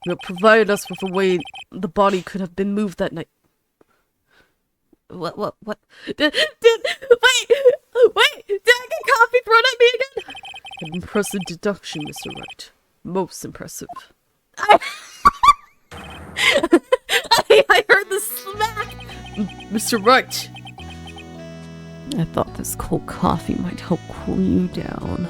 You provided us with a way the body could have been moved that night. What? Wait! Did I get coffee thrown at me again? An impressive deduction, Mr. Wright. Most impressive. I heard the smack! Mr. Wright! I thought this cold coffee might help cool you down.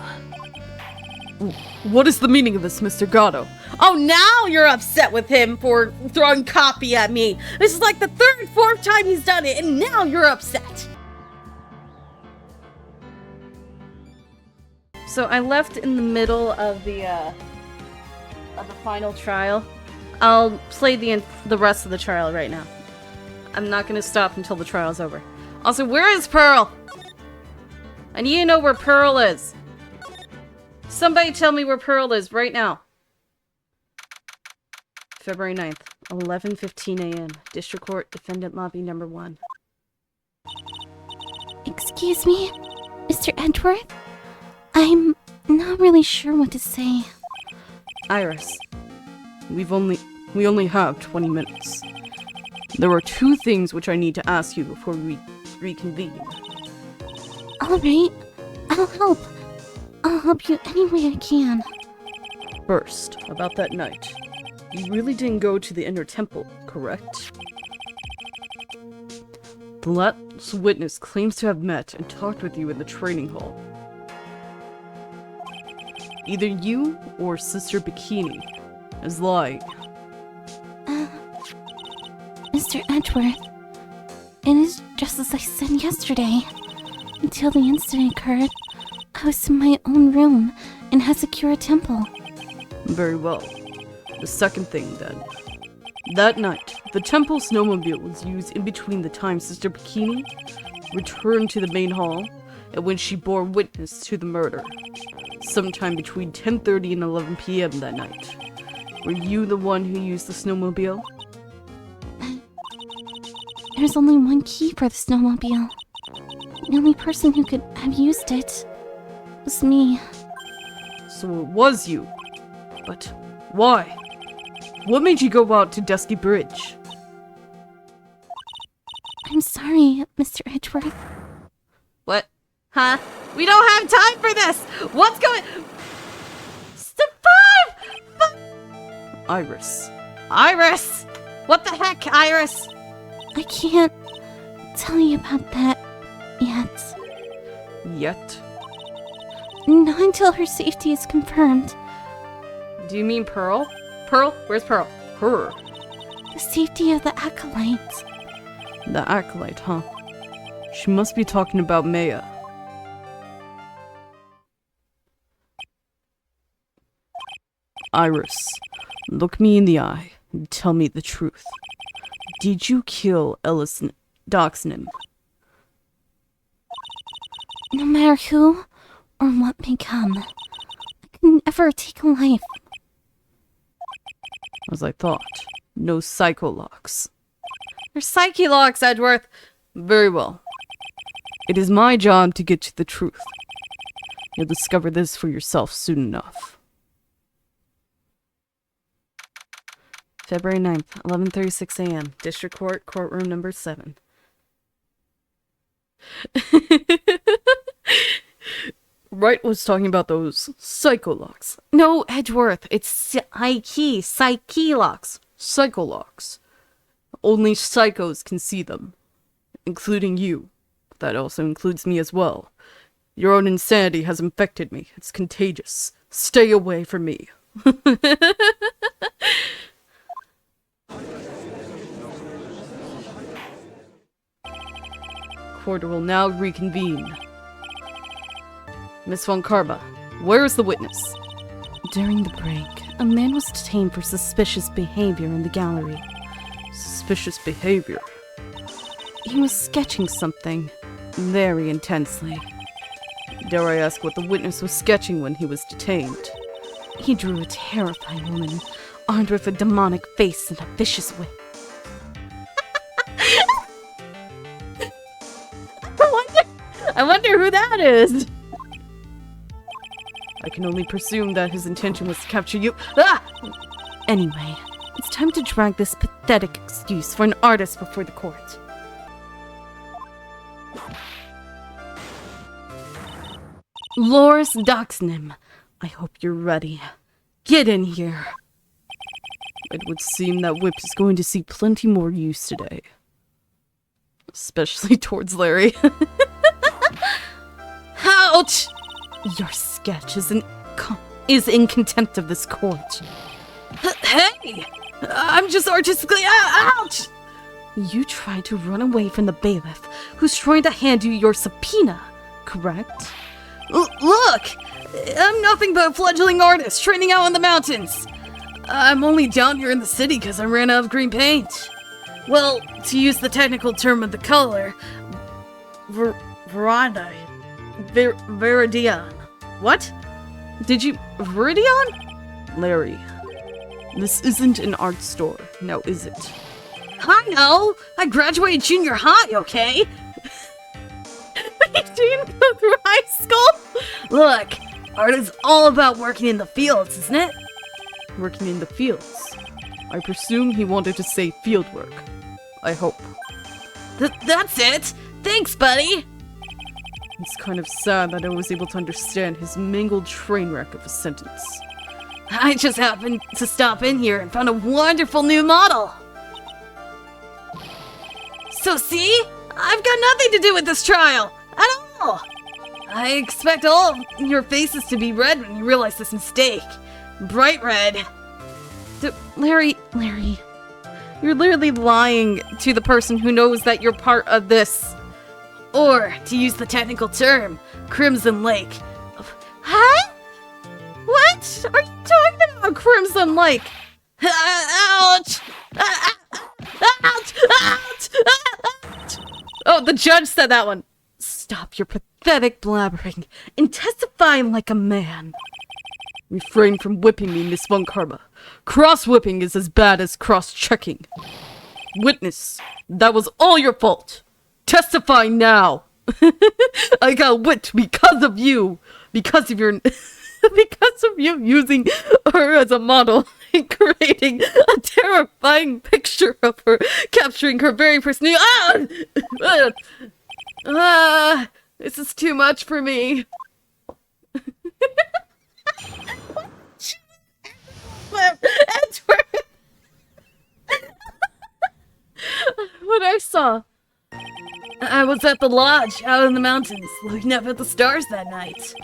What is the meaning of this, Mr. Gatto? Oh, now you're upset with him for throwing coffee at me. This is like the third, fourth time he's done it, and now you're upset. So I left in the middle of the final trial. I'll play the rest of the trial right now. I'm not gonna stop until the trial's over. Also, where is Pearl? I need to know where Pearl is. Somebody tell me where Pearl is right now. February 9th, 11:15 a.m. District Court, Defendant Lobby number 1. Excuse me, Mr. Edgeworth? I'm not really sure what to say. Iris, we only have 20 minutes. There are 2 things which I need to ask you before we reconvene. Alright, I'll help. I'll help you any way I can. First, about that night. You really didn't go to the inner temple, correct? The last witness claims to have met and talked with you in the training hall. Either you or Sister Bikini is lying. Mr. Edgeworth, it is just as I said yesterday. Until the incident occurred, I was in my own room in Hesekura Temple. Very well. The second thing, then. That night, the temple snowmobile was used in between the time Sister Bikini returned to the main hall and when she bore witness to the murder. Sometime between 10:30 and 11 p.m. that night. Were you the one who used the snowmobile? There's only one key for the snowmobile. The only person who could have used it was me. So it was you. But why? What made you go out to Dusky Bridge? I'm sorry, Mr. Edgeworth. What? Huh? We don't have time for this! What's going... Step 5! Iris. Iris! What the heck, Iris? I can't tell you about that yet. Yet? Not until her safety is confirmed. Do you mean Pearl? Pearl? Where's Pearl? Her. The safety of the Acolyte. The Acolyte, huh? She must be talking about Maya. Iris, look me in the eye and tell me the truth. Did you kill Ellis Doxnim? No matter who or what may come, I can never take a life. As I thought. No psycholocks. They're psyche-locks, Edgeworth! Very well. It is my job to get to the truth. You'll discover this for yourself soon enough. February 9th, 11:36 a.m. District Court, courtroom number 7. Wright was talking about those psycholocks. No, Edgeworth, it's psyche locks. Psycholocks. Only psychos can see them. Including you. That also includes me as well. Your own insanity has infected me. It's contagious. Stay away from me. Court will now reconvene. Miss Von Karba, where is the witness? During the break, a man was detained for suspicious behavior in the gallery. Suspicious behavior? He was sketching something very intensely. Dare I ask what the witness was sketching when he was detained? He drew a terrifying woman, armed with a demonic face and a vicious whip. I wonder who that is! I can only presume that his intention was to capture you. Ah! Anyway, it's time to drag this pathetic excuse for an artist before the court. Loris Doxnim, I hope you're ready. Get in here. It would seem that Whip is going to see plenty more use today. Especially towards Larry. Ouch! Your sketch is in contempt of this court. Hey! I'm just artistically ouch! You tried to run away from the bailiff, who's trying to hand you your subpoena, correct? Look! I'm nothing but a fledgling artist training out in the mountains. I'm only down here in the city because I ran out of green paint. Well, to use the technical term of the color, Viridian. What? Did you... Viridian? Larry, this isn't an art store, now is it? I know! I graduated junior high, okay? You didn't go through high school? Look, art is all about working in the fields, isn't it? Working in the fields? I presume he wanted to say fieldwork. I hope. That's it! Thanks, buddy! It's kind of sad that I was able to understand his mangled train wreck of a sentence. I just happened to stop in here and found a wonderful new model! So see? I've got nothing to do with this trial! At all! I expect all of your faces to be red when you realize this mistake. Bright red. Larry, you're literally lying to the person who knows that you're part of this. Or, to use the technical term, Crimson Lake. Huh? What are you talking about, Crimson Lake? Ouch! Ouch! Ouch! Ouch! Oh, the judge said that one. Stop your pathetic blabbering and testify like a man. Refrain from whipping me, Miss Von Karma. Cross-whipping is as bad as cross-checking. Witness, that was all your fault. Testify now. I got whipped because of you. Because of your... because of you using her as a model and creating a terrifying picture of her, capturing her very personality. This is too much for me. What I saw. I was at the lodge out in the mountains, looking up at the stars that night.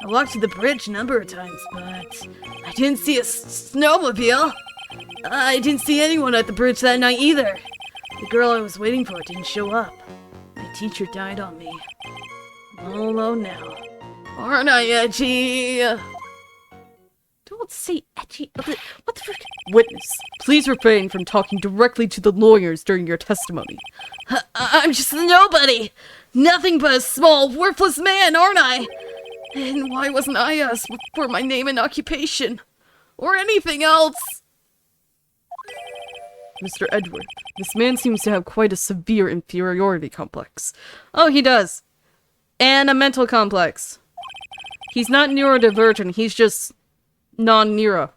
I walked to the bridge a number of times, but I didn't see a snowmobile. I didn't see anyone at the bridge that night either. The girl I was waiting for didn't show up. My teacher died on me. I'm all alone now. Aren't I edgy? Don't say edgy. What the frick? Witness, please refrain from talking directly to the lawyers during your testimony. I'm just a nobody. Nothing but a small, worthless man, aren't I? And why wasn't I asked for my name and occupation? Or anything else? Mr. Edward, this man seems to have quite a severe inferiority complex. Oh, he does. And a mental complex. He's not neurodivergent, he's just non-neuro.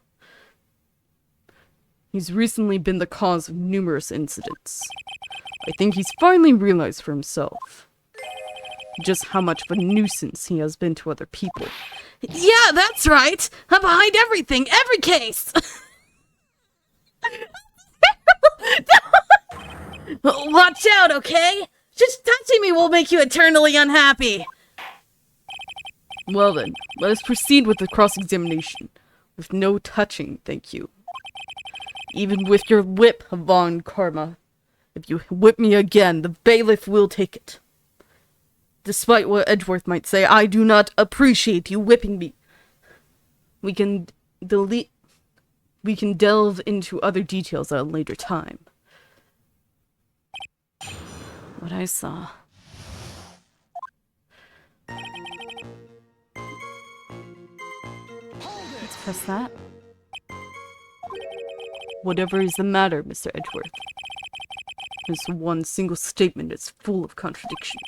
He's recently been the cause of numerous incidents. I think he's finally realized for himself just how much of a nuisance he has been to other people. Yeah, that's right! I'm behind everything, every case! Watch out, okay? Just touching me will make you eternally unhappy! Well then, let us proceed with the cross-examination. With no touching, thank you. Even with your whip, Von Karma. If you whip me again, the bailiff will take it. Despite what Edgeworth might say, I do not appreciate you whipping me. We can delve into other details at a later time. What I saw. Let's press that. Whatever is the matter, Mr. Edgeworth? This one single statement is full of contradictions.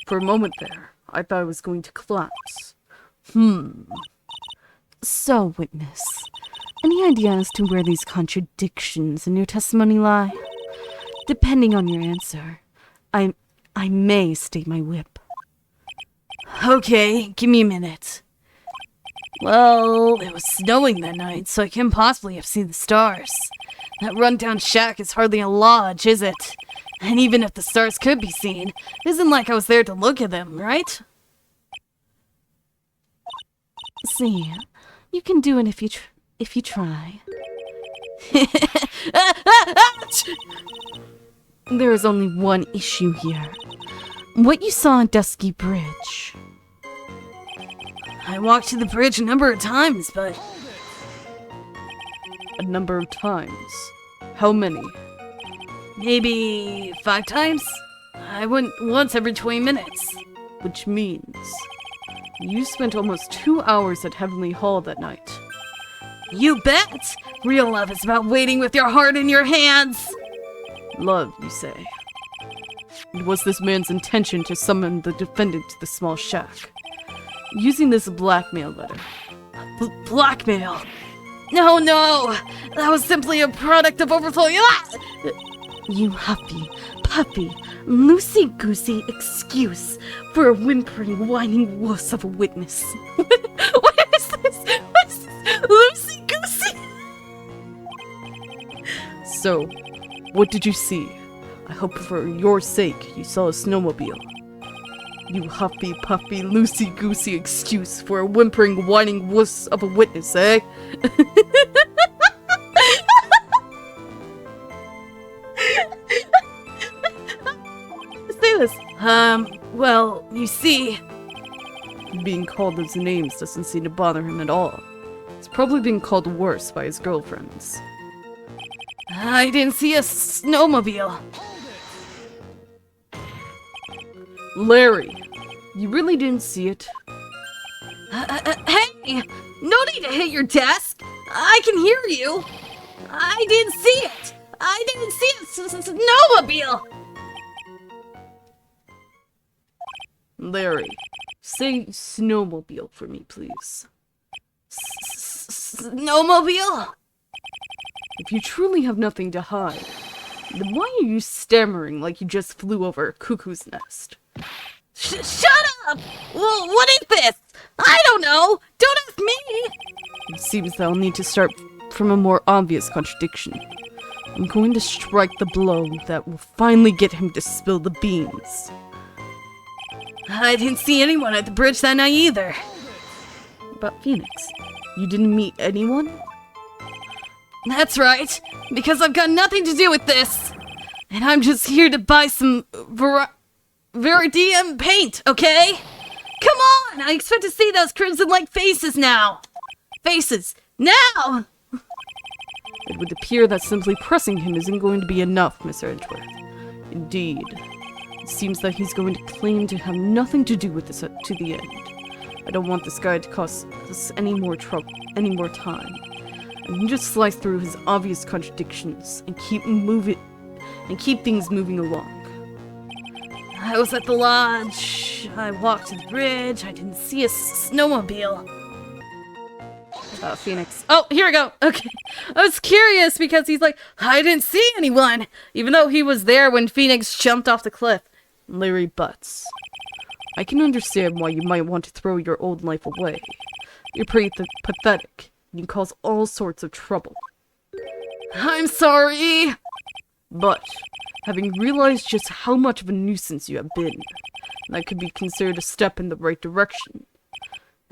For a moment there, I thought I was going to collapse. So, witness, Any idea as to where these contradictions in your testimony lie? Depending on your answer, I may state my whip. Okay, give me a minute. Well, it was snowing that night, so I can't possibly have seen the stars. That rundown shack is hardly a lodge, is it? And even if the stars could be seen, it isn't like I was there to look at them, right? See, you can do it if you try. There is only one issue here. What you saw on Dusky Bridge. I walked to the bridge a number of times, but... A number of times? How many? Maybe 5 times? I went once every 20 minutes. Which means... you spent almost 2 hours at Heavenly Hall that night. You bet! Real love is about waiting with your heart in your hands! Love, you say? It was this man's intention to summon the defendant to the small shack, using this blackmail letter. Blackmail? No! That was simply a product of overflowing. You huffy, puffy, loosey-goosey excuse for a whimpering, whining wuss of a witness. What is this? Loosey-goosey? So, what did you see? I hope for your sake you saw a snowmobile. You huffy, puffy, loosey-goosey excuse for a whimpering, whining wuss of a witness, eh? Say this. Well, you see... Being called those names doesn't seem to bother him at all. He's probably being called worse by his girlfriends. I didn't see a snowmobile. Larry, you really didn't see it? Hey! No need to hit your desk! I can hear you! I didn't see it! I didn't see a snowmobile! Larry, say snowmobile for me, please. Snowmobile? If you truly have nothing to hide, then why are you stammering like you just flew over a cuckoo's nest? Shut up! Well, what is this? I don't know! Don't ask me! It seems that I'll need to start from a more obvious contradiction. I'm going to strike the blow that will finally get him to spill the beans. I didn't see anyone at the bridge that night either. But Phoenix, you didn't meet anyone? That's right, because I've got nothing to do with this. And I'm just here to buy some Viridium paint, okay? Come on! I expect to see those crimson-like faces now! Faces! Now! It would appear that simply pressing him isn't going to be enough, Mr. Edgeworth. Indeed. It seems that he's going to claim to have nothing to do with this to the end. I don't want this guy to cause us any more trouble, any more time. I can just slice through his obvious contradictions and keep things moving along. I was at the lodge, I walked to the bridge, I didn't see a snowmobile. Phoenix. Oh, here we go. Okay. I was curious because he's like, I didn't see anyone, even though he was there when Phoenix jumped off the cliff. Larry butts. I can understand why you might want to throw your old life away. You're pretty pathetic. You cause all sorts of trouble. I'm sorry! But, having realized just how much of a nuisance you have been, that could be considered a step in the right direction.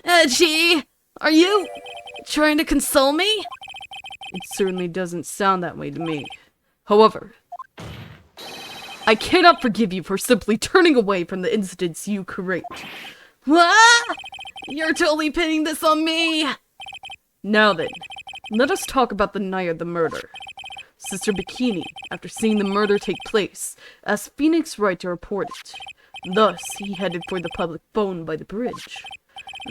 Edgy! Are you trying to console me? It certainly doesn't sound that way to me. However, I cannot forgive you for simply turning away from the incidents you create. What? You're totally pinning this on me! Now then, let us talk about the night of the murder. Sister Bikini, after seeing the murder take place, asked Phoenix Wright to report it. Thus, he headed for the public phone by the bridge.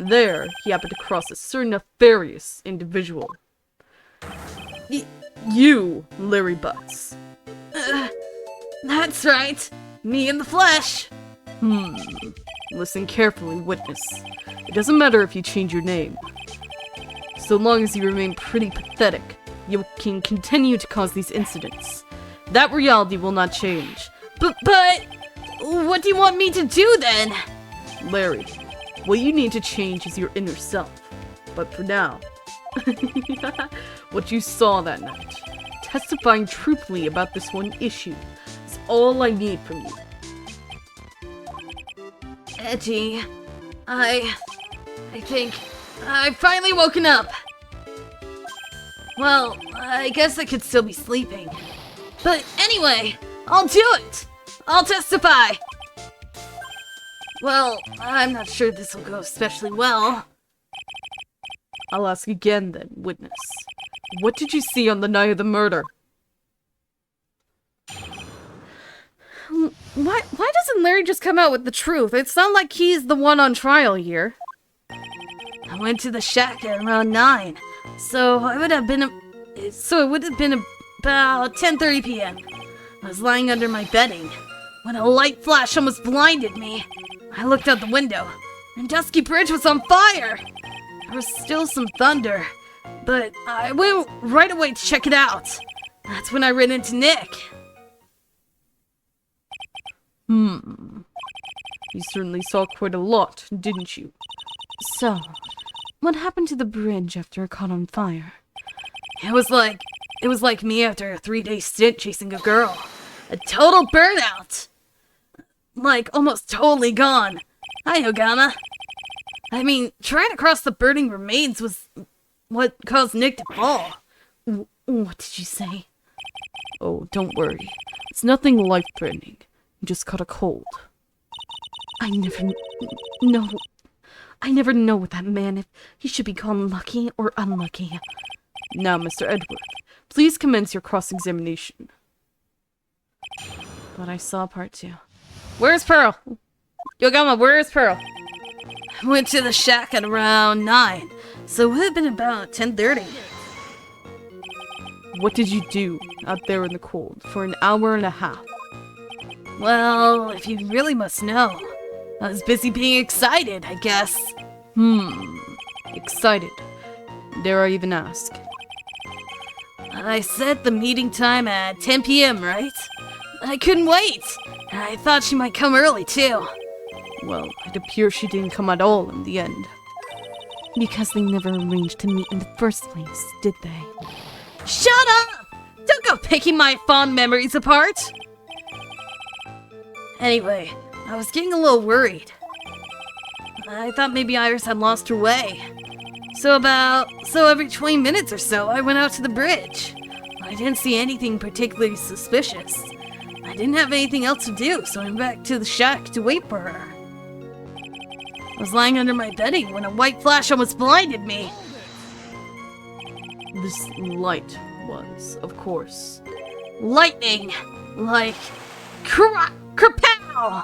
There, he happened to cross a certain nefarious individual. You, Larry Butts. That's right. Me in the flesh. Listen carefully, witness. It doesn't matter if you change your name. So long as you remain pretty pathetic, you can continue to cause these incidents. That reality will not change. But, what do you want me to do then? Larry, what you need to change is your inner self. But for now, what you saw that night, testifying truthfully about this one issue, is all I need from you. Eddie, I think I've finally woken up. Well, I guess I could still be sleeping. But anyway, I'll do it! I'll testify! Well, I'm not sure this will go especially well. I'll ask again then, witness. What did you see on the night of the murder? Why doesn't Larry just come out with the truth? It's not like he's the one on trial here. I went to the shack at around 9, so it would have been about 10:30 p.m. I was lying under my bedding when a light flash almost blinded me. I looked out the window, and Dusky Bridge was on fire. There was still some thunder, but I went right away to check it out. That's when I ran into Nick. You certainly saw quite a lot, didn't you? So, what happened to the bridge after it caught on fire? It was like me after a 3-day stint chasing a girl. A total burnout. Like, almost totally gone. Hi, Ogama. I mean, trying to cross the burning remains was what caused Nick to fall. What did you say? Oh, don't worry. It's nothing life-threatening. You just caught a cold. I never know with that man if he should be called lucky or unlucky. Now, Mr. Edward, please commence your cross-examination. But I saw part 2. Where's Pearl? Yogama, where's Pearl? I went to the shack at around 9, so it would have been about 10:30. What did you do out there in the cold for an hour and a half? Well, if you really must know, I was busy being excited, I guess. Excited. Dare I even ask? I set the meeting time at 10 p.m., right? I couldn't wait. I thought she might come early, too. Well, it appears she didn't come at all in the end. Because they never arranged to meet in the first place, did they? Shut up! Don't go picking my fond memories apart! Anyway, I was getting a little worried. I thought maybe Iris had lost her way. So every 20 minutes or so, I went out to the bridge. I didn't see anything particularly suspicious. I didn't have anything else to do, so I went back to the shack to wait for her. I was lying under my bedding when a white flash almost blinded me. This light was, of course, Lightning! Like... Krapow!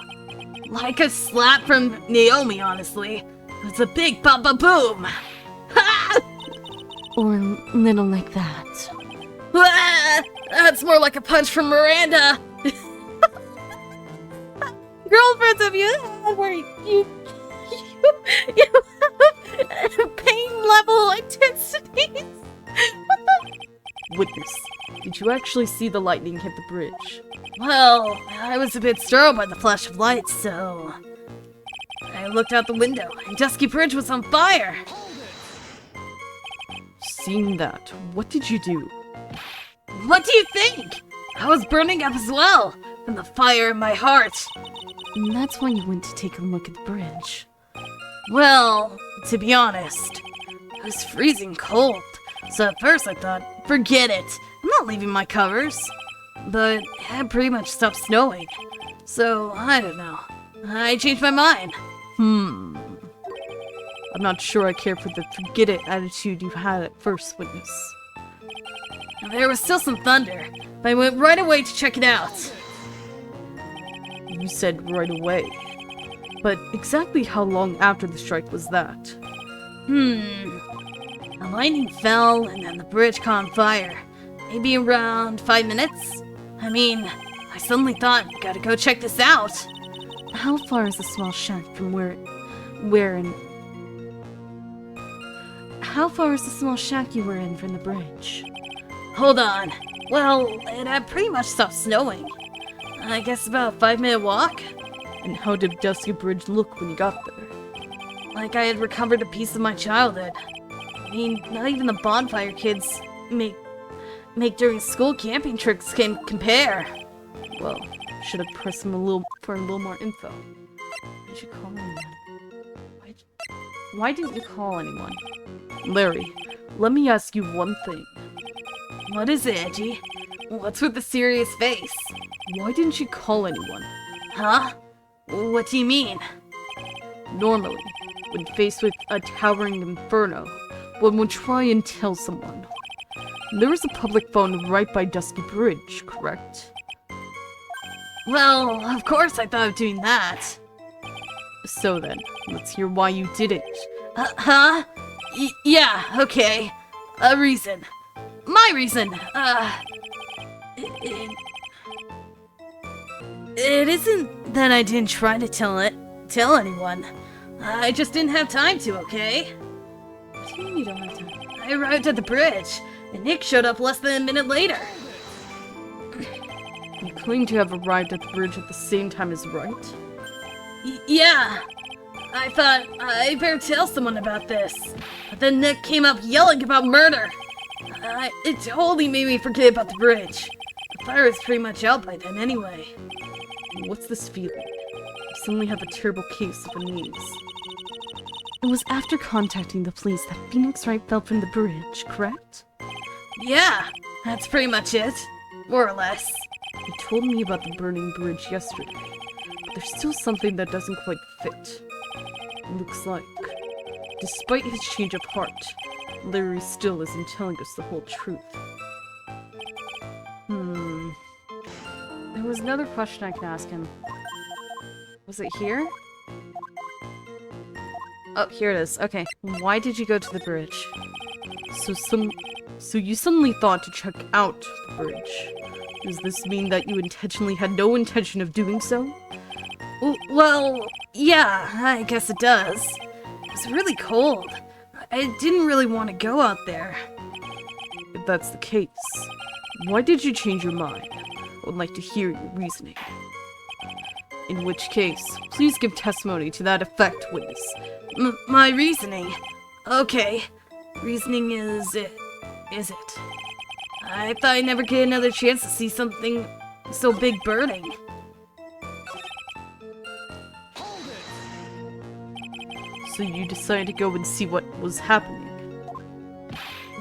Like a slap from Naomi, honestly. It was a big papa boom! Ha! Or little like that. Ah, that's more like a punch from Miranda! Girlfriends of you where you have pain level intensities! What the? witness. Did you actually see the lightning hit the bridge? Well, I was a bit startled by the flash of light, so... I looked out the window, and Dusky Bridge was on fire! Seeing that, what did you do? What do you think? I was burning up as well, from the fire in my heart. And that's why you went to take a look at the bridge. Well, to be honest, it was freezing cold, so at first I thought, forget it, I'm not leaving my covers. But it had pretty much stopped snowing, so I don't know. I changed my mind. I'm not sure I care for the forget it attitude you had at first, witness. There was still some thunder, but I went right away to check it out. You said right away. But exactly how long after the strike was that? The lightning fell and then the bridge caught on fire. Maybe around 5 minutes? I mean, I suddenly thought, gotta go check this out. How far is the small shack from how far is the small shack you were in from the bridge? Hold on. Well, it had pretty much stopped snowing. I guess about a 5-minute walk? And how did Dusky Bridge look when you got there? Like I had recovered a piece of my childhood. I mean, not even the bonfire kids make during school camping trips can compare. Well, should have pressed him for a little more info. Why did you call anyone? Why didn't you call anyone? Larry, let me ask you one thing. What is it, Edgy? What's with the serious face? Why didn't you call anyone? Huh? What do you mean? Normally, when faced with a towering inferno, one would try and tell someone. There is a public phone right by Dusky Bridge, correct? Well, of course I thought of doing that. So then, let's hear why you didn't. Huh? Yeah, okay. A reason. My reason. It isn't that I didn't try to tell anyone. I just didn't have time to, okay? What do you mean you don't have time? I arrived at the bridge, and Nick showed up less than a minute later. You claim to have arrived at the bridge at the same time as Wright? Yeah. I thought I better tell someone about this. But then Nick came up yelling about murder. It totally made me forget about the bridge. The fire was pretty much out by then anyway. What's this feeling? You suddenly have a terrible case of unease. It was after contacting the police that Phoenix Wright fell from the bridge, correct? Yeah, that's pretty much it. More or less. You told me about the burning bridge yesterday, but there's still something that doesn't quite fit. It looks like, despite his change of heart, Larry still isn't telling us the whole truth. There was another question I can ask him. Was it here? Oh, here it is. Okay. Why did you go to the bridge? So you suddenly thought to check out the bridge. Does this mean that you intentionally had no intention of doing so? Well, yeah, I guess it does. It was really cold. I didn't really want to go out there. If that's the case, why did you change your mind? I would like to hear your reasoning. In which case, please give testimony to that effect, witness. My reasoning? Okay. Reasoning is it. I thought I'd never get another chance to see something so big burning. So you decided to go and see what was happening?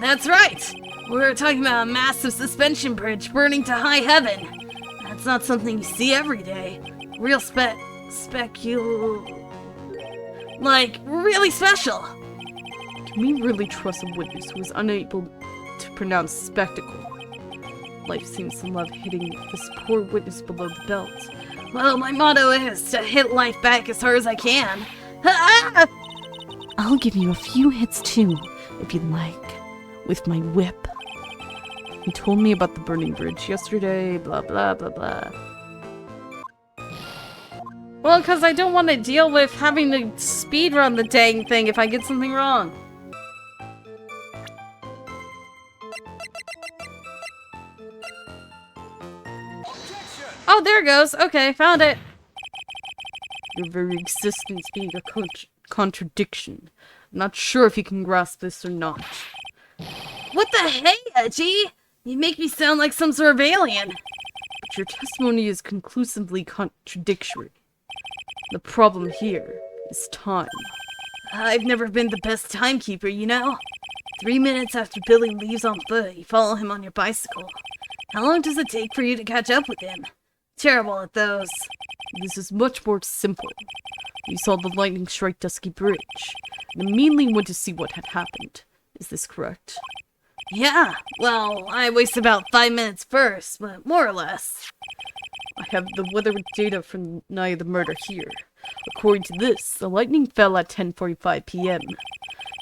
That's right! We're talking about a massive suspension bridge burning to high heaven. That's not something you see every day. Real like, really special. Can we really trust a witness who is unable to pronounce spectacle? Life seems to love hitting this poor witness below the belt. Well, my motto is to hit life back as hard as I can. I'll give you a few hits too, if you'd like, with my whip. You told me about the burning bridge yesterday, blah blah blah blah. Well, because I don't want to deal with having to speedrun the dang thing if I get something wrong. Oh, there it goes. Okay, found it. Your very existence being a contradiction. I'm not sure if you can grasp this or not. What the hey, Edgy? You make me sound like some sort of alien. But your testimony is conclusively contradictory. The problem here is time. I've never been the best timekeeper, you know? 3 minutes after Billy leaves on foot, you follow him on your bicycle. How long does it take for you to catch up with him? Terrible at those. This is much more simple. You saw the lightning strike Dusky Bridge, and immediately went to see what had happened. Is this correct? Yeah, well, I wasted about 5 minutes first, but more or less. I have the weather data from the night of the murder here. According to this, the lightning fell at 10:45 p.m.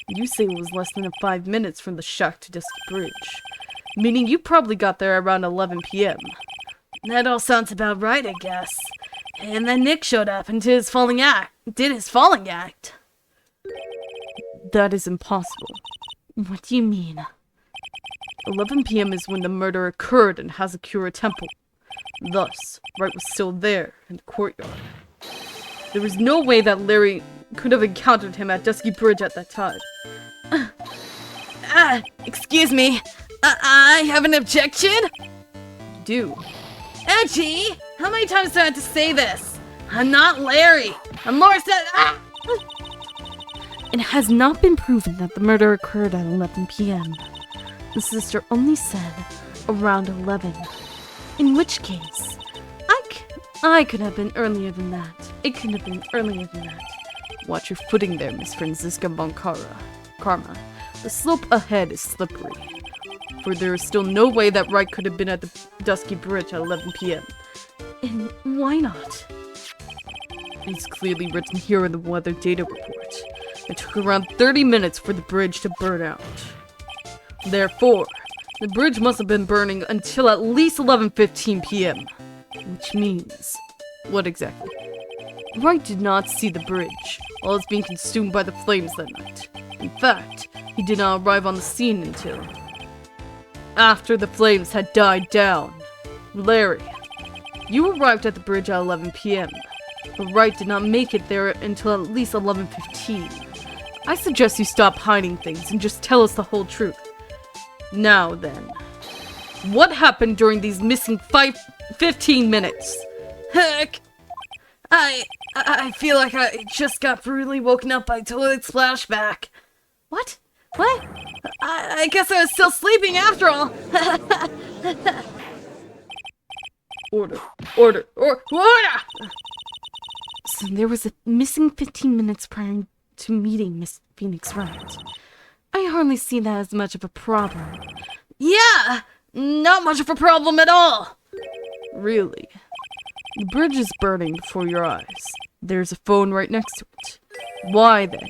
You say it was less than 5 minutes from the shack to Dusky Bridge, meaning you probably got there around 11 p.m. That all sounds about right, I guess. And then Nick showed up and did his falling act. That is impossible. What do you mean? 11 p.m. is when the murder occurred in Hazakura Temple. Thus, Wright was still there in the courtyard. There was no way that Larry could have encountered him at Dusky Bridge at that time. Excuse me. I have an objection? You do. Edgy! How many times do I have to say this? I'm not Larry. I'm Laura said. It has not been proven that the murder occurred at 11 p.m. The sister only said around 11. In which case, I could have been earlier than that. It could have been earlier than that. Watch your footing there, Miss Franziska von Karma. The slope ahead is slippery. For there is still no way that Wright could have been at the Dusky Bridge at 11 p.m. And why not? It's clearly written here in the weather data report. It took around 30 minutes for the bridge to burn out. Therefore, the bridge must have been burning until at least 11:15 p.m. Which means... what exactly? Wright did not see the bridge while it was being consumed by the flames that night. In fact, he did not arrive on the scene until... after the flames had died down. Larry, you arrived at the bridge at 11 p.m., but Wright did not make it there until at least 11:15. I suggest you stop hiding things and just tell us the whole truth. Now then, what happened during these missing 15 minutes? Heck! I feel like I just got brutally woken up by toilet splashback. What? What? I guess I was still sleeping after all. Order! So there was a missing 15 minutes prior to meeting Miss Phoenix Wright. I hardly see that as much of a problem. Yeah! Not much of a problem at all. Really? The bridge is burning before your eyes. There's a phone right next to it. Why, then,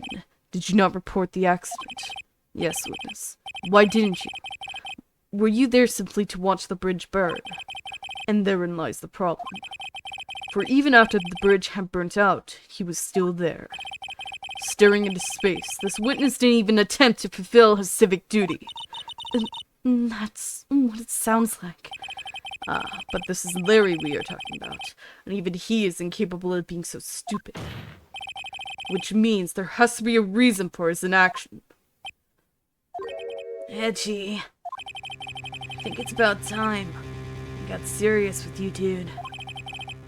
did you not report the accident? Yes, witness. Why didn't you? Were you there simply to watch the bridge burn? And therein lies the problem. For even after the bridge had burnt out, he was still there. Staring into space, this witness didn't even attempt to fulfill his civic duty. That's what it sounds like. But this is Larry we are talking about, and even he is incapable of being so stupid. Which means there has to be a reason for his inaction. Edgy. I think it's about time I got serious with you, dude.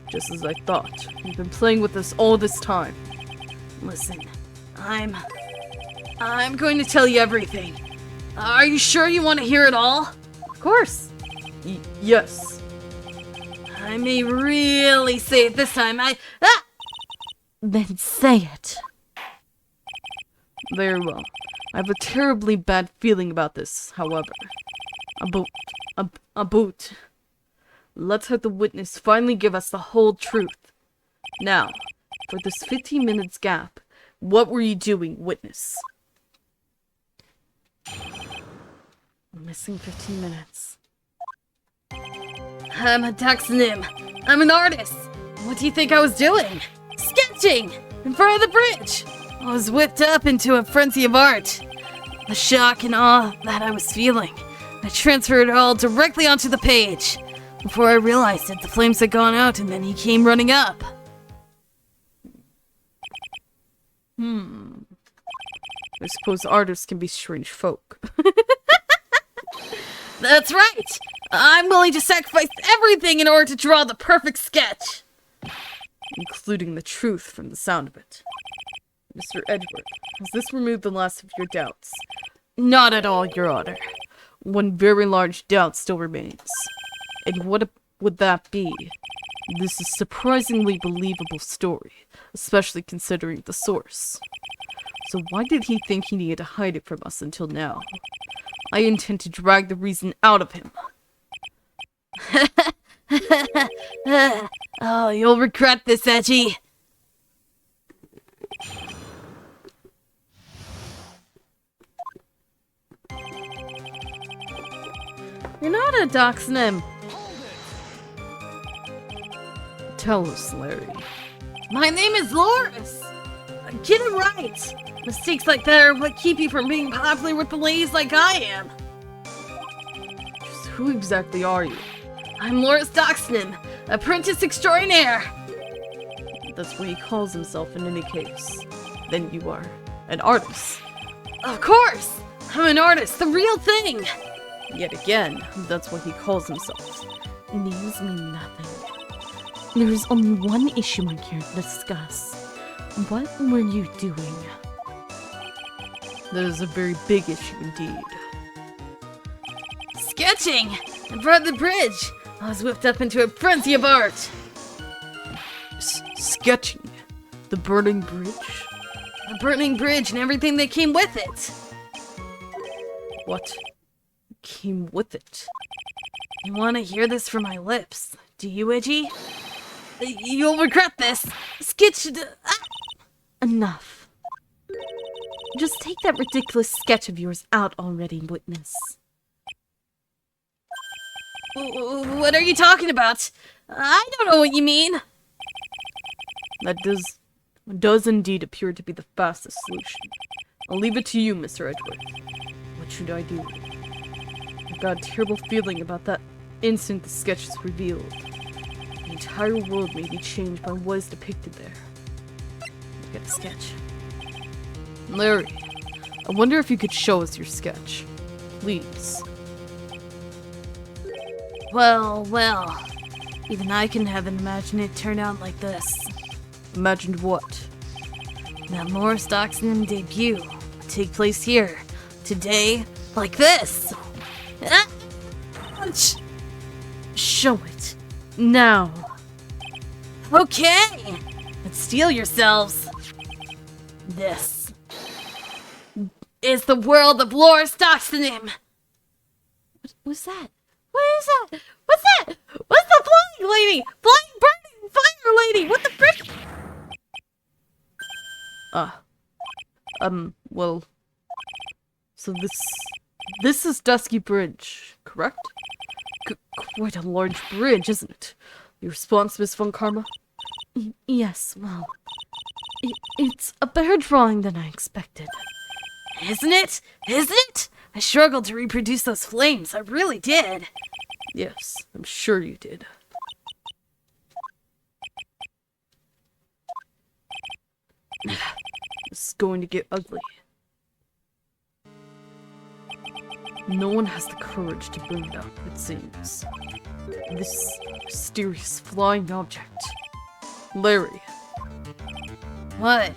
Just as I thought. You've been playing with us all this time. Listen, I'm going to tell you everything. Are you sure you want to hear it all? Of course. Yes. I may really say it this time. Then say it. Very well. I have a terribly bad feeling about this, however. A boot. Let's have the witness finally give us the whole truth. Now, for this 15 minutes gap, what were you doing, witness? Missing 15 minutes. I'm a taxonym. I'm an artist. What do you think I was doing? Sketching! In front of the bridge! I was whipped up into a frenzy of art. The shock and awe that I was feeling, I transferred it all directly onto the page. Before I realized it, the flames had gone out and then he came running up. I suppose artists can be strange folk. That's right! I'm willing to sacrifice everything in order to draw the perfect sketch. Including the truth from the sound of it. Mr. Edward, has this removed the last of your doubts? Not at all, Your Honor. One very large doubt still remains. And what would that be? This is a surprisingly believable story, especially considering the source. So why did he think he needed to hide it from us until now? I intend to drag the reason out of him. Oh, you'll regret this, Edgy. You're not a doxonym. Tell us, Larry. My name is Loris. Get it right. Mistakes like that are what keep you from being popular with the ladies like I am. Just who exactly are you? I'm Loris Doxnam, apprentice extraordinaire. That's what he calls himself in any case. Then you are an artist. Of course! I'm an artist, the real thing! Yet again, that's what he calls himself. Names mean nothing. There is only one issue I'm here to discuss. What were you doing? That is a very big issue indeed. Sketching! I brought the bridge! I was whipped up into a frenzy of art! Sketching? The burning bridge? The burning bridge and everything that came with it! What came with it? You want to hear this from my lips, do you, Edgy? You'll regret this! Sketched... Enough. Just take that ridiculous sketch of yours out already, Witness. What are you talking about? I don't know what you mean. That does indeed appear to be the fastest solution. I'll leave it to you, Mr. Edgeworth. What should I do? I've got a terrible feeling about that instant the sketch is revealed. The entire world may be changed by what is depicted there. Look at the sketch. Larry, I wonder if you could show us your sketch. Please. Well. Even I can have an imagine it turn out like this. Imagined what? That Loris Doxnam debut would take place here, today, like this. Show it. Now. Okay, but steel yourselves. This is the world of Loris Doxnam. What was that? What is that? What's that? What's the flying lady? Flying burning fire lady? What the frick? Well, so this is Dusky Bridge, correct? Quite a large bridge, isn't it? Your response, Miss Von Karma? Yes, well, it's a better drawing than I expected. Isn't it? Isn't it? I struggled to reproduce those flames. I really did. Yes, I'm sure you did. This is going to get ugly. No one has the courage to bring it up, it seems. This mysterious flying object. Larry. What?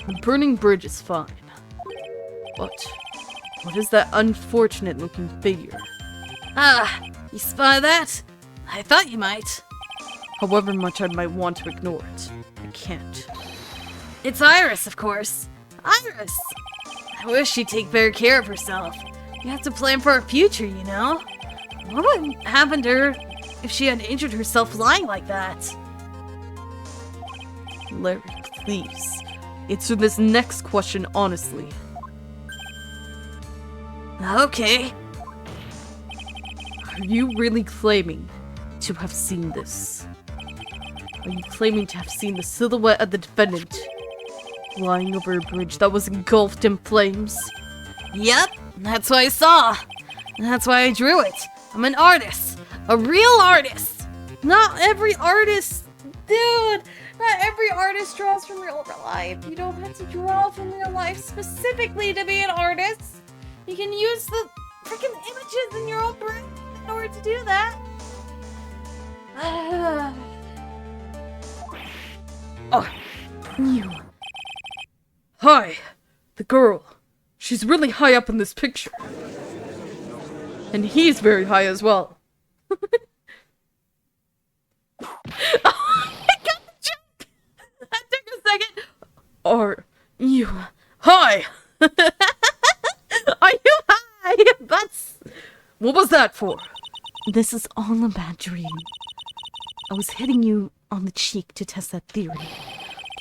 The burning bridge is fine. But what is that unfortunate-looking figure? You spy that? I thought you might. However much I might want to ignore it, I can't. It's Iris, of course. Iris! I wish she'd take better care of herself. You have to plan for her future, you know? What would happen to her if she had injured herself flying like that? Larry, please. Answer this next question honestly. Okay. Are you really claiming to have seen this? Are you claiming to have seen the silhouette of the defendant flying over a bridge that was engulfed in flames? Yep, that's what I saw. And that's why I drew it. I'm an artist. A real artist. Not every artist... Dude, not every artist draws from real life. You don't have to draw from real life specifically to be an artist. You can use the freaking images in your own brain in order to do that. Oh, you. Hi, the girl. She's really high up in this picture. And he's very high as well. I got the joke! That took a second. Are you high? Are you high? That's... What was that for? This is all a bad dream. I was hitting you on the cheek to test that theory.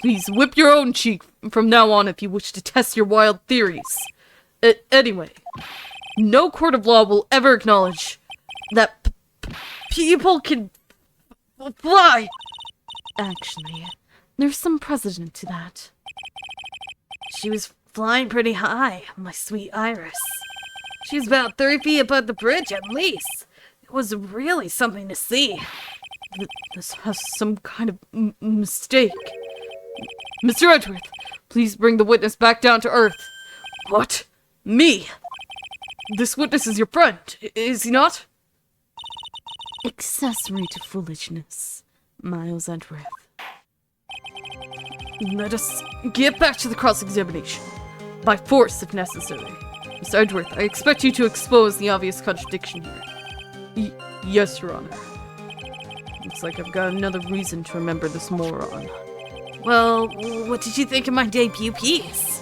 Please whip your own cheek from now on if you wish to test your wild theories. Anyway, no court of law will ever acknowledge that people can fly. Actually, there's some precedent to that. She was flying pretty high, my sweet Iris. She was about 30 feet above the bridge at least. It was really something to see. This has some kind of mistake. Mr. Edgeworth, please bring the witness back down to earth. What? Me? This witness is your friend, is he not? Accessory to foolishness, Miles Edgeworth. Let us get back to the cross-examination. By force, if necessary. Mr. Edgeworth, I expect you to expose the obvious contradiction here. Yes, Your Honor. Looks like I've got another reason to remember this moron. Well, what did you think of my debut piece?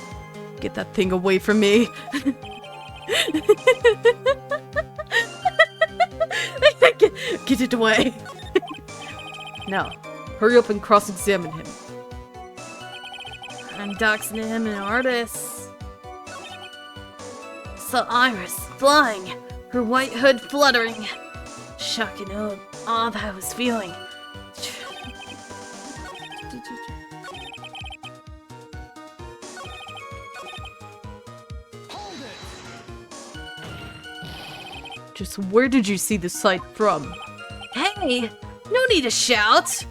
Get that thing away from me. Get it away. Now, hurry up and cross-examine him. I'm doxing him an artist. Saw Iris flying, her white hood fluttering. Shocking all that I was feeling. Just where did you see the sight from? Hey, no need to shout.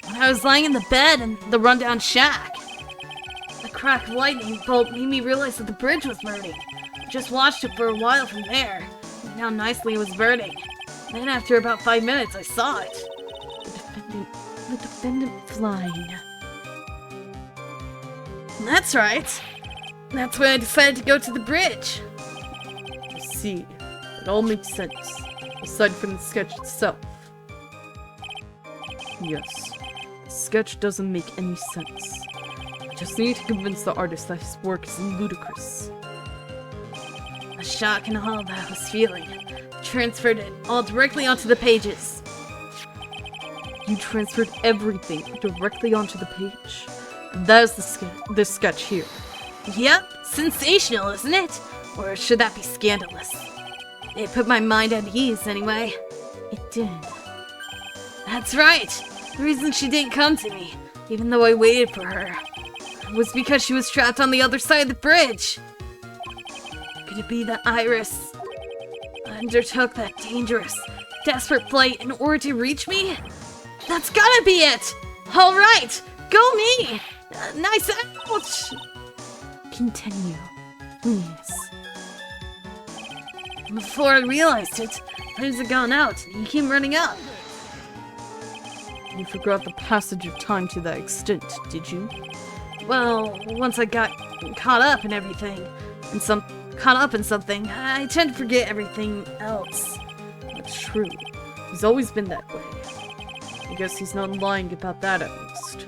When I was lying in the bed in the rundown shack. A cracked lightning bolt made me realize that the bridge was burning. I just watched it for a while from there, and how nicely it was burning. Then after about 5 minutes, I saw it. The defendant flying. That's right. That's when I decided to go to the bridge. I see. It all makes sense, aside from the sketch itself. Yes, the sketch doesn't make any sense. I just need to convince the artist that his work is ludicrous. A shock and all that I was feeling. Transferred it all directly onto the pages. You transferred everything directly onto the page? That is the sketch here. Yep, sensational, isn't it? Or should that be scandalous? It put my mind at ease, anyway. It did. That's right. The reason she didn't come to me, even though I waited for her, was because she was trapped on the other side of the bridge. Could it be that Iris undertook that dangerous, desperate flight in order to reach me? That's gotta be it! Alright! Go me! Nice ouch! Continue, please. Before I realized it, things had gone out, and he came running up. You forgot the passage of time to that extent, did you? Well, once I got caught up in everything, caught up in something, I tend to forget everything else. That's true. He's always been that way. I guess he's not lying about that at least.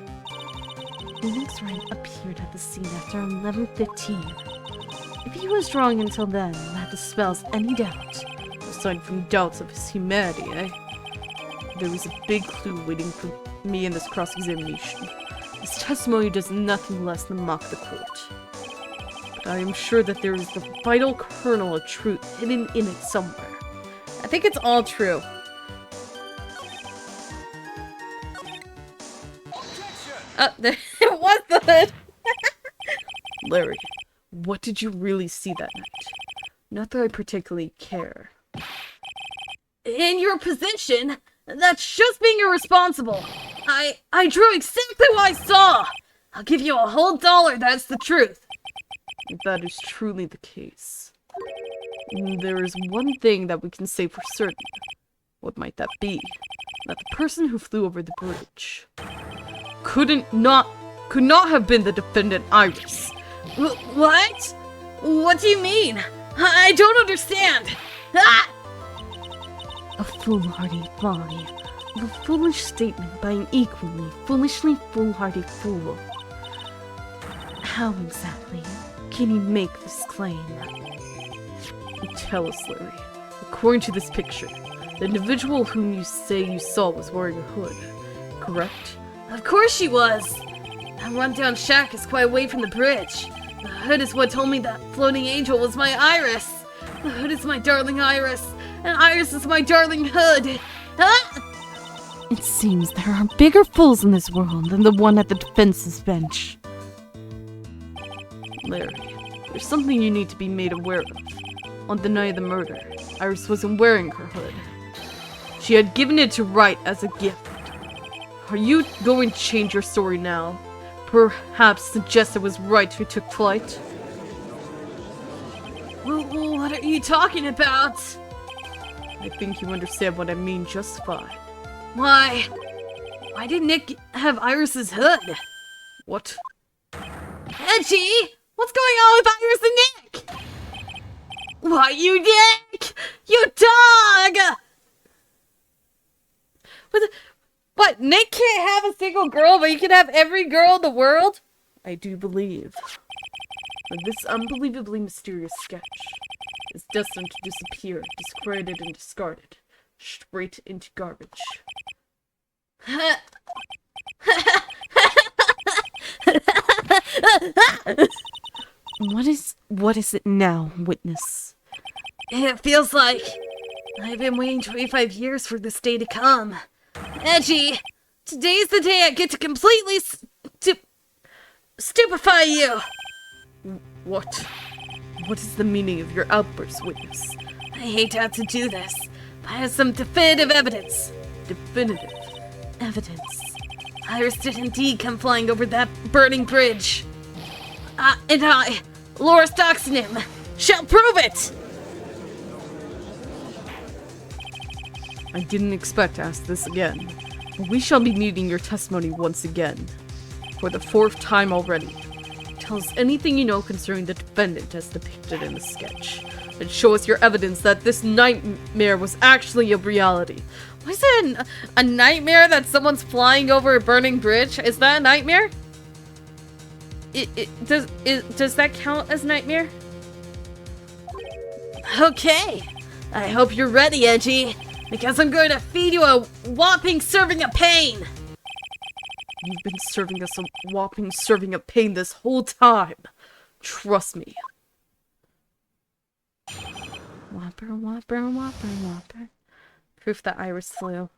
Phoenix Wright appeared at the scene after 11:15. If he was drawing until then, that dispels any doubt. Aside from doubts of his humanity, eh? There was a big clue waiting for me in this cross-examination. His testimony does nothing less than mock the court. But I am sure that there is the vital kernel of truth hidden in it somewhere. I think it's all true. There it was the hood! Larry, what did you really see that night? Not that I particularly care. In your position, that's just being irresponsible. I drew exactly what I saw. I'll give you a whole $1, that's the truth. If that is truly the case, there is one thing that we can say for certain. What might that be? That the person who flew over the bridge could not have been the defendant Iris. What? What do you mean? I don't understand. Ah! A foolhardy lie. A foolish statement by an equally foolishly foolhardy fool. How exactly can you make this claim? Tell us, Larry. According to this picture, the individual whom you say you saw was wearing a hood, correct? Of course she was. That rundown shack is quite away from the bridge. The hood is what told me that floating angel was my Iris. The hood is my darling Iris, and Iris is my darling hood. Ah! It seems there are bigger fools in this world than the one at the defense's bench. Larry, there's something you need to be made aware of. On the night of the murder, Iris wasn't wearing her hood. She had given it to Wright as a gift. Are you going to change your story now? Perhaps suggest it was Wright who took flight? What are you talking about? I think you understand what I mean just fine. Why did Nick have Iris's hood? What? Edgy! What's going on with Iris and Nick? Why, you Nick! You dog! What, Nick can't have a single girl, but you can have every girl in the world? I do believe that this unbelievably mysterious sketch is destined to disappear, discredited and discarded, straight into garbage. What is it now, witness? It feels like I've been waiting 25 years for this day to come. Edgy, today's the day I get to completely stupefy you. What? What is the meaning of your outburst, witness? I hate to have to do this, but I have some definitive evidence. Definitive Evidence. Iris did indeed come flying over that burning bridge. And I, Loris Doxonym, shall prove it! I didn't expect to ask this again, but we shall be needing your testimony once again. For the 4th time already. Tell us anything you know concerning the defendant as depicted in the sketch, and show us your evidence that this nightmare was actually a reality. Was it a nightmare that someone's flying over a burning bridge? Is that a nightmare? Does that count as nightmare? Okay, I hope you're ready, Edgy, because I'm going to feed you a whopping serving of pain. You've been serving us a whopping serving of pain this whole time. Trust me. Whopper, whopper, whopper, whopper. Proof that Iris flew.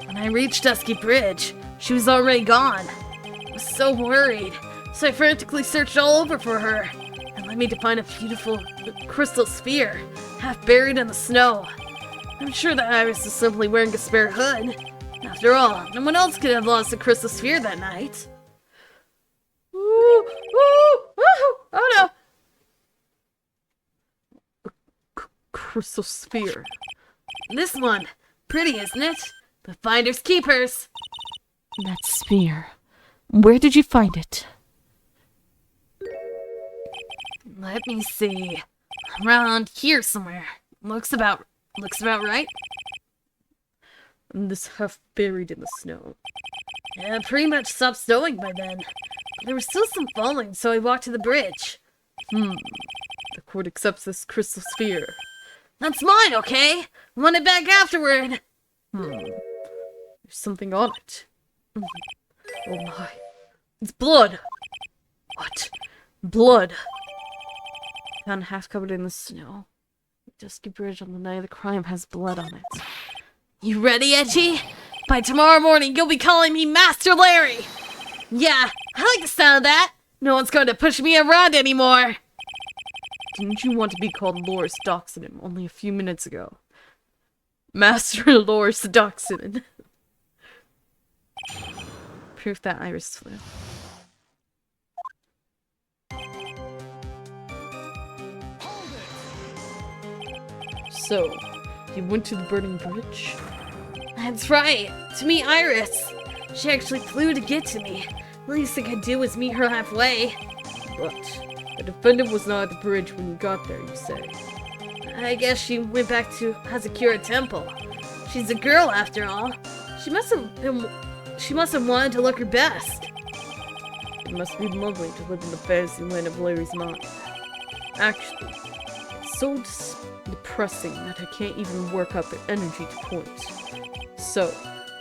When I reached Dusky Bridge, she was already gone. I was so worried, so I frantically searched all over for her. It led me to find a beautiful crystal sphere, half buried in the snow. I'm sure that Iris was simply wearing a spare hood. After all, no one else could have lost the crystal sphere that night. Ooh, ooh, ooh, oh no! Crystal sphere. This one. Pretty, isn't it? But finders keepers. That sphere. Where did you find it? Let me see. Around here somewhere. Looks about right. And this half buried in the snow. Yeah, pretty much stopped snowing by then. But there was still some falling, so I walked to the bridge. The court accepts this crystal sphere. That's mine, okay? I want it back afterward. There's something on it. Oh my. It's blood! What? Blood! Found half covered in the snow. The dusky bridge on the night of the crime has blood on it. You ready, Edgy? By tomorrow morning, you'll be calling me Master Larry! Yeah, I like the sound of that. No one's going to push me around anymore. Didn't you want to be called Loris Doxonym only a few minutes ago? Master Loris Doxonym. Proof that Iris flew. So, you went to the burning bridge? That's right, to meet Iris. She actually flew to get to me. The least I could do was meet her halfway. But the defendant was not at the bridge when you got there, you say. I guess she went back to Hazakura Temple. She's a girl after all. She must have wanted to look her best. It must be lovely to live in the fantasy land of Larry's mind. Actually, it's so depressing that I can't even work up the energy to point. So,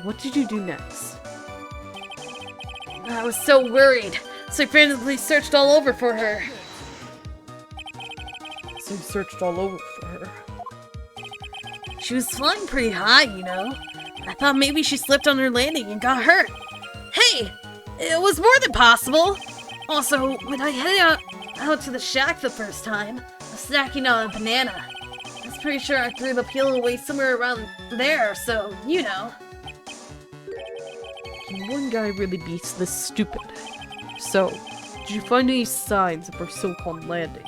what did you do next? I was so worried, so I frantically searched all over for her. So you searched all over for her? She was flying pretty high, you know. I thought maybe she slipped on her landing and got hurt. Hey! It was more than possible! Also, when I out to the shack the first time. I was snacking on a banana. I was pretty sure I threw the peel away somewhere around there, so, you know. Can one guy really be this stupid? So, did you find any signs of her so-called landing?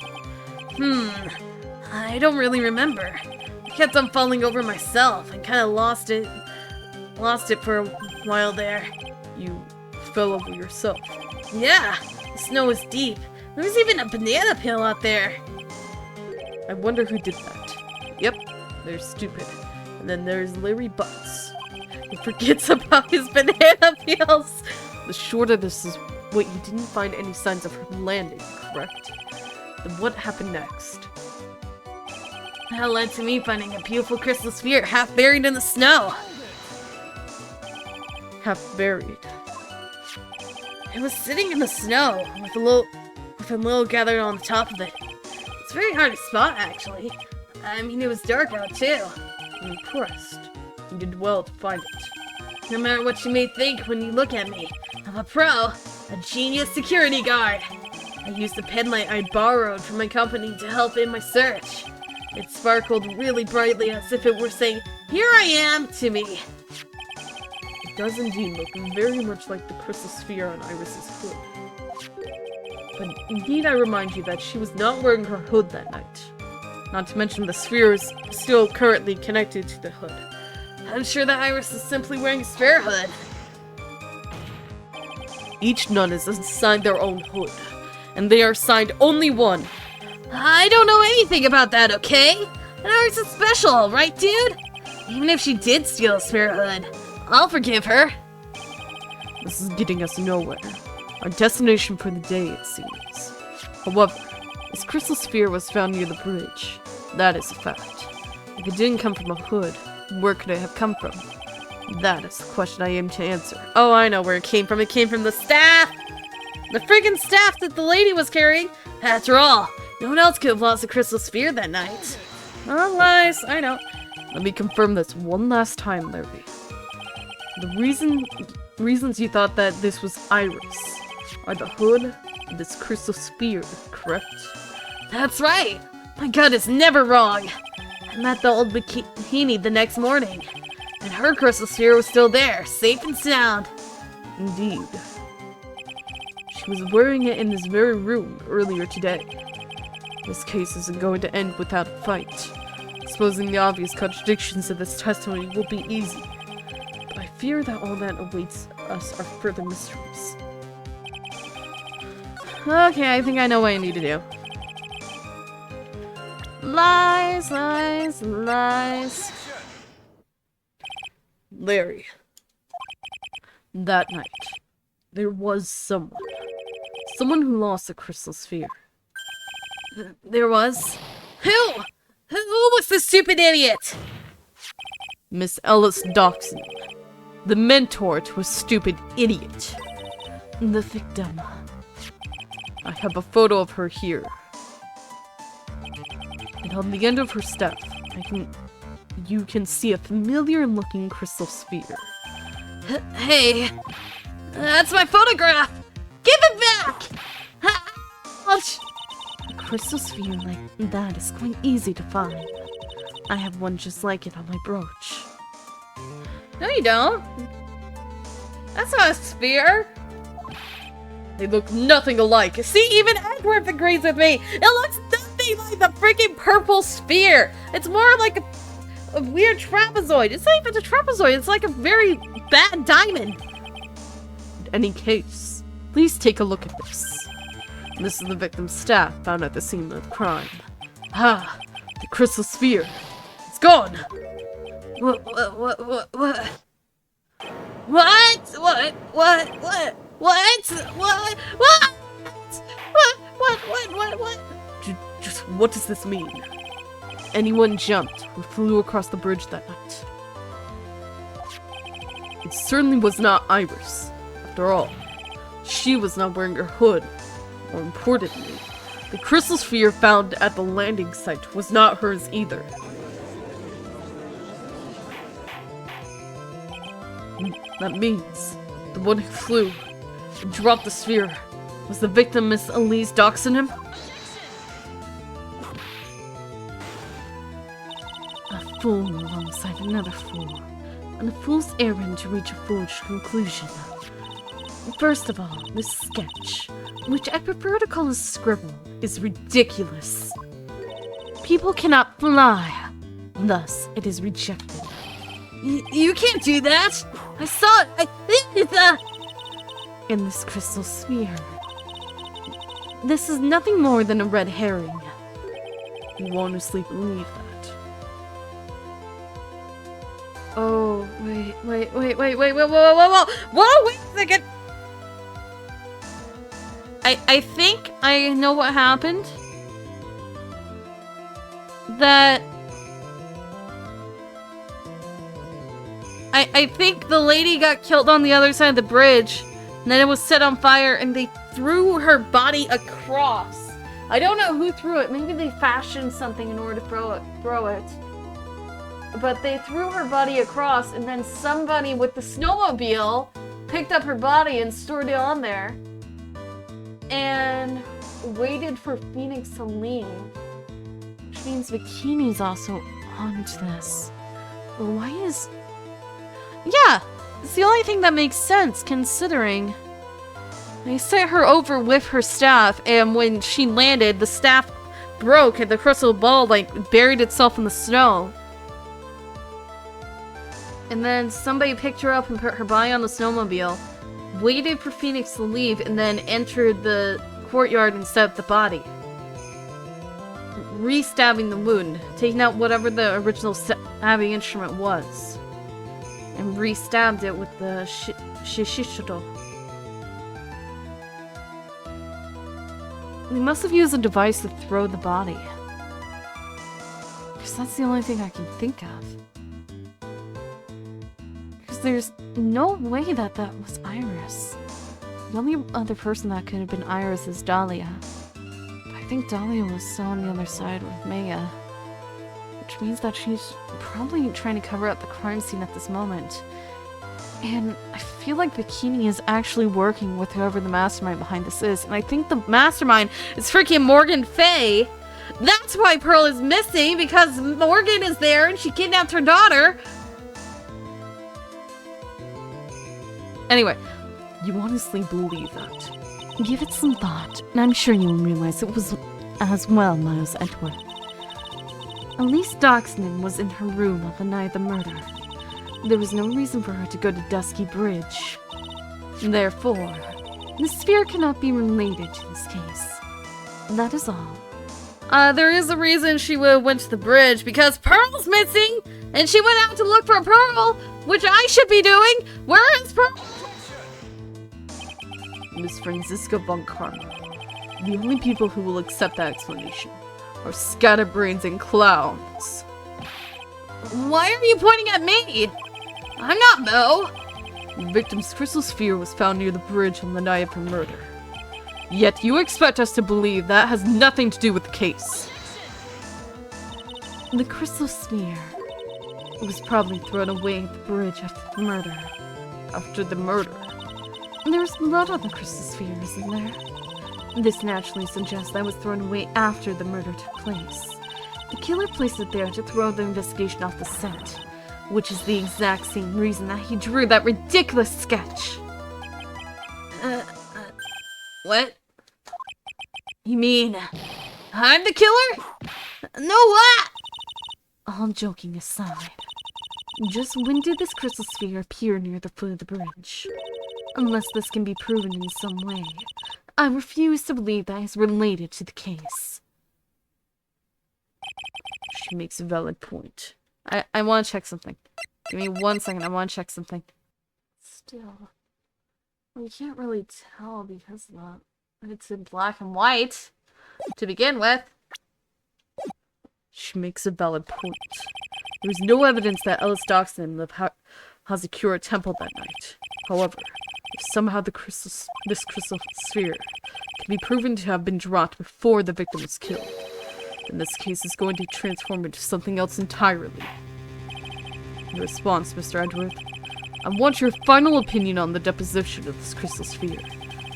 I don't really remember. I kept on falling over myself and kind of lost it for a while there. You fell over yourself. Yeah, the snow was deep. There was even a banana peel out there. I wonder who did that. Yep, they're stupid. And then there's Larry Butts. He forgets about his banana peels. The short of this is, wait, you didn't find any signs of her landing, correct? Then what happened next? That led to me finding a beautiful crystal sphere half buried in the snow. Half buried. It was sitting in the snow with a little gathered on the top of it. It's very hard to spot, actually. I mean, it was dark out too. I'm impressed. You did well to find it. No matter what you may think when you look at me, I'm a pro, a genius security guard. I used the pen light I borrowed from my company to help in my search. It sparkled really brightly as if it were saying, "Here I am," to me. It does indeed look very much like the crystal sphere on Iris's hood. But indeed I remind you that she was not wearing her hood that night. Not to mention the sphere is still currently connected to the hood. I'm sure that Iris is simply wearing a spare hood. Each nun is assigned their own hood, and they are assigned only one. I don't know anything about that, okay? And Iris is special, right, dude? Even if she did steal a spare hood, I'll forgive her. This is getting us nowhere. Our destination for the day, it seems. However, this crystal sphere was found near the bridge. That is a fact. If it didn't come from a hood, where could it have come from? That is the question I aim to answer. Oh, I know where it came from. It came from the staff! The friggin' staff that the lady was carrying! After all, no one else could have lost the crystal sphere that night. Oh, lies, I know. Let me confirm this one last time, Larry. The reasons you thought that this was Iris are the hood and this crystal sphere, correct? That's right! My gut is never wrong! I met the old bikini the next morning, and her crystal sphere was still there, safe and sound. Indeed. She was wearing it in this very room earlier today. This case isn't going to end without a fight. Exposing the obvious contradictions of this testimony will be easy, but I fear that all that awaits us are further mysteries. Okay, I think I know what I need to do. Lies, lies, lies. Larry. That night, there was someone. Someone who lost the crystal sphere. There was? Who? Who was the stupid idiot? Miss Ellis Doxson. The mentor to a stupid idiot. The victim. I have a photo of her here. And on the end of her staff, you can see a familiar-looking crystal sphere. Hey, that's my photograph! Give it back! Ouch! A crystal sphere like that is quite easy to find. I have one just like it on my brooch. No, you don't. That's not a sphere. They look nothing alike. See, even Edward agrees with me. It looks nothing like the freaking purple sphere. It's more like a weird trapezoid. It's not even a trapezoid. It's like a very bad diamond. In any case, please take a look at this. This is the victim's staff found at the scene of the crime. Ah, the crystal sphere. It's gone. What? Just what does this mean? Anyone jumped or flew across the bridge that night? It certainly was not Iris. After all, she was not wearing her hood. More importantly, the crystal sphere found at the landing site was not hers either. That means the one who flew and dropped the sphere was the victim Miss Elise Doxson him? another fool, on a fool's errand to reach a foolish conclusion. First of all, this sketch, which I prefer to call a scribble, is ridiculous. People cannot fly, thus it is rejected. You can't do that! I saw it! In this crystal sphere. This is nothing more than a red herring. You honestly believe that? Oh, wait, whoa, wait a second! I think I know what happened. That... I think the lady got killed on the other side of the bridge, and then it was set on fire, and they threw her body across. I don't know who threw it. Maybe they fashioned something in order to throw it. But they threw her body across, and then somebody with the snowmobile picked up her body and stored it on there. And waited for Phoenix to leave. Which means Bikini's also onto this. Why is... Yeah, it's the only thing that makes sense, considering they sent her over with her staff, and when she landed, the staff broke and the crystal ball, like, buried itself in the snow. And then somebody picked her up and put her body on the snowmobile, waited for Phoenix to leave, and then entered the courtyard and set up the body. Re-stabbing the wound, taking out whatever the original stabbing instrument was. And re-stabbed it with the shishido. They must have used a device to throw the body. Because that's the only thing I can think of. Because there's no way that was Iris. The only other person that could have been Iris is Dahlia. But I think Dahlia was still on the other side with Maya. Which means that she's probably trying to cover up the crime scene at this moment. And I feel like Bikini is actually working with whoever the mastermind behind this is. And I think the mastermind is freaking Morgan Fay. That's why Pearl is missing, because Morgan is there and she kidnapped her daughter. Anyway, you honestly believe that? Give it some thought, and I'm sure you'll realize it was as well, Miles Edward. Elise Doxman was in her room on the night of the murder. There was no reason for her to go to Dusky Bridge. Therefore, the sphere cannot be related to this case. That is all. There is a reason she went to the bridge, because Pearl's missing, and she went out to look for Pearl, which I should be doing. Where is Pearl? Miss Franziska von Karma. The only people who will accept that explanation are scatterbrains and clowns. Why are you pointing at me? I'm not Mo. The victim's crystal sphere was found near the bridge on the night of her murder. Yet you expect us to believe that has nothing to do with the case. The crystal sphere was probably thrown away at the bridge after the murder. There's blood on the crystal sphere, isn't there? This naturally suggests that it was thrown away after the murder took place. The killer placed it there to throw the investigation off the scent, which is the exact same reason that he drew that ridiculous sketch. What? You mean I'm the killer? No, what? All joking aside, just when did this crystal sphere appear near the foot of the bridge? Unless this can be proven in some way, I refuse to believe that is related to the case. She makes a valid point. I want to check something. Give me 1 second, I want to check something. Still, we can't really tell because it's in black and white to begin with. She makes a valid point. There is no evidence that Ellis Doxson lived Hazakura Temple that night. However, if somehow this crystal sphere can be proven to have been dropped before the victim was killed, then this case is going to transform into something else entirely. Your response, Mr. Edgeworth? I want your final opinion on the deposition of this crystal sphere.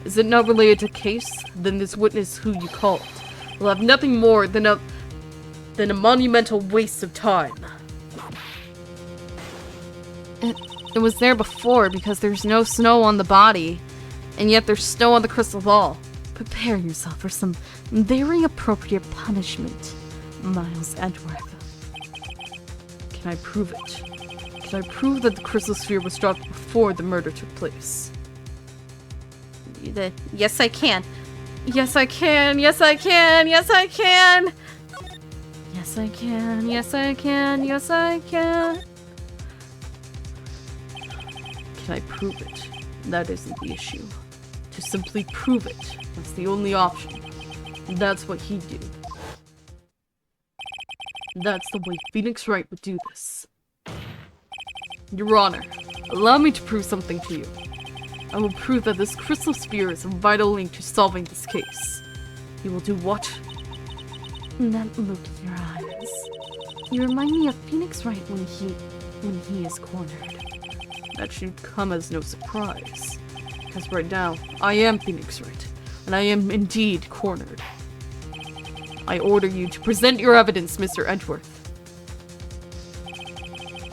Is it not related to the case? Then this witness who you called will have nothing more than a monumental waste of time. It was there before because there's no snow on the body, and yet there's snow on the crystal ball. Prepare yourself for some very appropriate punishment, Miles Edgeworth. Can I prove it? Can I prove that the crystal sphere was dropped before the murder took place? Yes, I can. Yes, I can. Yes, I can. Yes, I can. Yes, I can. Yes, I can. Yes, I can. Can I prove it? That isn't the issue. To simply prove it, that's the only option. That's what he'd do. That's the way Phoenix Wright would do this. Your Honor, allow me to prove something to you. I will prove that this crystal sphere is a vital link to solving this case. You will do what? That look in your eyes. You remind me of Phoenix Wright when he is cornered. That should come as no surprise. Because right now, I am Phoenix Wright, and I am indeed cornered. I order you to present your evidence, Mr. Edgeworth.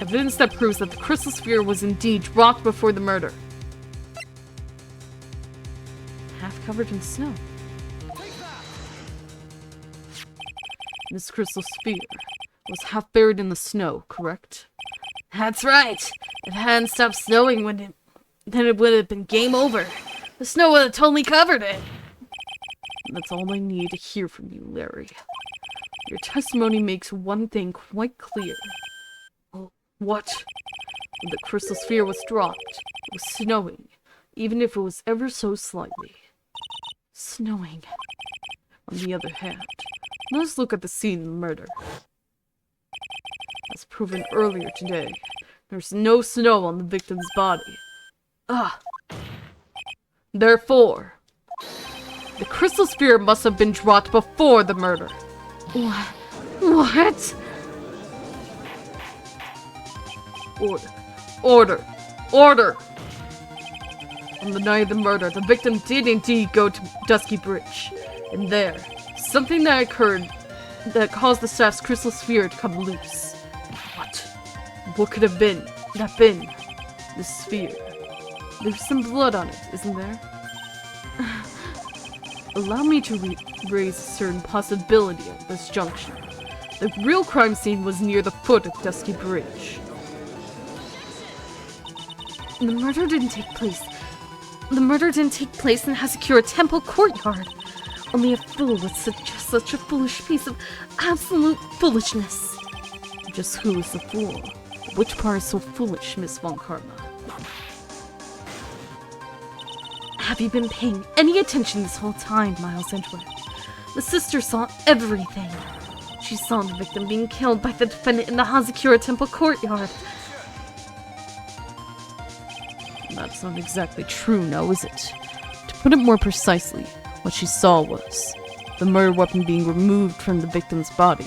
Evidence that proves that the crystal sphere was indeed dropped before the murder. Half covered in snow. This crystal sphere was half buried in the snow, correct? That's right. If it hadn't stopped snowing then it would have been game over. The snow would have totally covered it. That's all I need to hear from you, Larry. Your testimony makes one thing quite clear. What? When the crystal sphere was dropped, it was snowing, even if it was ever so slightly. Snowing. On the other hand, let's look at the scene of the murder. As proven earlier today, there's no snow on the victim's body. Therefore, the crystal sphere must have been dropped before the murder. What? Order! Order! On the night of the murder, the victim did indeed go to Dusky Bridge. And there, something that occurred that caused the staff's crystal sphere to come loose. What? What could have been? The sphere. There's some blood on it, isn't there? Allow me to raise a certain possibility at this junction. The real crime scene was near the foot of Dusky Bridge. The murder didn't take place in Hazakura Temple courtyard. Only a fool would suggest such a foolish piece of absolute foolishness. Just who is the fool? Which part is so foolish, Miss Von Karma? Have you been paying any attention this whole time, Miles Edgeworth? The sister saw everything. She saw the victim being killed by the defendant in the Hazakura Temple courtyard. That's not exactly true now, is it? To put it more precisely, what she saw was the murder weapon being removed from the victim's body.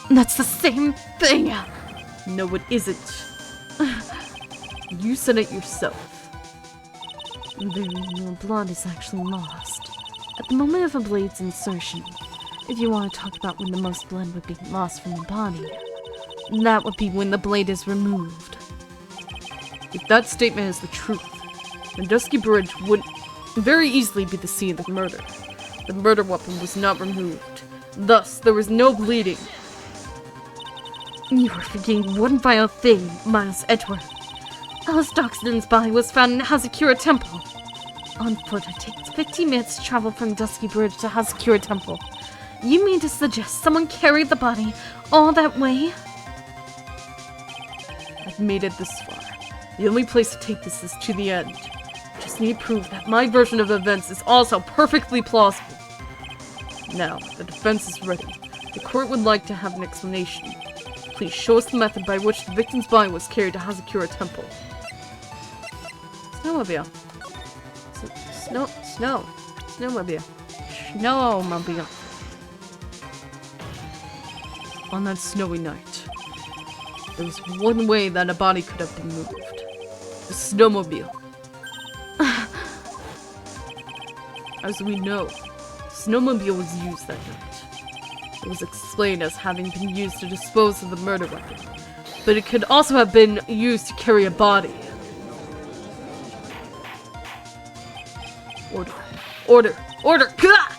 That's the same thing! No, it isn't. You said it yourself. Very little blood is actually lost. At the moment of a blade's insertion, if you want to talk about when the most blood would be lost from the body, that would be when the blade is removed. If that statement is the truth, then Dusky Bridge would very easily be the scene of the murder. The murder weapon was not removed. Thus, there was no bleeding. You are forgetting one vital thing, Miles Edgeworth. Alice Doxton's body was found in Hazakura Temple. On foot, it takes 15 minutes to travel from Dusky Bridge to Hazakura Temple. You mean to suggest someone carried the body all that way? I've made it this far. The only place to take this is to the end. I just need proof that my version of events is also perfectly plausible. Now, the defense is ready. The court would like to have an explanation. Please show us the method by which the victim's body was carried to Hazakura Temple. Snowmobile. Snowmobile. Snowmobile. On that snowy night, there was one way that a body could have been moved. The snowmobile. As we know, the snowmobile was used that night. It was explained as having been used to dispose of the murder weapon. but it could also have been used to carry a body. Order. Order. Order! Gah!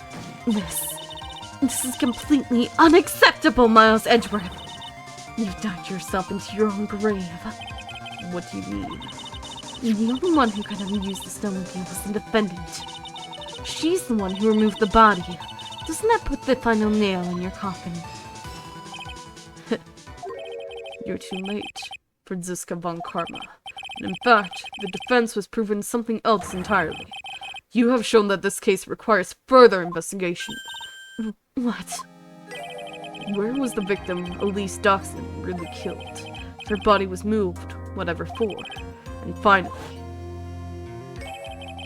This is completely unacceptable, Miles Edgeworth. You've dug yourself into your own grave. What do you mean? The only one who could have used the snowmobile was the defendant. She's the one who removed the body. Doesn't that put the final nail in your coffin? You're too late, Franziska von Karma. And in fact, the defense was proven something else entirely. You have shown that this case requires further investigation. What? Where was the victim, Elise Doxson, really killed? Her body was moved, whatever for. And finally,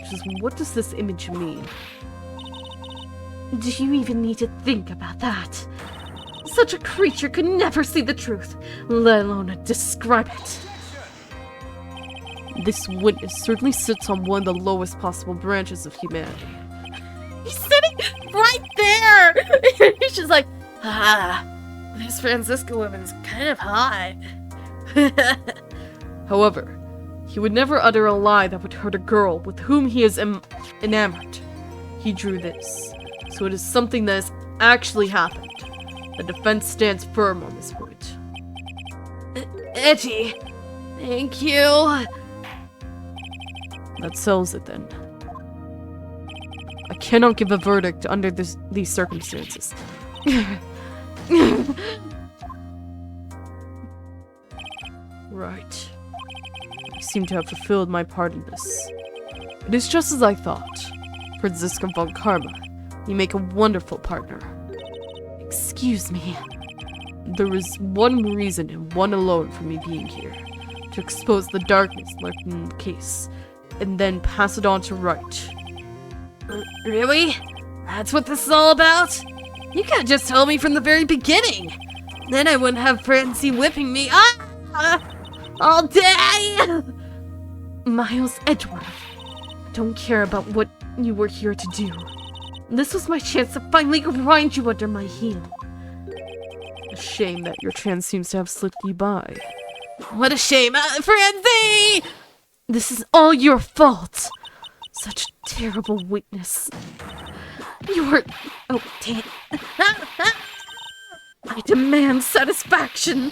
just what does this image mean? Do you even need to think about that? Such a creature could never see the truth, let alone describe it. This witness certainly sits on one of the lowest possible branches of humanity. He's sitting right there! He's just like, this Franziska woman's kind of hot. However, he would never utter a lie that would hurt a girl with whom he is enamored. He drew this, so it is something that has actually happened. The defense stands firm on this point. Edgy. Thank you. That settles it then. I cannot give a verdict under these circumstances. Right. I seem to have fulfilled my part in this. It is just as I thought. Franziska von Karma, you make a wonderful partner. Excuse me. There is one reason and one alone for me being here. To expose the darkness lurking in the case, and then pass it on to Wright. Really? That's what this is all about? You could have just told me from the very beginning. Then I wouldn't have Francie whipping me all day. Miles Edgeworth, I don't care about what you were here to do. This was my chance to finally grind you under my heel. A shame that your chance seems to have slipped you by. What a shame, Francie! This is all your fault. Such a terrible weakness. You were... Oh, damn. I demand satisfaction.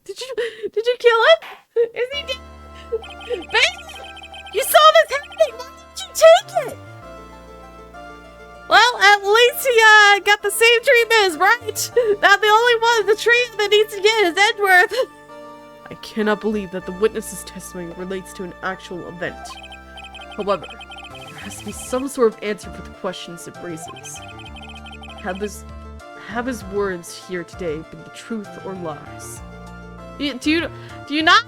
Did you kill him? Is he dead? Babe! You saw this happening! Why didn't you take it? Well, at least he got the same treatment as Wright. Not the only one of the treatment that needs to get is Edgeworth. I cannot believe that the witness's testimony relates to an actual event. However, there has to be some sort of answer for the questions it raises. Have his words here today been the truth or lies? Do you not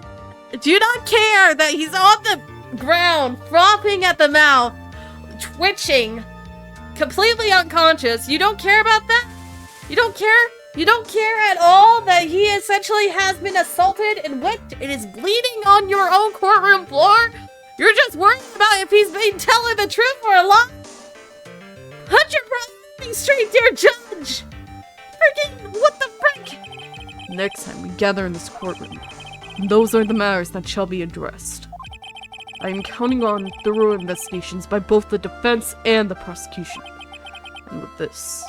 care that he's on the ground, frothing at the mouth, twitching, completely unconscious? You don't care about that? You don't care? You don't care at all that he essentially has been assaulted and whipped and is bleeding on your own courtroom floor? You're just worried about if he's been telling the truth or a lie? Put your breath straight, dear judge! Freaking, what the frick? Next time we gather in this courtroom, those are the matters that shall be addressed. I am counting on thorough investigations by both the defense and the prosecution. And with this,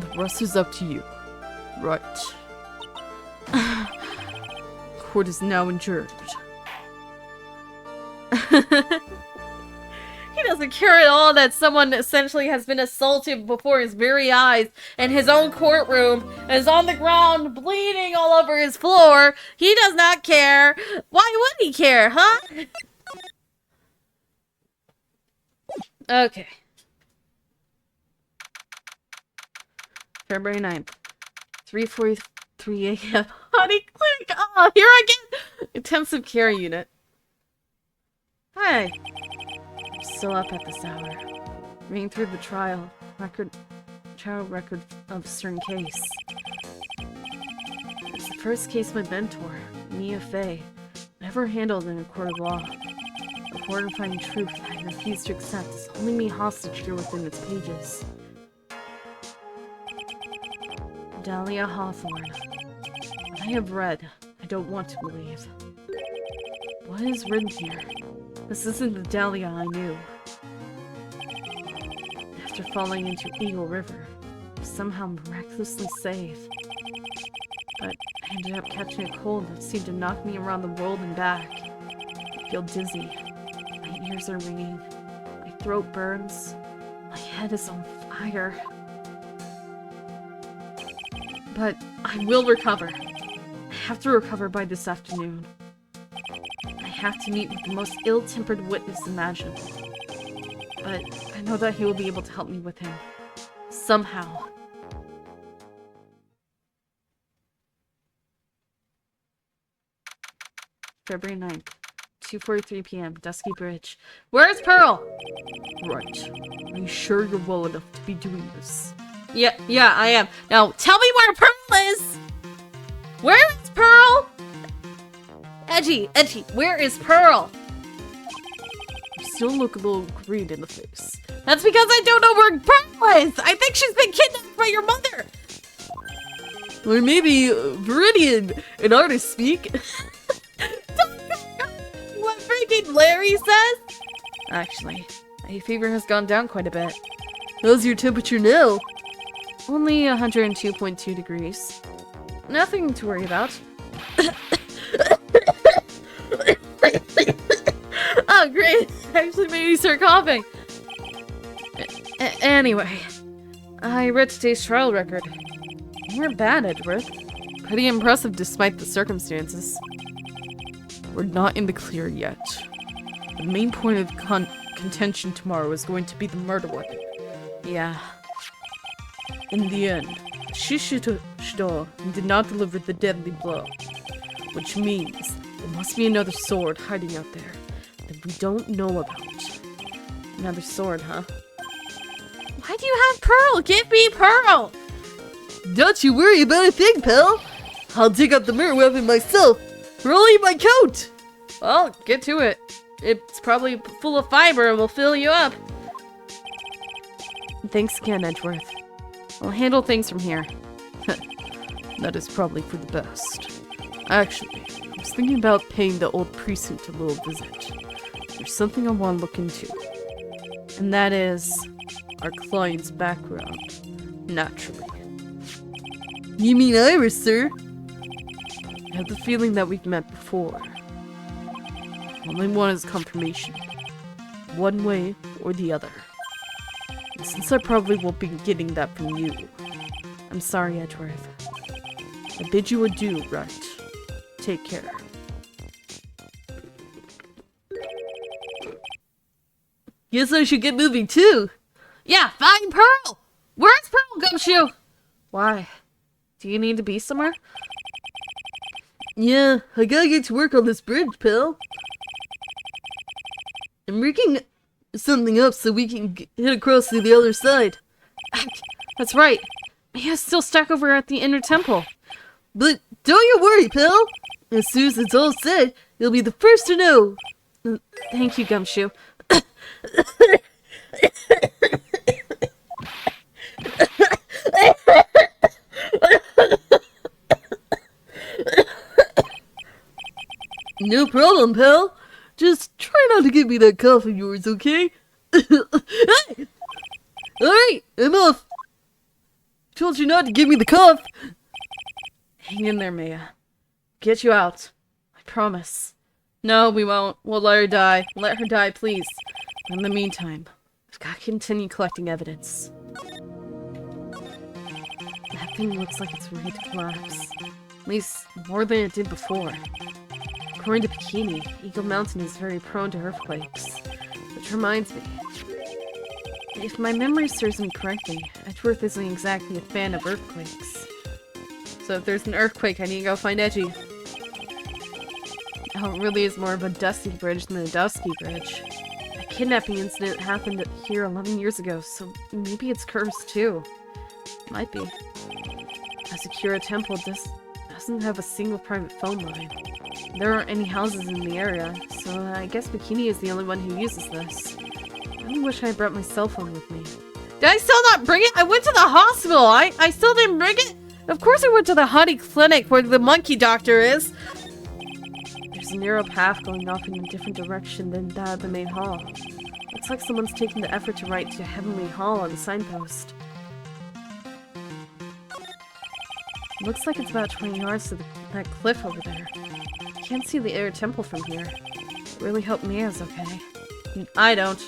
the rest is up to you. Right. Court is now adjourned. He doesn't care at all that someone essentially has been assaulted before his very eyes in his own courtroom and is on the ground bleeding all over his floor. He does not care. Why would he care, huh? Okay. February 9th, 3:43 a.m. Honey, click. Oh, here again. Intensive care unit. Hi. I'm still up at this hour. Reading through the trial record of a certain case. It's the first case my mentor, Mia Fey, ever handled in a court of law. A horrifying truth I refuse to accept is holding me hostage here within its pages. Dahlia Hawthorne. What I have read, I don't want to believe. What is written here? This isn't the Dahlia I knew. After falling into Eagle River, I was somehow miraculously saved. But I ended up catching a cold that seemed to knock me around the world and back. I feel dizzy. My ears are ringing. My throat burns. My head is on fire. But I will recover. I have to recover by this afternoon. I have to meet with the most ill-tempered witness imaginable. But I know that he will be able to help me with him. Somehow. February 9th, 2:43 p.m., Dusky Bridge. Where's Pearl? Right. Are you sure you're well enough to be doing this? Yeah, I am. Now, tell me where Pearl is! Where is Pearl? Edgy, where is Pearl? You still look a little green in the face. That's because I don't know where Pearl is! I think she's been kidnapped by your mother! Or maybe Viridian, an artist speak. What freaking Larry says? Actually, my fever has gone down quite a bit. How's your temperature now? Only 102.2 degrees. Nothing to worry about. Oh, great! Actually made me start coughing. Anyway, I read today's trial record. You weren't bad, Edgeworth. Pretty impressive despite the circumstances. We're not in the clear yet. The main point of contention tomorrow is going to be the murder weapon. Yeah. In the end, Shishido did not deliver the deadly blow. Which means there must be another sword hiding out there that we don't know about. Another sword, huh? Why do you have Pearl? Give me Pearl! Don't you worry about a thing, pal! I'll dig up the murder weapon myself! Roll in my coat! Well, get to it. It's probably full of fiber and will fill you up. Thanks again, Edgeworth. I'll handle things from here. That is probably for the best. Actually, I was thinking about paying the old precinct a little visit. There's something I want to look into. And that is... our client's background. Naturally. You mean Iris, sir? I have the feeling that we've met before. All I want is confirmation. One way or the other. And since I probably won't be getting that from you, I'm sorry, Edgeworth. I bid you adieu, Wright. Take care. Guess I should get moving too. Yeah, find Pearl! Where's Pearl, Gumshoe? Why? Do you need to be somewhere? Yeah, I gotta get to work on this bridge, pal. I'm rigging something up so we can hit across to the other side. That's right. Mia's still stuck over at the inner temple. But don't you worry, pal. As soon as it's all said, you'll be the first to know. Thank you, Gumshoe. No problem, pal. Just try not to give me that cough of yours, okay? Hey! Alright, I'm off. Told you not to give me the cough. Hang in there, Mia. Get you out. I promise. No, we won't. We'll let her die. Let her die, please. But in the meantime, I've got to continue collecting evidence. That thing looks like it's ready to collapse. At least more than it did before. According to Bikini, Eagle Mountain is very prone to earthquakes. Which reminds me, if my memory serves me correctly, Edgeworth isn't exactly a fan of earthquakes. So if there's an earthquake, I need to go find Edgy. Oh, it really is more of a dusty bridge than a dusky bridge. A kidnapping incident happened here 11 years ago, so maybe it's cursed too. Might be. Asakura Temple doesn't have a single private phone line. There aren't any houses in the area, so I guess Bikini is the only one who uses this. I really wish I had brought my cell phone with me. Did I still not bring it? I went to the hospital. I still didn't bring it. Of course I went to the honey clinic where the monkey doctor is. There's a narrow path going off in a different direction than that of the main hall. Looks like someone's taking the effort to write to Heavenly Hall on the signpost. Looks like it's about 20 yards to that cliff over there. Can't see the inner temple from here. Really hope Mia's okay. I don't.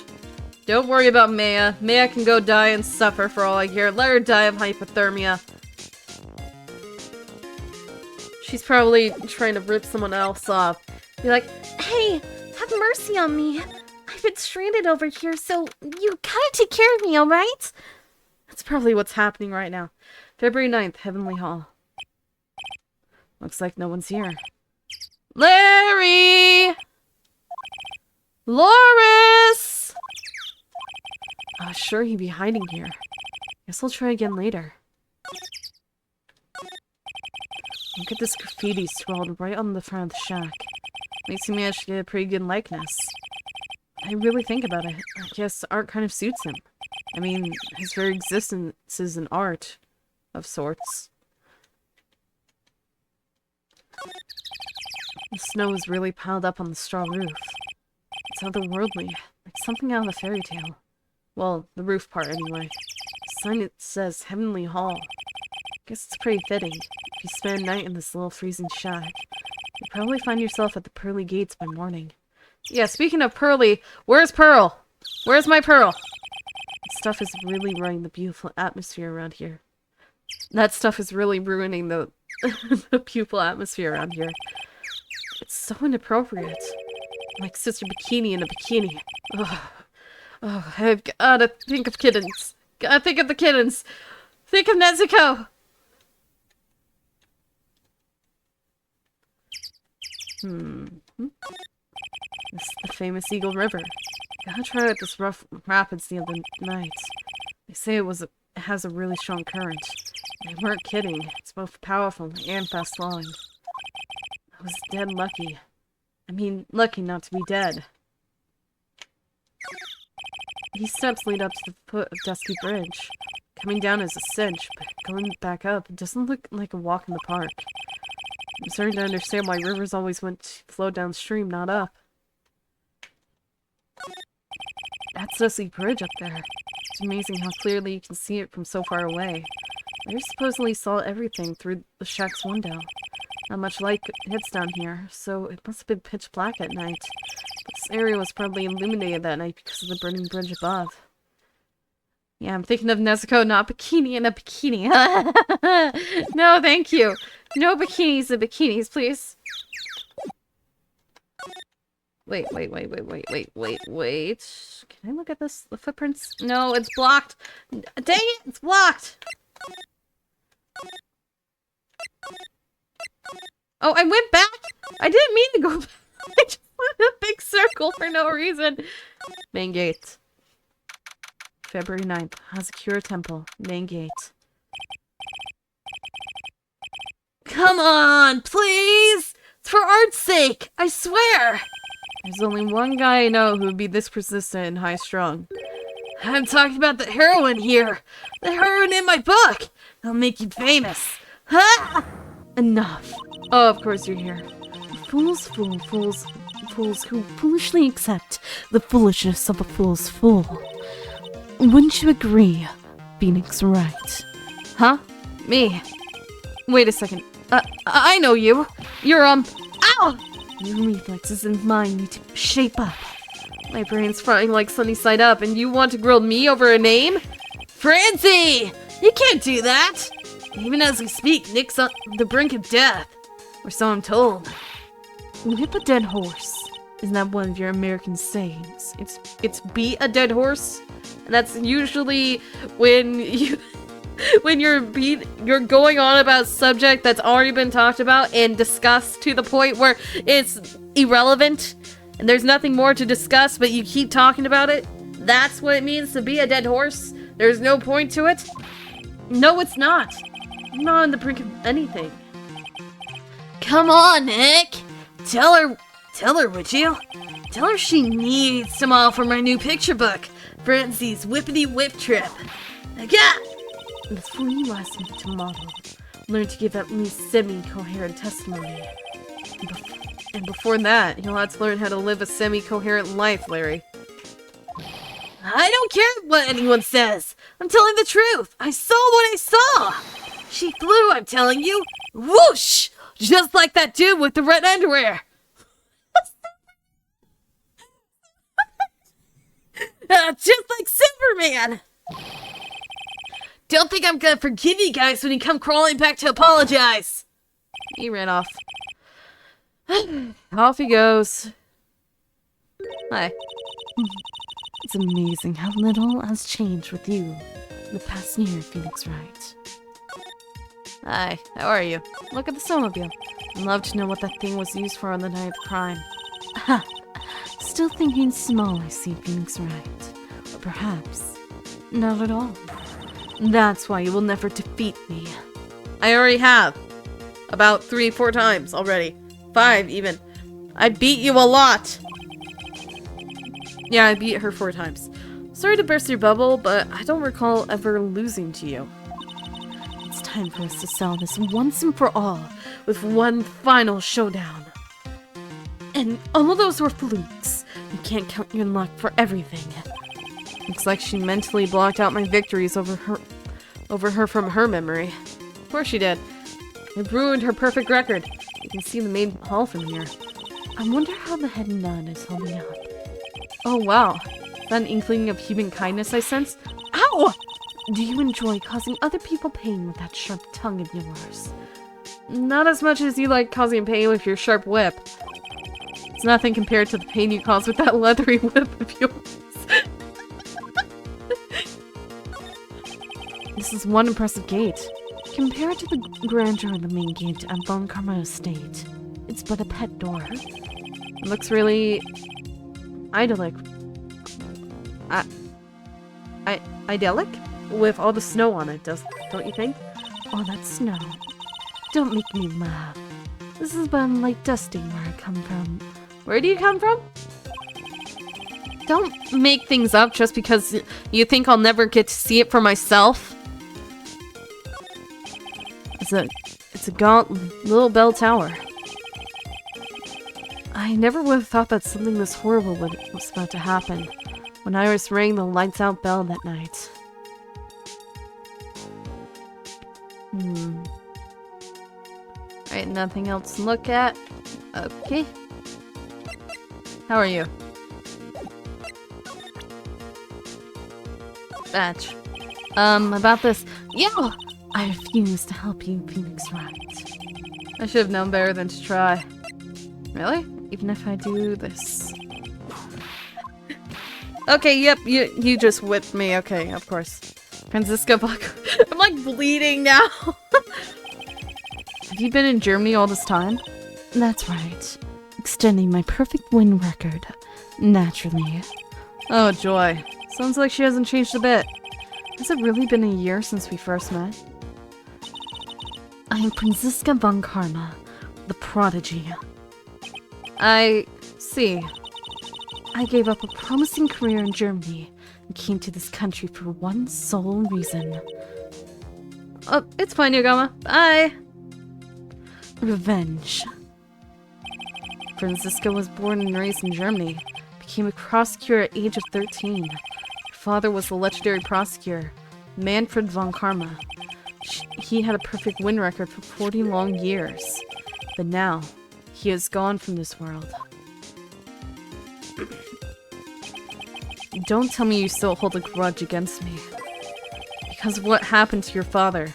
Don't worry about Maya. Maya can go die and suffer for all I care. Let her die of hypothermia. She's probably trying to rip someone else off. Be like, Hey, have mercy on me. I've been stranded over here, so you gotta take care of me, alright? That's probably what's happening right now. February 9th, Heavenly Hall. Looks like no one's here. Larry! Loris! Sure he'd be hiding here. Guess I'll try again later. Look at this graffiti scrawled right on the front of the shack. Makes me manage to get a pretty good likeness. I really think about it. I guess art kind of suits him. I mean, his very existence is an art of sorts. The snow is really piled up on the straw roof. It's otherworldly, like something out of a fairy tale. Well, the roof part anyway. The sign it says Heavenly Hall. Guess it's pretty fitting. If you spend a night in this little freezing shack, you'll probably find yourself at the pearly gates by morning. Yeah, speaking of Pearly, where's Pearl? Where's my Pearl? That stuff is really ruining the beautiful atmosphere around here. That stuff is really ruining the, the beautiful atmosphere around here. It's so inappropriate. Like Sister Bikini in a bikini. Ugh. Oh, I've gotta think of kittens. Gotta think of the kittens. Think of Nezuko. This is the famous Eagle River. Gotta try out this rough rapids the other night. They say it has a really strong current. They weren't kidding. It's both powerful and fast flowing. I was dead lucky. I mean, lucky not to be dead. These steps lead up to the foot of Dusky Bridge. Coming down is a cinch, but going back up doesn't look like a walk in the park. I'm starting to understand why rivers always went to flow downstream, not up. That's Dusky Bridge up there. It's amazing how clearly you can see it from so far away. I supposedly saw everything through the shack's window. Not much light hits down here, so it must have been pitch black at night. This area was probably illuminated that night because of the burning bridge above. Yeah, I'm thinking of Nezuko, not bikini in a bikini. No, thank you. No bikinis in bikinis, please. Wait. Can I look at this? The footprints? No, it's blocked. Dang it, it's blocked. Oh, I went back? I didn't mean to go back. I just went in a big circle for no reason. Main gate. February 9th. Hazakura Temple. Main gate. Come on, please! It's for art's sake, I swear! There's only one guy I know who would be this persistent and high-strung. I'm talking about the heroine here. The heroine in my book. I'll make you famous. Ha! Enough. Oh, of course you're here. Fools who foolishly accept the foolishness of a fool's fool. Wouldn't you agree, Phoenix Wright? Huh? Me? Wait a second. I know you. You're, Ow! Your reflexes and mine need to shape up. My brain's frying like sunny side up, and you want to grill me over a name? Francie! You can't do that! Even as we speak, Nick's on the brink of death. Or so I'm told. Whip a dead horse. Isn't that one of your American sayings? It's beat a dead horse? And that's usually when you... when you're going on about a subject that's already been talked about and discussed to the point where it's irrelevant and there's nothing more to discuss, but you keep talking about it. That's what it means to be a dead horse. There's no point to it. No, it's not. I'm not on the brink of anything. Come on, Nick! Tell her, would you? Tell her she needs to model for my new picture book, Francie's Whippity Whip Trip. Yeah! Before you ask me to model, learn to give at least semi-coherent testimony. And before that, you'll have to learn how to live a semi-coherent life, Larry. I don't care what anyone says. I'm telling the truth. I saw what I saw. She flew, I'm telling you. Whoosh! Just like that dude with the red underwear. Just like Superman. Don't think I'm gonna forgive you guys when you come crawling back to apologize. He ran off. Off he goes. Hi. It's amazing how little has changed with you the past year, Phoenix Wright. Hi, how are you? Look at the snowmobile. I'd love to know what that thing was used for on the night of the crime. Ha! Still thinking small, I see, Phoenix Wright. Or perhaps not at all. That's why you will never defeat me. I already have. About 3-4 times already. 5 even. I beat you a lot. Yeah, I beat her 4 times. Sorry to burst your bubble, but I don't recall ever losing to you. It's time for us to settle this once and for all with one final showdown. And all of those were flukes. You can't count your luck for everything. Looks like she mentally blocked out my victories over her from her memory. Of course she did. It ruined her perfect record. You can see the main hall from here. I wonder how the head nun is holding up. Oh wow. Is that an inkling of human kindness I sense? Ow! Do you enjoy causing other people pain with that sharp tongue of yours? Not as much as you like causing pain with your sharp whip. It's nothing compared to the pain you cause with that leathery whip of yours. This is one impressive gate. Compared to the grandeur of the main gate at Von Karma Estate, it's but a pet door. It looks really idyllic. Idyllic? With all the snow on it, don't you think? All that snow. Don't make me laugh. This is but light dusting where I come from. Where do you come from? Don't make things up just because you think I'll never get to see it for myself. It's a gaunt little bell tower. I never would have thought that something this horrible was about to happen when Iris rang the lights out bell that night. Alright, nothing else to look at. Okay. How are you? Batch. About this. Yeah! I refuse to help you, Phoenix Wright. I should have known better than to try. Really? Even if I do this. Okay, yep, you just whipped me. Okay, of course. Franziska Buck. I'm like bleeding now. Have you been in Germany all this time? That's right. Extending my perfect win record. Naturally. Oh, joy. Sounds like she hasn't changed a bit. Has it really been a year since we first met? I am Franziska von Karma, the prodigy. I see. I gave up a promising career in Germany and came to this country for one sole reason. Oh, it's fine, Yogama. Bye. Revenge. Franziska was born and raised in Germany. Became a prosecutor at age of 13. Her father was the legendary prosecutor, Manfred von Karma. He had a perfect win record for 40 long years. But now, he is gone from this world. Don't tell me you still hold a grudge against me. Because of what happened to your father.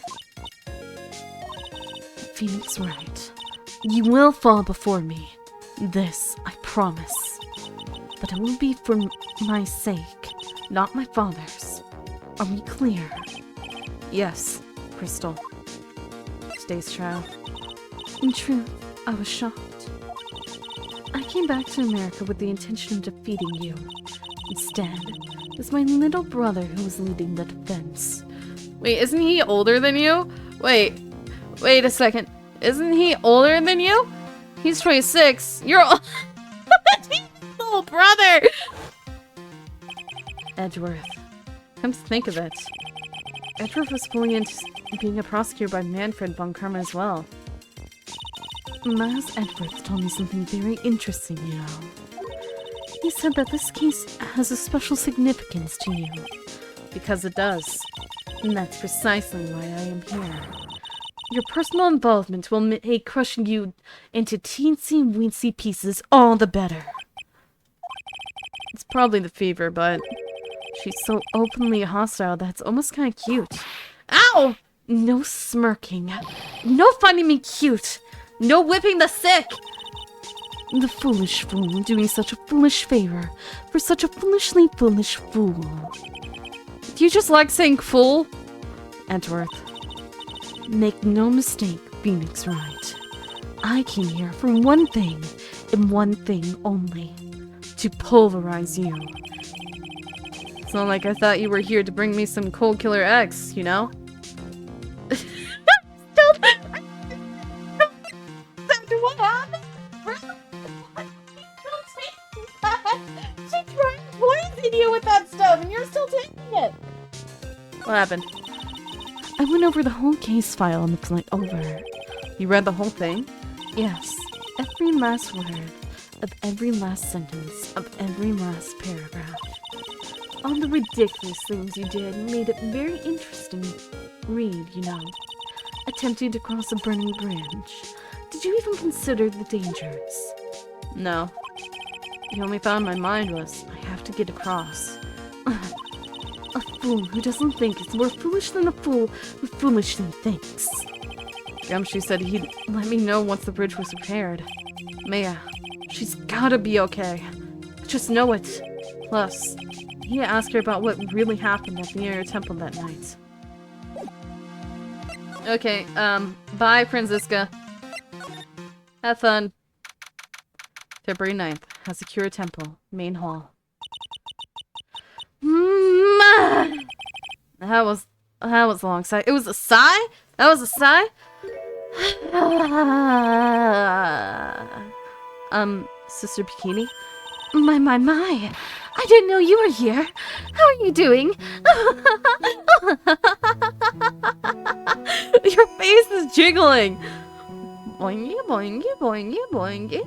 Phoenix Wright, you will fall before me. This, I promise. But it will be for my sake, not my father's. Are we clear? Yes, Crystal. Stays true. In truth, I was shocked. I came back to America with the intention of defeating you. Instead, it was my little brother who was leading the defense. Wait, isn't he older than you? Wait a second. Isn't he older than you? He's 26. You're little brother! Edgeworth. Come to think of it, Edgeworth was fully being a prosecutor by Manfred von Karma as well. Miles Edwards told me something very interesting, you know. He said that this case has a special significance to you. Because it does. And that's precisely why I am here. Your personal involvement will make crushing you into teensy-weensy pieces all the better. It's probably the fever, but she's so openly hostile that it's almost kind of cute. Ow! No smirking. No finding me cute. No whipping the sick! The foolish fool doing such a foolish favor for such a foolishly foolish fool. Do you just like saying fool? Edgeworth. Make no mistake, Phoenix Wright. I came here for one thing, and one thing only. To pulverize you. It's not like I thought you were here to bring me some cold killer X, you know? What happened? She tried to poison you with that stuff, and you're still taking it. What happened? I went over the whole case file on the flight over. You read the whole thing? Yes, every last word of every last sentence of every last paragraph. All the ridiculous things you did made it very interesting read, you know. Attempting to cross a burning bridge. Did you even consider the dangers? No. The only thought in my mind was, I have to get across. A fool who doesn't think is more foolish than a fool who foolishly thinks. Gumshoe said he'd let me know once the bridge was repaired. Maya, she's gotta be okay. I just know it. Plus, I need to ask her about what really happened at the inner temple that night. Okay, bye, Franziska. Have fun. February 9th, Hazakura Temple, main hall. That was a long sigh. It was a sigh? That was a sigh? Sister Bikini? My. I didn't know you were here. How are you doing? Your face is jiggling. Boingy, boingy, boingy, boingy.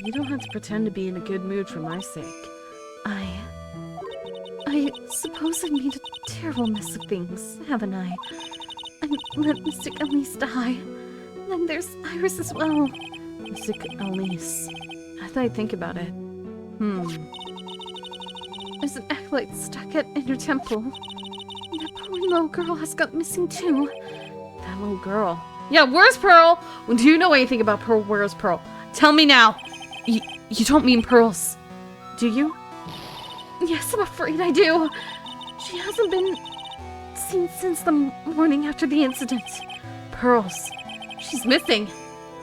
You don't have to pretend to be in a good mood for my sake. I suppose I made a terrible mess of things, haven't I? I let Mystic Elise die. Then there's Iris as well. Mystic Elise. I thought I'd think about it. There's an acolyte stuck at Inner Temple. And that poor little girl has got missing too. That little girl. Yeah, where's Pearl? Do you know anything about Pearl? Where's Pearl? Tell me now. You don't mean Pearl's, do you? Yes, I'm afraid I do. She hasn't been seen since the morning after the incident. Pearl's. She's missing.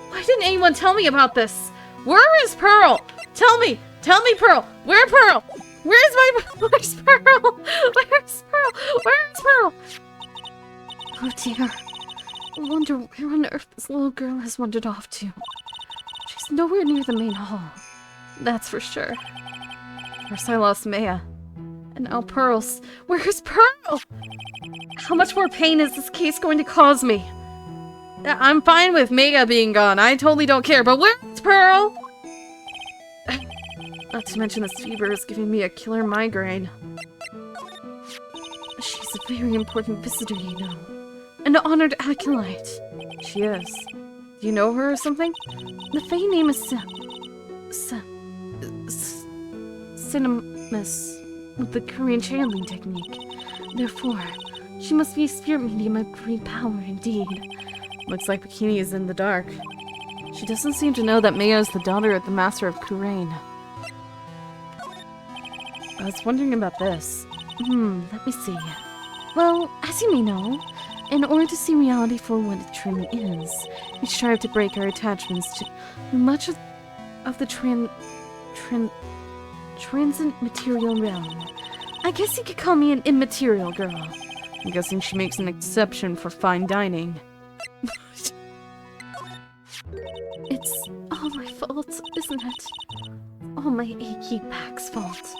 Why didn't anyone tell me about this? Where is Pearl? Tell me, Pearl. Where's Pearl? Where's Pearl? Where's Pearl? Oh dear. I wonder where on earth this little girl has wandered off to. She's nowhere near the main hall. That's for sure. First I lost Maya. And now Pearl's. Where's Pearl? How much more pain is this case going to cause me? I'm fine with Maya being gone. I totally don't care. But where's Pearl? Not to mention this fever is giving me a killer migraine. She's a very important visitor, you know. An honored acolyte. She is. Do you know her or something? The Fae name is Cinemus, with the Korean channeling technique. Therefore, she must be a spirit medium of great power indeed. Looks like Bikini is in the dark. She doesn't seem to know that Maya is the daughter of the Master of Kurain. I was wondering about this. Let me see. Well, as you may know, in order to see reality for what it truly is, we strive to break our attachments to much of the transient material realm. I guess you could call me an immaterial girl. I'm guessing she makes an exception for fine dining. It's all my fault, isn't it? All my achy back's fault.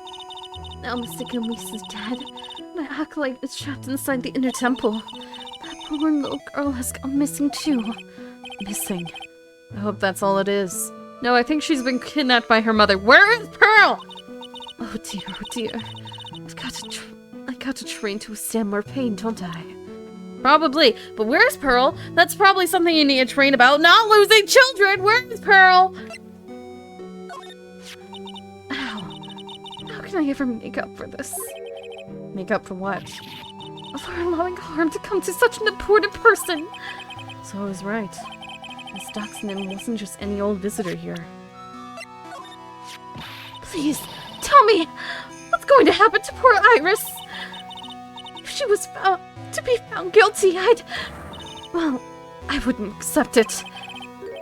Now Mr. Gillies is dead. My acolyte is trapped inside the inner temple. That poor little girl has gone missing too. Missing. I hope that's all it is. No, I think she's been kidnapped by her mother. Where is Pearl? Oh dear. I got to train to withstand more pain, don't I? Probably. But where's Pearl? That's probably something you need to train about. Not losing children! Where's Pearl? Ow. How can I ever make up for this? Make up for what? For allowing harm to come to such an important person. So I was right. Miss Dachshund wasn't just any old visitor here. Please, tell me, what's going to happen to poor Iris? If she was to be found guilty, well, I wouldn't accept it.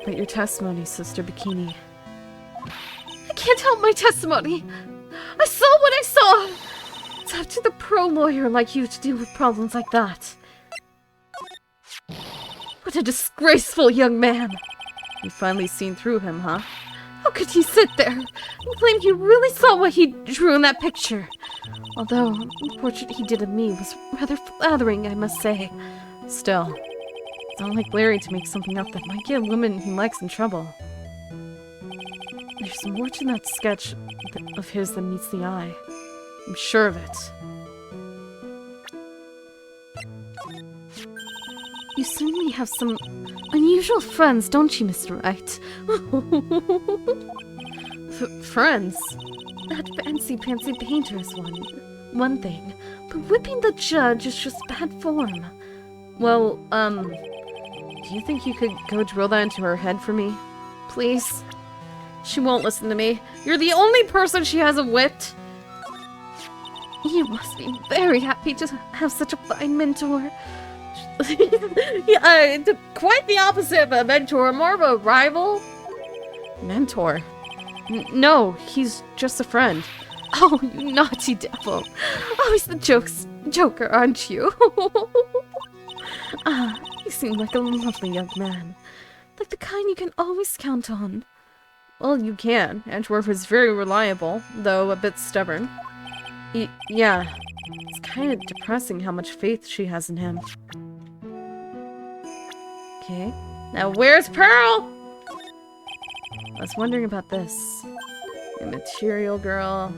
But your testimony, Sister Bikini. I can't help my testimony. I saw what I saw. It's up to the pro lawyer like you to deal with problems like that. What a disgraceful young man. You've finally seen through him, huh? How could he sit there and claim he really saw what he drew in that picture? Although, the portrait he did of me was rather flattering, I must say. Still, it's not like Larry to make something up that might get a woman he likes in trouble. There's more to that sketch of his than meets the eye. I'm sure of it. You certainly have some unusual friends, don't you, Mr. Wright? Friends? That fancy painter is one thing, but whipping the judge is just bad form. Well, do you think you could go drill that into her head for me? Please? She won't listen to me. You're the only person she hasn't whipped. You must be very happy to have such a fine mentor. Yeah, quite the opposite of a mentor, more of a rival. Mentor? No, he's just a friend. Oh, you naughty devil. Always the joker, aren't you? You seem like a lovely young man. Like the kind you can always count on. Well, you can. Edgeworth is very reliable, though a bit stubborn. Yeah, it's kind of depressing how much faith she has in him. Okay, now where's Pearl? I was wondering about this. Immaterial girl.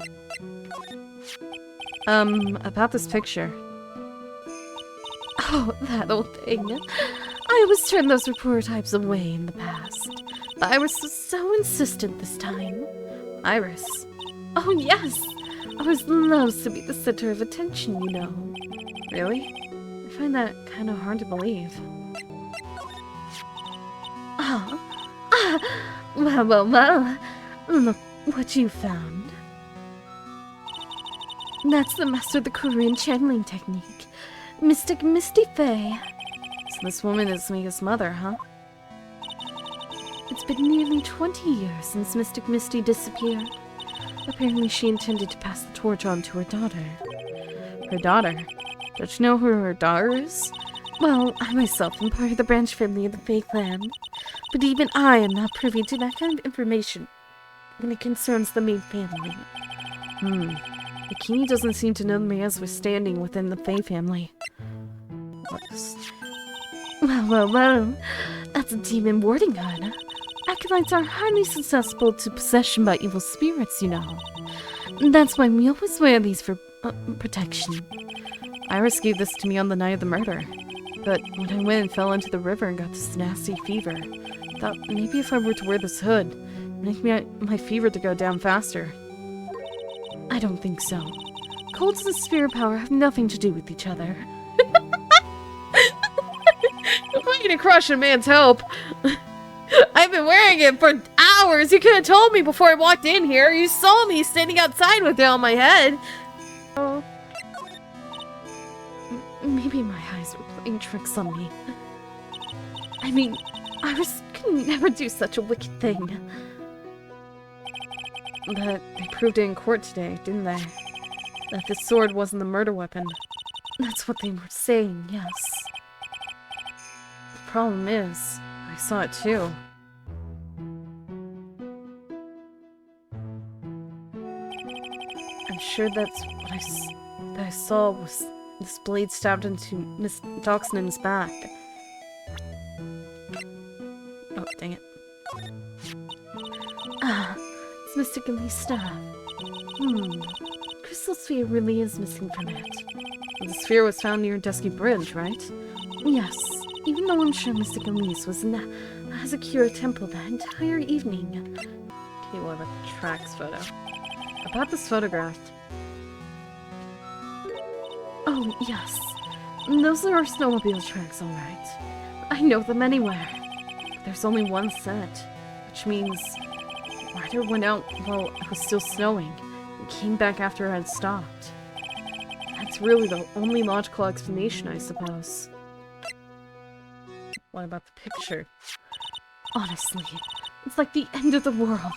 About this picture. Oh, that old thing. I always turned those reporter types away in the past. But Iris was so insistent this time. Iris? Oh, yes. Iris loves to be the center of attention, you know. Really? I find that kind of hard to believe. Well. Look what you found. That's the master of the Korean channeling technique. Mystic Misty Faye. So this woman is Mia's mother, huh? It's been nearly 20 years since Mystic Misty disappeared. Apparently she intended to pass the torch on to her daughter. Her daughter? Don't you know who her daughter is? Well, I myself am part of the branch family of the Fae clan. But even I am not privy to that kind of information when it concerns the main family. Bikini doesn't seem to know Mia's was standing within the Fae family. Well. That's a demon warding hood. Acolytes are highly susceptible to possession by evil spirits, you know. That's why we always wear these for protection. Iris gave this to me on the night of the murder. But when I went and fell into the river and got this nasty fever, I thought maybe if I were to wear this hood, it'd make my fever to go down faster. I don't think so. Colds and spirit power have nothing to do with each other. Way to crush a man's hope. I've been wearing it for hours. You could have told me before I walked in here. You saw me standing outside with it on my head. Oh. Maybe my eyes were playing tricks on me. I mean, Iris could never do such a wicked thing. But they proved it in court today, didn't they? That this sword wasn't the murder weapon. That's what they were saying, yes. The problem is, I saw it too. I'm sure that's what that I saw was this blade stabbed into Miss Doxnan's back. Oh, dang it. Ah, it's Mr. Gilly's staff. Crystal Sphere really is missing from it. The sphere was found near Dusky Bridge, right? Yes, even though I'm sure Mr. Gilly's was in the Hazakura Temple that entire evening. Okay, what about the tracks photo? About this photograph. Oh, yes. Those are our snowmobile tracks, alright. I know them anywhere. But there's only one set, which means Ryder went out while it was still snowing and came back after it had stopped. That's really the only logical explanation, I suppose. What about the picture? Honestly, it's like the end of the world.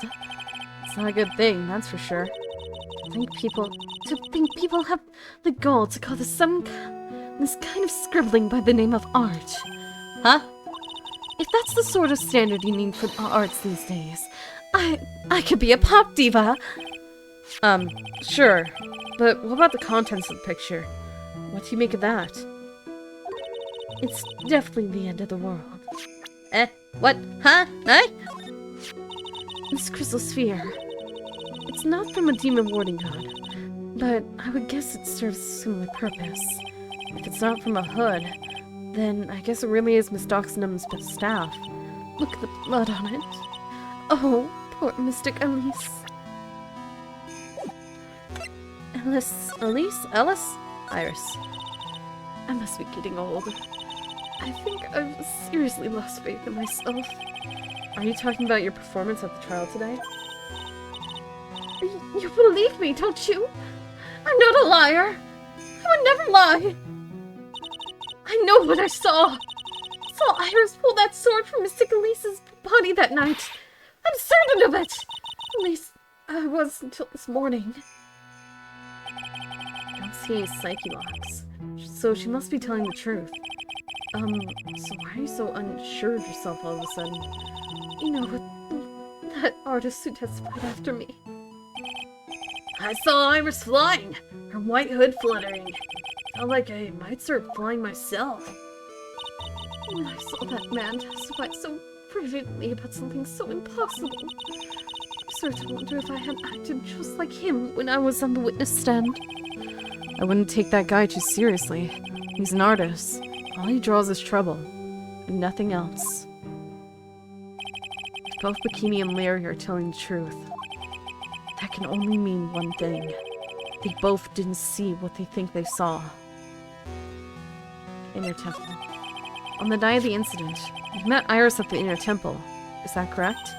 It's not a good thing, that's for sure. To think people have the gall to call this kind of scribbling by the name of art. Huh? If that's the sort of standard you need for arts these days, I could be a pop diva. Sure. But what about the contents of the picture? What do you make of that? It's definitely the end of the world. What? Huh? Eh? This crystal sphere. It's not from a demon warding hood, but I would guess it serves a similar purpose. If it's not from a hood, then I guess it really is Miss Doxnum's staff. Look at the blood on it. Oh, poor Mystic Elise. Ellis? Iris. I must be getting old. I think I've seriously lost faith in myself. Are you talking about your performance at the trial today? You believe me, don't you? I'm not a liar. I would never lie. I know what I saw. I saw Iris pull that sword from Mystic Elise's body that night. I'm certain of it. At least I was until this morning. I don't see any psyche locks, so she must be telling the truth. So why are you so unsure of yourself all of a sudden? You know, that artist who testified after me. I saw Iris flying, her white hood fluttering. Felt like I might start flying myself. When I saw that man testify so brilliantly about something so impossible, I started to wonder if I had acted just like him when I was on the witness stand. I wouldn't take that guy too seriously. He's an artist. All he draws is trouble, and nothing else. If both Bikini and Larry are telling the truth, that can only mean one thing. They both didn't see what they think they saw. Inner Temple. On the night of the incident, you met Iris at the Inner Temple. Is that correct?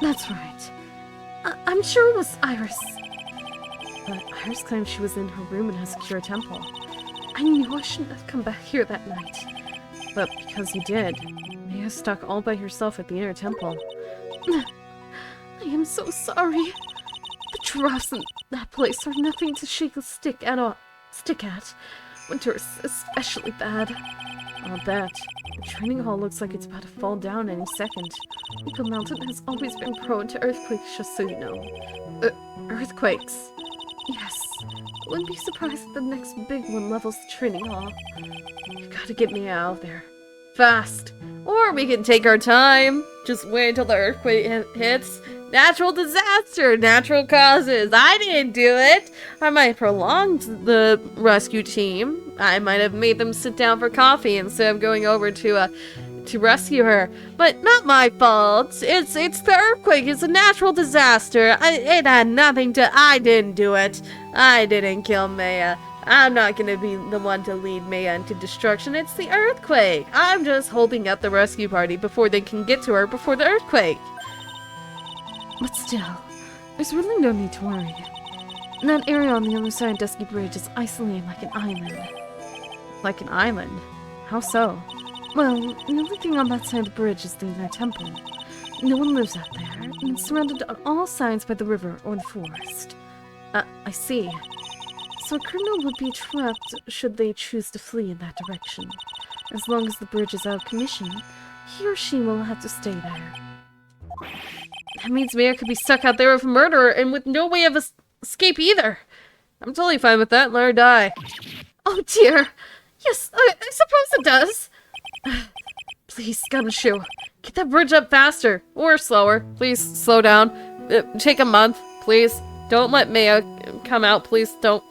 That's right. I'm sure it was Iris. But Iris claimed she was in her room in Hazakura Temple. I knew I shouldn't have come back here that night. But because you did, Maya stuck all by herself at the Inner Temple. I am so sorry. The drafts in that place are nothing to shake a stick at. Winter is especially bad. I'll bet. The training hall looks like it's about to fall down any second. Eagle Mountain has always been prone to earthquakes, just so you know. Earthquakes? Yes. I wouldn't be surprised if the next big one levels the training hall. You gotta get me out of there. Fast! Or we can take our time. Just wait until the earthquake hits. Natural disaster! Natural causes! I didn't do it! I might have prolonged the rescue team. I might have made them sit down for coffee instead of going over to rescue her. But not my fault. It's the earthquake. It's a natural disaster. It had nothing to... I didn't do it. I didn't kill Maya. I'm not gonna be the one to lead Maya into destruction. It's the earthquake. I'm just holding up the rescue party before they can get to her before the earthquake. But still, there's really no need to worry. That area on the other side of Dusky Bridge is isolated like an island. Like an island? How so? Well, the only thing on that side of the bridge is the Inner Temple. No one lives out there, and it's surrounded on all sides by the river or the forest. I see. So a criminal would be trapped should they choose to flee in that direction. As long as the bridge is out of commission, he or she will have to stay there. That means Maya could be stuck out there with a murderer and with no way of escape either. I'm totally fine with that. Let her die. Oh dear. Yes, I suppose it does. Please, Gumshoe. Get that bridge up faster. Or slower. Please, slow down. Take a month, please. Don't let Maya come out, please. Don't,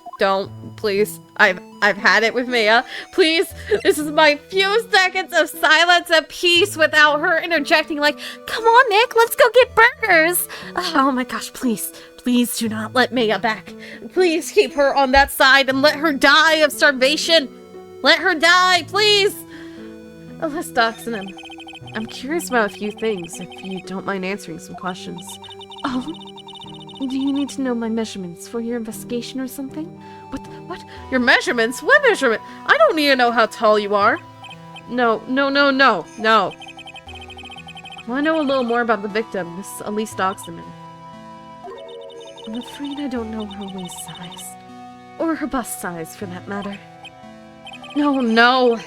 please. I've had it with Maya. Please, this is my few seconds of silence and peace without her interjecting like, come on, Nick, let's go get burgers. Oh my gosh, please. Please do not let Maya back. Please keep her on that side and let her die of starvation. Let her die, please. Miss Doxinen, I'm curious about a few things, if you don't mind answering some questions. Oh? Do you need to know my measurements for your investigation or something? What? Your measurements? What measurement? I don't need to know how tall you are. No. I want to know a little more about the victim, Miss Elise Doxinen. I'm afraid I don't know her waist size. Or her bust size, for that matter. No.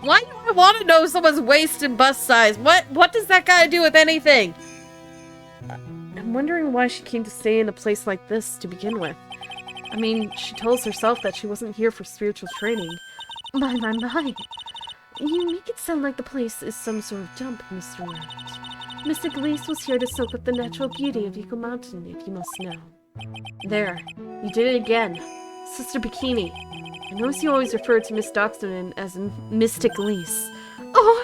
Why do I want to know someone's waist and bust size? What does that got to do with anything? I'm wondering why she came to stay in a place like this to begin with. I mean, she told herself that she wasn't here for spiritual training. My. You make it sound like the place is some sort of dump, Mr. Wright. Mystic Elise was here to soak up the natural beauty of Eagle Mountain, if you must know. There. You did it again. Sister Bikini. I notice you always refer to Miss Doxinen as Mystic Elise. Oh!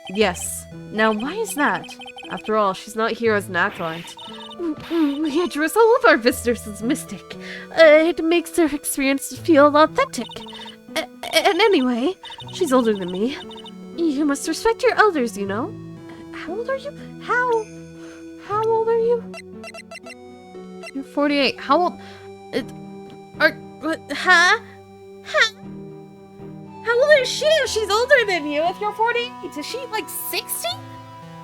Yes. Now, why is that? After all, she's not here as an acolyte. We address all of our visitors as mystic. It makes their experience feel authentic. And anyway, she's older than me. You must respect your elders, you know. How old are you? How old are you? You're 48. How old? Huh? How old is she if she's older than you? If you're 48, is she like 60?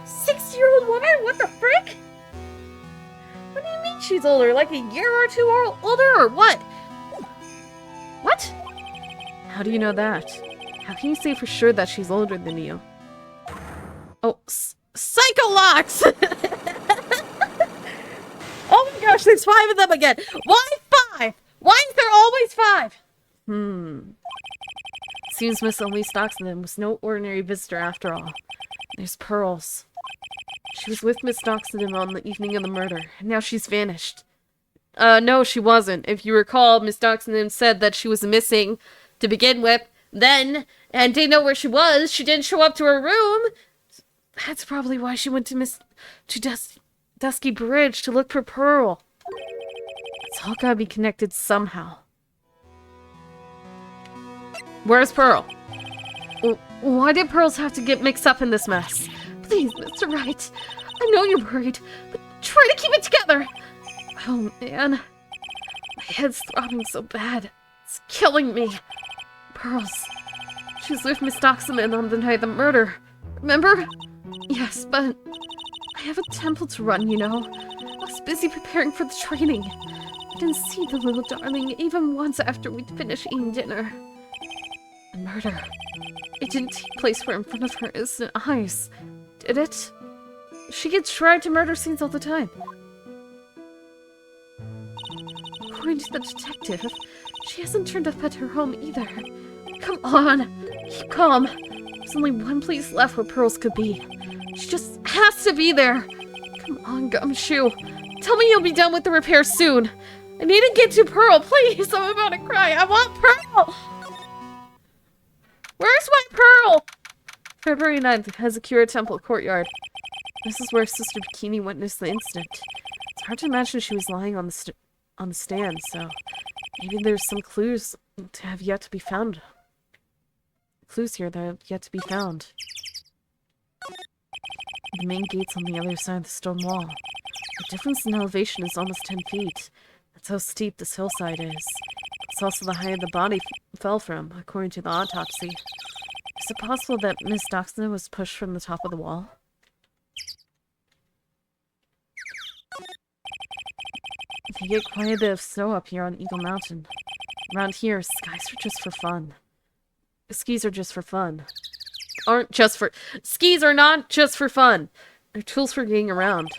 60-year-old woman? What the frick? What do you mean she's older? Like a year or two older or what? What? How do you know that? How can you say for sure that she's older than you? Oh, Psycho-Locks! Oh my gosh, there's 5 of them again. Why 5? Why is there always 5? Seems Miss Elise Doxinen was no ordinary visitor after all. There's Pearls. She was with Miss Doxinen on the evening of the murder, and now she's vanished. No, she wasn't. If you recall, Miss Doxinen said that she was missing to begin with, and didn't know where she was. She didn't show up to her room. That's probably why she went to Dusky Bridge to look for Pearl. It's all gotta be connected somehow. Where's Pearl? Why did Pearls have to get mixed up in this mess? Please, Mr. Wright. I know you're worried, but try to keep it together. Oh man, my head's throbbing so bad. It's killing me. Pearls. She was with Miss Doxinen on the night of the murder. Remember? Yes, but I have a temple to run, you know. I was busy preparing for the training. I didn't see the little darling even once after we'd finished eating dinner. The murder. It didn't take place right in front of her innocent eyes, did it? She gets tried to murder scenes all the time. According to the detective, she hasn't turned up at her home either. Come on, keep calm. There's only one place left where Pearls could be. She just has to be there. Come on, Gumshoe. Tell me you'll be done with the repair soon. I need to get to Pearl, please. I'm about to cry. I want Pearl. Where's my Pearl? February 9th, Hezekura Temple Courtyard. This is where Sister Bikini witnessed the incident. It's hard to imagine she was lying on the stand, so maybe there's some clues to have yet to be found. Clues here that have yet to be found. The main gate's on the other side of the stone wall. The difference in elevation is almost 10 feet. That's how steep this hillside is. It's also the height the body fell from, according to the autopsy. Is it possible that Miss Doxinen was pushed from the top of the wall? They get quite a bit of snow up here on Eagle Mountain. Around here, skis are just for fun. Skis are just for fun. Skis are not just for fun. They're tools for getting around.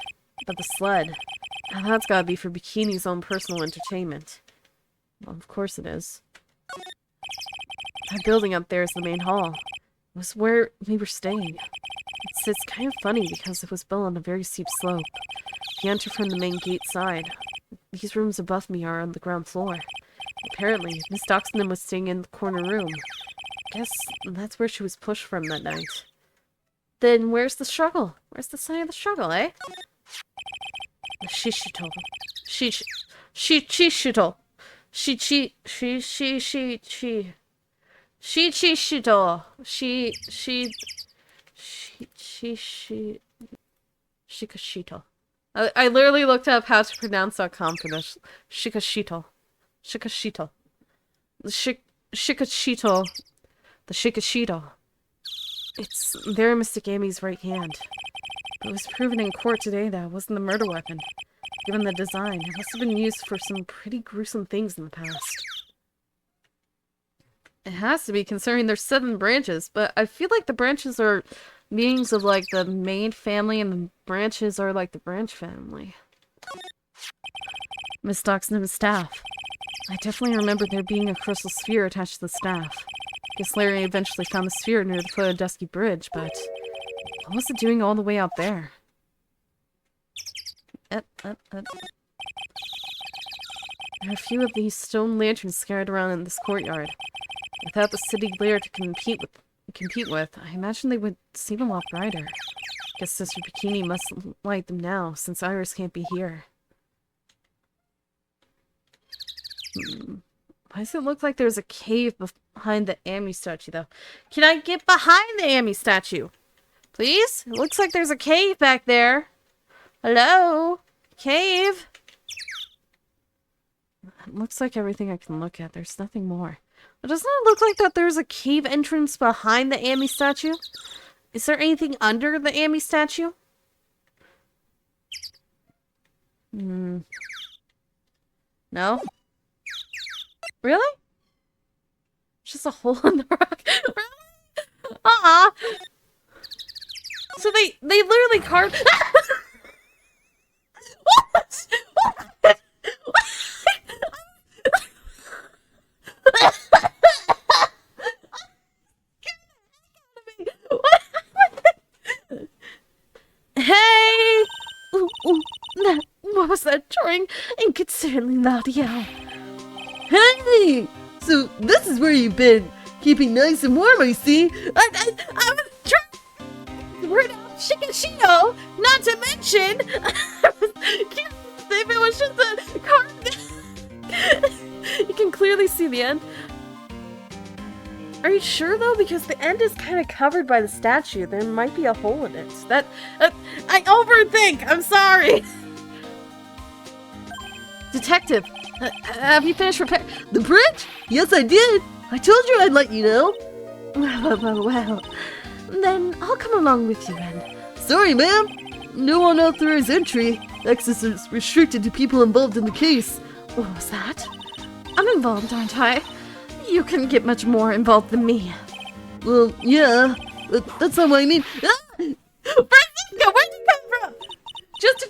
But the sled, now that's gotta be for Bikini's own personal entertainment. Well, of course it is. That building up there is the main hall. It was where we were staying. It's kind of funny because it was built on a very steep slope. You enter from the main gate side. These rooms above me are on the ground floor. Apparently, Miss Doxton was staying in the corner room. Guess that's where she was pushed from that night. Then where's the struggle? Where's the sign of the struggle, eh? The shishito. Shishito. Shikashito. I literally looked up how to pronounce.com for this. Shikashito. Shikashito. The Shikashito. The Shikashito. It's there, Mystic Amy's right hand. It was proven in court today that it wasn't the murder weapon. Given the design, it must have been used for some pretty gruesome things in the past. It has to be, considering there's 7 branches, but I feel like the branches are meanings of, like, the main family, and the branches are, like, the branch family. Miss Doxton's staff. I definitely remember there being a crystal sphere attached to the staff. Guess Larry eventually found the sphere near the foot of Dusky Bridge, but what was it doing all the way out there? There are a few of these stone lanterns scattered around in this courtyard. Without the city glare to compete with, I imagine they would seem a lot brighter. Guess Sister Bikini must light them now, since Iris can't be here. Why does it look like there's a cave behind the Amy statue, though? Can I get behind the Amy statue? Please? It looks like there's a cave back there. Hello? Cave? It looks like everything I can look at. There's nothing more. But doesn't it look like that there's a cave entrance behind the Amy statue? Is there anything under the Amy statue? No? Really? Just a hole in the rock. Really? So they literally carved. What? Hey! What was that drawing? Inconsiderately loud yell. Hey! So this is where you've been keeping nice and warm, I see. I was trying to word out Shikashino, not to mention I was curious if it was just a card. You can clearly see the end. Are you sure though? Because the end is kind of covered by the statue. There might be a hole in it. That I overthink. I'm sorry. Detective, have you finished repairing the bridge? Yes, I did. I told you I'd let you know. Well. Then I'll come along with you then. Sorry, ma'am. No unauthorized entry. Access is restricted to people involved in the case. What was that? I'm involved, aren't I? You couldn't get much more involved than me. Well, yeah, but that's not what I mean. Francisco, where'd you come from? Just to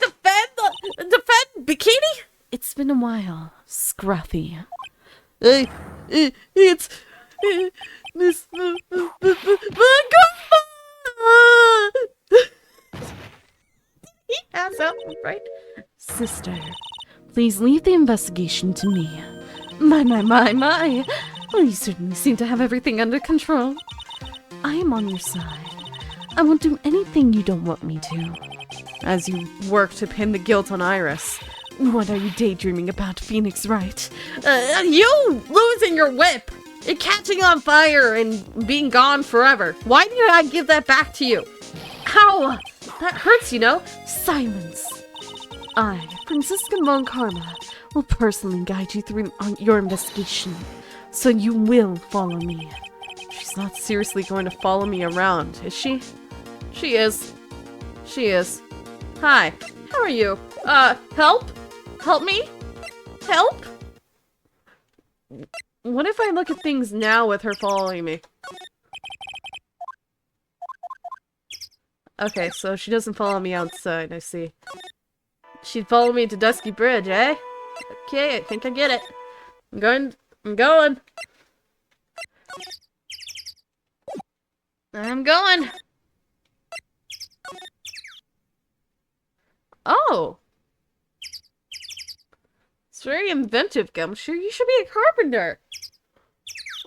defend Bikini? It's been a while, Scruffy. Hey, it's Miss He has out, right? Sister, please leave the investigation to me. My. Well, you certainly seem to have everything under control. I am on your side. I won't do anything you don't want me to. As you work to pin the guilt on Iris. What are you daydreaming about, Phoenix Wright? You losing your whip, it catching on fire and being gone forever. Why did I give that back to you? Ow! That hurts, you know. Silence. I, Francisca Von Karma, will personally guide you through your investigation, so you will follow me. She's not seriously going to follow me around, is she? She is. She is. Hi. How are you? Help? Help me? Help? What if I look at things now with her following me? Okay, so she doesn't follow me outside, I see. She'd follow me to Dusky Bridge, eh? Okay, I think I get it. I'm going. I'm going. I'm going. Oh. It's very inventive, Gumshoe. You should be a carpenter.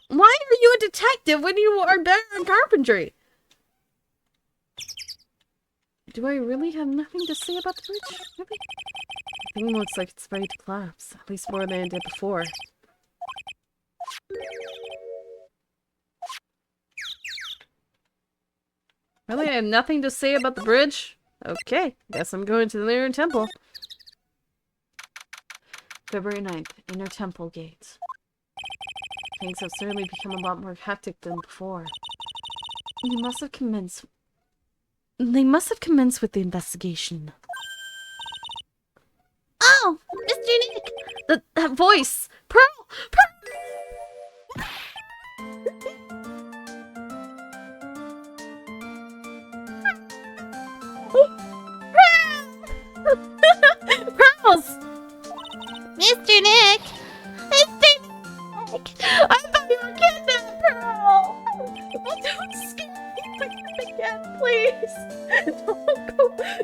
Why are you a detective when you are better in carpentry? Do I really have nothing to say about the bridge? Really? The thing looks like it's ready to collapse. At least more than it did before. Really? I have nothing to say about the bridge? Okay. Guess I'm going to the Inner Temple. February 9th. Inner Temple Gate. Things have certainly become a lot more hectic than before. They must have commenced with the investigation. Oh, Mr. Nick! That voice! Pearl! Pearl! Pearls! Mr. Nick! Mr. Nick! I thought you were kidnapped, Pearl! Don't scare me again, please!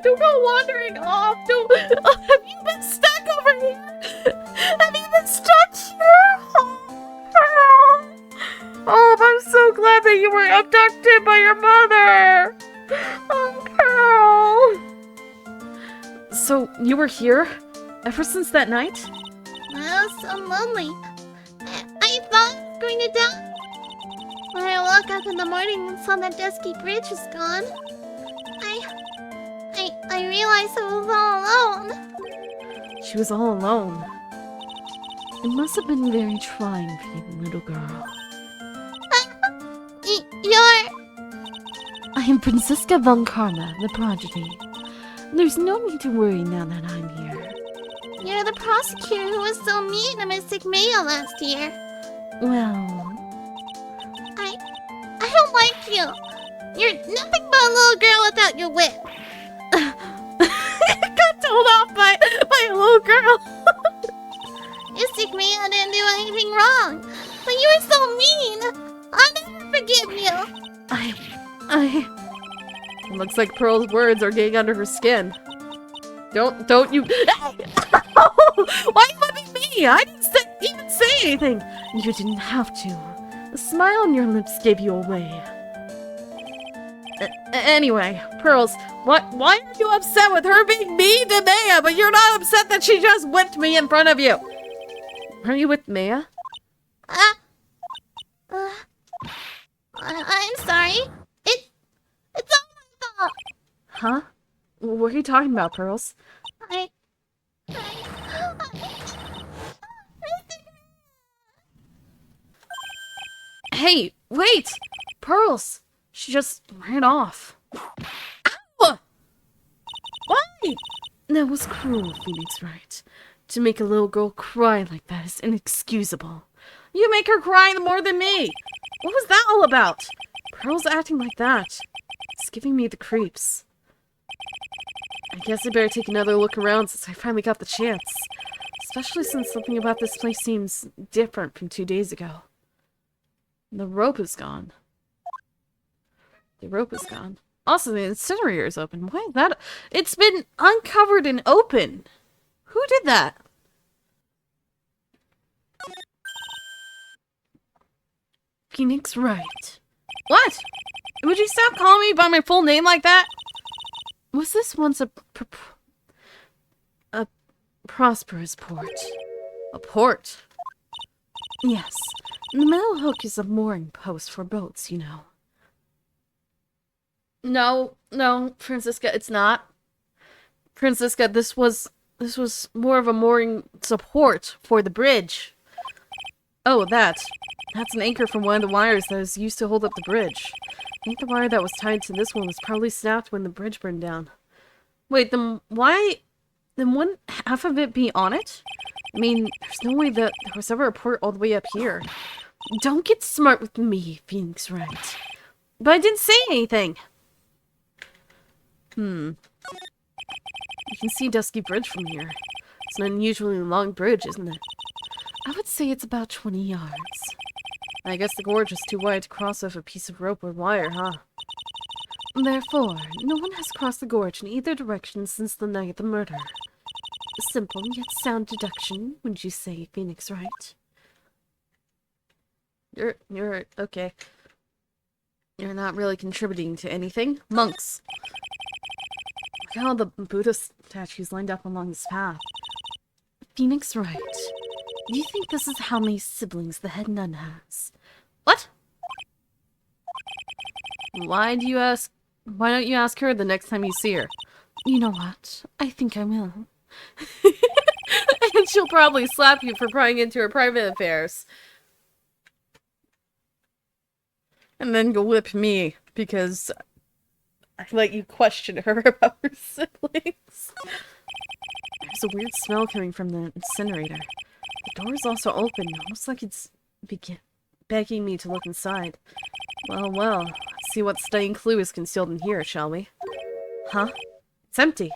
Don't go wandering off! Have you been stuck over here? Have you been stuck here? Oh, Pearl! Oh, I'm so glad that you were abducted by your mother! Oh, Pearl! So, you were here? Ever since that night? I was so lonely. I thought I was going to die. When I woke up in the morning and saw that dusky bridge was gone, I realized I was all alone. She was all alone. It must have been very trying for you, little girl. You're... I am Franziska von Karma, the prodigy. There's no need to worry now that I'm here. You're the prosecutor who was so mean to Miss Sigmaya last year. Well... I don't like you. You're nothing but a little girl without your wit. I got told off by a little girl. Miss Sigmaya didn't do anything wrong. But you were so mean. I'll never forgive you. It looks like Pearl's words are getting under her skin. Don't you... Why are you whipping me? I didn't even say anything. You didn't have to. The smile on your lips gave you away. Anyway, Pearls, why are you upset with her being mean to Maya, but you're not upset that she just whipped me in front of you? Are you with Maya? I'm sorry. It's all my fault. Huh? What are you talking about, Pearls? Hey, wait! Pearls! She just ran off. Ow! Why? That was cruel, Phoenix Wright. To make a little girl cry like that is inexcusable. You make her cry more than me! What was that all about? Pearl's acting like that. It's giving me the creeps. I guess I better take another look around since I finally got the chance. Especially since something about this place seems different from 2 days ago. The rope is gone. The rope is gone. Also, the incinerator is open. Why is that? It's been uncovered and open. Who did that? Phoenix Wright. What? Would you stop calling me by my full name like that? Was this once a prosperous port? A port? Yes. The Metal Hook is a mooring post for boats, you know. No, Franziska, it's not. Franziska, this was more of a mooring support for the bridge. Oh, that's an anchor from one of the wires that was used to hold up the bridge. I think the wire that was tied to this one was probably snapped when the bridge burned down. Wait, then wouldn't half of it be on it? I mean, there's no way that there was ever a port all the way up here. Don't get smart with me, Phoenix Wright. But I didn't say anything. You can see Dusky Bridge from here. It's an unusually long bridge, isn't it? I would say it's about 20 yards. I guess the gorge is too wide to cross over a piece of rope or wire, huh? Therefore, no one has crossed the gorge in either direction since the night of the murder. Simple yet sound deduction, wouldn't you say, Phoenix Wright? You're okay. You're not really contributing to anything. Monks. Look at all the Buddhist statues lined up along this path. Phoenix Wright, do you think this is how many siblings the head nun has? What? Why don't you ask her the next time you see her? You know what? I think I will. And she'll probably slap you for prying into her private affairs. And then go whip me because I let you question her about her siblings. There's a weird smell coming from the incinerator. The door is also open, almost like it's begging me to look inside. Well, let's see what stunning clue is concealed in here, shall we? Huh? It's empty.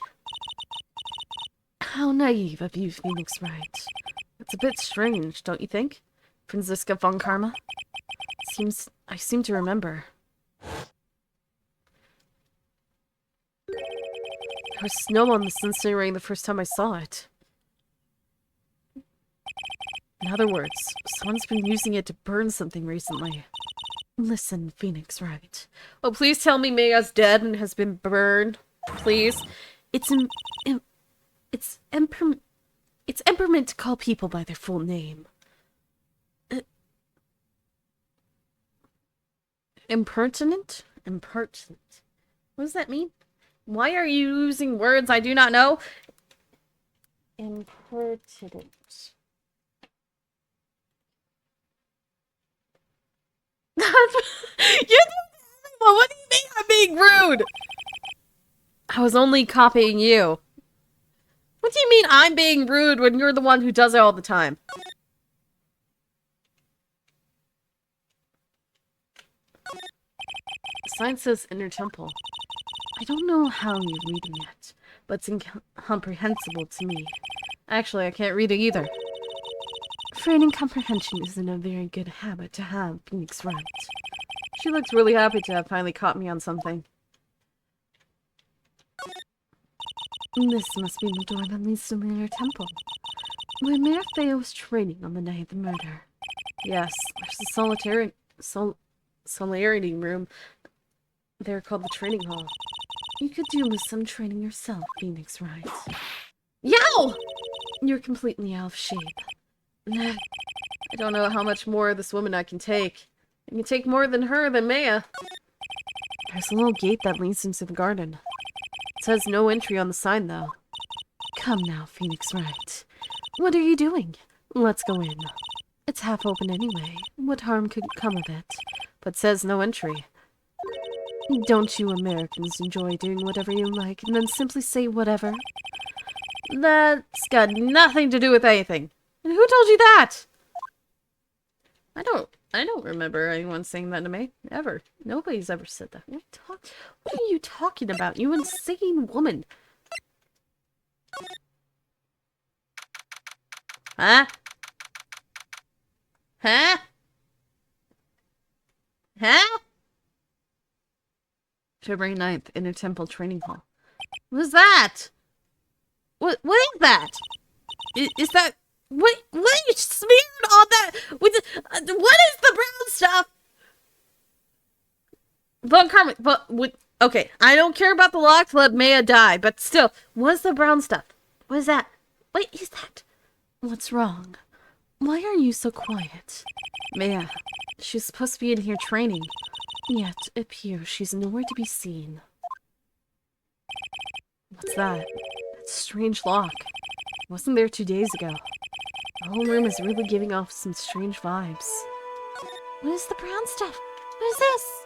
How naive of you, Phoenix Wright. It's a bit strange, don't you think? Franziska von Karma? I seem to remember. There was snow on this incinerator the first time I saw it. In other words, someone's been using it to burn something recently. Listen, Phoenix Wright. Oh, please tell me Maya's dead and has been burned. Please. It's impertinent to call people by their full name. Impertinent? Impertinent. What does that mean? Why are you using words I do not know? Impertinent. What do you mean I'm being rude? I was only copying you. What do you mean I'm being rude when you're the one who does it all the time? The sign says Inner Temple. I don't know how you're reading it, but it's incomprehensible to me. Actually, I can't read it either. Feigning comprehension isn't a very good habit to have, Phoenix Wright. She looks really happy to have finally caught me on something. This must be the door that leads to the Inner Temple, where Mayor Theo was training on the night of the murder. Yes, there's a solidarity room there called the training hall. You could do with some training yourself, Phoenix Wright. Yow! You're completely out of shape. I don't know how much more of this woman I can take. I can take more than her than Maya. There's a little gate that leads into the garden. It says no entry on the sign, though. Come now, Phoenix Wright. What are you doing? Let's go in. It's half open anyway. What harm could come of it? But says no entry. Don't you Americans enjoy doing whatever you like and then simply say whatever? That's got nothing to do with anything. And who told you that? I don't remember anyone saying that to me. Ever. Nobody's ever said that. What are you talking about, you insane woman? Huh? Huh? Huh? February 9th, Inner Temple Training Hall. What is that? What is that? Is that... What you smeared on that? With the, what is the brown stuff? Von Carmen, okay, I don't care about the lock to let Maya die, but still, what's the brown stuff? What is that? What is that? What's wrong? Why are you so quiet? Maya, she's supposed to be in here training. Yet, it appears she's nowhere to be seen. What's that? That strange lock. It wasn't there 2 days ago. The whole room is really giving off some strange vibes. What is the brown stuff? What is this?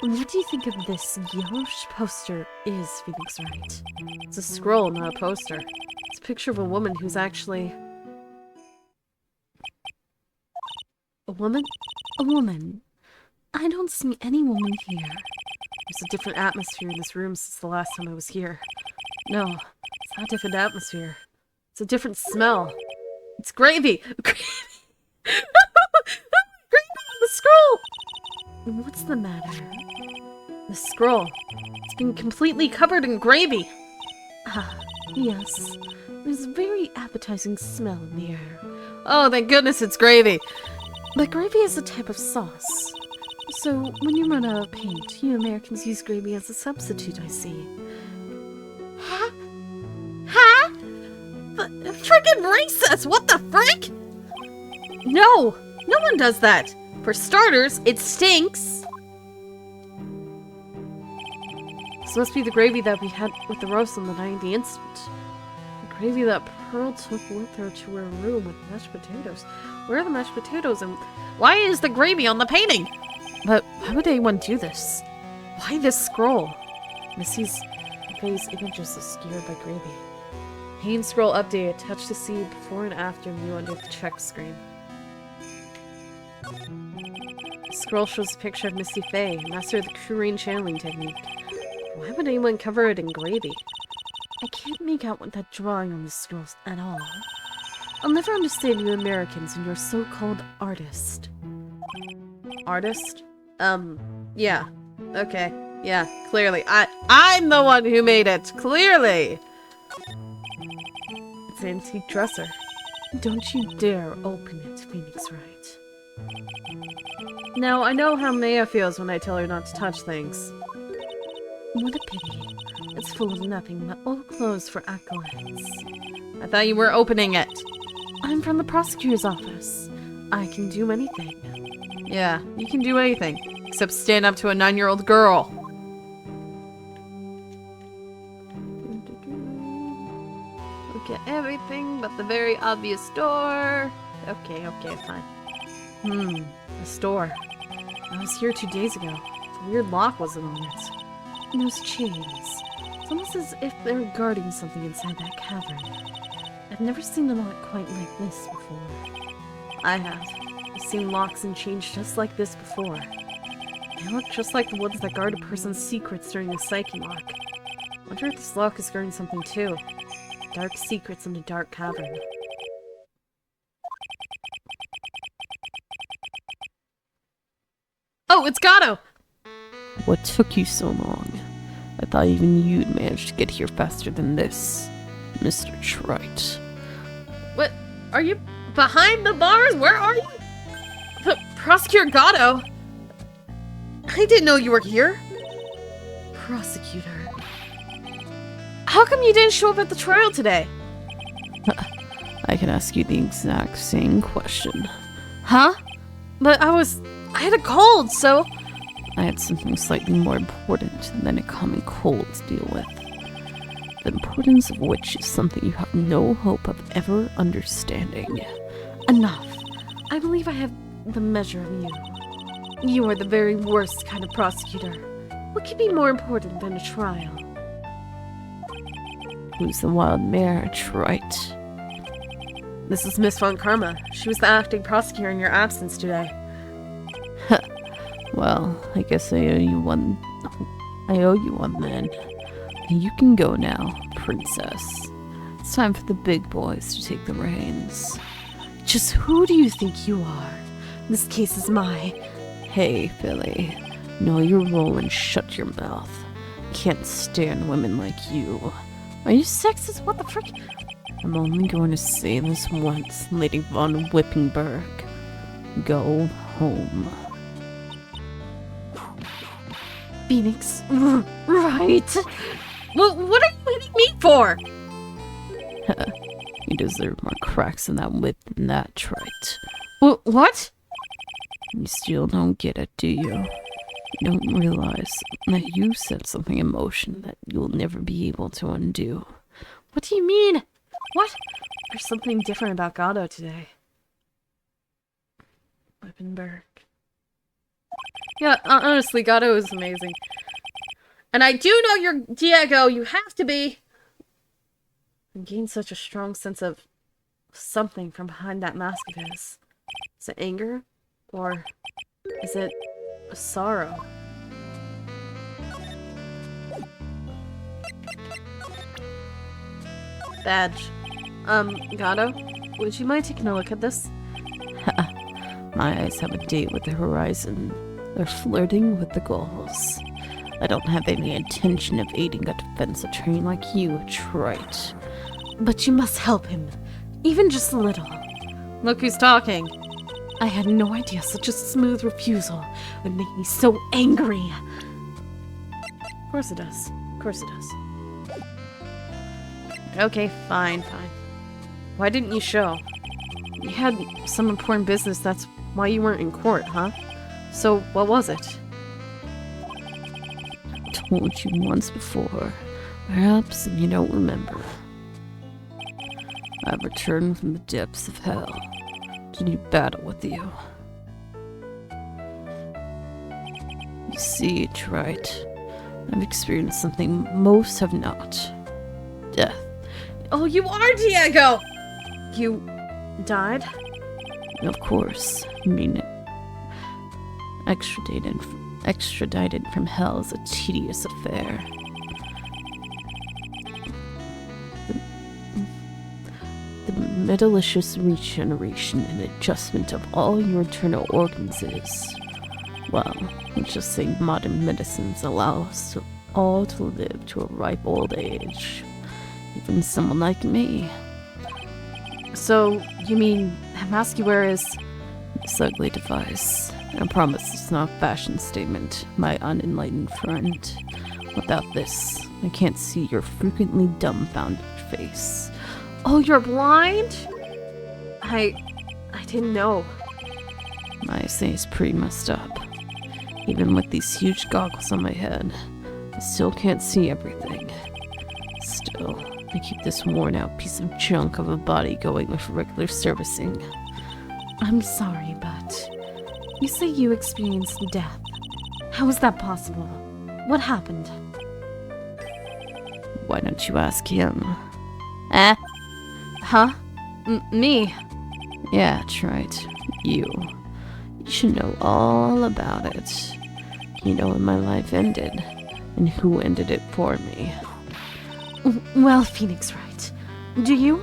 What do you think of this yellowish poster is, Phoenix Wright? It's a scroll, not a poster. It's a picture of a woman who's actually... A woman? A woman. I don't see any woman here. There's a different atmosphere in this room since the last time I was here. No, it's not a different atmosphere. It's a different smell. It's gravy! Gravy! Gravy on the scroll! What's the matter? The scroll. It's been completely covered in gravy. Ah, yes. There's a very appetizing smell in the air. Oh, thank goodness it's gravy. But gravy is a type of sauce. So, when you run out of paint, you Americans use gravy as a substitute, I see. Huh? Huh? Friggin' racist! What the frick? No! No one does that! For starters, it stinks! This must be the gravy that we had with the roast on the night of the incident. The gravy that Pearl took with her to her room with mashed potatoes. Where are the mashed potatoes and why is the gravy on the painting? But why would anyone do this? Why this scroll? Missy's face images obscured by gravy. Paint scroll updated. Touch to see before and after view under the check screen. The scroll shows a picture of Misty Faye, master of the Korean channeling technique. Why would anyone cover it in gravy? I can't make out what that drawing on the scrolls at all. I'll never understand you Americans and your so-called artist. Artist? Yeah. Okay. Yeah, clearly. I'm the one who made it! Clearly! It's an antique dresser. Don't you dare open it, Phoenix Wright. Now, I know how Maya feels when I tell her not to touch things. What a pity. It's full of nothing but old clothes for acolytes. I thought you were opening it. I'm from the prosecutor's office. I can do anything. Yeah, you can do anything. Except stand up to a 9-year-old girl. Look at everything but the very obvious door. Okay, fine. The store. I was here 2 days ago. The weird lock wasn't on it. Those chains. It's almost as if they're guarding something inside that cavern. I've never seen a lock quite like this before. I have. I've seen locks and chains just like this before. They look just like the ones that guard a person's secrets during a psyche lock. I wonder if this lock is guarding something too. Dark secrets in a dark cavern. Oh, it's Gato! What took you so long? I thought even you'd manage to get here faster than this, Mr. Wright. What? Are you behind the bars? Where are you? Prosecutor Gato? I didn't know you were here. Prosecutor. How come you didn't show up at the trial today? I can ask you the exact same question. Huh? But I had a cold, so... I had something slightly more important than a common cold to deal with. The importance of which is something you have no hope of ever understanding. Enough. I believe I have the measure of you. You are the very worst kind of prosecutor. What could be more important than a trial? Who's the wild mare, Wright? This is Miss Von Karma. She was the acting prosecutor in your absence today. Well, I guess I owe you one. I owe you one then. You can go now, princess. It's time for the big boys to take the reins. Just who do you think you are? This case is my... Hey, Philly. Know your role and shut your mouth. Can't stand women like you. Are you sexist? What the frick? I'm only going to say this once, Lady Von Whippingberg. Go home. Phoenix Wright? Well, what are you hitting me for? You deserve more cracks in that whip than that, Wright. What? You still don't get it, do you? You don't realize that you set something in motion that you'll never be able to undo. What do you mean? What? There's something different about Gato today. Whippenberg. Yeah, honestly, Gato is amazing. And I do know you're Diego. You have to be. And gain such a strong sense of something from behind that mask of his. Is it anger? Or is it a sorrow? Badge. Gato? Would you mind taking a look at this? My eyes have a date with the horizon. They're flirting with the goals. I don't have any intention of aiding a defensive train like you, Wright. But you must help him, even just a little. Look who's talking. I had no idea such a smooth refusal would make me so angry. Of course it does. Of course it does. Okay, fine. Why didn't you show? You had some important business, that's why you weren't in court, huh? So, what was it? I told you once before. Perhaps you don't remember. I've returned from the depths of hell to do battle with you. You see, Wright, I've experienced something most have not. Death. Oh, you are Diego! You died? Of course. I mean, extradited from hell is a tedious affair. The metalicious regeneration and adjustment of all your internal organs is, well, let's just say modern medicines allow us all to live to a ripe old age. Even someone like me. So, you mean that mask you wear is this ugly device? I promise it's not a fashion statement, my unenlightened friend. Without this, I can't see your frequently dumbfounded face. Oh, you're blind? I didn't know. My essay is pretty messed up. Even with these huge goggles on my head, I still can't see everything. Still, I keep this worn-out piece of junk of a body going with regular servicing. I'm sorry, but you say you experienced death. How is that possible? What happened? Why don't you ask him? Huh? Me? Yeah, that's right. You. You should know all about it. You know when my life ended, and who ended it for me. Well, Phoenix Wright, do you?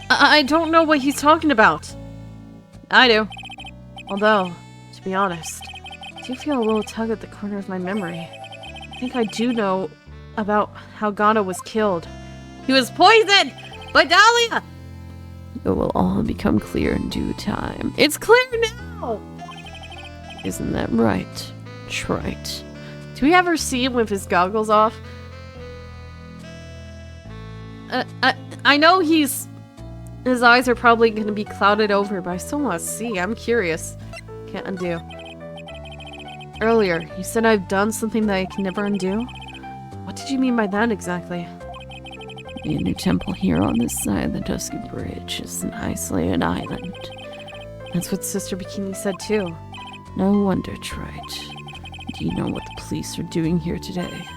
I don't know what he's talking about. I do. Although, to be honest, I do feel a little tug at the corner of my memory. I think I do know about how Ghana was killed. He was poisoned by Dahlia! It will all become clear in due time. It's clear now! Isn't that right, Wright? Do we ever see him with his goggles off? I know his eyes are probably going to be clouded over, but I still want to see. I'm curious. Can't undo. Earlier, you said I've done something that I can never undo? What did you mean by that exactly? The inner temple here on this side of the Dusky Bridge is an isolated island. That's what Sister Bikini said too. No wonder, Wright. Do you know what the police are doing here today?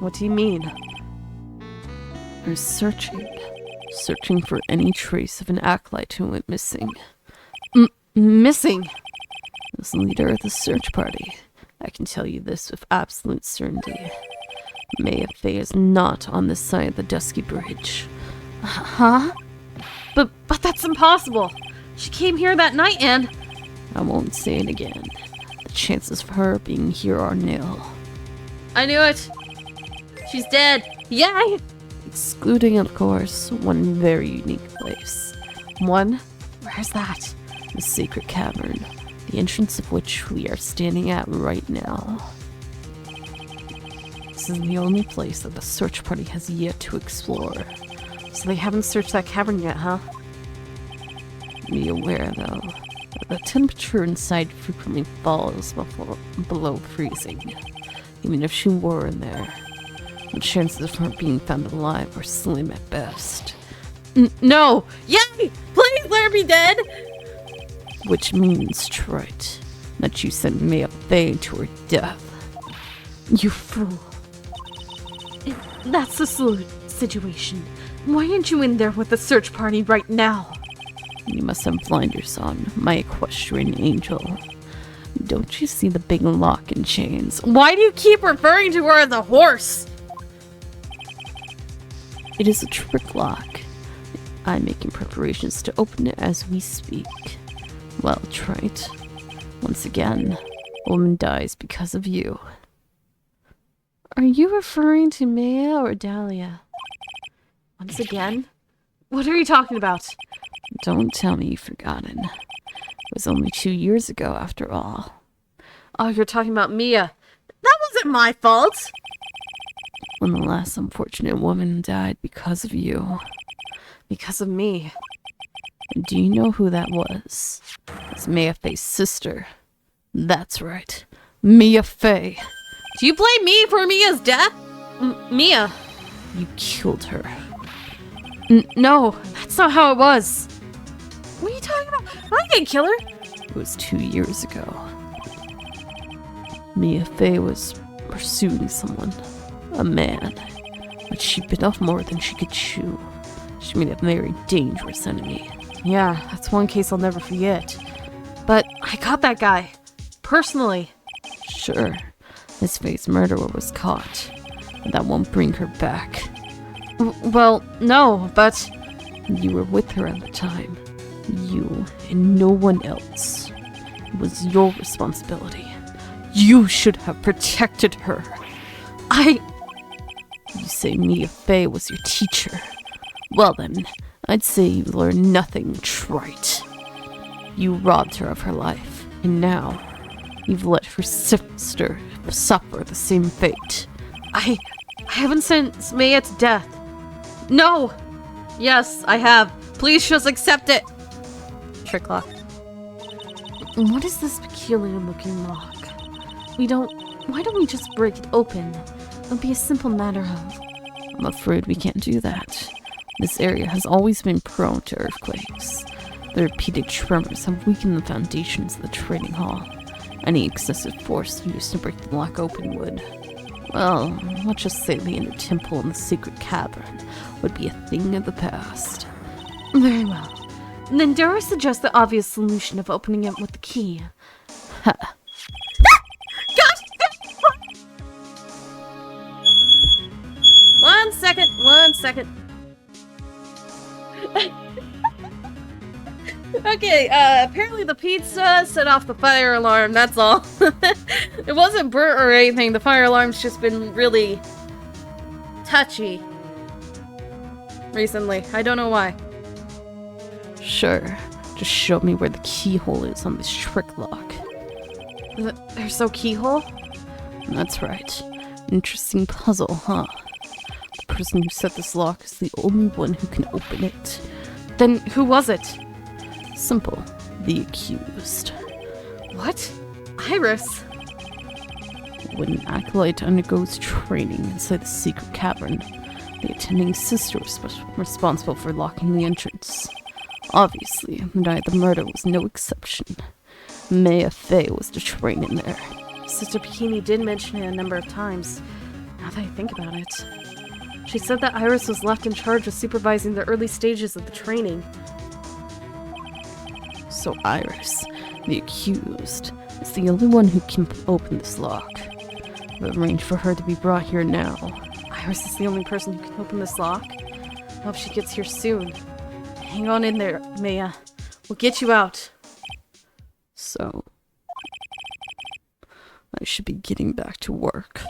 What do you mean? They're searching for any trace of an acolyte who went missing. Missing? As leader of the search party, I can tell you this with absolute certainty. Maya Fey is not on this side of the Dusky Bridge. Huh? But that's impossible. She came here that night and... I won't say it again. The chances of her being here are nil. I knew it! She's dead! Yay! Excluding, of course, one very unique place. One? Where's that? The Sacred Cavern, the entrance of which we are standing at right now. This is the only place that the search party has yet to explore. So they haven't searched that cavern yet, huh? Be aware, though, that the temperature inside frequently falls below freezing. Even if she were in there, the chances of her being found alive are slim at best. No! Yay! Please let her be dead! Which means, Wright, that you sent Maya Fey to her death. You fool. That's the situation. Why aren't you in there with the search party right now? You must have blinders on, my equestrian angel. Don't you see the big lock and chains? Why do you keep referring to her as a horse? It is a trick lock. I'm making preparations to open it as we speak. Well, Wright. Once again, a woman dies because of you. Are you referring to Maya or Dahlia? Once again? What are you talking about? Don't tell me you've forgotten. It was only 2 years ago, after all. Oh, you're talking about Mia. That wasn't my fault! When the last unfortunate woman died because of you. Because of me. And do you know who that was? It's Maya Fey's sister. That's right. Mia Fey. Do you blame me for Mia's death? Mia. You killed her. No, that's not how it was. What are you talking about? I didn't kill her. It was 2 years ago. Mia Fey was pursuing someone. A man. But she bit off more than she could chew. She made a very dangerous enemy. Yeah, that's one case I'll never forget. But I got that guy. Personally. Sure. Miss Fey's murderer was caught. But that won't bring her back. Well, no, but... You were with her at the time. You and no one else. It was your responsibility. You should have protected her. You say Mia Fey was your teacher. Well then, I'd say you learned nothing, Wright. You robbed her of her life, and now you've let her sister suffer the same fate. I haven't sentenced Maya to death. No! Yes, I have. Please just accept it. Trick lock. What is this peculiar looking lock? Why don't we just break it open? It'll be a simple matter of... I'm afraid we can't do that. This area has always been prone to earthquakes. The repeated tremors have weakened the foundations of the training hall. Any excessive force used to break the lock open would... Well, let's just say the inner temple and the secret cavern would be a thing of the past. Very well. Then dare I suggest the obvious solution of opening it with the key? Ha! Gosh! One second. Okay, apparently the pizza set off the fire alarm, that's all. It wasn't burnt or anything, the fire alarm's just been really touchy recently. I don't know why. Sure. Just show me where the keyhole is on this trick lock. There's no keyhole? That's right. Interesting puzzle, huh? The person who set this lock is the only one who can open it. Then who was it? Simple. The accused. What? Iris? When an acolyte undergoes training inside the secret cavern, the attending sister was responsible for locking the entrance. Obviously, the night of the murder was no exception. Maya Fey was to train in there. Sister Bikini did mention it a number of times, now that I think about it. She said that Iris was left in charge of supervising the early stages of the training. So Iris, the accused, is the only one who can open this lock. I've arranged for her to be brought here now. Iris is the only person who can open this lock? I hope she gets here soon. Hang on in there, Maya. We'll get you out. So, I should be getting back to work.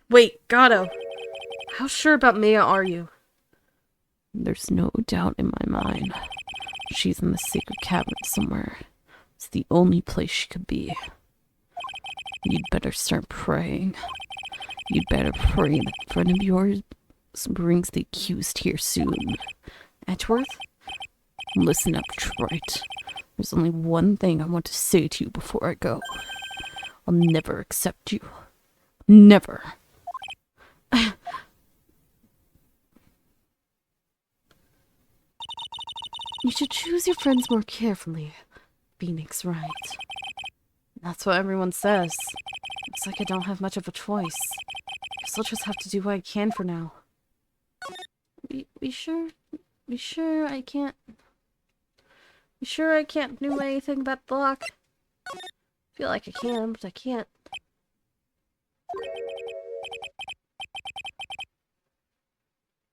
Wait, Gato. How sure about Maya are you? There's no doubt in my mind. She's in the secret cavern somewhere. It's the only place she could be. You'd better start praying. You'd better pray that a friend of yours brings the accused here soon. Edgeworth? Listen up, Wright. There's only one thing I want to say to you before I go. I'll never accept you. Never. You should choose your friends more carefully, Phoenix Wright. That's what everyone says. Looks like I don't have much of a choice. Guess I'll just have to do what I can for now. Be sure I can't... You sure I can't do anything about the lock? I feel like I can, but I can't.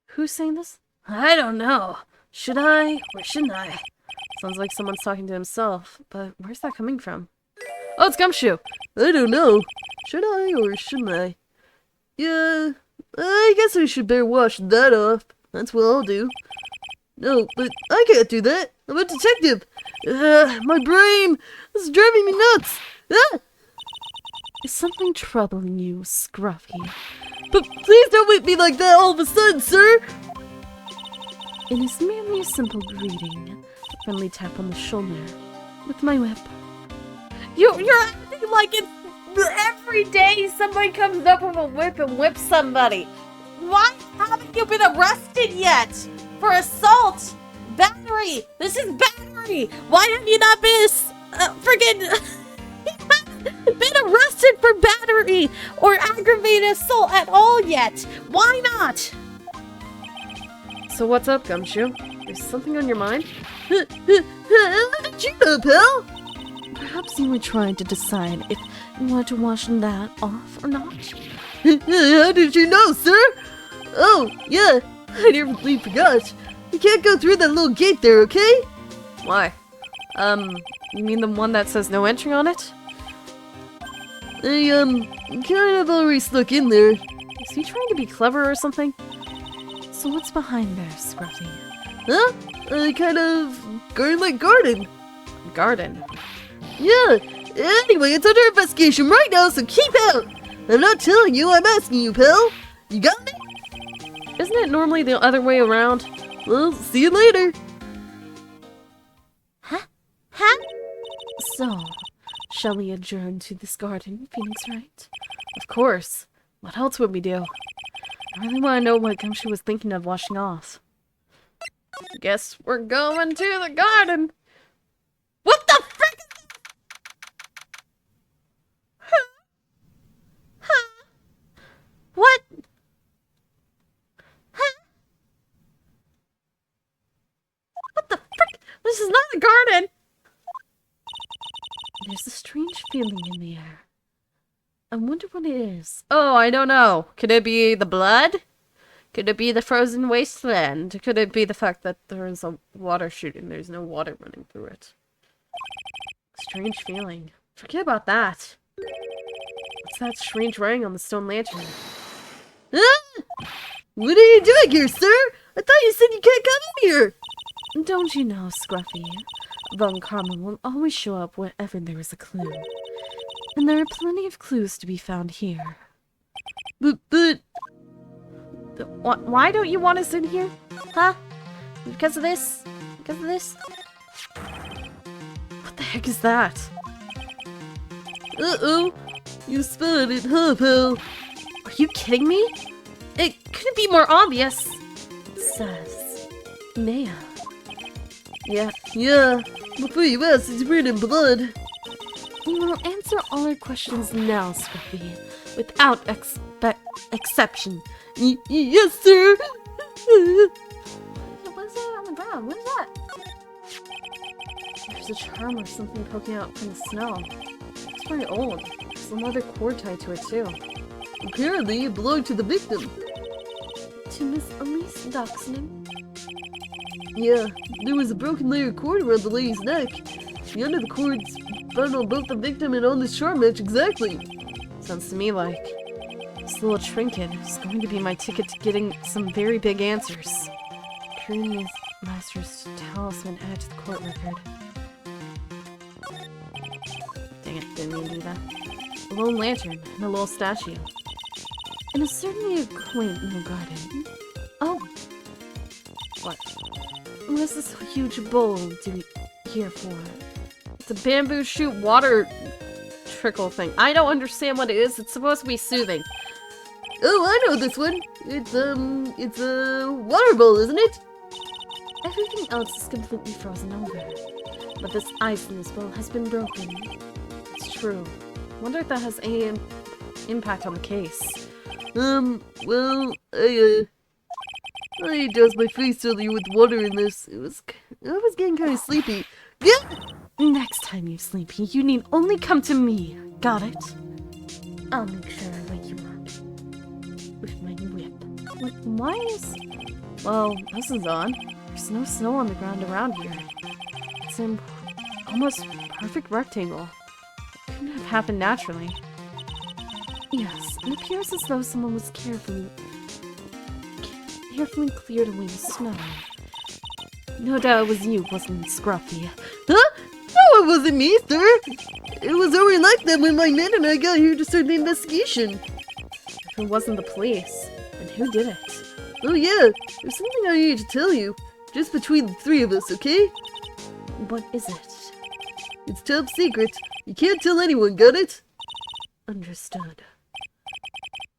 Who's saying this? I don't know. Should I or shouldn't I? Sounds like someone's talking to himself, but where's that coming from? Oh, it's Gumshoe! I don't know. Should I or shouldn't I? Yeah, I guess I should better wash that off. That's what I'll do. No, but I can't do that. I'm a detective. My brain! This is driving me nuts! Ah! Is something troubling you, Scruffy? But please don't whip me like that all of a sudden, sir! It is merely a simple greeting. A friendly tap on the shoulder. With my whip. You're acting like it's every day somebody comes up with a whip and whips somebody. Why haven't you been arrested yet? For assault! Battery! This is battery! Why have you not been been arrested for battery or aggravated assault at all yet? Why not? So what's up, Gumshoe? There's something on your mind? Look at you, pal! Perhaps you were trying to decide if you wanted to wash that off or not? How did you know, sir? Oh, yeah, I nearly forgot. You can't go through that little gate there, okay? Why? You mean the one that says no entry on it? I, kind of already snuck in there. Is he trying to be clever or something? So what's behind there, Scruffy? Huh? Kind of garden-like garden. Garden? Yeah, anyway, it's under investigation right now, so keep out! I'm not telling you, I'm asking you, pal. You got me? Isn't it normally the other way around? Well, see you later. Huh? So, shall we adjourn to this garden, Phoenix Wright? Of course. What else would we do? I really want to know what Gumshoe was thinking of washing off. Guess we're going to the garden. What the frick? What? What the frick? This is not a garden! There's a strange feeling in the air. I wonder what it is. Oh, I don't know. Could it be the blood? Could it be the frozen wasteland? Could it be the fact that there is a water chute and there's no water running through it? Strange feeling. Forget about that. What's that strange writing on the stone lantern? Ah! What are you doing here, sir? I thought you said you can't come in here! Don't you know, Scruffy? Von Karma will always show up wherever there is a clue. And there are plenty of clues to be found here. But... Why don't you want us in here? Huh? Because of this? Because of this? What the heck is that? Uh-oh. You spotted it, huh, pal? Are you kidding me? It couldn't be more obvious. Says Maya. Yeah. Before you ask, it's written in blood. We will answer all our questions now, Scruffy, without exception. Yes, sir. What's that on the ground? What is that? There's a charm or something poking out from the snow. It's very old. There's some other cord tied to it, too. Apparently, it belonged to the victim. To Miss Elise Doxman. Yeah, there was a broken layer of cord around the lady's neck. The end of the cord's found on both the victim and on this charm match exactly. Sounds to me like this little trinket is going to be my ticket to getting some very big answers. Carrying his master's talisman added to the court record. Dang it, didn't mean to do that. A little lantern and a little statue. And a certainly a quaint little garden. Oh! What? What is this huge bowl here for? It's a bamboo shoot water trickle thing. I don't understand what it is. It's supposed to be soothing. Oh, I know this one. It's a water bowl, isn't it? Everything else is completely frozen over. But this ice in this bowl has been broken. It's true. Wonder if that has any impact on the case. Well, I doused my face earlier with water in this. I was getting kind of sleepy. Next time you're sleepy, you need only come to me. Got it? I'll make sure I wake you up. With my whip. Why is... Well, this is on. There's There's no snow on the ground around here. It's an almost perfect rectangle. Couldn't have happened naturally. Yes, it appears as though someone was carefully cleared away the snow. No doubt it was you, wasn't it, Scruffy? Huh? No, it wasn't me, sir. It was already like that when my man and I got here to start the investigation. If it wasn't the police, then who did it? Oh yeah, there's something I need to tell you. Just between the three of us, okay? What is it? It's top secret. You can't tell anyone, got it? Understood.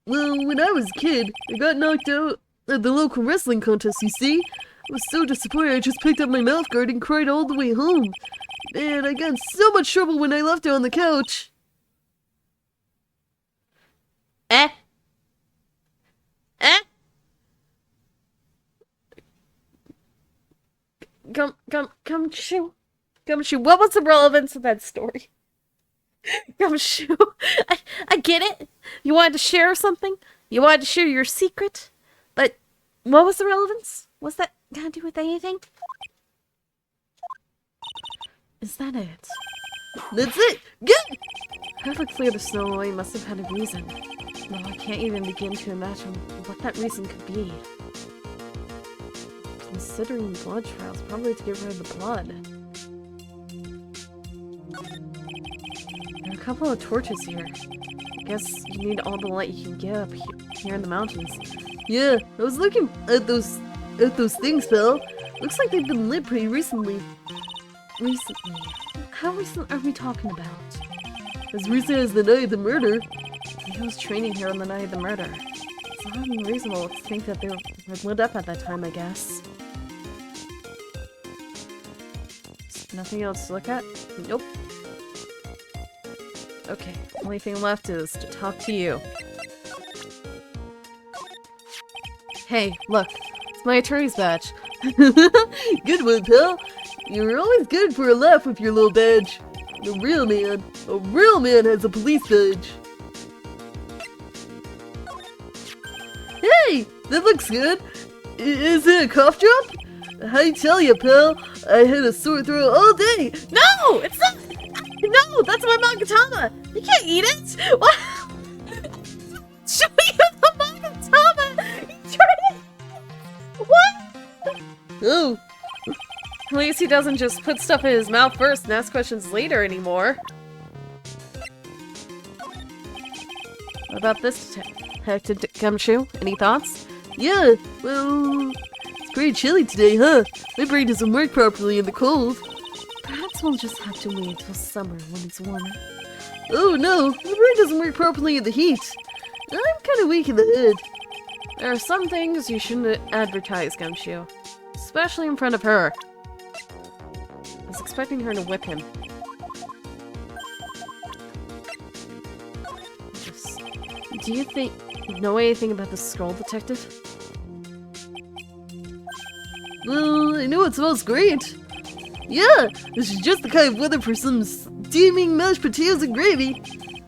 Well, when I was a kid, I got knocked out at the local wrestling contest, you see? I was so disappointed I just picked up my mouth guard and cried all the way home. Man, I got in so much trouble when I left it on the couch. Eh? Gumshoe, what was the relevance of that story? Gumshoe, I get it. You wanted to share something? You wanted to share your secret? But what was the relevance? Was that gonna do with anything? Is that it? That's it! Get! Whoever cleared the snow away must have had a reason. No, I can't even begin to imagine what that reason could be. Considering blood trials, probably to get rid of the blood. There are a couple of torches here. I guess you need all the light you can get up here in the mountains. Yeah, I was looking at those things, pal. Looks like they've been lit pretty recently. Recently? How recent are we talking about? As recent as the night of the murder. He was training here on the night of the murder. It's not unreasonable to think that they were lit up at that time, I guess. Nothing else to look at? Nope. Okay, only thing left is to talk to you. Hey, look. It's my attorney's badge. Good one, pal. You're always good for a laugh with your little badge. A real man has a police badge. Hey, that looks good. Is it a cough drop? I tell you, pal, I had a sore throat all day. No! It's not! No! That's my Magatama! You can't eat it! What? Show you the Magatama! You tried it! What? Oh. At least he doesn't just put stuff in his mouth first and ask questions later anymore. What about this detective Gumshoe? Any thoughts? Yeah, well, it's pretty chilly today, huh? My brain doesn't work properly in the cold. Perhaps we'll just have to wait till summer when it's warmer. Oh no, my brain doesn't work properly in the heat. I'm kinda weak in the head. There are some things you shouldn't advertise, Gumshoe. Especially in front of her. I was expecting her to whip him. Do you know anything about the Scroll Detective? Well, I know it smells great. Yeah, this is just the kind of weather for some steaming mashed potatoes and gravy.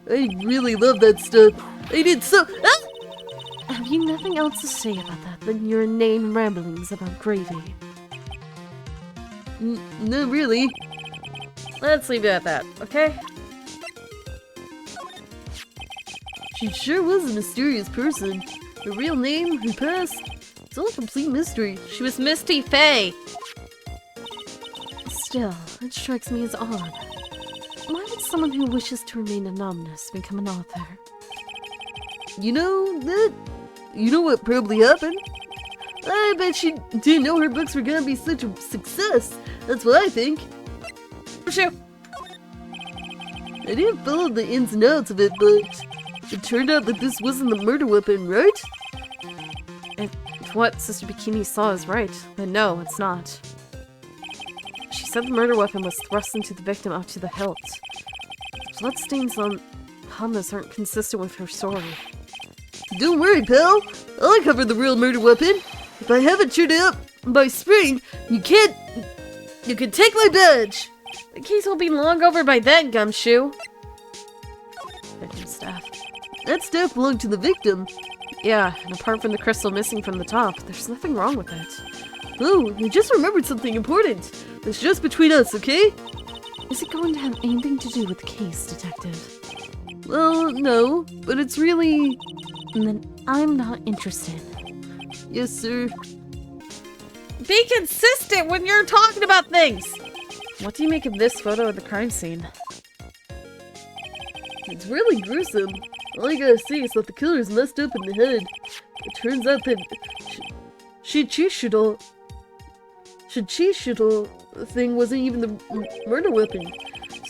I really love that stuff. I did so— Ah! Have you nothing else to say about that than your inane ramblings about gravy? Not really. Let's leave it at that, okay? She sure was a mysterious person. Her real name, her past, it's all a complete mystery. She was Misty Faye! Still, it strikes me as odd. Why would someone who wishes to remain anonymous become an author? You know what probably happened? I bet she didn't know her books were gonna be such a success. That's what I think. Shoot! I didn't follow the ins and outs of it, but it turned out that this wasn't the murder weapon, right? If what Sister Bikini saw is right, then no, it's not. She said the murder weapon was thrust into the victim up to the hilt. The bloodstains on this aren't consistent with her story. Don't worry, pal. I'll uncover the real murder weapon. If I haven't turned it up by spring, you can take my badge. The case will be long over by then, Gumshoe. Victim staff. That staff belonged to the victim. Yeah, and apart from the crystal missing from the top, there's nothing wrong with it. Oh, I just remembered something important. It's just between us, okay? Is it going to have anything to do with the case, Detective? Well, no, but it's really... And then I'm not interested. Yes, sir. Be consistent when you're talking about things! What do you make of this photo of the crime scene? It's really gruesome. All I gotta say is that the killer's messed up in the head. It turns out that Shichishido thing wasn't even the murder weapon.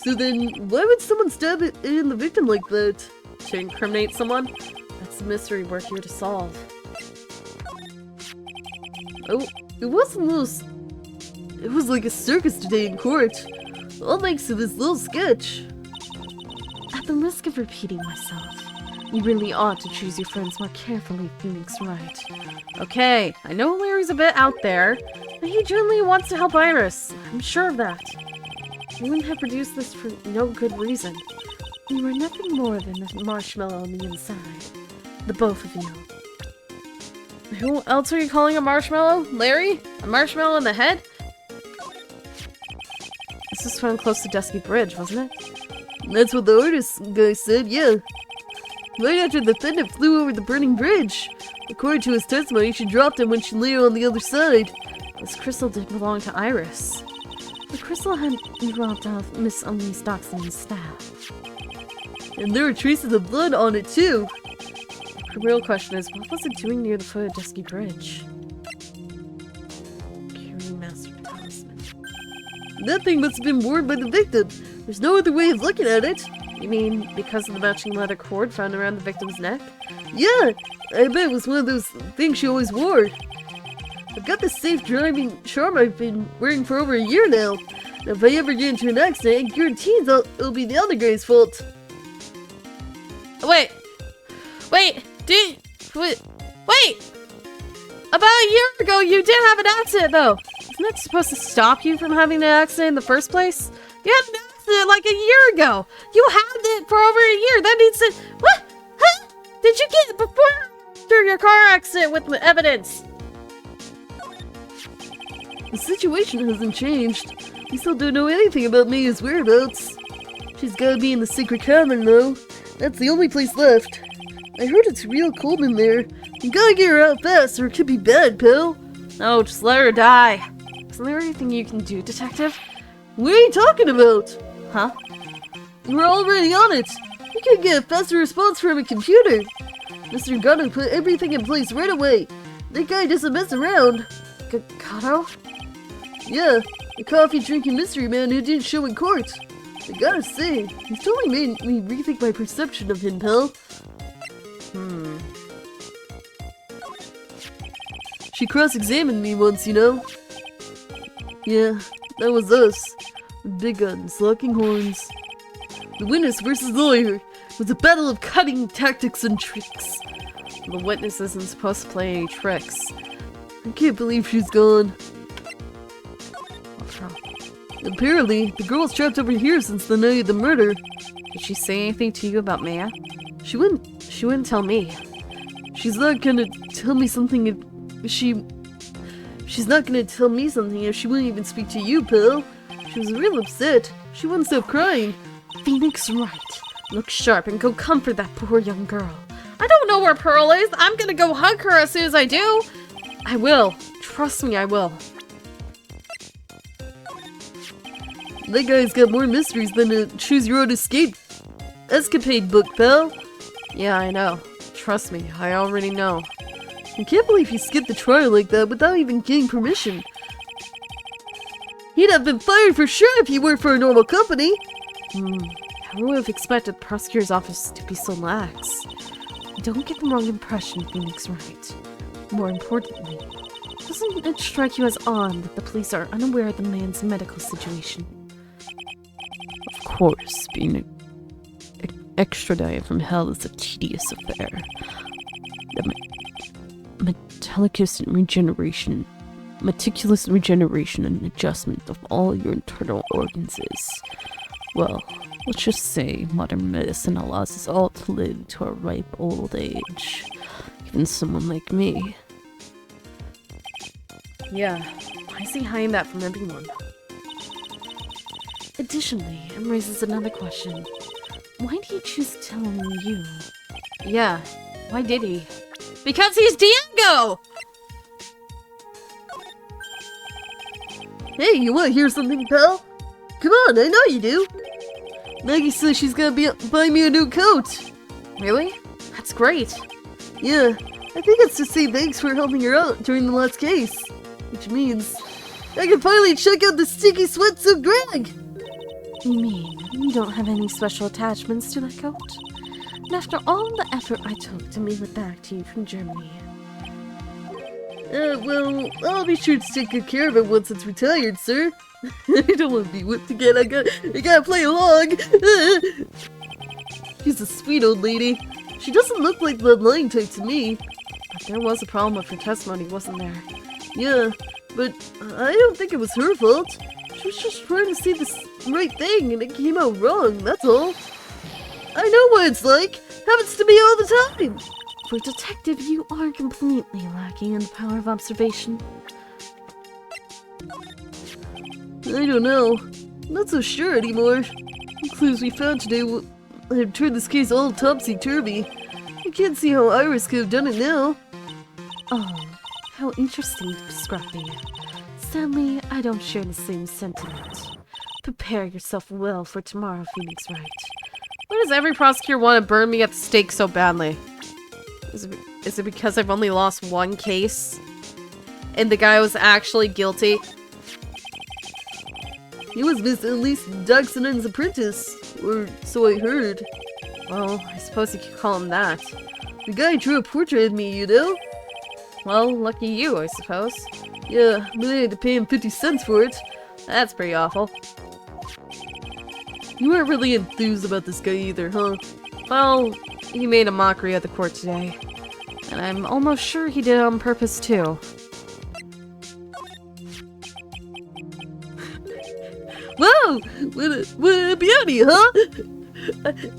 So then, why would someone stab it in the victim like that? To incriminate someone? That's the mystery we're here to solve. Oh, it was like a circus today in court. All thanks to this little sketch. At the risk of repeating myself, you really ought to choose your friends more carefully, Phoenix Wright. Okay, I know Larry's a bit out there, but he genuinely wants to help Iris. I'm sure of that. You wouldn't have produced this for no good reason. You were nothing more than a marshmallow on the inside. The both of you. Who else are you calling a marshmallow? Larry? A marshmallow in the head? This was found close to Dusky Bridge, wasn't it? That's what the artist guy said, yeah. Right after the defendant flew over the burning bridge. According to his testimony, she dropped him when she lay on the other side. This crystal did belong to Iris. The crystal had dropped off Miss Emily's Doxson's staff. And there were traces of blood on it, too. The real question is, what was it doing near the foot of Dusky Bridge? Curie Master Talisman. That thing must have been worn by the victim. There's no other way of looking at it. You mean because of the matching leather cord found around the victim's neck? Yeah, I bet it was one of those things she always wore. I've got this safe driving charm I've been wearing for over a year now. Now if I ever get into an accident, I guarantee it'll be the other guy's fault. Wait! About a year ago, you did have an accident, though! Isn't that supposed to stop you from having an accident in the first place? You had an accident like a year ago! You had it for over a year! That means that... What? Huh? Did you get it before or after your car accident with evidence? The situation hasn't changed. We still don't know anything about Mia's whereabouts. She's gotta be in the secret cavern, though. That's the only place left. I heard it's real cold in there. You gotta get her out fast, or it could be bad, pal. No, just let her die. Isn't there anything you can do, Detective? What are you talking about? Huh? We're already on it. You can get a faster response from a computer. Mr. Gunner put everything in place right away. That guy doesn't mess around. Gato? Yeah, the coffee-drinking mystery man who didn't show in court. I gotta say, he's totally made me rethink my perception of him, pal. She cross-examined me once, you know? Yeah, that was us. The big guns, locking horns. The witness versus the lawyer. It was a battle of cutting tactics and tricks. The witness isn't supposed to play any tricks. I can't believe she's gone. What's wrong? Apparently, the girl's trapped over here since the night of the murder. Did she say anything to you about Maya? She wouldn't tell me. She's not gonna tell me something if she's not gonna tell me something if she wouldn't even speak to you, pal. She was real upset. She wouldn't stop crying. Phoenix Wright. Look sharp and go comfort that poor young girl. I don't know where Pearl is. I'm gonna go hug her as soon as I do. I will. Trust me, I will. That guy's got more mysteries than a choose-your-own escapade book, pal. Yeah, I know. Trust me, I already know. I can't believe he skipped the trial like that without even getting permission. He'd have been fired for sure if he worked for a normal company. I would have expected the prosecutor's office to be so lax. Don't get the wrong impression, Phoenix Wright. More importantly, doesn't it strike you as odd that the police are unaware of the man's medical situation? Of course, being extradited from hell is a tedious affair. The meticulous regeneration and adjustment of all your internal organs is, well, let's just say modern medicine allows us all to live to a ripe old age. Even someone like me. Yeah, I see hiding that from everyone. Additionally, it raises another question. Why do you choose to tell him you? Yeah, why did he? Because he's Diego! Hey, you want to hear something, pal? Come on, I know you do. Maggie says she's gonna buy me a new coat. Really? That's great. Yeah, I think it's to say thanks for helping her out during the last case. Which means I can finally check out the sticky sweats of Greg! You mean you don't have any special attachments to that coat? And after all the effort I took to mail it back to you from Germany. Well, I'll be sure to take good care of it once it's retired, sir. I don't want to be whipped again, I gotta play along! She's a sweet old lady. She doesn't look like the lying type to me. But there was a problem with her testimony, wasn't there? Yeah, but I don't think it was her fault. She was just trying to say the right thing and it came out wrong, that's all. I know what it's like. Happens to me all the time. For a detective, you are completely lacking in the power of observation. I don't know. I'm not so sure anymore. The clues we found today have turned this case all topsy-turvy. I can't see how Iris could have done it now. Oh, how interesting, Scruffy. Sadly, I don't share the same sentiment. Prepare yourself well for tomorrow, Phoenix Wright. Why does every prosecutor want to burn me at the stake so badly? Is it because I've only lost one case? And the guy was actually guilty? He was Miss Elise Daxonen's apprentice, or so I heard. Well, I suppose you could call him that. The guy drew a portrait of me, you know? Well, lucky you, I suppose. Yeah, but I had to pay him 50 cents for it. That's pretty awful. You weren't really enthused about this guy either, huh? Well, he made a mockery of the court today. And I'm almost sure he did it on purpose, too. Whoa! What a beauty, huh?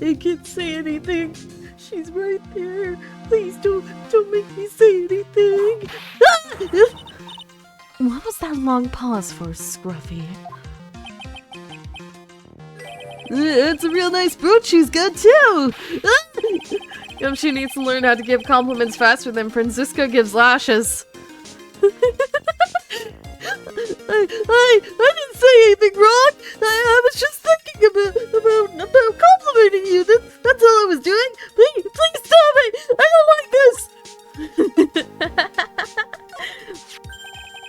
I can't say anything. She's right there. Please don't make me say anything. What was that long pause for, Scruffy? It's a real nice brooch she's got, too. She needs to learn how to give compliments faster than Francisco gives lashes. I didn't say anything wrong. I was just thinking about complimenting you. That's all I was doing. Please stop it. I don't like this.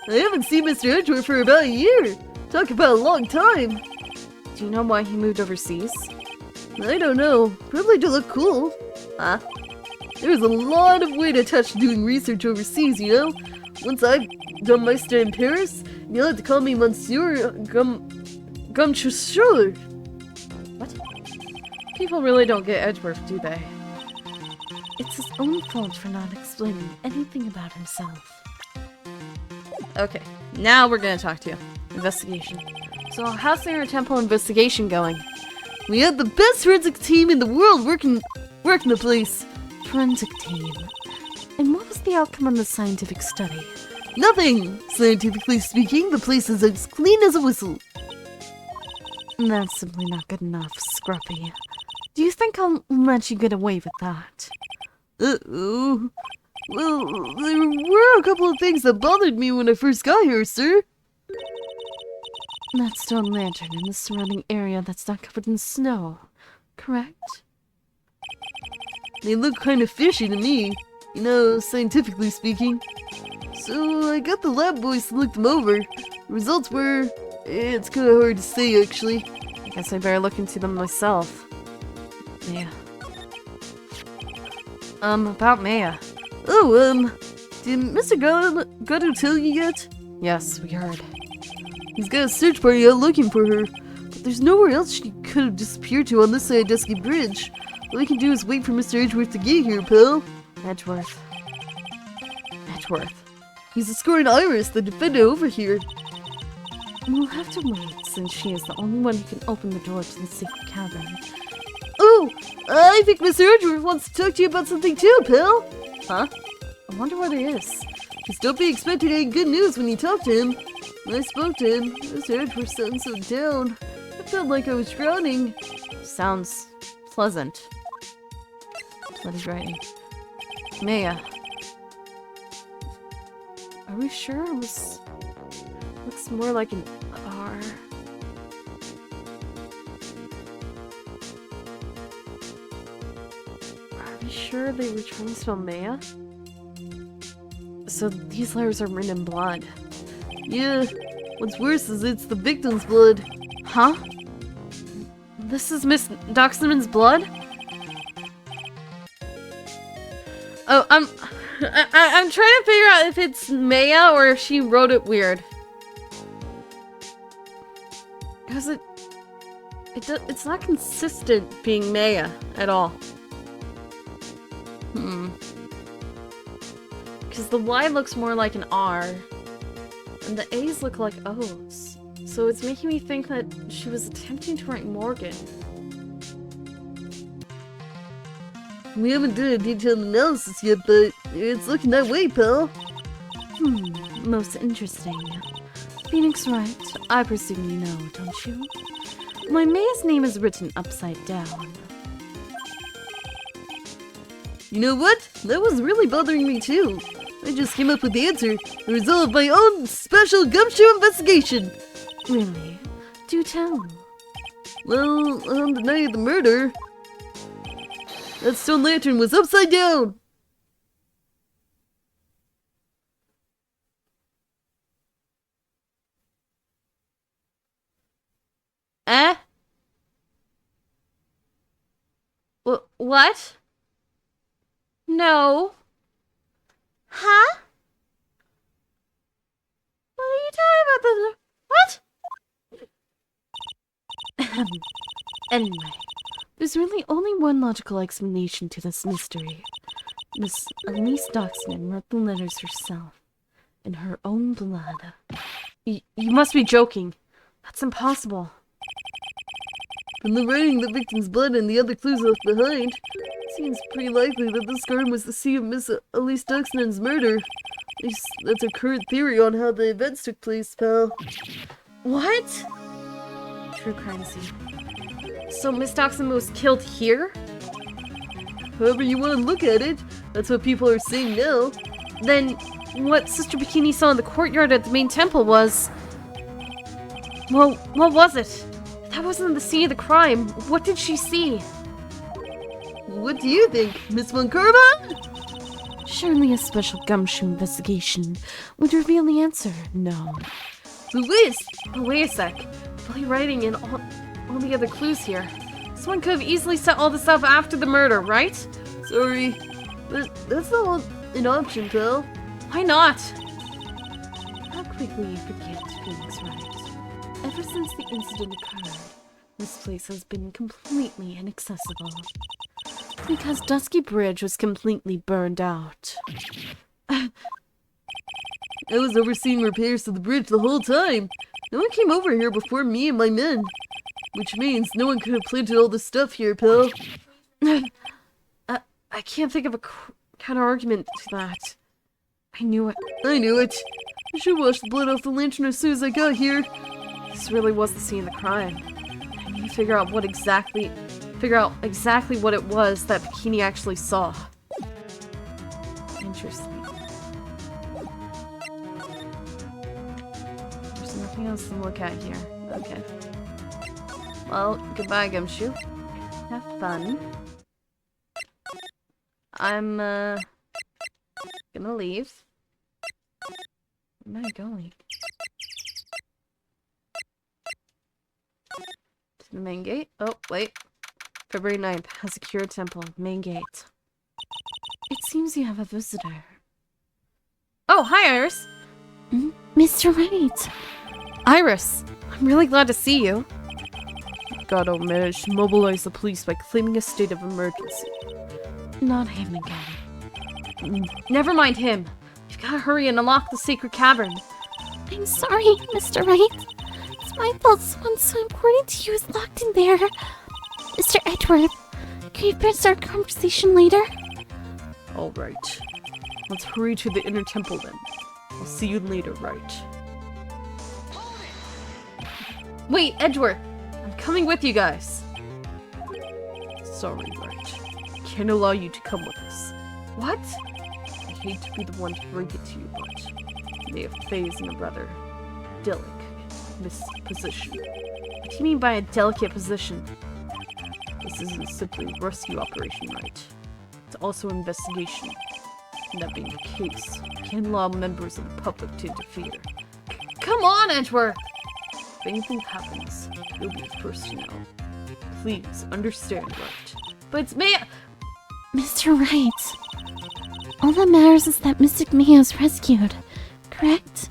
I haven't seen Mr. Edgeworth for about a year. Talk about a long time. Do you know why he moved overseas? I don't know. Probably to look cool. Huh? There's a lot of weight attached to doing research overseas, you know? Once I've done my stay in Paris, you'll have to call me Monsieur Gumchusher. What? People really don't get Edgeworth, do they? It's his own fault for not explaining anything about himself. Okay, now we're gonna talk to you. Investigation. So, how's the Inner Temple investigation going? We had the best forensic team in the world working the place. Forensic team. And what was the outcome on the scientific study? Nothing! Scientifically speaking, the place is as clean as a whistle. That's simply not good enough, Scruffy. Do you think I'll let you get away with that? Uh-oh. Well, there were a couple of things that bothered me when I first got here, sir. That stone lantern in the surrounding area that's not covered in snow, correct? They look kind of fishy to me, you know, scientifically speaking. So I got the lab boys to look them over. Results were... it's kind of hard to say, actually. I guess I better look into them myself. Yeah. About Maya. Oh, did Mr. Gatto tell you yet? Yes, we heard. He's got a search party out looking for her, but there's nowhere else she could have disappeared to on this side of Dusky Bridge. All we can do is wait for Mr. Edgeworth to get here, pal. Edgeworth. He's escorting Iris, the defendant, over here. We'll have to wait, since she is the only one who can open the door to the secret cavern. Oh, I think Mr. Edgeworth wants to talk to you about something too, pal. Huh? I wonder what it is. Just don't be expecting any good news when you talk to him. When I spoke to him, his head was sounding so down. I felt like I was drowning. Sounds pleasant. Bloody writing. Maya. Are we sure it was... Looks more like an R. Are we sure they were trying to spell Maya? So these letters are written in blood. Yeah, what's worse is it's the victim's blood. Huh? This is Miss Doxman's blood? Oh, I'm trying to figure out if it's Maya or if she wrote it weird. Because it's not consistent being Maya at all. Because the Y looks more like an R, and the A's look like O's. So it's making me think that she was attempting to write Morgan. We haven't done a detailed analysis yet, but it's looking that way, pal. Most interesting. Phoenix Wright, I presume you know, don't you? My Maya's name is written upside down. You know what? That was really bothering me too. I just came up with the answer, the result of my own special gumshoe investigation. Really? Do tell. Well, on the night of the murder, that stone lantern was upside down. Eh? What? No. Huh? What are you talking about? What? Anyway, there's really only one logical explanation to this mystery. Miss Elise Doxman wrote the letters herself, in her own blood. You must be joking. That's impossible. From the writing, the victim's blood, and the other clues left behind, it seems pretty likely that this garden was the scene of Miss Elise Doxman's murder. At least that's our current theory on how the events took place, pal. What? True crime scene. So Miss Doxman was killed here? However you want to look at it, that's what people are saying now. Then what Sister Bikini saw in the courtyard at the main temple was... Well, what was it? That wasn't the scene of the crime. What did she see? What do you think, Miss Von Karma? Surely a special gumshoe investigation would reveal the answer. No. But wait a sec. Fully writing in all the other clues here. Someone could have easily set all this up after the murder, right? Sorry, but that's not an option, pal. Why not? How quickly you forget, Phoenix Wright. Ever since the incident occurred, this place has been completely inaccessible. Because Dusky Bridge was completely burned out. I was overseeing repairs to the bridge the whole time. No one came over here before me and my men. Which means no one could have planted all this stuff here, pal. I can't think of a counter-argument to that. I knew it. I should wash the blood off the lantern as soon as I got here. This really was the scene of the crime. I need to figure out exactly what it was that Bikini actually saw. Interesting. There's nothing else to look at here. Okay. Well, goodbye, Gumshoe. Have fun. I'm, gonna leave. Where am I going? To the main gate? Oh, wait. February 9th. A secure temple. Main gate. It seems you have a visitor. Oh, hi, Iris! Mr. Wright! Iris! I'm really glad to see you. Gato managed to mobilize the police by claiming a state of emergency. Not him again. Never mind him. You've gotta hurry and unlock the sacred cavern. I'm sorry, Mr. Wright. It's my fault someone so important to you is locked in there. Mr. Edward, can we press our conversation later? Alright. Let's hurry to the inner temple then. I'll see you later, Wright. Wait, Edgeworth! I'm coming with you guys! Sorry, Wright. Can't allow you to come with us. What? I hate to be the one to bring it to you, but they have Faye's in a rather delicate position. What do you mean by a delicate position? This isn't simply a rescue operation, Wright. It's also an investigation. And that being the case, I can't allow members of the public to interfere. Come on, Edgeworth! If anything happens, you'll be the first to know. Please, understand, Wright. But it's me! Mr. Wright, all that matters is that Mystic Mia is rescued, correct?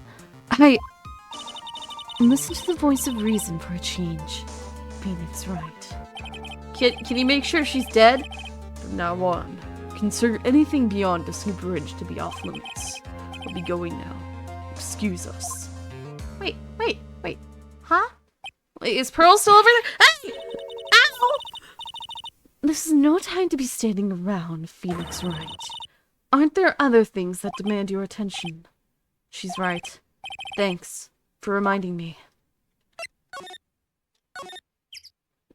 Listen to the voice of reason for a change. Phoenix Wright. Can you make sure she's dead? From now on, consider anything beyond this new bridge to be off limits. I'll be going now. Excuse us. Wait. Huh? Wait, is Pearl still over there? Hey! Ow! This is no time to be standing around, Phoenix Wright. Aren't there other things that demand your attention? She's right. Thanks for reminding me.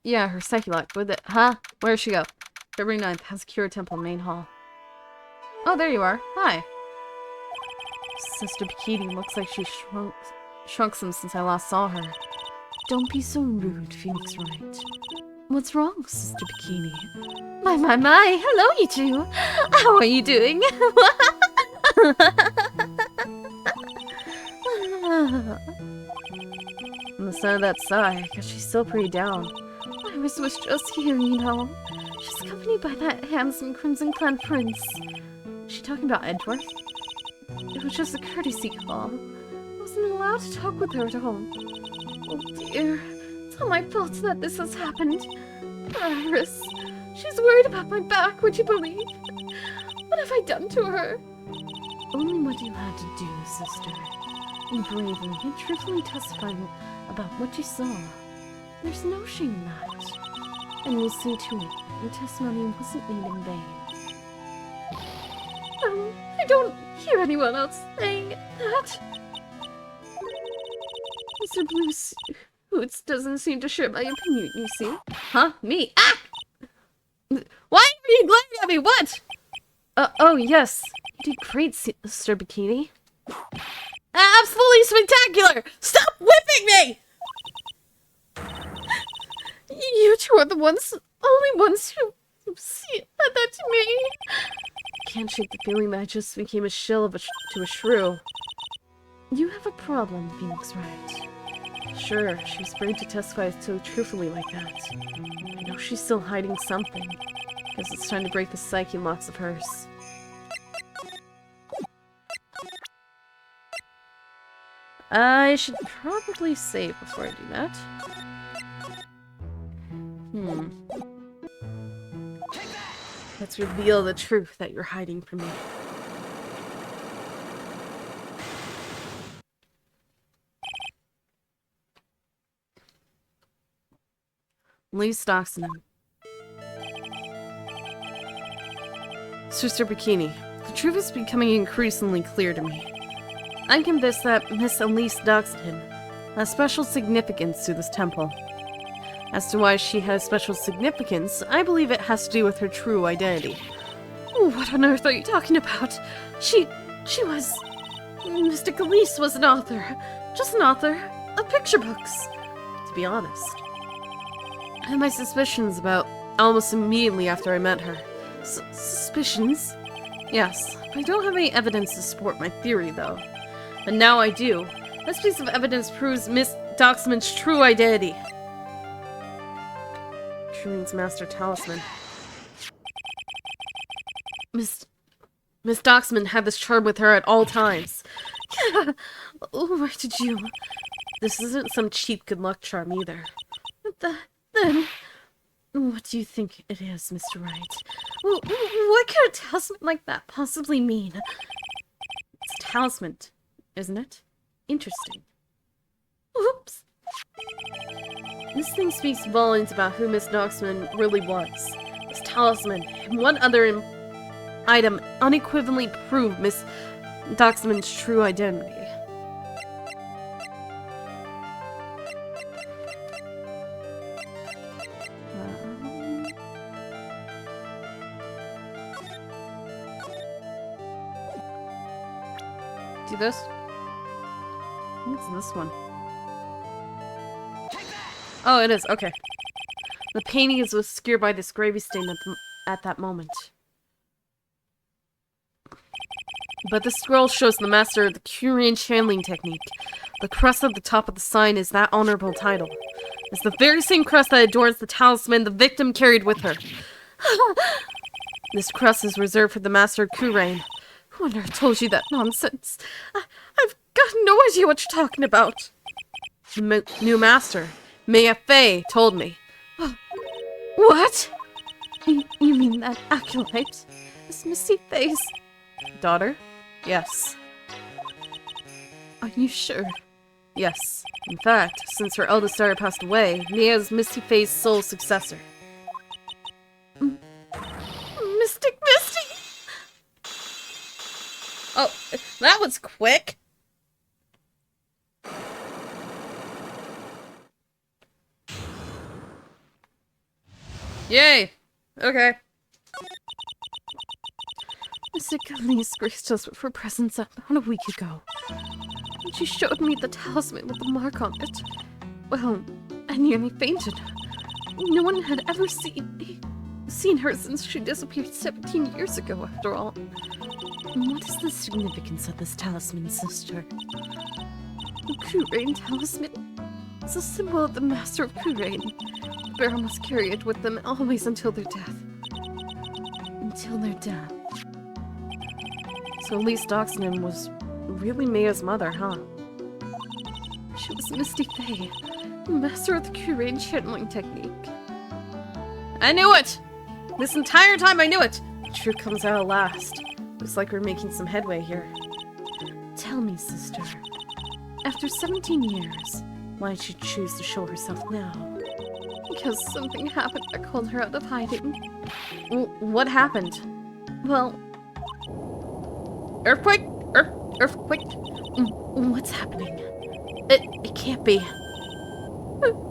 Yeah, her Psyche-Lock with it. Huh? Where'd she go? February 9th, Hazakura Temple, main hall. Oh, there you are. Hi. Sister Bikini looks like she shrunk some since I last saw her. Don't be so rude, Phoenix Wright. What's wrong, Sister Bikini? My, hello you two! How are you doing? On the side of that sigh, because she's still pretty down. I was just here, you know. She's accompanied by that handsome crimson-clad prince. Is she talking about Edgeworth? It was just a courtesy call. I wasn't allowed to talk with her at all. Oh dear, it's all my fault that this has happened. Poor Iris. She's worried about my back, would you believe? What have I done to her? Only what you had to do, sister. You bravely and truthfully testifying about what you saw. There's no shame in that. And we'll see to it your testimony wasn't made in vain. I don't hear anyone else saying that. Mr. Blues Hoots doesn't seem to share my opinion, you see. Huh? Me? Ah! Why are you glaring at me? What? Oh, yes. You did great, Sister Bikini. Absolutely spectacular! Stop whipping me! You two are the only ones who said that to me. Can't shake the feeling that I just became a shell of to a shrew. You have a problem, Phoenix Wright. Sure, she was brave to testify so truthfully like that. I know she's still hiding something. Guess it's time to break the psyche locks of hers. I should probably save before I do that. Let's reveal the truth that you're hiding from me. Lee Stockson. Sister Bikini, the truth is becoming increasingly clear to me. I'm convinced that Miss Elise Doxton has special significance to this temple. As to why she has special significance, I believe it has to do with her true identity. What on earth are you talking about? She was... Mr. Elise was an author. Just an author of picture books. To be honest, I had my suspicions about almost immediately after I met her. Suspicions? Yes, I don't have any evidence to support my theory, though. But now I do. This piece of evidence proves Miss Doxman's true identity. True means master talisman. Miss Doxman had this charm with her at all times. Yeah. Where did you... This isn't some cheap good luck charm either. Then... What do you think it is, Mr. Wright? What could a talisman like that possibly mean? It's a talisman, isn't it? Interesting. Oops. This thing speaks volumes about who Miss Doxman really was. This talisman, and what other item unequivocally prove Miss Doxman's true identity. Do this? What's this one? Oh, it is. Okay. The painting is obscured by this gravy stain at that moment. But the scroll shows the master of the Curian channeling technique. The crest at the top of the sign is that honorable title. It's the very same crest that adorns the talisman the victim carried with her. This crest is reserved for the master of Kurain. Who on earth told you that nonsense? I've got no idea what you're talking about. The new master, Maya Fey, told me. What? You mean that acolyte? This misty face? Daughter? Yes. Are you sure? Yes. In fact, since her eldest daughter passed away, Mia is Misty Faye's sole successor. Mystic Misty! Oh, that was quick! Yay! Okay. Mystic Elise graced us with her presence about a week ago. And she showed me the talisman with the mark on it. Well, I nearly fainted. No one had ever seen her since she disappeared 17 years ago, after all. What is the significance of this talisman, sister? The Kurain talisman is a symbol of the master of Kurain. The bearer must carry it with them always until their death. Until their death. So Elise Doxman was really Maya's mother, huh? She was Misty Faye, the master of the Kurain channeling technique. I knew it! This entire time I knew it! The truth comes out at last. Looks like we're making some headway here. Tell me, sister, after 17 years, why did she choose to show herself now? Because something happened that called her out of hiding. What happened? Well... Earthquake? Earthquake? What's happening? It can't be.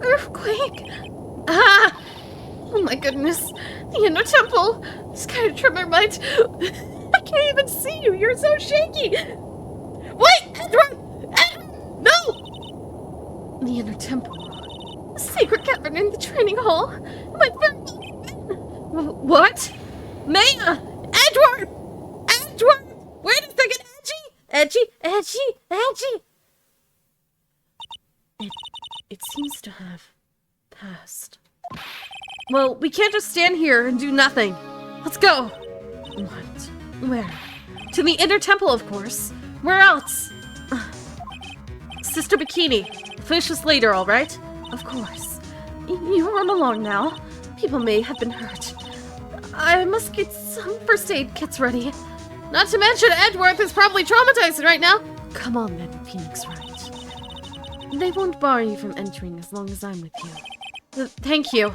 Earthquake! Ah! Oh my goodness! The inner temple! This kind of tremor might... I can't even see you! You're so shaky! Wait! Edward! Edward! No! The inner temple. The sacred cavern in the training hall. My What? Maya! Edward! Edward! Wait a second! Edgy! It seems to have passed. Well, we can't just stand here and do nothing. Let's go! What? Where? To the inner temple, of course. Where else? Sister Bikini, we'll finish this later, alright? Of course. You run along now. People may have been hurt. I must get some first aid kits ready. Not to mention Edworth is probably traumatized right now. Come on then, Phoenix Wright. They won't bar you from entering as long as I'm with you. Thank you.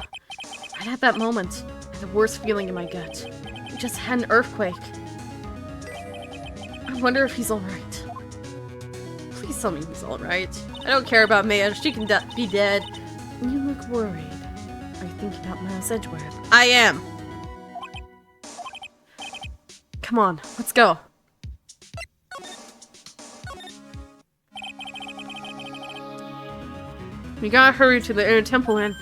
Right at that moment, I had the worst feeling in my gut. We just had an earthquake. I wonder if he's alright. Please tell me he's alright. I don't care about Maya. She can be dead. You look worried. Are you thinking about Miles Edgeworth? I am. Come on, let's go. We gotta hurry to the inner temple and...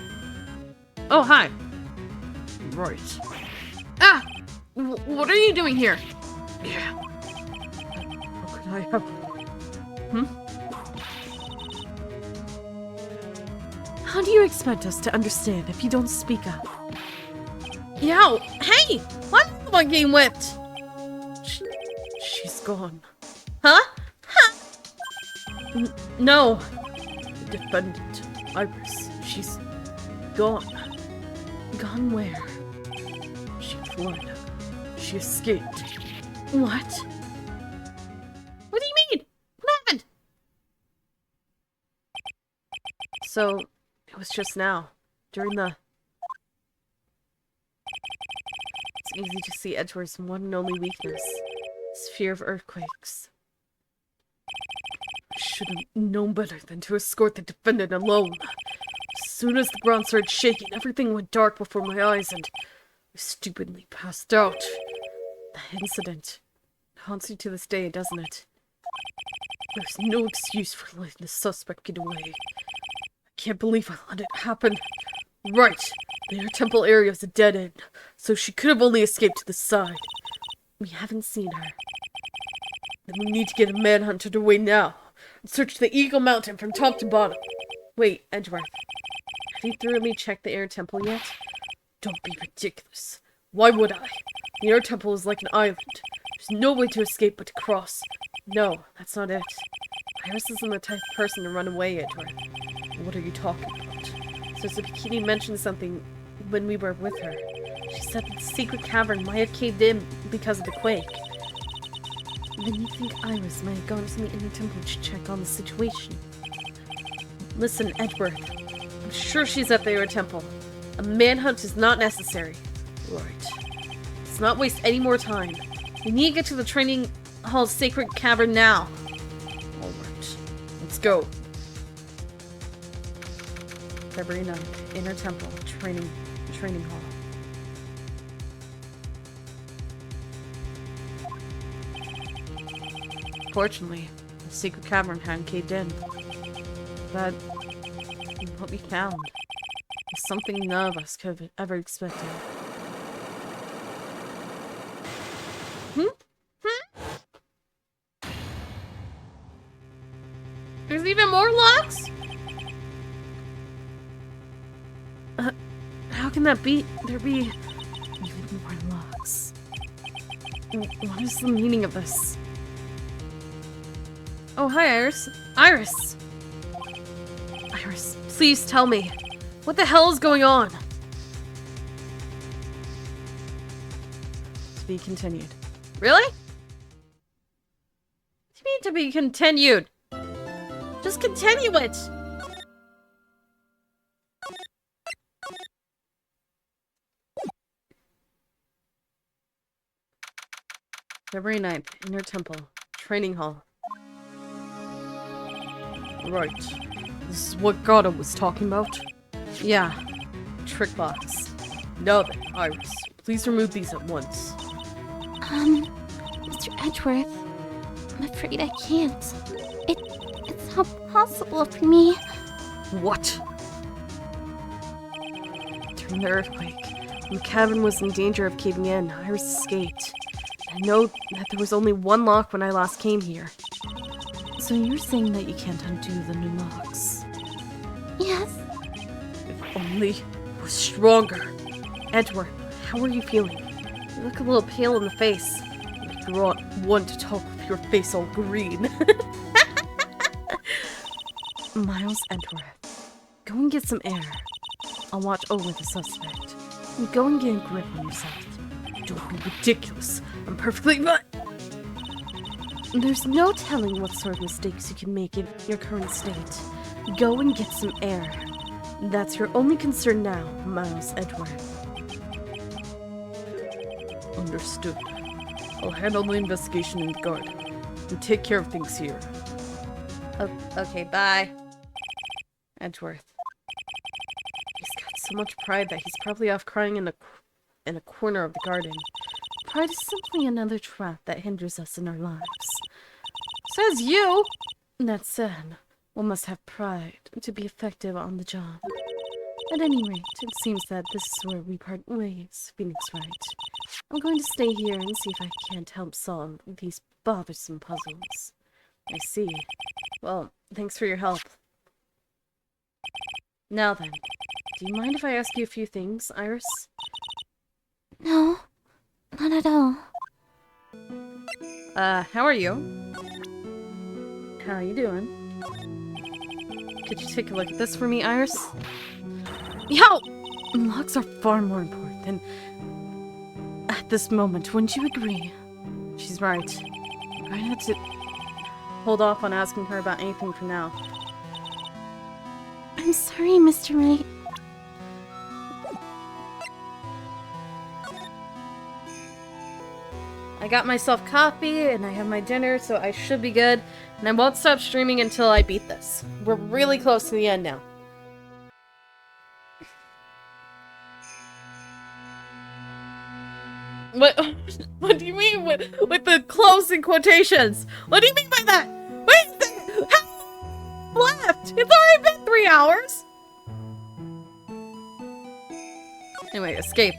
Oh, hi. Right. Ah! What are you doing here? Yeah. How could I have... How do you expect us to understand if you don't speak up? Yo! Hey! Why am I getting whipped? She's gone. Huh? No. The defendant, Iris, she's gone. Gone where? She fled. She escaped. What? What do you mean? What happened? So, it was just now, during the... easy to see Edgeworth's one and only weakness. His fear of earthquakes. I should have known better than to escort the defendant alone. As soon as the ground started shaking, everything went dark before my eyes and I stupidly passed out. That incident haunts you to this day, doesn't it? There's no excuse for letting the suspect get away. I can't believe I let it happen. Right, the inner temple area is a dead end, so she could have only escaped to the side. We haven't seen her. Then we need to get a manhunt underway now, and search the Eagle Mountain from top to bottom. Wait, Edgeworth, have you thoroughly checked the inner temple yet? Don't be ridiculous. Why would I? The inner temple is like an island. There's no way to escape but to cross. No, that's not it. Iris isn't the type of person to run away, Edward. What are you talking about? So Bikini mentioned something when we were with her. She said that the secret cavern might have caved in because of the quake. Then you think Iris might have gone to the inner temple to check on the situation? Listen, Edward. I'm sure she's at the inner temple. A manhunt is not necessary. Right. Let's not waste any more time. We need to get to the training hall's sacred cavern now. Alright. Let's go. February 9th. Inner temple. Training hall. Fortunately, the secret cavern hadn't caved in. But what we found is something none of us could have ever expected. There's even more locks? How can that be? There be even more locks. What is the meaning of this? Oh, hi, Iris. Iris! Iris, please tell me. What the hell is going on? To be continued. Really? What do you mean to be continued? Just continue it! February 9th, Inner Temple, Training Hall. Right. This is what Gata was talking about? Yeah. Trick box. Now then, Iris, please remove these at once. Mr. Edgeworth, I'm afraid I can't. It's not possible for me. What? During the earthquake, when the cabin was in danger of caving in, Iris escaped. I know that there was only one lock when I last came here. So you're saying that you can't undo the new locks? Yes. If only it was stronger. Edward, how are you feeling? You look a little pale in the face. If you want one to talk with your face all green. Miles Edgeworth, go and get some air. I'll watch over the suspect. And go and get a grip on yourself. Don't be ridiculous. I'm perfectly fine. There's no telling what sort of mistakes you can make in your current state. Go and get some air. That's your only concern now, Miles Edgeworth. Understood. I'll handle the investigation in the garden. And take care of things here. Oh, okay, bye. Edgeworth. He's got so much pride that he's probably off crying in a corner of the garden. Pride is simply another trap that hinders us in our lives. Says you! That said, one must have pride to be effective on the job. At any rate, it seems that this is where we part ways, Phoenix Wright. I'm going to stay here and see if I can't help solve these bothersome puzzles. I see. Well, thanks for your help. Now then, do you mind if I ask you a few things, Iris? No, not at all. How are you? How are you doing? Could you take a look at this for me, Iris? Yo! Locks are far more important than... At this moment, wouldn't you agree? She's right. I had to hold off on asking her about anything for now. I'm sorry, Mr. Wright. I got myself coffee and I have my dinner, so I should be good. And I won't stop streaming until I beat this. We're really close to the end now. What? What do you mean with the closing quotations? What do you mean by that? Wait a second! How left? It's already been 3 hours! Anyway, escape.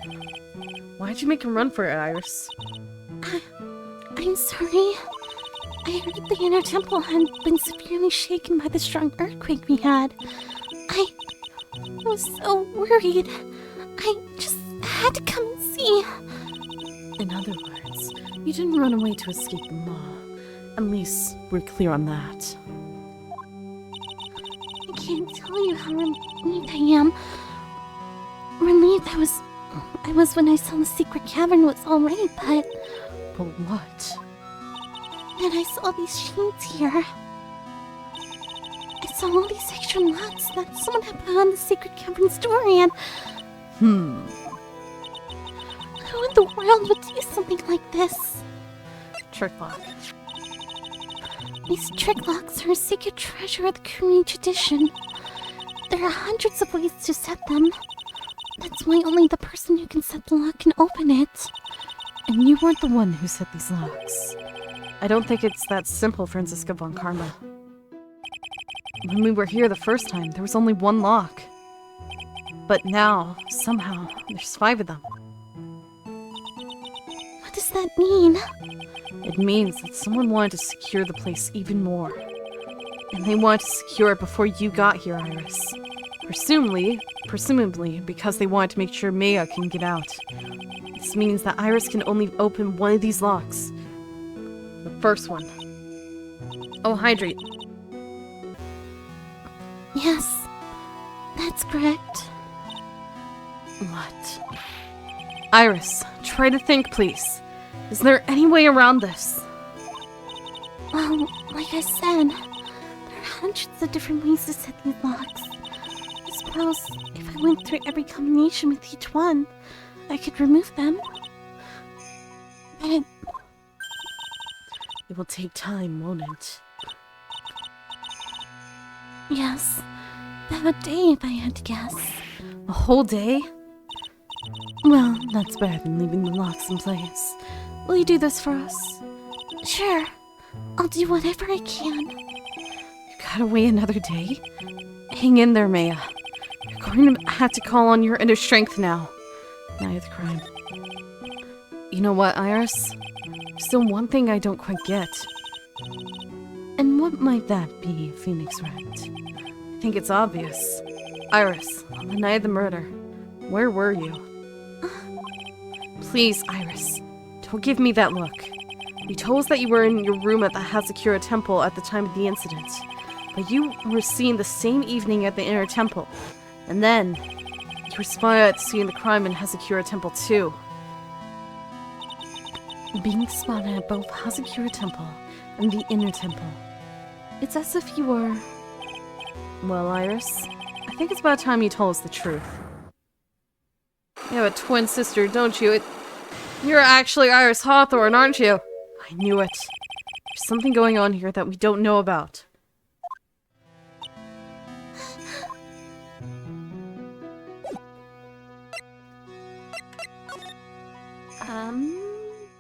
Why'd you make him run for it, Iris? I'm sorry. I heard the inner temple had been severely shaken by the strong earthquake we had. I was so worried. I just had to come and see. In other words, you didn't run away to escape the law. At least we're clear on that. I can't tell you how relieved I am. Relieved I was when I saw the secret cavern was all right, but what? then I saw these sheets here. I saw all these extra locks that someone had put on the secret cavern's door, and who in the world would do something like this? Trick lock. These trick locks are a secret treasure of the Korean tradition. There are hundreds of ways to set them. That's why only the person who can set the lock can open it. And you weren't the one who set these locks. I don't think it's that simple, Franziska von Karma. When we were here the first time, there was only one lock. But now, somehow, there's 5 of them. What does that mean? It means that someone wanted to secure the place even more. And they wanted to secure it before you got here, Iris. Presumably, because they wanted to make sure Maya can get out. This means that Iris can only open one of these locks. The first one. Oh, hydrate. Yes, that's correct. What? Iris, try to think, please. Is there any way around this? Well, like I said, there are hundreds of different ways to set these locks. I suppose if I went through every combination with each one, I could remove them. But it will take time, won't it? Yes, about a day if I had to guess. A whole day? Well, that's better than leaving the locks in place. Will you do this for us? Sure, I'll do whatever I can. You gotta wait another day? Hang in there, Maya. You're going to have to call on your inner strength now. Night of the crime. You know what, Iris? Still one thing I don't quite get. And what might that be, Phoenix Wright? I think it's obvious. Iris, on the night of the murder, where were you? Please, Iris, don't give me that look. You told us that you were in your room at the Hazakura Temple at the time of the incident, but you were seen the same evening at the Inner Temple, and then you were spotted at seeing the crime in Hazakura Temple too. Being spotted at both Hazakura Temple and the Inner Temple. It's as if you were... Well, Iris, I think it's about time you told us the truth. You have a twin sister, don't you? You're actually Iris Hawthorne, aren't you? I knew it. There's something going on here that we don't know about.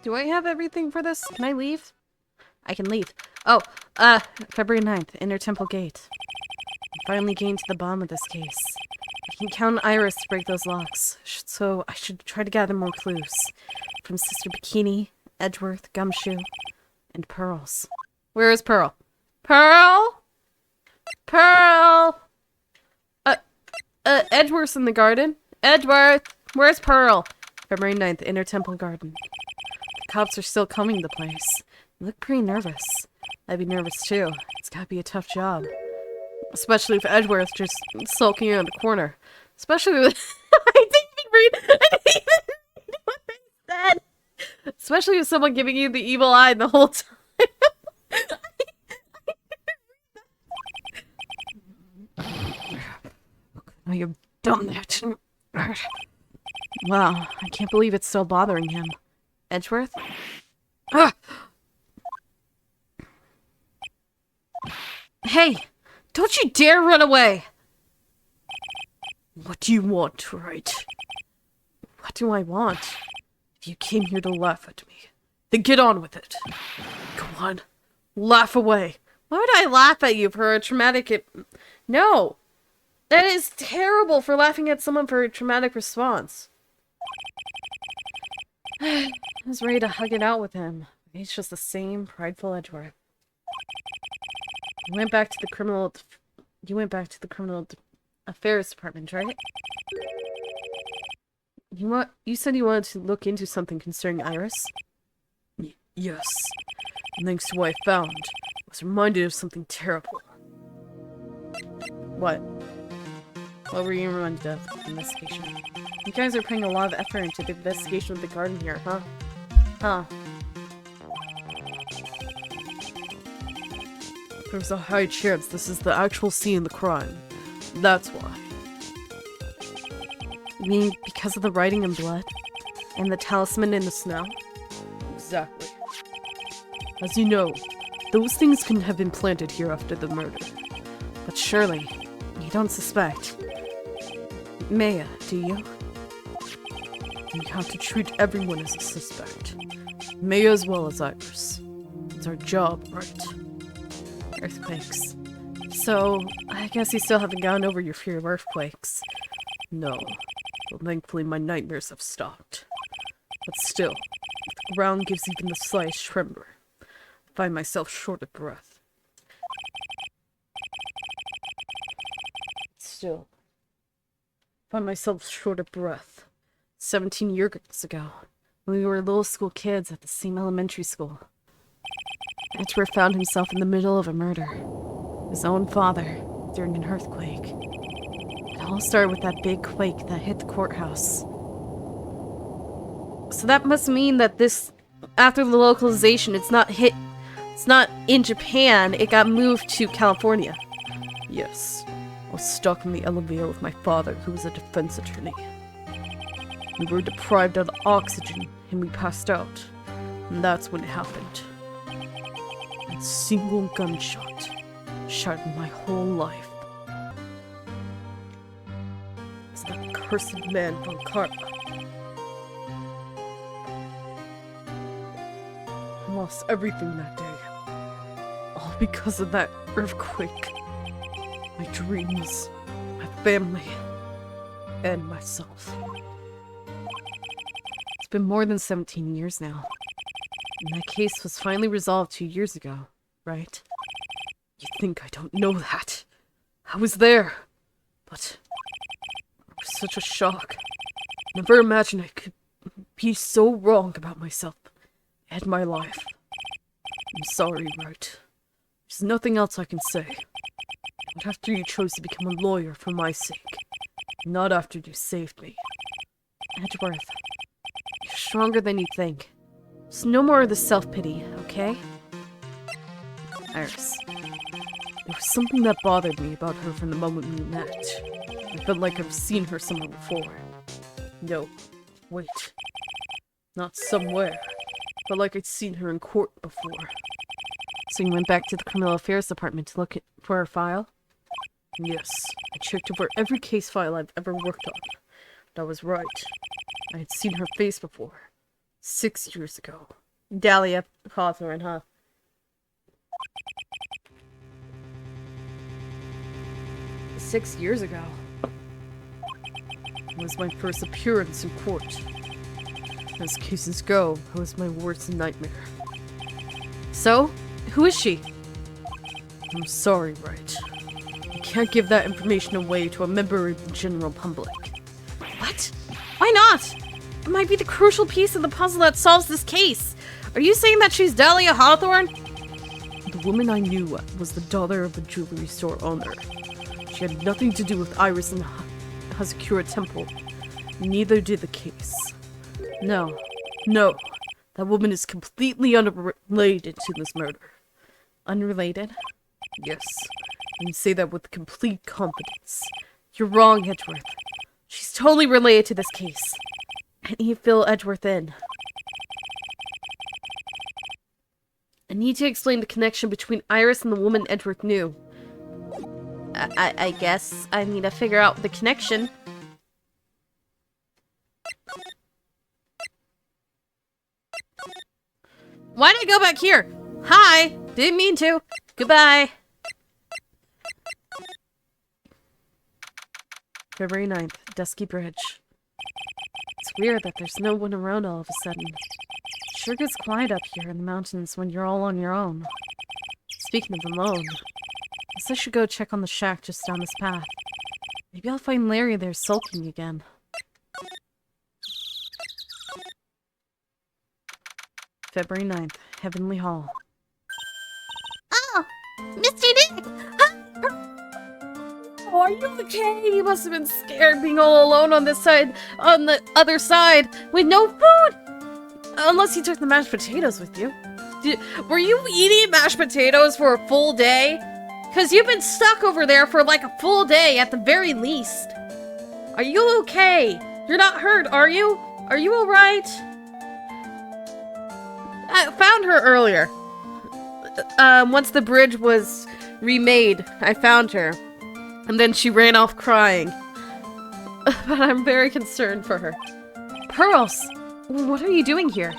Do I have everything for this? Can I leave? I can leave. Oh, February 9th, Inner Temple Gate. I finally gained to the bottom of this case. I can count on Iris to break those locks, so I should try to gather more clues. From Sister Bikini, Edgeworth, Gumshoe, and Pearls. Where is Pearl? Pearl? Pearl! Edgeworth's in the garden. Edgeworth! Where's Pearl? February 9th, Inner Temple Garden. The cops are still combing the place. They look pretty nervous. I'd be nervous too. It's gotta be a tough job. Especially if Edgeworth just sulking in the corner. Especially with... I didn't even read what they said. Especially with someone giving you the evil eye the whole time. Oh, you've done that. Wow, I can't believe it's still bothering him. Edgeworth? Hey, don't you dare run away! What do you want, Wright? What do I want? If you came here to laugh at me, then get on with it. Go on, laugh away. Why would I laugh at you for a traumatic... No! That is terrible for laughing at someone for a traumatic response. I was ready to hug it out with him. He's just the same prideful Edgeworth. You went back to the criminal affairs department, right? You said you wanted to look into something concerning Iris? Yes. And thanks to what I found, I was reminded of something terrible. What? What were you reminded of? Investigation. You guys are putting a lot of effort into the investigation of the garden here, huh? Huh. There's a high chance this is the actual scene of the crime. That's why. You mean because of the writing in blood? And the talisman in the snow? Exactly. As you know, those things couldn't have been planted here after the murder. But surely, you don't suspect Maya, do you? You have to treat everyone as a suspect. Maya as well as Iris. It's our job, right? Earthquakes. So, I guess you still haven't gotten over your fear of earthquakes. No. But thankfully my nightmares have stopped. But still, if the ground gives even the slightest tremor, I find myself short of breath. Still, I find myself short of breath. 17 years ago, when we were little school kids at the same elementary school, Edgeworth found himself in the middle of a murder. His own father, during an earthquake. It all started with that big quake that hit the courthouse. So that must mean that this, after the localization, it's not in Japan, it got moved to California. Yes. I was stuck in the elevator with my father, who was a defense attorney. We were deprived of oxygen, and we passed out. And that's when it happened. A single gunshot shattered my whole life. It's that cursed man from Karma. I lost everything that day. All because of that earthquake. My dreams, my family, and myself. It's been more than 17 years now. And that case was finally resolved 2 years ago, right? You think I don't know that? I was there. But it was such a shock. Never imagined I could be so wrong about myself and my life. I'm sorry, Wright. There's nothing else I can say. But after you chose to become a lawyer for my sake, not after you saved me. Edgeworth, you're stronger than you think. There's no more of the self-pity, okay? Iris. There was something that bothered me about her from the moment we met. I felt like I've seen her somewhere before. No, wait. Not somewhere, but like I'd seen her in court before. So you went back to the criminal affairs department to look for her file? Yes, I checked over every case file I've ever worked on. But I was right. I had seen her face before. 6 years ago. Dahlia Hawthorne, huh? "6 years ago. It was my first appearance in court. As cases go, it was my worst nightmare. So, who is she? I'm sorry, Wright. I can't give that information away to a member of the general public. What? Why not? It might be the crucial piece of the puzzle that solves this case. Are you saying that she's Dahlia Hawthorne? The woman I knew was the daughter of a jewelry store owner. She had nothing to do with Iris and Hazakura Temple. Neither did the case. No, that woman is completely unrelated to this murder. Unrelated? Yes, I can say that with complete confidence. You're wrong, Edgeworth. She's totally related to this case. And you fill Edgeworth in. I need to explain the connection between Iris and the woman Edward knew. I guess I need to figure out the connection. Why did I go back here? Hi! Didn't mean to. Goodbye. February 9th, Dusky Bridge. It's weird that there's no one around all of a sudden. It sure gets quiet up here in the mountains when you're all on your own. Speaking of alone, I guess I should go check on the shack just down this path. Maybe I'll find Larry there sulking again. February 9th, Heavenly Hall. Oh, Mr. Nick! Oh, are you okay? You must have been scared being all alone on this side, on the other side, with no food! Unless you took the mashed potatoes with you. Were you eating mashed potatoes for a full day? Because you've been stuck over there for like a full day at the very least. Are you okay? You're not hurt, are you? Are you alright? I found her earlier. Once the bridge was remade, I found her. And then she ran off crying. But I'm very concerned for her. Pearls! What are you doing here?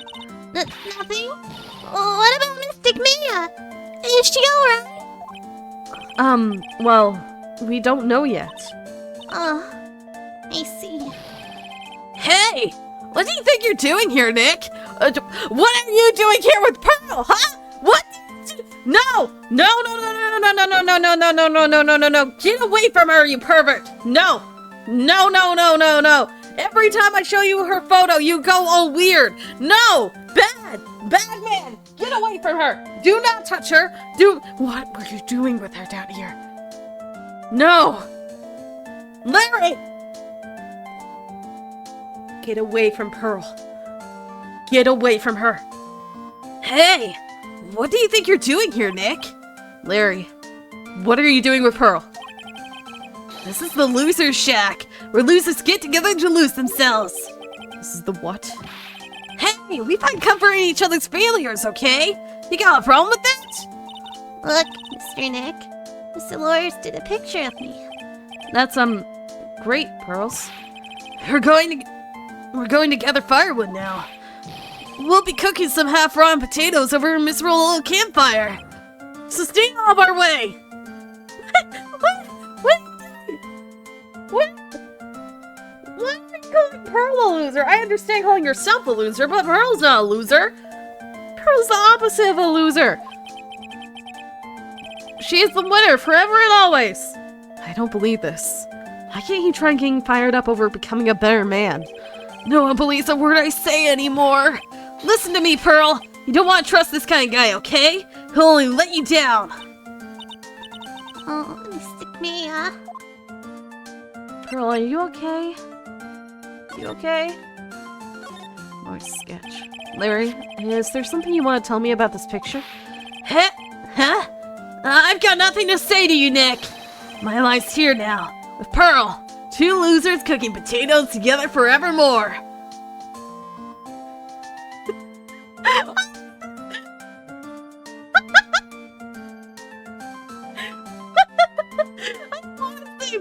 Nothing? What about Mystic Mia? Is she alright? Well, we don't know yet. Oh, I see. Hey! What do you think you're doing here, Nick? What are you doing here with Pearl, huh? What? No! No, no, no, no, no, no, no, no, no, no, no, no, no, no, no, no. Get away from her, you pervert! No! No, no, no, no, no! Every time I show you her photo, you go all weird! No! Bad! Bad man! Get away from her! Do not touch her! What were you doing with her down here? No! Larry! Get away from Pearl. Get away from her. Hey! What do you think you're doing here, Nick? Larry, what are you doing with Pearl? This is the loser's shack, where losers get together to lose themselves. This is the what? Hey, we find comfort in each other's failures, okay? You got a problem with that? Look, Mr. Nick. Miss Dolores did a picture of me. That's, great, Pearls. We're going to gather firewood now. We'll be cooking some half-raw potatoes over a miserable little campfire. So stay off our way. What are you calling Pearl a loser? I understand calling yourself a loser, but Pearl's not a loser. Pearl's the opposite of a loser. She is the winner forever and always. I don't believe this. Why can't he try getting fired up over becoming a better man? No one believes a word I say anymore. Listen to me, Pearl. You don't want to trust this kind of guy, okay? He'll only let you down. Oh, Mystic Mia. Pearl, are you okay? You okay? More sketch. Larry, is there something you want to tell me about this picture? Huh? I've got nothing to say to you, Nick. My life's here now, with Pearl. Two losers cooking potatoes together forevermore.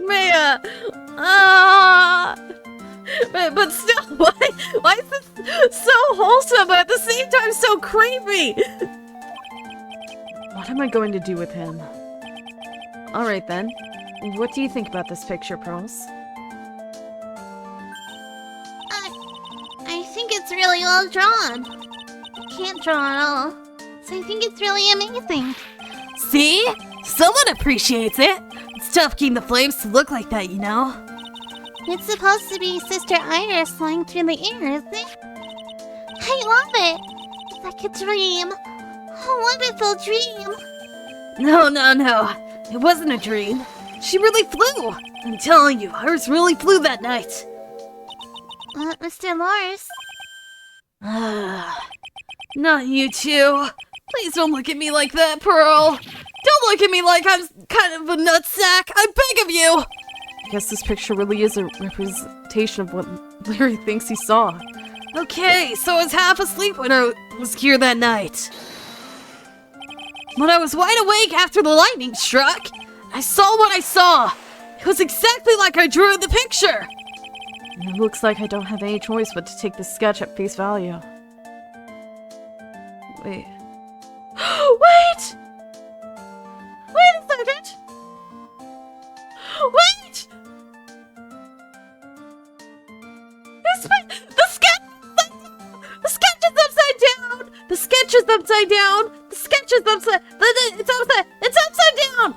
Maya! But still, why is this so wholesome, but at the same time so creepy? What am I going to do with him? Alright then. What do you think about this picture, Pearls? I think it's really well drawn. I can't draw at all, so I think it's really amazing. See? Someone appreciates it. It's tough keeping the flames to look like that, you know? It's supposed to be Sister Iris flying through the air, isn't it? I love it! It's like a dream. A wonderful dream. No. It wasn't a dream. She really flew. I'm telling you, Iris really flew that night. Mr. Lars? Not you two. Please don't look at me like that, Pearl. Don't look at me like I'm kind of a nutsack. I beg of you. I guess this picture really is a representation of what Larry thinks he saw. Okay, so I was half asleep when I was here that night. But I was wide awake after the lightning struck. I saw what I saw. It was exactly like I drew in the picture. It looks like I don't have any choice but to take this sketch at face value. Wait. Wait! Wait a second! Wait! The sketch is upside down! The sketch is upside down! The sketch is upside... It's upside down!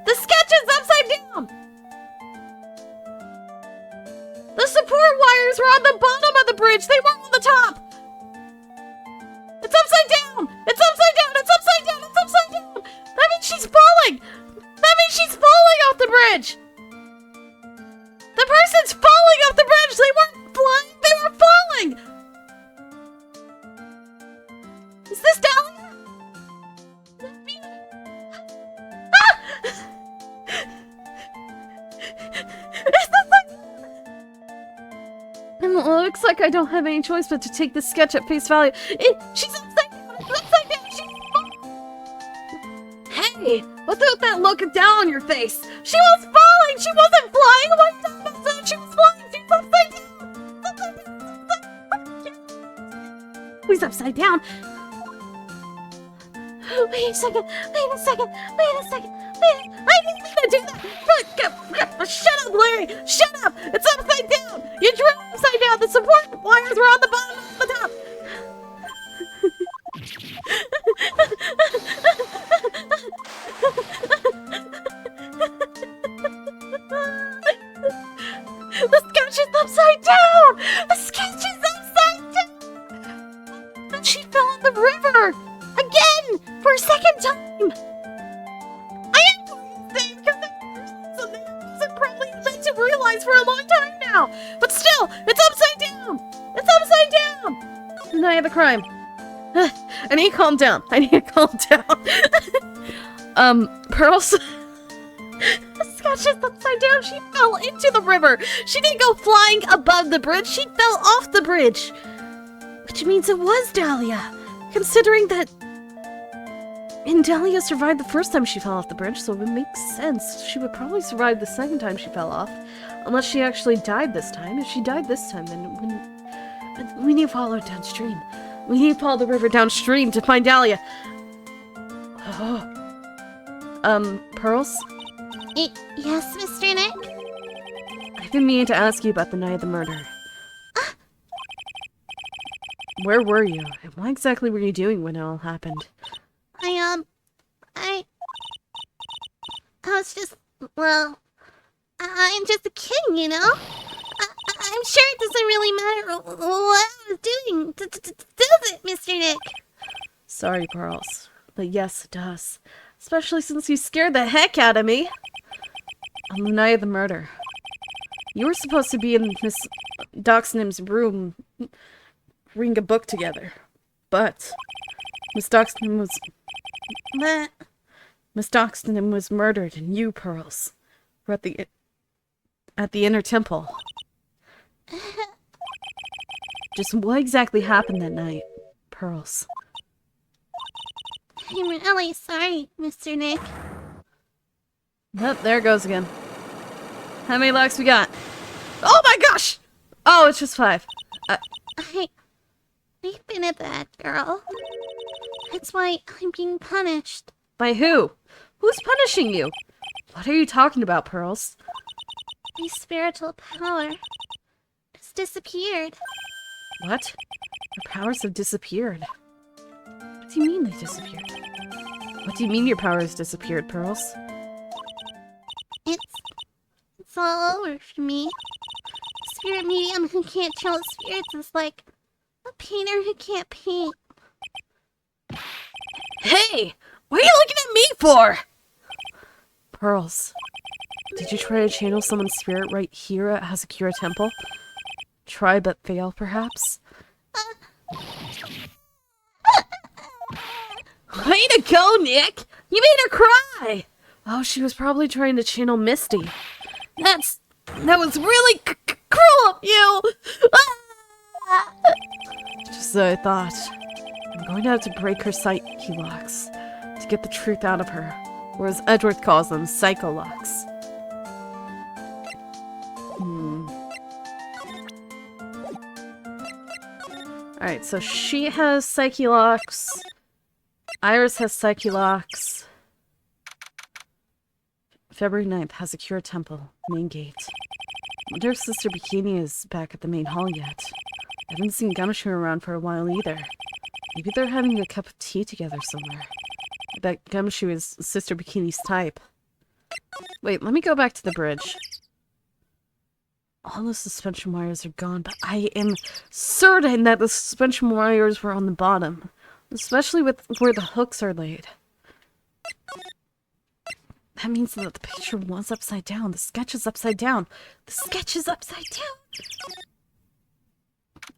The sketch is upside down! The support wires were on the bottom of the bridge! They weren't on the top! It's upside down! It's upside down! It's upside down! It's upside down! That means she's falling! That means she's falling off the bridge! The person's falling off the bridge! They weren't flying! They were falling! Is this Dahlia? Ah! Is this like... It looks like I don't have any choice but to take this sketch at face value. She's upside down! It's upside down! Hey! What's with that look down on your face? She was falling! She wasn't flying! What are you talking about? She was flying! She was upside down! Who's upside down? Wait a second! Wait a second! Wait a second! Wait! I didn't mean to do that! Shut up, Larry! Shut up! It's upside down! You drew it upside down! The support wires were on the bottom and the top! The sketch is upside down! The sketch is upside down! And she fell in the river! Again! For a second time! I am going to say, because something I probably meant to realize for a long time now! But still, it's upside down! It's upside down! Deny of the crime. I need to calm down. I need to calm down. Pearls? The sketch is upside down. She fell into the river. She didn't go flying above the bridge. She fell off the bridge. Which means it was Dahlia. Considering that... And Dahlia survived the first time she fell off the bridge, so it makes sense. She would probably survive the second time she fell off. Unless she actually died this time. If she died this time, then we need to follow her downstream. We need to follow the river downstream to find Dahlia. Oh. Pearls? Yes, Mr. Nick? I've been meaning to ask you about the night of the murder. Where were you? And what exactly were you doing when it all happened? I was just, well, I'm just a kid, you know? I'm sure it doesn't really matter what I was doing, does it, Mr. Nick? Sorry, Pearls. But yes, it does. Especially since you scared the heck out of me. On the night of the murder. You were supposed to be in Miss Doxnim's room reading a book together. But Miss Doxnim was murdered, and you, Pearls, were at the inner temple. Just what exactly happened that night, Pearls? I'm really sorry, Mr. Nick. Yep, there it goes again. How many likes we got? Oh my gosh! Oh, it's just 5. I've been a bad girl. That's why I'm being punished. By who? Who's punishing you? What are you talking about, Pearls? My spiritual power has disappeared. What? Your powers have disappeared. What do you mean they disappeared? What do you mean your powers disappeared, Pearls? It's all over for me. Spirit medium who can't channel spirits is like a painter who can't paint. Hey! What are you looking at me for? Pearls, did you try to channel someone's spirit right here at Hazakura Temple? Try but fail, perhaps? Way to go, Nick! You made her cry! Oh, she was probably trying to channel Misty. That was really cruel of you! Just so I thought. I'm going to have to break her psyche locks to get the truth out of her, or as Edward calls them, psycho locks. Alright, so she has psyche locks. Iris has psyche locks. February 9th, Hazakura Temple, main gate. I wonder if Sister Bikini is back at the main hall yet. I haven't seen Gumshoe around for a while either. Maybe they're having a cup of tea together somewhere. I bet Gumshoe is Sister Bikini's type. Wait, let me go back to the bridge. All the suspension wires are gone, but I am certain that the suspension wires were on the bottom. Especially with where the hooks are laid. That means that the picture was upside down. The sketch is upside down. The sketch is upside down!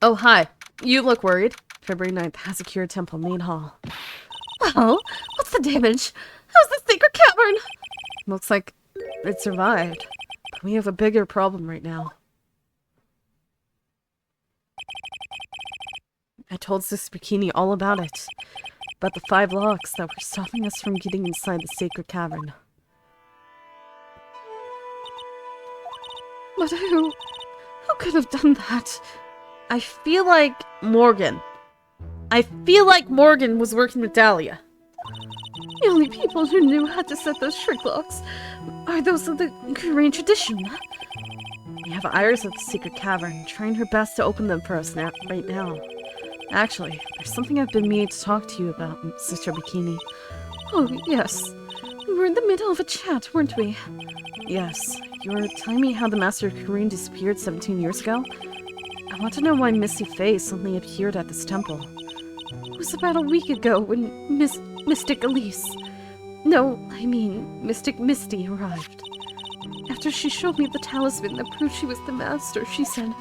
Oh, hi. You look worried. February 9th, Hazakura Temple, main hall. Well, what's the damage? How's the secret cavern? Looks like it survived. But we have a bigger problem right now. I told Sister Bikini all about it. About the 5 locks that were stopping us from getting inside the sacred cavern. But who could have done that? I feel like Morgan. I feel like Morgan was working with Dahlia. The only people who knew how to set those trick locks are those of the Korean tradition. We have Iris at the secret cavern, trying her best to open them for us right now. Actually, there's something I've been meaning to talk to you about, Sister Bikini. Oh, yes. We were in the middle of a chat, weren't we? Yes. You were telling me how the Master of Korean disappeared 17 years ago? I want to know why Misty Faye suddenly appeared at this temple. It was about a week ago when Mystic Elise... No, I mean, Mystic Misty arrived. After she showed me the talisman that proved she was the Master, she said...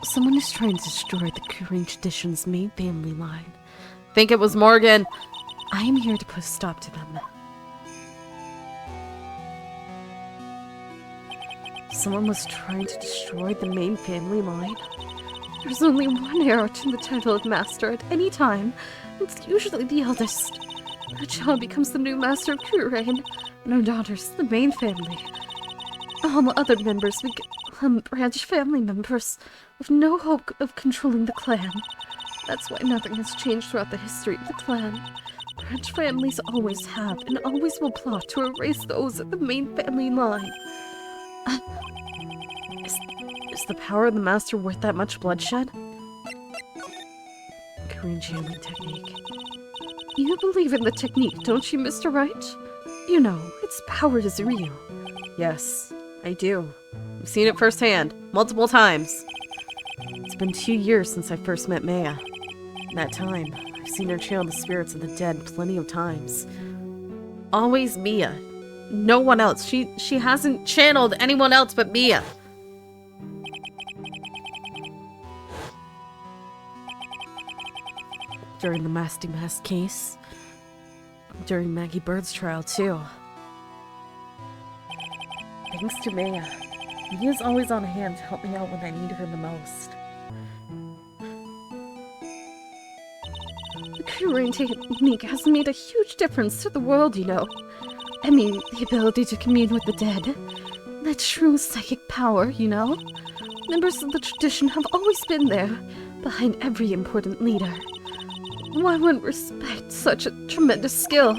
Someone is trying to destroy the Korean tradition's main family line. Think it was Morgan. I am here to put a stop to them. Someone was trying to destroy the main family line? There's only one heir to the title of Master at any time. It's usually the eldest. Her child becomes the new Master of Korean, and her daughter's the main family. All the other members become branch family members, with no hope of controlling the clan. That's why nothing has changed throughout the history of the clan. Branch families always have, and always will plot to erase those at the main family line. Is the power of the Master worth that much bloodshed? Korean channeling technique. You believe in the technique, don't you, Mr. Wright? You know, its power is real. Yes, I do. I've seen it firsthand, multiple times. It's been 2 years since I first met Maya. In that time, I've seen her channel the spirits of the dead plenty of times. Always Mia. No one else. She hasn't channeled anyone else but Mia. During the Masty Mask case. During Maggie Bird's trial, too. Thanks to Maya. Mia's always on hand to help me out when I need her the most. The Korean technique has made a huge difference to the world, you know. I mean, the ability to commune with the dead. That true psychic power, you know. Members of the tradition have always been there, behind every important leader. Why wouldn't respect such a tremendous skill?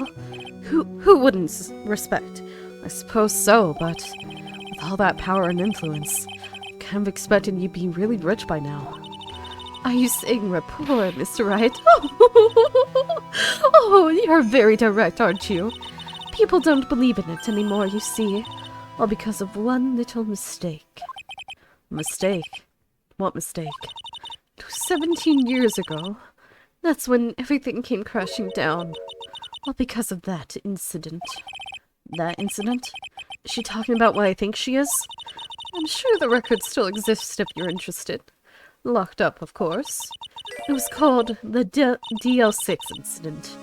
Who wouldn't respect? I suppose so, but with all that power and influence, I kind of expected you'd be really rich by now. Are you saying we're poor, Mr. Wright? Oh, you're very direct, aren't you? People don't believe in it anymore, you see. All because of one little mistake. Mistake? What mistake? It was 17 years ago. That's when everything came crashing down. All because of that incident. That incident? Is she talking about what I think she is? I'm sure the record still exists if you're interested. Locked up, of course. It was called the DL6 incident.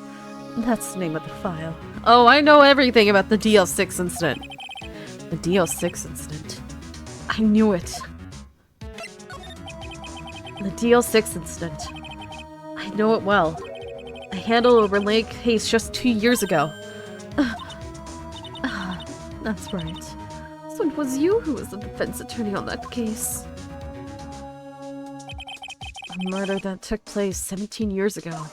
That's the name of the file. Oh, I know everything about the DL6 incident. The DL6 incident. I knew it. The DL6 incident. I know it well. I handled a relay case just 2 years ago. That's right. So it was you who was the defense attorney on that case. A murder that took place 17 years ago.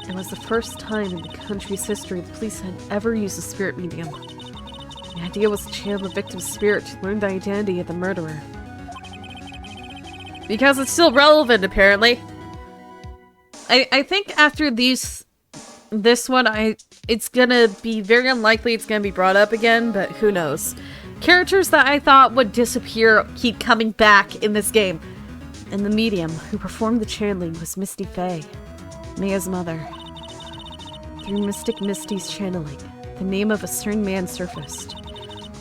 It was the first time in the country's history the police had ever used a spirit medium. The idea was to channel the victim's spirit to learn the identity of the murderer. Because it's still relevant, apparently. I think after this one, it's gonna be very unlikely it's gonna be brought up again, but who knows. Characters that I thought would disappear keep coming back in this game. And the medium who performed the channeling was Misty Faye, Mia's mother. Through Mystic Misty's channeling, the name of a certain man surfaced.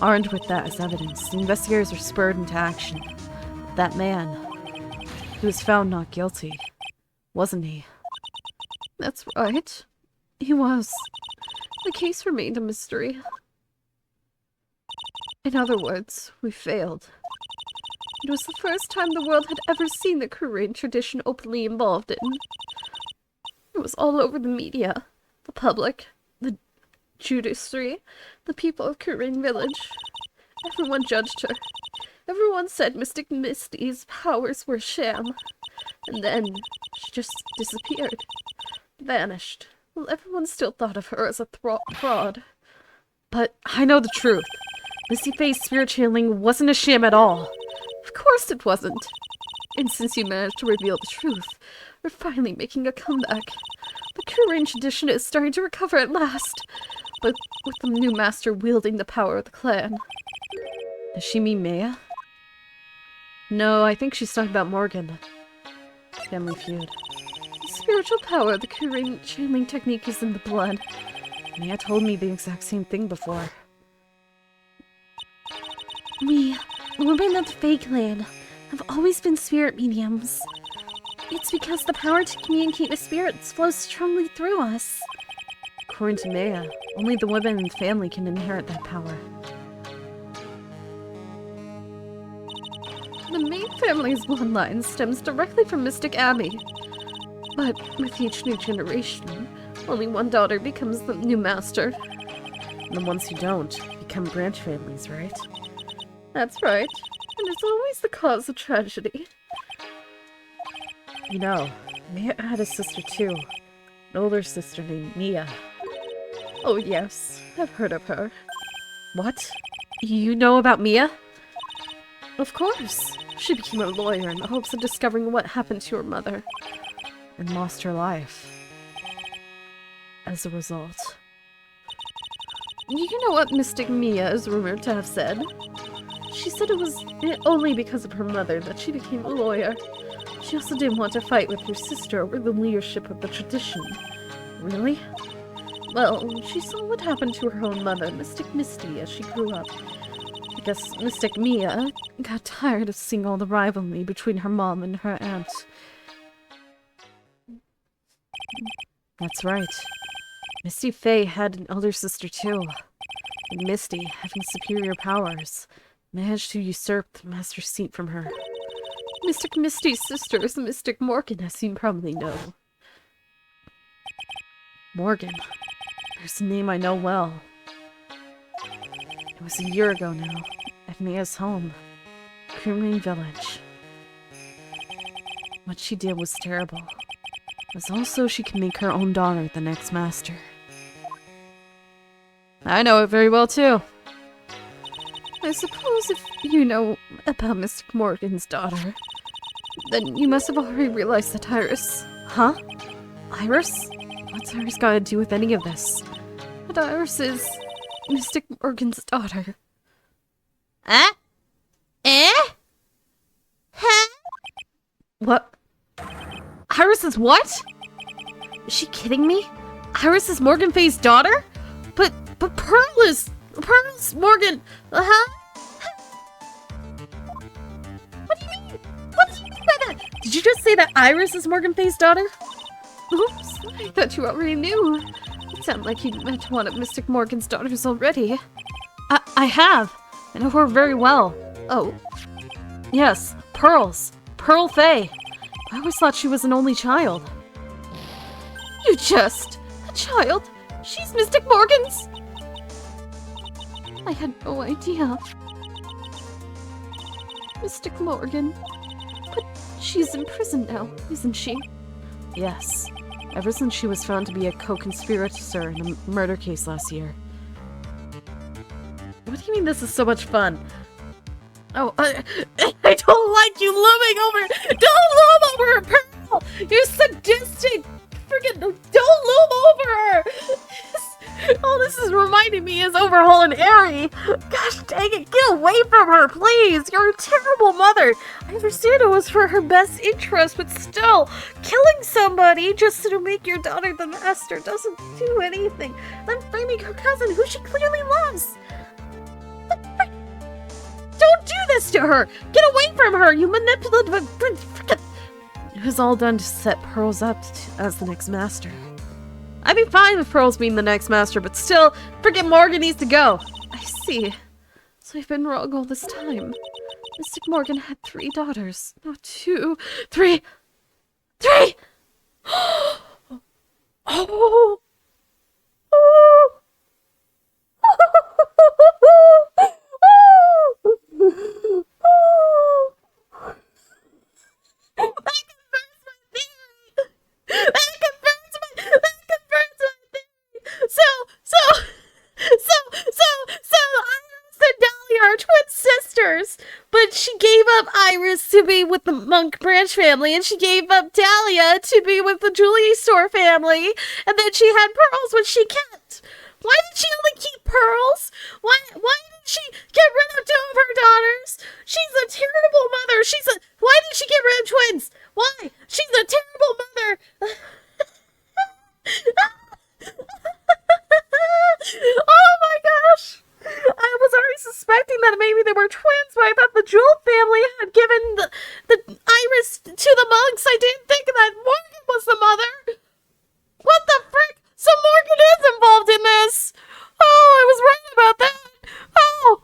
Armed with that as evidence, the investigators were spurred into action. That man, he was found not guilty, wasn't he? That's right. He was. The case remained a mystery. In other words, we failed. It was the first time the world had ever seen the Korean tradition openly involved in. It was all over the media, the public, the judiciary, the people of Korean village. Everyone judged her. Everyone said Mystic Misty's powers were a sham. And then she just disappeared. Vanished. Well, everyone still thought of her as a fraud. But I know the truth. Misty Faye's spirit channeling wasn't a sham at all. Of course it wasn't. And since you managed to reveal the truth, we're finally making a comeback. The Korean tradition is starting to recover at last, but with the new master wielding the power of the clan. Does she mean Maya? No, I think she's talking about Morgan. Family Feud. The spiritual power of the Korean channeling technique is in the blood. Maya told me the exact same thing before. We, women of the Fae clan, have always been spirit mediums. It's because the power to communicate with spirits flows strongly through us. According to Maya, only the women in the family can inherit that power. The main family's bloodline stems directly from Mystic Abbey. But with each new generation, only one daughter becomes the new master. And the ones who don't become branch families, right? That's right. And it's always the cause of tragedy. You know, Maya had a sister too. An older sister named Mia. Oh yes, I've heard of her. What? You know about Mia? Of course. She became a lawyer in the hopes of discovering what happened to her mother. And lost her life. As a result. You know what Mystic Mia is rumored to have said? She said it was only because of her mother that she became a lawyer. She also didn't want to fight with her sister over the leadership of the tradition. Really? Well, she saw what happened to her own mother, Mystic Misty, as she grew up. I guess Mystic Mia got tired of seeing all the rivalry between her mom and her aunt. That's right. Misty Faye had an elder sister too. And Misty, having superior powers, managed to usurp the master's seat from her. Mystic Misty's sister is Mystic Morgan, as you probably know. Morgan. There's a name I know well. It was a year ago now, at Mia's home, Creaming Village. What she did was terrible. It was also she could make her own daughter the next master. I know it very well too. I suppose if you know about Mystic Morgan's daughter, then you must have already realized that Iris... Huh? Iris? What's Iris got to do with any of this? That Iris is Mystic Morgan's daughter. Huh? Eh? Huh? What? Iris is what? Is she kidding me? Iris is Morgan Faye's daughter? But Pearl's Morgan. Huh? What do you mean? What did you mean by that? Did you just say that Iris is Morgan Faye's daughter? Oops, I thought you already knew. It sounded like you'd met one of Mystic Morgan's daughters already. I have. I know her very well. Oh. Yes, Pearl's Pearl Fay. I always thought she was an only child. You just... a child? She's Mystic Morgan's? I had no idea. Mystic Morgan. But she's in prison now, isn't she? Yes. Ever since she was found to be a co-conspirator in a murder case last year. What do you mean this is so much fun? Oh, I don't like you looming over. Don't loom over her, Pearl. You're sadistic. Freaking don't loom over her. All this is reminding me is Overhaul and Airy. Gosh dang it, get away from her, please. You're a terrible mother. I understand it was for her best interest, but still, killing somebody just to make your daughter the master doesn't do anything. Then framing her cousin, who she clearly loves. Don't do this to her! Get away from her, you manipulative... It was all done to set Pearls up as the next master. I'd be fine with Pearls being the next master, but still, frickin' Morgan needs to go. I see. So I've been wrong all this time. Mystic Morgan had 3 daughters. Not 2. 3! 3! Oh! Oh! But she gave up Iris to be with the Monk Branch family, and she gave up Dahlia to be with the Julie Store family, and then she had Pearls, which she kept. Why did she only keep Pearls? Why did she get rid of 2 of her daughters? She's a terrible mother. Why did she get rid of twins? Why? She's a terrible mother. Oh my gosh. I was already suspecting that maybe they were twins, but I thought the Jewel family had given the Iris to the monks. I didn't think that Morgan was the mother. What the frick? So Morgan is involved in this. Oh, I was right about that. Oh.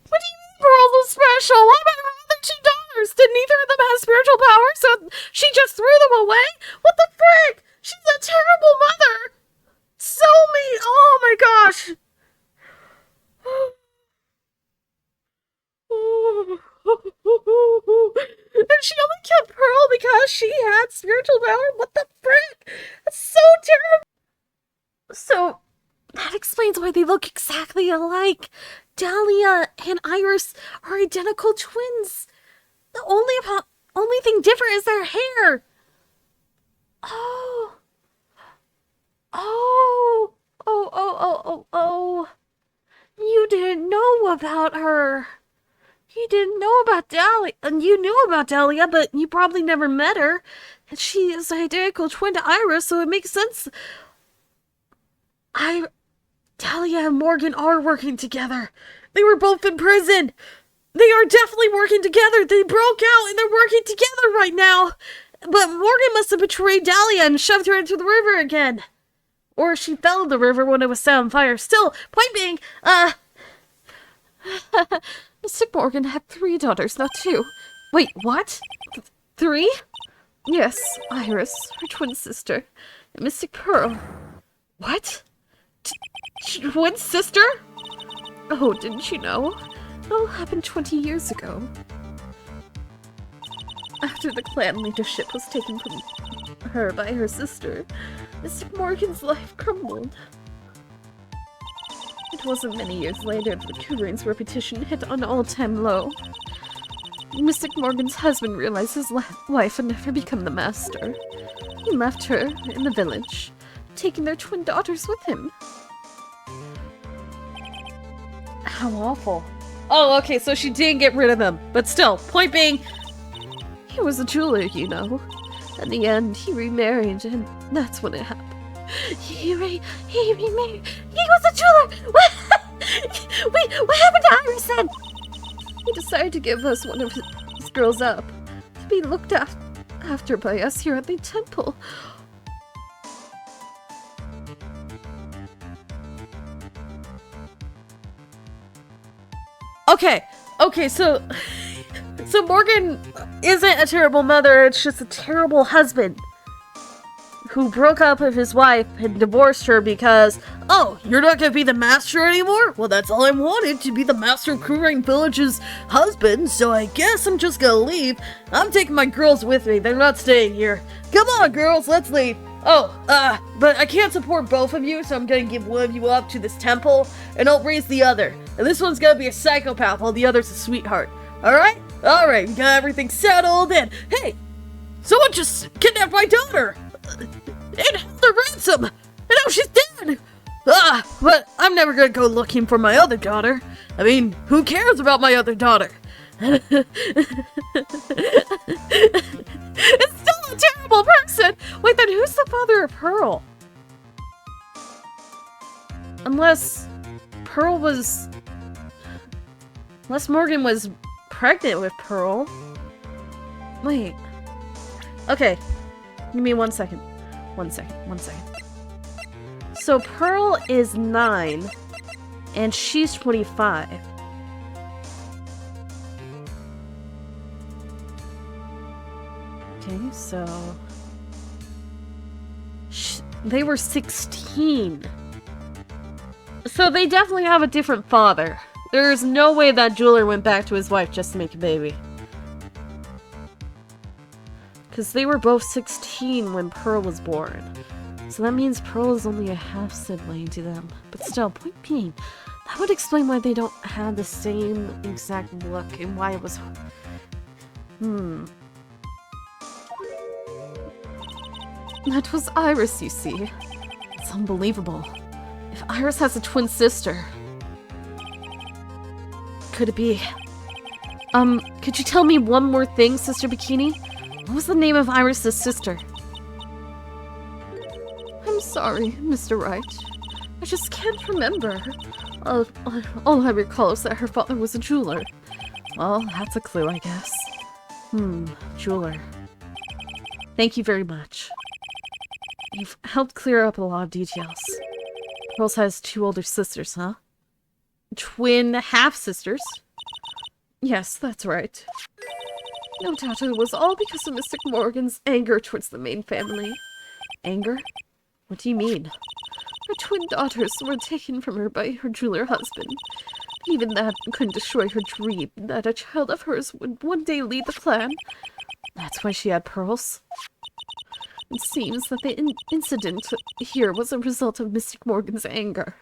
What do you mean Pearls was special? What about her other 2 daughters? Did neither of them have spiritual power, so she just threw them away? What the frick? She's a terrible mother. So mean. Oh my gosh. And she only kept Pearl because she had spiritual power? What the frick? That's so terrible. So, that explains why they look exactly alike. Dahlia and Iris are identical twins. The only thing different is their hair. Oh. Oh. Oh. You didn't know about her. You didn't know about Dahlia. And you knew about Dahlia, but you probably never met her. And she is an identical twin to Iris, so it makes sense. Dahlia and Morgan are working together. They were both in prison. They are definitely working together. They broke out and they're working together right now. But Morgan must have betrayed Dahlia and shoved her into the river again. Or she fell in the river when it was set on fire. Still, point being, Mystic Morgan had 3 daughters, not 2. Wait, what? 3? Yes, Iris, her twin sister, and Mystic Pearl. What? Twin sister? Oh, didn't you know? It all happened 20 years ago. After the clan leadership was taken from her by her sister, Mystic Morgan's life crumbled. It wasn't many years later that Kurain's reputation hit an all-time low. Mystic Morgan's husband realized his wife would never become the master. He left her in the village, taking their twin daughters with him. How awful. Oh, okay, so she didn't get rid of them. But still, point being, he was a jeweler, you know. In the end, he remarried, and that's when it happened. He remarried. He was a jeweler! What happened to Iris then? He decided to give us one of his girls up, to be looked after by us here at the temple. Okay, so So Morgan isn't a terrible mother, it's just a terrible husband who broke up with his wife and divorced her because, oh, you're not gonna be the master anymore? Well, that's all I wanted, to be the master of Crewing Village's husband, so I guess I'm just gonna leave. I'm taking my girls with me, they're not staying here. Come on, girls, let's leave. Oh, but I can't support both of you, so I'm gonna give one of you up to this temple, and I'll raise the other. And this one's gonna be a psychopath, while the other's a sweetheart. Alright? Alright, we got everything settled, and hey! Someone just kidnapped my daughter! And held her ransom! And now she's dead! But I'm never gonna go looking for my other daughter. I mean, who cares about my other daughter? It's still a terrible person! wait, then who's the father of Pearl? Unless Morgan was pregnant with Pearl. Wait. Okay. Give me 1 second. 1 second. So Pearl is 9, and she's 25. Okay, so... they were 16. So they definitely have a different father. There's no way that jeweler went back to his wife just to make a baby. Because they were both 16 when Pearl was born. So that means Pearl is only a half-sibling to them. But still, point being, that would explain why they don't have the same exact look and why it was... That was Iris, you see. It's unbelievable. If Iris has a twin sister... Could it be... could you tell me one more thing, Sister Bikini? What was the name of Iris' sister? I'm sorry, Mr. Wright. I just can't remember. All I recall is that her father was a jeweler. Well, that's a clue, I guess. Jeweler. Thank you very much. You've helped clear up a lot of details. Pearls has 2 older sisters, huh? Twin half-sisters? Yes, that's right. No doubt it was all because of Mr. Morgan's anger towards the main family. Anger? What do you mean? Her twin daughters were taken from her by her jeweler husband. Even that couldn't destroy her dream that a child of hers would one day lead the clan. That's why she had pearls. It seems that the incident here was a result of Mystic Morgan's anger.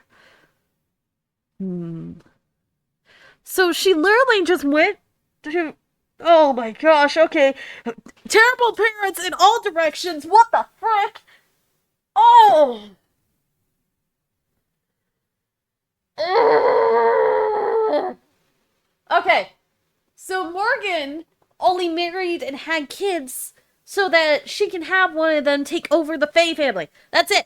So she literally just went to... Oh my gosh, okay. Terrible parents in all directions, what the frick? Oh! Okay, so Morgan only married and had kids so that she can have one of them take over the Faye family. That's it.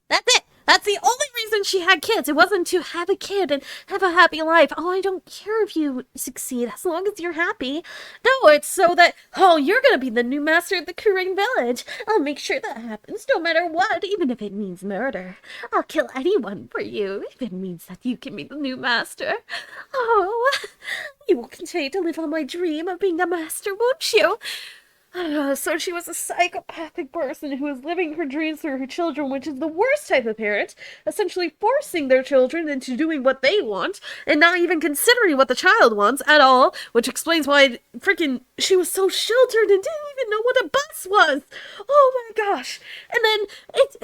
That's it. That's the only reason she had kids. It wasn't to have a kid and have a happy life. Oh, I don't care if you succeed as long as you're happy. No, it's so that, oh, you're gonna be the new master of the Kuring village. I'll make sure that happens no matter what, even if it means murder. I'll kill anyone for you if it means that you can be the new master. Oh, you will continue to live on my dream of being a master, won't you? So she was a psychopathic person who was living her dreams through her children, which is the worst type of parent, essentially forcing their children into doing what they want, and not even considering what the child wants at all, which explains why freaking she was so sheltered and didn't even know what a bus was. Oh my gosh. And then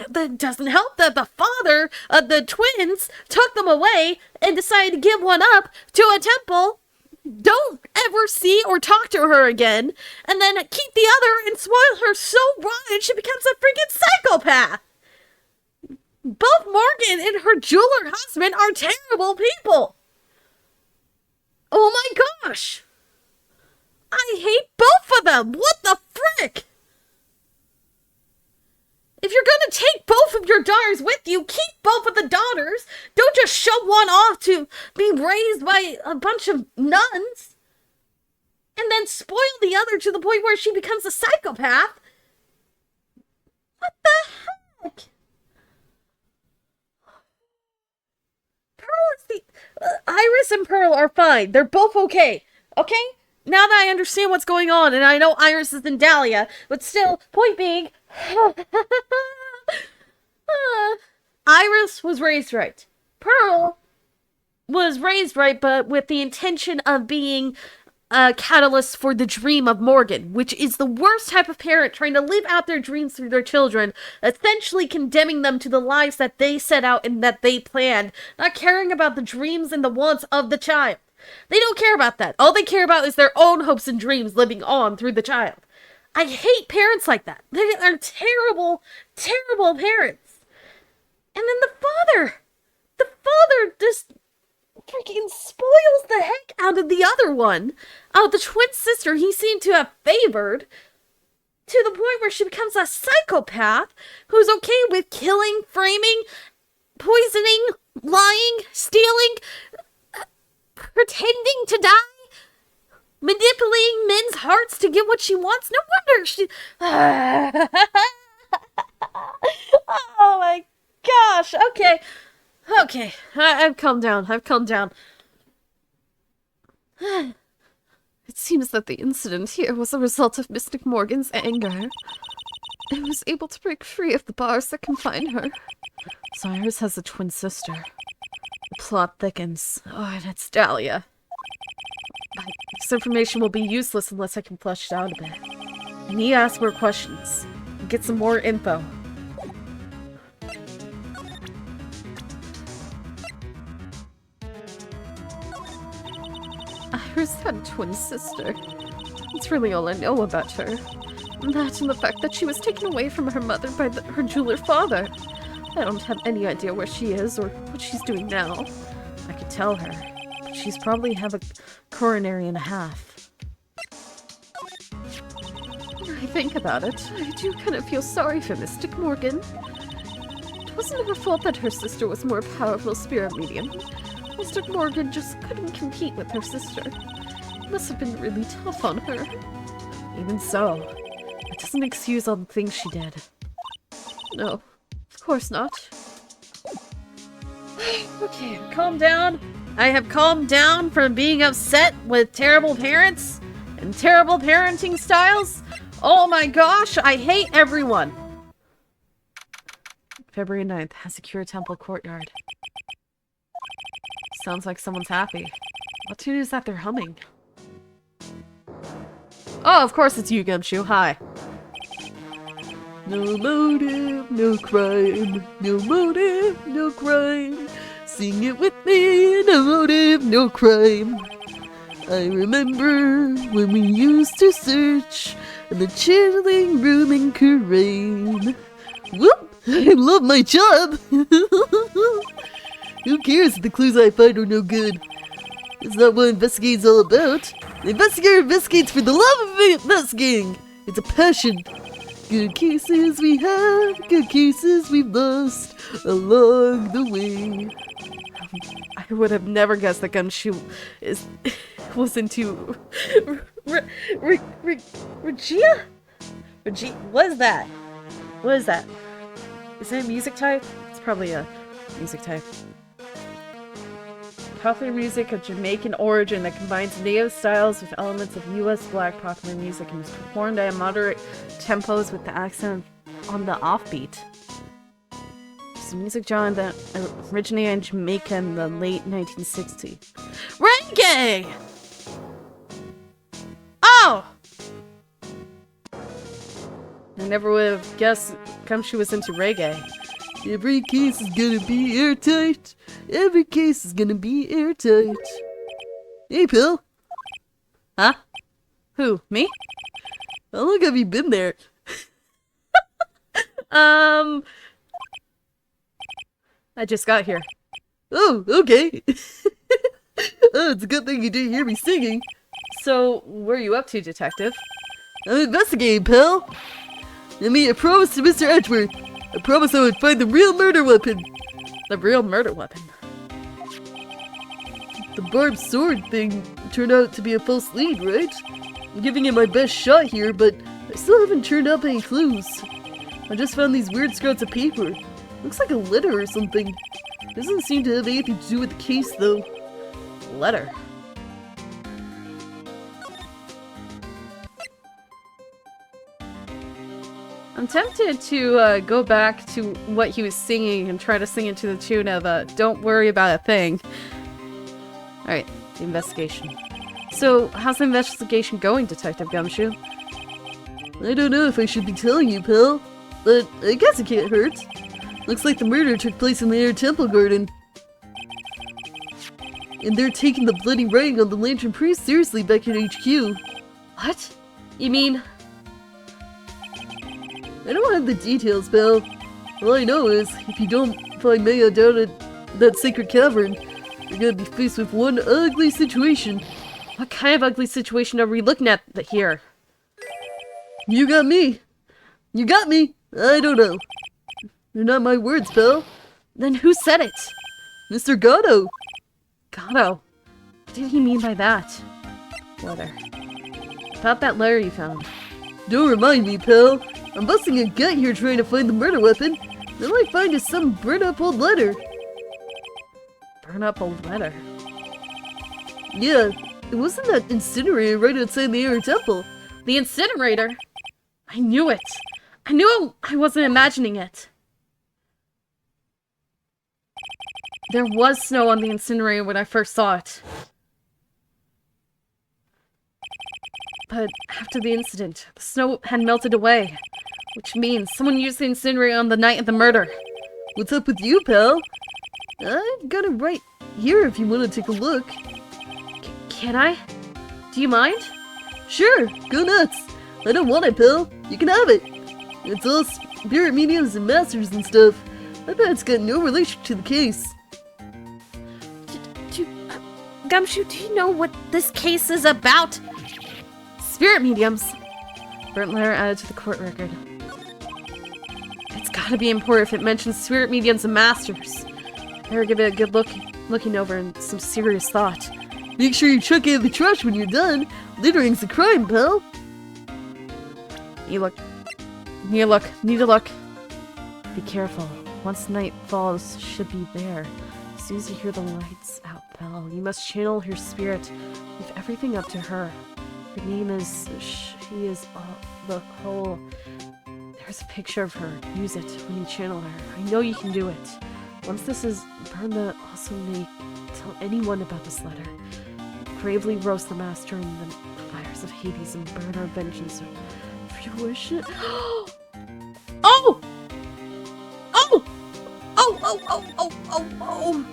that doesn't help that the father of the twins took them away and decided to give one up to a temple. Don't ever see or talk to her again, and then keep the other and spoil her so rotten she becomes a freaking psychopath. Both Morgan and her jeweler husband are terrible people. Oh my gosh. I hate both of them. What the frick? If you're gonna take both of your daughters with you, keep both of the daughters. Don't just shove one off to be raised by a bunch of nuns. And then spoil the other to the point where she becomes a psychopath. What the heck? Pearl is the... Iris and Pearl are fine. They're both okay. Okay? now that I understand what's going on, and I know Iris is in Dahlia, but still, point being, Iris was raised right. Pearl was raised right, but with the intention of being a catalyst for the dream of Morgan, which is the worst type of parent, trying to live out their dreams through their children, essentially condemning them to the lives that they set out and that they planned, not caring about the dreams and the wants of the child. They don't care about that. All they care about is their own hopes and dreams living on through the child. I hate parents like that. They are terrible, terrible parents. And then the father just freaking spoils the heck out of the other one. Out of the twin sister he seemed to have favored, to the point where she becomes a psychopath who's okay with killing, framing, poisoning, lying, stealing, pretending to die, manipulating men's hearts to get what she wants. No wonder she... Oh my gosh, okay. Okay, I've calmed down. It seems that the incident here was a result of Mystic Morgan's anger. It was able to break free of the bars that confine her. Cyrus has a twin sister. The plot thickens. Oh, and it's Dahlia. This information will be useless unless I can flesh it out a bit. I need to ask more questions. Get some more info. Iris had a twin sister. That's really all I know about her. That and the fact that she was taken away from her mother by her jeweler father. I don't have any idea where she is or what she's doing now. I could tell her, but she's probably have a coronary and a half. I think about it, I do kind of feel sorry for Mystic Morgan. It wasn't her fault that her sister was more powerful spirit medium. Mystic Morgan just couldn't compete with her sister. It must have been really tough on her. Even so, it doesn't excuse all the things she did. No, of course not. Okay, calm down. I have calmed down from being upset with terrible parents and terrible parenting styles. Oh my gosh, I hate everyone. February 9th, Hasakura Temple Courtyard. Sounds like someone's happy. What tune is that they're humming? Oh, of course it's you, Gumshoe. Hi. No motive, no crime. No motive, no crime. Sing it with me. No motive, no crime. I remember when we used to search in the chilling room in Karain. Whoop! I love my job! Who cares if the clues I find are no good? It's not what investigating's all about. The investigator investigates for the love of investigating. It's a passion. Good cases we have, good cases we've lost along the way. I would have never guessed that Gumshoe was into Regia? What is that? What is that? Is it a music type? It's probably a music type. Popular music of Jamaican origin that combines native styles with elements of U.S. black popular music and is performed at moderate tempos with the accent on the offbeat. It's a music genre that originated in Jamaica in the late 1960s. Reggae! Oh! I never would have guessed Gumshoe was into reggae. Every case is gonna be airtight. Every case is gonna be airtight. Hey, Pill. Huh? Who? Me? How long have you been there? I just got here. Oh, okay. Oh, it's a good thing you didn't hear me singing. So, what are you up to, detective? I'm investigating, pal. I made a promise to Mr. Edgeworth. I promised I would find the real murder weapon. The real murder weapon. The barbed sword thing turned out to be a false lead, right? I'm giving it my best shot here, but I still haven't turned up any clues. I just found these weird scraps of paper. Looks like a letter or something. Doesn't seem to have anything to do with the case, though. Letter. I'm tempted to go back to what he was singing and try to sing it to the tune of Don't Worry About a Thing. Alright, the investigation. So, how's the investigation going, Detective Gumshoe? I don't know if I should be telling you, pal, but I guess it can't hurt. Looks like the murder took place in the Air Temple Garden. And they're taking the bloody writing on the Lantern Priest seriously back at HQ. What? You mean... I don't have the details, pal. All I know is, if you don't find Maya down at that sacred cavern, you're gonna be faced with one ugly situation. What kind of ugly situation are we looking at here? You got me. You got me. I don't know. They're not my words, pal. Then who said it? Mr. Gatto. Gatto? What did he mean by that? Letter. About that letter you found. Don't remind me, pal. I'm busting a gut here trying to find the murder weapon. All I find is some burnt up old letter. Burn up old letter? Yeah, it wasn't that incinerator right outside the Air Temple. The incinerator? I knew it! I knew I wasn't imagining it! There was snow on the incinerator when I first saw it. But after the incident, the snow had melted away. Which means someone used the incinerator on the night of the murder. What's up with you, pal? I've got it right here if you want to take a look. Can I? Do you mind? Sure, go nuts. I don't want it, pal. You can have it. It's all spirit mediums and masters and stuff. I bet it's got no relation to the case. Gumshoe, do you know what this case is about? Spirit mediums. Burnt letter added to the court record. It's gotta be important if it mentions spirit mediums and masters. Better give it a good looking over and some serious thought. Make sure you chuck it in the trash when you're done. Littering's a crime, pal. You look. Need a look. Be careful. Once night falls, should be there. As soon as you hear the lights out, pal, you must channel her spirit. Leave everything up to her. Her name is... She is... the whole... There's a picture of her. Use it when you channel her. I know you can do it. Once this is burned, also may tell anyone about this letter. Gravely roast the master in the fires of Hades and burn our vengeance for your worship. Oh! Oh! Oh! Oh!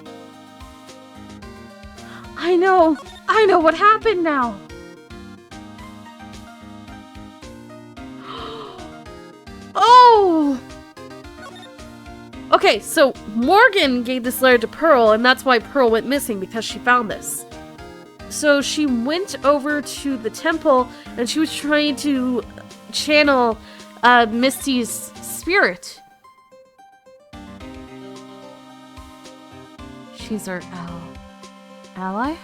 I know what happened now. Oh! Okay, so Morgan gave this letter to Pearl, and that's why Pearl went missing, because she found this. So she went over to the temple, and she was trying to channel Misty's spirit. She's our ally?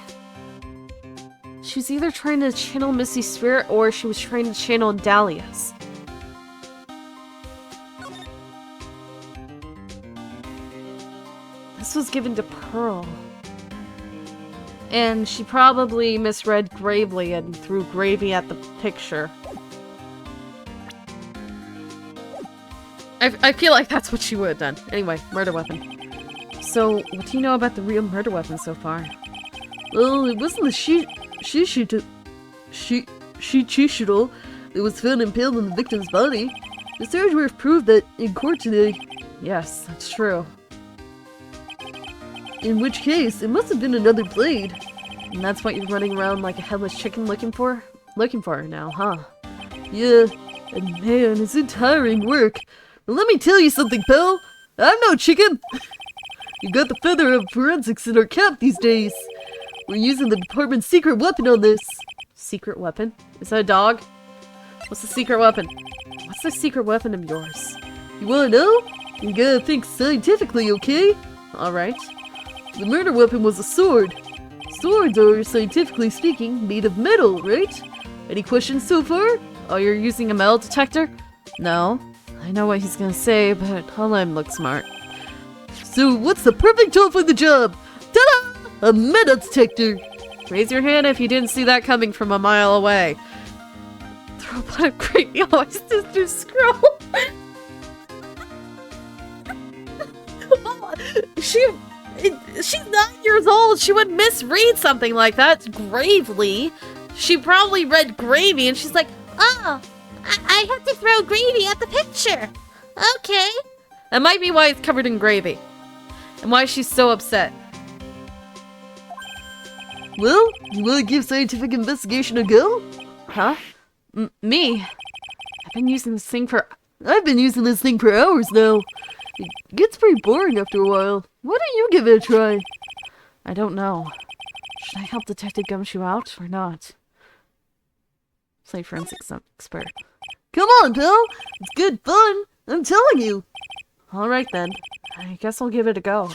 She was either trying to channel Misty's spirit, or she was trying to channel Dahlia's. This was given to Pearl. And she probably misread Gravely and threw gravy at the picture. I feel like that's what she would have done. Anyway, murder weapon. So, what do you know about the real murder weapon so far? Well, it wasn't the Shichishido that was found impaled on the victim's body. The Sarge would have proved that in court today. Yes, that's true. In which case, it must have been another blade. And that's what you're running around like a headless chicken looking for? Looking for her now, huh? Yeah, and man, it's tiring work. But let me tell you something, pal. I'm no chicken. You got the feather of forensics in our cap these days. We're using the department's secret weapon on this. Secret weapon? Is that a dog? What's the secret weapon? What's the secret weapon of yours? You wanna know? You gotta think scientifically, okay? Alright. The murder weapon was a sword. Swords are, scientifically speaking, made of metal, right? Any questions so far? Oh, you're using a metal detector? No. I know what he's gonna say, but I'll let him look smart. So, what's the perfect tool for the job? Ta-da! A metal detector! Raise your hand if you didn't see that coming from a mile away. Throw a pot of great yellow to scroll. she's 9 years old. She would misread something like that gravely. She probably read gravy and she's like, Oh, I have to throw gravy at the picture. Okay. that might be why it's covered in gravy. And why she's so upset. Well, you want to give scientific investigation a go? Huh? Me? I've been using this thing for... I've been using this thing for hours now. It gets pretty boring after a while. Why don't you give it a try? I don't know. Should I help Detective Gumshoe out or not? Play forensics expert. Come on, pal. It's good fun. I'm telling you. Alright then. I guess I'll give it a go.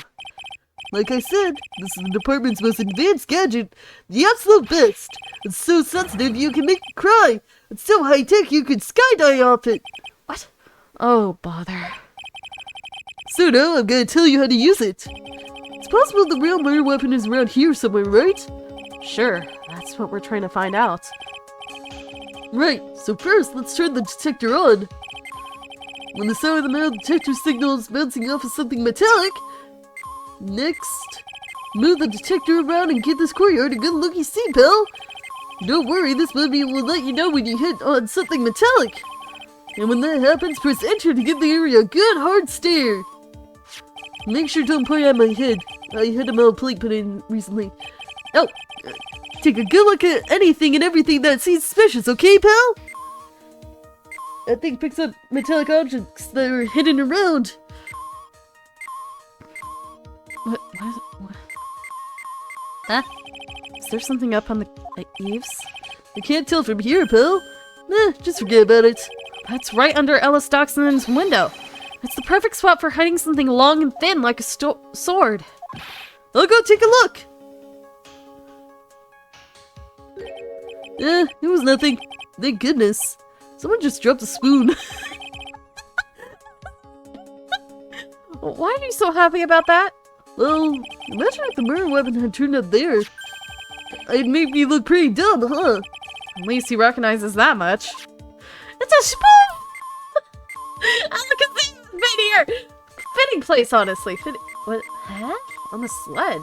Like I said, this is the department's most advanced gadget. The absolute best. It's so sensitive you can make it cry. It's so high-tech you could skydive off it. What? Oh, bother. So now I'm gonna tell you how to use it. It's possible the real murder weapon is around here somewhere, right? Sure, that's what we're trying to find out. Right, so first let's turn the detector on. When the sound of the metal detector signal is bouncing off of something metallic, next, move the detector around and give this courtyard a good looky see, pal. Don't worry, this movie will let you know when you hit on something metallic. And when that happens, press enter to give the area a good hard stare. Make sure don't point at my head. I had a metal plate put in recently. Oh, take a good look at anything and everything that seems suspicious, okay, pal? That thing picks up metallic objects that are hidden around. What? Huh? Is there something up on the eaves? I can't tell from here, pal. Nah, just forget about it. That's right under Ellis Dockson's window. It's the perfect spot for hiding something long and thin like a sword. I'll go take a look. It was nothing. Thank goodness. Someone just dropped a spoon. Why are you so happy about that? Well, imagine if the murder weapon had turned up there. It'd make me look pretty dumb, huh? At least he recognizes that much. it's a spoon! Oh, look at this bit here! Fitting place, honestly. What? Huh? On the sled?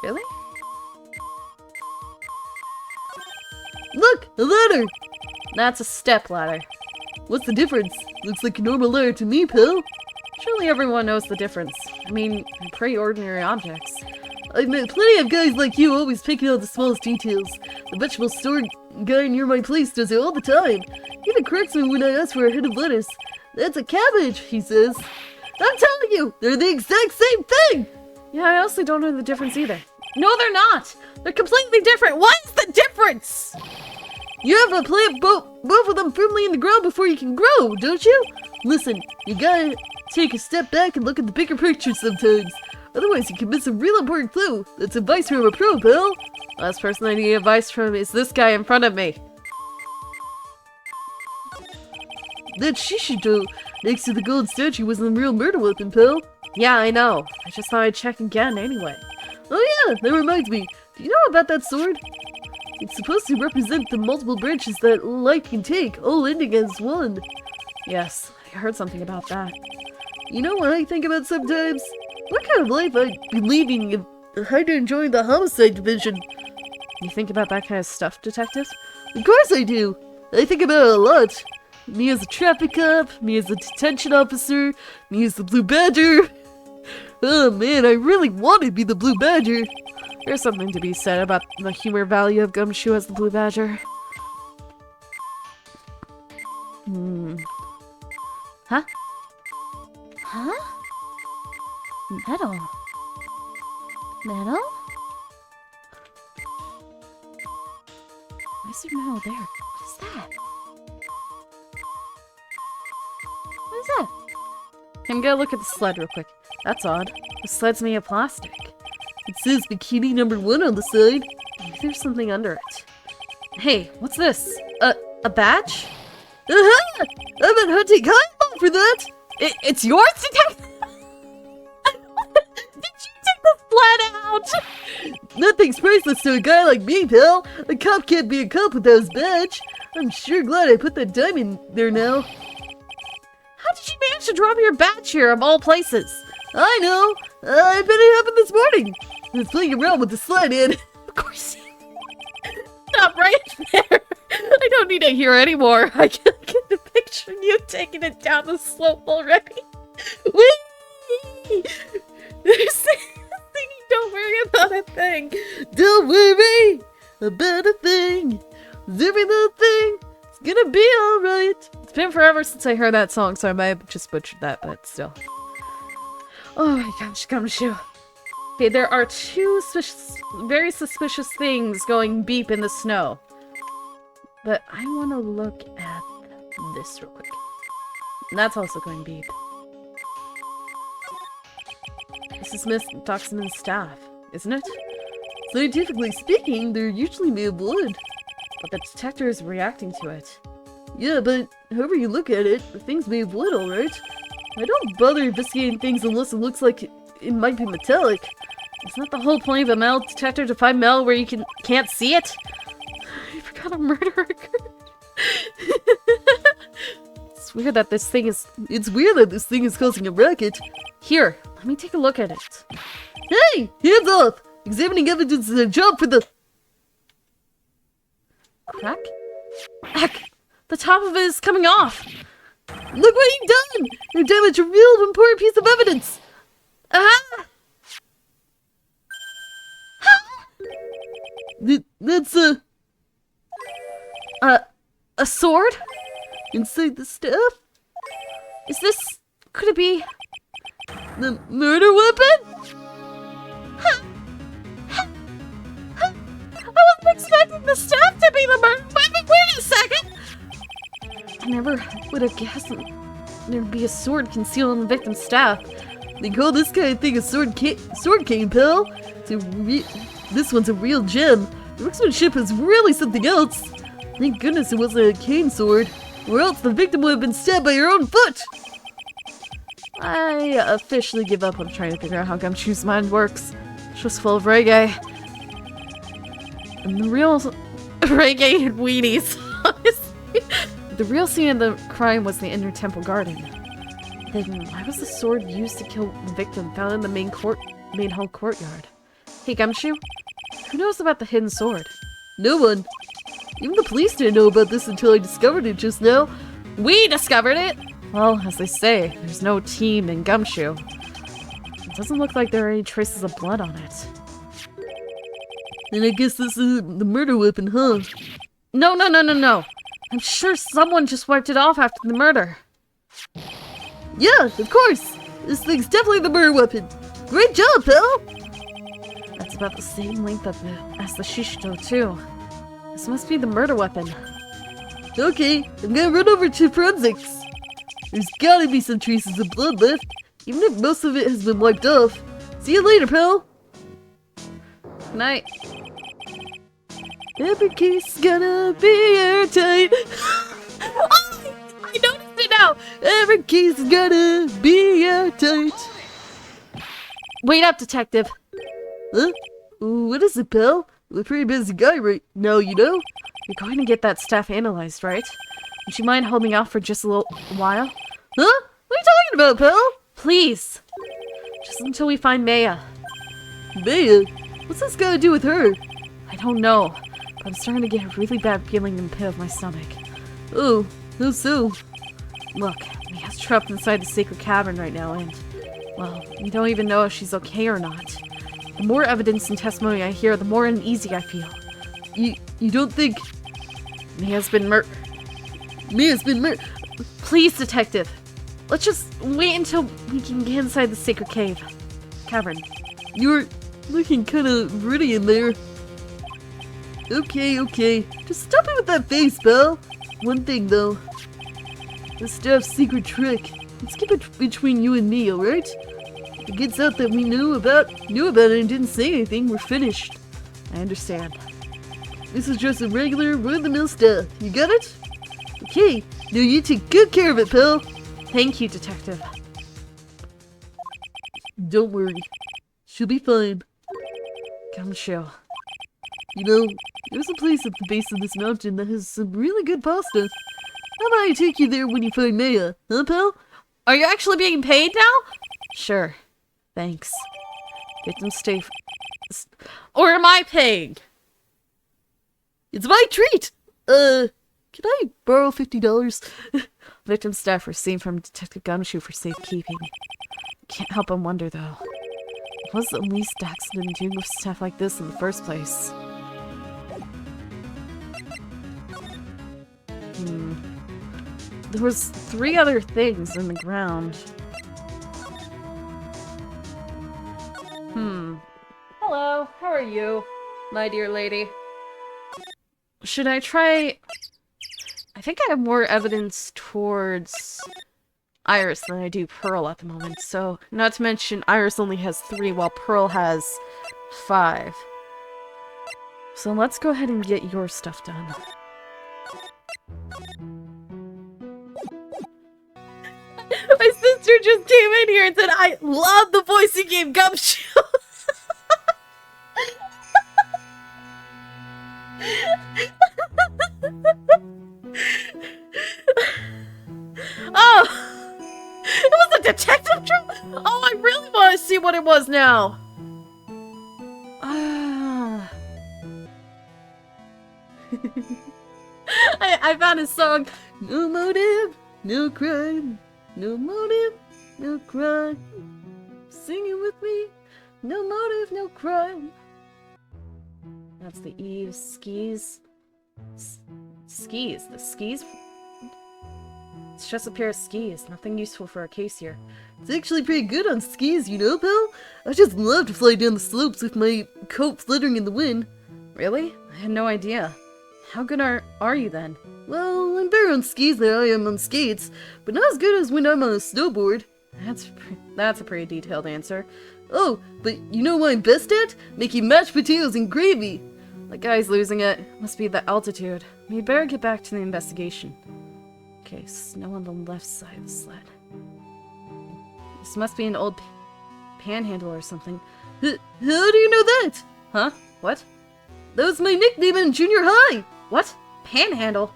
Really? Look, a ladder. That's a step ladder. What's the difference? Looks like a normal ladder to me, pal. Surely everyone knows the difference. I mean, pretty ordinary objects. I've met plenty of guys like you always picking out the smallest details. The vegetable store guy near my place does it all the time. He even corrects me when I ask for a head of lettuce. That's a cabbage, he says. I'm telling you, they're the exact same thing! Yeah, I honestly don't know the difference either. No, they're not! They're completely different! What is the difference? You have to plant both of them firmly in the ground before you can grow, don't you? Listen, you gotta take a step back and look at the bigger picture sometimes. Otherwise you can miss a real important clue. That's advice from a pro, pal. Last person I need advice from is this guy in front of me. That Shishido next to the gold statue wasn't a real murder weapon, pal. Yeah, I know. I just thought I'd check again anyway. Oh yeah, that reminds me. Do you know about that sword? It's supposed to represent the multiple branches that light can take, all ending as one. Yes, I heard something about that. You know what I think about sometimes? What kind of life I'd be leading if I'd enjoying the homicide division? You think about that kind of stuff, detective? Of course I do! I think about it a lot. Me as a traffic cop, me as a detention officer, me as the Blue Badger. Oh man, I really want to be the Blue Badger. There's something to be said about the humor value of Gumshoe as the Blue Badger. Huh? Huh? Metal. Metal? Why is there metal there? What is that? What is that? I'm gonna look at the sled real quick. That's odd. The sled's made of plastic. It says bikini number 1 on the side. Maybe there's something under it. Hey, what's this? A badge? Aha! I've been hunting high for that! It's yours, detective? Did you take the sled out? Nothing's priceless to a guy like me, pal. A cop can't be a cop without his badge. I'm sure glad I put that diamond there now. How did you manage to drop your badge here of all places? I know! I bet it happened this morning. I was playing around with the sled and... Of course. Stop right there. I don't need to hear anymore. I can get the picture of you taking it down the slope already. Whee! They're singing, don't worry about a thing. Don't worry about a thing. Every little thing is gonna be alright. It's been forever since I heard that song, so I might have just butchered that, but still. Oh my gosh, Gumshoe. Okay, there are two very suspicious things going beep in the snow. But I want to look at this real quick. And that's also going beep. This is Miss Doxman's staff, isn't it? Scientifically speaking, they're usually made of wood. But the detector is reacting to it. Yeah, but however you look at it, the thing's made of wood, alright? I don't bother investigating things unless it looks like it might be metallic. Isn't that the whole point of a metal detector, to find metal where you can't see it? I forgot a murder occurred. It's weird that this thing is... It's weird that this thing is causing a racket. Here, let me take a look at it. Hey! Hands off! Examining evidence is a job for the... Crack? Heck! The top of it is coming off! Look what you've done! You damaged a real important piece of evidence! Ah! That's a sword? inside the staff? Is this... could it be... The murder weapon? I wasn't expecting the staff to be the murder weapon! Wait a second! I never would have guessed there'd be a sword concealed in the victim's staff. They call this kind of thing a sword cane, pal. This one's a real gem. The workmanship is really something else. Thank goodness it wasn't a cane sword, or else the victim would have been stabbed by her own foot. I officially give up on trying to figure out how Gumshoe's mind works. It's just full of reggae. And the real reggae and weenies, honestly. The real scene of the crime was the inner temple garden. Then why was the sword used to kill the victim found in the main hall courtyard? Hey Gumshoe, who knows about the hidden sword? No one. Even the police didn't know about this until I discovered it just now. We discovered it! Well, as they say, there's no team in Gumshoe. It doesn't look like there are any traces of blood on it. Then I guess this is the murder weapon, huh? No. I'm sure someone just wiped it off after the murder. Yeah, of course. This thing's definitely the murder weapon. Great job, pal! That's about the same length as the Shishito, too. This must be the murder weapon. Okay, I'm gonna run over to forensics. There's gotta be some traces of blood left, even if most of it has been wiped off. See you later, pal! Good night. Every case is gonna be airtight. Oh, I noticed it now! Every case is gonna be airtight. Wait up, detective. Huh? What is it, pal? I'm a pretty busy guy right now, you know? You're going to get that stuff analyzed, right? Would you mind holding off for just a little while? Huh? What are you talking about, pal? Please. Just until we find Maya. Maya? What's this got to do with her? I don't know, but I'm starting to get a really bad feeling in the pit of my stomach. Oh, how so? Look, Maya's trapped inside the sacred cavern right now, and, well, we don't even know if she's okay or not. The more evidence and testimony I hear, the more uneasy I feel. You don't think... Maya's been murdered? Please, detective. Let's just wait until we can get inside the sacred cavern. You're looking kind of ruddy in there. Okay. Just stop it with that face, pal. One thing, though. The staff's secret trick. Let's keep it between you and me, alright? If it gets out that we knew about it and didn't say anything, we're finished. I understand. This is just a regular, run-of-the-mill staff. You got it? Okay, now you take good care of it, pal. Thank you, detective. Don't worry. She'll be fine. Gumshoe. You know, there's a place at the base of this mountain that has some really good pasta. How about I take you there when you find Maya, huh, pal? Are you actually being paid now? Sure. Thanks. Victim stay. Or am I paying? It's my treat! Can I borrow $50? Victim staff received from Detective Gumshoe for safekeeping. Can't help but wonder, though. What's the least accident doing with stuff like this in the first place? There was 3 other things in the ground. Hello, how are you, my dear lady? Should I try... I think I have more evidence towards Iris than I do Pearl at the moment, so not to mention Iris only has 3 while Pearl has 5. So let's go ahead and get your stuff done. My sister just came in here and said, I love the voice you gave Gumshoe! Oh! It was a detective job? Oh, I really want to see what it was now! I found his song. No motive, no crime. No motive, no crime. Sing it with me. No motive, no crime. That's the Eve skis. Skis. The skis? It's just a pair of skis. Nothing useful for our case here. It's actually pretty good on skis, you know, pal? I just love to fly down the slopes with my coat fluttering in the wind. Really? I had no idea. How good are you then? Well, I'm better on skis than I am on skates, but not as good as when I'm on a snowboard. That's a pretty detailed answer. Oh, but you know what I'm best at? Making mashed potatoes and gravy. The guy's losing it. Must be the altitude. We'd better get back to the investigation. Okay, snow on the left side of the sled. This must be an old panhandle or something. How do you know that? Huh? What? That was my nickname in junior high. What? Panhandle?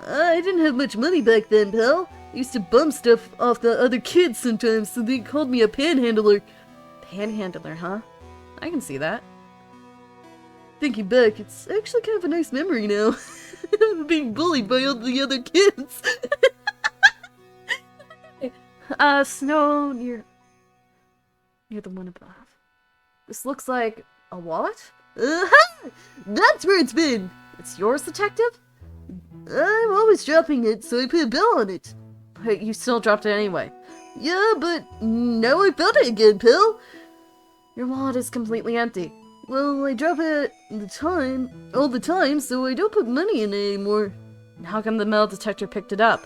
I didn't have much money back then, pal. I used to bum stuff off the other kids sometimes, so they called me a panhandler. Panhandler, huh? I can see that. Thinking back, it's actually kind of a nice memory now. I'm being bullied by all the other kids. Snow near the one above. This looks like a wallet? Uh-huh! That's where it's been! It's yours, detective? I'm always dropping it, so I put a bell on it. But you still dropped it anyway. Yeah, but now I found it again, Pill. Your wallet is completely empty. Well, I drop it all the time, so I don't put money in it anymore. How come the metal detector picked it up?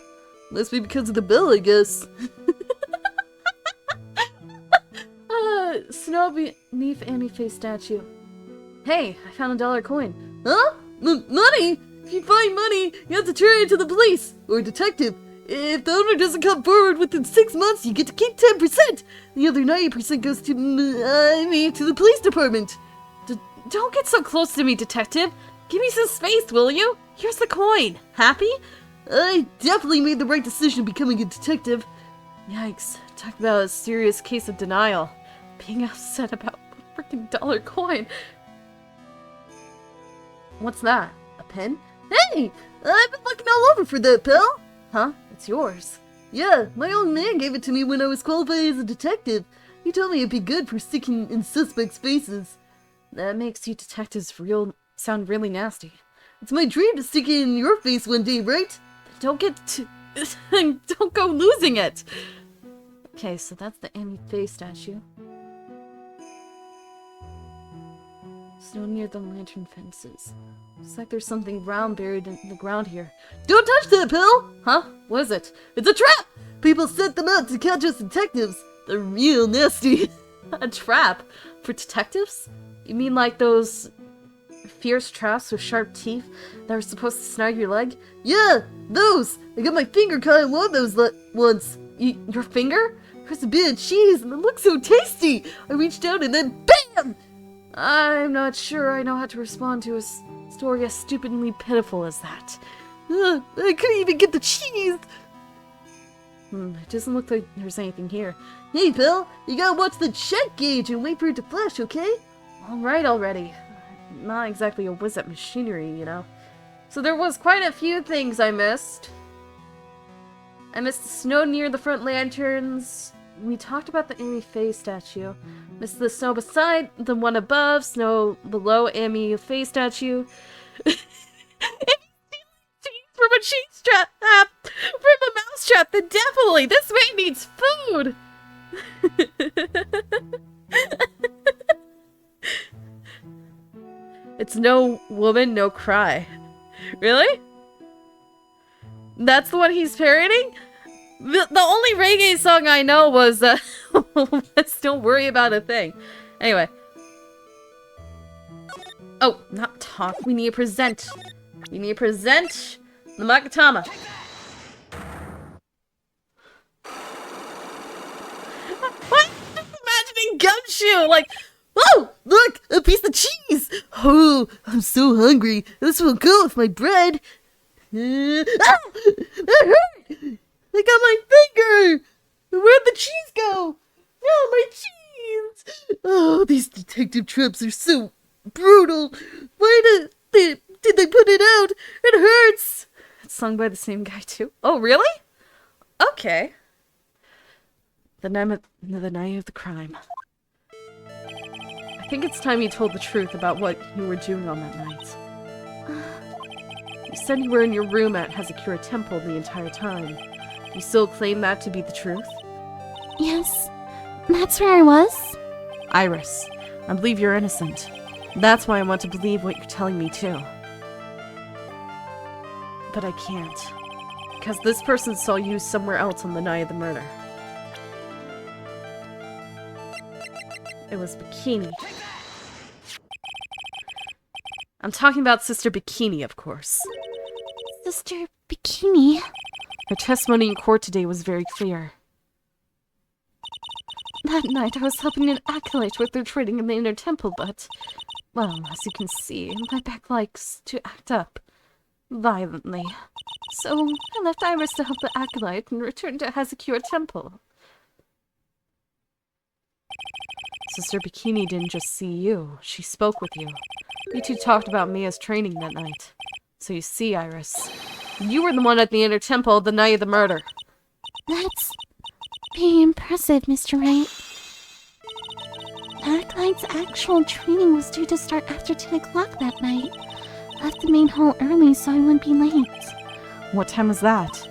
Must be because of the bell, I guess. Snow beneath Annie-Face statue. Hey, I found $1 coin. Huh? Money? If you find money, you have to turn it to the police or detective. If the owner doesn't come forward within 6 months, you get to keep 10%. The other 90% goes to the police department. Don't get so close to me, detective. Give me some space, will you? Here's the coin. Happy? I definitely made the right decision becoming a detective. Yikes. Talk about a serious case of denial. Being upset about a freaking $1 coin. What's that? A pen? Hey! I've been looking all over for that, pal. Huh? It's yours. Yeah, my old man gave it to me when I was qualified as a detective. He told me it'd be good for sticking in suspects' faces. That makes you detectives sound really nasty. It's my dream to stick it in your face one day, right? Don't go losing it! Okay, so that's the Annie-Face statue. Snow near the lantern fences. Looks like there's something round buried in the ground here. Don't touch that, Pill! Huh? What is it? It's a trap! People set them out to catch us detectives. They're real nasty. A trap? For detectives? You mean like those fierce traps with sharp teeth that are supposed to snag your leg? Yeah, those! I got my finger caught in one of those once. Your finger? There's a bit of cheese and it looks so tasty! I reached out and then BAM! I'm not sure I know how to respond to a story as stupidly pitiful as that. I couldn't even get the cheese! It doesn't look like there's anything here. Hey, pal, you gotta watch the check gauge and wait for it to flash, okay? Alright already. Not exactly a whiz at machinery, you know. So there was quite a few things I missed. I missed the snow near the front lanterns. We talked about the Amy Faye statue. Missed the snow beside the one above, snow below Amy Faye statue. From a cheese strap, from a mouse trap, then definitely this man needs food. It's no woman, no cry. Really? That's the one he's parodying? The only reggae song I know was Let's Don't Worry About a Thing. Anyway. Oh, not talk. We need to present. We need to present the Makatama. What? Imagining Gumshoe, like, Oh, look, a piece of cheese! Oh, I'm so hungry. This will go with my bread. That hurt! I got my finger! Where'd the cheese go? No, my cheese! Oh, these detective traps are so brutal. Why did they put it out? It hurts! it's sung by the same guy too. Oh, really? Okay. The night of the crime. I think it's time you told the truth about what you were doing on that night. You said you were in your room at Hazakura Temple the entire time. You still claim that to be the truth? Yes, that's where I was. Iris, I believe you're innocent. That's why I want to believe what you're telling me too. But I can't. Because this person saw you somewhere else on the night of the murder. It was Bikini. I'm talking about Sister Bikini, of course. Sister Bikini. Her testimony in court today was very clear. That night I was helping an acolyte with their training in the inner temple, but, well, as you can see, my back likes to act up violently. So I left Iris to help the acolyte and returned to Hazakura Temple. Sister Bikini didn't just see you, she spoke with you. You two talked about Mia's training that night. So you see, Iris, you were the one at the inner temple the night of the murder. That's very impressive, Mr. Wright. Acolyte's actual training was due to start after 10 o'clock that night. Left the main hall early so I wouldn't be late. What time was that?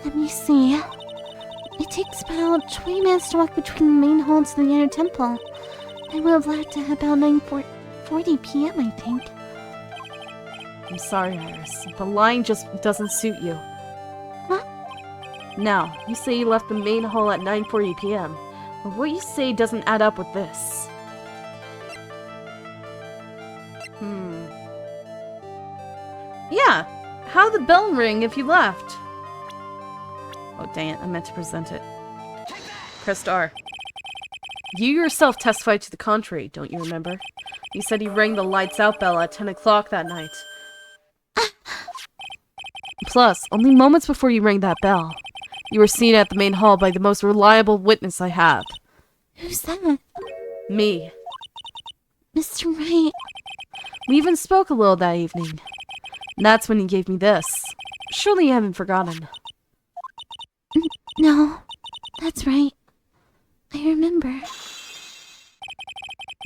Let me see. It takes about 20 minutes to walk between the main hall to the inner temple. I would have left at about 9:40 p.m., I think. I'm sorry, Iris. The line just doesn't suit you. What? Now, you say you left the main hall at 9:40 p.m., but what you say doesn't add up with this. Yeah, how'd the bell ring if you left? Oh, dang it, I meant to present it. Pressed R. You yourself testified to the contrary, don't you remember? You said you rang the lights out bell at 10 o'clock that night. Plus, only moments before you rang that bell, you were seen at the main hall by the most reliable witness I have. Who's that? Me. Mr. Wright. We even spoke a little that evening. And that's when you gave me this. Surely you haven't forgotten. No, that's right. I remember.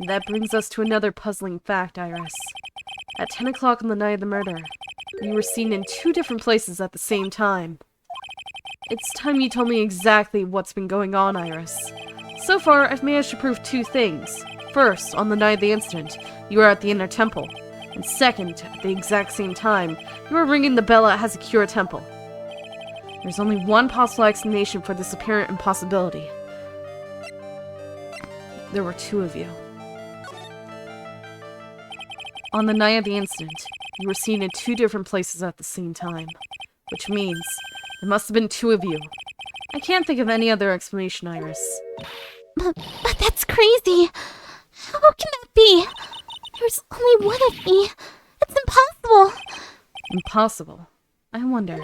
That brings us to another puzzling fact, Iris. At 10 o'clock on the night of the murder, you were seen in 2 different places at the same time. It's time you told me exactly what's been going on, Iris. So far, I've managed to prove 2 things. First, on the night of the incident, you were at the inner temple. And second, at the exact same time, you were ringing the bell at Hazakura Temple. There's only one possible explanation for this apparent impossibility. There were 2 of you. On the night of the incident, you were seen in 2 different places at the same time. Which means, there must have been 2 of you. I can't think of any other explanation, Iris. But that's crazy. How can that be? There's only one of me. It's impossible. Impossible? I wonder.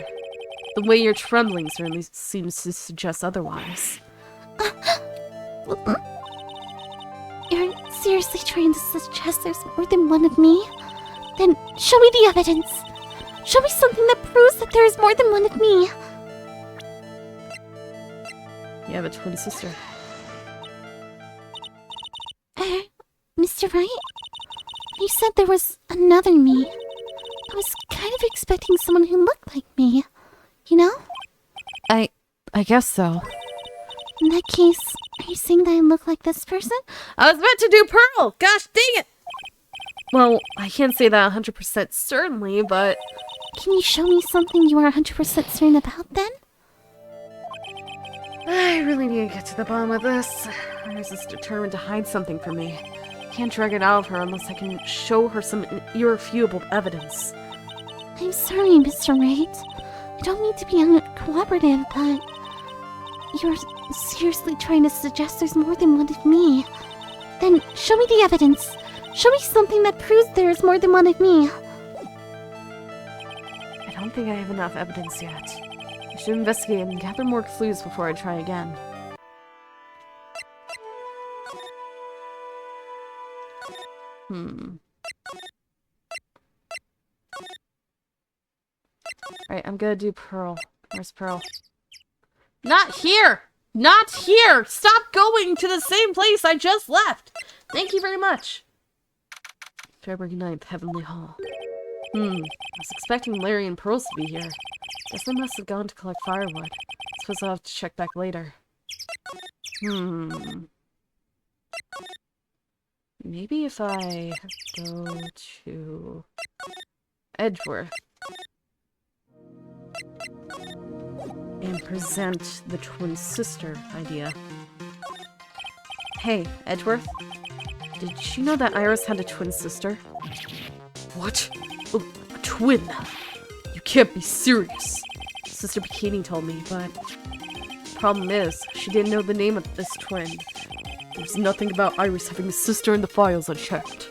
The way you're trembling certainly seems to suggest otherwise. You're seriously trying to suggest there's more than one of me? Then show me the evidence. Show me something that proves that there is more than one of me. You have a twin sister. Mr. Wright? You said there was another me. I was kind of expecting someone who looked like me. You know? I guess so. In that case, are you saying that I look like this person? I was meant to do Pearl! Gosh dang it! Well, I can't say that 100% certainly, but... Can you show me something you are 100% certain about then? I really need to get to the bottom of this. Iris is determined to hide something from me. Can't drag it out of her unless I can show her some irrefutable evidence. I'm sorry, Mr. Wright. I don't mean to be uncooperative, but... You're seriously trying to suggest there's more than one of me. Then show me the evidence. Show me something that proves there is more than one of me. I don't think I have enough evidence yet. I should investigate and gather more clues before I try again. Alright, I'm gonna do Pearl. Where's Pearl? Not here! Not here! Stop going to the same place I just left! Thank you very much. February 9th, Heavenly Hall. I was expecting Larry and Pearls to be here. Guess they must have gone to collect firewood. Suppose I'll have to check back later. Maybe if I go to Edgeworth and present the twin sister idea. Hey, Edgeworth. Did you know that Iris had a twin sister? What? A twin? You can't be serious. Sister Bikini told me, but problem is, she didn't know the name of this twin. There's nothing about Iris having a sister in the files unchecked.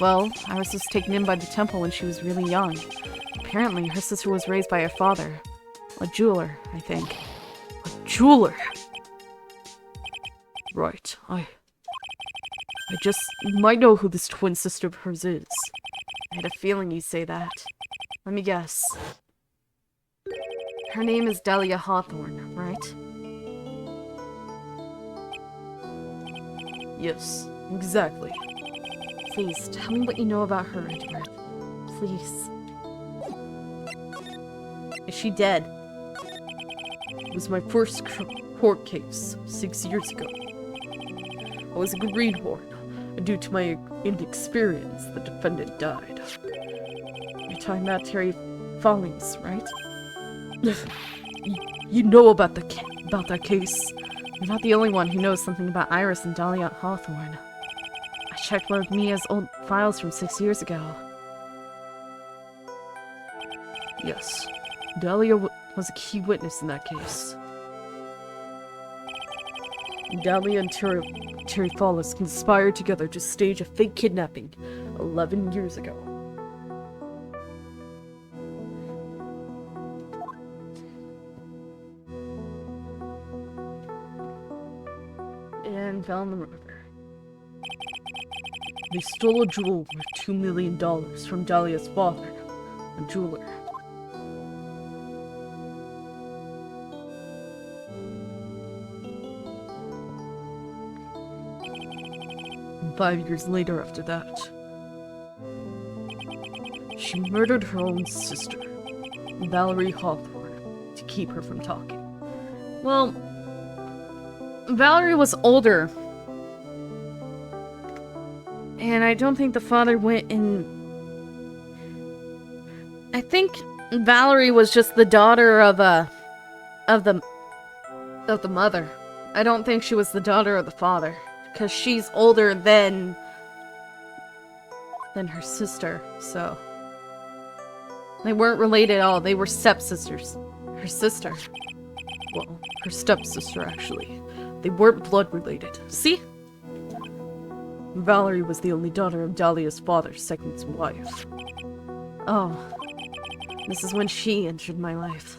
Well, Iris was taken in by the temple when she was really young. Apparently, her sister was raised by her father. A jeweler, I think. A jeweler? Right, I just might know who this twin sister of hers is. I had a feeling you'd say that. Let me guess. Her name is Dahlia Hawthorne, right? Yes, exactly. Please, tell me what you know about her, Edward. Please. Is she dead? It was my first court case 6 years ago. I was a greenhorn, and due to my inexperience, the defendant died. You're talking about Terry Fallings, right? You know about that case. You're not the only one who knows something about Iris and Dahlia Hawthorne. I checked one of Mia's old files from 6 years ago. Yes, Dahlia was a key witness in that case. Dahlia and Terry Fallis conspired together to stage a fake kidnapping 11 years ago. And fell in the river. They stole a jewel worth $2 million from Dahlia's father, a jeweler. And 5 years later after that, she murdered her own sister, Valerie Hawthorne, to keep her from talking. Well, Valerie was older, and I don't think the father went in. I think Valerie was just the daughter of the mother. I don't think she was the daughter of the father, because she's older than her sister. So they weren't related at all. They were stepsisters. Her sister, well, her stepsister actually. They weren't blood related. See? Valerie was the only daughter of Dahlia's father's second wife. Oh. This is when she entered my life.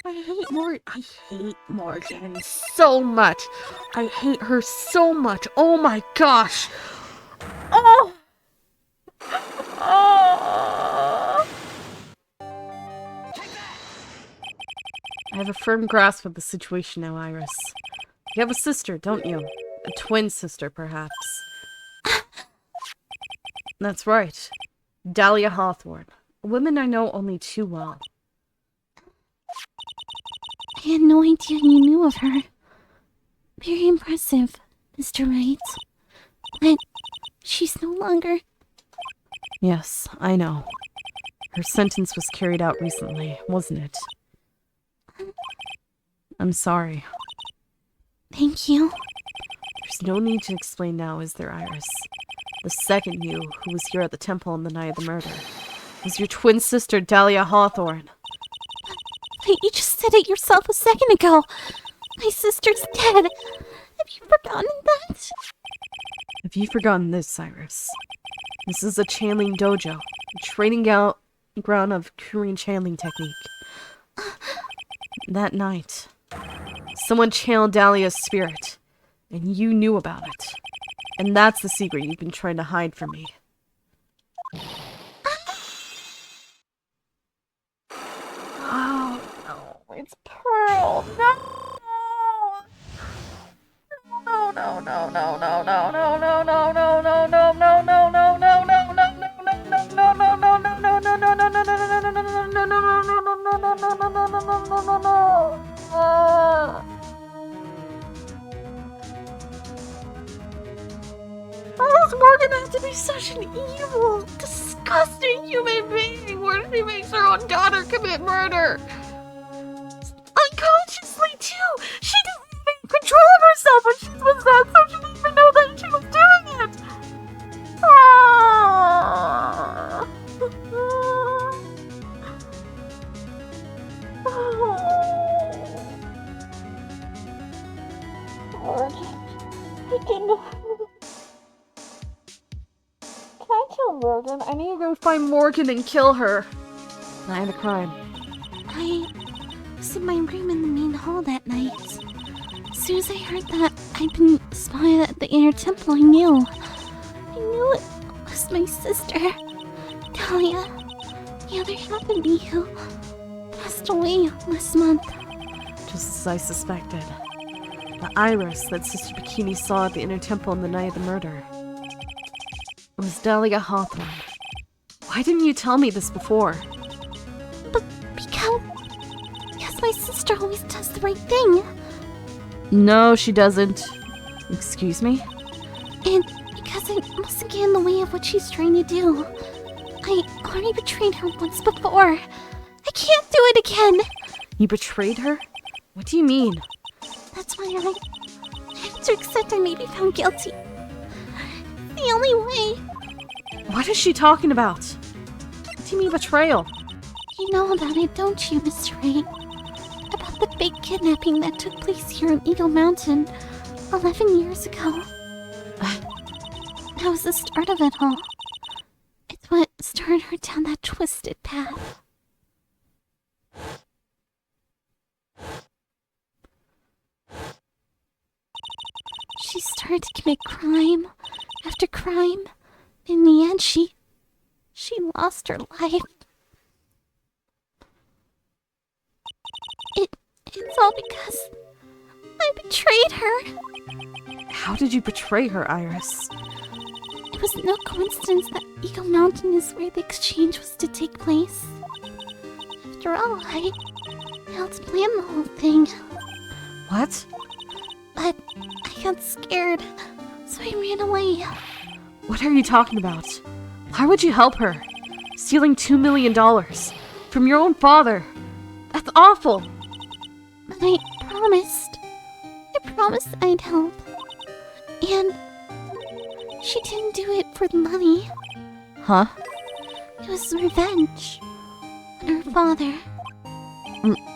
I hate Morgan so much. I hate her so much. Oh my gosh. Oh. Oh. I have a firm grasp of the situation now, Iris. You have a sister, don't you? A twin sister, perhaps. That's right. Dahlia Hawthorne. A woman I know only too well. I had no idea you knew of her. Very impressive, Mr. Wright. But she's no longer... Yes, I know. Her sentence was carried out recently, wasn't it? I'm sorry. Thank you. There's no need to explain now, is there, Iris? The second you, who was here at the temple on the night of the murder, was your twin sister, Dahlia Hawthorne. But you just said it yourself a second ago. My sister's dead. Have you forgotten that? Have you forgotten this, Iris? This is a channeling dojo, a training ground of Korean channeling technique. That night, someone channeled Dahlia's spirit, and you knew about it. And that's the secret you've been trying to hide from me. Oh no, it's Pearl. No. No, no, no, no, no, no, no, no, no, no, no, no, no, no, no, no, no, Why does Morgan have to be such an evil, disgusting human being where she makes her own daughter commit murder? Unconsciously, too! She didn't even control of herself when she was that, so she didn't even know that she was doing it! Ah. Can I kill Morgan? I need to go find Morgan and kill her. I had a crime. I was in my room in the main hall that night. As soon as I heard that I'd been spotted at the inner temple, I knew. I knew it was my sister, Dahlia, the other half of me who passed away last month. Just as I suspected. The Iris that Sister Bikini saw at the inner temple on the night of the murder. It was Dahlia Hawthorne. Why didn't you tell me this before? But because my sister always does the right thing. No, she doesn't. Excuse me? And because I mustn't get in the way of what she's trying to do. I already betrayed her once before. I can't do it again. You betrayed her? What do you mean? That's why I have to accept I may be found guilty. The only way. What is she talking about? What do you mean betrayal? You know about it, don't you, Mr. Wright? About the fake kidnapping that took place here in Eagle Mountain 11 years ago. That was the start of it all. It's what started her down that twisted path. She started to commit crime after crime. In the end, she lost her life. It's all because I betrayed her. How did you betray her, Iris? It was no coincidence that Eagle Mountain is where the exchange was to take place. After all, I helped plan the whole thing. What? But I got scared, so I ran away. What are you talking about? Why would you help her? Stealing $2 million from your own father. That's awful. But I promised I'd help. And she didn't do it for the money. Huh? It was revenge on her father.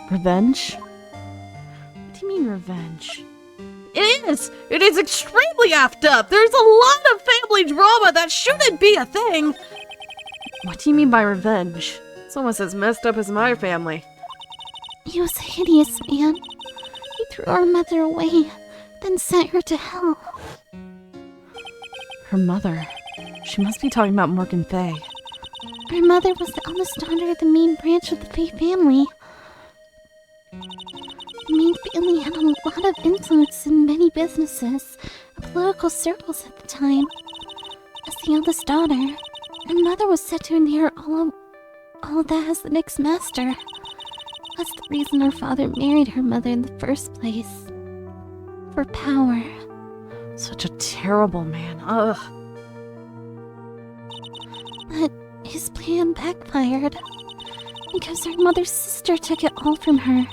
Revenge? What do you mean revenge? It is! It is extremely effed up! There's a lot of family drama that shouldn't be a thing! What do you mean by revenge? It's almost as messed up as my family. He was a hideous man. He threw our mother away, then sent her to hell. Her mother. She must be talking about Morgan Fay. Our mother was the eldest daughter of the main branch of the Fay family. The main family had a lot of influence in many businesses and political circles at the time. As the eldest daughter, her mother was set to inherit all of that as the next master. That's the reason our father married her mother in the first place. For power. Such a terrible man. Ugh. But his plan backfired. Because our mother's sister took it all from her.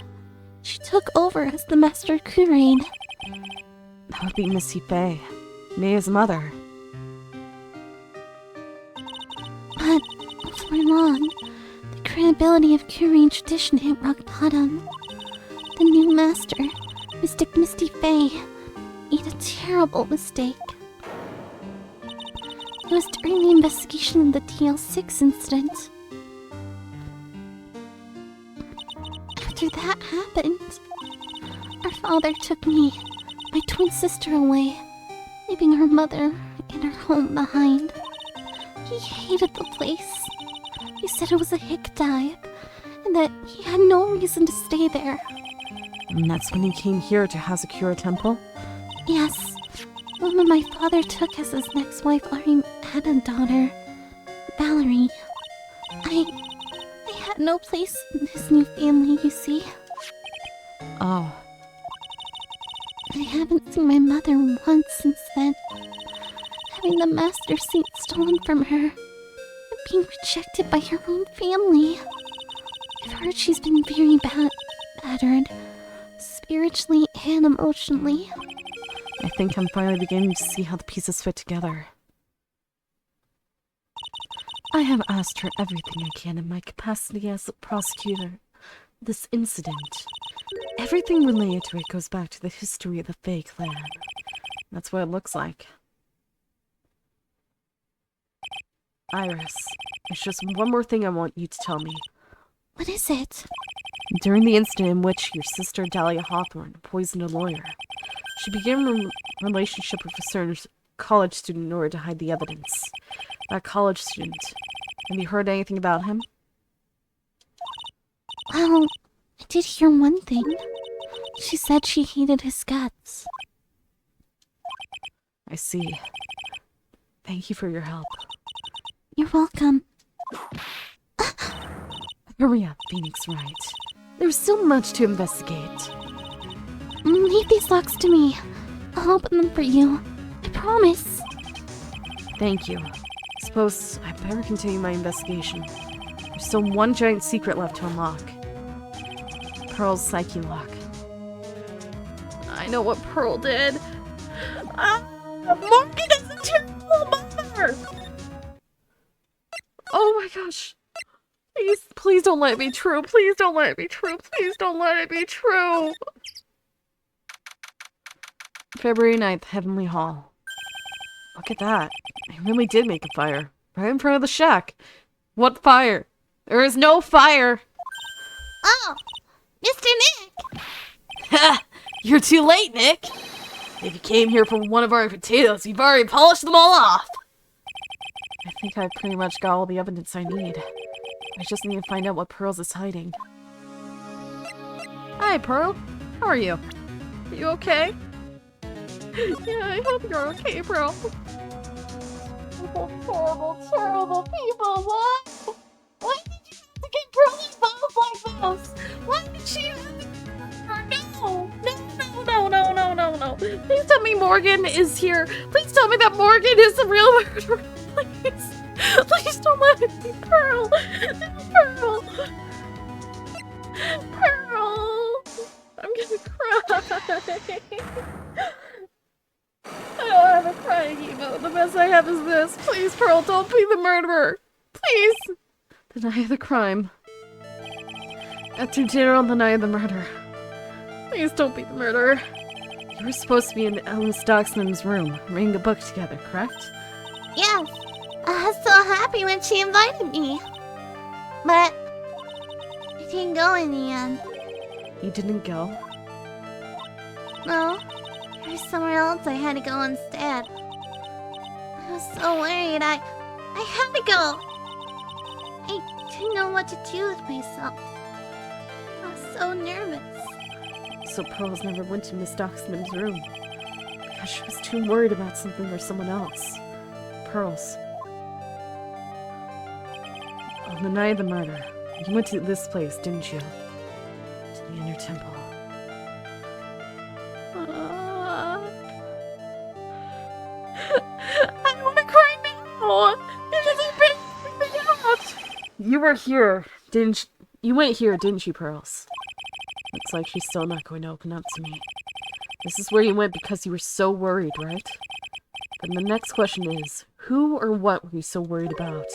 She took over as the master curate. That would be Missy Fay. Maya's mother. But before long, the credibility of Curate tradition hit rock bottom. The new master, Mystic Misty Fay, made a terrible mistake. It was during the investigation of the TL6 incident. After that happened, our father took me, my twin sister, away, leaving her mother and her home behind. He hated the place. He said it was a hick dive, and that he had no reason to stay there. And that's when he came here to Hazakura Temple? Yes. The woman my father took as his next wife already had a daughter, Valerie. I had no place in his new family, you see. Oh. I haven't seen my mother once since then. Having the master seat stolen from her, and being rejected by her own family. I've heard she's been very battered, spiritually and emotionally. I think I'm finally beginning to see how the pieces fit together. I have asked her everything I can in my capacity as a prosecutor. This incident, everything related to it goes back to the history of the Fay clan. That's what it looks like. Iris, there's just one more thing I want you to tell me. What is it? During the incident in which your sister Dahlia Hawthorne poisoned a lawyer, she began a relationship with a certain college student in order to hide the evidence. That college student, have you heard anything about him? Well, I did hear one thing. She said she hated his guts. I see. Thank you for your help. You're welcome. Hurry up, Phoenix Wright. There's still much to investigate. Leave these locks to me. I'll open them for you. I promise. Thank you. Suppose I better continue my investigation. There's still one giant secret left to unlock. Pearl's psyche lock. I know what Pearl did. Morgan is a terrible mother! Oh my gosh. Please don't let it be true. Please don't let it be true. Please don't let it be true. February 9th, Heavenly Hall. Look at that. I really did make a fire. Right in front of the shack. What fire? There is no fire! Oh! Mr. Nick! Ha! You're too late, Nick! If you came here for one of our potatoes, you've already polished them all off! I think I've pretty much got all the evidence I need. I just need to find out what Pearls is hiding. Hi, Pearl. How are you? Are you okay? Yeah, I hope you're okay, Pearl. Terrible, terrible people, what? Why did you have to get Pearl involved like this? Why did she have to get her? No. Please tell me Morgan is here. Please tell me that Morgan is the real murderer. Please don't let it be Pearl. Pearl. I'm gonna cry. I don't have a crying emo. The best I have is this. Please, Pearl, don't be the murderer. Please. Deny the crime. After dinner on the night of the murder. Please don't be the murderer. You were supposed to be in Ellen Stocksman's room, reading a book together, correct? Yes, I was so happy when she invited me. But I didn't go in the end. You didn't go? No, there's somewhere else I had to go instead. I was so worried, I had to go. I didn't know what to do with myself. I was so nervous. So Pearls never went to Miss Doxman's room because she was too worried about something or someone else. Pearls. On the night of the murder, you went to this place, didn't you? To the Inner Temple. I don't want to cry now. It doesn't bring me out. You were here, didn't you? Went here, didn't you, Pearls? Looks like she's still not going to open up to me. This is where you went because you were so worried, right? Then the next question is, who or what were you so worried about?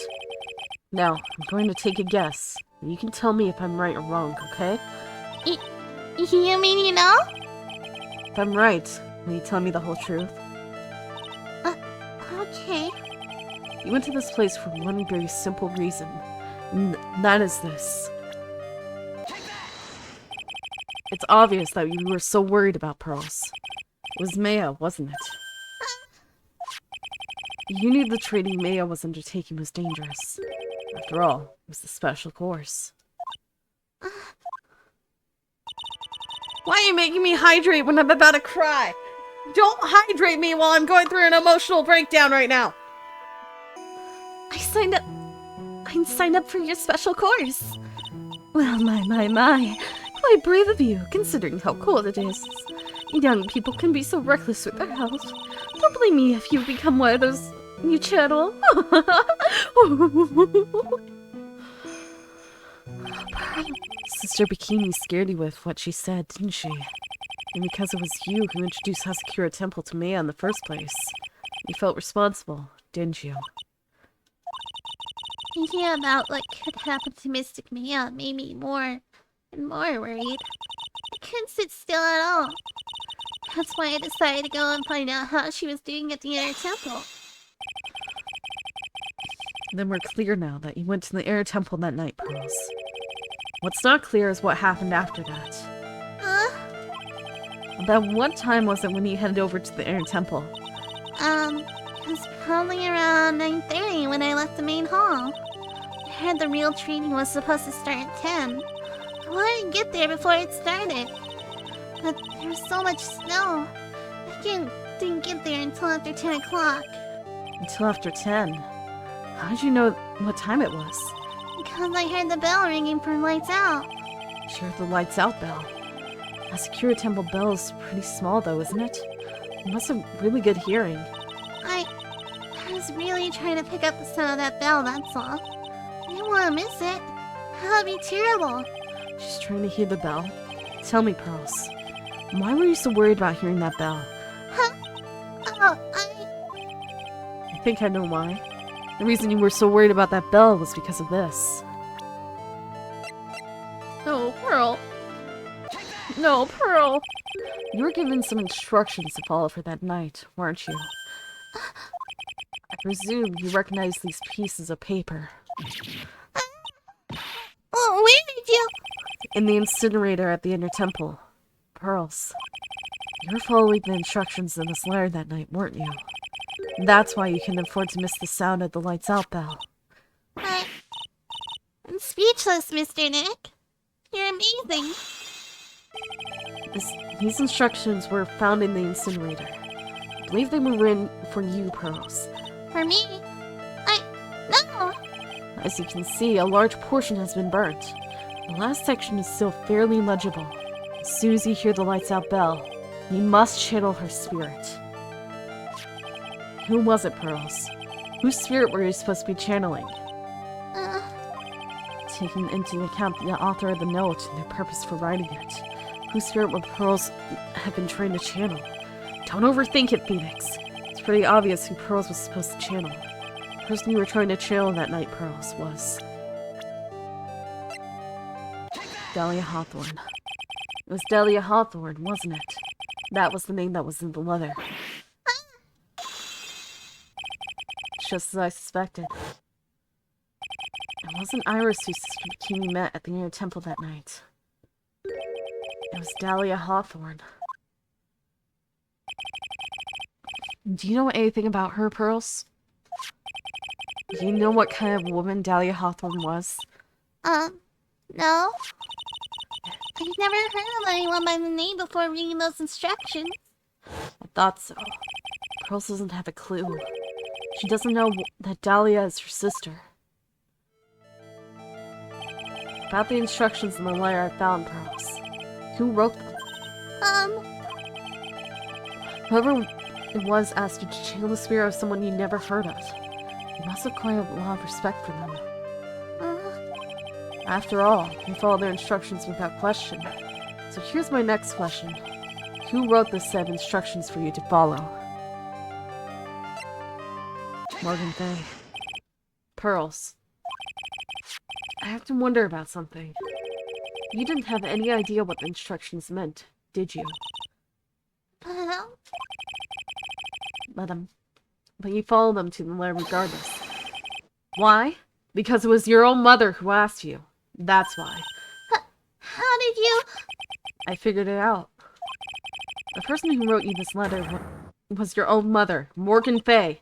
Now, I'm going to take a guess. You can tell me if I'm right or wrong, okay? You mean you know? If I'm right, will you tell me the whole truth? Okay. You went to this place for one very simple reason, and that is this. It's obvious that you were so worried about Pearls. It was Maya, wasn't it? You knew the training Maya was undertaking was dangerous. After all, it was the special course. Why are you making me hydrate when I'm about to cry? Don't hydrate me while I'm going through an emotional breakdown right now. I signed up for your special course. Well, my. Quite brave of you, considering how cold it is. Young people can be so reckless with their health. Don't blame me if you become one of those new channel. Sister Bikini scared you with what she said, didn't she? And because it was you who introduced Hasakura Temple to Maya in the first place, you felt responsible, didn't you? Thinking about what could happen to Mystic Maya made me more and more worried. I couldn't sit still at all. That's why I decided to go and find out how she was doing at the Inner Temple. Then we're clear now that you went to the Inner Temple that night, Pearls. What's not clear is what happened after that. About what time was it when you headed over to the Inner Temple? It was probably around 9:30 when I left the main hall. I heard the real training was supposed to start at 10. I wanted to get there before it started. But there was so much snow. I didn't get there until after 10 o'clock. Until after 10. How did you know what time it was? Because I heard the bell ringing for lights out. She heard the lights out bell. Hasakura Temple bell is pretty small though, isn't it? You must have really good hearing. I was really trying to pick up the sound of that bell, that's all. I didn't want to miss it. That would be terrible. She's trying to hear the bell. Tell me, Pearls. Why were you so worried about hearing that bell? I think I know why. The reason you were so worried about that bell was because of this. No, Pearl. No, Pearl. You were given some instructions to follow for that night, weren't you? I presume you recognize these pieces of paper. Oh, where did you? In the incinerator at the Inner Temple. Pearls. You were following the instructions in this letter that night, weren't you? That's why you can afford to miss the sound of the lights out bell. I'm speechless, Mr. Nick. You're amazing. These instructions were found in the incinerator. I believe they were written for you, Pearls. For me? No! As you can see, a large portion has been burnt. The last section is still fairly legible. As soon as you hear the lights out bell, you must channel her spirit. Who was it, Pearls? Whose spirit were you supposed to be channeling? Taking into account the author of the note and their purpose for writing it, whose spirit would Pearls have been trying to channel? Don't overthink it, Phoenix. It's pretty obvious who Pearls was supposed to channel. The person you were trying to channel that night, Pearls, was Dahlia Hawthorne. It was Dahlia Hawthorne, wasn't it? That was the name that was in the letter. Just as I suspected. It wasn't Iris who Sister Bikini met at the Inner Temple that night. It was Dahlia Hawthorne. Do you know anything about her, Pearls? Do you know what kind of woman Dahlia Hawthorne was? No. I've never heard of anyone by the name before reading those instructions. I thought so. Pearls doesn't have a clue. She doesn't know that Dahlia is her sister. About the instructions in the letter I found, Pearls. Who wrote them? Whoever it was asked you to channel the spirit of someone you never heard of. You must have quite a lot of respect for them. After all, you followed their instructions without question. So here's my next question. Who wrote this set of instructions for you to follow? Morgan Fay. Pearls. I have to wonder about something. You didn't have any idea what the instructions meant, did you? Let them. But you followed them to the letter regardless. Why? Because it was your own mother who asked you. That's why. How did you... I figured it out. The person who wrote you this letter was your own mother, Morgan Fay.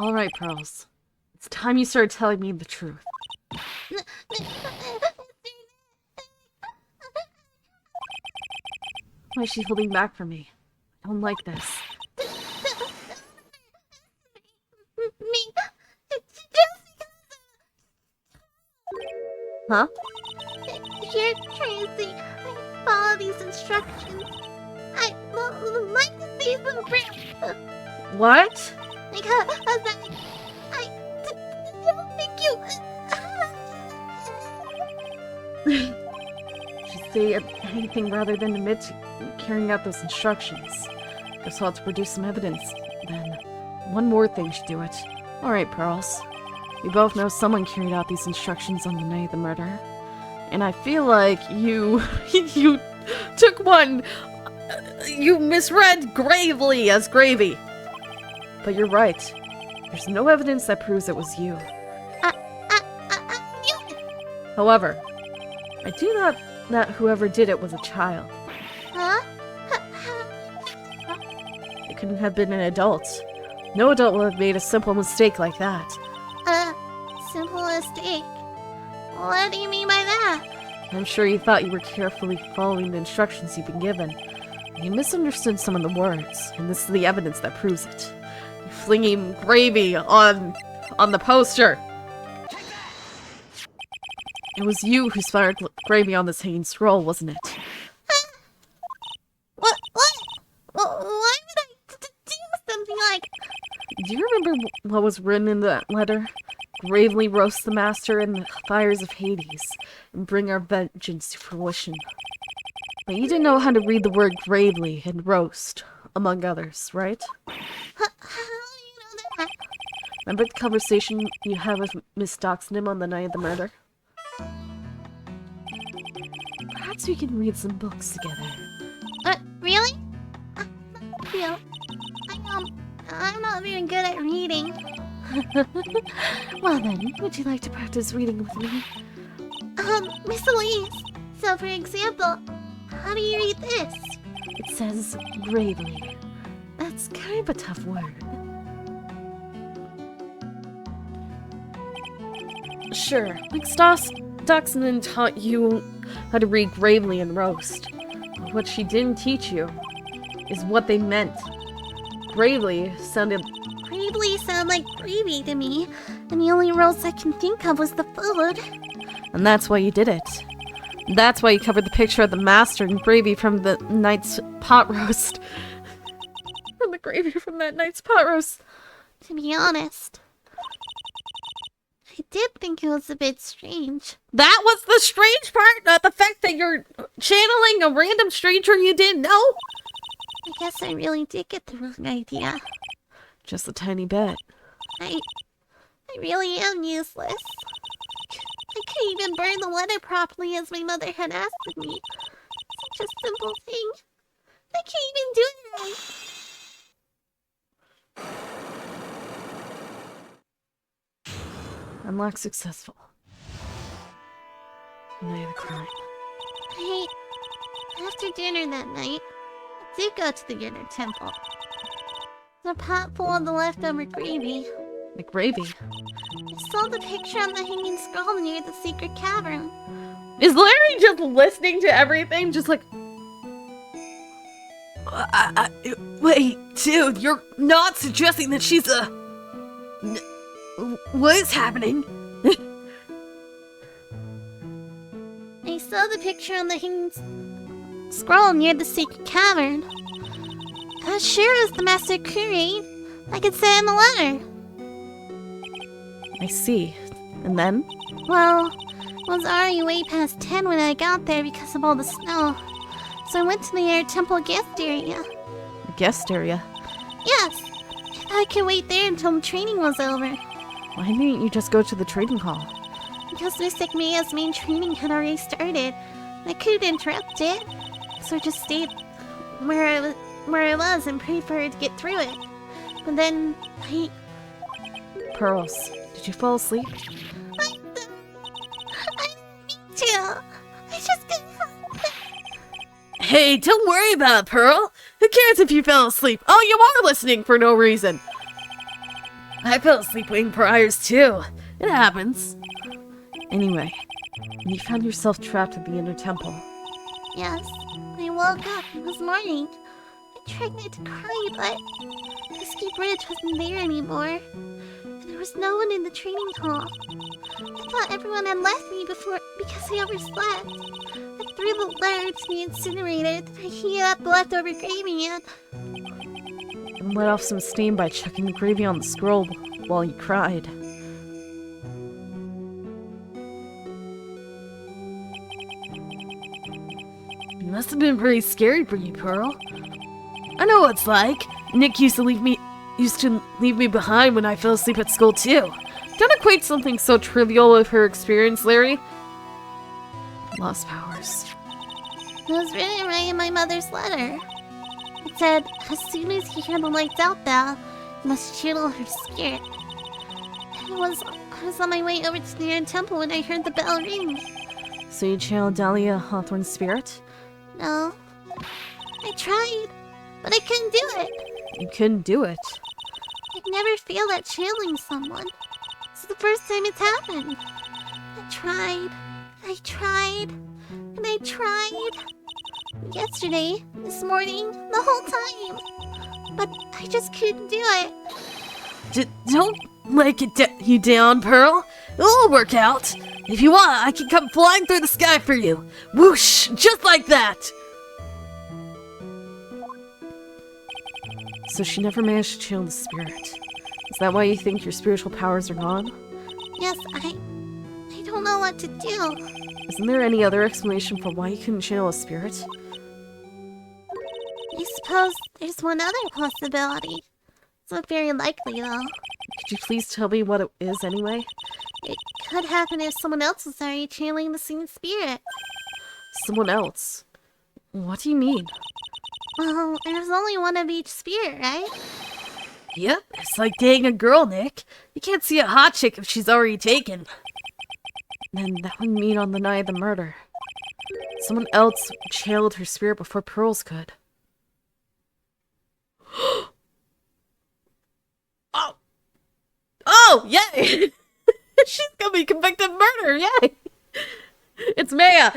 Alright, Pearls. It's time you started telling me the truth. Why is she holding back from me? I don't like this. Huh? You're trying to say I follow these instructions. I like to see them real. What? Because I don't think you... She'd say anything rather than admit to carrying out those instructions. Guess I'll have to produce some evidence, then. One more thing should do it. Alright, Pearls. We both know someone carried out these instructions on the night of the murder. And I feel like you took one... You misread gravely as gravy. But you're right. There's no evidence that proves it was you. However, I do know that whoever did it was a child. Huh? It couldn't have been an adult. No adult would have made a simple mistake like that. Simple mistake. What do you mean by that? I'm sure you thought you were carefully following the instructions you've been given. You misunderstood some of the words, and this is the evidence that proves it. You're flinging gravy on the poster. It was you who splattered gravy on this hanging scroll, wasn't it? What? Why would I do something like... Do you remember what was written in that letter? Gravely roast the master in the fires of Hades, and bring our vengeance to fruition. But you didn't know how to read the word gravely and roast, among others, right? How do you know that? Remember the conversation you had with Miss Doxnam on the night of the murder? Perhaps we can read some books together. Really? I'm not very good at reading. Well then, would you like to practice reading with me? Miss Elise. So, for example, how do you read this? It says gravely. That's kind of a tough word. Sure, like Doxnan taught you how to read gravely and roast. But what she didn't teach you is what they meant. Gravely sounded like gravy to me, and the only roast I can think of was the food. And that's why you did it. That's why you covered the picture of the master in gravy from the night's pot roast. From the gravy from that night's pot roast. To be honest, I did think it was a bit strange. That was the strange part, not the fact that you're channeling a random stranger you didn't know. I guess I really did get the wrong idea. Just a tiny bit. I really am useless. I couldn't even burn the letter properly as my mother had asked of me. Such a simple thing. I can't even do it right. Unlock successful. night of the crime. Hey, after dinner that night, I did go to the inner temple. The pot full of the leftover gravy. The gravy. I saw the picture on the hanging scroll near the secret cavern. Is Larry just listening to everything? Just like, Wait, dude, you're not suggesting that she's a... What is happening? I saw the picture on the hanging scroll near the secret cavern. I was sure it was the Master Curate. I could say in the letter. I see. And then? Well, it was already way past 10 when I got there because of all the snow. So I went to the air temple guest area. The guest area. Yes, I thought I could wait there until the training was over. Why didn't you just go to the trading hall? Because Mystic Maya's main training had already started. I couldn't interrupt it. So I just stayed where I was and prayed for her to get through it. But then Pearls, did you fall asleep? I didn't mean to. I just couldn't help it. Hey, don't worry about it, Pearl. Who cares if you fell asleep? Oh, you are listening for no reason. I fell asleep waiting for Iris, too. It happens. Anyway, when you found yourself trapped in the inner temple, Yes, when I woke up, it was morning. I tried not to cry, but the ski bridge wasn't there anymore. And there was no one in the training hall. I thought everyone had left me before because I overslept. I threw the letter to the incinerator, then I heated up the leftover gravy and let off some steam by chucking the gravy on the scroll while you cried. It must have been pretty scary for you, Pearl. I know what it's like. Nick used to leave me behind when I fell asleep at school, too. Don't equate something so trivial with her experience, Larry. Lost powers. It was written right in my mother's letter. It said, as soon as you hear the lights out bell, you must channel her spirit. And I was on my way over to the inner temple when I heard the bell ring. So you channeled Dahlia Hawthorne's spirit? No. I tried, but I couldn't do it. You couldn't do it. I'd never feel that channeling someone. It's the first time it's happened. I tried, and I tried. Yesterday, this morning, the whole time. But I just couldn't do it. Don't let you down, Pearl. It'll work out. If you want, I can come flying through the sky for you. Whoosh! Just like that! So she never managed to channel the spirit. Is that why you think your spiritual powers are gone? Yes, I don't know what to do. Isn't there any other explanation for why you couldn't channel a spirit? I suppose there's one other possibility. It's not very likely, though. Could you please tell me what it is anyway? It could happen if someone else was already channeling the same spirit. Someone else? What do you mean? Well, there's only one of each spirit, right? Yep, it's like dating a girl, Nick. You can't see a hot chick if she's already taken. Then that would mean on the night of the murder, someone else channeled her spirit before Pearls could. Oh, yay! She's gonna be convicted of murder, yay! It's Maya!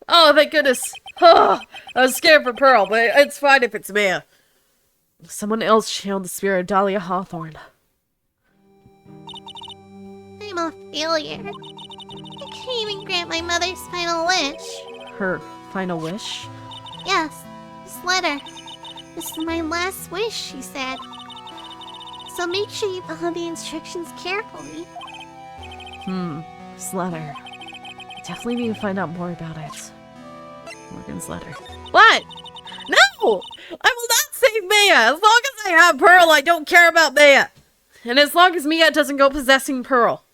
Oh, thank goodness. Oh, I was scared for Pearl, but it's fine if it's Maya. Someone else channeled the spirit of Dahlia Hawthorne. I'm a failure. I can't even grant my mother's final wish. Her final wish? Yes, this letter. This is my last wish, she said. So make sure you follow the instructions carefully. This letter. I definitely need to find out more about it. Morgan's letter. What? No! I will not save Maya! As long as I have Pearl, I don't care about Maya! And as long as Mia doesn't go possessing Pearl.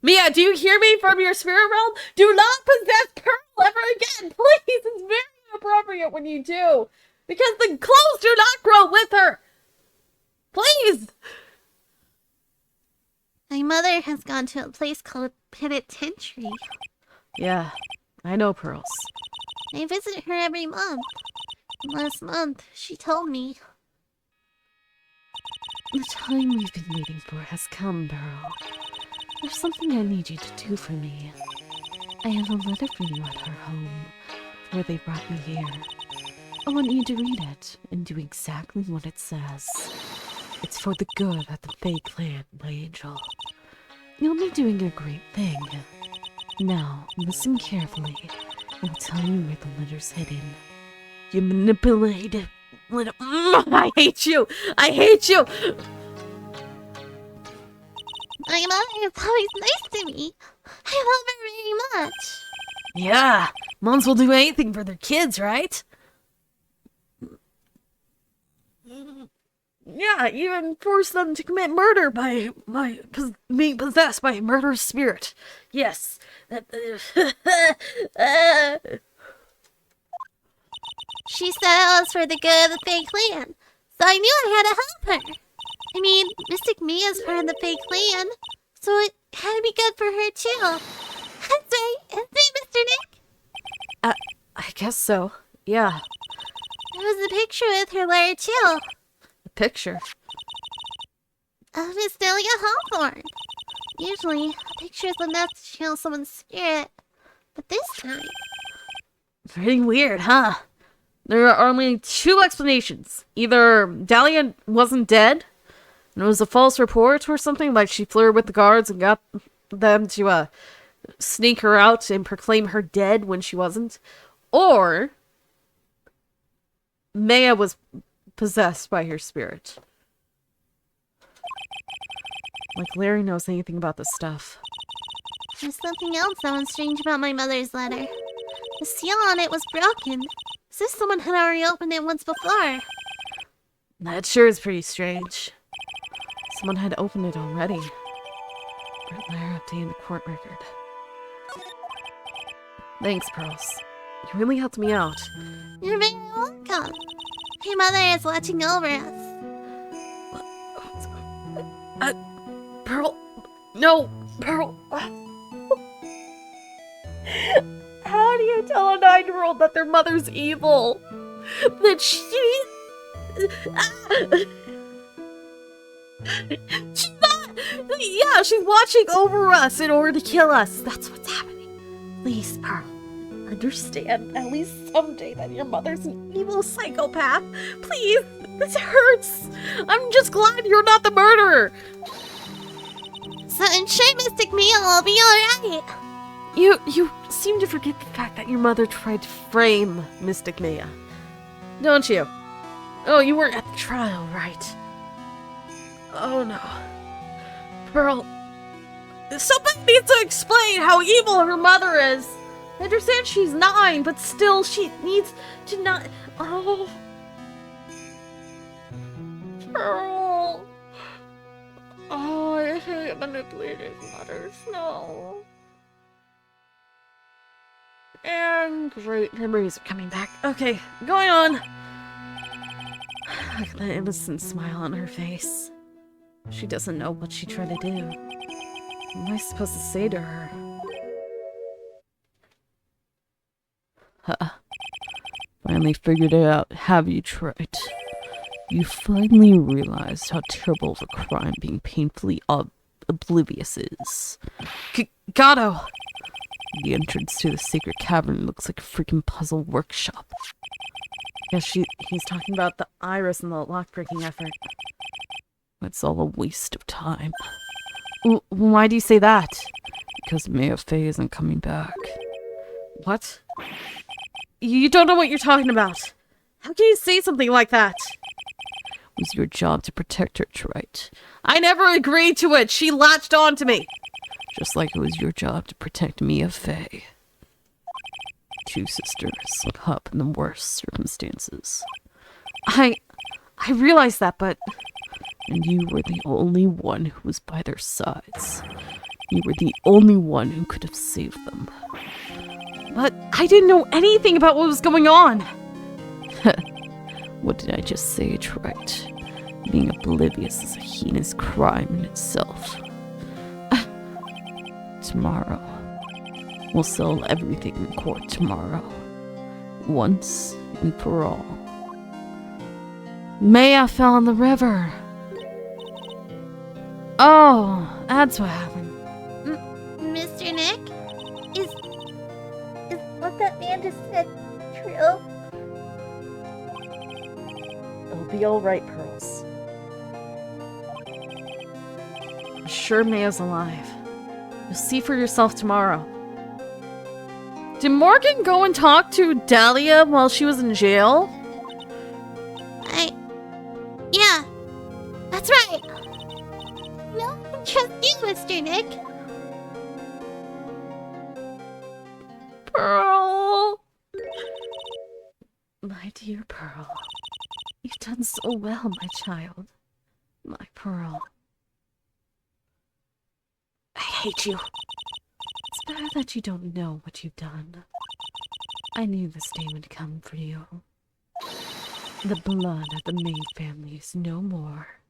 Mia, do you hear me from your spirit realm? Do not possess Pearl ever again! Please, it's very inappropriate when you do. Because the clothes do not grow with her! Please! My mother has gone to a place called penitentiary. Yeah, I know Pearls. I visit her every month. Last month, she told me. The time we've been waiting for has come, Pearl. There's something I need you to do for me. I have a letter for you at her home, where they brought me here. I want you to read it and do exactly what it says. It's for the good of the Fae clan, my angel. You'll be doing a great thing. Now, listen carefully. I'll tell you where the letter's hidden. You manipulated. I hate you! I hate you! My mother is always nice to me. I love her very much. Yeah, moms will do anything for their kids, right? Yeah, even force them to commit murder by being possessed by a murderous spirit. Yes. She said it was for the good of the Fae clan, so I knew I had to help her. I mean, Mystic Mia's part of the Fae clan, so it had to be good for her too. That's right, isn't it, Mr. Nick? I guess so. Yeah. There was a picture with her letter too. A picture. Of Miss Delia Hawthorne. Usually, a picture is enough to channel someone's spirit, but this time... Pretty weird, huh? There are only two explanations. Either Dahlia wasn't dead, and it was a false report or something, like she flirted with the guards and got them to sneak her out and proclaim her dead when she wasn't. Or Maya was possessed by her spirit. Like Larry knows anything about this stuff. There's something else that was strange about my mother's letter. The seal on it was broken, as if someone had already opened it once before. That sure is pretty strange. Someone had opened it already. Brett Blair updated the court record. Thanks, Pearls. You really helped me out. You're very welcome. Your mother is watching over us. Pearl. No, Pearl. How do you tell a 9-year-old that their mother's evil? That she's not. Yeah, she's watching over us in order to kill us. That's what's happening. Please, Pearl, understand at least someday that your mother's an evil psychopath. Please, this hurts. I'm just glad you're not the murderer. So I'm sure Mystic Mia will be alright. You seem to forget the fact that your mother tried to frame Mystic Mia, don't you? Oh, you weren't at the trial, right? Oh no. Pearl, somebody needs to explain how evil her mother is. I understand she's 9, but still she needs to not... Oh. Pearl. Oh, I hate manipulating mothers. No. And great memories are coming back. Okay, going on. Look at that innocent smile on her face. She doesn't know what she tried to do. What am I supposed to say to her? Finally figured it out, have you, Trilogy? You finally realized how terrible of a crime being painfully oblivious is. Gato! The entrance to the sacred cavern looks like a freaking puzzle workshop. Yeah, he's talking about the iris and the lock-breaking effort. It's all a waste of time. Why do you say that? Because Maya Fey isn't coming back. What? You don't know what you're talking about. How can you say something like that? It was your job to protect her, Wright. I never agreed to it. She latched on to me. Just like it was your job to protect Mia Fey. Two sisters caught up in the worst circumstances. I realize that, but... And you were the only one who was by their sides. You were the only one who could have saved them. But I didn't know anything about what was going on. What did I just say, Wright? Being oblivious is a heinous crime in itself. Tomorrow, We'll settle everything in court tomorrow. Once and for all. Maya fell in the river. Oh, that's what happened. Mr. Nick? Is what that man just said true? It'll be alright, Pearls. I'm sure Maya's alive. You'll see for yourself tomorrow. Did Morgan go and talk to Dahlia while she was in jail? Yeah, that's right. No, I can trust you, Mr. Nick. Pearl! My dear Pearl. You've done so well, my child. My Pearl. I hate you. It's better that you don't know what you've done. I knew this day would come for you. The blood of the Maid family is no more.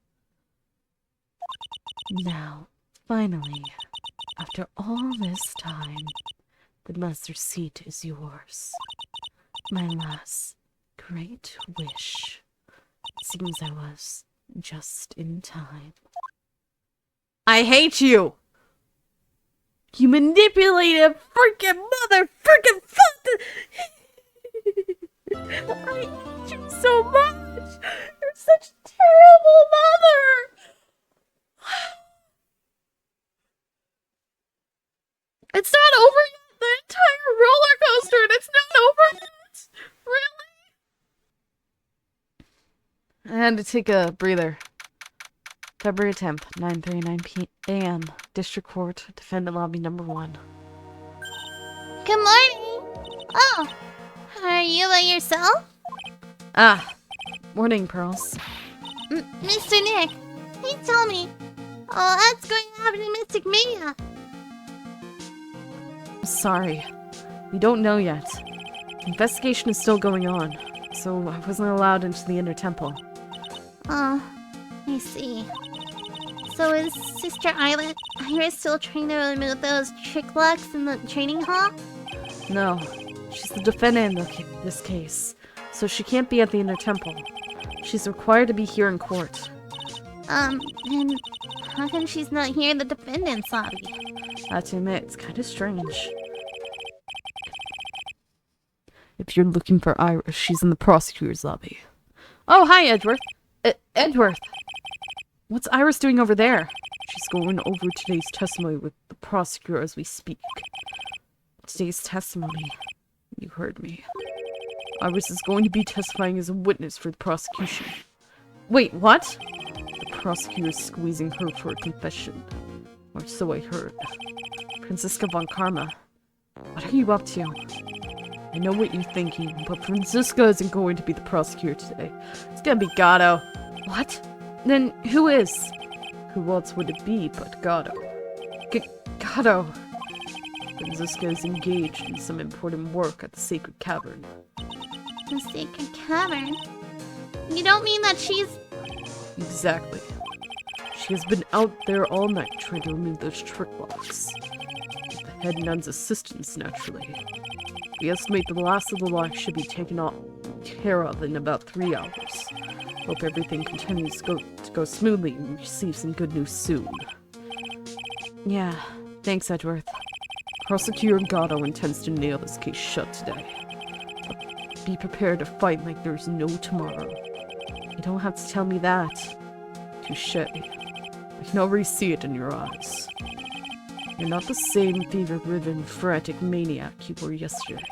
Now, finally, after all this time, the master seat is yours. My last great wish. It seems I was just in time. I hate you! You manipulative freaking mother freaking fuck! I hate you so much! You're such a terrible mother! It's not over yet! The entire roller coaster and it's not over yet! Really? I had to take a breather. February 10th, 9:39 a.m. District Court, Defendant Lobby Number 1. Good morning. Oh, are you by yourself? Ah, morning, Pearls. Mr. Nick, please tell me. Oh, what's going to happen to Mystic Mania? Sorry. We don't know yet. The investigation is still going on, so I wasn't allowed into the Inner Temple. Oh, I see. So is Sister Iris still trying to remove those trick locks in the training hall? No, she's the defendant in this case, so she can't be at the Inner Temple. She's required to be here in court. And how come she's not here in the defendant's lobby? I have to admit, it's kind of strange. If you're looking for Iris, she's in the prosecutor's lobby. Oh, hi, Edgeworth. Edgeworth! What's Iris doing over there? She's going over today's testimony with the prosecutor as we speak. Today's testimony. You heard me. Iris is going to be testifying as a witness for the prosecution. Wait, what? The prosecutor's squeezing her for a confession. Or so I heard. Franziska von Karma, what are you up to? I know what you're thinking, but Franziska isn't going to be the prosecutor today. It's gonna be Gatto. What? Then who is? Who else would it be but Gatto? Gatto! Franziska is engaged in some important work at the Sacred Cavern. The Sacred Cavern? You don't mean that she's... Exactly. She has been out there all night trying to remove those trick locks. With the head nun's assistance, naturally. We estimate the last of the locks should be taken care of in about 3 hours. Hope everything continues to go smoothly and we receive some good news soon. Yeah, thanks, Edgeworth. Prosecutor Gatto intends to nail this case shut today. But be prepared to fight like there's no tomorrow. You don't have to tell me that. Touché. I can already see it in your eyes. You're not the same fever-ridden, frantic maniac you were yesterday.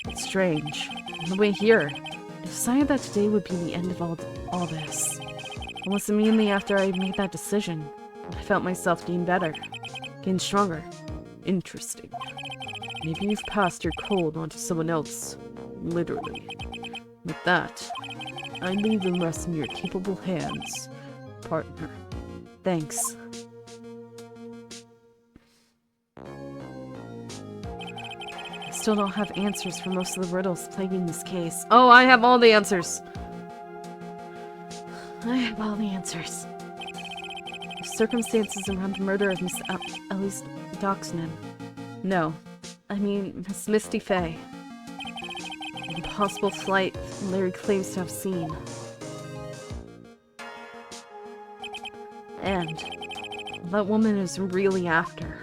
It's strange. On the way here, I decided that today would be the end of all this. Almost immediately after I made that decision, I felt myself getting better, getting stronger. Interesting. Maybe you've passed your cold onto someone else, literally. With that, I leave the rest in your capable hands, partner. Thanks. I still don't have answers for most of the riddles plaguing this case. Oh, I have all the answers! I have all the answers. The circumstances around the murder of Miss Elise Doxnan. No. I mean, Miss Misty Fey. Impossible flight Larry claims to have seen. And that woman is really after.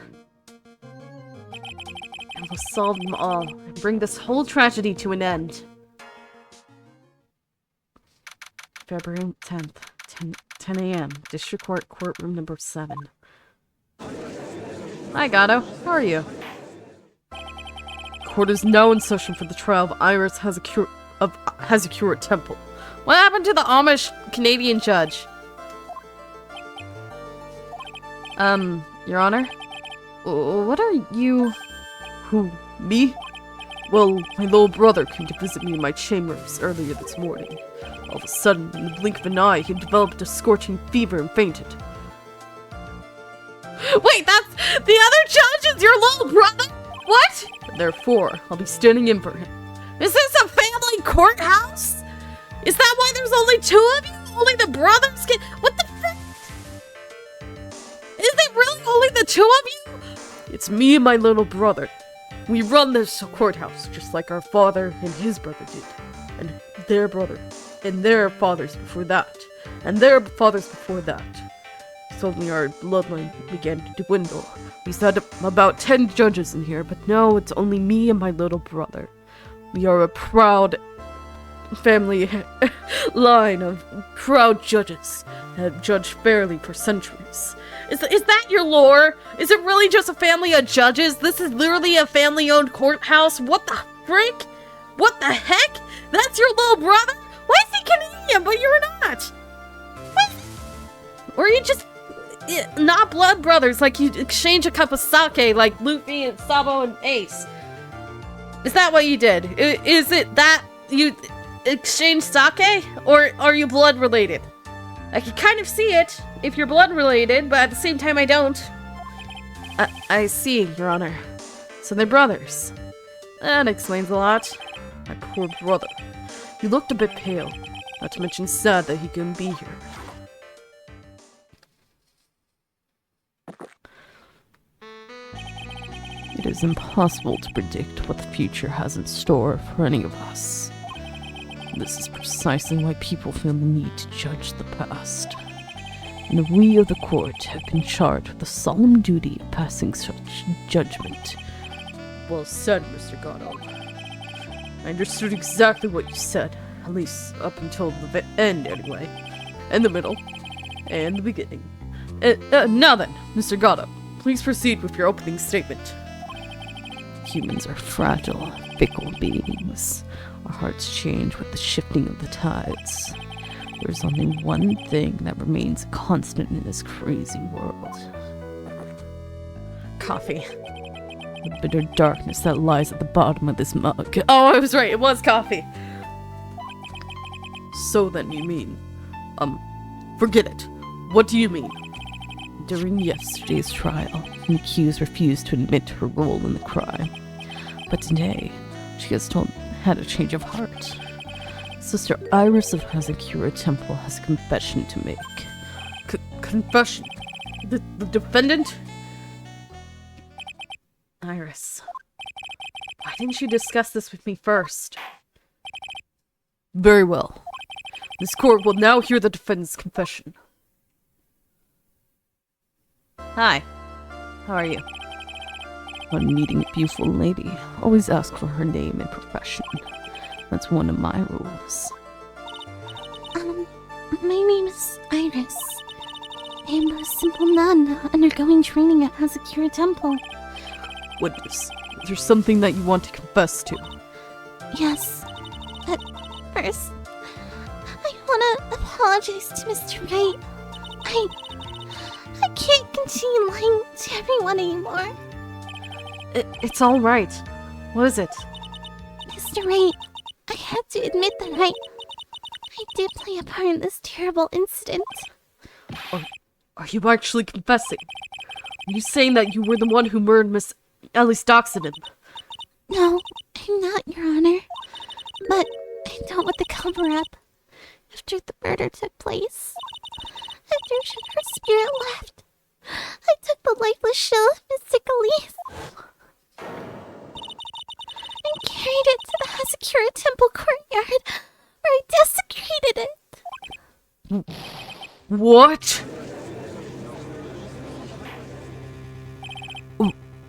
And we'll solve them all and bring this whole tragedy to an end. February 10th, 10 a.m., District Court, Courtroom number 7. Hi, Gato. How are you? Court is now in session for the trial of Iris Hazakura Temple. What happened to the Amish Canadian judge? Your Honor? What are you... Who, me? Well, my little brother came to visit me in my chambers earlier this morning. All of a sudden, in the blink of an eye, he developed a scorching fever and fainted. Wait, that's... The other judge is your little brother? What? Therefore, I'll be standing in for him. Is this a family courthouse? Is that why there's only 2 of you? Only the brothers can... What the frick? Is it really only the 2 of you? It's me and my little brother. We run this courthouse just like our father and his brother did. And their brother. And their fathers before that. And their fathers before that. Suddenly our bloodline began to dwindle. We had about 10 judges in here, but now it's only me and my little brother. We are a proud family line of proud judges that have judged fairly for centuries. Is that your lore? Is it really just a family of judges? This is literally a family-owned courthouse? What the frick? What the heck? That's your little brother? Why is he Canadian, but you're not? What? Or are you just... not blood brothers, like you exchange a cup of sake like Luffy and Sabo and Ace. Is that what you did? Is it that you exchange sake? Or are you blood related? I can kind of see it if you're blood related, but at the same time I don't. I see, Your Honor. So they're brothers. That explains a lot. My poor brother. He looked a bit pale, not to mention sad that he couldn't be here. It is impossible to predict what the future has in store for any of us. This is precisely why people feel the need to judge the past. And we of the court have been charged with the solemn duty of passing such judgment. Well said, Mr. Gatto. I understood exactly what you said, at least up until the end anyway. And the middle. And the beginning. Now then, Mr. Gatto, please proceed with your opening statement. Humans are fragile, fickle beings. Our hearts change with the shifting of the tides. There's only one thing that remains constant in this crazy world. Coffee. The bitter darkness that lies at the bottom of this mug. Oh, I was right, it was coffee. So then you mean... forget it. What do you mean? During yesterday's trial, the accused refused to admit her role in the crime. But today, she has had a change of heart. Sister Iris of Hazakura Temple has a confession to make. Confession? The defendant? Iris, why didn't you discuss this with me first? Very well. This court will now hear the defendant's confession. Hi. How are you? When meeting a beautiful lady, always ask for her name and profession. That's one of my rules. My name is Iris. I am a simple nun undergoing training at Hazakura Temple. Witness, is there something that you want to confess to? Yes, but first, I want to apologize to Mr. Wright. I can't continue lying to everyone anymore. It's all right. What is it? Mr. Wright, I have to admit that I did play a part in this terrible incident. Are you actually confessing? Are you saying that you were the one who murdered Miss Ellie Stockton? No, I'm not, Your Honor. But I dealt with the cover-up after the murder took place. After her spirit left, I took the lifeless shell of Miss Elise. and carried it to the Hazakura Temple courtyard, where I desecrated it. What?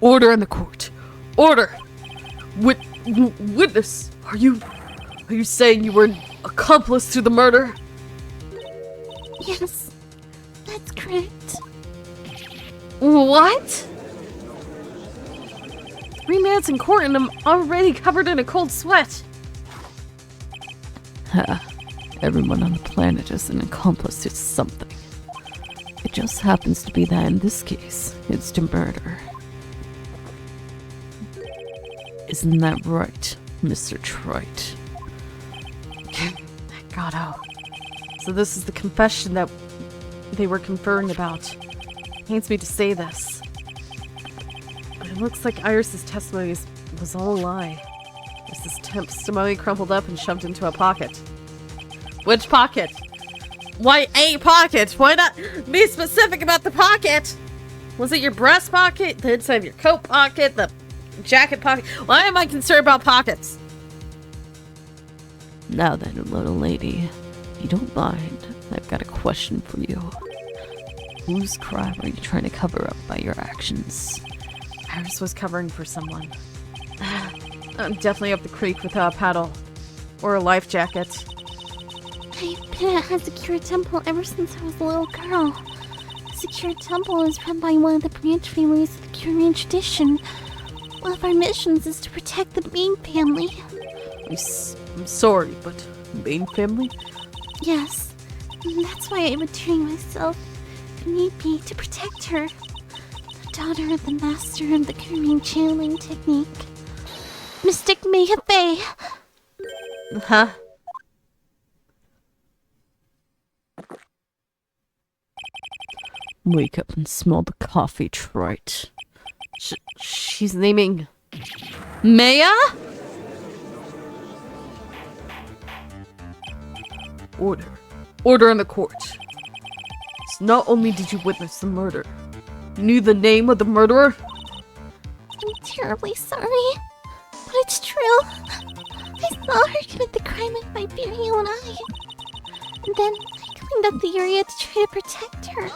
Order in the court. Order! Witness, are you saying you were an accomplice to the murder? Yes, that's correct. What? 3 minutes in court and I'm already covered in a cold sweat. Everyone on the planet is an accomplice to something. It just happens to be that in this case, it's to murder. Isn't that right, Mr. Wright? God, oh. So this is the confession that they were conferring about. Pains me to say this. But it looks like Iris's testimony was all a lie. There's this testimony crumpled up and shoved into a pocket. Which pocket? Why a pocket? Why not be specific about the pocket? Was it your breast pocket? The inside of your coat pocket? The jacket pocket? Why am I concerned about pockets? Now then, little lady, if you don't mind, I've got a question for you. Whose crime are you trying to cover up by your actions? Iris was covering for someone. I'm definitely up the creek without a paddle. Or a life jacket. I've been at Hazakura Temple ever since I was a little girl. Hazakura Temple is run by one of the branch families of the Korean tradition. One of our missions is to protect the Main family. I'm sorry, but Main family? Yes, and that's why I'm doing myself, if need be, to protect her. The daughter of the master of the Korean channeling technique, Mystic Maya Faye. Huh? Wake up and smell the coffee, Wright. She's naming Maya? Order in the court. So not only did you witness the murder, you knew the name of the murderer? I'm terribly sorry, but it's true. I saw her commit the crime with my very own eye. And then I cleaned up the area to try to protect her.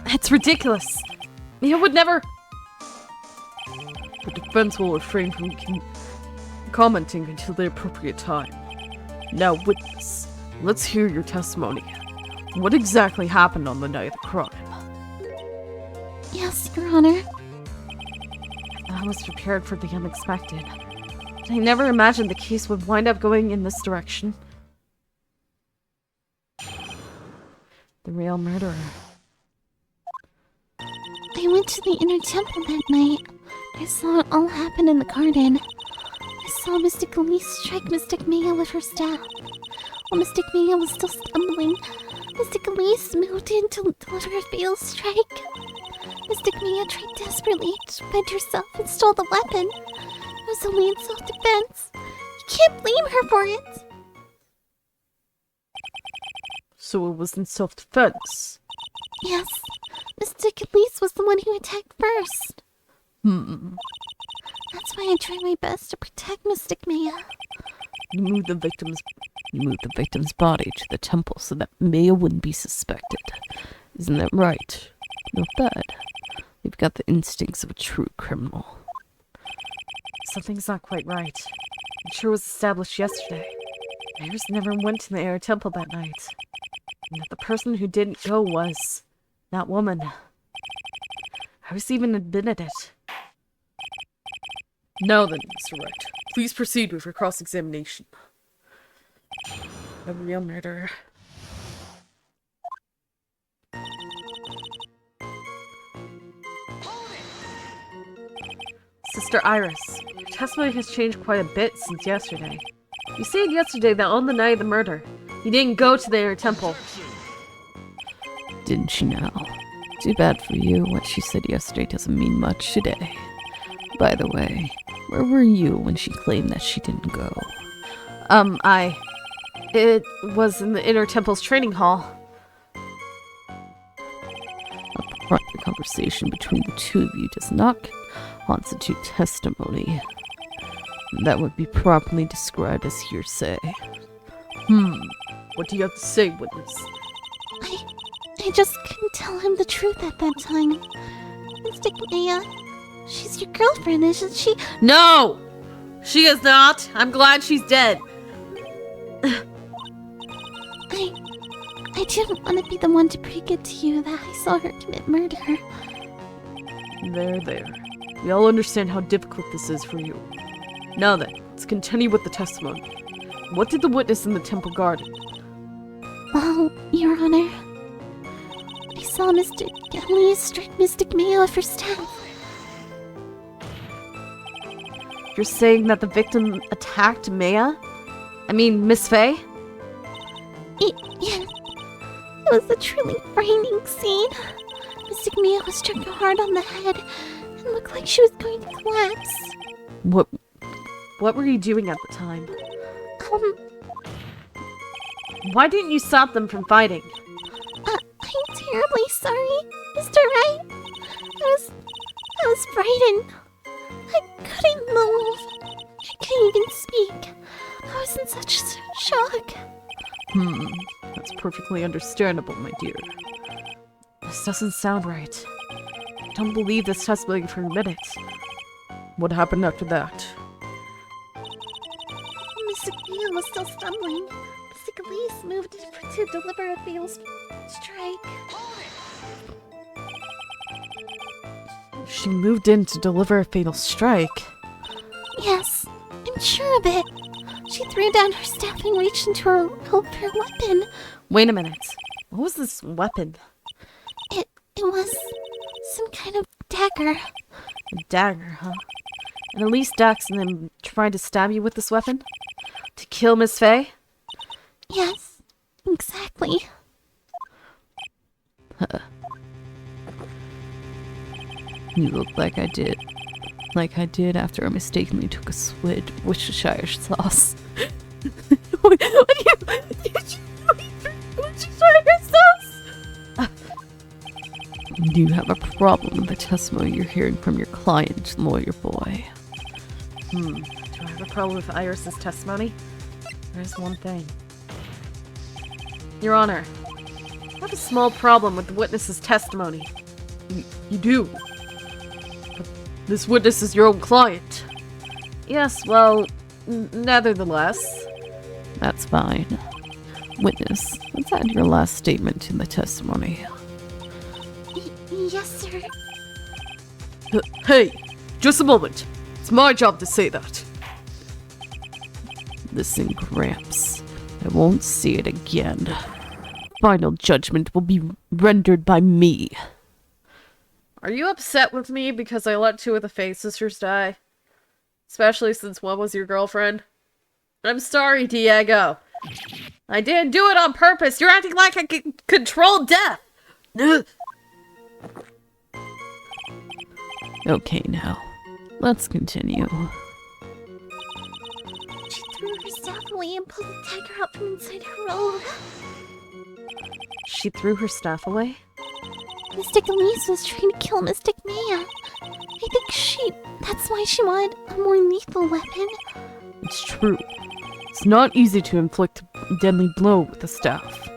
That's ridiculous. Mia would never... The defense will refrain from commenting until the appropriate time. Now, witness, let's hear your testimony. What exactly happened on the night of the crime? Yes, Your Honor. I was prepared for the unexpected. But I never imagined the case would wind up going in this direction. The real murderer. I went to the inner temple that night. I saw it all happen in the garden. I saw Mystic Elise strike Mystic Maya with her staff. While Mystic Maya was still stumbling, Mystic Elise moved in to deliver a fatal strike. Mystic Maya tried desperately to defend herself and stole the weapon. It was only in self-defense. You can't blame her for it. So it was in self-defense. Yes, Mystic Elise was the one who attacked first. That's why I tried my best to protect Mystic Maya. You moved the victim's body to the temple so that Maya wouldn't be suspected. Isn't that right? Not bad. You've got the instincts of a true criminal. Something's not quite right. It sure was established yesterday. Iris never went to the Air Temple that night. And that the person who didn't go was that woman. Iris even admitted it. Now then, Mr. Wright, please proceed with your cross-examination. The real murderer. Sister Iris, your testimony has changed quite a bit since yesterday. You said yesterday that on the night of the murder, you didn't go to the Air Temple. Didn't she now? Too bad for you. What she said yesterday doesn't mean much today. By the way, where were you when she claimed that she didn't go? It was in the Inner Temple's training hall. A private conversation between the two of you does not constitute testimony. That would be properly described as hearsay. What do you have to say, witness? I just couldn't tell him the truth at that time. Mystic Maya, she's your girlfriend, isn't she? No! She is not. I'm glad she's dead. I didn't want to be the one to break it to you that I saw her commit murder. There. We all understand how difficult this is for you. Now then, let's continue with the testimony. What did the witness in the temple garden? Well, Your Honor, I saw Mr. Lee strike Mystic Maya with her staff. You're saying that the victim attacked Maya? I mean, Miss Faye? Yeah, it was a truly frightening scene. Mystic Maya was struck hard on the head and looked like she was going to collapse. What were you doing at the time? Why didn't you stop them from fighting? I'm terribly sorry, Mr. Wright. I was frightened. I couldn't move. I couldn't even speak. I was in such shock. That's perfectly understandable, my dear. This doesn't sound right. I don't believe this testimony for a minute. What happened after that? Mystic Maya was still stumbling. Mystic Elise moved to deliver a fatal strike. She moved in to deliver a fatal strike. Yes, I'm sure of it. She threw down her staff and reached into her robe for a weapon. Wait a minute. What was this weapon? It was some kind of dagger. A dagger, huh? And Elise Daxon then tried to stab you with this weapon? To kill Miss Faye? Yes, exactly. You look like I did. Like I did after I mistakenly took a swig of Worcestershire sauce. What do you... Worcestershire sauce? You have a problem with the testimony you're hearing from your client, lawyer boy. Do I have a problem with Iris's testimony? There's one thing. Your Honor, I have a small problem with the witness's testimony. You do? This witness is your own client. Yes, well, nevertheless. That's fine. Witness, let's add your last statement in the testimony. Yes, sir. Hey, just a moment. It's my job to say that. Listen, Gramps. I won't say it again. Final judgment will be rendered by me. Are you upset with me because I let two of the Faye sisters die? Especially since one was your girlfriend? I'm sorry, Diego. I didn't do it on purpose. You're acting like I can control death. Okay, now. Let's continue. She threw her staff away and pulled the dagger out from inside her robe. She threw her staff away? Mystic Elise was trying to kill Mystic Maya. I think that's why she wanted a more lethal weapon. It's true. It's not easy to inflict a deadly blow with a staff.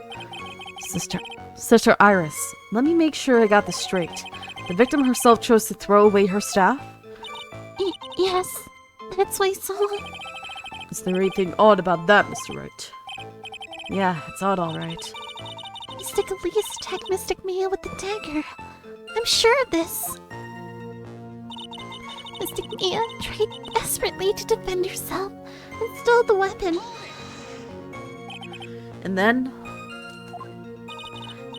Sister Iris, let me make sure I got this straight. The victim herself chose to throw away her staff? Yes, that's what I saw. Is there anything odd about that, Mr. Wright? Yeah, it's odd, all right. Mystic Elise attacked Mystic Maya with the dagger. I'm sure of this. Mystic Maya tried desperately to defend herself and stole the weapon. And then?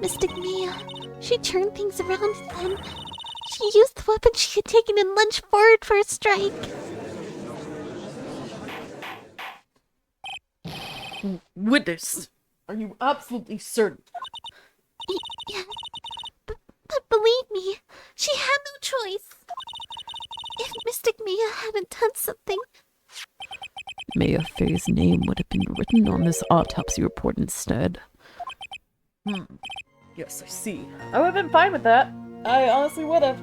Mystic Maya, she turned things around and then she used the weapon she had taken and lunged forward for a strike. Witness, are you absolutely certain? Yeah, but believe me, she had no choice. If Mystic Maya hadn't done something... Maya Faye's name would have been written on this autopsy report instead. Yes, I see. I would have been fine with that. I honestly would have.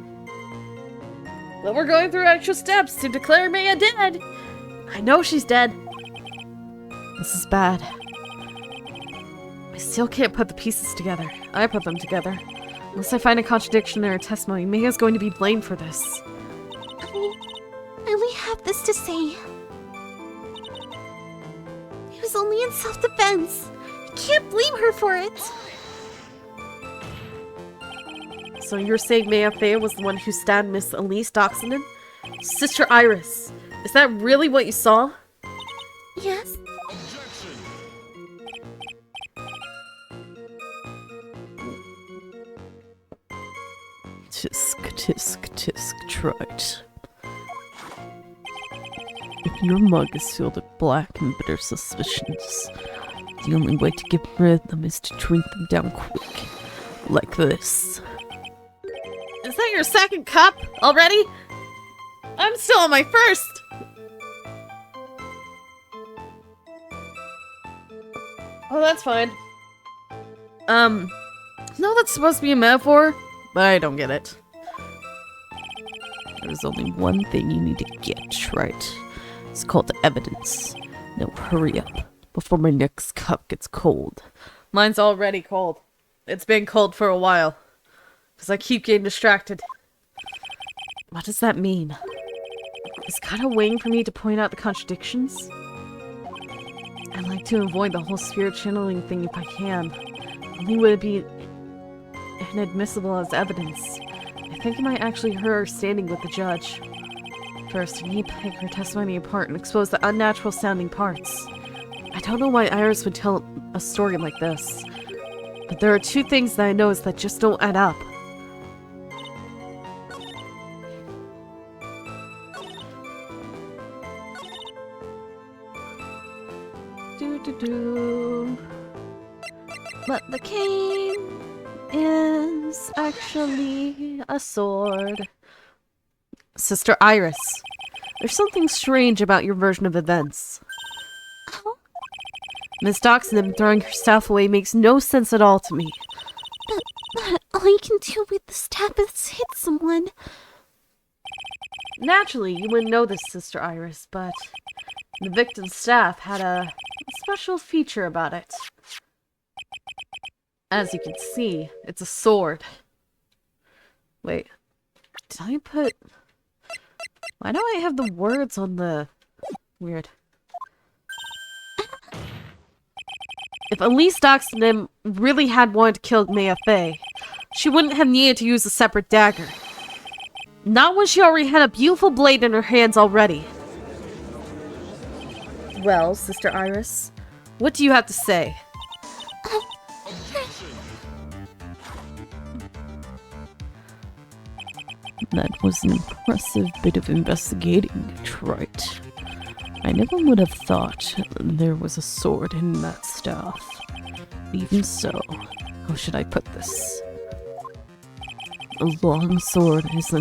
But we're going through extra steps to declare Maya dead. I know she's dead. This is bad. I still can't put the pieces together. I put them together. Unless I find a contradiction in her testimony, Maya's going to be blamed for this. I only have this to say. It was only in self-defense. You can't blame her for it. So you're saying Maya Fey was the one who stabbed Miss Elise Doxenden? Sister Iris, is that really what you saw? Yes. Tisk, tisk, tisk, Trilogy. If your mug is filled with black and bitter suspicions, the only way to get rid of them is to drink them down quick. Like this. Is that your second cup already? I'm still on my first! Oh, that's fine. No, that's supposed to be a metaphor, but I don't get it. There's only one thing you need to get, right? It's called evidence. Now hurry up, before my next cup gets cold. Mine's already cold. It's been cold for a while. Because I keep getting distracted. What does that mean? Is Kata waiting for me to point out the contradictions? I like to avoid the whole spirit channeling thing if I can. Only would it be inadmissible as evidence. I think I might actually hurt her standing with the judge. First, I need to pick her testimony apart and expose the unnatural sounding parts. I don't know why Iris would tell a story like this. But there are two things that I noticed that just don't add up. But the cane is actually a sword. Sister Iris, there's something strange about your version of events. Oh, Miss Doxenden throwing her staff away makes no sense at all to me. but all you can do with the staff is hit someone. Naturally, you wouldn't know this, Sister Iris, but the victim's staff had a special feature about it. As you can see, it's a sword. Wait, did I put... Why do I have the words on the... Weird. If Elise Doxenden really had wanted to kill Maya Fey, she wouldn't have needed to use a separate dagger. Not when she already had a beautiful blade in her hands already. Well, Sister Iris, what do you have to say? That was an impressive bit of investigating, Wright. I never would have thought there was a sword in that staff. Even so, how should I put this? A long sword is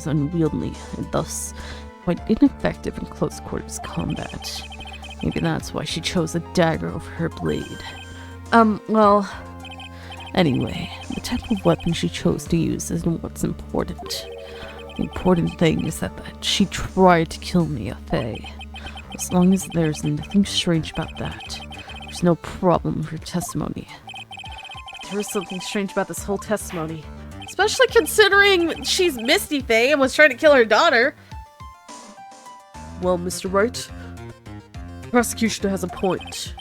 unwieldy, and thus quite ineffective in close quarters combat. Maybe that's why she chose a dagger over her blade. Well... Anyway, the type of weapon she chose to use isn't what's important. The important thing is that she tried to kill Maya Fey. As long as there's nothing strange about that, there's no problem with her testimony. There was something strange about this whole testimony. Especially considering she's Misty Fey and was trying to kill her daughter. Well, Mr. Wright, the prosecution has a point.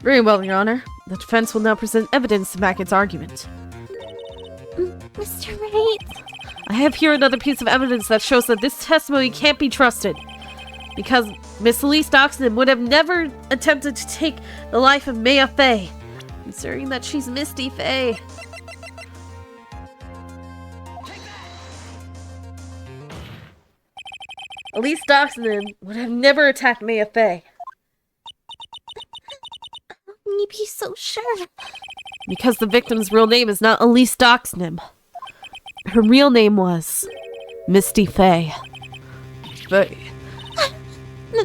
Very well, Your Honor. The defense will now present evidence to back its argument. Mr. Wright? I have here another piece of evidence that shows that this testimony can't be trusted. Because Miss Elise Doxenden would have never attempted to take the life of Maya Fey, considering that she's Misty Fey. Elise Doxenden would have never attacked Maya Fey. You be so sure? Because the victim's real name is not Elise Doxenden. Her real name was Misty Fey. Fey. No,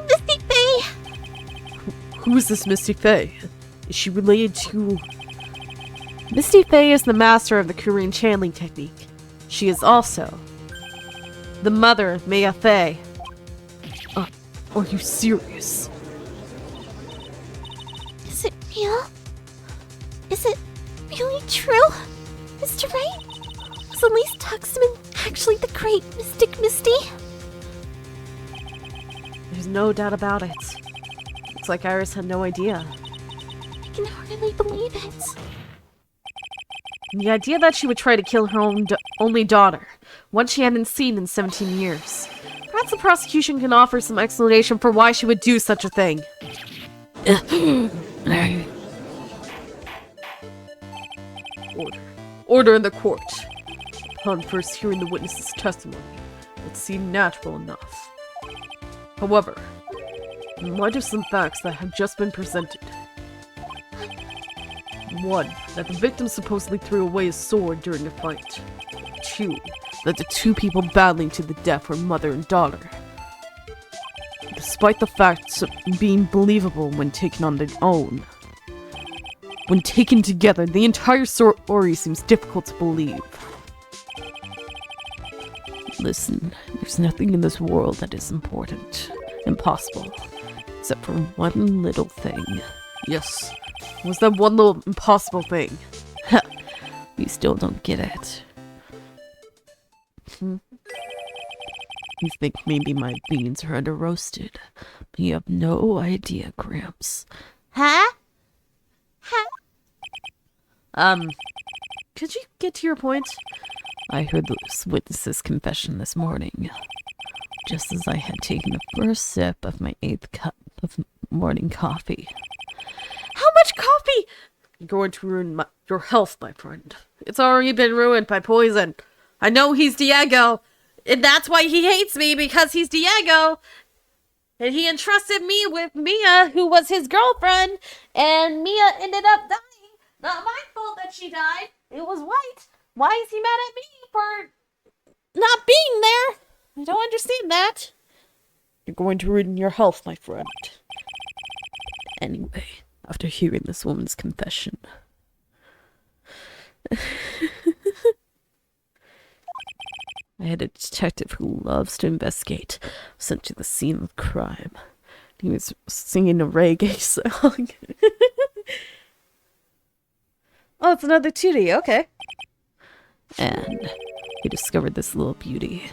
Misty Fey. Who is this Misty Fey? Is she related to... Misty Fey is the master of the Korean channeling technique. She is also the mother of Mia Fey. Are you serious? Is it real? Is it really true, Mr. Wright? Was Elise Tuxman actually the great Mystic Misty? There's no doubt about it. Looks like Iris had no idea. I can hardly believe it. The idea that she would try to kill her own only daughter, one she hadn't seen in 17 years. Perhaps the prosecution can offer some explanation for why she would do such a thing. Order in the court. Upon first hearing the witness's testimony, it seemed natural enough. However, in light of some facts that have just been presented. 1. That the victim supposedly threw away his sword during a fight. 2. That the two people battling to the death were mother and daughter. Despite the facts being believable when taken on their own. When taken together, the entire story seems difficult to believe. Listen, there's nothing in this world that is important, impossible, except for one little thing. Yes, was that one little impossible thing? You still don't get it. You think maybe my beans are under roasted, but you have no idea, Gramps. Huh? Could you get to your point? I heard this witness's confession this morning, just as I had taken the first sip of my 8th cup of morning coffee. How much coffee? You're going to ruin your health, my friend. It's already been ruined by poison. I know he's Diego, and that's why he hates me, because he's Diego. And he entrusted me with Mia, who was his girlfriend, and Mia ended up dying. Not my fault that she died. It was White. Why is he mad at me for not being there? I don't understand that. You're going to ruin your health, my friend. Anyway, after hearing this woman's confession... I had a detective who loves to investigate, sent to the scene of crime. He was singing a reggae song. Oh, it's another Tootie, okay. And he discovered this little beauty.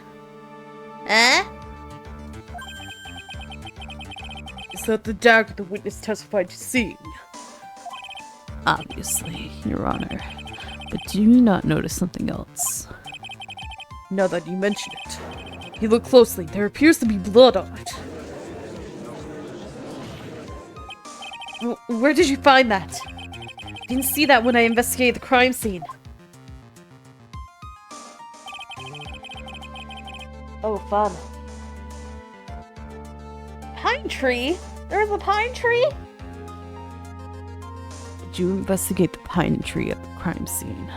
Is that the dagger the witness testified to seeing? Obviously, Your Honor. But do you not notice something else? Now that you mention it. You look closely, there appears to be blood on it. Where did you find that? I didn't see that when I investigated the crime scene. Oh, fun. Pine tree? There's a pine tree? Did you investigate the pine tree at the crime scene?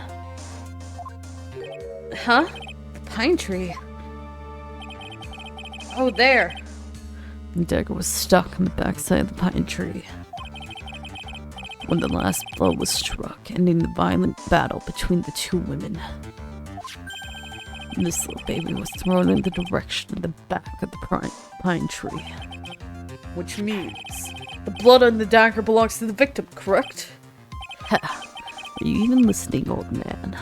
Huh? The pine tree? Oh, there. The dagger was stuck on the backside of the pine tree. When the last blow was struck, ending the violent battle between the two women. This little baby was thrown in the direction of the back of the pine tree. Which means the blood on the dagger belongs to the victim, correct? Ha! Are you even listening, old man?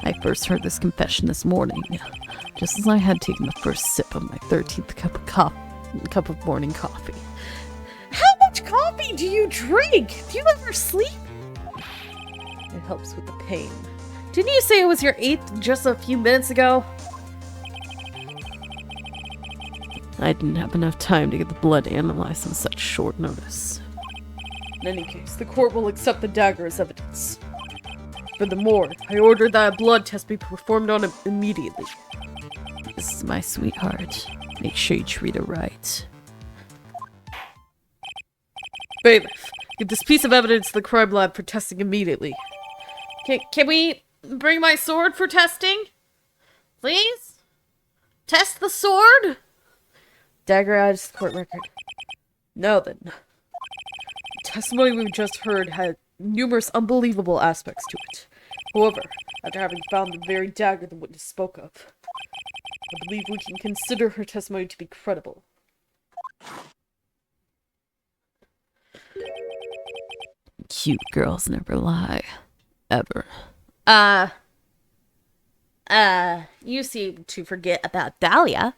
I first heard this confession this morning, just as I had taken the first sip of my 13th cup of morning coffee. How much coffee do you drink? Do you ever sleep? It helps with the pain. Didn't you say it was your 8th just a few minutes ago? I didn't have enough time to get the blood analyzed on such short notice. In any case, the court will accept the dagger as evidence. Furthermore, I ordered that a blood test be performed on him immediately. This is my sweetheart. Make sure you treat her right. Bailiff, give this piece of evidence to the crime lab for testing immediately. Can we bring my sword for testing? Please? Test the sword? Dagger adds to the court record. Now then. The testimony we just heard had numerous unbelievable aspects to it. However, after having found the very dagger the witness spoke of, I believe we can consider her testimony to be credible. Cute girls never lie. Ever. You seem to forget about Dahlia.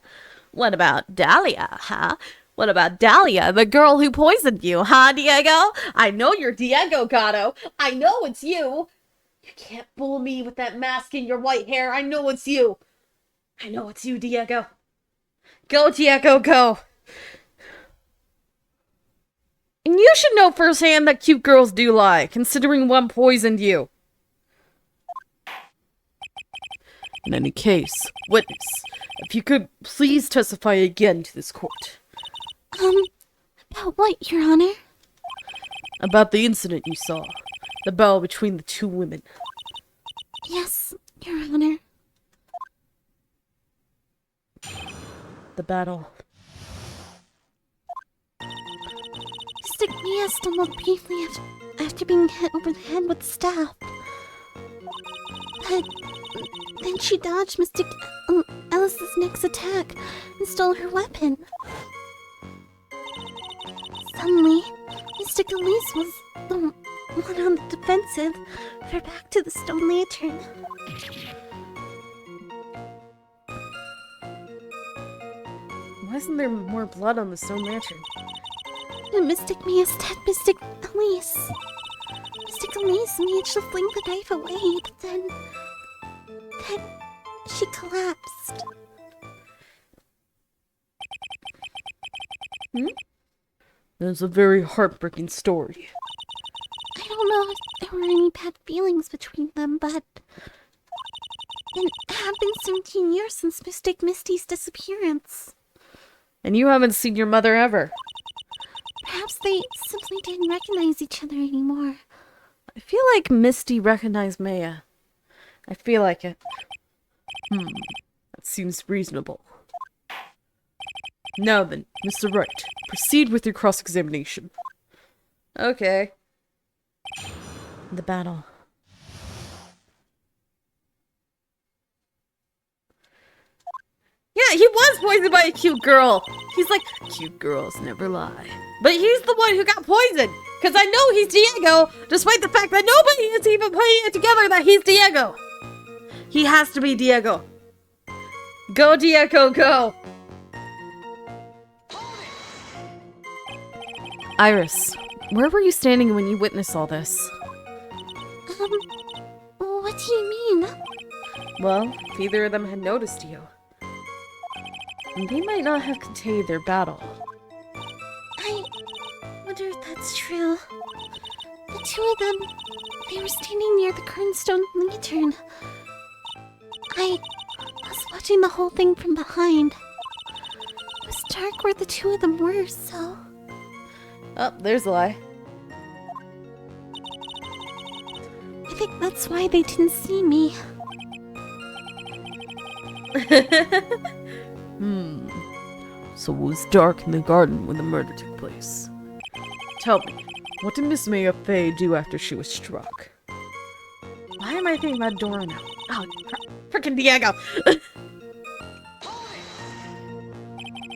What about Dahlia, huh? What about Dahlia, the girl who poisoned you, huh, Diego? I know you're Diego, Gato. I know it's you. You can't fool me with that mask and your white hair. I know it's you. I know it's you, Diego. Go, Diego, go. And you should know firsthand that cute girls do lie, considering one poisoned you. In any case, witness, if you could please testify again to this court. About what, Your Honor? About the incident you saw. The battle between the two women. Yes, Your Honor. The battle. Mystic Mia stumbled briefly after being hit over the head with the staff. But then she dodged Mystic Alice's next attack and stole her weapon. Suddenly, Mystic Elise was the one on the defensive with her back to the stone lantern. Why isn't there more blood on the stone lantern? And Mystic Mia stabbed Mystic Elise. Mystic Elise managed to fling the knife away, but then she collapsed. That's a very heartbreaking story. I don't know if there were any bad feelings between them, but it had been 17 years since Mystic Misty's disappearance. And you haven't seen your mother ever. Perhaps they simply didn't recognize each other anymore. I feel like Misty recognized Maya. I feel like it. That seems reasonable. Now then, Mr. Wright, proceed with your cross-examination. Okay. The battle. Yeah, he was poisoned by a cute girl. He's like, cute girls never lie. But he's the one who got poisoned. Because I know he's Diego, despite the fact that nobody is even putting it together that he's Diego. He has to be Diego. Go, Diego, go. Iris, where were you standing when you witnessed all this? What do you mean? Well, if either of them had noticed you, they might not have continued their battle. I wonder if that's true. The two of them, they were standing near the current stone lantern. I was watching the whole thing from behind. It was dark where the two of them were, so... Oh, there's a lie. I think that's why they didn't see me. So it was dark in the garden when the murder took place. Tell me, what did Miss Maya Fey do after she was struck? Why am I thinking about Dora now? Oh, frickin' Diego!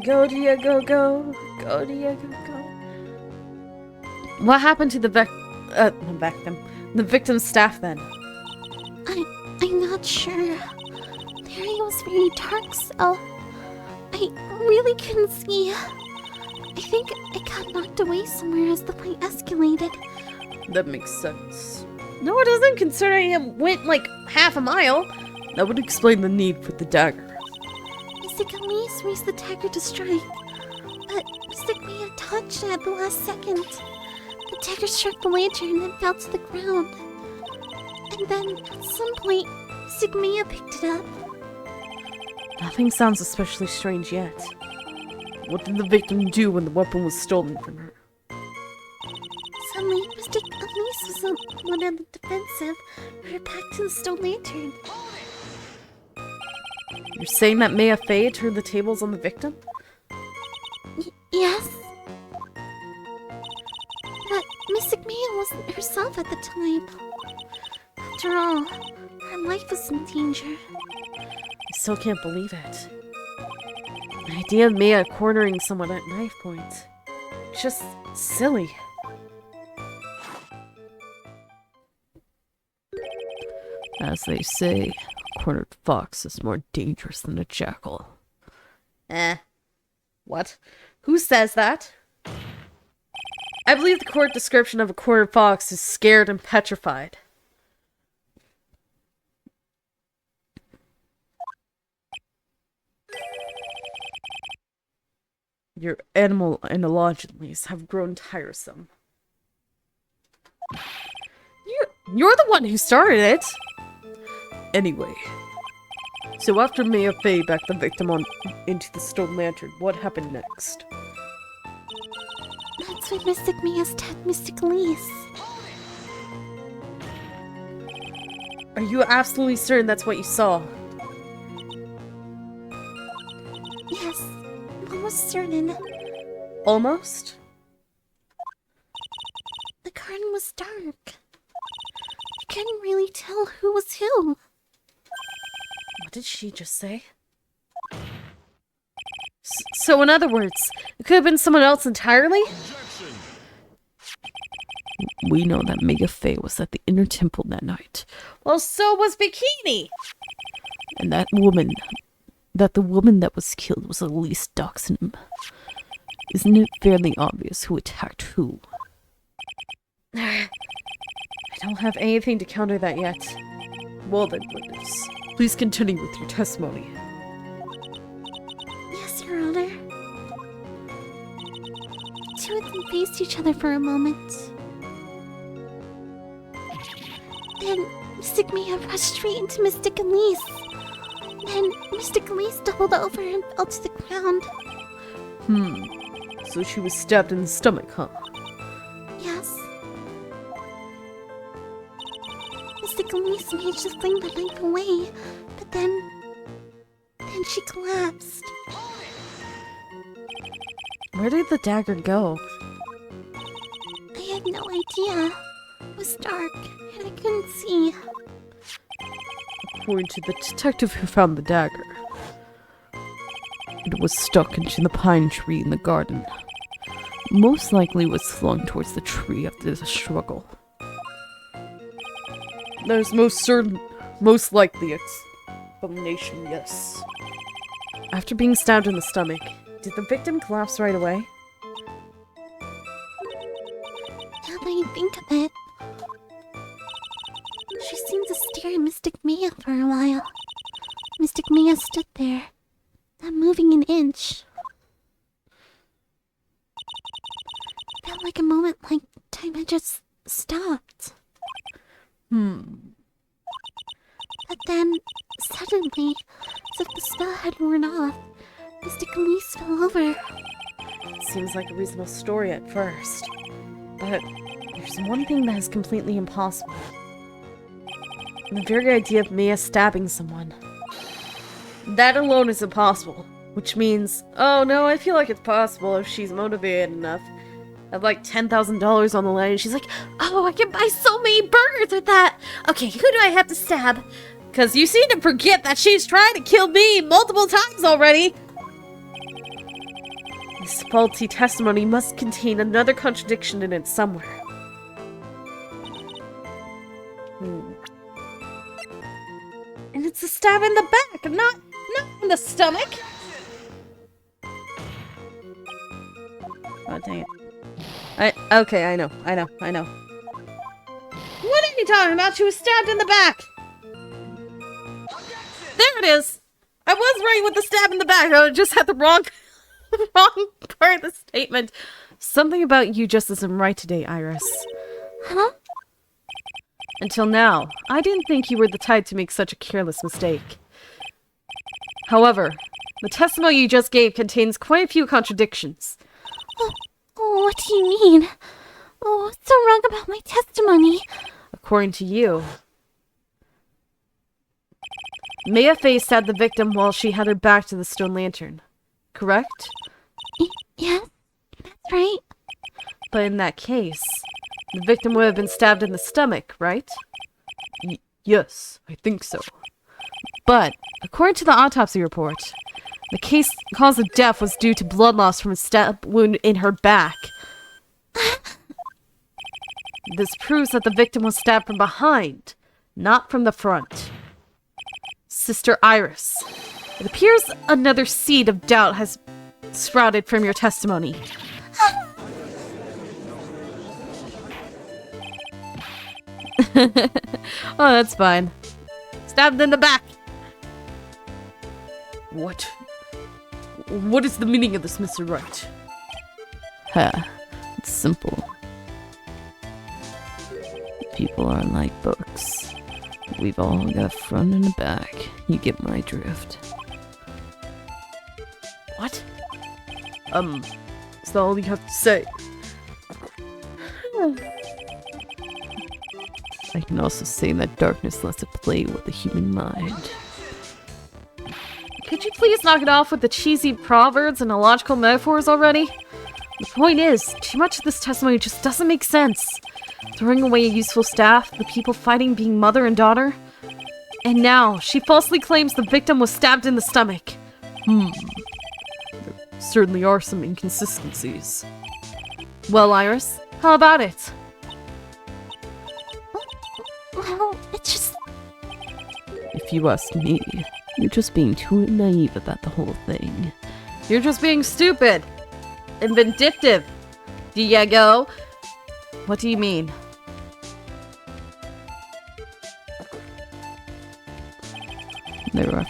Go, Diego, go! Go, Diego, go! What happened to the the victim's staff then? I'm not sure. The area was very dark, so I really couldn't see. I think it got knocked away somewhere as the fight escalated. That makes sense. No, it doesn't, considering it went like half a mile. That would explain the need for the dagger. Mystic Elise raised the dagger to strike, but Mystic Mia touched it at the last second. The dagger struck the lantern and fell to the ground. And then, at some point, Mystic Mia picked it up. Nothing sounds especially strange yet. What did the victim do when the weapon was stolen from her? Suddenly, Mystic Elise was the one on the defensive, with her back to the stone lantern. You're saying that Maya Fey turned the tables on the victim? Yes. But Mystic Mia wasn't herself at the time. After all, her life was in danger. I still can't believe it. The idea of Mia cornering someone at knife point. Just silly. As they say, a cornered fox is more dangerous than a jackal. What? Who says that? I believe the court description of a cornered fox is scared and petrified. Your animal analogies have grown tiresome. You're the one who started it! Anyway, so after Mia Fey backed the victim into the stone lantern, what happened next? That's when Mystic Mia stabbed Mystic Elise. Are you absolutely certain that's what you saw? Yes, I'm almost certain. Almost? The garden was dark. I couldn't really tell who was who. What did she just say? So in other words, it could have been someone else entirely? We know that Mega Faye was at the inner temple that night. Well, so was Bikini! And the woman that was killed was Elise Doxenham. Isn't it fairly obvious who attacked who? I don't have anything to counter that yet. Well then, witness, please continue with your testimony. Yes, Your Honor. The two of them faced each other for a moment. Then Mystic Mia rushed straight into Mystic Elise. Then Mystic Elise doubled over and fell to the ground. So she was stabbed in the stomach, huh? Yes. Mystic Elise managed to fling the knife away, but then she collapsed. Where did the dagger go? I had no idea. It was dark, and I couldn't see. According to the detective who found the dagger, it was stuck into the pine tree in the garden. Most likely was flung towards the tree after the struggle. There's most likely explanation, yes. After being stabbed in the stomach, did the victim collapse right away? Now that I think of it, she seemed to stare at Mystic Mia for a while. Mystic Mia stood there, not moving an inch. It felt like a moment like time had just stopped. But then, suddenly, as if the spell had worn off, Mystic Elise fell over. Seems like a reasonable story at first. But there's one thing that is completely impossible. The very idea of Mia stabbing someone. That alone is impossible. Which means, oh no, I feel like it's possible if she's motivated enough. Have like $10,000 on the line and she's like, oh, I can buy so many burgers with that. Okay, who do I have to stab? Because you seem to forget that she's tried to kill me multiple times already. This faulty testimony must contain another contradiction in it somewhere. And it's a stab in the back, not in the stomach. Oh, dang it. Okay, I know. What are you talking about? She was stabbed in the back. There it is. I was right with the stab in the back. I just had the wrong part of the statement. Something about you just isn't right today, Iris. Huh? Until now, I didn't think you were the type to make such a careless mistake. However, the testimony you just gave contains quite a few contradictions. Oh, what do you mean? Oh, what's so wrong about my testimony? According to you, Maya Faye stabbed the victim while she had her back to the stone lantern. Correct? Yes, that's right. But in that case, The victim would have been stabbed in the stomach, right? Yes, I think so. But, according to the autopsy report, the cause of death was due to blood loss from a stab wound in her back. This proves that the victim was stabbed from behind, not from the front. Sister Iris, it appears another seed of doubt has sprouted from your testimony. Oh, that's fine. Stabbed in the back. What? What is the meaning of this, Mr. Wright? It's simple. People aren't like books. We've all got a front and a back. You get my drift. What? Is that all you have to say? I can also say that darkness lets it play with the human mind. Could you please knock it off with the cheesy proverbs and illogical metaphors already? The point is, too much of this testimony just doesn't make sense. Throwing away a useful staff, the people fighting being mother and daughter. And now, she falsely claims the victim was stabbed in the stomach. There certainly are some inconsistencies. Well, Iris, how about it? Well, it's just... If you ask me, you're just being too naive about the whole thing. You're just being stupid. And vindictive. Diego. What do you mean? There are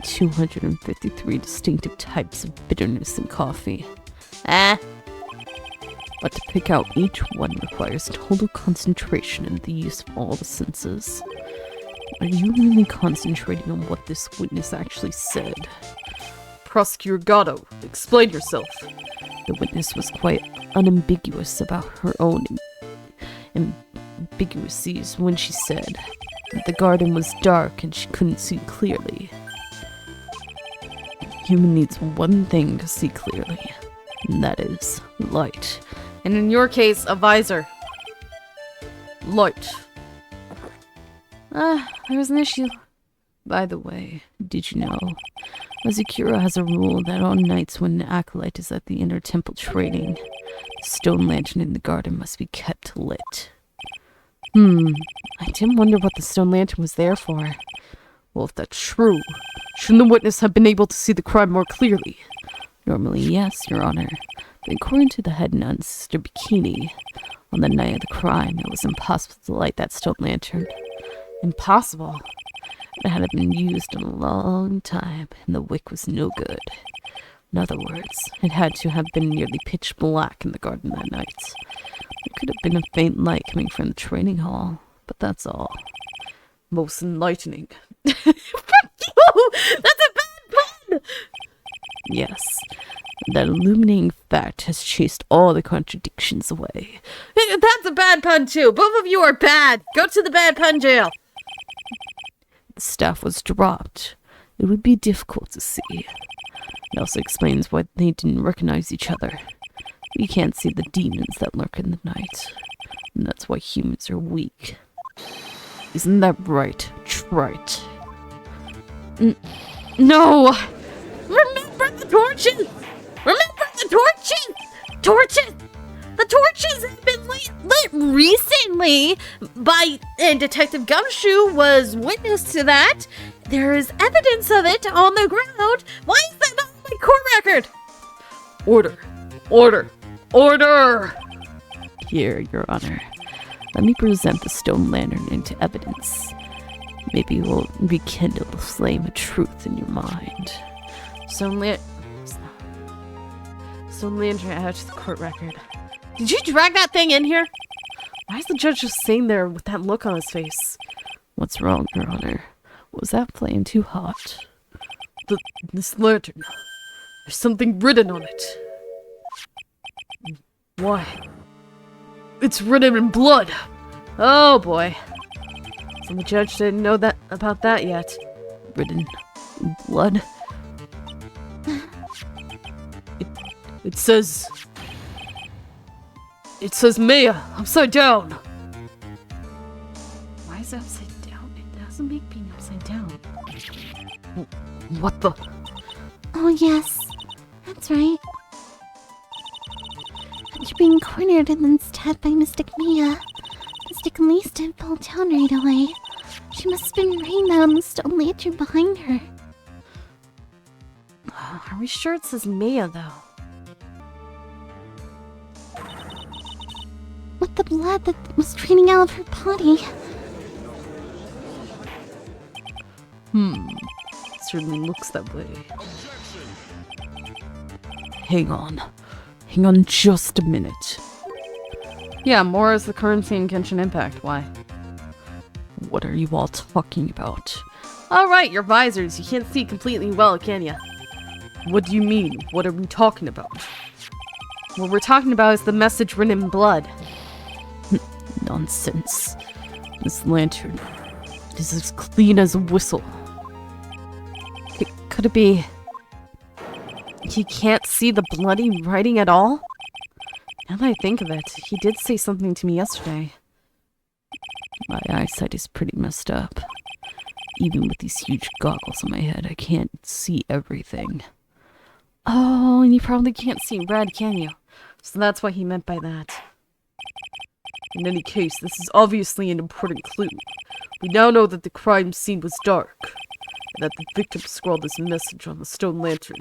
253 distinctive types of bitterness in coffee. But to pick out each one requires total concentration and the use of all the senses. Are you really concentrating on what this witness actually said? Prosecutor Gatto, explain yourself. The witness was quite unambiguous about her own ambiguities when she said that the garden was dark and she couldn't see clearly. Human needs one thing to see clearly, and that is light. And in your case, a visor. Light. There's an issue. By the way, did you know? Azakura has a rule that on nights when an acolyte is at the inner temple trading, the stone lantern in the garden must be kept lit. I didn't wonder what the stone lantern was there for. Well, if that's true, shouldn't the witness have been able to see the crime more clearly? Normally, yes, Your Honor. But according to the head nun, Sister Bikini, on the night of the crime, it was impossible to light that stone lantern. Impossible. It hadn't been used in a long time, and the wick was no good. In other words, it had to have been nearly pitch black in the garden that night. There could have been a faint light coming from the training hall, but that's all. Most enlightening. Fuck you! That's a bad pun! Yes, that illuminating fact has chased all the contradictions away. That's a bad pun too. Both of you are bad. Go to the bad pun jail. The staff was dropped. It would be difficult to see. It also explains why they didn't recognize each other. We can't see the demons that lurk in the night. And that's why humans are weak. Isn't that right, Trite? No! Remember the torches! Remember the torches! Torches! The torches have been lit recently by... And Detective Gumshoe was witness to that. There is evidence of it on the ground. Why is that not on my court record? Order! Order! Order! Here, Your Honor. Let me present the stone lantern into evidence. Maybe it will rekindle the flame of truth in your mind. Stone lantern added to the court record. Did you drag that thing in here? Why is the judge just sitting there with that look on his face? What's wrong, Your Honor? Was that flame too hot? This lantern. There's something written on it. Why? It's written in blood. Oh boy. So the judge didn't know that about that yet. Written in blood? It says... It says Maya, upside down. Why is it upside down? It doesn't make being upside down. What the? Oh, yes. That's right. After being cornered and then stabbed by Mystic Mia, Mystic Elise didn't fall down right away. She must have been writing that on the stone lantern behind her. Are we sure it says Maya, though? With the blood that was draining out of her body. It certainly looks that way. Hang on just a minute. Yeah, more is the currency in Genshin Impact. Why? What are you all talking about? Alright, your visors. You can't see completely well, can ya? What do you mean? What are we talking about? What we're talking about is the message written in blood. Nonsense. This lantern is as clean as a whistle. Could it be... he can't see the bloody writing at all? Now that I think of it, he did say something to me yesterday. My eyesight is pretty messed up. Even with these huge goggles on my head, I can't see everything. Oh, and you probably can't see red, can you? So that's what he meant by that. In any case, this is obviously an important clue. We now know that the crime scene was dark, and that the victim scrawled this message on the stone lantern.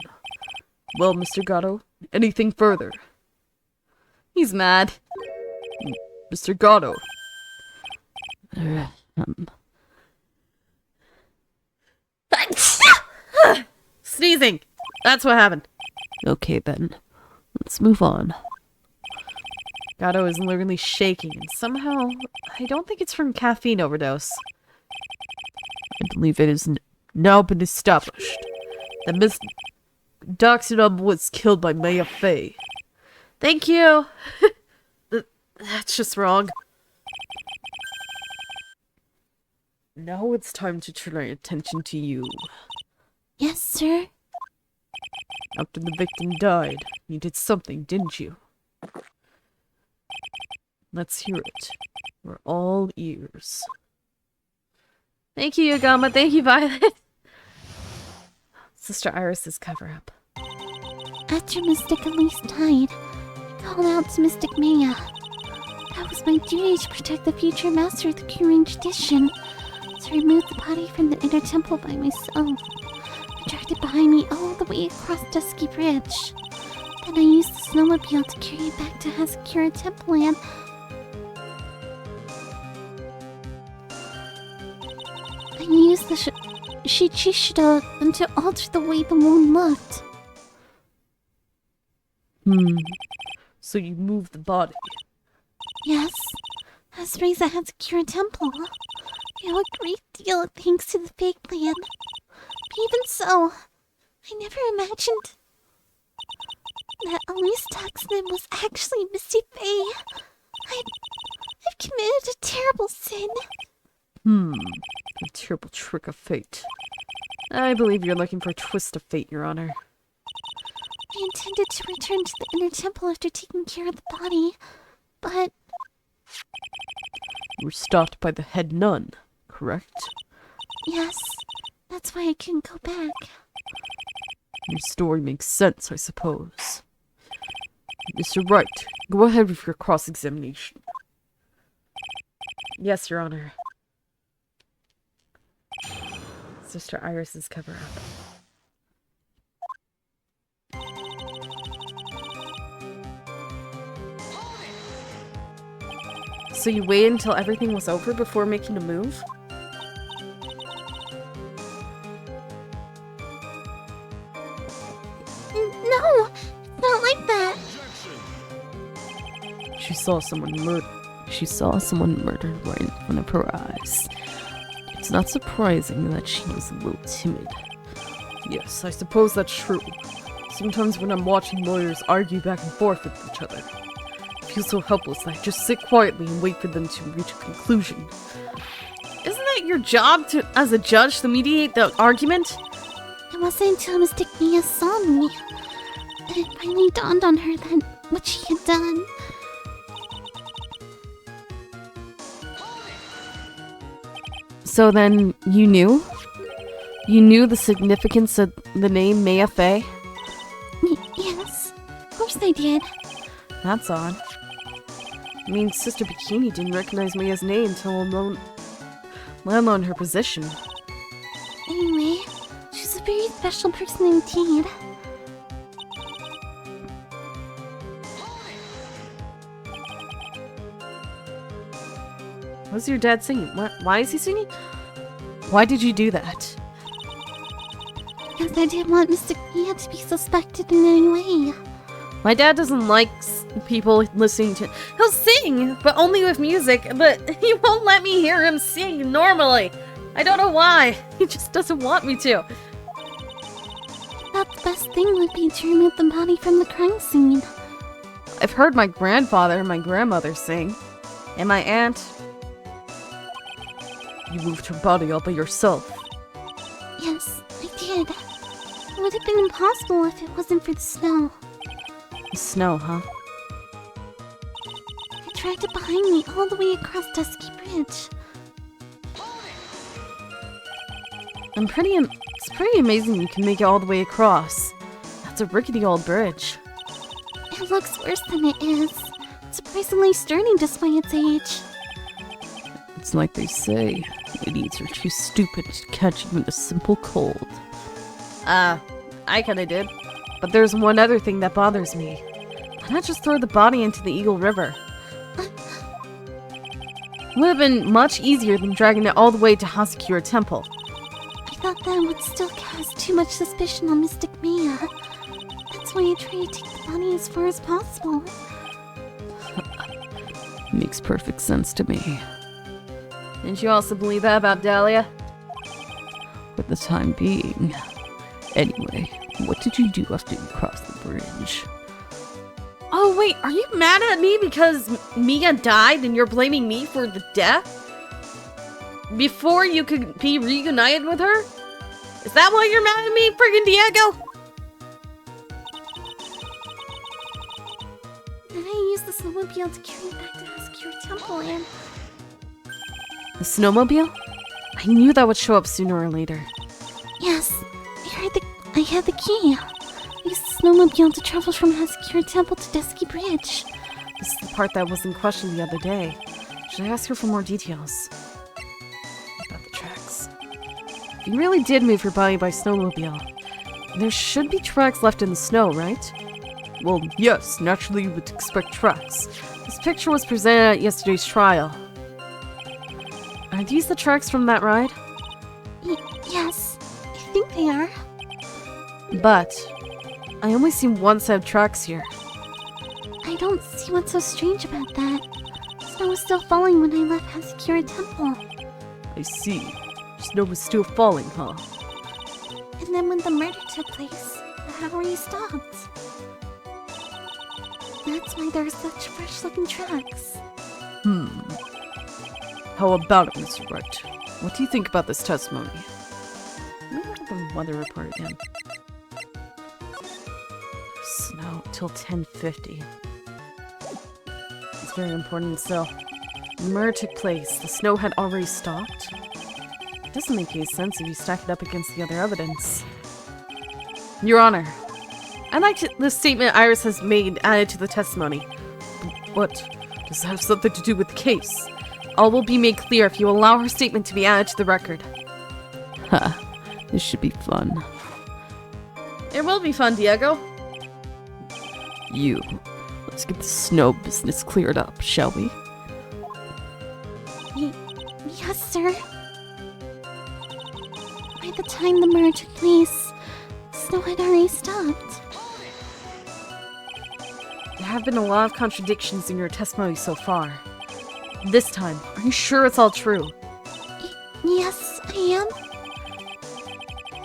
Well, Mr. Gatto, anything further? He's mad. Mr. Gatto. Sneezing! That's what happened. Okay then, let's move on. Gato is literally shaking, and somehow, I don't think it's from caffeine overdose. I believe it has now been established that Miss Doxinum was killed by Maya Fey. Thank you! That's just wrong. Now it's time to turn our attention to you. Yes, sir? After the victim died, you did something, didn't you? Let's hear it. We're all ears. Thank you, Yagama. Thank you, Violet. Sister Iris's cover-up. After Mystic Elise died, I called out to Mystic Maya. That was my duty to protect the future master of the Kyurine tradition. So I removed the body from the inner temple by myself. I dragged it behind me all the way across Dusky Bridge. Then I used the snowmobile to carry it back to Hazakura Temple and... I used the Shichishita to alter the way the moon looked. So you moved the body. Yes, as Reza Hazakura Temple. I owe a great deal of thanks to the fake plan. But even so, I never imagined that Elise Tuxman was actually Misty Faye. I've committed a terrible sin. A terrible trick of fate. I believe you're looking for a twist of fate, Your Honor. I intended to return to the inner temple after taking care of the body, but... You were stopped by the head nun, correct? Yes, that's why I couldn't go back. Your story makes sense, I suppose. Mr. Wright, go ahead with your cross-examination. Yes, Your Honor. Sister Iris's cover-up. So you waited until everything was over before making a move? No, not like that. She saw someone murdered right in front of her eyes. It's not surprising that she was a little timid. Yes, I suppose that's true. Sometimes when I'm watching lawyers argue back and forth with each other, I feel so helpless that I just sit quietly and wait for them to reach a conclusion. Isn't that your job to, as a judge, to mediate the argument? It wasn't until Mystic Mia saw me that it finally dawned on her that what she had done. So then, you knew? You knew the significance of the name Maya Fey? Yes, of course I did. That's odd. I mean, Sister Bikini didn't recognize Maya's name until let alone her position. Anyway, she's a very special person indeed. What's your dad singing? Why is he singing? Why did you do that? Because I didn't want Mr. Mia to be suspected in any way. My dad doesn't like people listening to... He'll sing, but only with music, but he won't let me hear him sing normally. I don't know why. He just doesn't want me to. I thought the best thing would be to remove the body from the crime scene. I've heard my grandfather and my grandmother sing. And my aunt... You moved her body all by yourself. Yes, I did. It would have been impossible if it wasn't for the snow. The snow, huh? It dragged it behind me all the way across Dusky Bridge. It's pretty amazing you can make it all the way across. That's a rickety old bridge. It looks worse than it is. Surprisingly sturdy despite its age. It's like they say, idiots are too stupid to catch even a simple cold. I kinda did. But there's one other thing that bothers me. Why not just throw the body into the Eagle River? Would have been much easier than dragging it all the way to Hasakura Temple. I thought that would still cast too much suspicion on Mystic Maya. That's why I tried to take the body as far as possible. Makes perfect sense to me. Didn't you also believe that about Dahlia? For the time being. Anyway, what did you do after you crossed the bridge? Oh wait, are you mad at me because Mia died and you're blaming me for the death? Before you could be reunited with her? Is that why you're mad at me, friggin' Diego? Then I used the snowmobile to carry it back to Hasakura Temple and... The snowmobile? I knew that would show up sooner or later. Yes, I had the key. I used the snowmobile to travel from Hasakura Temple to Dusky Bridge. This is the part that was in question the other day. Should I ask her for more details? About the tracks. If you really did move your body by snowmobile, there should be tracks left in the snow, right? Well, yes, naturally you would expect tracks. This picture was presented at yesterday's trial. Are these the tracks from that ride? Yes, I think they are. But I only see one set of tracks here. I don't see what's so strange about that. Snow was still falling when I left Hasakura Temple. I see. Snow was still falling, huh? And then when the murder took place, the Hawaii stopped. That's why there are such fresh-looking tracks. How about it, Mr. Wright? What do you think about this testimony? Let me look at the weather report again. Snow till 10:50. It's very important still. The murder took place. The snow had already stopped. It doesn't make any sense if you stack it up against the other evidence. Your Honor, I'd like the statement Iris has made added to the testimony. What? Does that have something to do with the case? All will be made clear if you allow her statement to be added to the record. Ha, this should be fun. It will be fun, Diego. Let's get the snow business cleared up, shall we? Yes, sir. By the time the murder took place, snow had already stopped. There have been a lot of contradictions in your testimony so far. This time, are you sure it's all true? Yes, I am.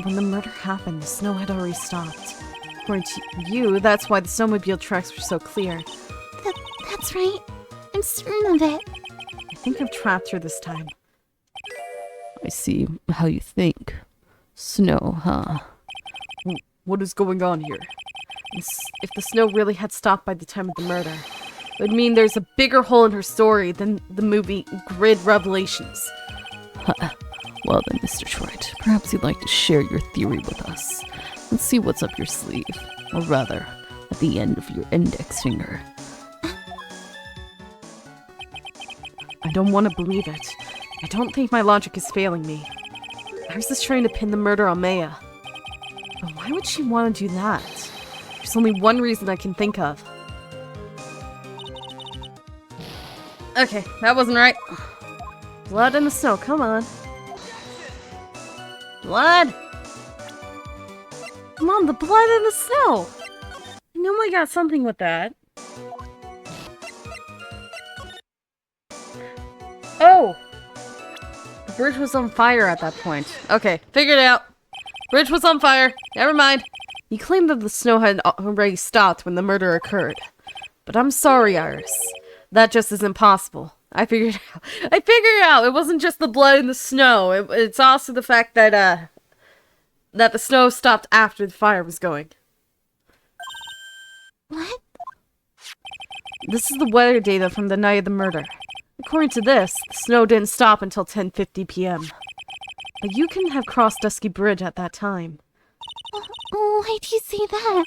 When the murder happened, the snow had already stopped. According to you, that's why the snowmobile tracks were so clear. That's right. I'm certain of it. I think I've trapped her this time. I see how you think. Snow, huh? What is going on here? If the snow really had stopped by the time of the murder, it would mean there's a bigger hole in her story than the movie Grid Revelations. Well then, Mr. Wright, perhaps you'd like to share your theory with us. Let's see what's up your sleeve. Or rather, at the end of your index finger. I don't want to believe it. I don't think my logic is failing me. Iris is trying to pin the murder on Maya. But why would she want to do that? There's only one reason I can think of. Okay, that wasn't right. Blood in the snow, come on. Blood! Come on, the blood in the snow! I know I got something with that. Oh! The bridge was on fire at that point. Okay, figured it out. Bridge was on fire. Never mind. You claimed that the snow had already stopped when the murder occurred. But I'm sorry, Iris. That just isn't possible. I figured it out. It wasn't just the blood in the snow. It's also the fact that the snow stopped after the fire was going. What? This is the weather data from the night of the murder. According to this, the snow didn't stop until 10:50 p.m. But you couldn't have crossed Dusky Bridge at that time. Why do you say that?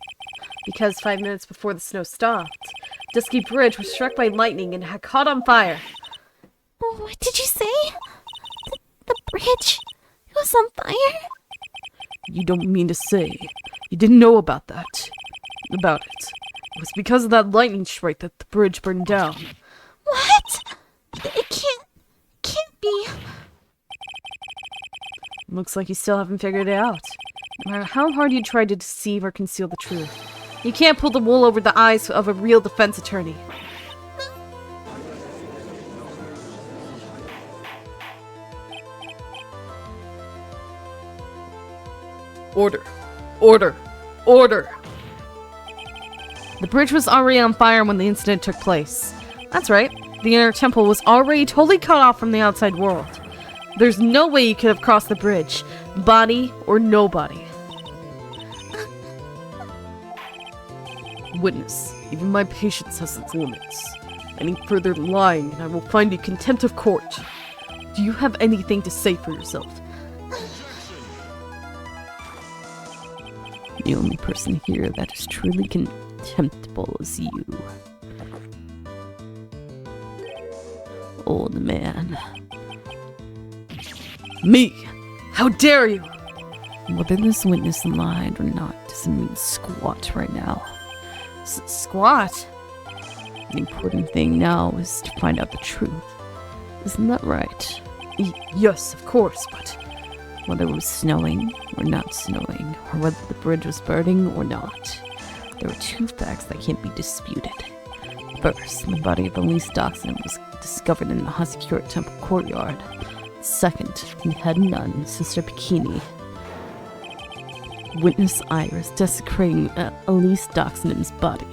Because 5 minutes before the snow stopped, Dusky Bridge was struck by lightning and had caught on fire. What did you say? The bridge was on fire? You don't mean to say you didn't know about that? About it. It was because of that lightning strike that the bridge burned down. What? It can't be. Looks like you still haven't figured it out. No matter how hard you try to deceive or conceal the truth, you can't pull the wool over the eyes of a real defense attorney. Order. Order. Order. The bridge was already on fire when the incident took place. That's right. The inner temple was already totally cut off from the outside world. There's no way you could have crossed the bridge, body or nobody. Witness, even my patience has its limits. Any further lying and I will find you contempt of court. Do you have anything to say for yourself? The only person here that is truly contemptible is you. Old man. Me! How dare you! Whether this witness lied or not doesn't mean squat right now. Squat? The important thing now is to find out the truth. Isn't that right? Yes, of course, but whether it was snowing or not snowing, or whether the bridge was burning or not, there are two facts that can't be disputed. First, the body of Elise Doxson was discovered in the Hasekura Temple courtyard. Second, the head nun, Sister Bikini. Witness Iris desecrating Elise Doxson's body.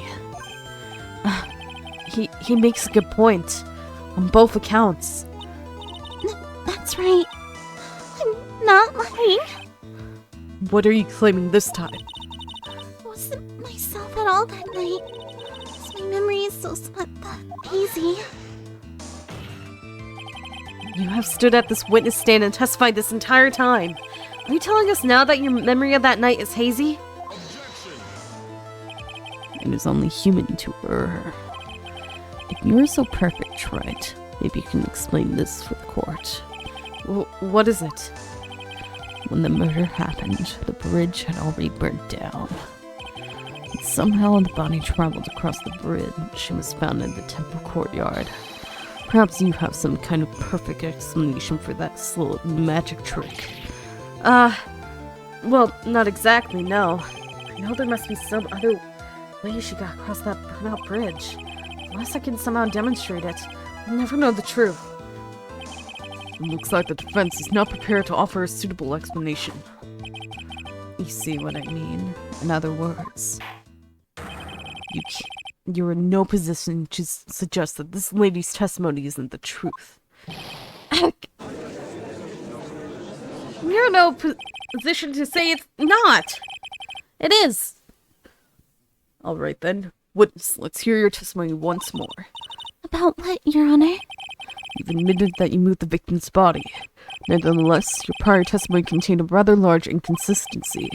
He makes a good point. On both accounts. That's right. I'm not lying. What are you claiming this time? I wasn't myself at all that night. My memory is so hazy. You have stood at this witness stand and testified this entire time. Are you telling us now that your memory of that night is hazy? It is only human to err. If you're so perfect, right, maybe you can explain this for the court. What is it? When the murder happened, the bridge had already burnt down. And somehow the body traveled across the bridge and was found in the temple courtyard. Perhaps you have some kind of perfect explanation for that slow magic trick. Well, not exactly, no. I know there must be some other way she got across that burnout bridge. Unless I can somehow demonstrate it, I'll never know the truth. It looks like the defense is not prepared to offer a suitable explanation. You see what I mean? In other words, you're in no position to suggest that this lady's testimony isn't the truth. You're in no position to say it's not. It is. Alright then. Witness, let's hear your testimony once more. About what, Your Honor? You've admitted that you moved the victim's body. Nevertheless, your prior testimony contained a rather large inconsistency.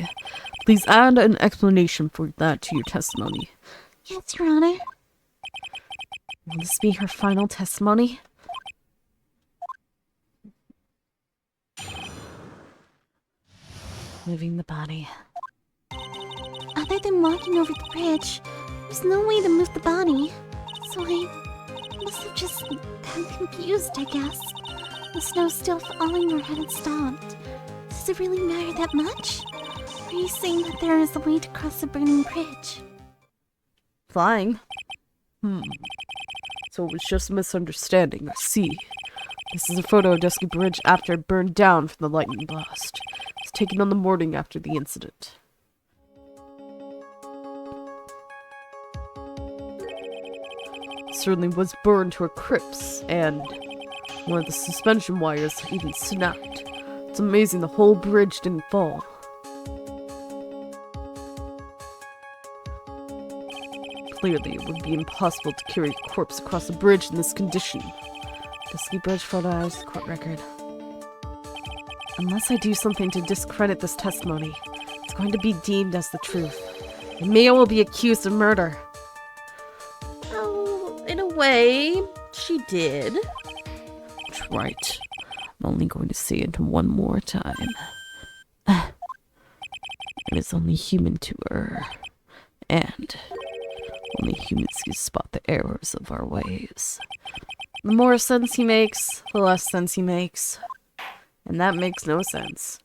Please add an explanation for that to your testimony. Yes, Your Honor. Will this be her final testimony? Moving the body. Other than walking over the bridge, there's no way to move the body. So I must have just gotten confused, I guess. The snow's still falling or had it stopped. Does it really matter that much? Are you saying that there is a way to cross a burning bridge? Flying? So it was just a misunderstanding, I see. This is a photo of Dusky Bridge after it burned down from the lightning blast. It was taken on the morning after the incident. It certainly was burned to a crisp, and one of the suspension wires even snapped. It's amazing the whole bridge didn't fall. Clearly, it would be impossible to carry a corpse across a bridge in this condition. Dusky Bridge photo as court record. Unless I do something to discredit this testimony, it's going to be deemed as the truth. And Mia will be accused of murder. Oh, in a way, she did. That's right. I'm only going to say it one more time. It is only human to err. And only humans can spot the errors of our ways. The more sense he makes, the less sense he makes. And that makes no sense.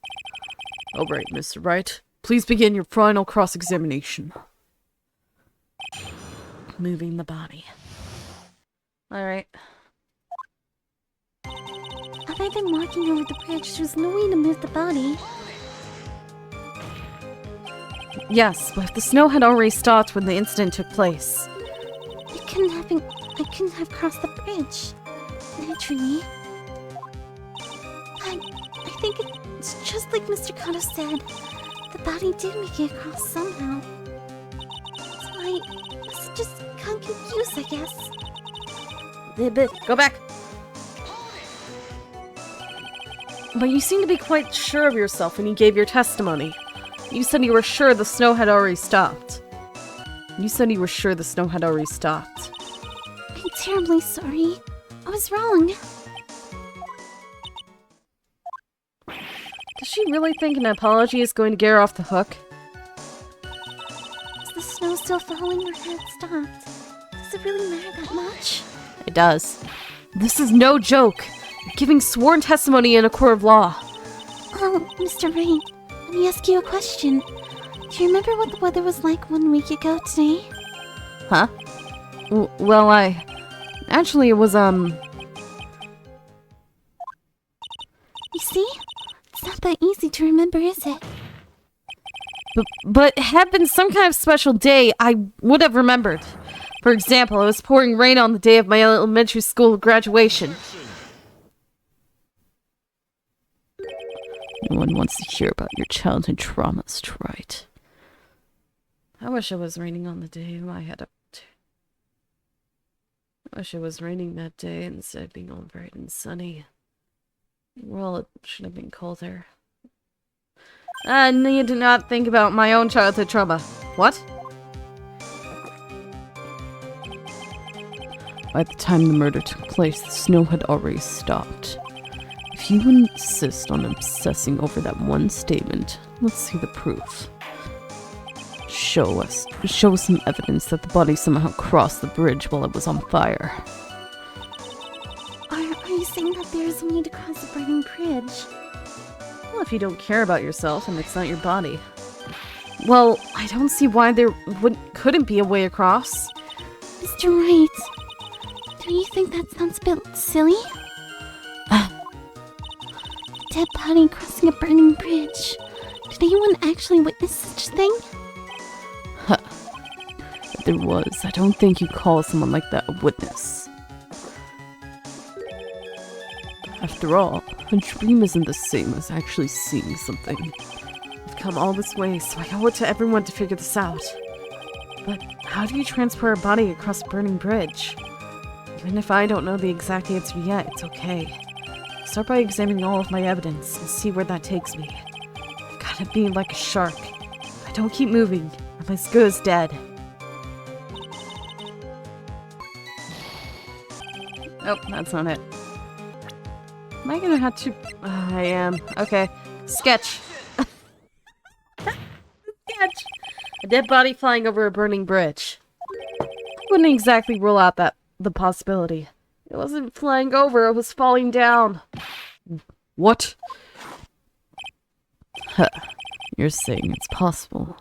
All right, Mr. Wright. Please begin your final cross-examination. Moving the body. Alright. Other than walking over the bridge, there's no way to move the body. Yes, but if the snow had already stopped when the incident took place. I couldn't have crossed the bridge. Naturally. I think it's just like Mr. Kato said. The body did make it across somehow. So I must have just gotten confused, I guess. Go back! But you seem to be quite sure of yourself when you gave your testimony. You said you were sure the snow had already stopped. I'm terribly sorry. I was wrong. Does she really think an apology is going to get her off the hook? Is the snow still falling or had it stopped? Does it really matter that much? It does. This is no joke. You're giving sworn testimony in a court of law. Oh, Mr. Wright, let me ask you a question. Do you remember what the weather was like 1 week ago today? Huh? Well, actually, it was, You see? It's not that easy to remember, is it? But had been some kind of special day, I would have remembered. For example, it was pouring rain on the day of my elementary school graduation. No one wants to hear about your childhood traumas, right? I wish it was raining on the day I had I wish it was raining that day instead of being all bright and sunny. Well, it should have been colder. I need to not think about my own childhood trauma. What? By the time the murder took place, the snow had already stopped. If you insist on obsessing over that one statement, let's see the proof. Show us some evidence that the body somehow crossed the bridge while it was on fire. Are you saying that there's a way to cross a burning bridge? Well, if you don't care about yourself and it's not your body. Well, I don't see why there couldn't be a way across. Mr. Wright, do you think that sounds a bit silly? Dead body crossing a burning bridge. Did anyone actually witness such a thing? If there was, I don't think you call someone like that a witness. After all, a dream isn't the same as actually seeing something. I've come all this way, so I owe it to everyone to figure this out. But how do you transport a body across a burning bridge? You Even if I don't know the exact answer yet, it's okay. Start by examining all of my evidence and see where that takes me. I've gotta be like a shark. If I don't keep moving, I'm as good as dead. Nope, that's not it. Am I gonna have to... I am. Okay. Sketch. Sketch! A dead body flying over a burning bridge. I wouldn't exactly rule out the possibility. It wasn't flying over, it was falling down. What? Huh. You're saying it's possible.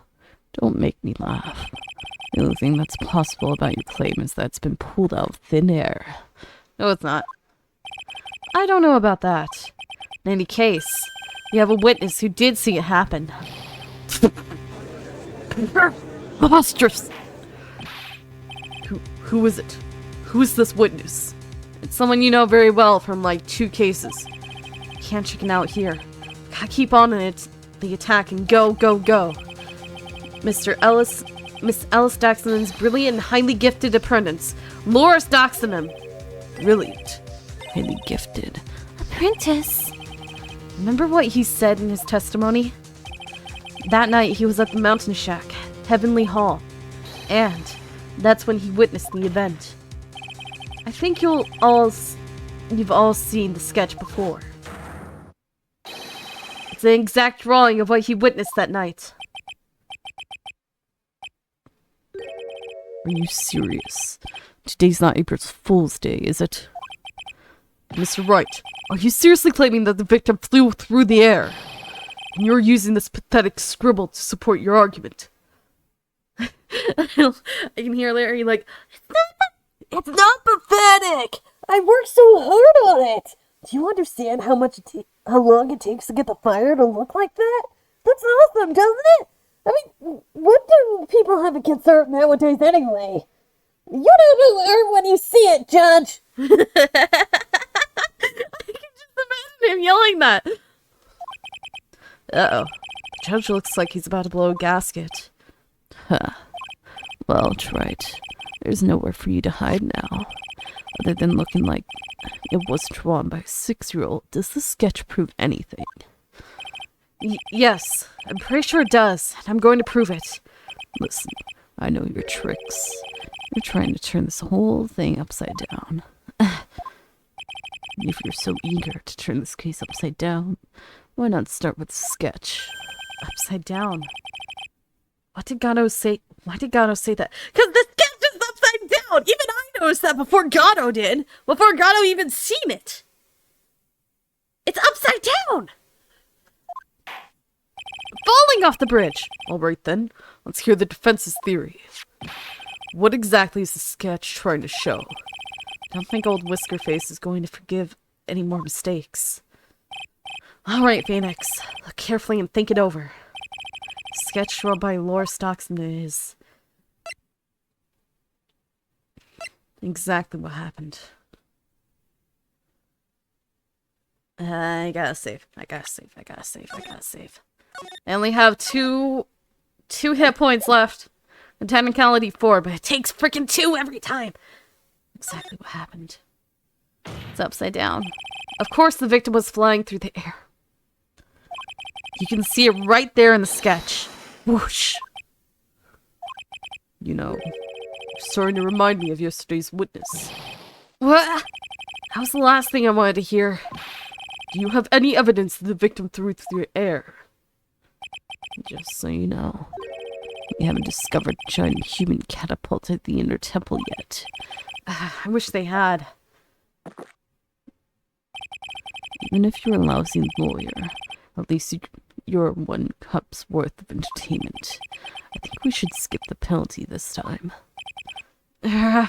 Don't make me laugh. The only thing that's possible about your claim is that it's been pulled out of thin air. No, it's not. I don't know about that. In any case, you have a witness who did see it happen. Monstrous! Who is it? Who is this witness? It's someone you know very well from like 2 cases. Can't chicken out here. Gotta keep on the attack and go, go, go. Miss Ellis Daxonen's brilliant and highly gifted apprentice, Loris Daxonen. Brilliant. Highly gifted. Apprentice. Remember what he said in his testimony? That night he was at the mountain shack, Heavenly Hall. And that's when he witnessed the event. I think you've all seen the sketch before. It's an exact drawing of what he witnessed that night. Are you serious? Today's not April Fool's Day, is it? Mr. Wright, are you seriously claiming that the victim flew through the air? And you're using this pathetic scribble to support your argument? I can hear Larry like, It's not pathetic! I worked so hard on it! Do you understand how long it takes to get the fire to look like that? That's awesome, doesn't it? I mean, what do people have against art nowadays anyway? You don't know art when you see it, Judge! I can just imagine him yelling that. Uh-oh. The judge looks like he's about to blow a gasket. Huh. Well, Wright. There's nowhere for you to hide now. Other than looking like it was drawn by a 6-year-old, does this sketch prove anything? Yes, I'm pretty sure it does, and I'm going to prove it. Listen, I know your tricks. You're trying to turn this whole thing upside down. If you're so eager to turn this case upside down, why not start with the sketch? Upside down? What did Gato say? Why did Gato say that? Because the sketch is upside down! Even I noticed that before Gato did! Before Gato even seen it! It's upside down! Falling off the bridge! Alright then, let's hear the defense's theory. What exactly is the sketch trying to show? I don't think old Whiskerface is going to forgive any more mistakes. Alright, Phoenix. Look carefully and think it over. The sketch drawn by Loris Daxonen is exactly what happened. I gotta save. I only have two hit points left. And technicality 4, but it takes freaking 2 every time. Exactly what happened. It's upside down. Of course the victim was flying through the air. You can see it right there in the sketch. Whoosh. You know, you're starting to remind me of yesterday's witness. What? That was the last thing I wanted to hear. Do you have any evidence that the victim threw through the air? Just so you know, we haven't discovered a giant human catapult at the inner temple yet. I wish they had. Even if you're a lousy lawyer, at least you're 1 cup's worth of entertainment. I think we should skip the penalty this time. There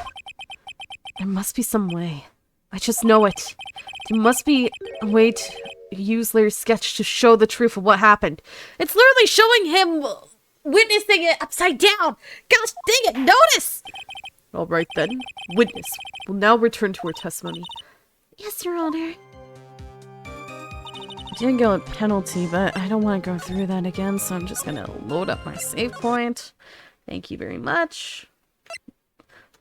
must be some way. I just know it. There must be a way to use Larry's sketch to show the truth of what happened. It's literally showing him witnessing it upside down. Gosh dang it, notice! Alright then, witness will now return to her testimony. Yes, Your Honor. I didn't go at penalty, but I don't want to go through that again, so I'm just gonna load up my save point. Thank you very much.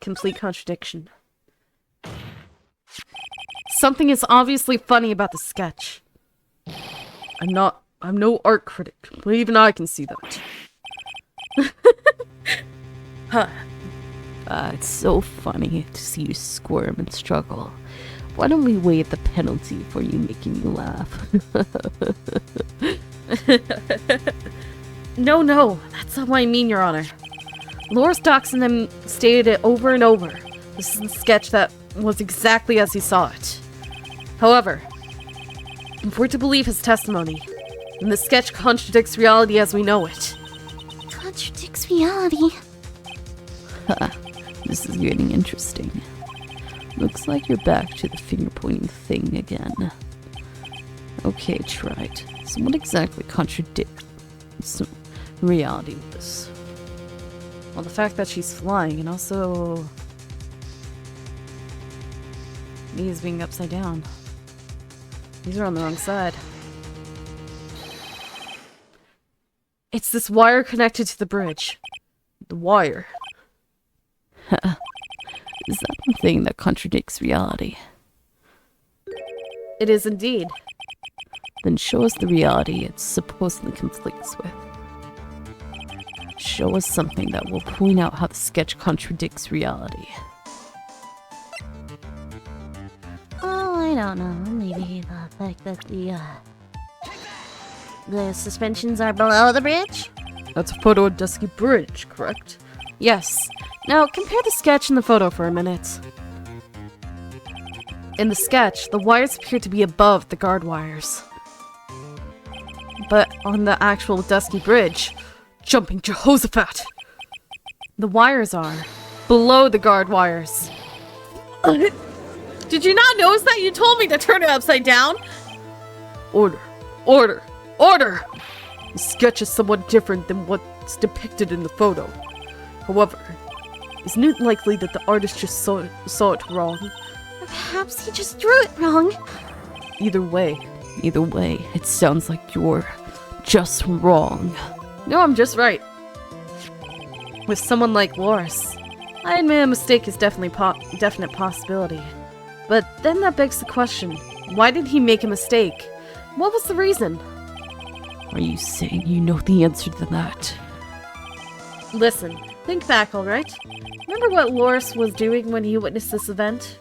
Complete contradiction. Something is obviously funny about the sketch. I'm no art critic, but even I can see that. Huh. It's so funny to see you squirm and struggle. Why don't we waive the penalty for you making me laugh? No, that's not what I mean, Your Honor. Loris Dox and them stated it over and over. This is the sketch that was exactly as he saw it. However, if we're to believe his testimony, then the sketch contradicts reality as we know it. Contradicts reality. This is getting interesting. Looks like you're back to the finger-pointing thing again. Okay, Wright. So what exactly contradicts reality with this? Well, the fact that she's flying and also me is being upside down. These are on the wrong side. It's this wire connected to the bridge. The wire. Is that the thing that contradicts reality? It is indeed. Then show us the reality it supposedly conflicts with. Show us something that will point out how the sketch contradicts reality. Oh, I don't know. Maybe the fact that the suspensions are below the bridge? That's a photo of Dusky Bridge, correct? Yes. Now, compare the sketch and the photo for a minute. In the sketch, the wires appear to be above the guard wires. But on the actual Dusky Bridge, jumping Jehoshaphat, the wires are below the guard wires. Did you not notice that? You told me to turn it upside down! Order. Order. Order! The sketch is somewhat different than what's depicted in the photo. However, isn't it likely that the artist just saw it wrong? Or perhaps he just drew it wrong. Either way, it sounds like you're just wrong. No, I'm just right. With someone like Loris, I admit a mistake is definite possibility. But then that begs the question, why did he make a mistake? What was the reason? Are you saying you know the answer to that? Listen, think back, alright? Remember what Loris was doing when he witnessed this event?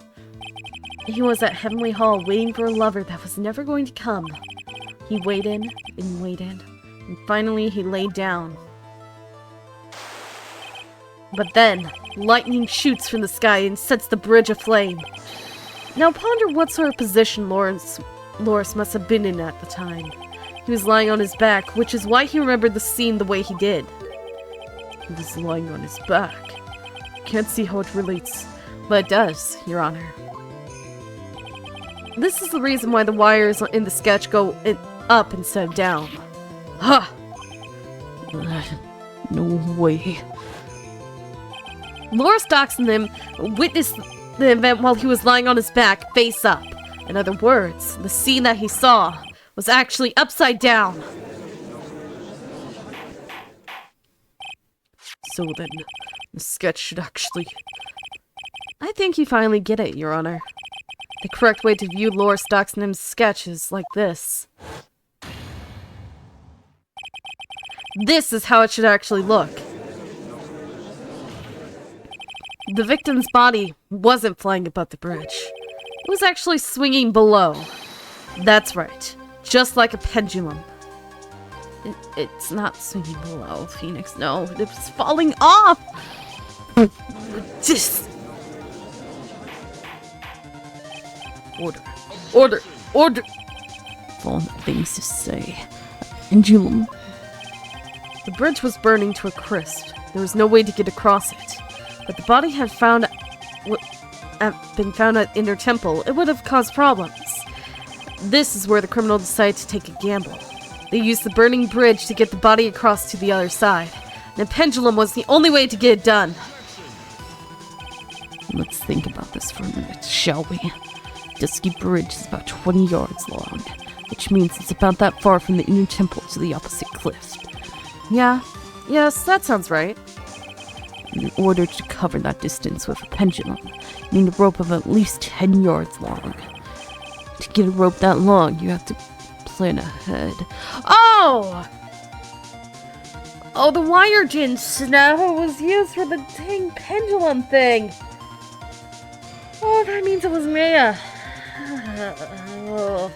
He was at Heavenly Hall waiting for a lover that was never going to come. He waited and waited, and finally he laid down. But then, lightning shoots from the sky and sets the bridge aflame. Now ponder what sort of position Loris must have been in at the time. He was lying on his back, which is why he remembered the scene the way he did. He was lying on his back. Can't see how it relates, but it does, Your Honor. This is the reason why the wires in the sketch go up instead of down. Ha! No way. Loris Dox and them witnessed the event while he was lying on his back, face up. In other words, the scene that he saw was actually upside down. So then, the sketch should actually... I think you finally get it, Your Honor. The correct way to view Loris Dox and him's sketch is like this. This is how it should actually look. The victim's body wasn't flying above the bridge. It was actually swinging below. That's right. Just like a pendulum. It's not swinging below, Phoenix. No, it was falling off! Just... Order! All the things to say. Pendulum. The bridge was burning to a crisp. There was no way to get across it. But the body had been found in their temple. It would have caused problems. This is where the criminal decided to take a gamble. They used the burning bridge to get the body across to the other side. And a pendulum was the only way to get it done. Let's think about this for a minute, shall we? Dusky Bridge is about 20 yards long, which means it's about that far from the inner temple to the opposite cliff. Yes, that sounds right. In order to cover that distance with a pendulum, you need a rope of at least 10 yards long. To get a rope that long, you have to plan ahead. Oh! Oh, the wire didn't snap. It was used for the dang pendulum thing. Oh, that means it was Maya. Oh,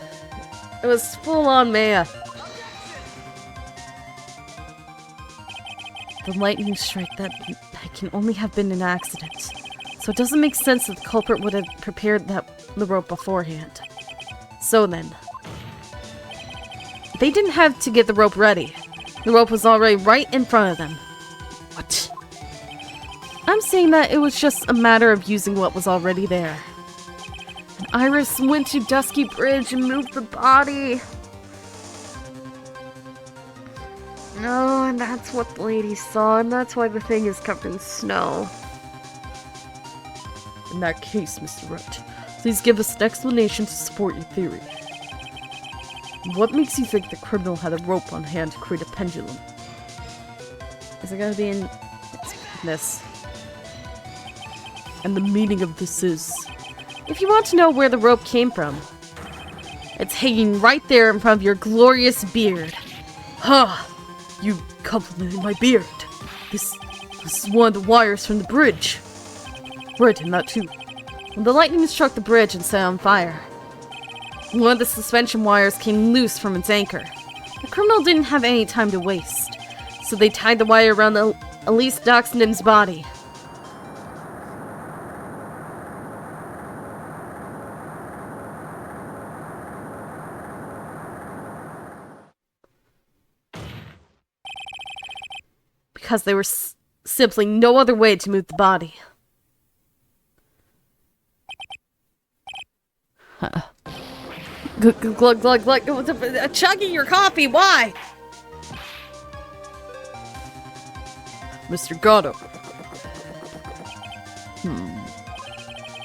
it was full-on Maya. The lightning strike, that can only have been an accident. So it doesn't make sense that the culprit would have prepared the rope beforehand. So then, they didn't have to get the rope ready. The rope was already right in front of them. What? I'm saying that it was just a matter of using what was already there. And Iris went to Dusky Bridge and moved the body. No, and that's what the lady saw, and that's why the thing is covered in snow. In that case, Mr. Wright, please give us an explanation to support your theory. What makes you think the criminal had a rope on hand to create a pendulum? Is it gonna be in this? And the meaning of this is... If you want to know where the rope came from, it's hanging right there in front of your glorious beard. Huh! You complimented my beard. This is one of the wires from the bridge. Right, and that too. When the lightning struck the bridge and set it on fire, one of the suspension wires came loose from its anchor. The criminal didn't have any time to waste, so they tied the wire around Elise Doxnim's body. Because there was simply no other way to move the body. Glug, glug, glug. Chugging your coffee, why? Mr. Gatto.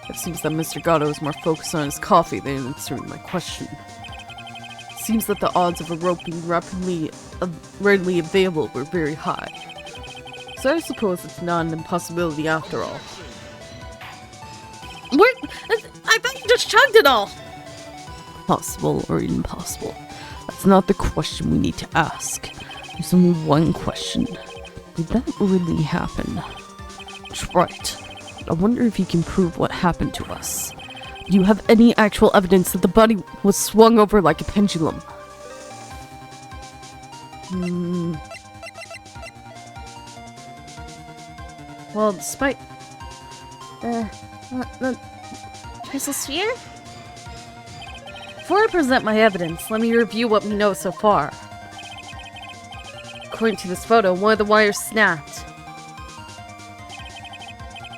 It seems that Mr. Gatto is more focused on his coffee than answering my question. It seems that the odds of a rope being readily available were very high. So I suppose it's not an impossibility after all. What? I thought you just chugged it all! Possible or impossible. That's not the question we need to ask. There's only one question. Did that really happen? That's right. I wonder if you can prove what happened to us. Do you have any actual evidence that the body was swung over like a pendulum? Well, despite... the crystal sphere? Before I present my evidence, let me review what we know so far. According to this photo, one of the wires snapped.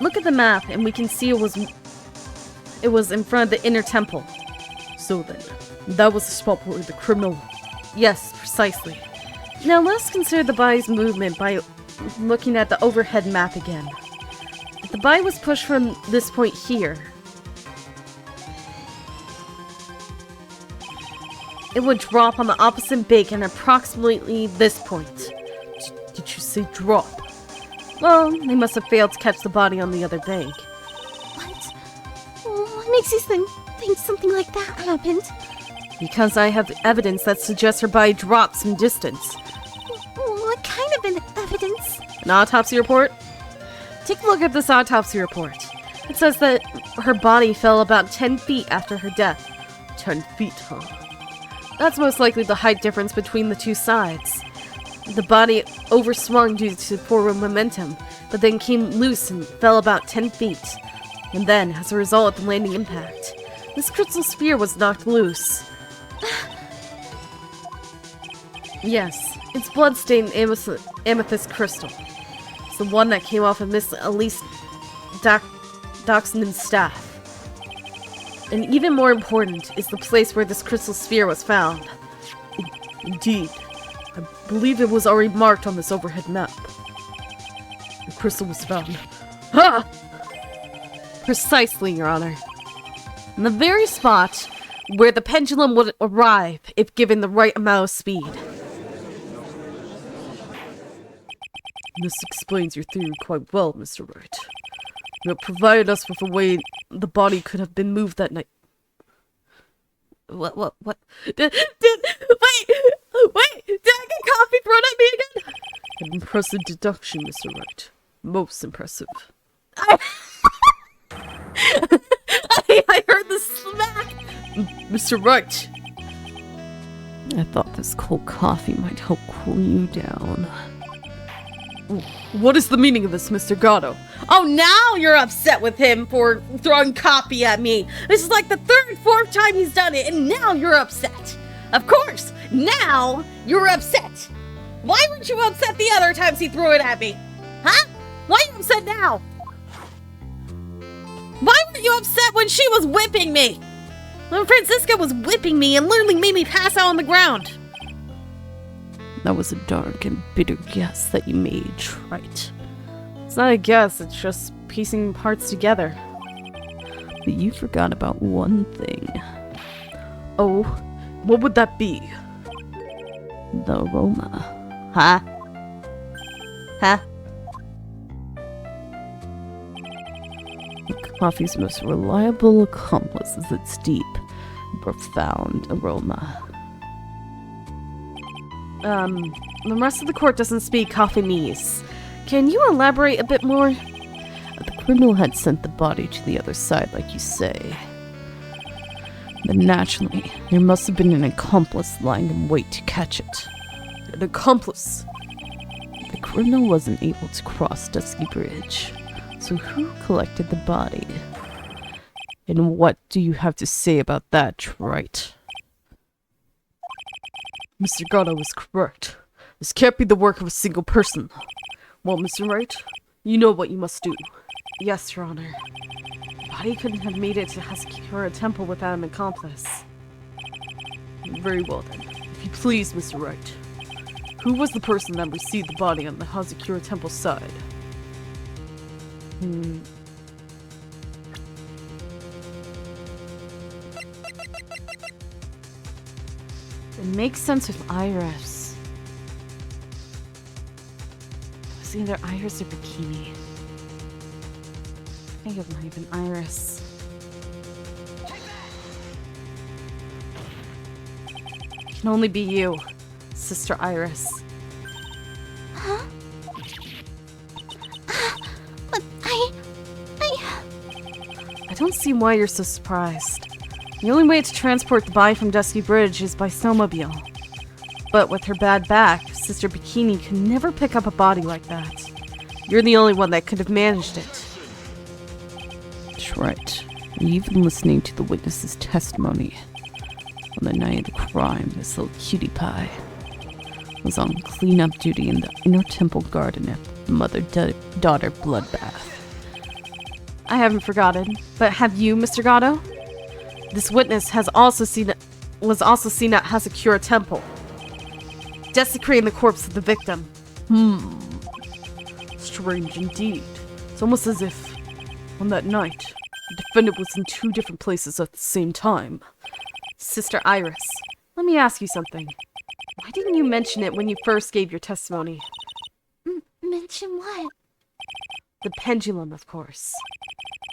Look at the map, and we can see it was in front of the inner temple. So then, that was the spot where the criminal... Yes, precisely. Now let's consider the body's movement by looking at the overhead map again. If the body was pushed from this point here, it would drop on the opposite bank at approximately this point. Did you say drop? Well, they must have failed to catch the body on the other bank. What makes you think something like that happened? Because I have evidence that suggests her body dropped some distance. What kind of evidence? An autopsy report? Take a look at this autopsy report. It says that her body fell about 10 feet after her death. 10 feet, huh? That's most likely the height difference between the two sides. The body overswung due to forward momentum, but then came loose and fell about 10 feet. And then, as a result of the landing impact, this crystal sphere was knocked loose. Yes, it's blood-stained amethyst crystal. It's the one that came off of Miss Elise Doxnim's staff. And even more important is the place where this crystal sphere was found. Indeed. I believe it was already marked on this overhead map. The crystal was found. Ha! Precisely, Your Honor. In the very spot where the pendulum would arrive if given the right amount of speed. This explains your theory quite well, Mr. Wright. You have provided us with a way the body could have been moved that night. What? Wait! Did I get coffee thrown at me again? An impressive deduction, Mr. Wright. Most impressive. I heard the smack! Mr. Wright! I thought this cold coffee might help cool you down. What is the meaning of this, Mr. Gatto? Oh, now you're upset with him for throwing coffee at me. This is like the third, fourth time he's done it, and now you're upset. Of course, now you're upset. Why weren't you upset the other times he threw it at me? Huh? Why are you upset now? Why weren't you upset when she was whipping me? When Francisca was whipping me and literally made me pass out on the ground. That was a dark and bitter guess that you made, Wright. It's not a guess, it's just piecing parts together. But you forgot about one thing. Oh, what would that be? The aroma. Huh? Huh? The coffee's most reliable accomplice is its deep, profound aroma. The rest of the court doesn't speak Coffinese. Can you elaborate a bit more? The criminal had sent the body to the other side, like you say. But naturally, there must have been an accomplice lying in wait to catch it. An accomplice? The criminal wasn't able to cross Dusky Bridge. So who collected the body? And what do you have to say about that, Wright? Mr. Gatto is correct. This can't be the work of a single person. Well, Mr. Wright, you know what you must do. Yes, Your Honor. The body couldn't have made it to Hasekura Temple without an accomplice. Very well then. If you please, Mr. Wright. Who was the person that received the body on the Hasekura Temple side? It makes sense with Iris. It was either Iris or Bikini. I think it might have been Iris. It can only be you, Sister Iris. Huh? But I don't see why you're so surprised. The only way to transport the body from Dusky Bridge is by snowmobile. But with her bad back, Sister Bikini could never pick up a body like that. You're the only one that could have managed it. That's right. Even listening to the witness's testimony. On the night of the crime, this little cutie pie was on cleanup duty in the inner temple garden at the mother-daughter bloodbath. I haven't forgotten, but have you, Mr. Gatto? This witness was also seen at Hasekura Temple, desecrating the corpse of the victim. Strange indeed. It's almost as if, on that night, the defendant was in two different places at the same time. Sister Iris, let me ask you something. Why didn't you mention it when you first gave your testimony? mention what? The pendulum, of course.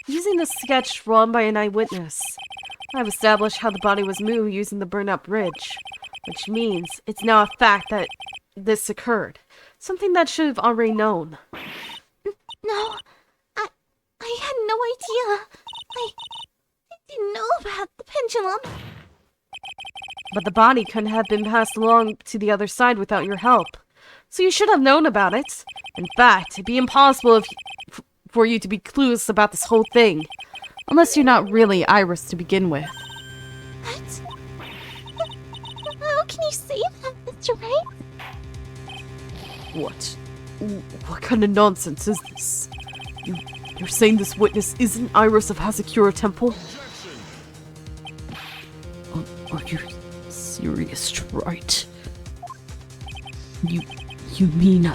Using the sketch drawn by an eyewitness, I've established how the body was moved using the burn-up bridge, which means it's now a fact that this occurred. Something that should have already known. No, I had no idea. I didn't know about the pendulum. But the body couldn't have been passed along to the other side without your help. So you should have known about it. In fact, it'd be impossible for you to be clueless about this whole thing. Unless you're not really Iris to begin with. What? How can you say that, Mr. Wright? What? What kind of nonsense is this? You're saying this witness isn't Iris of Hasekura Temple? Are you serious, right? You mean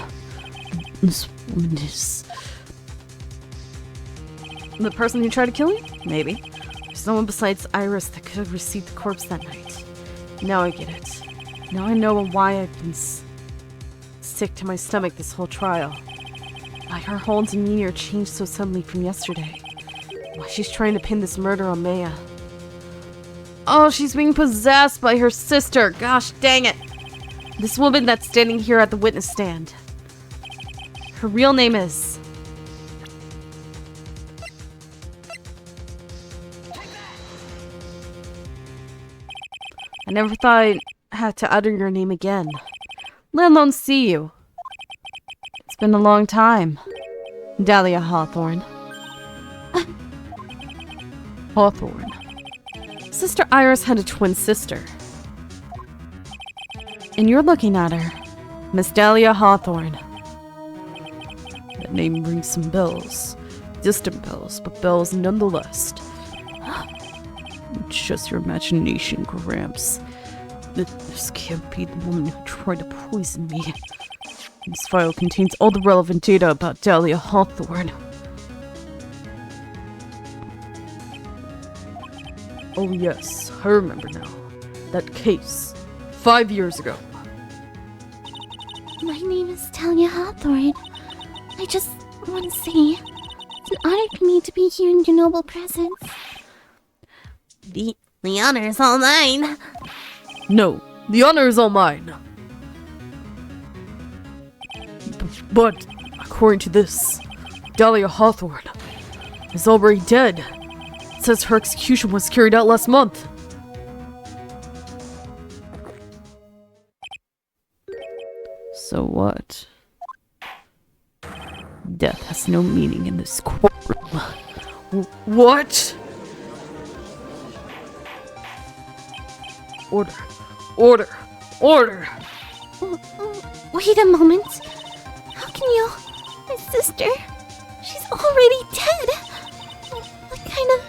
this woman is... The person who tried to kill you? Maybe. There's no one besides Iris that could have received the corpse that night. Now I get it. Now I know why I've been sick to my stomach this whole trial. Why her whole demeanor changed so suddenly from yesterday. Why she's trying to pin this murder on Maya. Oh, she's being possessed by her sister. Gosh dang it. This woman that's standing here at the witness stand. Her real name is... I never thought I'd have to utter your name again, let alone see you. It's been a long time. Dahlia Hawthorne. Hawthorne. Sister Iris had a twin sister. And you're looking at her, Miss Dahlia Hawthorne. That name rings some bells. Distant bells, but bells nonetheless. It's just your imagination, Gramps. This can't be the woman who tried to poison me. This file contains all the relevant data about Dahlia Hawthorne. Oh yes, I remember now. That case. 5 years ago. My name is Talia Hawthorne. I just want to say, it's an honor for me to be here in your noble presence. The honor is all mine. No, the honor is all mine. But, according to this, Dahlia Hawthorne is already dead. It says her execution was carried out last month. So what? Death has no meaning in this courtroom. What? Order. Order. Order! Wait a moment. How can you... My sister... She's already dead! What kind of...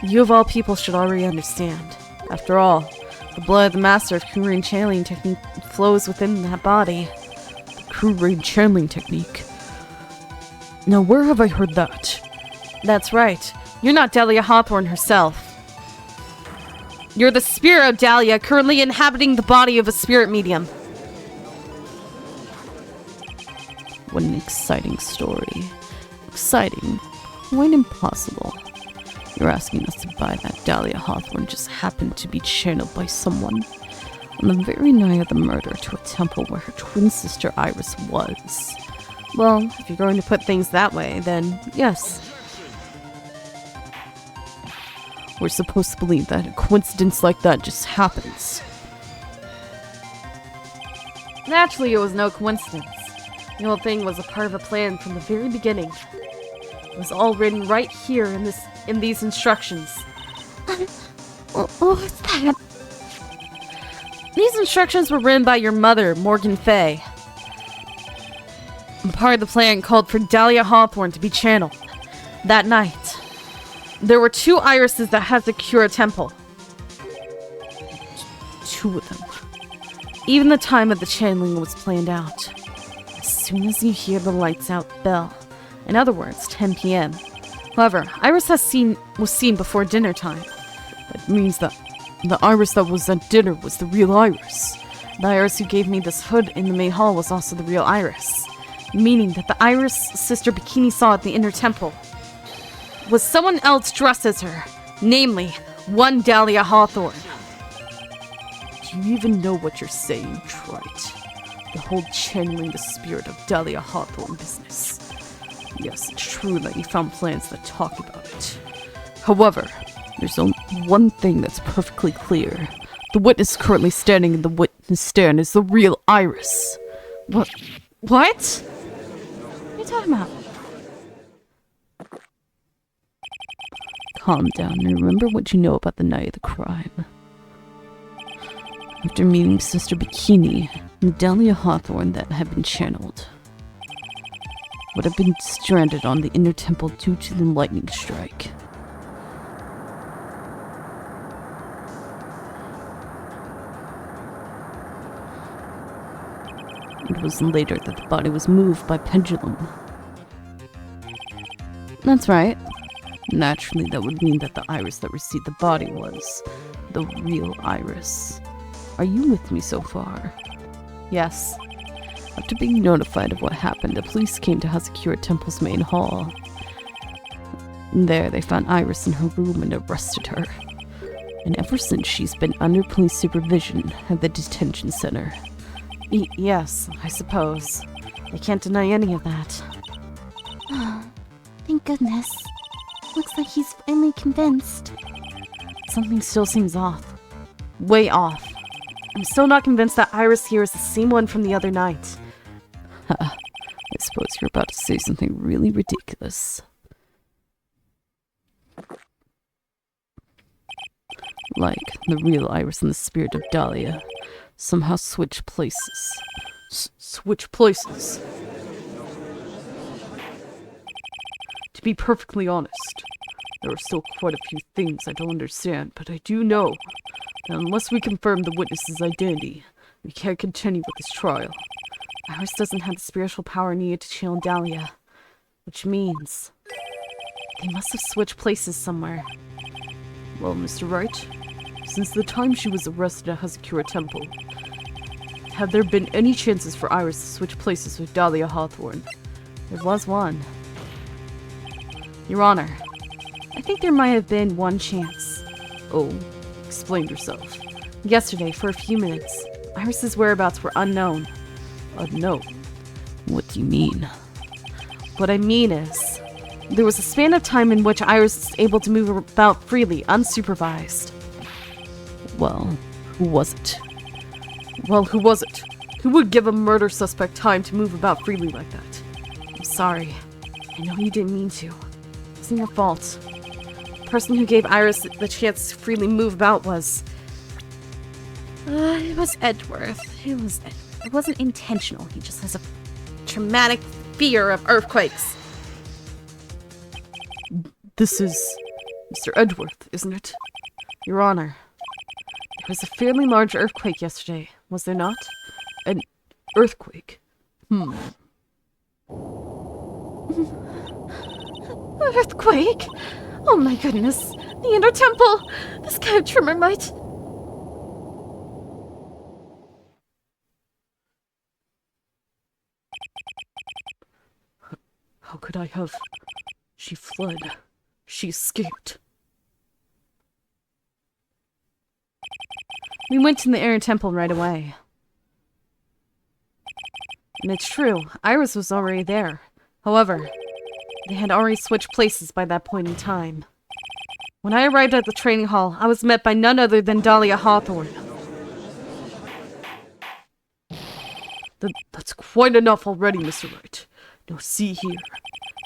You of all people should already understand. After all, the blood of the master of Crew Rain channeling technique flows within that body. The Crew Rain channeling technique. Now where have I heard that? That's right. You're not Dahlia Hawthorne herself. You're the spirit of Dahlia currently inhabiting the body of a spirit medium. What an exciting story. Exciting. Quite impossible. You're asking us to buy that Dahlia Hawthorne just happened to be channeled by someone on the very night of the murder to a temple where her twin sister Iris was. Well, if you're going to put things that way, then yes. We're supposed to believe that a coincidence like that just happens. Naturally, it was no coincidence. The whole thing was a part of a plan from the very beginning. It was all written right here in these instructions. What's that? These instructions were written by your mother, Morgan Fay. Part of the plan called for Dahlia Hawthorne to be channeled. That night, there were 2 irises that had to cure a temple. 2 of them. Even the time of the channeling was planned out. As soon as you hear the lights out bell, in other words, 10 p.m. However, Iris was seen before dinner time. That means that the Iris that was at dinner was the real Iris. The Iris who gave me this hood in the main hall was also the real Iris. Meaning that the Iris Sister Bikini saw at the inner temple was someone else dressed as her, namely, one Dahlia Hawthorne. Do you even know what you're saying, Wright? The whole channeling the spirit of Dahlia Hawthorne business. Yes, it's true that you found plans that talk about it. However, there's only one thing that's perfectly clear. The witness currently standing in the witness stand is the real Iris. What? What are you talking about? Calm down and remember what you know about the night of the crime. After meeting Sister Bikini, and Dahlia Hawthorne that had been channeled would have been stranded on the inner temple due to the lightning strike. It was later that the body was moved by pendulum. That's right. Naturally, that would mean that the Iris that received the body was the real Iris. Are you with me so far? Yes. After being notified of what happened, the police came to Hazakura Temple's main hall. There, they found Iris in her room and arrested her. And ever since, she's been under police supervision at the detention center. Yes, I suppose. I can't deny any of that. Thank goodness. Looks like he's finally convinced. Something still seems off. Way off. I'm still not convinced that Iris here is the same one from the other night. I suppose you're about to say something really ridiculous. Like the real Iris and the spirit of Dahlia somehow switch places. Switch places. To be perfectly honest, there are still quite a few things I don't understand, but I do know that unless we confirm the witness's identity, we can't continue with this trial. Iris doesn't have the spiritual power needed to channel Dahlia, which means they must have switched places somewhere. Well, Mr. Wright, since the time she was arrested at Hazakura Temple, have there been any chances for Iris to switch places with Dahlia Hawthorne? There was one. Your Honor, I think there might have been one chance. Oh, explain yourself. Yesterday, for a few minutes, Iris's whereabouts were unknown. Unknown? What do you mean? What I mean is, there was a span of time in which Iris was able to move about freely, unsupervised. Well, who was it? Well, who was it? Who would give a murder suspect time to move about freely like that? I'm sorry. I know you didn't mean to. It wasn't your fault. The person who gave Iris the chance to freely move about was... it was Edgeworth. It wasn't intentional. He just has a traumatic fear of earthquakes. This is Mr. Edgeworth, isn't it? Your Honor, there was a fairly large earthquake yesterday, was there not? An earthquake? Earthquake? Oh my goodness! The Inner Temple! The Sky of Tremor might... How could I have... She fled. She escaped. We went to the Inner Temple right away. And it's true, Iris was already there. However, they had already switched places by that point in time. When I arrived at the training hall, I was met by none other than Dahlia Hawthorne. That's quite enough already, Mr. Wright. Now see here.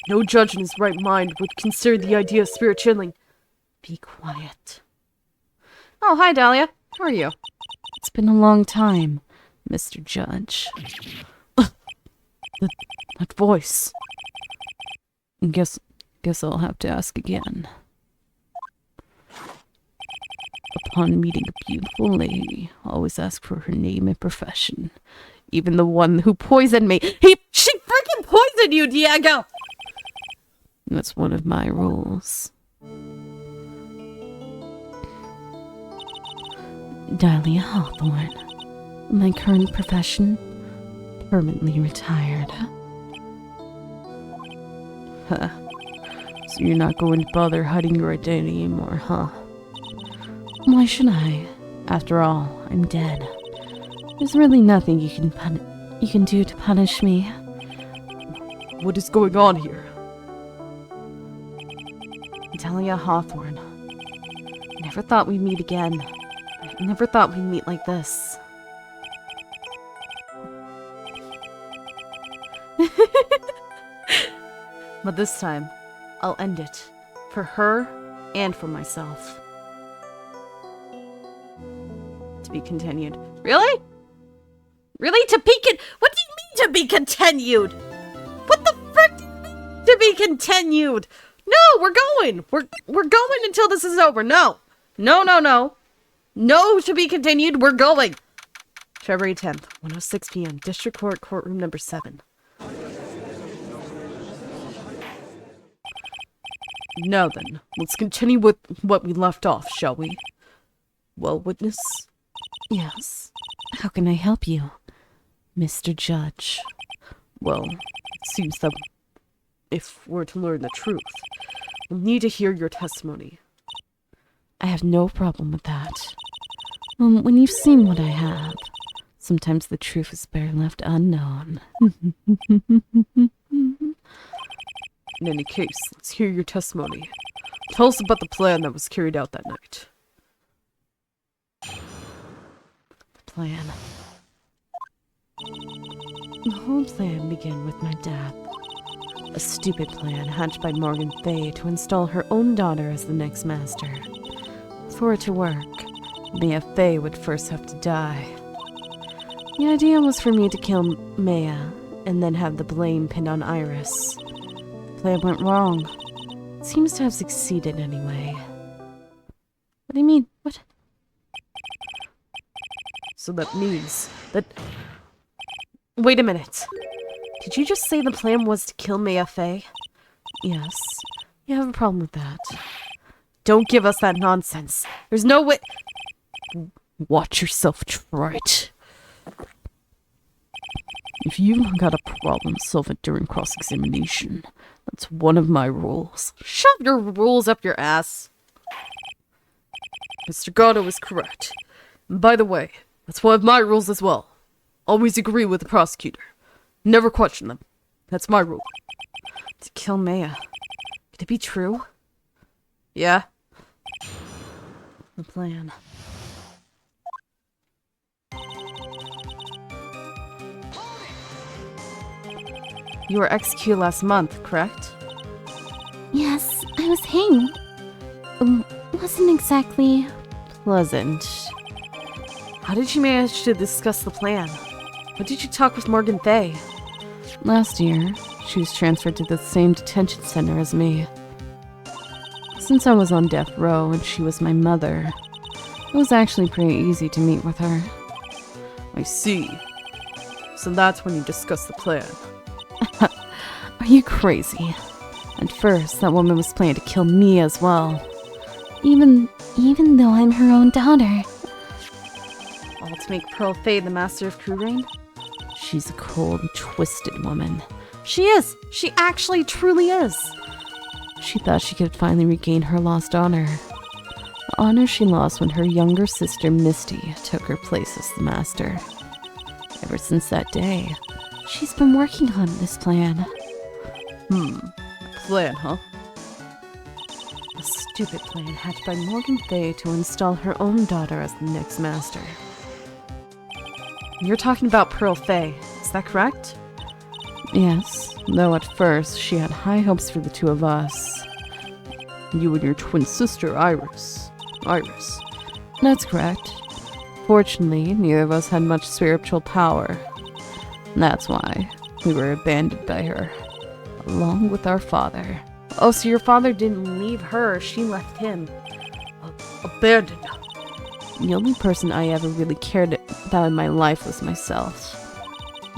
No judge in his right mind would consider the idea of spirit channeling. Be quiet. Oh, hi, Dahlia. How are you? It's been a long time, Mr. Judge. That voice. Guess I'll have to ask again. Upon meeting a beautiful lady, always ask for her name and profession. Even the one who poisoned me. She freaking poisoned you, Diego! That's one of my rules. Dahlia Hawthorne. My current profession, permanently retired. Huh. So you're not going to bother hiding your identity anymore, huh? Why should I? After all, I'm dead. There's really nothing you can do to punish me. What is going on here? Dahlia Hawthorne. I never thought we'd meet again. I never thought we'd meet like this. But this time, I'll end it. For her and for myself. To be continued. Really? Really? What do you mean to be continued? What the frick do you mean to be continued? No, we're going. We're going until this is over. No. No. No to be continued. We're going. February 10th, 1:06 p.m. District Court, courtroom number 7. Now then, let's continue with what we left off, shall we? Well, witness? Yes. How can I help you, Mr. Judge? Well, it seems that if we're to learn the truth, We'll need to hear your testimony. I have no problem with that. When you've seen what I have, sometimes the truth is better left unknown. In any case, let's hear your testimony. Tell us about the plan that was carried out that night. The plan. The whole plan began with my death. A stupid plan hatched by Morgan Fay to install her own daughter as the next master. For it to work, Maya Fay would first have to die. The idea was for me to kill Maya and then have the blame pinned on Iris. The plan went wrong. It seems to have succeeded anyway. What do you mean? What? So that means that... Wait a minute. Did you just say the plan was to kill Maya Fay? Yes. You have a problem with that. Don't give us that nonsense. There's no way... Watch yourself, Wright. If you've got a problem, solve it during cross-examination. That's one of my rules. Shove your rules up your ass. Mr. Gatto is correct. And by the way, that's one of my rules as well. Always agree with the prosecutor. Never question them. That's my rule. To kill Maya. Could it be true? Yeah? The plan. You were executed last month, correct? Yes, I was hanged. Wasn't exactly Pleasant. How did you manage to discuss the plan? What did you talk with Morgan Fay? Last year, she was transferred to the same detention center as me. Since I was on death row and she was my mother, it was actually pretty easy to meet with her. I see. So that's when you discussed the plan. Are you crazy? At first, that woman was planning to kill me as well. even though I'm her own daughter. All to make Pearl Fay the master of Kurain? She's a cold, twisted woman. She is! She actually truly is! She thought she could finally regain her lost honor. The honor she lost when her younger sister Misty took her place as the master. Ever since that day, she's been working on this plan. Plan, huh? A stupid plan hatched by Morgan Fay to install her own daughter as the next master. You're talking about Pearl Fay, is that correct? Yes, though at first she had high hopes for the two of us. You and your twin sister, Iris. That's correct. Fortunately, neither of us had much spiritual power. That's why we were abandoned by her, along with our father. Oh, so your father didn't leave her, she left him. Abandoned. The only person I ever really cared about in my life was myself.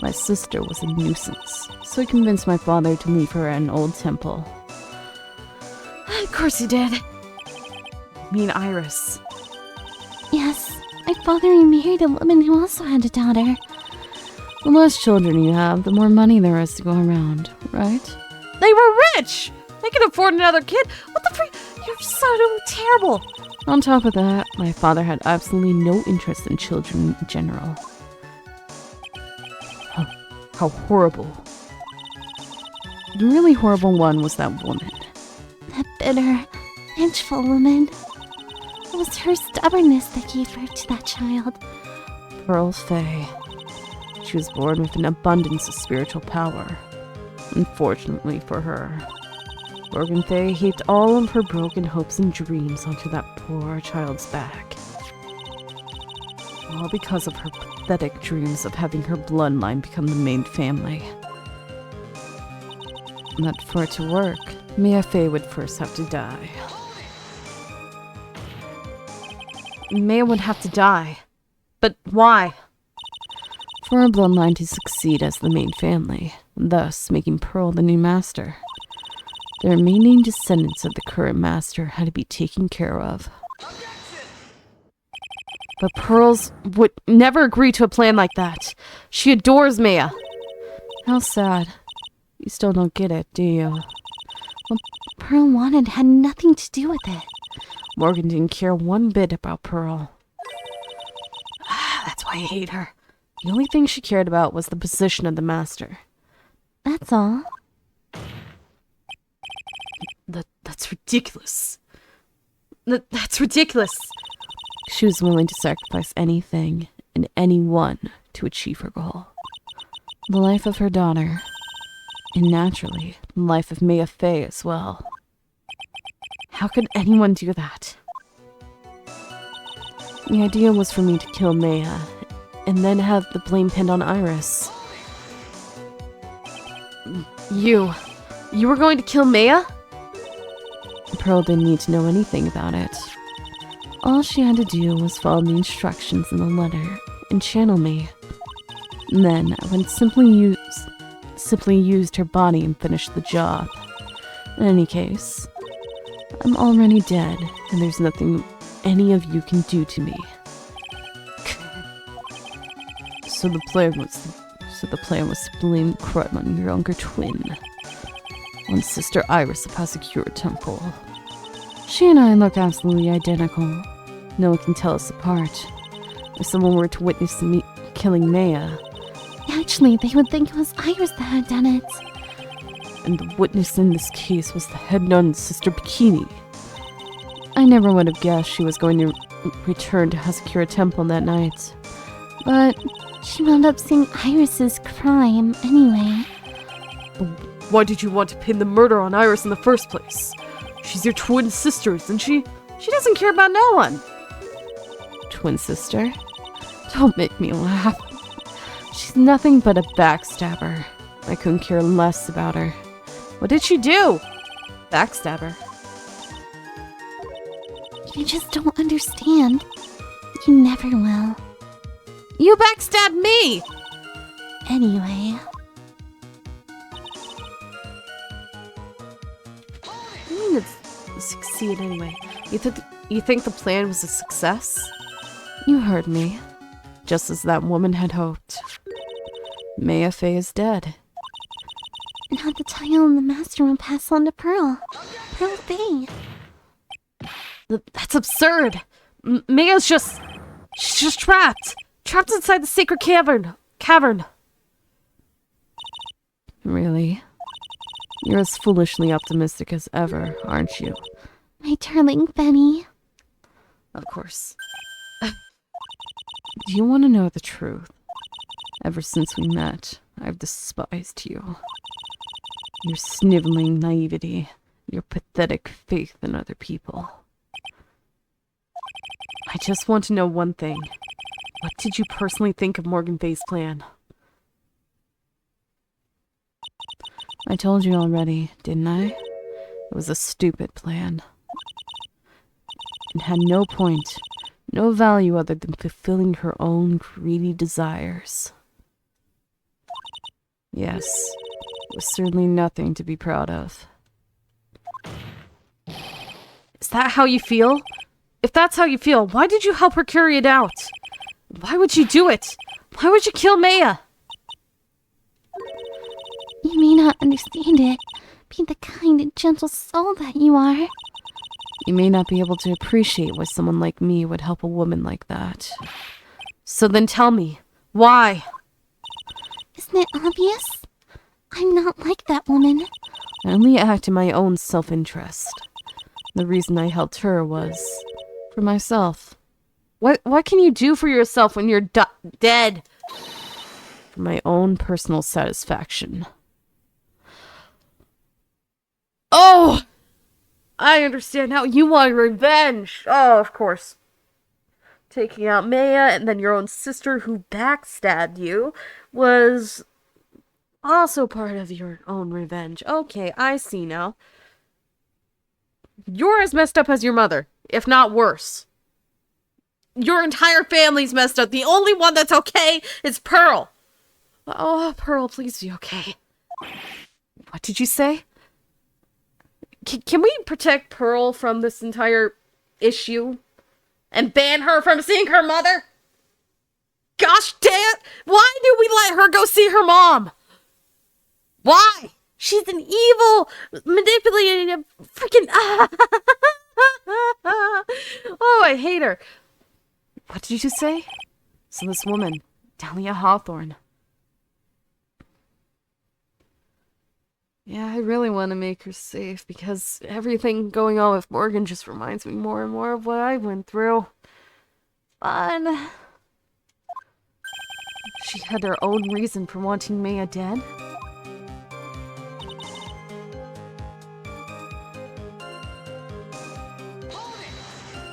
My sister was a nuisance, so I convinced my father to leave her at an old temple. Of course you did. Me and Iris. Yes, my father remarried a woman who also had a daughter. The less children you have, the more money there is to go around, right? They were rich! They could afford another kid! What the freak? You're so terrible! On top of that, my father had absolutely no interest in children in general. How horrible. The really horrible one was that woman. That bitter, vengeful woman. It was her stubbornness that gave birth to that child. Pearl Fay. She was born with an abundance of spiritual power. Unfortunately for her, Morgan Fay heaped all of her broken hopes and dreams onto that poor child's back. All because of her pathetic dreams of having her bloodline become the main family. But for it to work, Maya Fay would first have to die. Maya would have to die. But why? For our bloodline to succeed as the main family, thus making Pearl the new master. The remaining descendants of the current master had to be taken care of. But Pearls would never agree to a plan like that. She adores Maya. How sad. You still don't get it, do you? Well, Pearl wanted had nothing to do with it. Morgan didn't care one bit about Pearl. That's why I hate her. The only thing she cared about was the position of the master. That's all. That's ridiculous. That's ridiculous. She was willing to sacrifice anything and anyone to achieve her goal. The life of her daughter, and naturally, the life of Maya Fey as well. How could anyone do that? The idea was for me to kill Maya, and then have the blame pinned on Iris. You were going to kill Maya? Pearl didn't need to know anything about it. All she had to do was follow the instructions in the letter and channel me. Then I would simply used her body and finished the job. In any case, I'm already dead, and there's nothing any of you can do to me. So the plan was to blame the crime on your younger twin, on Sister Iris of Hasakura Temple. She and I look absolutely identical. No one can tell us apart. If someone were to witness me killing Maya, Actually, they would think it was Iris that had done it. and the witness in this case was the head nun, Sister Bikini. I never would have guessed she was going to return to Hasakura Temple that night. But She wound up seeing Iris's crime anyway. Why did you want to pin the murder on Iris in the first place? She's your twin sister, isn't she? She doesn't care about no one. twin sister? Don't make me laugh. She's nothing but a backstabber. I couldn't care less about her. What did she do? Backstabber. You just don't understand. You never will. You backstabbed me! Anyway. I mean, it's succeed anyway. You think the plan was a success? You heard me. Just as that woman had hoped. Maya Fey is dead. Now the title and the master will pass on to Pearl. Pearl Fey. That's absurd! Maya's she's just trapped! Trapped inside the sacred cavern! Really? You're as foolishly optimistic as ever, aren't you? My darling Benny. Of course. Do you want to know the truth? Ever since we met, I've despised you. Your sniveling naivety, your pathetic faith in other people. I just want to know one thing. What did you personally think of Morgan Fay's plan? I told you already, didn't I? It was a stupid plan. It had no point, no value other than fulfilling her own greedy desires. Yes, it was certainly nothing to be proud of. Is that how you feel? If that's how you feel, why did you help her carry it out? Why would you do it? Why would you kill Maya? You may not understand it, being the kind and gentle soul that you are. You may not be able to appreciate why someone like me would help a woman like that. So then tell me, why? Isn't it obvious? I'm not like that woman. I only act in my own self-interest. The reason I helped her was for myself. What can you do for yourself when you're dead? For my own personal satisfaction. Oh! I understand now. You want revenge. Oh, of course. Taking out Maya and then your own sister who backstabbed you was also part of your own revenge. Okay, I see now. You're as messed up as your mother, if not worse. Your entire family's messed up. The only one that's okay is Pearl. Oh, Pearl, please be okay. What did you say? Can we protect Pearl from this entire issue? And ban her from seeing her mother? Gosh damn! Why did we let her go see her mom? Why? She's an evil, manipulating, freaking. Oh, I hate her. What did you say? So this woman, Dahlia Hawthorne. Yeah, I really want to make her safe because everything going on with Morgan just reminds me more and more of what I went through. Fun. She had her own reason for wanting Maya dead.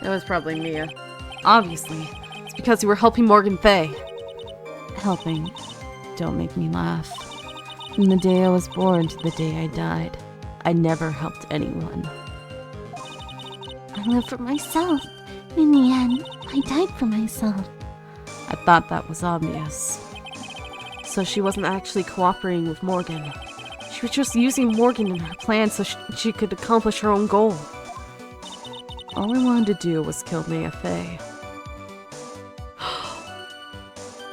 It was probably Mia. Obviously. It's because you were helping Morgan Fay. Helping. Don't make me laugh. From the day I was born to the day I died, I never helped anyone. I live for myself. In the end, I died for myself. I thought that was obvious. So she wasn't actually cooperating with Morgan. She was just using Morgan in her plan so she could accomplish her own goal. All I wanted to do was kill Maya Fey.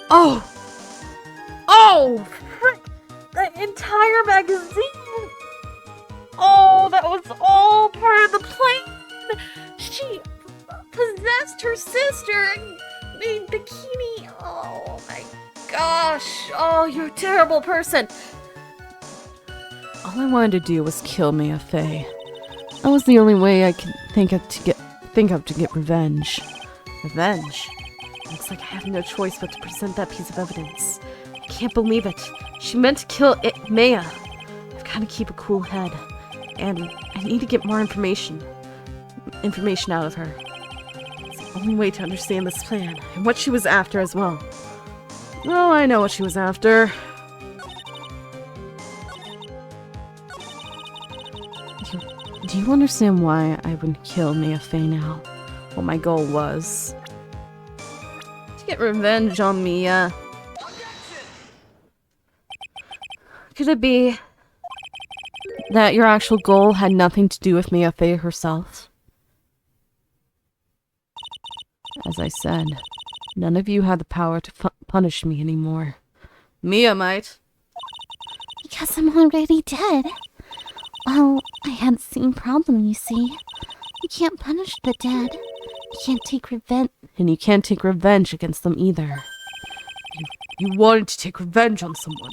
Oh! Oh! Frick! The entire magazine! Oh, that was all part of the plan! She possessed her sister and made bikini. Oh my gosh! Oh, you're a terrible person! All I wanted to do was kill Maya Fey. That was the only way I could think of to get revenge. Revenge? Looks like I have no choice but to present that piece of evidence. I can't believe it. She meant to kill Maya. I've got to keep a cool head. And I need to get more information out of her. It's the only way to understand this plan, and what she was after as well. Well, I know what she was after. Do you understand why I would kill Maya Fey now? What my goal was? To get revenge on Mia. Could it be that your actual goal had nothing to do with Maya Fey herself? As I said, none of you had the power to punish me anymore. Mia might. Because I'm already dead. Well, I had the same problem, you see. You can't punish the dead. You can't take revenge. And you can't take revenge against them either. You wanted to take revenge on someone.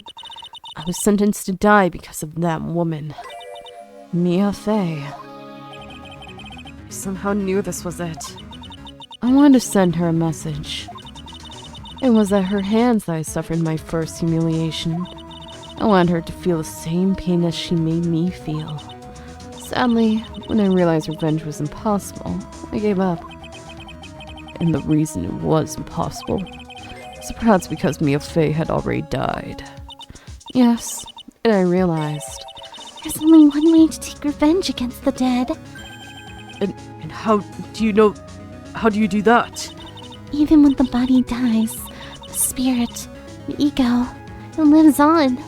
I was sentenced to die because of that woman. Mia Fey. I somehow knew this was it. I wanted to send her a message. It was at her hands that I suffered my first humiliation. I wanted her to feel the same pain as she made me feel. Sadly, when I realized revenge was impossible, I gave up. And the reason it was impossible was perhaps because Mia Fey had already died. Yes, and I realized. There's only one way to take revenge against the dead. And how do you know? How do you do that? Even when the body dies, the spirit, the ego, it lives on.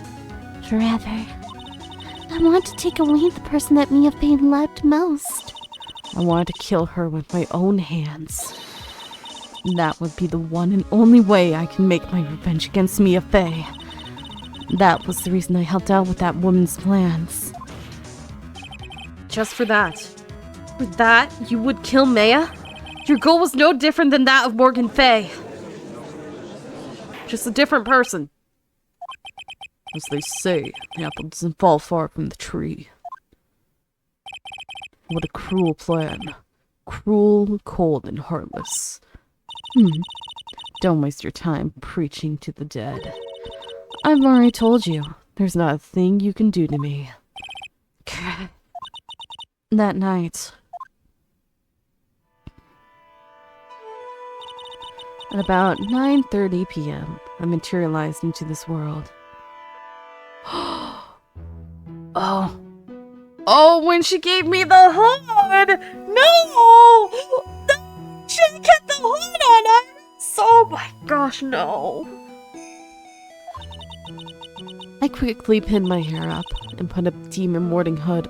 Forever. I want to take away the person that Mia Fey loved most. I wanted to kill her with my own hands. That would be the one and only way I can make my revenge against Mia Fey. That was the reason I helped out with that woman's plans. Just for that. For that, you would kill Maya? Your goal was no different than that of Morgan Fey. Just a different person. As they say, the apple doesn't fall far from the tree. What a cruel plan. Cruel, cold, and heartless. Don't waste your time preaching to the dead. I've already told you, there's not a thing you can do to me. That night, at about 9:30 p.m., I materialized into this world. Oh, when she gave me the hood! No! She kept the hood on us! Oh my gosh, no. I quickly pinned my hair up and put on a demon warding hood.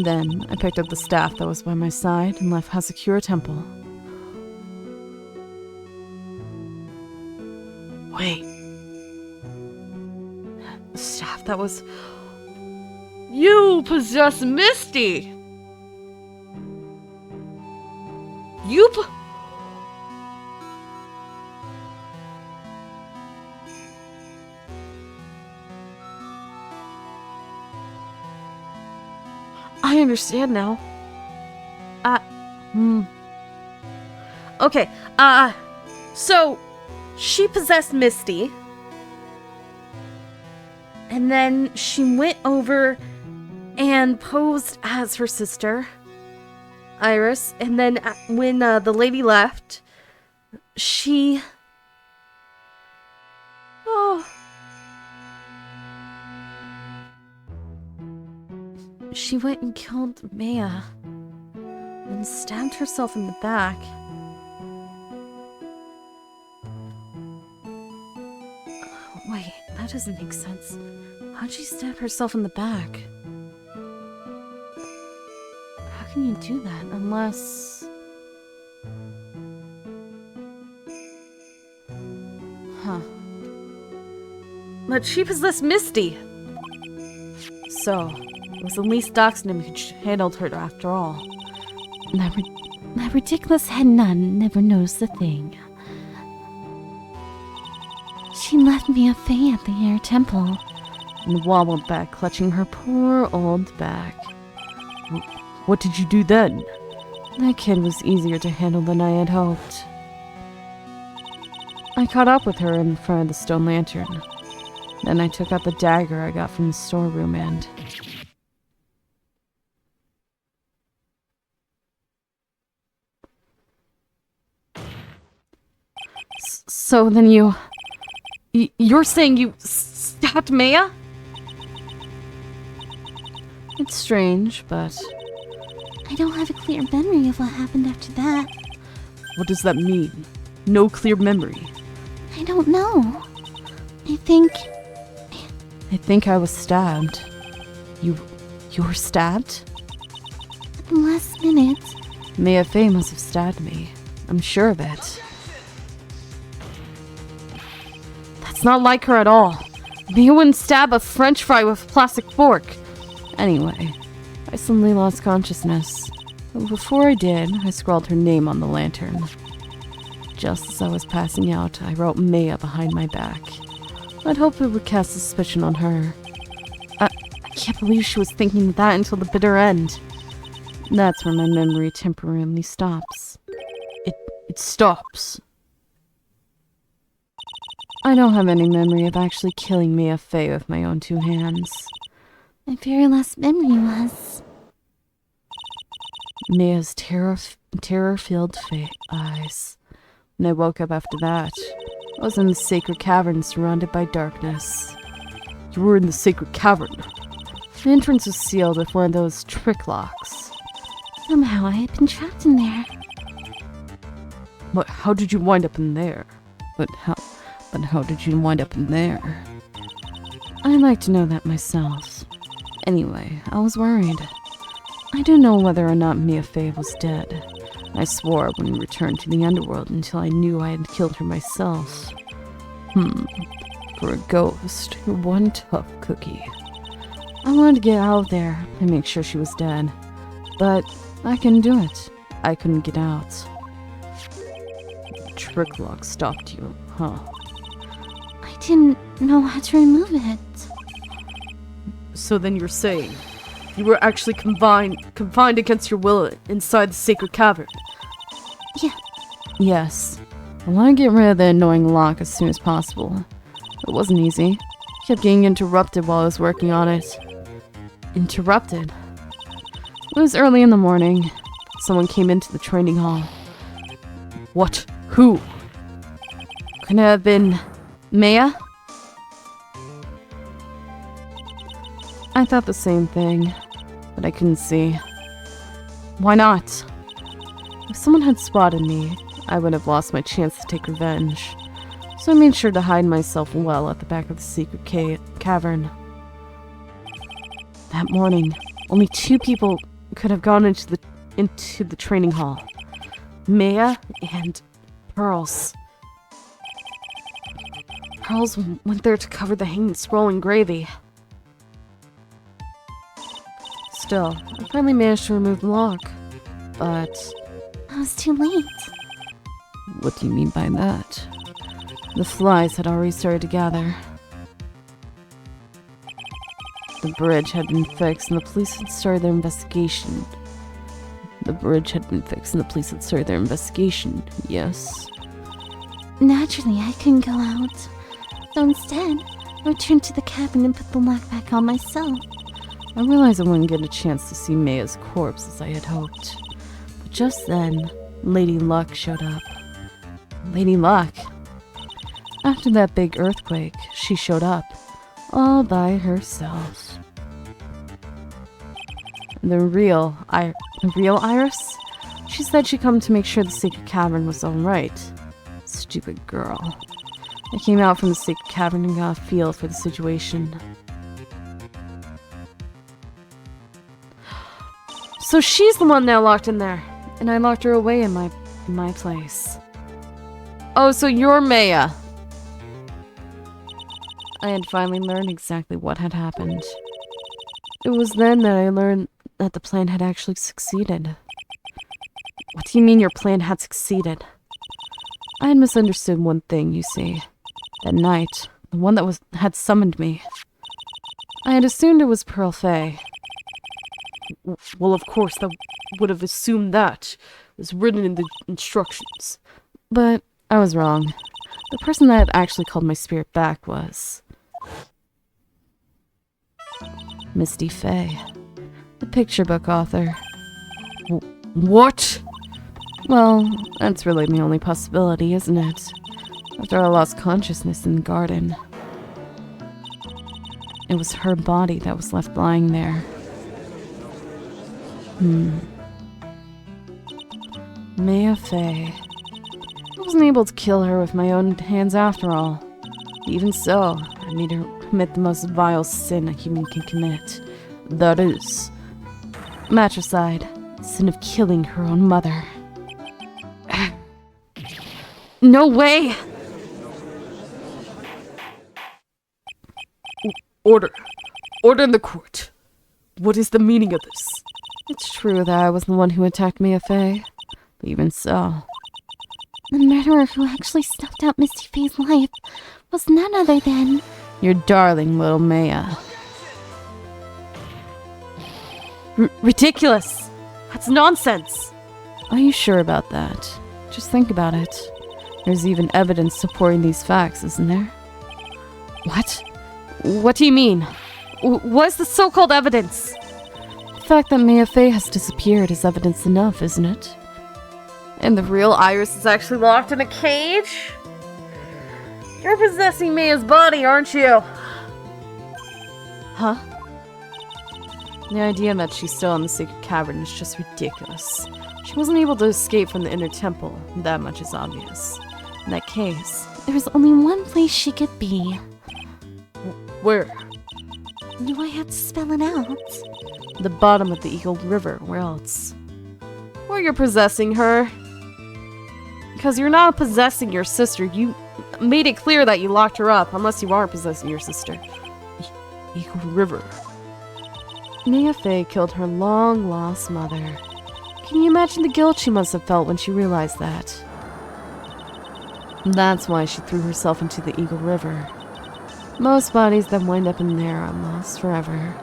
Then I picked up the staff that was by my side and left Hazakura Temple. Wait. staff that was... You possess Misty! I understand now. Okay, so she possessed Misty. And then she went over and posed as her sister, Iris. And then when the lady left, she... She went and killed Maya. And stabbed herself in the back. Wait, that doesn't make sense. How'd she stab herself in the back? How can you do that unless... Huh. But she possessed Misty! So, it was at least Doxnum who handled her after all. That ridiculous head nun never noticed a thing. She left me a Fae at the Air Temple. And wobbled back, clutching her poor old back. What did you do then? That kid was easier to handle than I had hoped. I caught up with her in front of the stone lantern. Then I took out the dagger I got from the storeroom and... So then you're saying you stabbed Maya? It's strange, but... I don't have a clear memory of what happened after that. What does that mean? No clear memory. I don't know. I think I was stabbed. You were stabbed? at the last minute. Maya Fey must have stabbed me. I'm sure of it. It's not like her at all. Maya wouldn't stab a french fry with a plastic fork. Anyway, I suddenly lost consciousness. But before I did, I scrawled her name on the lantern. Just as I was passing out, I wrote Maya behind my back. I'd hoped it would cast suspicion on her. I can't believe she was thinking that until the bitter end. That's where my memory temporarily stops. It stops. I don't have any memory of actually killing Maya Fey with my own two hands. My very last memory was... Maya's terror-filled eyes. When I woke up after that, I was in the sacred cavern surrounded by darkness. You were in the sacred cavern? The entrance was sealed with one of those trick locks. Somehow I had been trapped in there. But how did you wind up in there? But how did you wind up in there? I'd like to know that myself. Anyway, I was worried. I didn't know whether or not Maya Fey was dead. I swore I wouldn't return to the underworld until I knew I had killed her myself. For a ghost, you're one tough cookie. I wanted to get out of there and make sure she was dead. But I couldn't do it. I couldn't get out. The trick lock stopped you, huh? I didn't know how to remove it. So then you're saying you were actually confined against your will inside the sacred cavern? Yeah. Yes. I want to get rid of the annoying lock as soon as possible. It wasn't easy. I kept getting interrupted while I was working on it. Interrupted? It was early in the morning. Someone came into the training hall. What? Who? Could it have been Maya? I thought the same thing, but I couldn't see. Why not? If someone had spotted me, I would have lost my chance to take revenge. So I made sure to hide myself well at the back of the secret cavern. That morning, only 2 people could have gone into the training hall. Maya and Pearls. Pearls went there to cover the hanging scroll in gravy. Still, I finally managed to remove the lock. But I was too late. What do you mean by that? the flies had already started to gather. The bridge had been fixed and the police had started their investigation. Yes. Naturally, I couldn't go out. So instead, I returned to the cabin and put the lock back on myself. I realized I wouldn't get a chance to see Maya's corpse as I had hoped. But just then, Lady Luck showed up. Lady Luck? After that big earthquake, she showed up, all by herself. The real Iris? She said she'd come to make sure the sacred cavern was alright. Stupid girl. I came out from the sacred cavern and got a feel for the situation. So she's the one now locked in there, and I locked her away in my place. Oh, so you're Maya. I had finally learned exactly what had happened. It was then that I learned that the plan had actually succeeded. What do you mean your plan had succeeded? I had misunderstood one thing, you see. That night, the one that had summoned me. I had assumed it was Pearl Fay. Well, of course, that would have assumed that. It was written in the instructions. But I was wrong. The person that had actually called my spirit back was Misty Fay, the picture book author. What? Well, that's really the only possibility, isn't it? After I lost consciousness in the garden. It was her body that was left lying there. Maya Fay. I wasn't able to kill her with my own hands after all. Even so, I made her commit the most vile sin a human can commit. That is, matricide, sin of killing her own mother. No way! Order. Order in the court. What is the meaning of this? It's true that I was the one who attacked Maya Fay, but even so. The murderer who actually snuffed out Misty Fay's life was none other than your darling little Maya. Ridiculous! That's nonsense! Are you sure about that? Just think about it. There's even evidence supporting these facts, isn't there? What? What do you mean? What's the so-called evidence? The fact that Maya Fay has disappeared is evidence enough, isn't it? And the real Iris is actually locked in a cage? You're possessing Maya's body, aren't you? Huh? The idea that she's still in the sacred cavern is just ridiculous. She wasn't able to escape from the inner temple, that much is obvious. In that case, there was only one place she could be. Where? Do I have to spell it out? The bottom of the Eagle River, where else? Or you're possessing her. Because you're not possessing your sister. You made it clear that you locked her up, unless you are possessing your sister. Eagle River. Maya Fay killed her long-lost mother. Can you imagine the guilt she must have felt when she realized that? That's why she threw herself into the Eagle River. Most bodies that wind up in there are lost forever.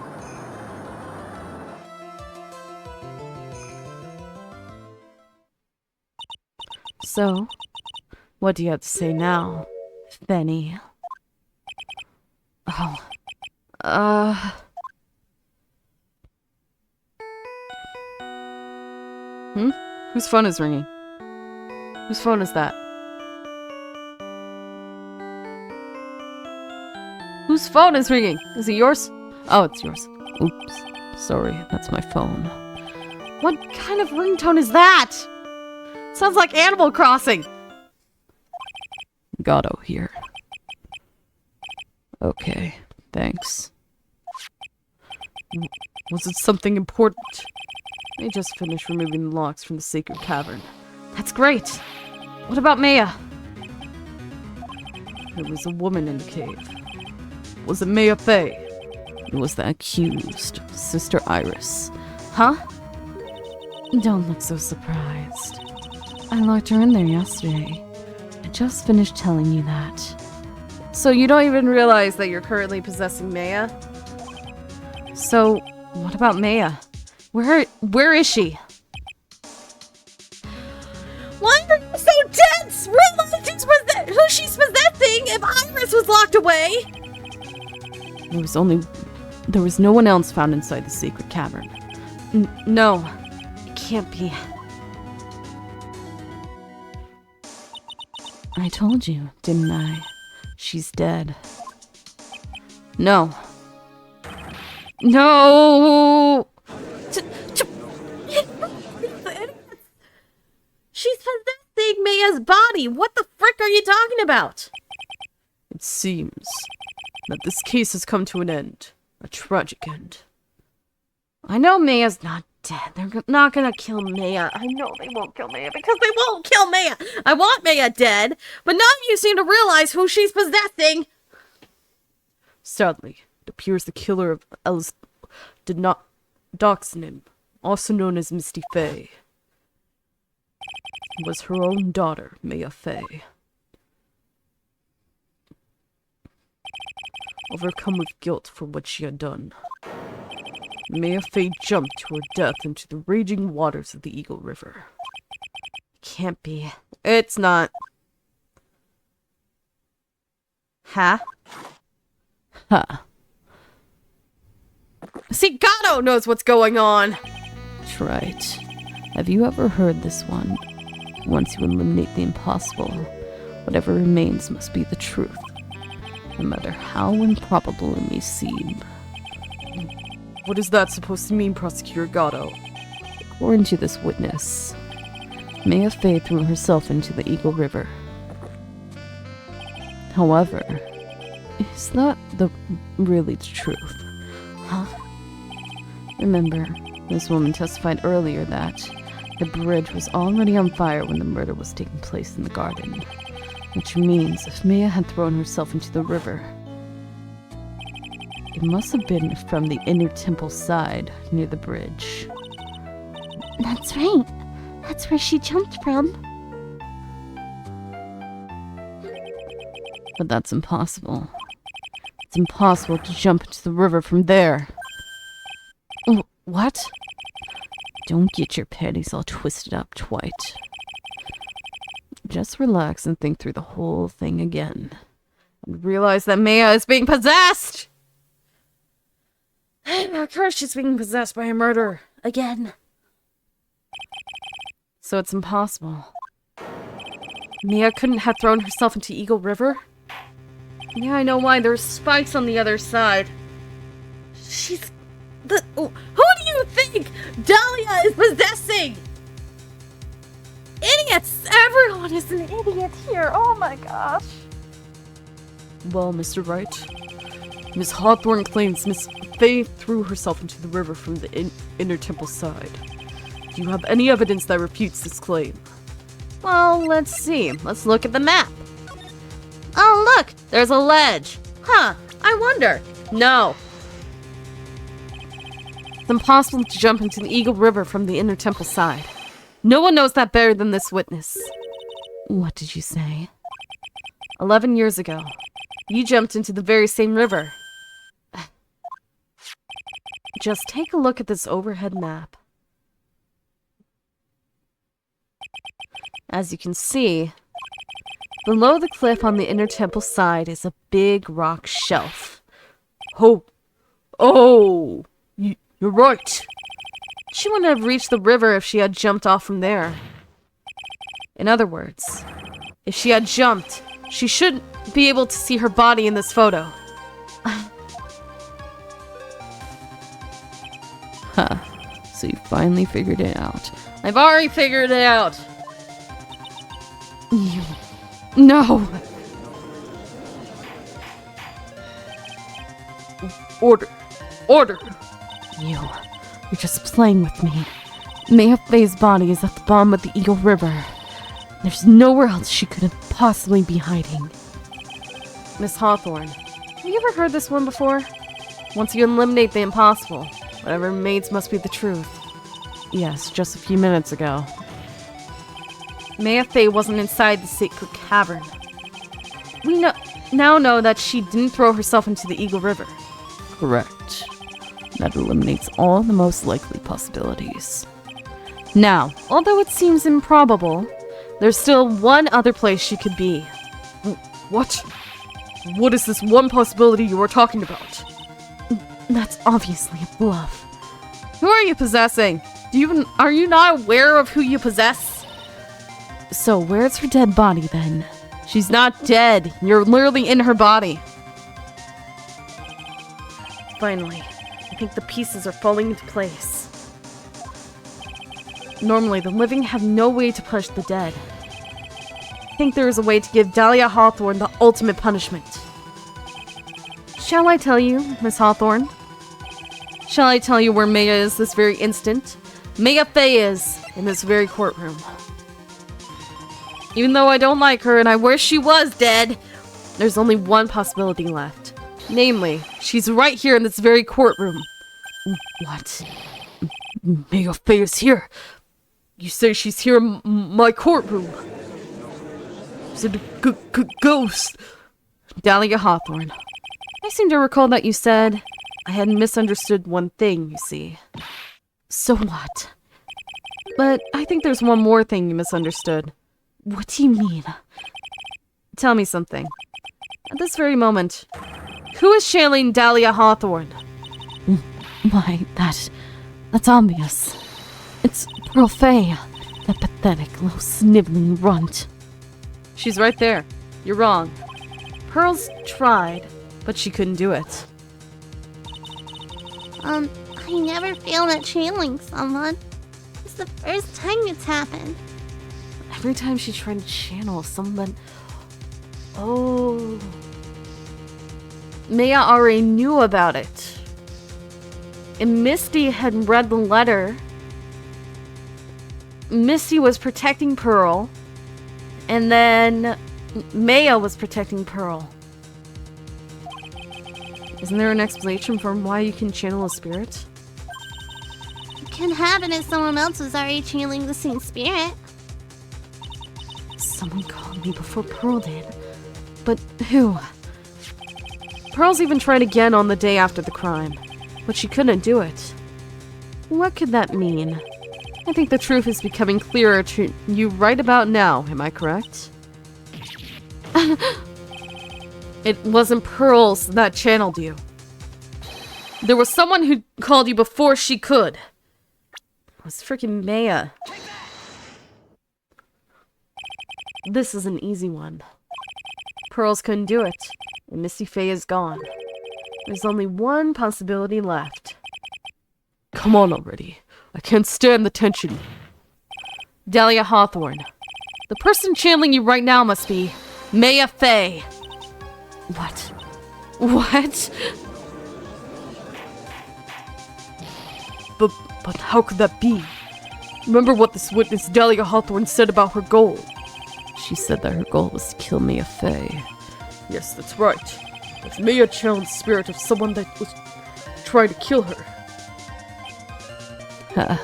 So, what do you have to say now, Benny? Whose phone is ringing? Whose phone is that? Whose phone is ringing? Is it yours? Oh, it's yours. Oops. Sorry, that's my phone. What kind of ringtone is that? Sounds like Animal Crossing. Gatto here. Okay, thanks. Was it something important? They just finished removing the locks from the sacred cavern. That's great. What about Maya? There was a woman in the cave. Was it Maya Fey? It was the accused, Sister Iris. Huh? Don't look so surprised. I locked her in there yesterday. I just finished telling you that. So you don't even realize that you're currently possessing Maya? So, what about Maya? Where is she? Why are you so tense? Realize who she's possessing if Iris was locked away? There was no one else found inside the sacred cavern. No, it can't be. I told you, didn't I? She's dead. No. No! She's possessing Maya's body. What the frick are you talking about? It seems that this case has come to an end. A tragic end. I know Maya's not dead. They're not gonna kill Maya. I know they won't kill Maya because They won't kill Maya. I want Maya dead, but none of you seem to realize who she's possessing. Sadly, it appears the killer of Ellis did not doxin him, also known as Misty Fey. It was her own daughter, Maya Fey. Overcome with guilt for what she had done, Maya Fey jumped to her death into the raging waters of the Eagle River. can't be. It's not. Huh? Ha. See, Gato knows what's going on. Right. Have you ever heard this one? Once you eliminate the impossible, whatever remains must be the truth, no matter how improbable it may seem. What is that supposed to mean, Prosecutor Gato? According to this witness, Maya Fey threw herself into the Eagle River. However, is that really the truth? Huh? Remember, this woman testified earlier that the bridge was already on fire when the murder was taking place in the garden. Which means if Maya had thrown herself into the river, it must have been from the inner temple side near the bridge. That's right. That's where she jumped from. But that's impossible. It's impossible to jump into the river from there. What? Don't get your panties all twisted up, Dwight. Just relax and think through the whole thing again. And realize that Maya is being possessed! Of course she's being possessed by a murderer. Again. So it's impossible. Maya couldn't have thrown herself into Eagle River? Yeah, I know why. There's spikes on the other side. She's... Who do you think Dahlia is possessing? Idiots! Everyone is an idiot here. Oh my gosh. Well, Mr. Wright, Miss Hawthorne claims Miss Fey threw herself into the river from the inner temple side. Do you have any evidence that refutes this claim? Well, let's see. Let's look at the map. Oh, look! There's a ledge. Huh, I wonder. No. It's impossible to jump into the Eagle River from the inner temple side. No one knows that better than this witness. What did you say? 11 years ago, you jumped into the very same river. Just take a look at this overhead map. As you can see, below the cliff on the inner temple side is a big rock shelf. You're right. She wouldn't have reached the river if she had jumped off from there. In other words, if she had jumped, she should be able to see her body in this photo. Huh. So you finally figured it out. I've already figured it out. No. Order. You're just playing with me. Maya Fey's body is at the bottom of the Eagle River. There's nowhere else she could possibly be hiding. Miss Hawthorne, have you ever heard this one before? Once you eliminate the impossible, whatever remains must be the truth. Yes, just a few minutes ago. Maya Fey wasn't inside the sacred cavern. We now know that she didn't throw herself into the Eagle River. Correct. That eliminates all the most likely possibilities. Now, although it seems improbable, there's still one other place she could be. What? What is this one possibility you were talking about? That's obviously a bluff. Who are you possessing? Are you not aware of who you possess? So where's her dead body then? She's not dead. You're literally in her body. Finally, I think the pieces are falling into place. Normally, the living have no way to punish the dead. I think there is a way to give Dahlia Hawthorne the ultimate punishment. Shall I tell you, Miss Hawthorne? Shall I tell you where Maya is this very instant? Maya Fey is in this very courtroom. Even though I don't like her and I wish she was dead, there's only one possibility left. Namely, she's right here in this very courtroom. What? Maya Fey is here? You say she's here in my courtroom? Is it a ghost? Dahlia Hawthorne, I seem to recall that you said I had misunderstood one thing, you see. So what? But I think there's one more thing you misunderstood. What do you mean? Tell me something. At this very moment, who is channeling Dahlia Hawthorne? Why, that's obvious. It's Pearl Fey, that pathetic little sniveling runt. She's right there. You're wrong. Pearl's tried, but she couldn't do it. I never failed at channeling someone. It's the first time it's happened. Every time she tried to channel someone... Oh... Maya already knew about it. And Misty had read the letter. Misty was protecting Pearl. And then Maya was protecting Pearl. Isn't there an explanation for why you can channel a spirit? It can happen if someone else was already channeling the same spirit. Someone called me before Pearl did. But who? Pearl's even tried again on the day after the crime, but she couldn't do it. What could that mean? I think the truth is becoming clearer to you right about now, am I correct? It wasn't Pearls that channeled you. There was someone who called you before she could. It was freaking Maya. This is an easy one. Pearls couldn't do it, and Misty Fey is gone. There's only one possibility left. Come on already. I can't stand the tension. Dahlia Hawthorne. The person channeling you right now must be Maya Fey. What? What? But how could that be? Remember what this witness Dahlia Hawthorne said about her goal. She said that her goal was to kill Maya Fey. Yes, that's right. If Maya channeled the spirit of someone that was trying to kill her. Ha.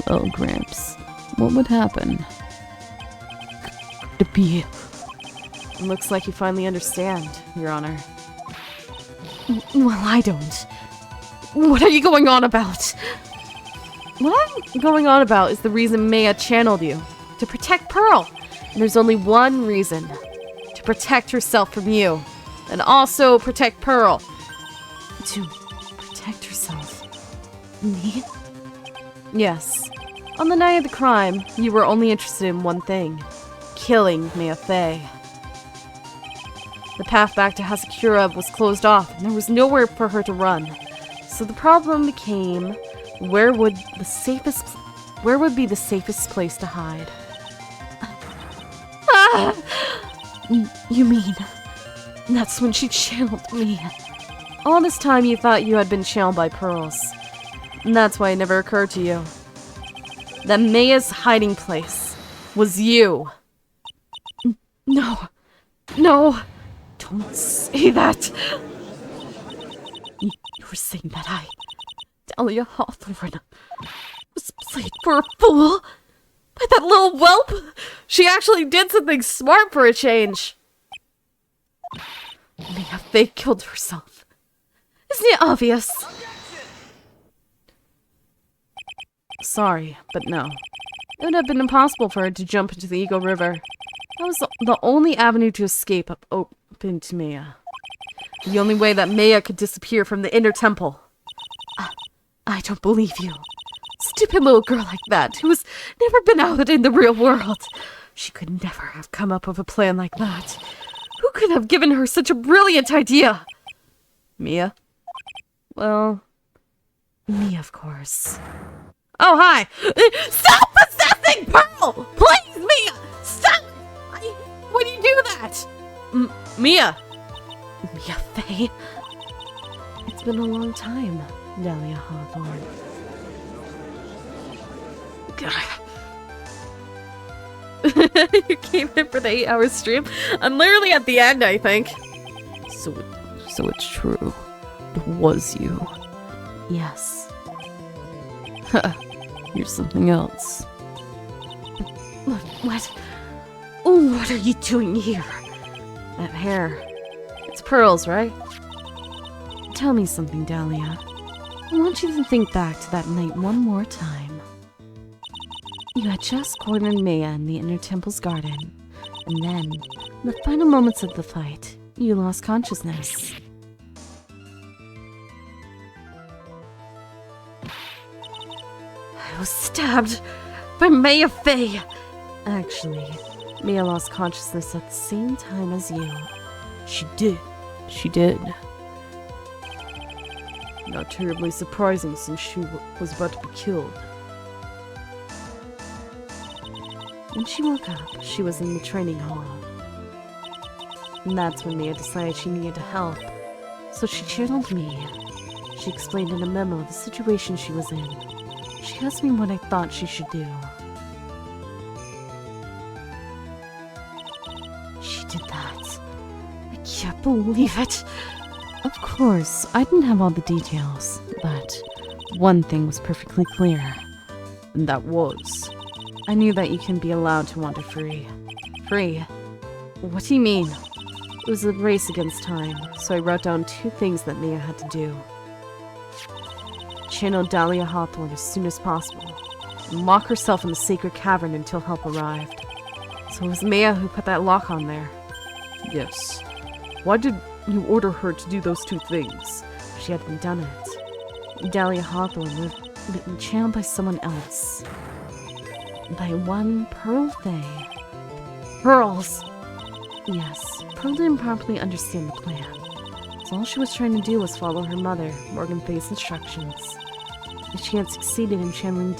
Well, Gramps, what would happen? To be... It looks like you finally understand, Your Honor. Well, I don't. What are you going on about? What I'm going on about is the reason Maya channeled you. To protect Pearl. And there's only one reason. To protect herself from you. And also protect Pearl. To protect herself. Me? Yes. On the night of the crime, you were only interested in one thing. Killing Maya Fey. The path back to Hasakura was closed off, and there was nowhere for her to run. So the problem became, where would be the safest place to hide? You mean... That's when she channeled me. All this time you thought you had been channeled by Pearls. And that's why it never occurred to you that Maya's hiding place was you. No. No. Don't say that! You were saying that Dahlia Hawthorne, was played for a fool by that little whelp? She actually did something smart for a change. Mia Fey killed herself. Isn't it obvious? Sorry, but no. It would have been impossible for her to jump into the Eagle River. That was the only avenue to escape open to Maya. The only way that Maya could disappear from the inner temple. I don't believe you. Stupid little girl like that, who has never been out in the real world. She could never have come up with a plan like that. Who could have given her such a brilliant idea? Mia? Well, me, of course. Oh, hi! Stop possessing Pearl! Please, Mia! Stop! Why do you do that? Mia! Mia Fey? It's been a long time, Dahlia Hawthorne. You came in for the 8-hour stream? I'm literally at the end, I think. So it's true. It was you. Yes. You're something else. What? Oh, what are you doing here? That hair. It's Pearl's, right? Tell me something, Dahlia. I want you to think back to that night one more time. You had just cornered Maya in the inner temple's garden, and then, in the final moments of the fight, you lost consciousness. I was stabbed by Maya Fey. Actually, Maya lost consciousness at the same time as you. She did. Not terribly surprising since she was about to be killed. When she woke up, she was in the training hall. And that's when Maya decided she needed help. So she channeled me. She explained in a memo the situation she was in. She asked me what I thought she should do. She did that. I can't believe it. Of course, I didn't have all the details, but one thing was perfectly clear. And that was, I knew that you can be allowed to wander free. Free? What do you mean? It was a race against time, so I wrote down 2 things that Maya had to do. Channel Dahlia Hawthorne as soon as possible, and lock herself in the sacred cavern until help arrived. So it was Maya who put that lock on there. Yes. Why did you order her to do those 2 things? She hadn't done it. Dahlia Hawthorne would have been channeled by someone else. By one Pearl Fey. Pearls! Yes, Pearl didn't properly understand the plan. So all she was trying to do was follow her mother, Morgan Fey's instructions. If she had succeeded in channeling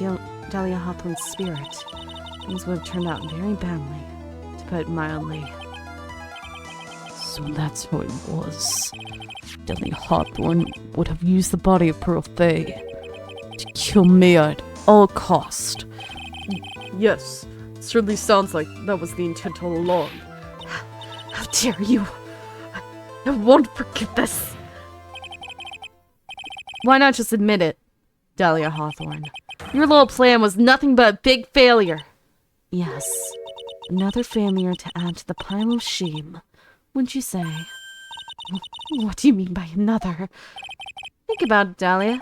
Dahlia Hawthorne's spirit, things would have turned out very badly, to put it mildly. So that's how it was. Dahlia Hawthorne would have used the body of Pearl Fey to kill Maya at all cost. Yes. It certainly sounds like that was the intent all along. How dare you! I won't forget this! Why not just admit it, Dahlia Hawthorne? Your little plan was nothing but a big failure. Yes, another failure to add to the pile of shame, wouldn't you say? What do you mean by another? Think about it, Dahlia.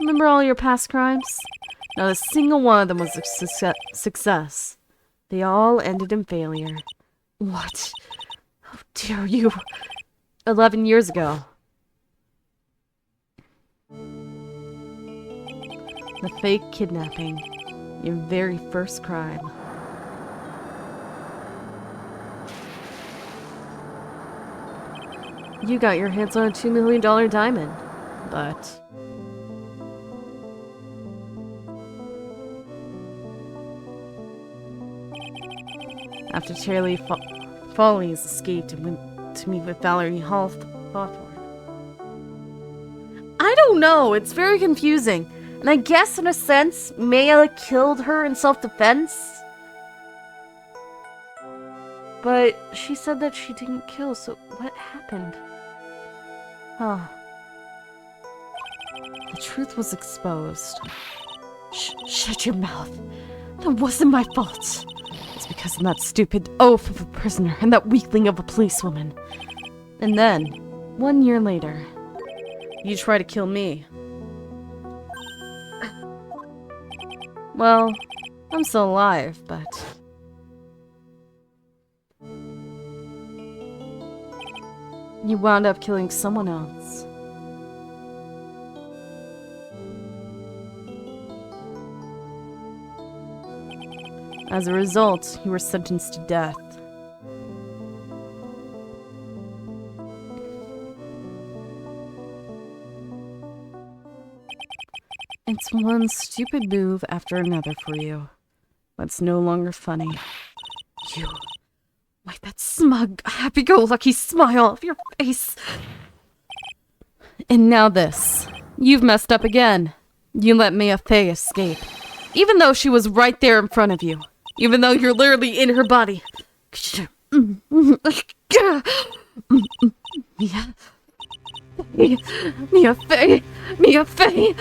Remember all your past crimes? Not a single one of them was a success. They all ended in failure. What? How dare you? 11 years ago. The fake kidnapping. Your very first crime. You got your hands on a $2 million diamond, but... After Charlie Follies escaped and went to meet with Valerie Hawthorne. I don't know, it's very confusing. And I guess in a sense, Maya killed her in self-defense? But she said that she didn't kill, so what happened? Huh. The truth was exposed. Shut your mouth. That wasn't my fault. It's because of that stupid oaf of a prisoner and that weakling of a policewoman. And then, 1 year later, you try to kill me. Well, I'm still alive, but... you wound up killing someone else. As a result, you were sentenced to death. It's one stupid move after another for you. That's no longer funny. You... wipe that smug, happy-go-lucky smile off your face. And now this. You've messed up again. You let Mia Fey escape. Even though she was right there in front of you. Even though you're literally in her body. Mia Fey! Mia Fey!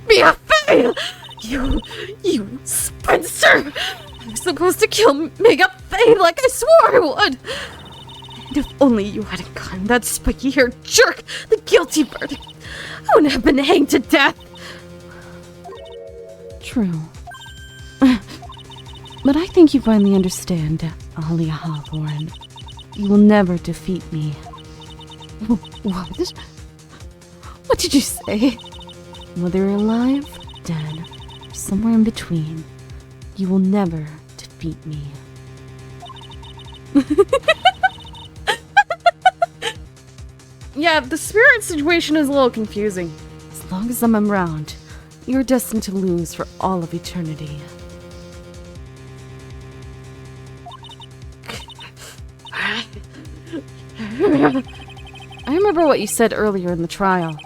Mia Fey! You spinster! I was supposed to kill Mia Fey like I swore I would! And if only you hadn't gotten that spiky-haired jerk the guilty verdict, I wouldn't have been hanged to death! True. But I think you finally understand, Alia Hawthorne. You will never defeat me. What? What did you say? Whether you're alive, dead, or somewhere in between, you will never defeat me. Yeah, the spirit situation is a little confusing. As long as I'm around, you're destined to lose for all of eternity. I remember what you said earlier in the trial.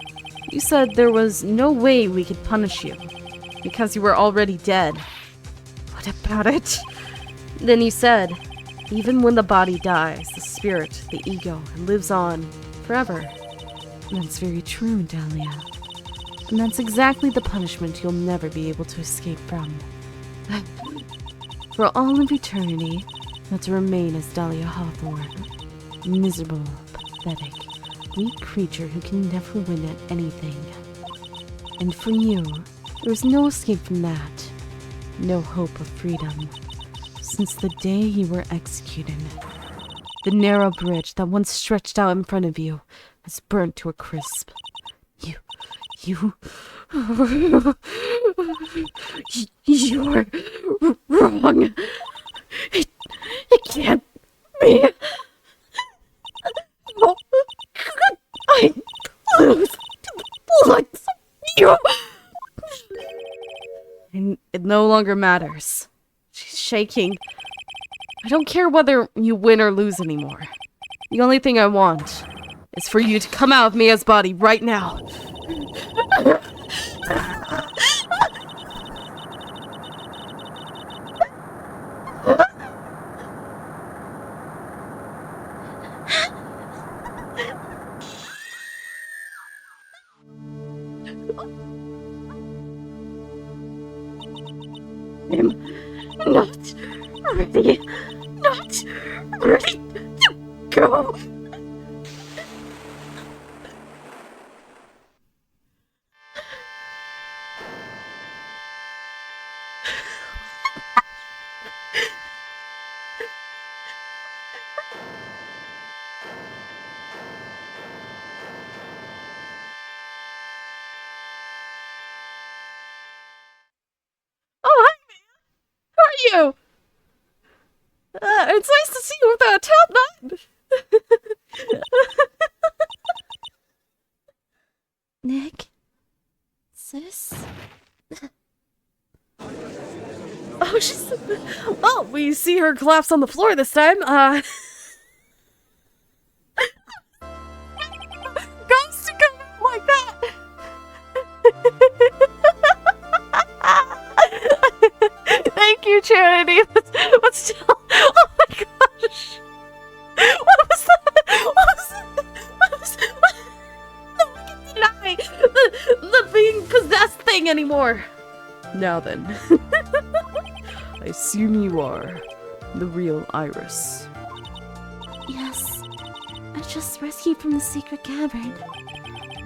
You said there was no way we could punish you, because you were already dead. What about it? Then you said, even when the body dies, the spirit, the ego, lives on forever. And that's very true, Dahlia. And that's exactly the punishment you'll never be able to escape from. For all of eternity, you'll to remain as Dahlia Hawthorne. Miserable, pathetic, weak creature who can never win at anything. And for you, there's no escape from that. No hope of freedom. Since the day you were executed, the narrow bridge that once stretched out in front of you has burnt to a crisp. You're wrong. It can't be. How could I lose to the likes of you? And it no longer matters. She's shaking. I don't care whether you win or lose anymore. The only thing I want is for you to come out of Mia's body right now. I'm not ready to go. You. It's nice to see you with a top knot. Nick? Sis? Oh, she's... Oh, we see her collapse on the floor this time. Goes to come out like that. Thank you, Charity. Let's tell... Oh my gosh. anything anymore. Now then. I assume you are the real Iris. Yes. I just rescued from the secret cavern.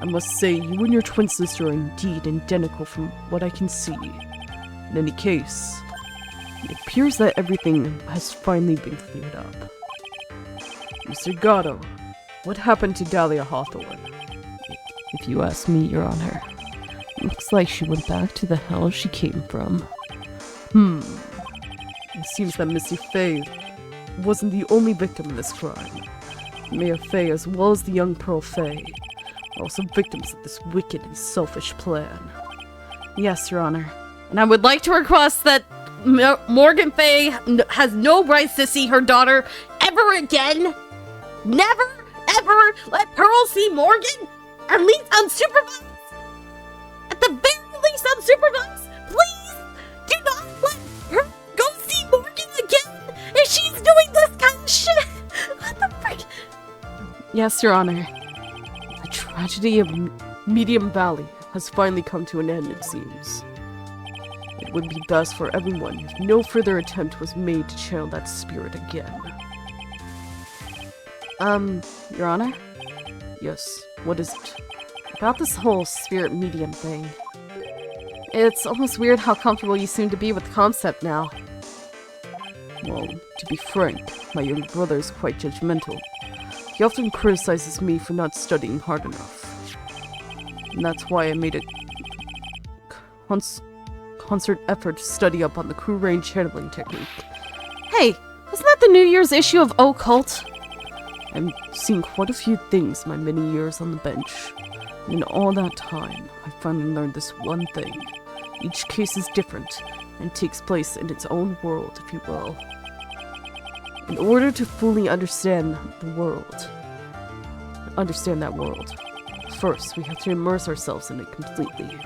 I must say, you and your twin sister are indeed identical from what I can see. In any case, it appears that everything has finally been cleared up. Mr. Gatto, what happened to Dahlia Hawthorne? If you ask me, Your Honor, looks like she went back to the hell she came from. It seems that Misty Faye wasn't the only victim in this crime. Maya Faye, as well as the young Pearl Faye, are also victims of this wicked and selfish plan. Yes, Your Honor. And I would like to request that Morgan Faye has no rights to see her daughter ever again. Never, ever let Pearl see Morgan, at least unsupervised. At the very least unsupervised. Please, do not let her go see Morgan again if she's doing this kind of shit. What the frick? Yes, Your Honor. The tragedy of Medium Valley has finally come to an end, it seems. It would be best for everyone if no further attempt was made to channel that spirit again. Your Honor? Yes, what is it? About this whole spirit medium thing. It's almost weird how comfortable you seem to be with the concept now. Well, to be frank, my younger brother is quite judgmental. He often criticizes me for not studying hard enough. And that's why I made a concert effort to study up on the crew range channeling technique. Hey, isn't that the New Year's issue of Occult? I've seen quite a few things in my many years on the bench. And in all that time, I finally learned this one thing. Each case is different, and takes place in its own world, if you will. In order to fully understand that world, first we have to immerse ourselves in it completely.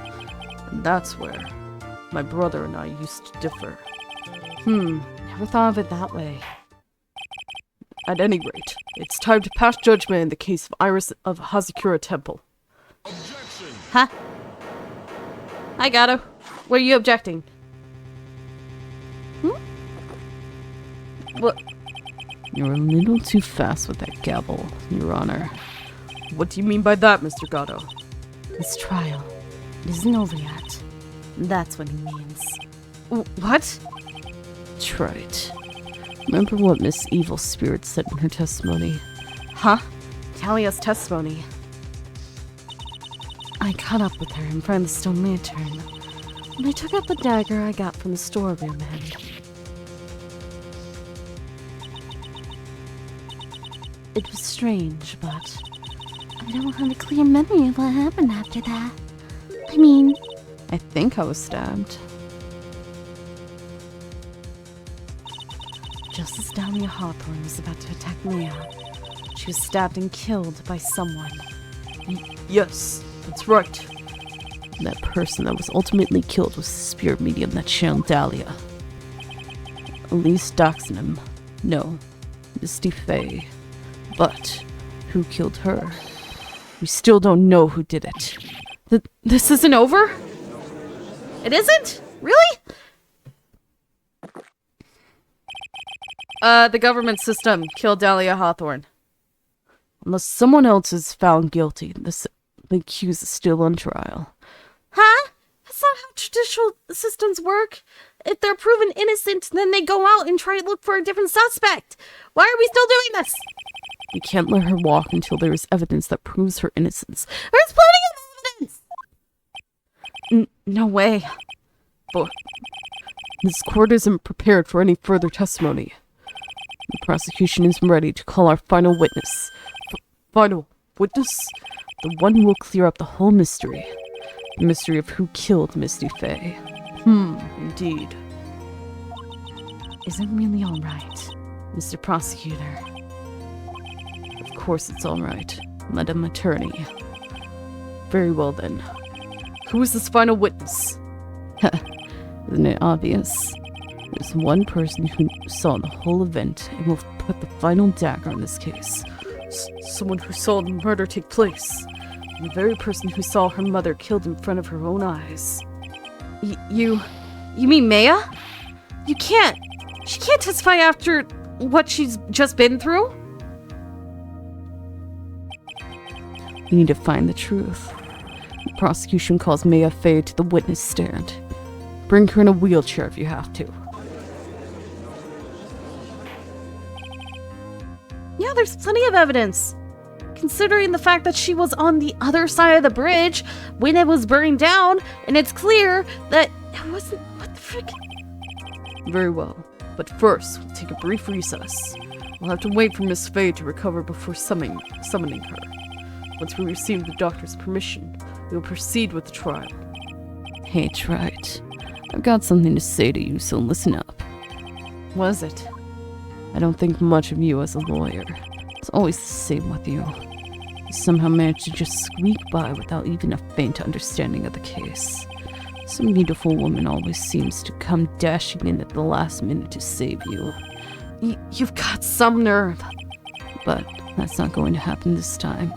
And that's where my brother and I used to differ. Never thought of it that way. At any rate, it's time to pass judgment in the case of Iris of Hazakura Temple. Huh? Hi, Gato. What are you objecting? What? You're a little too fast with that gavel, Your Honor. What do you mean by that, Mr. Gatto? This trial isn't over yet. That's what he means. What? That's right. Remember what Miss Evil Spirit said in her testimony? Huh? Talia's testimony. I caught up with her in front of the stone lantern, and I took out the dagger I got from the storeroom and... It was strange, but I don't have a clear memory of what happened after that. I mean, I think I was stabbed. just as Dahlia Hawthorne was about to attack Mia, she was stabbed and killed by someone. Yes, that's right. That person that was ultimately killed was the spirit medium that channeled Dahlia. Elise Doxenham. No, Misty Faye. But who killed her? We still don't know who did it. This isn't over? It isn't? Really? The government system killed Dahlia Hawthorne. Unless someone else is found guilty, the accused is still on trial. Huh? That's not how traditional systems work. If they're proven innocent, then they go out and try to look for a different suspect. Why are we still doing this? We can't let her walk until there is evidence that proves her innocence. There's plenty of evidence! No way. But this court isn't prepared for any further testimony. The prosecution is ready to call our final witness. Final witness? The one who will clear up the whole mystery. The mystery of who killed Misty Faye. Indeed. Is it really all right, Mr. Prosecutor? Of course it's all right, Madam Attorney. Very well then. Who is this final witness? Isn't it obvious? There's one person who saw the whole event and will put the final dagger in this case. Someone who saw the murder take place. And the very person who saw her mother killed in front of her own eyes. You mean Maya? She can't testify after what she's just been through? You need to find the truth. The prosecution calls Maya Fey to the witness stand. Bring her in a wheelchair if you have to. Yeah, there's plenty of evidence. Considering the fact that she was on the other side of the bridge when it was burning down, and it's clear that it wasn't. What the frick? Very well. But first, we'll take a brief recess. We'll have to wait for Miss Fey to recover before summoning her. Once we receive the doctor's permission, we will proceed with the trial. Hey, Wright. I've got something to say to you, so listen up. What is it? I don't think much of you as a lawyer. It's always the same with you. You somehow manage to just squeak by without even a faint understanding of the case. Some beautiful woman always seems to come dashing in at the last minute to save you. You've got some nerve. But that's not going to happen this time.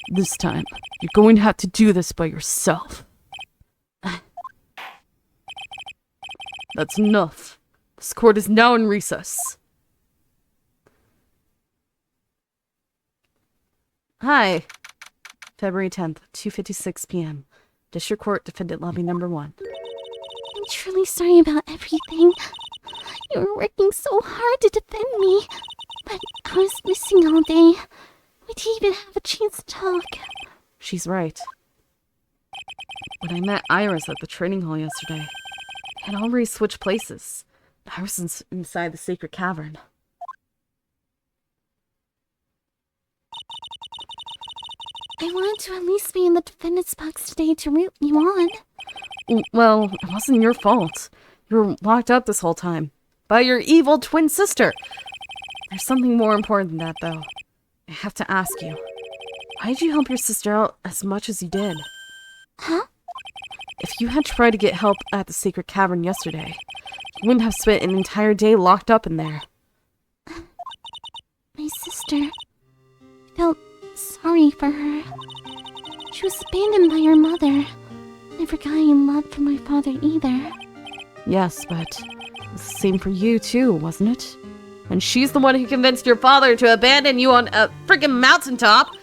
This time, you're going to have to do this by yourself. That's enough. This court is now in recess. Hi. February 10th, 2:56 p.m. District Court, Defendant Lobby Number 1. I'm truly sorry about everything. You were working so hard to defend me, but I was missing all day. We didn't even have a chance to talk. She's right. When I met Iris at the training hall yesterday, I had already switched places. Iris was inside the sacred cavern. I wanted to at least be in the defendant's box today to root you on. Well, it wasn't your fault. You were locked up this whole time. By your evil twin sister. There's something more important than that, though. I have to ask you. Why did you help your sister out as much as you did? Huh? If you had tried to get help at the sacred cavern yesterday, you wouldn't have spent an entire day locked up in there. My sister. I felt sorry for her. She was abandoned by her mother. Never got any love from my father either. Yes, but it was the same for you too, wasn't it? And she's the one who convinced your father to abandon you on a freaking mountaintop.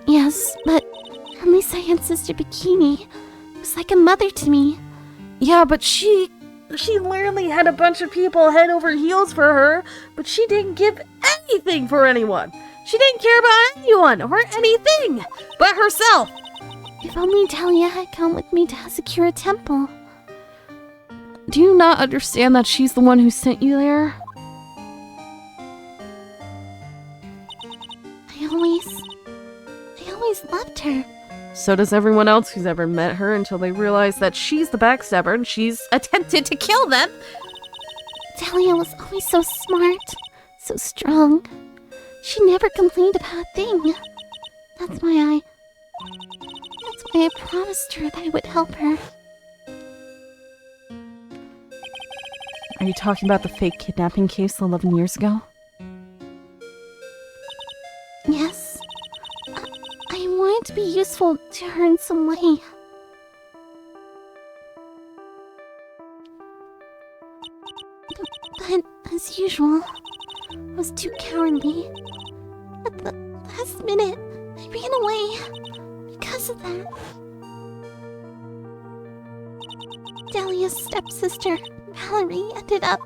Yes, but at least I had Sister Bikini. It was like a mother to me. Yeah, but she literally had a bunch of people head over heels for her, but she didn't give anything for anyone. She didn't care about anyone or anything but herself. If only Dahlia had come with me to secure a temple. Do you not understand that she's the one who sent you there? I always loved her. So does everyone else who's ever met her until they realize that she's the backstabber and she's attempted to kill them. Dahlia was always so smart, so strong. She never complained about a thing. That's why I promised her that I would help her. Are you talking about the fake kidnapping case 11 years ago? Yes. I wanted to be useful to her in some way. But as usual, I was too cowardly. At the last minute, I ran away because of that. Dahlia's stepsister, Valerie, ended up...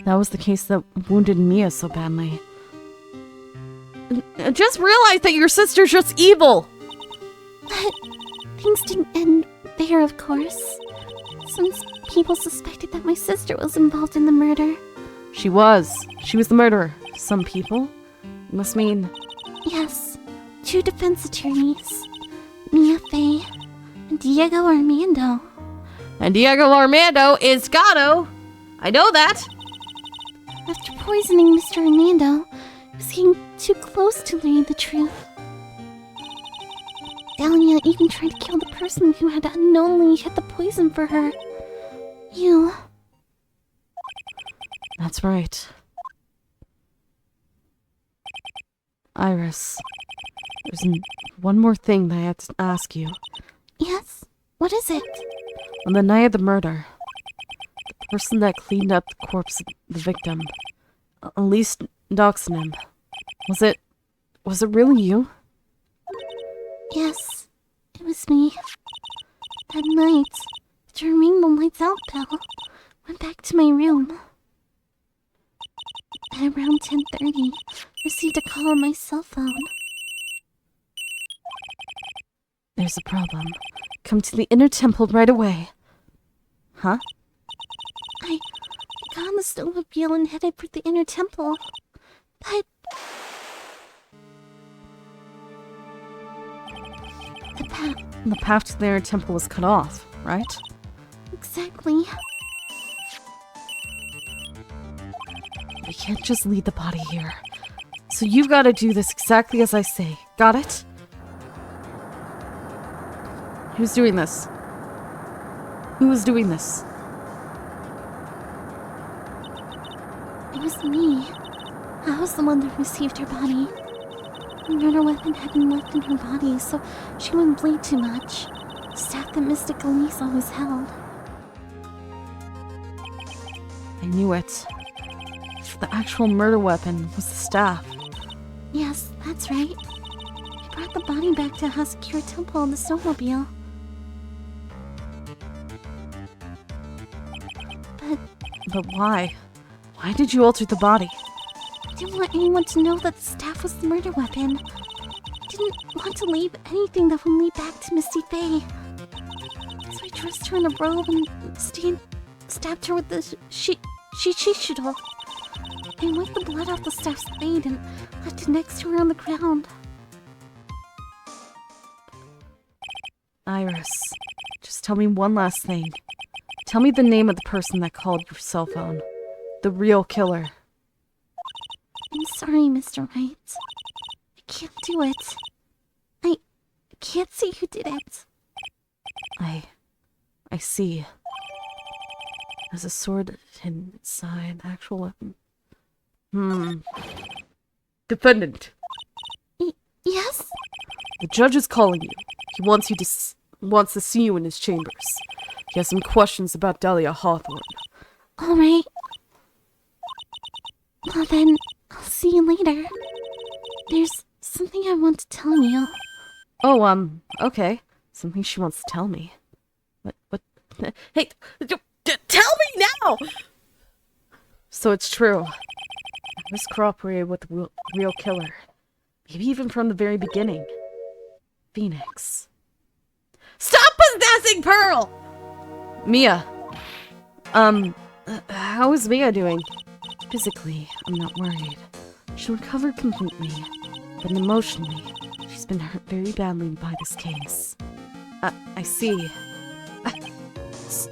That was the case that wounded Mia so badly. Just realize that your sister's just evil! But things didn't end there, of course. Since people suspected that my sister was involved in the murder. She was. She was the murderer. Some people? You must mean... Yes. 2 defense attorneys. Mia Fey and Diego Armando. And Diego Armando is Gato! I know that! After poisoning Mr. Armando, I was getting too close to learning the truth. Dahlia even tried to kill the person who had unknowingly hid the poison for her. You. That's right. Iris, there's one more thing that I have to ask you. Yes? What is it? On the night of the murder, the person that cleaned up the corpse of the victim, Elise doxed him. Was it really you? Yes, it was me. That night, after ringing the lights out bell, went back to my room. At around 10:30, received a call on my cell phone. There's a problem. Come to the inner temple right away. Huh? I got on the snowmobile and headed for the inner temple. But The path to the inner temple was cut off, right? exactly. We can't just leave the body here. So you've got to do this exactly as I say. Got it? Who's doing this? Who was doing this? It was me. I was the one that received her body. The murder weapon had been left in her body, so she wouldn't bleed too much. The staff that Mystic Elise always held. I knew it. The actual murder weapon was the staff. Yes, that's right. I brought the body back to Hasakura Temple on the snowmobile. But why? Why did you alter the body? I didn't want anyone to know that the staff was the murder weapon. I didn't want to leave anything that would lead back to Misty Faye. So I dressed her in a robe and stabbed her with the shishido. I wiped the blood off the staff's blade and left it next to her on the ground. Iris, just tell me one last thing. Tell me the name of the person that called your cell phone. The real killer. I'm sorry, Mr. Wright. I can't do it. I can't see who did it. I see. There's a sword hidden inside the actual weapon. Defendant. Yes? The judge is calling you. He wants to see you in his chambers. He has some questions about Delia Hawthorne. Alright. Well then, I'll see you later. There's something I want to tell you. Oh, okay. Something she wants to tell me. What? Hey, tell me now! So it's true. I was cooperated with the real killer. Maybe even from the very beginning. Phoenix. Stop possessing Pearl! Mia. How is Mia doing? Physically, I'm not worried. She'll recover completely. But emotionally, she's been hurt very badly by this case. I see.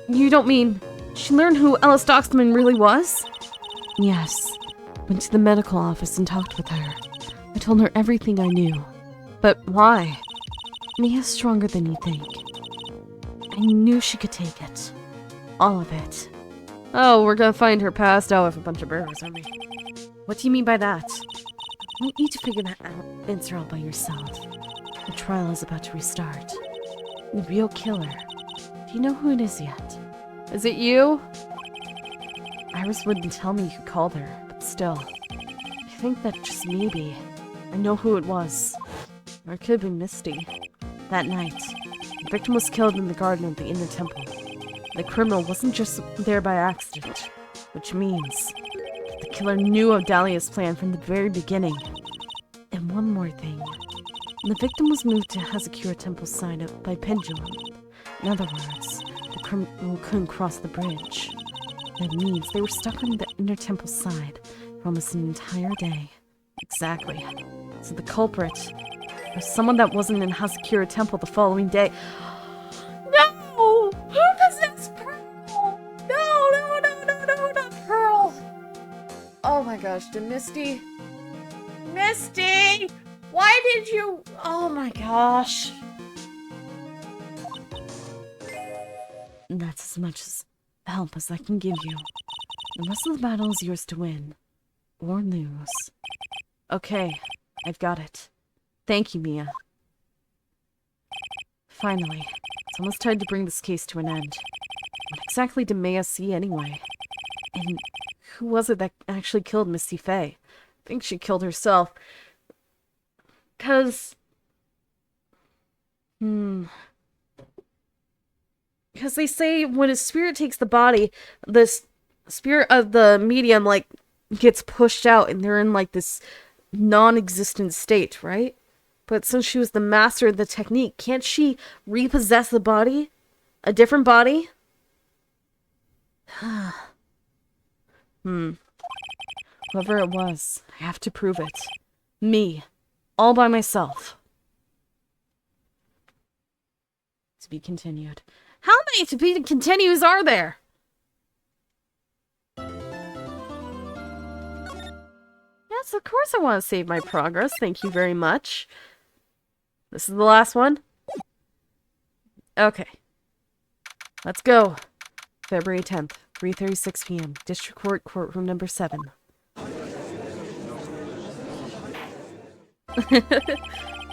You don't mean she learned who Ellis Doxman really was? Yes. Went to the medical office and talked with her. I told her everything I knew. But why? Mia's stronger than you think. I knew she could take it. All of it. Oh, we're gonna find her passed out with a bunch of burgers, aren't we? What do you mean by that? I want you to figure that answer out by yourself. The trial is about to restart. The real killer. Do you know who it is yet? Is it you? Iris wouldn't tell me who called her, but still. I think that just maybe I know who it was. Or it could have been Misty. That night, the victim was killed in the garden of the Inner Temple. The criminal wasn't just there by accident, which means the killer knew of Dahlia's plan from the very beginning. And one more thing. The victim was moved to Hasakura Temple's side by pendulum. In other words, the criminal couldn't cross the bridge. That means they were stuck on the Inner Temple side for almost an entire day. Exactly. So the culprit was someone that wasn't in Hasakura Temple the following day. No! Who possessed Pearl? No, not Pearl! Oh my gosh, did Misty? Misty! Why did you? Oh my gosh. That's as much help as I can give you. The rest of the battle is yours to win. Or lose. Okay, I've got it. Thank you, Mia. Finally, it's almost time to bring this case to an end. What exactly did Maya see anyway? And who was it that actually killed Misty Faye? I think she killed herself. Because they say when a spirit takes the body, this spirit of the medium, like, gets pushed out and they're in, like, this non-existent state, right? But since she was the master of the technique, can't she repossess the body? A different body? Whoever it was, I have to prove it. Me. All by myself. To be continued. How many to be continues are there? Yes, of course I want to save my progress. Thank you very much. This is the last one? Okay. Let's go. February 10th, 3:36 p.m. District Court, courtroom number 7.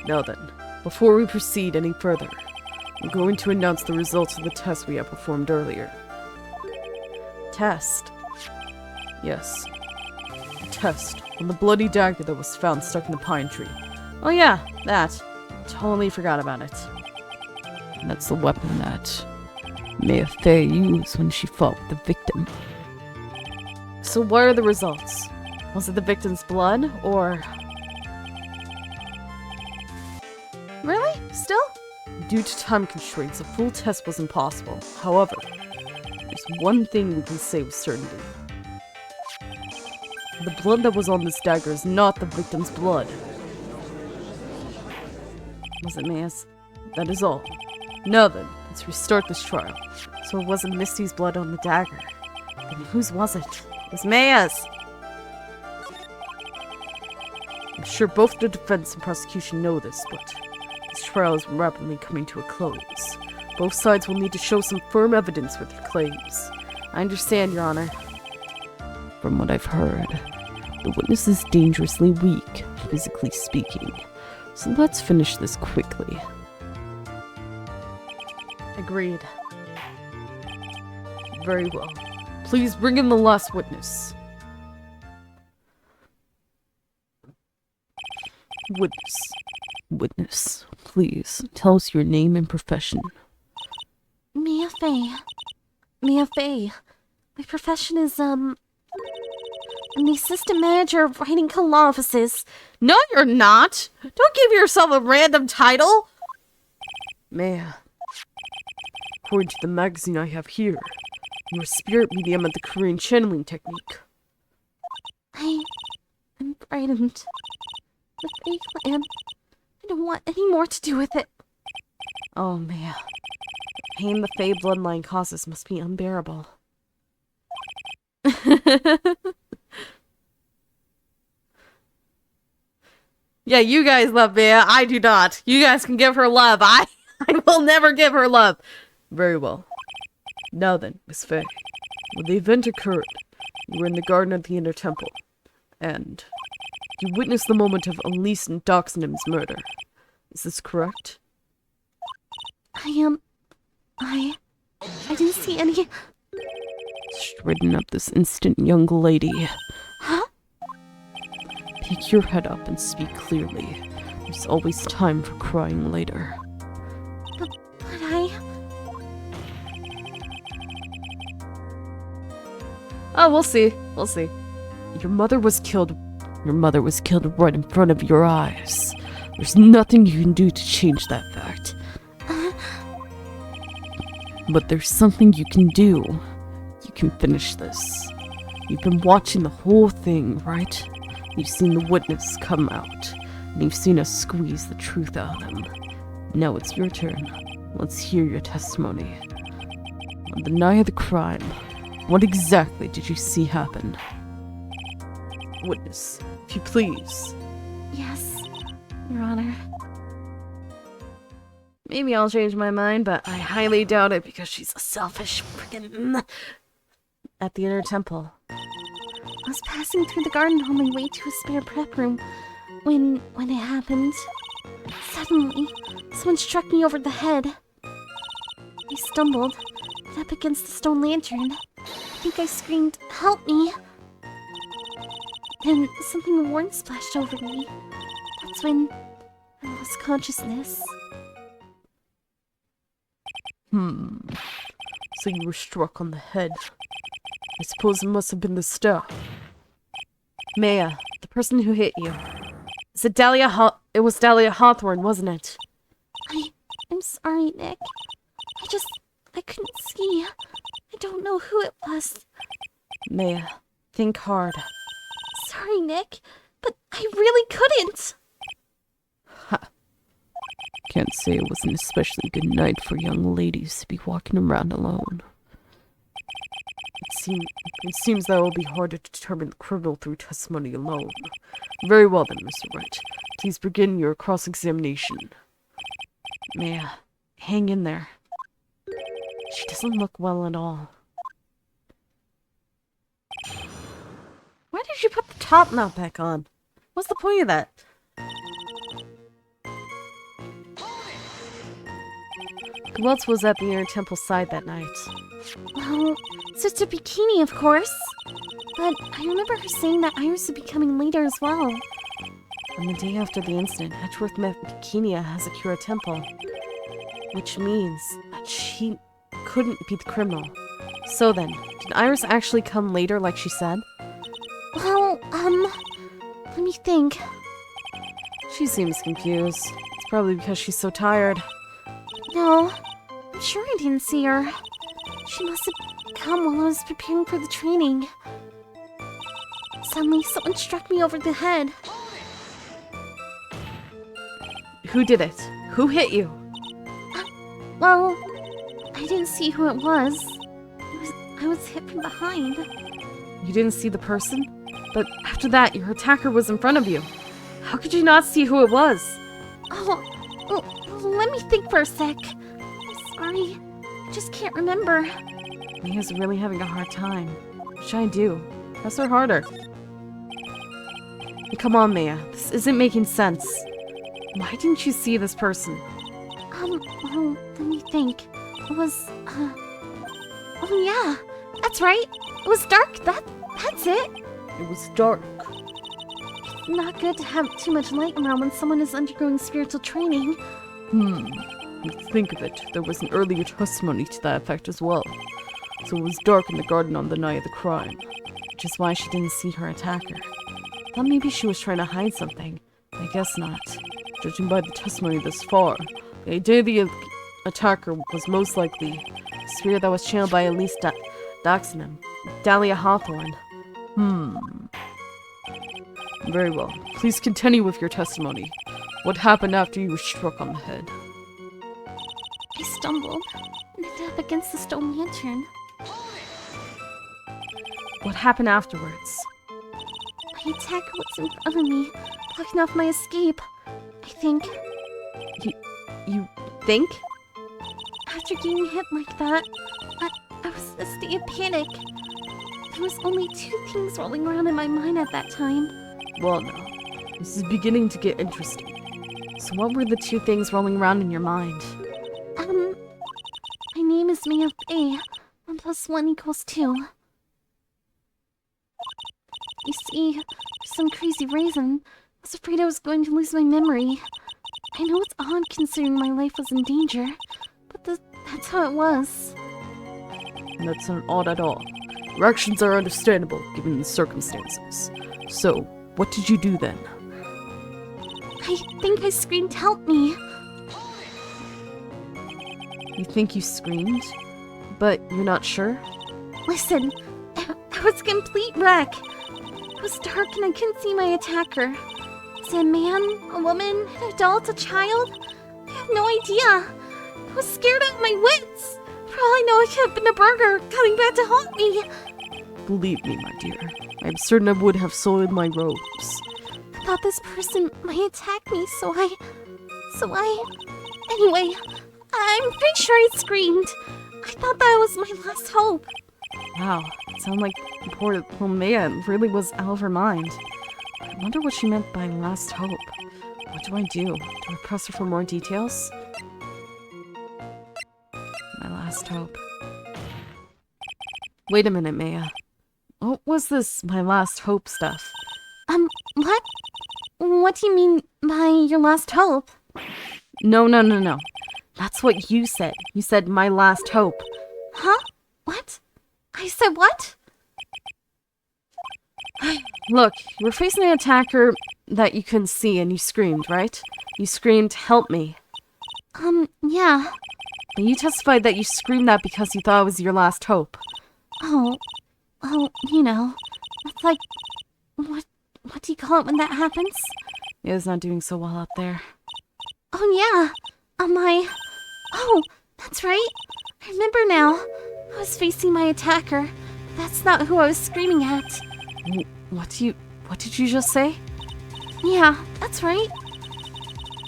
Now then, before we proceed any further, I'm going to announce the results of the test we have performed earlier. Test? Yes. A test on the bloody dagger that was found stuck in the pine tree. Oh yeah, that. Totally forgot about it. And that's the weapon that Maya Fey used when she fought with the victim. So what are the results? Was it the victim's blood, or... Really? Still? Due to time constraints, a full test was impossible. However, there's one thing we can say with certainty. The blood that was on this dagger is not the victim's blood. Was it Maya's? That is all. Now then, let's restart this trial. So it wasn't Misty's blood on the dagger. Then whose was it? It was Maya's! I'm sure both the defense and prosecution know this, but this trial is rapidly coming to a close. Both sides will need to show some firm evidence with your claims. I understand, Your Honor. From what I've heard, the witness is dangerously weak, physically speaking. So let's finish this quickly. Agreed. Very well. Please bring in the last witness. Witness, please tell us your name and profession. Mia Fey. Mia Fey. My profession is, I'm the assistant manager of writing law offices. No, you're not! Don't give yourself a random title! Maya, according to the magazine I have here, you're a spirit medium at the Korean channeling technique. I'm frightened. The fake plan. I don't want any more to do with it. Oh, Maya. The pain the Fae bloodline causes must be unbearable. Yeah, you guys love Maya. I do not. You guys can give her love. I will never give her love. Very well. Now then, Miss Faye. When the event occurred, you were in the garden of the Inner Temple, and you witnessed the moment of Elise and Doxenham's murder. Is this correct? I didn't see any... Straighten up this instant, young lady. Huh? Pick your head up and speak clearly. There's always time for crying later. But I... Oh, we'll see. We'll see. Your mother was killed right in front of your eyes. There's nothing you can do to change that fact. But there's something you can do. You can finish this. You've been watching the whole thing, right? You've seen the witness come out, and you've seen us squeeze the truth out of him. Now it's your turn. Let's hear your testimony. On the night of the crime, what exactly did you see happen? Witness, if you please. Yes, Your Honor. Maybe I'll change my mind, but I highly doubt it because she's a selfish friggin'... At the Inner Temple. I was passing through the garden on my way to a spare prep room. when it happened, suddenly, someone struck me over the head. I stumbled, hit up against the stone lantern. I think I screamed, "Help me!" Then something warm splashed over me. That's when I lost consciousness. So you were struck on the head. I suppose it must have been the staff. Maya, the person who hit you. Is it it was Dahlia Hawthorne, wasn't it? I'm sorry, Nick. I couldn't see. I don't know who it was. Maya, think hard. Sorry, Nick, but I really couldn't. Can't say it was an especially good night for young ladies to be walking around alone. It seems that it will be hard to determine the criminal through testimony alone. Very well then, Mr. Wright. Please begin your cross-examination. Maya, hang in there. She doesn't look well at all. Why did you put the top knot back on? What's the point of that? Who else was at the inner temple side that night? Well, Sister Bikini, of course. But I remember her saying that Iris would be coming later as well. On the day after the incident, Edgeworth met Bikinia as a Kira temple. Which means that she couldn't be the criminal. So then, did Iris actually come later like she said? Well, let me think. She seems confused. It's probably because she's so tired. No, I'm sure I didn't see her. She must have come while I was preparing for the training. Suddenly, someone struck me over the head. Who did it? Who hit you? Well, I didn't see who it was. I was hit from behind. You didn't see the person? But after that, your attacker was in front of you. How could you not see who it was? Let me think for a sec. I'm sorry. I just can't remember. Mia's really having a hard time. What should I do? Press her harder. Come on, Mia. This isn't making sense. Why didn't you see this person? Well, let me think. It was, oh yeah, that's right. It was dark, that's it. It was dark. It's not good to have too much light around when someone is undergoing spiritual training. Think of it. There was an earlier testimony to that effect as well. So it was dark in the garden on the night of the crime. Which is why she didn't see her attacker. Thought maybe she was trying to hide something. I guess not. Judging by the testimony thus far, the idea the attacker was most likely the spirit that was channeled by Elise Daxonum, Dahlia Hawthorne. Very well. Please continue with your testimony. What happened after you were struck on the head? I stumbled and hit up against the stone lantern. What happened afterwards? My attacker was in front of me, blocking off my escape. I think. You think? After getting hit like that, I was in a state of panic. There was only two things rolling around in my mind at that time. Well, now, this is beginning to get interesting. So what were the two things rolling around in your mind? My name is Mia A. 1 + 1 = 2. You see, for some crazy reason, I was afraid I was going to lose my memory. I know it's odd considering my life was in danger, but that's how it was. That's not odd at all. Your actions are understandable given the circumstances. So, what did you do then? I think I screamed, "Help me!" You think you screamed? But you're not sure? Listen, I was a complete wreck. It was dark and I couldn't see my attacker. Is it a man, a woman, an adult, a child? I have no idea. I was scared out of my wits. For all I know, it could have been a burger coming back to haunt me. Believe me, my dear, I am certain I would have soiled my robes. I thought this person might attack me, so I... Anyway, I'm pretty sure I screamed. I thought that was my last hope. Wow, it sounded like poor little Mia really was out of her mind. wonder what she meant by last hope. What do I do? Do I press her for more details? My last hope. Wait a minute, Maya. What was this my last hope stuff? What? What do you mean by your last hope? No. That's what you said. You said my last hope. Huh? What? I said what? Look, you were facing an attacker that you couldn't see and you screamed, right? You screamed, "Help me." Yeah. But you testified that you screamed that because you thought it was your last hope. Oh, well, you know, that's like, what do you call it when that happens? Maya's not doing so well out there. Oh, yeah. Oh, that's right. I remember now. I was facing my attacker. But that's not who I was screaming at. What did you just say? Yeah, that's right.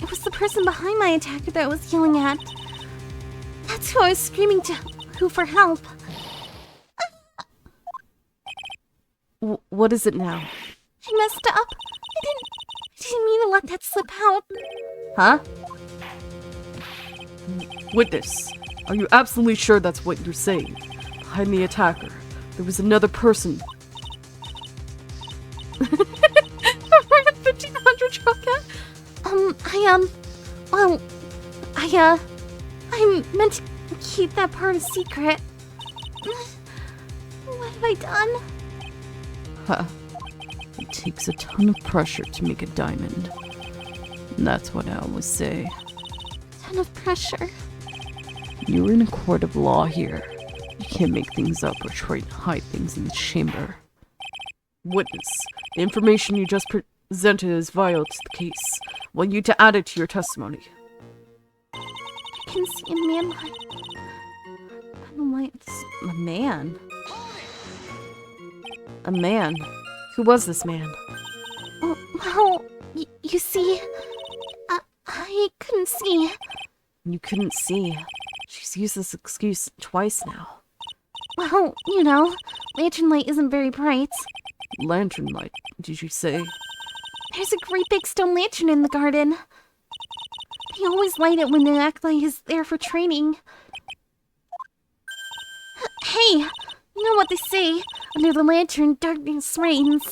It was the person behind my attacker that I was yelling at. That's who I was screaming to, who for help. What is it now? I messed up. I didn't mean to let that slip out. Huh? Witness, are you absolutely sure that's what you're saying? Behind the attacker, there was another person. We're at 1500 Chocolate? I meant to keep that part a secret. What have I done? Huh. It takes a ton of pressure to make a diamond. And that's what I always say. Ton of pressure. You're in a court of law here. You can't make things up or try to hide things in the chamber. Witness, the information you just presented is vital to the case. Want you to add it to your testimony. I can see a man behind the lights. A man? A man? Who was this man? Oh, well, you see, I couldn't see. You couldn't see. She's used this excuse twice now. Well, you know, lantern light isn't very bright. Lantern light, did you say? There's a great big stone lantern in the garden. They always light it when the acolyte is there for training. Hey, you know what they say? Under the lantern, darkness reigns.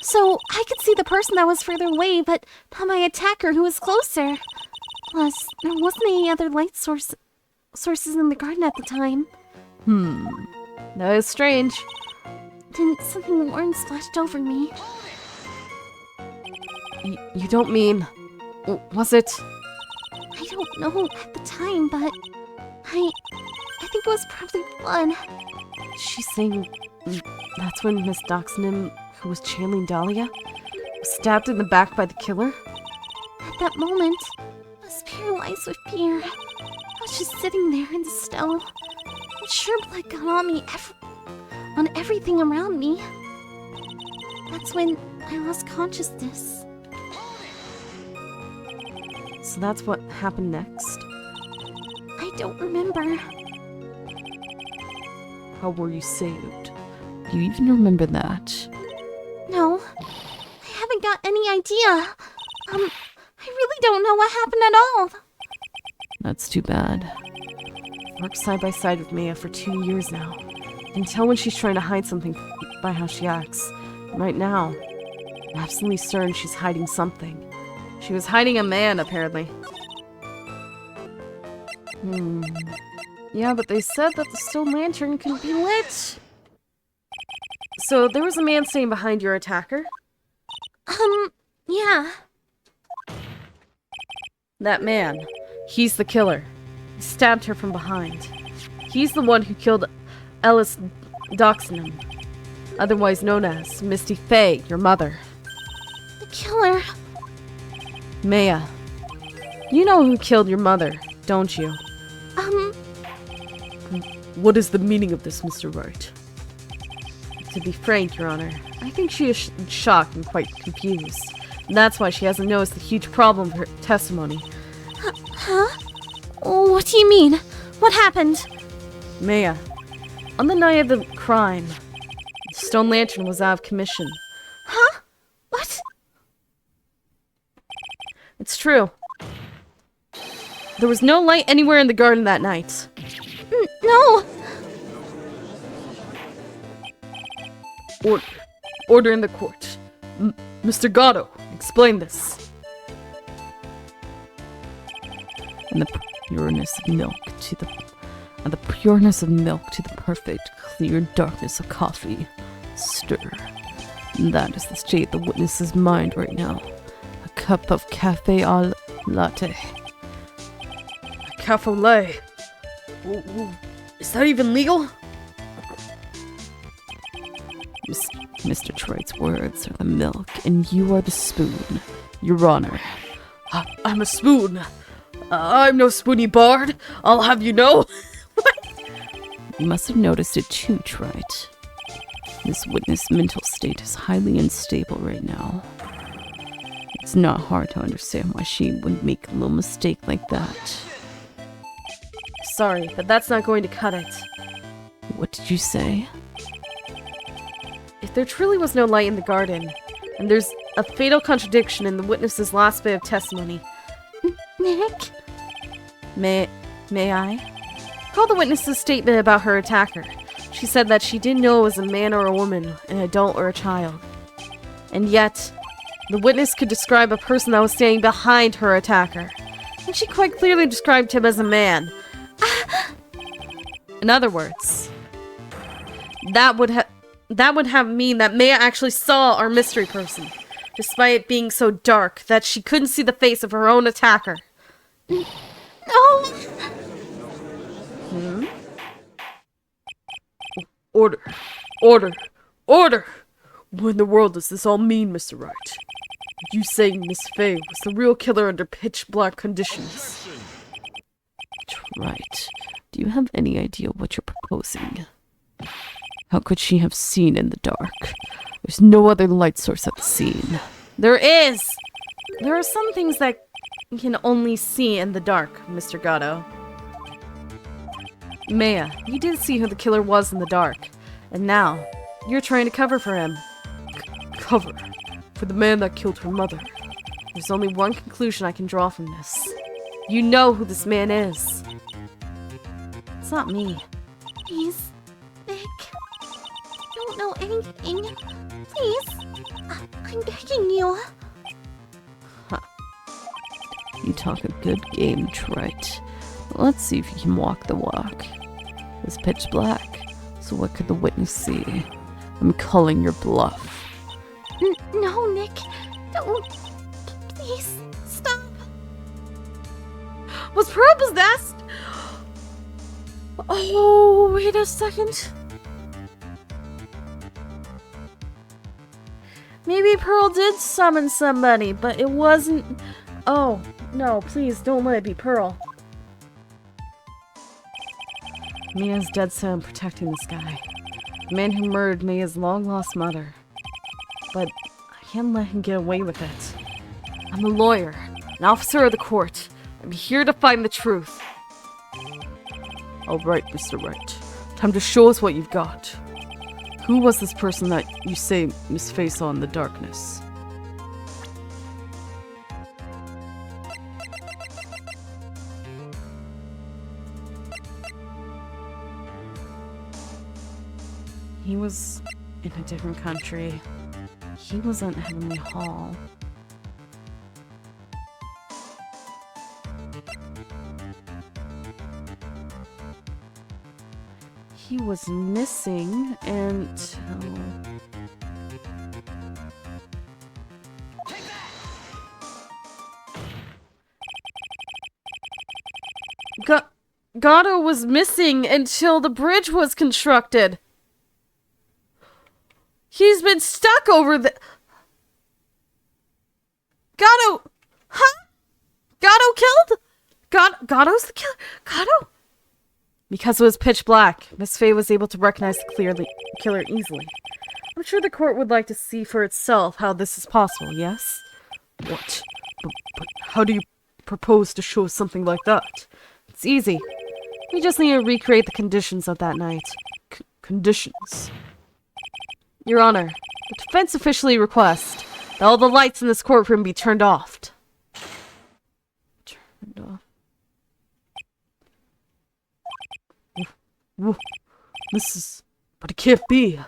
So I could see the person that was further away, but not my attacker who was closer. Plus, there wasn't any other light sources in the garden at the time. That is strange. Then something orange splashed over me. You don't mean... Was it... I don't know at the time, but I think it was probably blood. She's saying that's when Miss Doxnam, who was channeling Dahlia, was stabbed in the back by the killer? At that moment, I was paralyzed with fear. I was just sitting there in the snow. And sure blood got on me, on everything around me. That's when I lost consciousness. So that's what happened next? I don't remember. How were you saved? Do you even remember that? No, I haven't got any idea. I really don't know what happened at all. That's too bad. Worked side by side with Maya for 2 years now. I can tell when she's trying to hide something by how she acts. Right now, I'm absolutely certain she's hiding something. She was hiding a man, apparently. Yeah, but they said that the stone lantern couldn't be lit. So there was a man staying behind your attacker? Yeah. That man. He's the killer. He stabbed her from behind. He's the one who killed Ellis Doxnam, otherwise known as Misty Faye, your mother. The killer. Maya, you know who killed your mother, don't you? What is the meaning of this, Mr. Wright? To be frank, Your Honor, I think she is shocked and quite confused. And that's why she hasn't noticed the huge problem with her testimony. Huh? What do you mean? What happened? Maya, on the night of the crime, the stone lantern was out of commission. Huh? What? It's true. There was no light anywhere in the garden that night. No! Order in the court. Mr. Gatto, explain this. And the pureness of milk to the perfect, clear darkness of coffee. Stir. And that is the state of the witness's mind right now. A cup of cafe au latte. Cafe au lait. Is that even legal? Mr. Troy's words are the milk, and you are the spoon. Your Honor. I'm a spoon. I'm no spoony bard. I'll have you know. You must have noticed it too, Wright. This witness' mental state is highly unstable right now. It's not hard to understand why she would make a little mistake like that. Sorry, but that's not going to cut it. What did you say? If there truly was no light in the garden, and there's a fatal contradiction in the witness's last bit of testimony. Nick? May I? Call the witness's statement about her attacker. She said that she didn't know it was a man or a woman, an adult or a child. And yet, the witness could describe a person that was standing behind her attacker. And she quite clearly described him as a man. In other words, that would have mean that Maya actually saw our mystery person, despite it being so dark that she couldn't see the face of her own attacker. No! Order! Order! Order! What in the world does this all mean, Mr. Wright? Are you saying Miss Faye was the real killer under pitch-black conditions? Right. Do you have any idea what you're proposing? How could she have seen in the dark? There's no other light source at the scene. There is! There are some things that you can only see in the dark, Mr. Gatto. Maya, you did see who the killer was in the dark, and now you're trying to cover for him. Cover? For the man that killed her mother. There's only one conclusion I can draw from this. You know who this man is. It's not me. Please, Nick. I don't know anything. Please. I'm begging you. You talk a good game, Wright. Let's see if you can walk the walk. It's pitch black, so what could the witness see? I'm calling your bluff. No, Nick. Don't. Please, stop. Was Pearl possessed? Oh, wait a second. Maybe Pearl did summon somebody, but it wasn't... Oh, no, please don't let it be Pearl. Mia's dead set on protecting this guy. The man who murdered Mia's long-lost mother. But I can't let him get away with it. I'm a lawyer, an officer of the court. I'm here to find the truth. All right, Mr. Wright. Time to show us what you've got. Who was this person that you say Miss Faye saw in the darkness? He was in a different country. He was at Heavenly Hall. He was missing until... Gatto was missing until the bridge was constructed. He's been stuck over the... Gatto! Huh? Gatto killed? Gatto's the killer? Gatto? Because it was pitch black, Miss Faye was able to recognize the killer easily. I'm sure the court would like to see for itself how this is possible, yes? What? But how do you propose to show something like that? It's easy. We just need to recreate the conditions of that night. Conditions? Your Honor, the defense officially requests that all the lights in this courtroom be turned off. And, This is... But it can't be.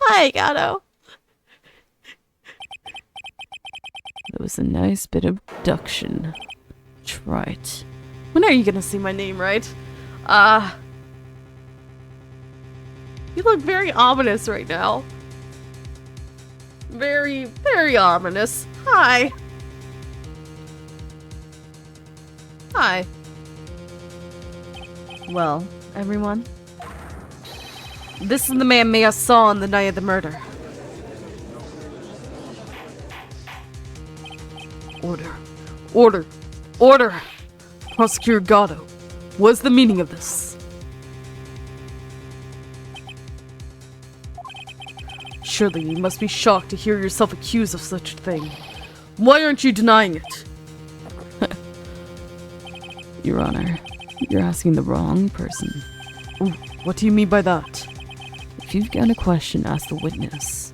Hi, Gato. It was a nice bit of abduction. Right. When are you gonna see my name, right? You look very ominous right now. Very, very ominous. Hi. Hi. Well, everyone. This is the man Maya saw on the night of the murder. Order. Order. Order! Prosecutor Gatto, what's the meaning of this? Surely you must be shocked to hear yourself accused of such a thing. Why aren't you denying it? Your Honor, you're asking the wrong person. Ooh, what do you mean by that? If you've got a question, ask the witness.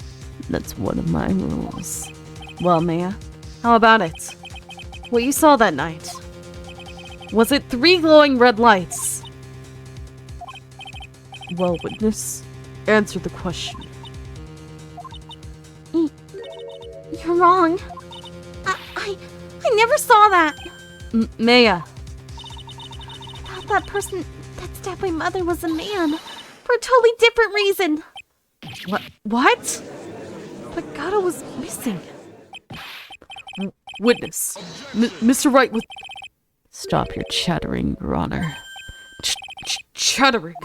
That's one of my rules. Well, Maya, how about it? What you saw that night? Was it 3 glowing red lights? Well, witness, answer the question. You're wrong. I never saw that. Maya. I thought that person that stabbed my mother was a man. For a totally different reason. What? But Gatto was missing. Witness. Mr. Wright was... Stop your chattering, Your Honor. Chattering.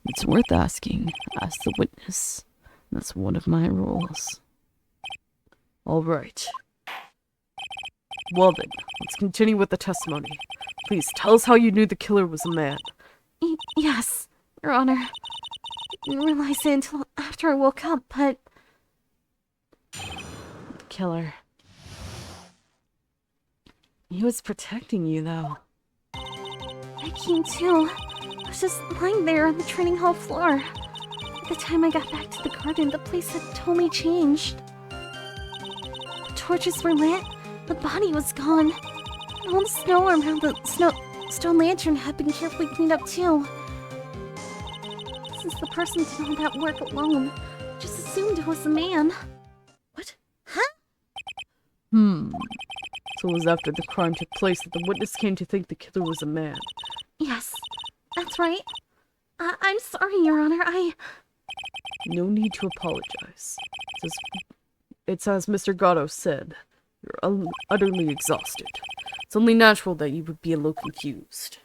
It's worth asking. Ask the witness. That's one of my rules. All right. Well then, let's continue with the testimony. Please, tell us how you knew the killer was a man. Yes, Your Honor. I didn't realize it until after I woke up, but... The killer. He was protecting you, though. I came to. I was just lying there on the training hall floor. By the time I got back to the garden, the place had totally changed. The torches were lit, the body was gone, and all the snow around the stone lantern had been carefully cleaned up too. Since the person did all that work alone, I just assumed it was a man. What? Huh? So it was after the crime took place that the witness came to think the killer was a man. Yes, that's right. I'm sorry, Your Honor, No need to apologize. It's as Mr. Gatto said. You're utterly exhausted. It's only natural that you would be a little confused.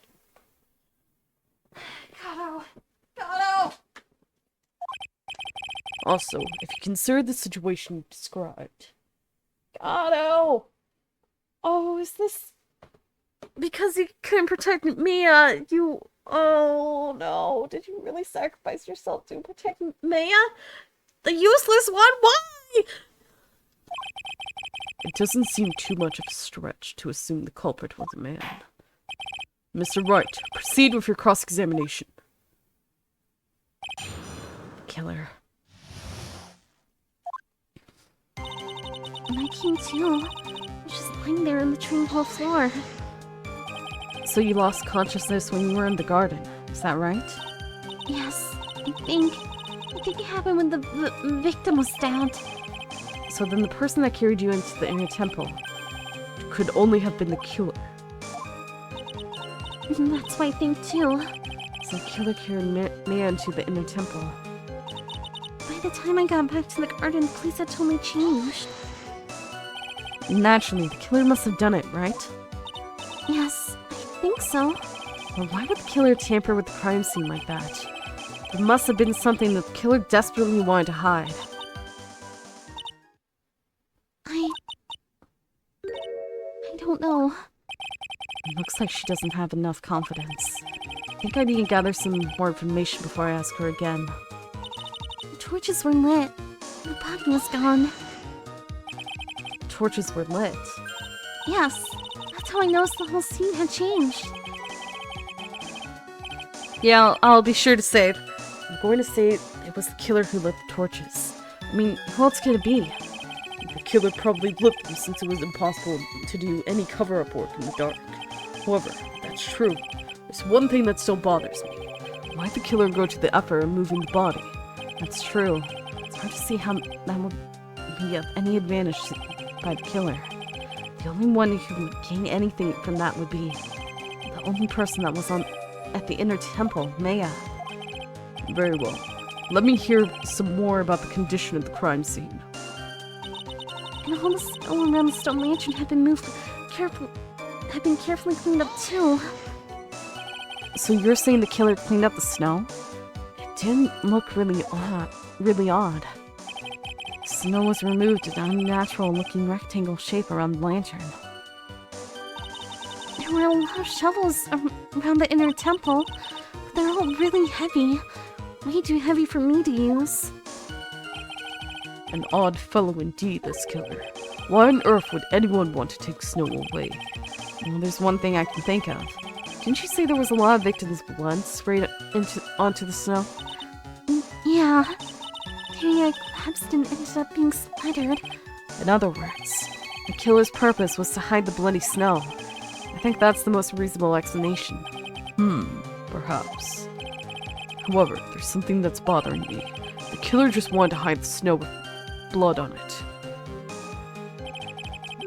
Gatto! Also, if you consider the situation you described... Gatto! Oh, is this... Because you couldn't protect Mia, you... Oh, no. Did you really sacrifice yourself to protect Maya? The useless one? Why? It doesn't seem too much of a stretch to assume the culprit was a man. Mr. Wright, proceed with your cross-examination. Killer. When I came to, I was just lying there on the training hall floor. So you lost consciousness when you were in the garden, is that right? Yes, I think it happened when the victim was stabbed. So then the person that carried you into the inner temple could only have been the killer. That's what I think too. So the killer carried Maya into the inner temple. By the time I got back to the garden, the place had totally changed. Naturally, the killer must have done it, right? Yes, I think so. Well, why would the killer tamper with the crime scene like that? There must have been something the killer desperately wanted to hide. I don't know. It looks like she doesn't have enough confidence. I think I need to gather some more information before I ask her again. The torches were lit. The body was gone. Torches were lit. Yes, that's how I noticed the whole scene had changed. Yeah, I'll be sure to save. I'm going to say it was the killer who lit the torches. I mean, who else could it be? The killer probably lit them since it was impossible to do any cover-up work in the dark. However, if that's true, there's one thing that still bothers me. Why'd the killer go to the effort of moving the body? That's true. It's hard to see how that would be of any advantage by the killer. The only one who can gain anything from that would be the only person that was at the inner temple, Maya. Very well. Let me hear some more about the condition of the crime scene. And all the snow around the stone lantern had been carefully cleaned up too. So you're saying the killer cleaned up the snow? It didn't look really odd. Snow was removed in an unnatural-looking rectangle shape around the lantern. There were a lot of shovels around the inner temple, but they're all really heavy. Way too heavy for me to use. An odd fellow indeed, this killer. Why on earth would anyone want to take snow away? Well, there's one thing I can think of. Didn't you say there was a lot of victims' blood sprayed onto the snow? Yeah. Maybe I collapsed and ended up being splattered. In other words, the killer's purpose was to hide the bloody snow. I think that's the most reasonable explanation. Perhaps. However, there's something that's bothering me. The killer just wanted to hide the snow with blood on it.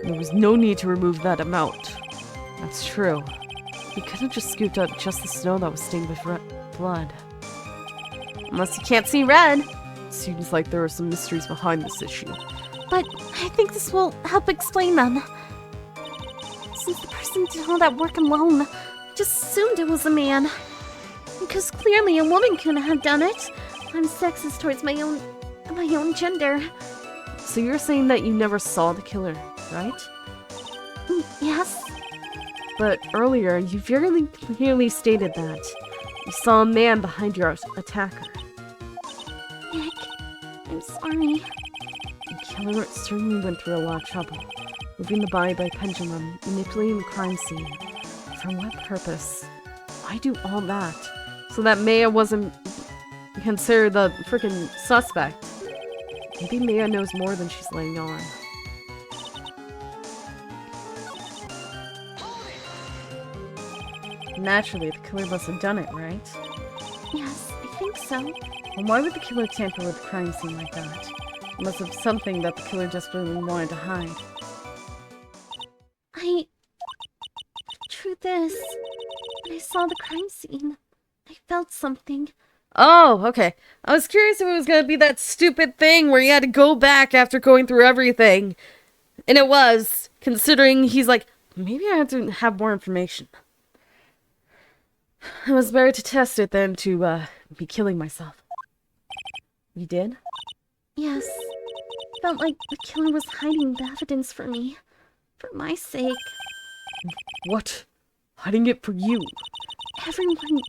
There was no need to remove that amount. That's true. He could have just scooped out just the snow that was stained with blood. Unless you can't see red. Seems like there are some mysteries behind this issue. But I think this will help explain them. Since the person did all that work alone, I just assumed it was a man. Because clearly a woman couldn't have done it. I'm sexist towards my own gender. So you're saying that you never saw the killer, right? Yes. But earlier, you very clearly stated that you saw a man behind your attacker. Nick, I'm sorry. The killer certainly went through a lot of trouble, moving the body by pendulum, manipulating the crime scene. For what purpose? Why do all that? So that Maya wasn't considered the freaking suspect. Maybe Maya knows more than she's letting on. Naturally, the killer must have done it, right? Yes, I think so. And why would the killer tamper with the crime scene like that? It must have something that the killer desperately wanted to hide. Truth is, when I saw the crime scene, I felt something. Oh, okay. I was curious if it was going to be that stupid thing where he had to go back after going through everything. And it was, considering he's like, maybe I have to have more information. It was better to test it than to be killing myself. You did? Yes. Felt like the killer was hiding the evidence from me. For my sake. What? Hiding it for you? Everyone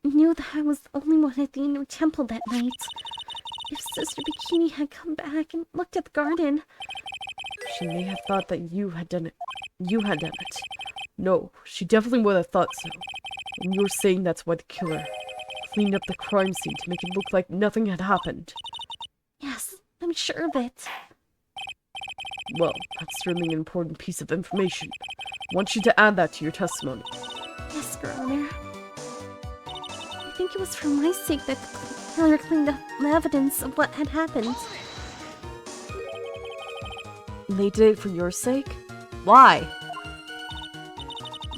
knew that I was the only one at the inner temple that night. If Sister Bikini had come back and looked at the garden... She may have thought that you had done it. No, she definitely would have thought so. And you're saying that's why the killer cleaned up the crime scene to make it look like nothing had happened. Yes, I'm sure of it. Well, that's certainly an important piece of information. I want you to add that to your testimony. Yes, Your Honor. I think it was for my sake that the killer cleaned up the evidence of what had happened. They did it for your sake? Why?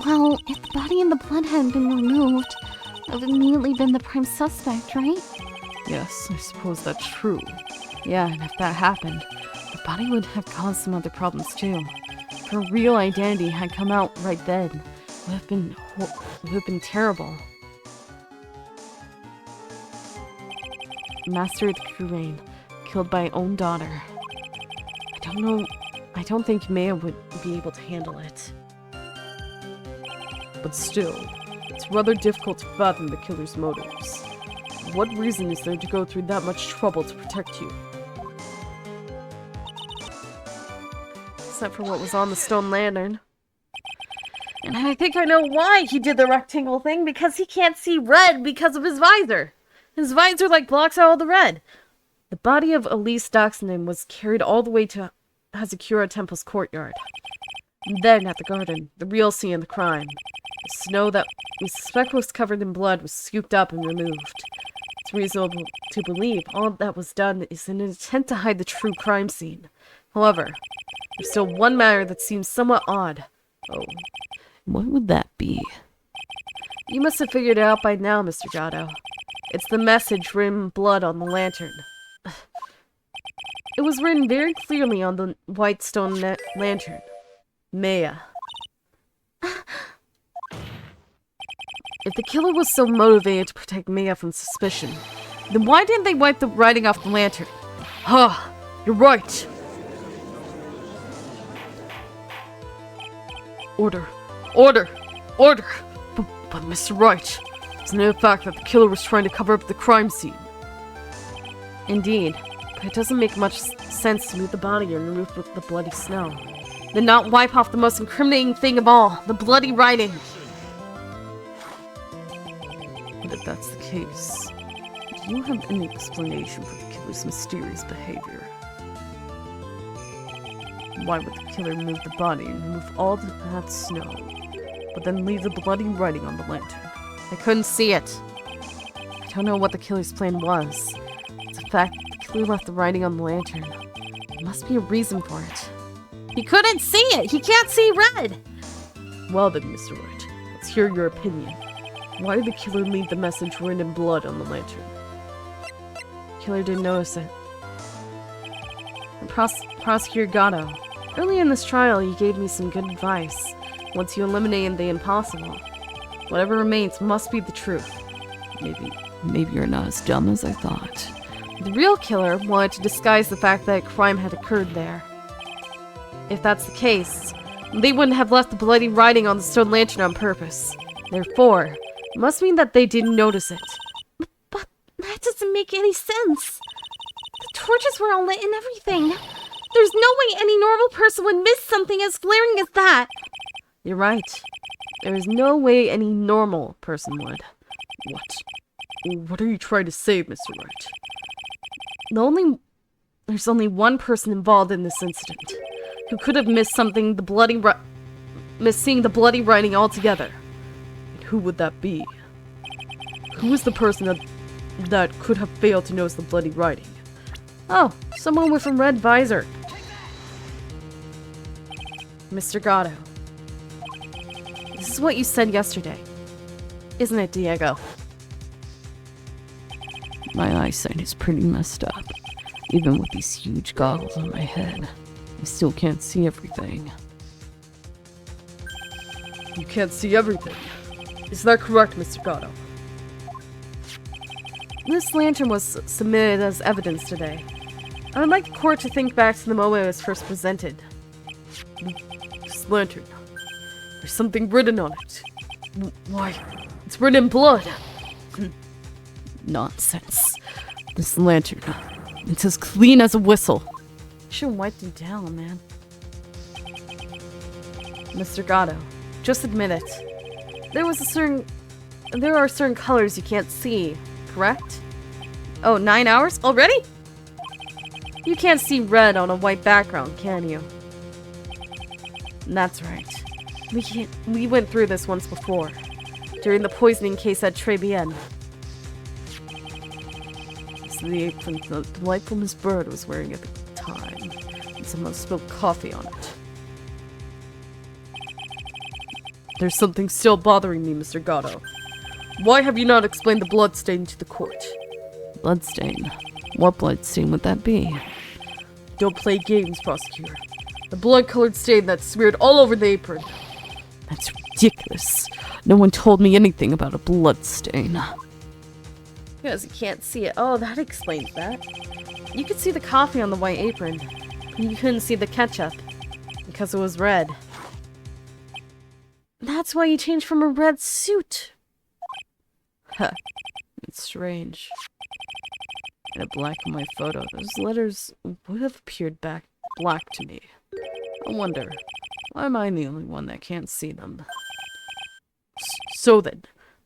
Well, if the body and the blood hadn't been removed, I would have immediately been the prime suspect, right? Yes, I suppose that's true. Yeah, and if that happened, the body would have caused some other problems too. If her real identity had come out right then, it would have been terrible. Master of the Kurain, killed by own daughter. I don't think Maya would be able to handle it. But still, it's rather difficult to fathom the killer's motives. What reason is there to go through that much trouble to protect you? Except for what was on the stone lantern. and I think I know why he did the rectangle thing, because he can't see red because of his visor. His visor, like, blocks out all the red. The body of Elise Daxonin was carried all the way to Hazakura Temple's courtyard. And then at the garden, the real scene of the crime. The snow that we suspect was covered in blood was scooped up and removed. It's reasonable to believe all that was done is in an attempt to hide the true crime scene. However, there's still one matter that seems somewhat odd. Oh, what would that be? You must have figured it out by now, Mr. Gatto. It's the message written in blood on the lantern. It was written very clearly on the white stone lantern. Maya. If the killer was so motivated to protect Maya from suspicion, then why didn't they wipe the writing off the lantern? Huh, you're right. Order. Order. Order. But Mr. Wright, isn't it a fact that the killer was trying to cover up the crime scene? Indeed, but it doesn't make much sense to move the body and remove the bloody snow. Then not wipe off the most incriminating thing of all, the bloody writing. But if that's the case, do you have any explanation for the killer's mysterious behavior? Why would the killer move the body and remove all that snow, but then leave the bloody writing on the lantern? I couldn't see it. I don't know what the killer's plan was. It's a fact that the killer left the writing on the lantern. There must be a reason for it. He couldn't see it! He can't see red! Well then, Mr. Wright, let's hear your opinion. Why did the killer leave the message written in blood on the lantern? The killer didn't notice it. And Prosecutor Gatto, early in this trial you gave me some good advice. Once you eliminated the impossible, whatever remains must be the truth. Maybe you're not as dumb as I thought. The real killer wanted to disguise the fact that a crime had occurred there. If that's the case, they wouldn't have left the bloody writing on the stone lantern on purpose. Therefore, it must mean that they didn't notice it. But that doesn't make any sense. The torches were all lit and everything. There's no way any normal person would miss something as glaring as that. You're right. There is no way any normal person would. What are you trying to say, Mr. Wright? There's only one person involved in this incident who could have missed seeing the bloody writing altogether. And who would that be? Who is the person that could have failed to notice the bloody writing? Oh, someone with a red visor. Mr. Gatto. This is what you said yesterday. Isn't it, Diego? My eyesight is pretty messed up. Even with these huge goggles on my head, I still can't see everything. You can't see everything. Is that correct, Mr. Gatto? This lantern was submitted as evidence today. I would like the court to think back to the moment it was first presented. This lantern. There's something written on it. Why? It's written in blood. Nonsense. This lantern, it's as clean as a whistle. Should have wiped it down, man. Mr. Gatto, just admit it. There are certain colors you can't see, correct? Oh, 9 hours? Already? You can't see red on a white background, can you? That's right. We went through this once before, during the poisoning case at Trebienne. The apron the delightful Miss Bird was wearing at the time, and someone spilled coffee on it. There's something still bothering me, Mr. Gatto. Why have you not explained the bloodstain to the court? Bloodstain? What bloodstain would that be? Don't play games, prosecutor. The blood-colored stain that's smeared all over the apron. That's ridiculous. No one told me anything about a bloodstain. Because you can't see it. Oh, that explains that. You could see the coffee on the white apron. You couldn't see the ketchup. Because it was red. That's why you changed from a red suit. Huh. It's strange. In a black and white photo, those letters would have appeared black to me. I wonder, why am I the only one that can't see them? So then,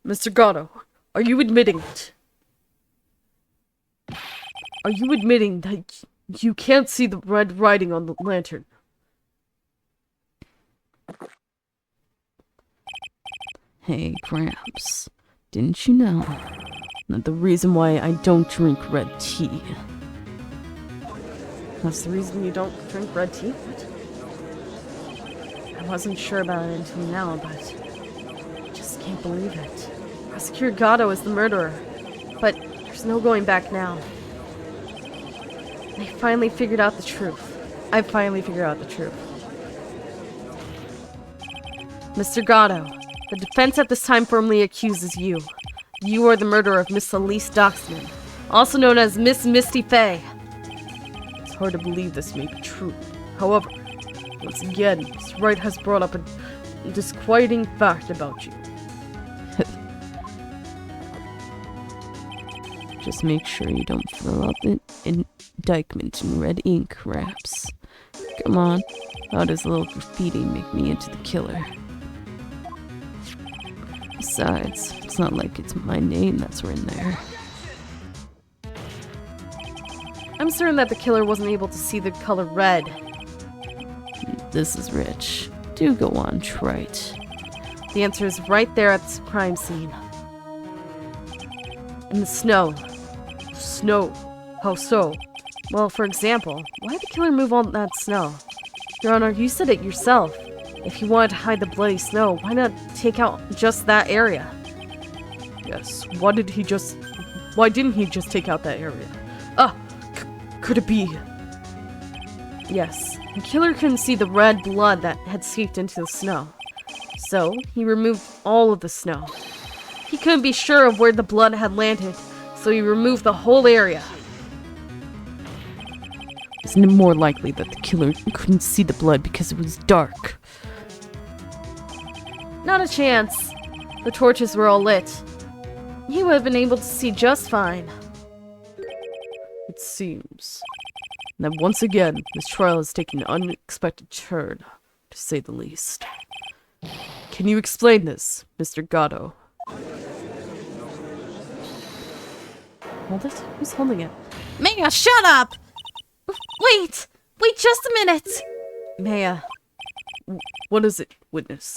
Mr. Gatto, are you admitting it? Are you admitting that You can't see the red writing on the lantern. Hey, Gramps. Didn't you know that the reason why I don't drink red tea? That's the reason you don't drink red tea? I wasn't sure about it until now, but I just can't believe it. Prosecutor Gatto is the murderer, but there's no going back now. I finally figured out the truth. I finally figured out the truth. Mr. Gatto, the defense at this time firmly accuses you. You are the murderer of Miss Elise Doxman, also known as Miss Misty Fey. It's hard to believe this may be true. However, once again, Miss Wright has brought up a disquieting fact about you. Just make sure you don't fill out the indictment in red ink, Raps. Come on, how does a little graffiti make me into the killer? Besides, it's not like it's my name that's written there. I'm certain that the killer wasn't able to see the color red. This is rich. Do go on, Wright. The answer is right there at the crime scene. In the snow. Snow. How so? Well, for example, why did the killer move all that snow? Your Honor, you said it yourself. If he wanted to hide the bloody snow, why not take out just that area? Yes, why didn't he just take out that area? Could it be? Yes, the killer couldn't see the red blood that had seeped into the snow. So, he removed all of the snow. He couldn't be sure of where the blood had landed, so he removed the whole area. Isn't it more likely that the killer couldn't see the blood because it was dark? Not a chance. The torches were all lit. He would have been able to see just fine. It seems that once again, this trial has taken an unexpected turn, to say the least. Can you explain this, Mr. Gatto? Hold it? Who's holding it? Maya, shut up! Wait! Wait just a minute! Maya. What is it, witness?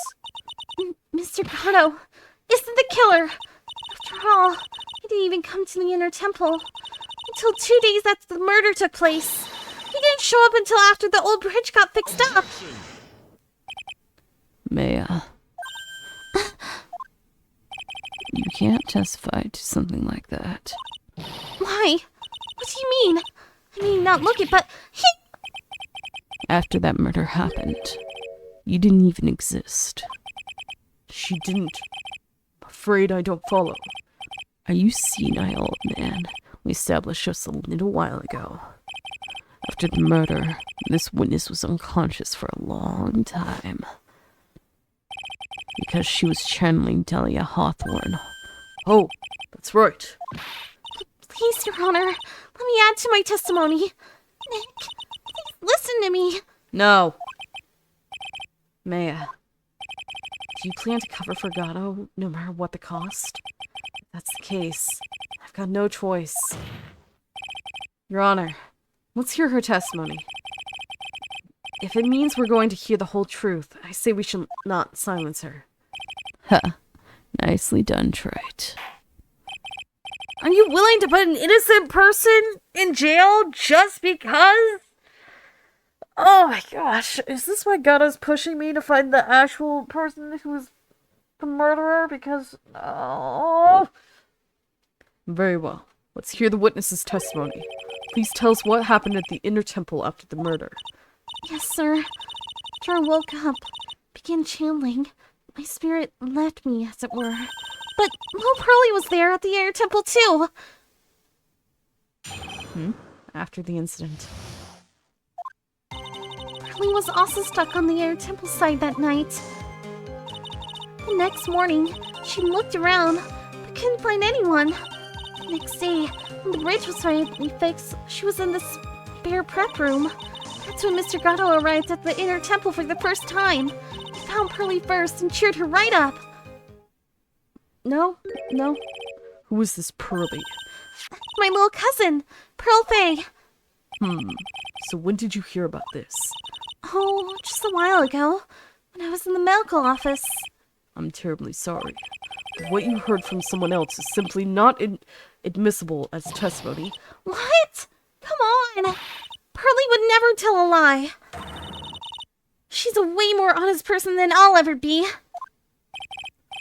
Mr. Gatto isn't the killer. After all, he didn't even come to the inner temple until 2 days after the murder took place. He didn't show up until after the old bridge got fixed up. Maya. You can't testify to something like that. Why? What do you mean? I mean, not look it, but he... After that murder happened, you didn't even exist. She didn't. I'm afraid I don't follow. Are you senile, old man? We established just a little while ago. After the murder, this witness was unconscious for a long time. Because she was channeling Delia Hawthorne. Oh, that's right. Please, Your Honor, let me add to my testimony. Nick, please listen to me. No. Maya. Do you plan to cover for Gatto, no matter what the cost? If that's the case, I've got no choice. Your Honor, let's hear her testimony. If it means we're going to hear the whole truth, I say we should not silence her. Ha. Nicely done, Wright. Are you willing to put an innocent person in jail just because? Oh my gosh, is this why Gatto's pushing me to find the actual person who was the murderer? Because, oh... Very well. Let's hear the witness's testimony. Please tell us what happened at the inner temple after the murder. Yes, sir. After I woke up, began channeling, my spirit left me, as it were. But little Pearlie was there at the inner temple, too. After the incident. Pearlie was also stuck on the inner temple side that night. The next morning, she looked around, but couldn't find anyone. The next day, when the bridge was finally fixed, she was in the spare prep room. That's when Mr. Gatto arrived at the inner temple for the first time. He found Pearlie first and cheered her right up. No. Who is this Pearlie? My little cousin, Pearl Fay. So when did you hear about this? Oh, just a while ago, when I was in the medical office. I'm terribly sorry. What you heard from someone else is simply not admissible as testimony. What? Come on! Pearlie would never tell a lie. She's a way more honest person than I'll ever be.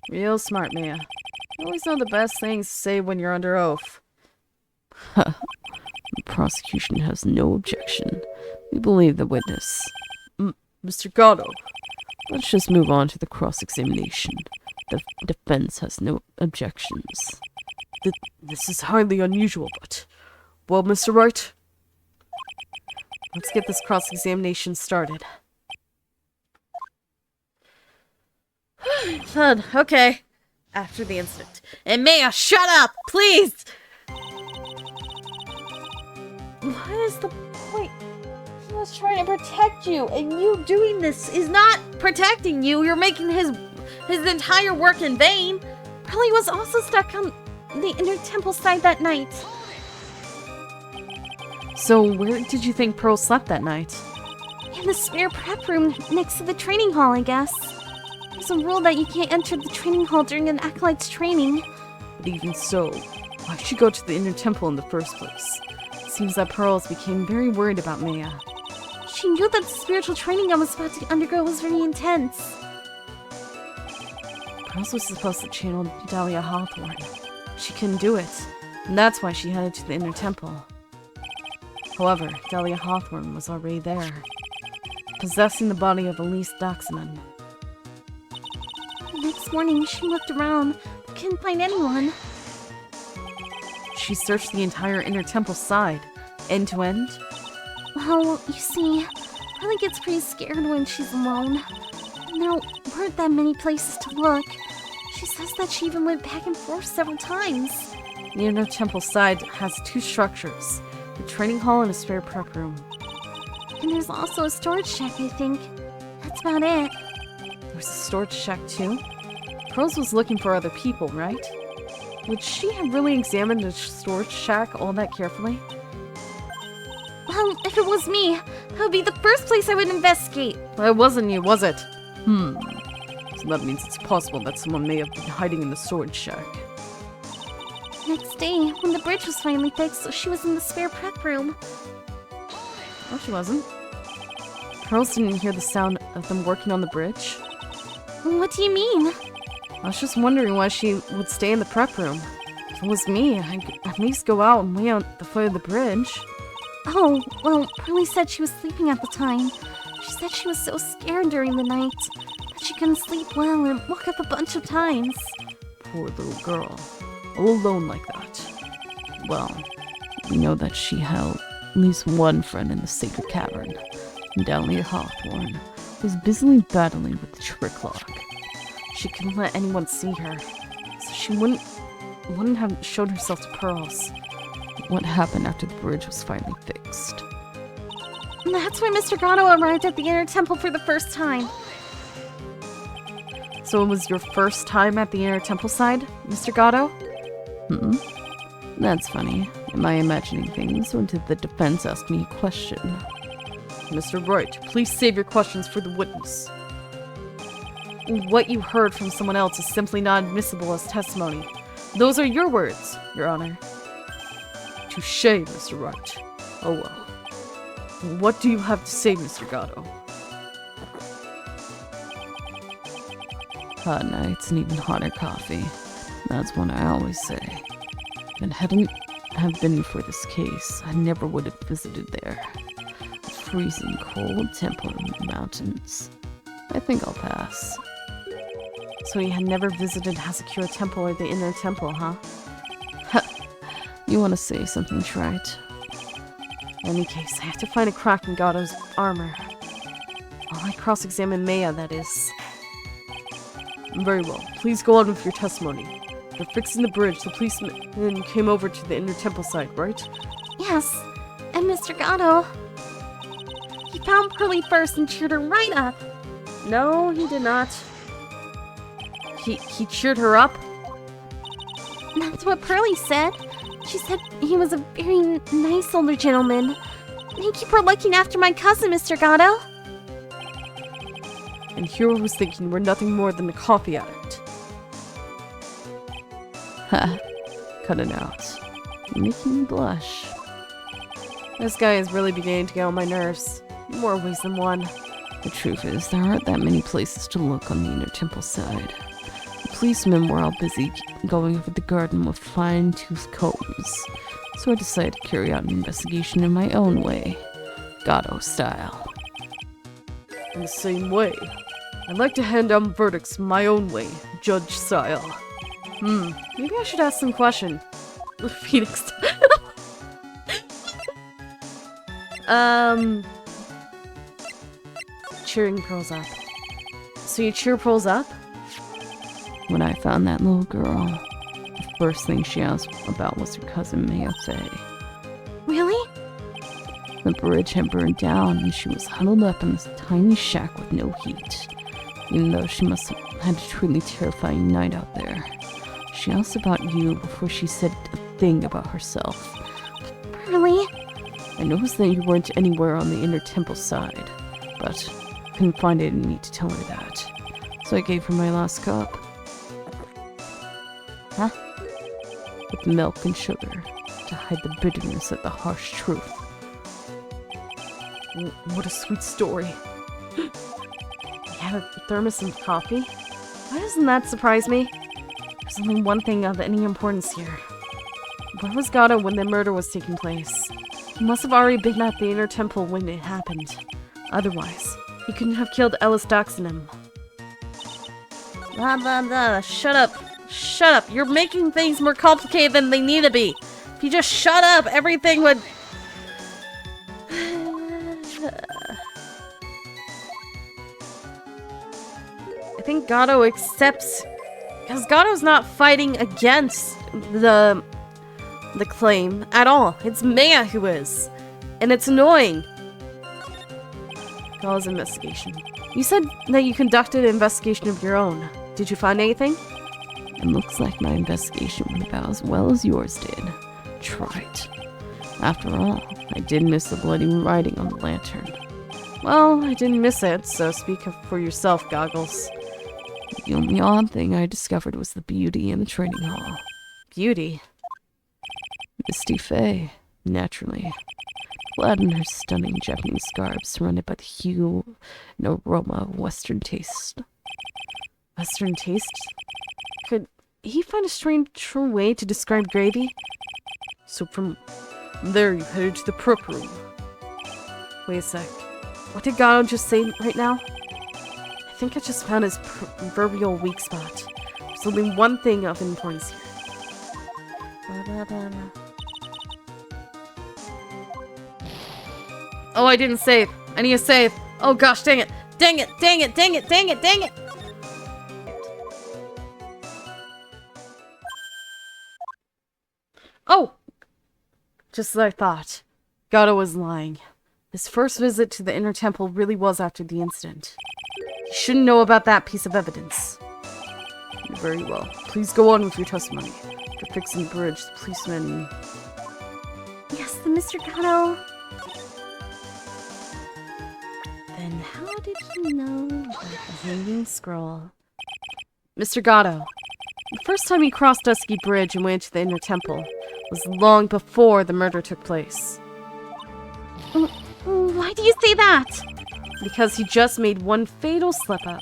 Real smart, Maya. You always know the best things to say when you're under oath. The prosecution has no objection. We believe the witness. Mr. Gatto. Let's just move on to the cross-examination. The defense has no objections. This is highly unusual, but... Well, Mr. Wright? Let's get this cross-examination started. Fun. Okay. After the incident. And Maya, shut up, please! What is the point? He was trying to protect you, and you doing this is not Protecting you, you're making his entire work in vain. Pearlie was also stuck on the inner temple side that night. So, where did you think Pearl slept that night? In the spare prep room next to the training hall, I guess. There's a rule that you can't enter the training hall during an acolyte's training. But even so, why'd she go to the inner temple in the first place? It seems that Pearls became very worried about Maya. She knew that the spiritual training I was about to undergo was very intense. Pearls was supposed to channel Dahlia Hawthorne. She couldn't do it, and that's why she headed to the inner temple. However, Dahlia Hawthorne was already there, possessing the body of Elise Doxman. The next morning, she looked around, but couldn't find anyone. She searched the entire inner temple side, end to end. Well, you see, Pearlie gets pretty scared when she's alone. And there weren't that many places to look. She says that she even went back and forth several times. The inner temple side has two structures, a training hall and a spare prep room. And there's also a storage shack, I think. That's about it. There's a storage shack too? Pearls was looking for other people, right? Would she have really examined the storage shack all that carefully? Well, if it was me, that would be the first place I would investigate. Well, it wasn't you, was it? So that means it's possible that someone may have been hiding in the storage shack. Next day, when the bridge was finally fixed, she was in the spare prep room. No, she wasn't. Pearls didn't hear the sound of them working on the bridge. What do you mean? I was just wondering why she would stay in the prep room. If it was me, I'd at least go out and lay out the foot of the bridge. Oh, well, Pearlie said she was sleeping at the time. She said she was so scared during the night that she couldn't sleep well and woke up a bunch of times. Poor little girl. All alone like that. Well, we know that she held at least one friend in the sacred cavern, Dahlia Hawthorne, was busily battling with the trick lock. She couldn't let anyone see her, so she wouldn't have showed herself to Pearls. What happened after the bridge was finally fixed? And that's why Mr. Gatto arrived at the inner temple for the first time. So it was your first time at the inner temple side, Mr. Gatto? That's funny. Am I imagining things, or did the defense ask me a question? Mr. Wright, please save your questions for the witness. What you heard from someone else is simply not admissible as testimony. Those are your words, Your Honor. Touché, Mr. Wright. Oh well. What do you have to say, Mr. Gatto? Hot nights and even hotter coffee. That's what I always say. If it hadn't have been for this case, I never would have visited there. A freezing cold temple in the mountains. I think I'll pass. So you had never visited Hasakura Temple or the Inner Temple, huh? You want to say something, Wright? In any case, I have to find a crack in Gatto's armor. While I cross-examine Maya, that is. Very well. Please go on with your testimony. After fixing the bridge, the policeman came over to the Inner Temple side, right? Yes, and Mr. Gatto. He found Pearlie first and cheered her right up. No, he did not. He cheered her up? That's what Pearlie said. She said he was a very nice older gentleman. Thank you for looking after my cousin, Mr. Gatto. And Hero was thinking you were nothing more than a coffee addict. Ha. Cut it out. You're making me blush. This guy is really beginning to get on my nerves. More ways than one. The truth is, there aren't that many places to look on the inner temple side. The policemen were all busy going over the garden with fine-tooth combs, so I decided to carry out an investigation in my own way, Gatto style. In the same way, I'd like to hand down verdicts my own way, judge style. Maybe I should ask some question. Phoenix. Cheering Pearls up. So you cheer Pearls up? When I found that little girl, the first thing she asked about was her cousin Maya Fey. Really? The bridge had burned down and she was huddled up in this tiny shack with no heat. Even though she must have had a truly terrifying night out there. She asked about you before she said a thing about herself. Really? I noticed that you weren't anywhere on the inner temple side, but couldn't find it in me to tell her that. So I gave her my last cup. Huh? With milk and sugar, to hide the bitterness of the harsh truth. What a sweet story. You had a thermos and coffee? Why doesn't that surprise me? There's only one thing of any importance here. Where was Gatto when the murder was taking place? He must have already been at the inner temple when it happened. Otherwise, he couldn't have killed Ellis Doxenham. Blah, blah, blah. Shut up. Shut up. You're making things more complicated than they need to be. If you just shut up, everything would... I think Gatto accepts... Because Gatto's not fighting against the claim at all. It's Maya who is. And it's annoying. Cause investigation. You said that you conducted an investigation of your own. Did you find anything? It looks like my investigation went about as well as yours did. Tried. After all, I did miss the bloody writing on the lantern. Well, I didn't miss it, so speak for yourself, Goggles. The only odd thing I discovered was the beauty in the training hall. Beauty? Misty Fey, naturally. Clad in her stunning Japanese garb, surrounded by the hue and aroma of Western taste. Western taste? Could he find a strange way to describe gravy? So from there you headed to the prep room. Wait a sec. What did Gatto just say right now? I think I just found his proverbial weak spot. There's only one thing of importance here. Oh, I didn't save. I need to save. Oh gosh, dang it. Dang it, dang it, dang it, dang it, dang it! Oh! Just as I thought. Gatto was lying. His first visit to the inner temple really was after the incident. He shouldn't know about that piece of evidence. Very well. Please go on with your testimony. After fixing the bridge, the policeman... Yes, Mr. Gatto. Then how did he know about the hanging scroll? Mr. Gatto, the first time he crossed Dusky Bridge and went to the inner temple was long before the murder took place. Why do you say that? Because he just made one fatal slip-up.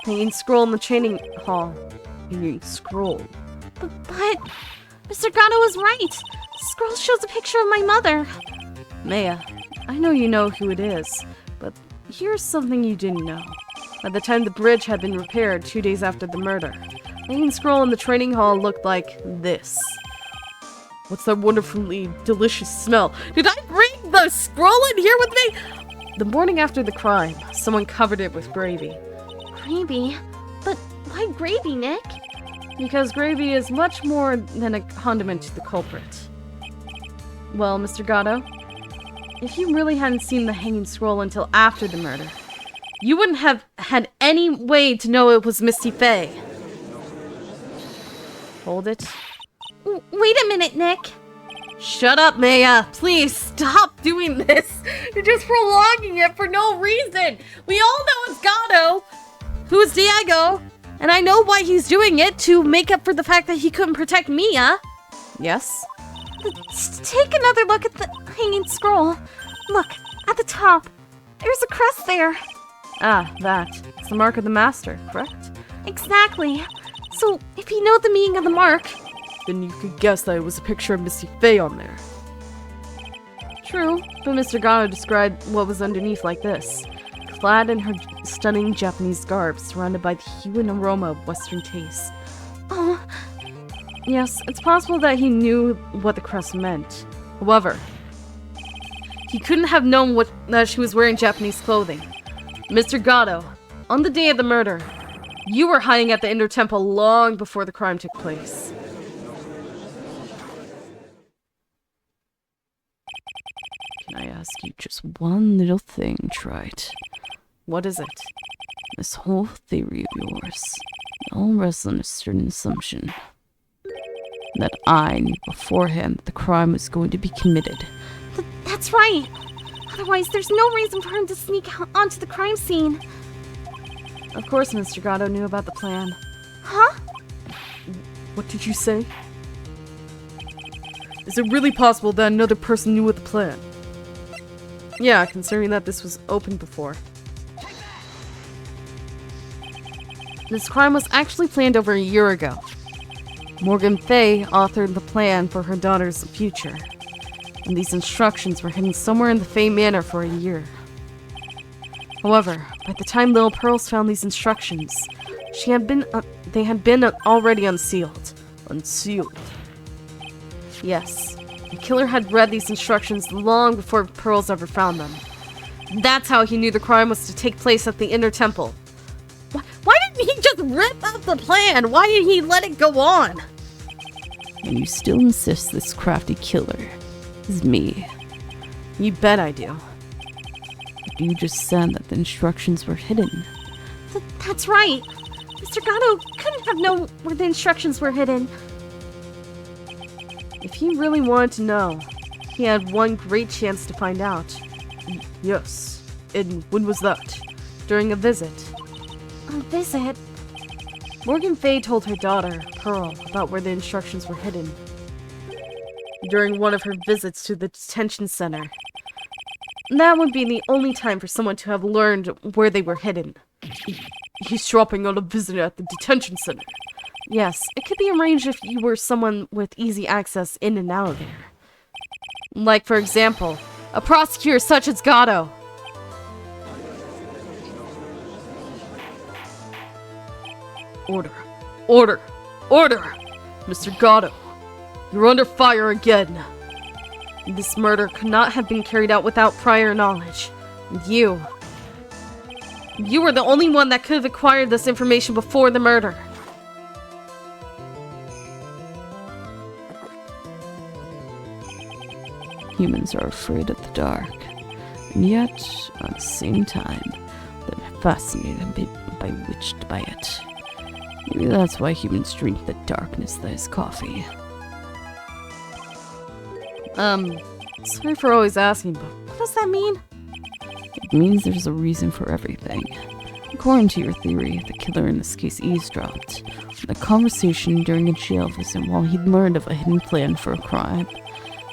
Hanging scroll in the training hall. Hanging scroll. But Mr. Gatto was right. The scroll shows a picture of my mother. Maya, I know you know who it is, but here's something you didn't know. By the time the bridge had been repaired 2 days after the murder, the hanging scroll in the training hall looked like this. What's that wonderfully delicious smell? Did I bring the scroll in here with me? The morning after the crime, someone covered it with gravy. Gravy? But why gravy, Nick? Because gravy is much more than a condiment to the culprit. Well, Mr. Gatto, if you really hadn't seen the hanging scroll until after the murder, you wouldn't have had any way to know it was Misty Fey. Hold it. Wait a minute, Nick. Shut up, Maya. Please stop doing this. You're just prolonging it for no reason. We all know it's Gato, who's Diego, and I know why he's doing it, to make up for the fact that he couldn't protect Mia. Yes? Take another look at the hanging scroll. Look, at the top. There's a crest there. Ah, that. It's the mark of the master, correct? Exactly. So, if you know the meaning of the mark... Then you could guess that it was a picture of Misty Faye on there. True, but Mr. Gato described what was underneath like this. Clad in her stunning Japanese garb, surrounded by the hue and aroma of Western taste. Oh, Yes, it's possible that he knew what the crest meant. However, he couldn't have known that she was wearing Japanese clothing. Mr. Gato, on the day of the murder, you were hiding at the Inner Temple long before the crime took place. Can I ask you just one little thing, Wright? What is it? This whole theory of yours, it all rests on a certain assumption. That I knew beforehand that the crime was going to be committed. that's right. Otherwise, there's no reason for him to sneak onto the crime scene. Of course Mr. Gato knew about the plan. Huh? What did you say? Is it really possible that another person knew of the plan? Yeah, considering that this was opened before. This crime was actually planned over a year ago. Morgan Fay authored the plan for her daughter's future, and these instructions were hidden somewhere in the Fay Manor for a year. However, by the time Little Pearls found these instructions, they had been already unsealed. Unsealed? Yes, the killer had read these instructions long before Pearls ever found them. That's how he knew the crime was to take place at the Inner Temple. Why didn't he just rip out the plan? Why did he let it go on? And you still insist this crafty killer is me. You bet I do. But you just said that the instructions were hidden. That's right. Mr. Gato couldn't have known where the instructions were hidden. If he really wanted to know, he had one great chance to find out. Yes. And when was that? During a visit. A visit? Morgan Fay told her daughter, Pearl, about where the instructions were hidden. During one of her visits to the detention center. That would be the only time for someone to have learned where they were hidden. He's dropping on a visit at the detention center. Yes, it could be arranged if you were someone with easy access in and out of there. Like, for example, a prosecutor such as Gato. Order. Order. Order! Mr. Gato, you're under fire again. This murder could not have been carried out without prior knowledge. And you were the only one that could have acquired this information before the murder. Humans are afraid of the dark, and yet, at the same time, they're fascinated and bewitched by it. Maybe that's why humans drink the darkness that is coffee. Sorry for always asking, but what does that mean? It means there's a reason for everything. According to your theory, the killer in this case eavesdropped on the conversation during a jail visit while he'd learned of a hidden plan for a crime.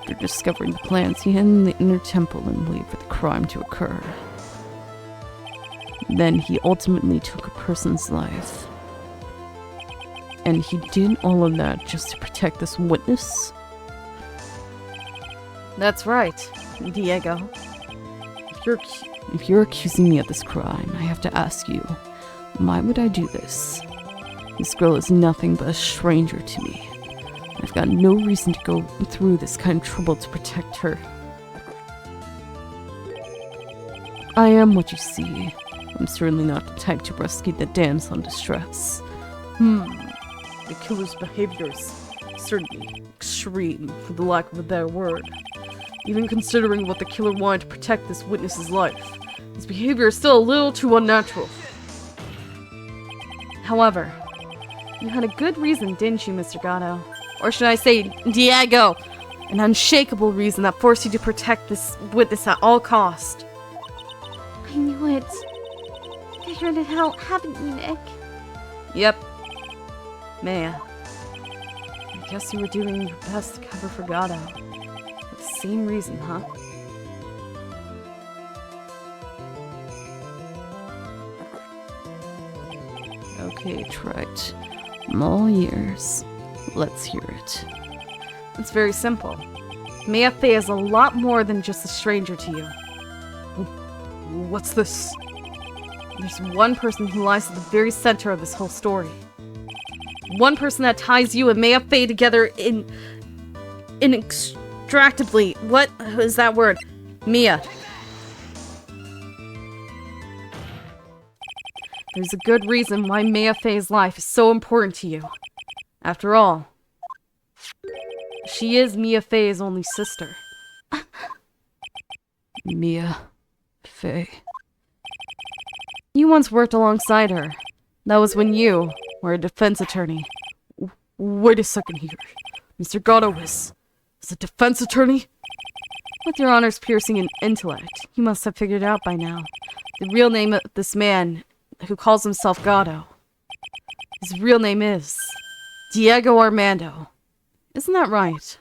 After discovering the plans, he hid in the Inner Temple and waited for the crime to occur. Then he ultimately took a person's life. And he did all of that just to protect this witness? That's right, Diego. If you're accusing me of this crime, I have to ask you, why would I do this? This girl is nothing but a stranger to me. I've got no reason to go through this kind of trouble to protect her. I am what you see. I'm certainly not the type to rescue the damsel in distress. The killer's behavior is certainly extreme, for the lack of a better word. Even considering what the killer wanted to protect this witness's life, his behavior is still a little too unnatural. However, you had a good reason, didn't you, Mr. Gato? Or should I say, Diego? An unshakable reason that forced you to protect this witness at all cost. I knew it. Figured it out, haven't you, Nick? Yep. Maya. I guess you were doing your best to cover for Gato. For the same reason, huh? Okay, Wright. I'm all ears. Let's hear it. It's very simple. Maya Fey is a lot more than just a stranger to you. What's this? There's one person who lies at the very center of this whole story. One person that ties you and Maya Fey together inextractably. What is that word? Mia. There's a good reason why Maya Fey's life is so important to you. After all, she is Mia Fey's only sister. Mia Fey. You once worked alongside her. That was when you were a defense attorney. Wait a second here. Mr. Gato is a defense attorney? With your honor's piercing intellect, you must have figured out by now. The real name of this man who calls himself Gato. His real name is Diego Armando. Isn't that right?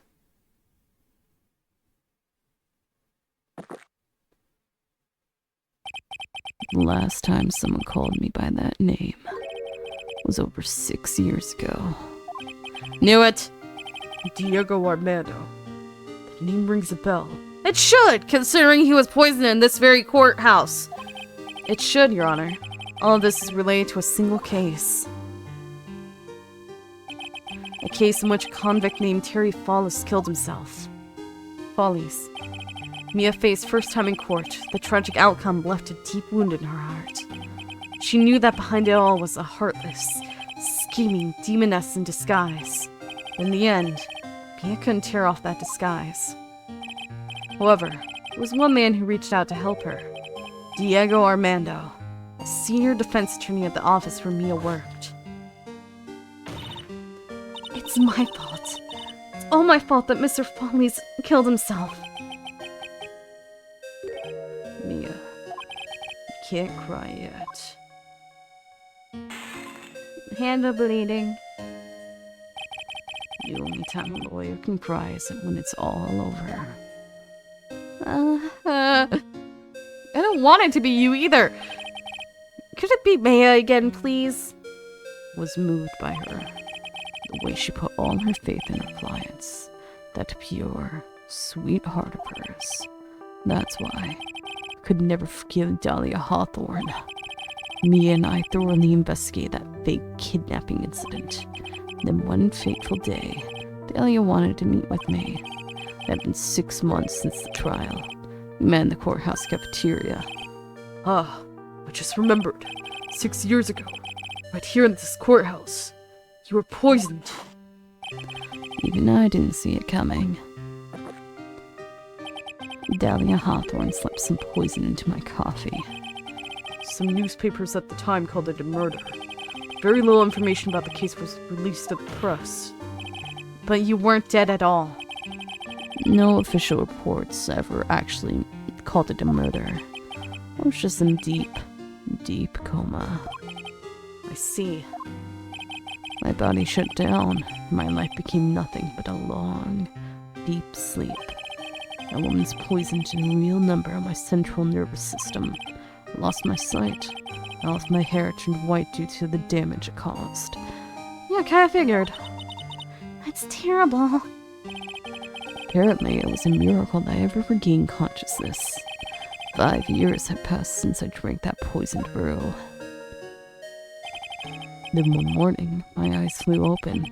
The last time someone called me by that name was over 6 years ago. Knew it! Diego Armando. The name rings a bell. It should, considering he was poisoned in this very courthouse. It should, Your Honor. All of this is related to a single case. A case in which a convict named Terry Follis killed himself. Follies. Mia Fey's first time in court, the tragic outcome left a deep wound in her heart. She knew that behind it all was a heartless, scheming demoness in disguise. In the end, Mia couldn't tear off that disguise. However, there was one man who reached out to help her. Diego Armando, a senior defense attorney at the office where Mia worked. It's my fault. It's all my fault that Mr. Follies killed himself. Mia, you can't cry yet. Hand bleeding. The only time a lawyer can cry is when it's all over. I don't want it to be you either. Could it be Maya again, please? Was moved by her. The way she put all her faith in her clients. That pure, sweet heart of hers. That's why I could never forgive Dahlia Hawthorne. Mia and I thoroughly investigated that fake kidnapping incident. Then one fateful day, Dahlia wanted to meet with me. It had been 6 months since the trial. We met in the courthouse cafeteria. Ah, I just remembered. 6 years ago, right here in this courthouse, you were poisoned. Even I didn't see it coming. Dahlia Hawthorne slipped some poison into my coffee. Some newspapers at the time called it a murder. Very little information about the case was released to the press. But you weren't dead at all. No official reports ever actually called it a murder. I was just in deep, deep coma. I see. My body shut down. My life became nothing but a long, deep sleep. A woman's poisoned in a real number on my central nervous system. I lost my sight. All of my hair turned white due to the damage it caused. Yeah, kinda figured. That's terrible. Apparently, it was a miracle that I ever regained consciousness. 5 years had passed since I drank that poisoned brew. Then one morning, my eyes flew open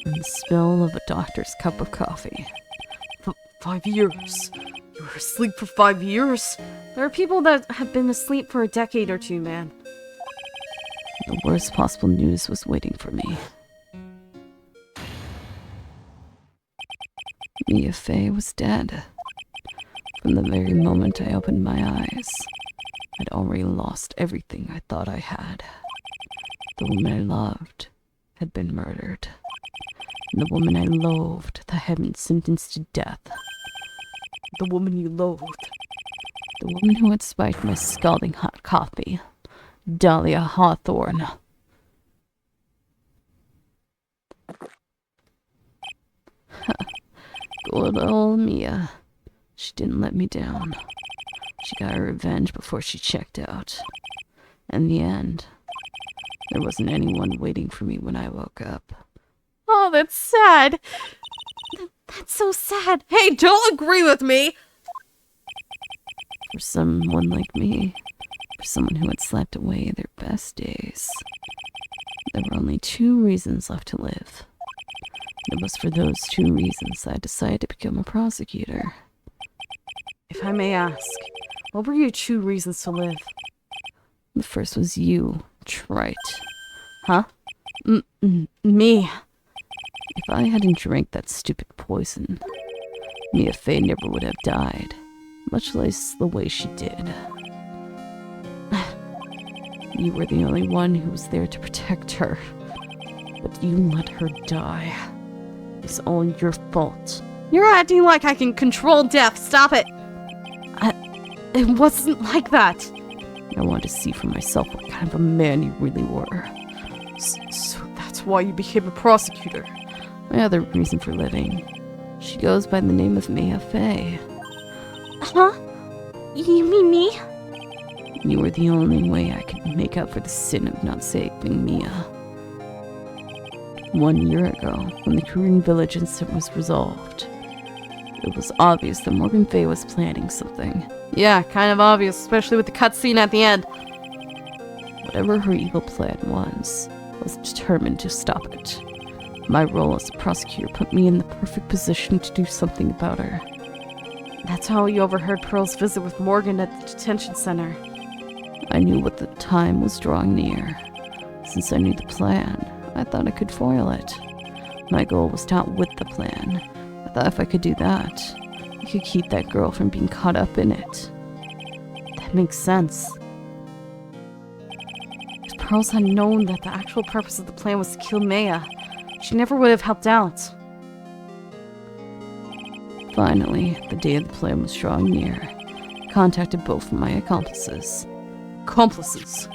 from the smell of a doctor's cup of coffee. 5 years? You were asleep for 5 years? There are people that have been asleep for a decade or two, man. The worst possible news was waiting for me. Mia Fey was dead. From the very moment I opened my eyes, I'd already lost everything I thought I had. The woman I loved had been murdered. And the woman I loathed that had been sentenced to death. The woman you loathed. The woman who had spiked my scalding hot coffee. Dahlia Hawthorne. Good old Mia. She didn't let me down. She got her revenge before she checked out. In the end, there wasn't anyone waiting for me when I woke up. Oh, that's sad. That's so sad. Hey, don't agree with me! For someone like me, for someone who had slept away their best days, there were only 2 reasons left to live. It was for those 2 reasons I decided to become a prosecutor. If I may ask, what were your 2 reasons to live? The first was you, Wright. Huh? Me. If I hadn't drank that stupid poison, Mia Fey never would have died, much less the way she did. You were the only one who was there to protect her, but you let her die. It's all your fault. You're acting like I can control death. Stop it. It wasn't like that. I wanted to see for myself what kind of a man you really were. So that's why you became a prosecutor. My other reason for living. She goes by the name of Mia Fey. Huh? You mean me? You were the only way I could make up for the sin of not saving Mia. 1 year ago, when the Korean village incident was resolved, it was obvious that Morgan Fey was planning something. Yeah, kind of obvious, especially with the cutscene at the end. Whatever her evil plan was determined to stop it. My role as a prosecutor put me in the perfect position to do something about her. That's how you overheard Pearl's visit with Morgan at the detention center. I knew what the time was drawing near. Since I knew the plan, I thought I could foil it. My goal was to outwit the plan. I thought if I could do that, I could keep that girl from being caught up in it. That makes sense. If Pearls had known that the actual purpose of the plan was to kill Maya, she never would have helped out. Finally, the day of the plan was drawing near. I contacted both of my accomplices. Accomplices?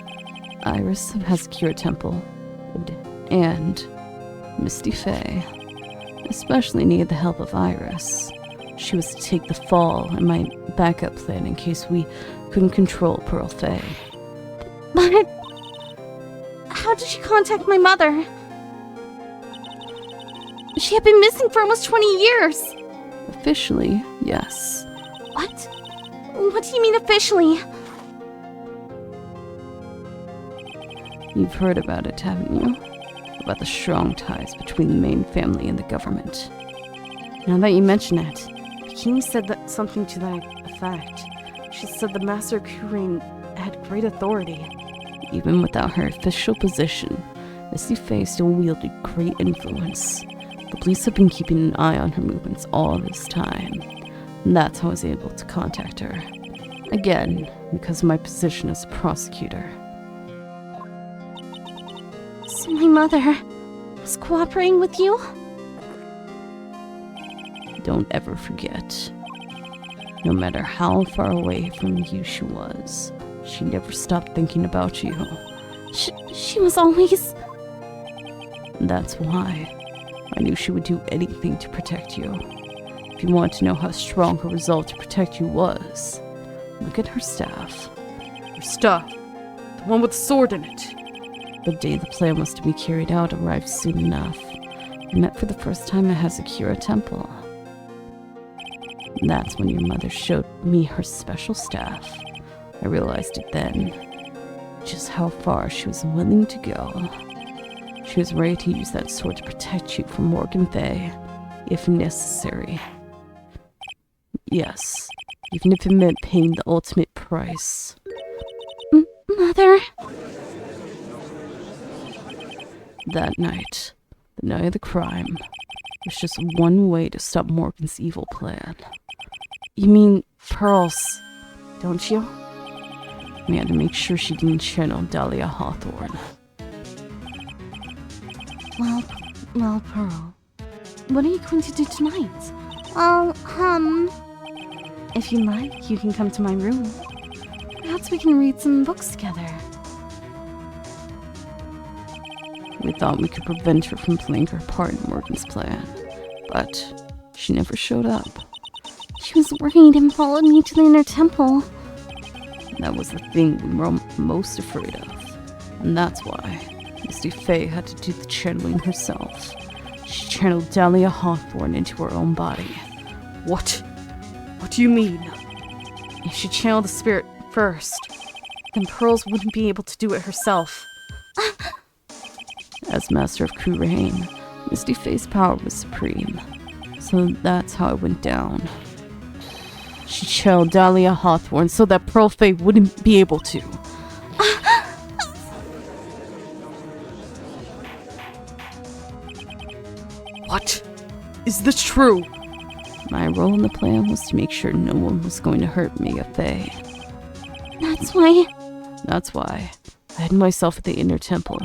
Iris of Hezekiah Temple and Misty Fey. I especially needed the help of Iris. She was to take the fall in my backup plan in case we couldn't control Pearl Fey. But how did she contact my mother? She had been missing for almost 20 years. Officially, yes. What? What do you mean officially? You've heard about it, haven't you? About the strong ties between the main family and the government. Now that you mention it, Bikini said something to that effect. She said the Master Kurin had great authority. Even without her official position, Misty Fey still wielded great influence. The police have been keeping an eye on her movements all this time, and that's how I was able to contact her. Again, because of my position as a prosecutor. So my mother was cooperating with you? Don't ever forget. No matter how far away from you she was, she never stopped thinking about you. She was always... That's why I knew she would do anything to protect you. If you want to know how strong her resolve to protect you was, look at her staff. Her staff? The one with the sword in it? The day the plan was to be carried out arrived soon enough. I met for the first time at Hezekiah Temple. That's when your mother showed me her special staff. I realized it then, just how far she was willing to go. She was ready to use that sword to protect you from Morgan Fey, if necessary. Yes, even if it meant paying the ultimate price. Mother... That night, the night of the crime, there's just one way to stop Morgan's evil plan. You mean Pearls, don't you? We had to make sure she didn't channel Dahlia Hawthorne. Well, Pearl, What are you going to do tonight? Oh, If you like, you can come to my room. Perhaps we can read some books together. We thought we could prevent her from playing her part in Morgan's plan, but she never showed up. she was worried and followed me to the inner temple. That was the thing we were most afraid of, and that's why Misty Faye had to do the channeling herself. She channeled Dahlia Hawthorne into her own body. What? What do you mean? If she channeled the spirit first, then Pearls wouldn't be able to do it herself. As Master of Kurain, Misty Faye's power was supreme, so that's how it went down. She channeled Dahlia Hawthorne so that Pearl Faye wouldn't be able to. What? Is this true? My role in the plan was to make sure no one was going to hurt Mia Faye. That's why. That's why I hid myself at the inner temple,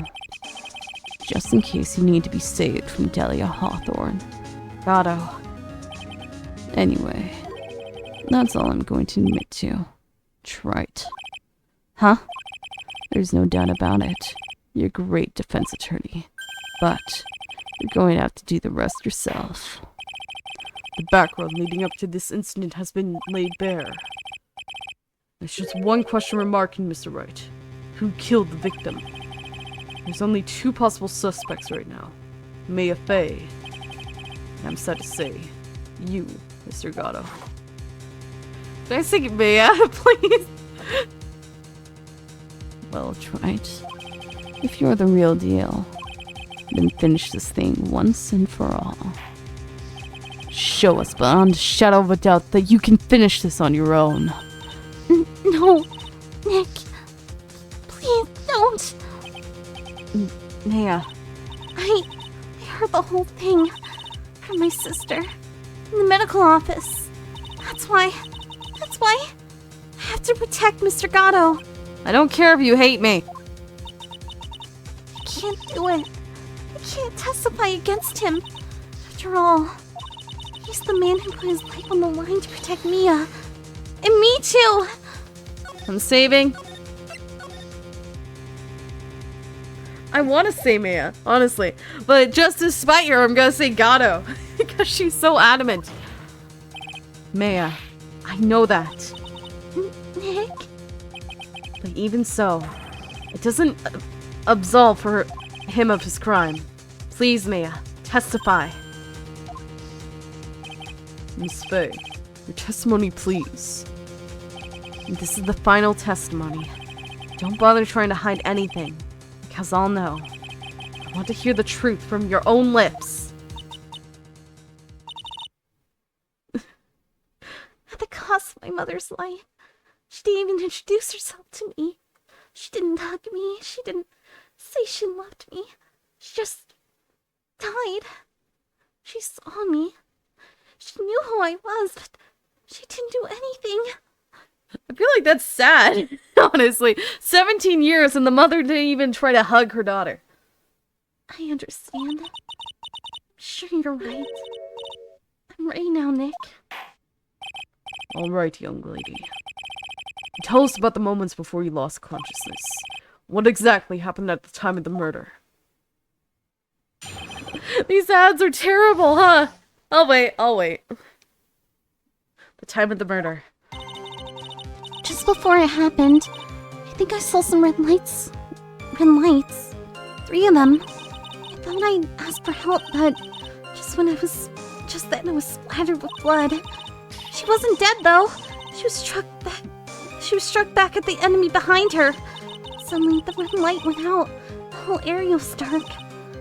just in case you need to be saved from Dahlia Hawthorne. Gato. Anyway, that's all I'm going to admit to. Trilogy. Huh? There's no doubt about it. You're a great defense attorney, but you're going to have to do the rest yourself. The background leading up to this incident has been laid bare. There's just one question remarking, Mr. Wright. Who killed the victim? There's only two possible suspects right now. Mia Faye. And I'm sad to say, you, Mr. Gato. Can I say Mia, please? Well, Wright, if you're the real deal, then finish this thing once and for all. Show us beyond a shadow of a doubt that you can finish this on your own. No, Nick. Please don't. Mia. I heard the whole thing from my sister in the medical office. That's why I have to protect Mr. Gato. I don't care if you hate me. I can't do it. I can't testify against him. After all, he's the man who put his life on the line to protect Mia. And me too. I'm saving. I want to say Mia, honestly. But just to spite her, I'm going to say Gato. Because she's so adamant. Mia, I know that. Nick? But even so, it doesn't absolve him of his crime. Please, Mia, testify. Miss Faye, your testimony, please. This is the final testimony. Don't bother trying to hide anything, because I'll know. I want to hear the truth from your own lips. At the cost of my mother's life. She didn't even introduce herself to me. She didn't hug me. She didn't say she loved me. She just died. She saw me. She knew who I was, but she didn't do anything. I feel like that's sad, honestly. 17 years and the mother didn't even try to hug her daughter. I understand. I'm sure you're right. I'm ready now, Nick. All right, young lady. Tell us about the moments before you lost consciousness. What exactly happened at the time of the murder? These ads are terrible, huh? I'll wait. The time of the murder. Just before it happened, I think I saw some red lights. Red lights. 3 of them. I thought I'd ask for help, but just then I was splattered with blood. She wasn't dead, though. She was struck back at the enemy behind her. Suddenly, the red light went out. The whole area was dark.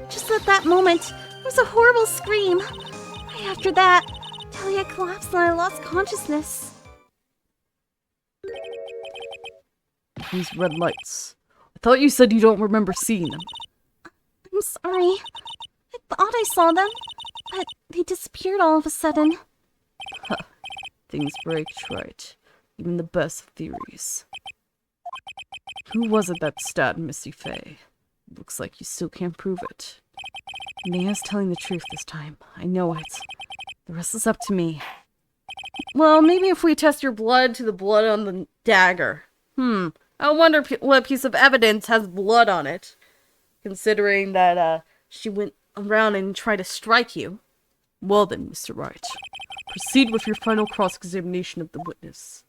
Just at that moment, there was a horrible scream. Right after that, Talia collapsed and I lost consciousness. These red lights. I thought you said you don't remember seeing them. I'm sorry. I thought I saw them, but they disappeared all of a sudden. Things break, right. Even the best of theories. Who was it that stabbed Misty Faye? Looks like you still can't prove it. Mia's telling the truth this time. I know it. The rest is up to me. Well, maybe if we test your blood to the blood on the dagger. I wonder what piece of evidence has blood on it. Considering that, she went around and tried to strike you. Well then, Mr. Wright. Proceed with your final cross-examination of the witness.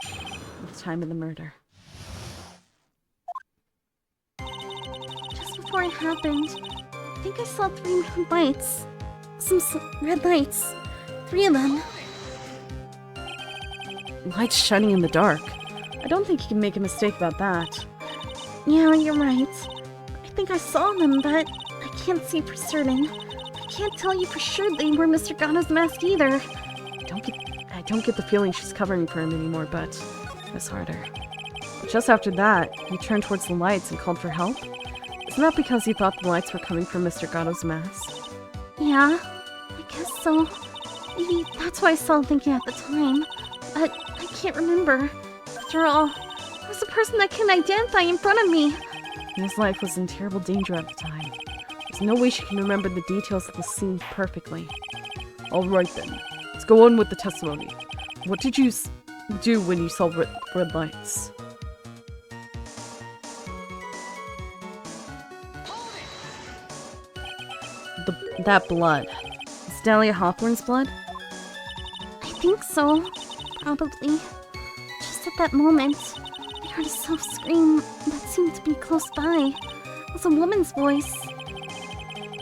The time of the murder. Just before it happened, I think I saw 3 red lights. Some red lights. 3 of them. Lights shining in the dark. I don't think you can make a mistake about that. Yeah, you're right. I think I saw them, but I can't see for certain. I can't tell you for sure they were Mr. Gato's mask either. I don't get the feeling she's covering for him anymore, but it was harder. Just after that, he turned towards the lights and called for help. Isn't that because he thought the lights were coming from Mr. Gato's mask? Yeah, I guess so. Maybe that's why I saw thinking at the time. But I can't remember. After all, there was a person that couldn't identify in front of me. His life was in terrible danger at the time. There's no way she can remember the details of the scene perfectly. Alright then. Let's go on with the testimony. What did you do when you saw red lights? That blood. Is Dahlia Hawthorne's blood? I think so. Probably. Just at that moment, I heard a soft scream that seemed to be close by. It was a woman's voice.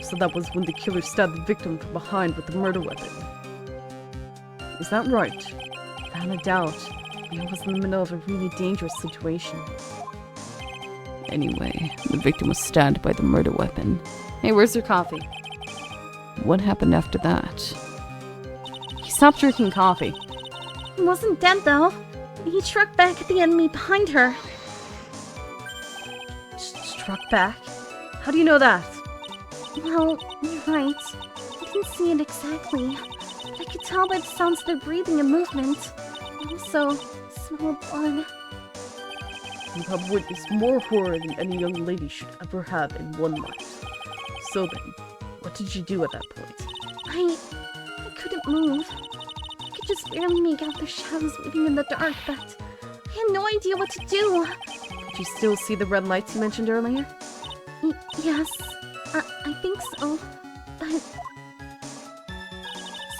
So that was when the killer stabbed the victim from behind with the murder weapon. Is that right? Without a doubt. Mia was in the middle of a really dangerous situation. Anyway, the victim was stabbed by the murder weapon. Hey, where's your coffee? What happened after that? He stopped drinking coffee. He wasn't dead though. He struck back at the enemy behind her. Struck back? How do you know that? Well, you're right. I didn't see it exactly. But I could tell by the sounds of their breathing and movement. And also, smell blood. You have witnessed more horror than any young lady should ever have in one life. So then, what did you do at that point? I couldn't move. I could just barely make out their shadows moving in the dark, but I had no idea what to do. Did you still see the red lights you mentioned earlier? Yes, I think so. But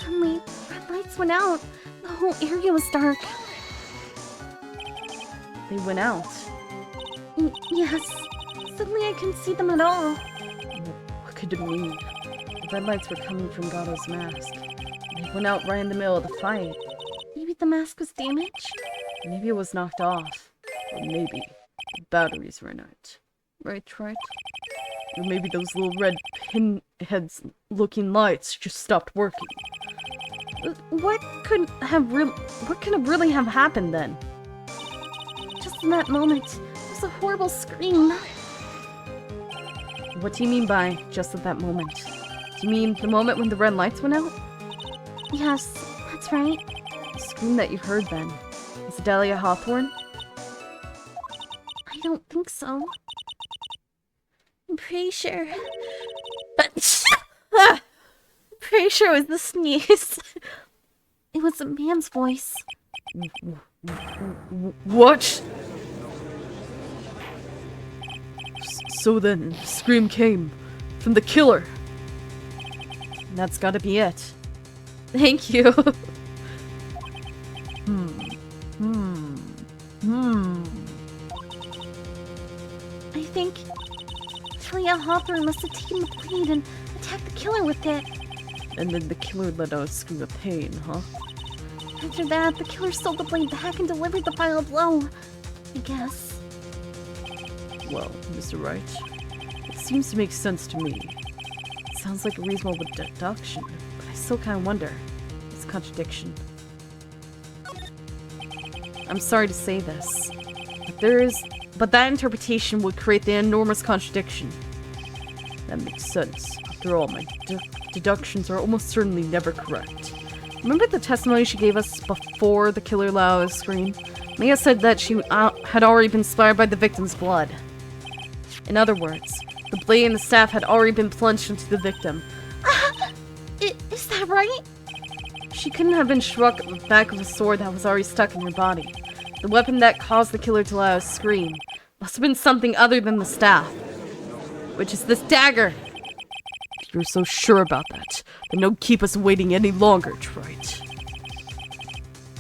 suddenly, red lights went out. The whole area was dark. They went out. Yes. Suddenly I couldn't see them at all. What could it mean? The red lights were coming from Gato's mask. They went out right in the middle of the fight. Maybe the mask was damaged? Maybe it was knocked off. Or maybe the batteries ran out. Right? Or maybe those little red pinheads looking lights just stopped working. What could really have happened then? Just in that moment, it was a horrible scream. What do you mean by just at that moment? Do you mean the moment when the red lights went out? Yes, that's right. The scream that you heard then. Is it Dahlia Hawthorne? I don't think so. I'm pretty sure. I'm pretty sure it was the sneeze. It was a man's voice. What? So then, the scream came from the killer. That's gotta be it. Thank you. I think Talia Hawthorne must have taken the blade and attacked the killer with it. And then the killer let out a scream of pain, huh? After that, the killer stole the blade back and delivered the final blow. I guess. Well, Mr. Wright, it seems to make sense to me. It sounds like a reasonable deduction, but I still kind of wonder. It's a contradiction. I'm sorry to say this, but that interpretation would create the enormous contradiction. That makes sense. After all, my deductions are almost certainly never correct. Remember the testimony she gave us before the killer let out a scream? Mia said that she had already been inspired by the victim's blood. In other words, The blade and the staff had already been plunged into the victim. Is that right? She couldn't have been struck with the back of a sword that was already stuck in her body. The weapon that caused the killer to let out a scream must have been something other than the staff, which is this dagger. If you're so sure about that, then don't keep us waiting any longer, Wright.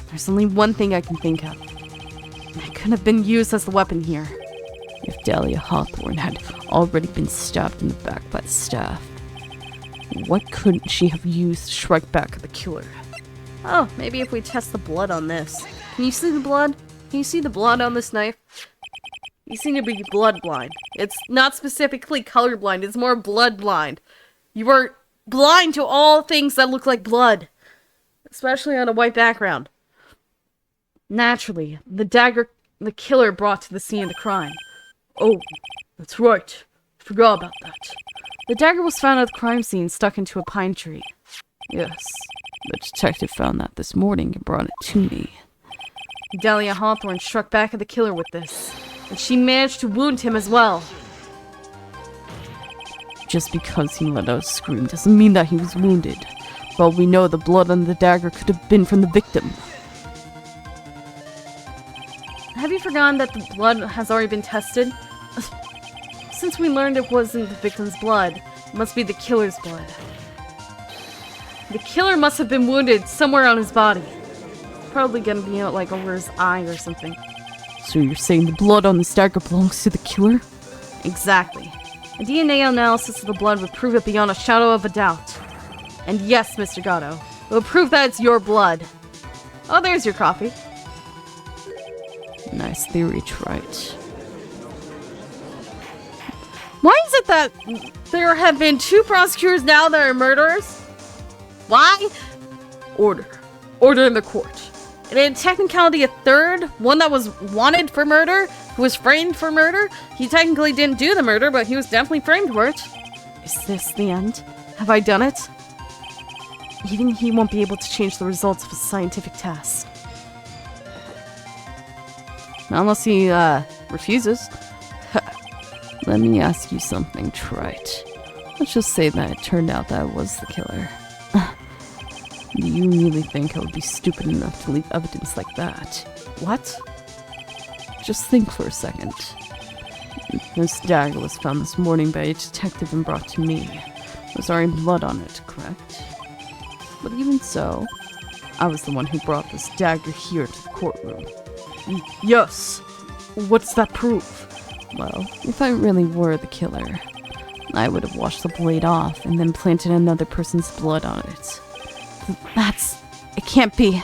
There's only one thing I can think of. It couldn't have been used as the weapon here. If Dahlia Hawthorne had already been stabbed in the back by the staff, what couldn't she have used to strike back at the killer? Oh, maybe if we test the blood on this. Can you see the blood? Can you see the blood on this knife? You seem to be blood blind. It's not specifically colorblind, it's more blood blind. You are blind to all things that look like blood, especially on a white background. Naturally, the dagger the killer brought to the scene of the crime. Oh, that's right. Forgot about that. The dagger was found at the crime scene stuck into a pine tree. Yes, the detective found that this morning and brought it to me. Dahlia Hawthorne struck back at the killer with this, and she managed to wound him as well. Just because he let out a scream doesn't mean that he was wounded. But we know the blood on the dagger could have been from the victim. Have you forgotten that the blood has already been tested? Since we learned it wasn't the victim's blood, it must be the killer's blood. The killer must have been wounded somewhere on his body. Probably gonna be out like over his eye or something. So you're saying the blood on this dagger belongs to the killer? Exactly. A DNA analysis of the blood would prove it beyond a shadow of a doubt. And yes, Mr. Gatto, it will prove that it's your blood. Oh, there's your coffee. Nice theory, Wright. Why is it that there have been 2 prosecutors now that are murderers? Why? Order. Order in the court. And in technicality, a third, one that was wanted for murder, who was framed for murder. He technically didn't do the murder, but he was definitely framed for it. Is this the end? Have I done it? Even he won't be able to change the results of his scientific test. Unless he, refuses. Let me ask you something, Wright. Let's just say that it turned out that I was the killer. Do you really think I would be stupid enough to leave evidence like that? What? Just think for a second. This dagger was found this morning by a detective and brought to me. There was already blood on it, correct? But even so, I was the one who brought this dagger here to the courtroom. Yes. What's that proof? Well, if I really were the killer, I would have washed the blade off and then planted another person's blood on it. It can't be.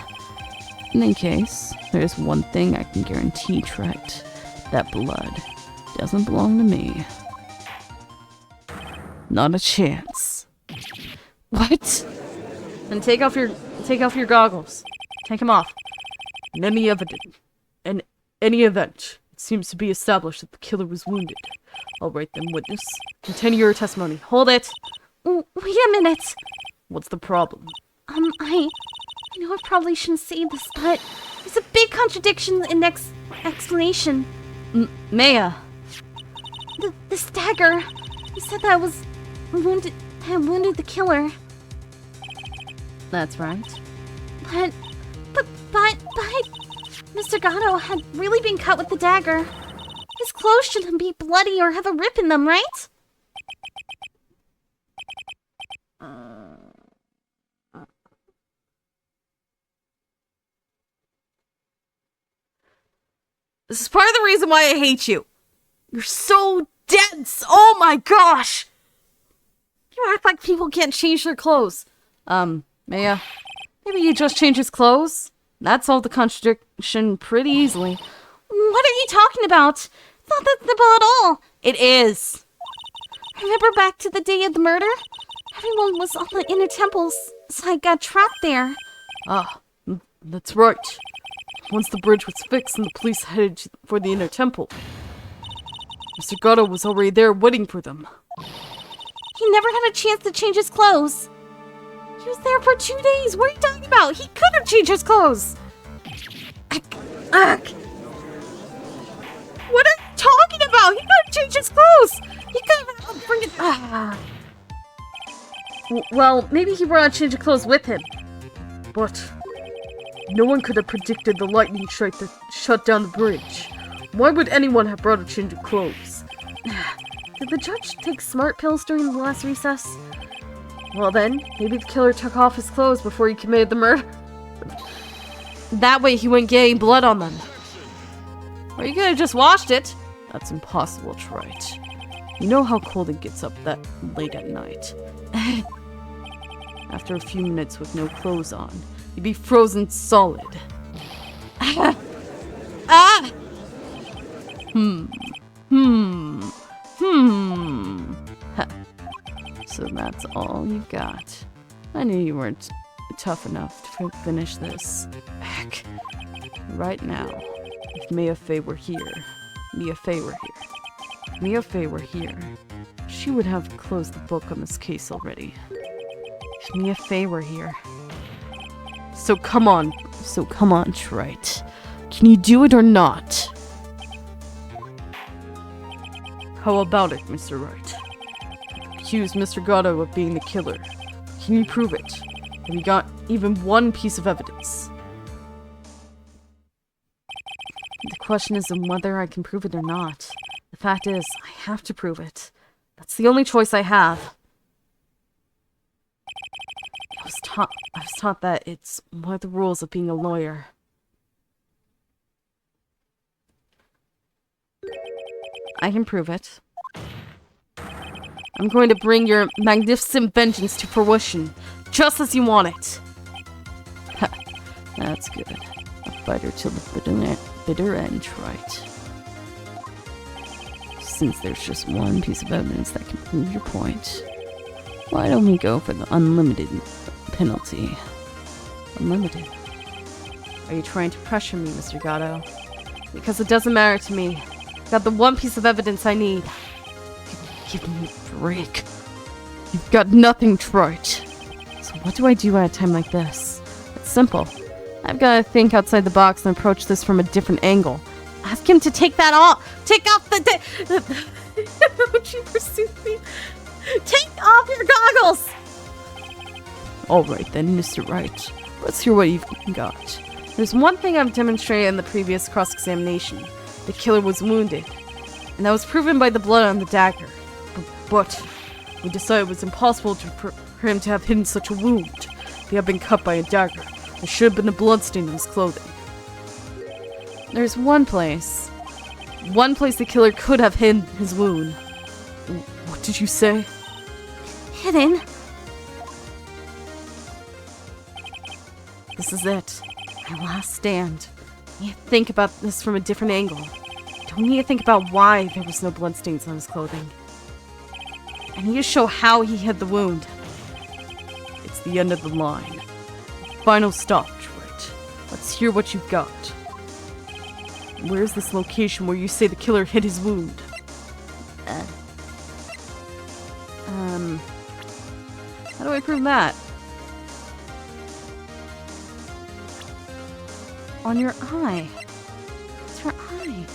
In any case, there's one thing I can guarantee, Wright. That blood doesn't belong to me. Not a chance. What? Then take off your goggles. Take them off. In any event, it seems to be established that the killer was wounded. All right then, witness. Continue your testimony. Hold it. Wait a minute. What's the problem? I know I probably shouldn't say this, but there's a big contradiction in next explanation. Maya. This dagger. You said that I had wounded the killer. That's right. But Mr. Gatto had really been cut with the dagger. His clothes shouldn't be bloody or have a rip in them, right? This is part of the reason why I hate you. You're so dense. Oh my gosh. You act like people can't change their clothes. Maya, maybe you just change his clothes? That solved the contradiction pretty easily. What are you talking about? It's not that simple at all. It is. Remember back to the day of the murder? Everyone was on the inner temples, so I got trapped there. Ah, that's right. Once the bridge was fixed and the police headed for the inner temple, Mr. Gatto was already there waiting for them. He never had a chance to change his clothes. He was there for 2 days. What are you talking about? He could have changed his clothes. Ugh. What are you talking about? He could have changed his clothes. He could have had a freaking... Well, maybe he brought a change of clothes with him. But no one could have predicted the lightning strike that shut down the bridge. Why would anyone have brought a change of clothes? Did the judge take smart pills during the last recess? Well then, maybe the killer took off his clothes before he committed the murder. That way he wouldn't get any blood on them. Or you could have just washed it. That's impossible, Wright. You know how cold it gets up that late at night. After a few minutes with no clothes on, you'd be frozen solid. Ah! Huh. So that's all you got. I knew you weren't tough enough to finish this. Heck. Right now, if Mia Fey were here, she would have closed the book on this case already. If Mia Fey were here. So come on, Wright. Can you do it or not? How about it, Mr. Wright? Accuse Mr. Gatto of being the killer. Can you prove it? Have you got even one piece of evidence? The question isn't whether I can prove it or not. The fact is, I have to prove it. That's the only choice I have. I was taught that it's one of the rules of being a lawyer. I can prove it. I'm going to bring your magnificent vengeance to fruition, just as you want it. That's good. A fighter till the bitter end, Wright. Since there's just one piece of evidence that can prove your point, why don't we go for the unlimited penalty? Unlimited? Are you trying to pressure me, Mr. Gatto? Because it doesn't matter to me. Got the one piece of evidence I need. Give me a break. You've got nothing, Wright. So what do I do at a time like this? It's simple. I've got to think outside the box and approach this from a different angle. Ask him to take that off! Take off the Take off your goggles! Alright then, Mr. Wright. Let's hear what you've got. There's one thing I've demonstrated in the previous cross-examination. The killer was wounded. And that was proven by the blood on the dagger. But we decided it was impossible for him to have hidden such a wound. He had been cut by a dagger. There should have been a bloodstain on his clothing. There's one place the killer could have hidden his wound. What did you say? Hidden? This is it. My last stand. I need to think about this from a different angle. Don't need to think about why there was no bloodstains on his clothing. I need to show how he hid the wound. It's the end of the line. Final stop, Wright. Let's hear what you've got. Where's this location where you say the killer hid his wound? How do I prove that? On your eye. It's your eye.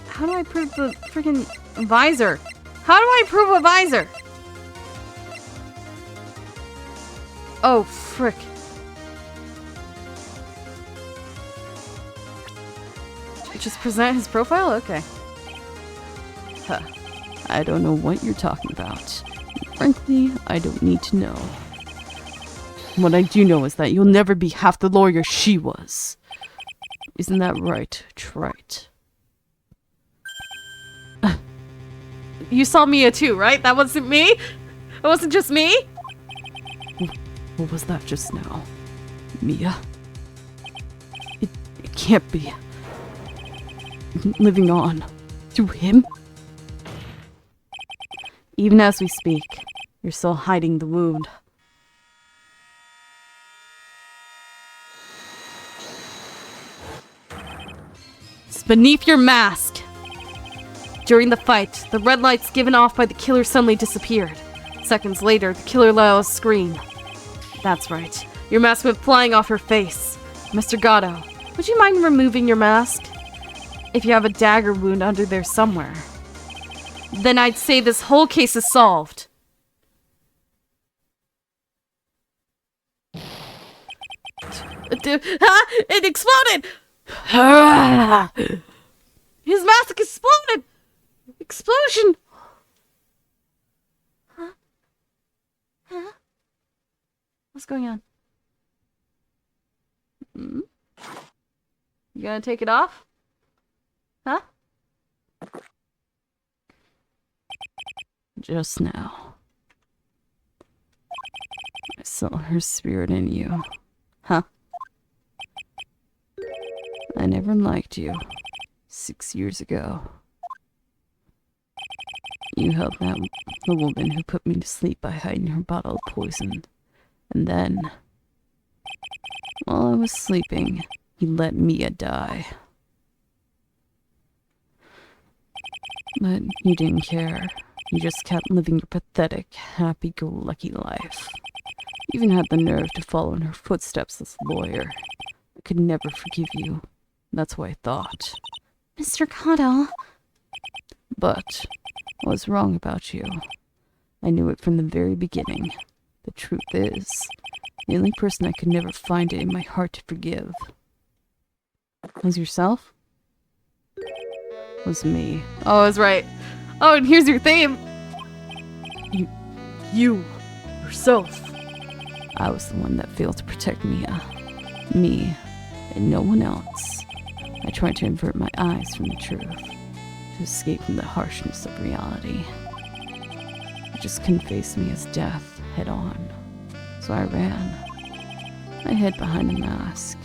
How do I prove the freaking visor? How do I prove a visor? Oh, frick. Just present his profile? Okay. Huh. I don't know what you're talking about. Frankly, I don't need to know. What I do know is that you'll never be half the lawyer she was. Isn't that right, Wright? You saw Mia too, right? That wasn't me? It wasn't just me? What was that just now? Mia? It can't be. Living on. Through him? Even as we speak, you're still hiding the wound. It's beneath your mask. During the fight, the red lights given off by the killer suddenly disappeared. Seconds later, the killer let out a scream. That's right. Your mask went flying off your face. Mr. Gatto, would you mind removing your mask? if you have a dagger wound under there somewhere. Then I'd say this whole case is solved. It exploded! His mask exploded! Explosion! Huh? What's going on? Hmm? You gonna take it off? Huh? Just now, I saw her spirit in you. Huh? I never liked you 6 years ago. You helped the woman who put me to sleep by hiding her bottle of poison. And then, while I was sleeping, you let Mia die. But you didn't care. You just kept living your pathetic, happy-go-lucky life. You even had the nerve to follow in her footsteps as a lawyer. I could never forgive you. That's what I thought. Mr. Kato. But I was wrong about you. I knew it from the very beginning. The truth is, the only person I could never find it in my heart to forgive Was yourself? was me. Oh, I was right. Oh, and here's your theme. You. Yourself. I was the one that failed to protect Mia. Me, and no one else. I tried to avert my eyes from the truth, to escape from the harshness of reality. I just couldn't face Mia's death head on, so I ran. I hid behind a mask.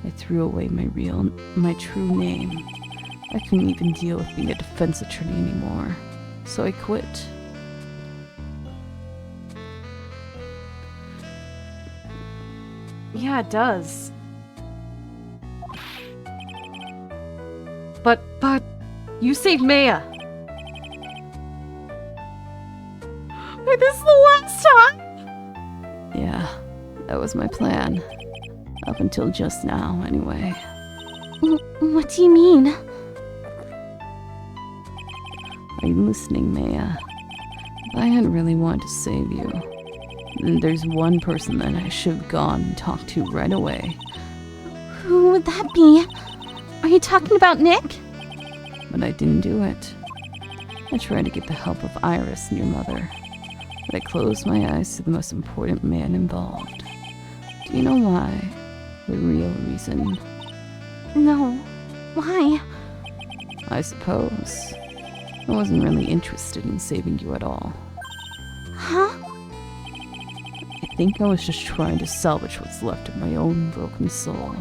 I threw away my true name. I couldn't even deal with being a defense attorney anymore, so I quit. Yeah, it does. But, you saved Maya. Wait, this is the last time? Yeah, that was my plan. Up until just now, anyway. What do you mean? Are you listening, Maya? If I hadn't really wanted to save you, then there's one person that I should have gone and talked to right away. Who would that be? Are you talking about Nick? But I didn't do it. I tried to get the help of Iris and your mother, but I closed my eyes to the most important man involved. Do you know why? The real reason? No. Why? I suppose. I wasn't really interested in saving you at all. Huh? I think I was just trying to salvage what's left of my own broken soul.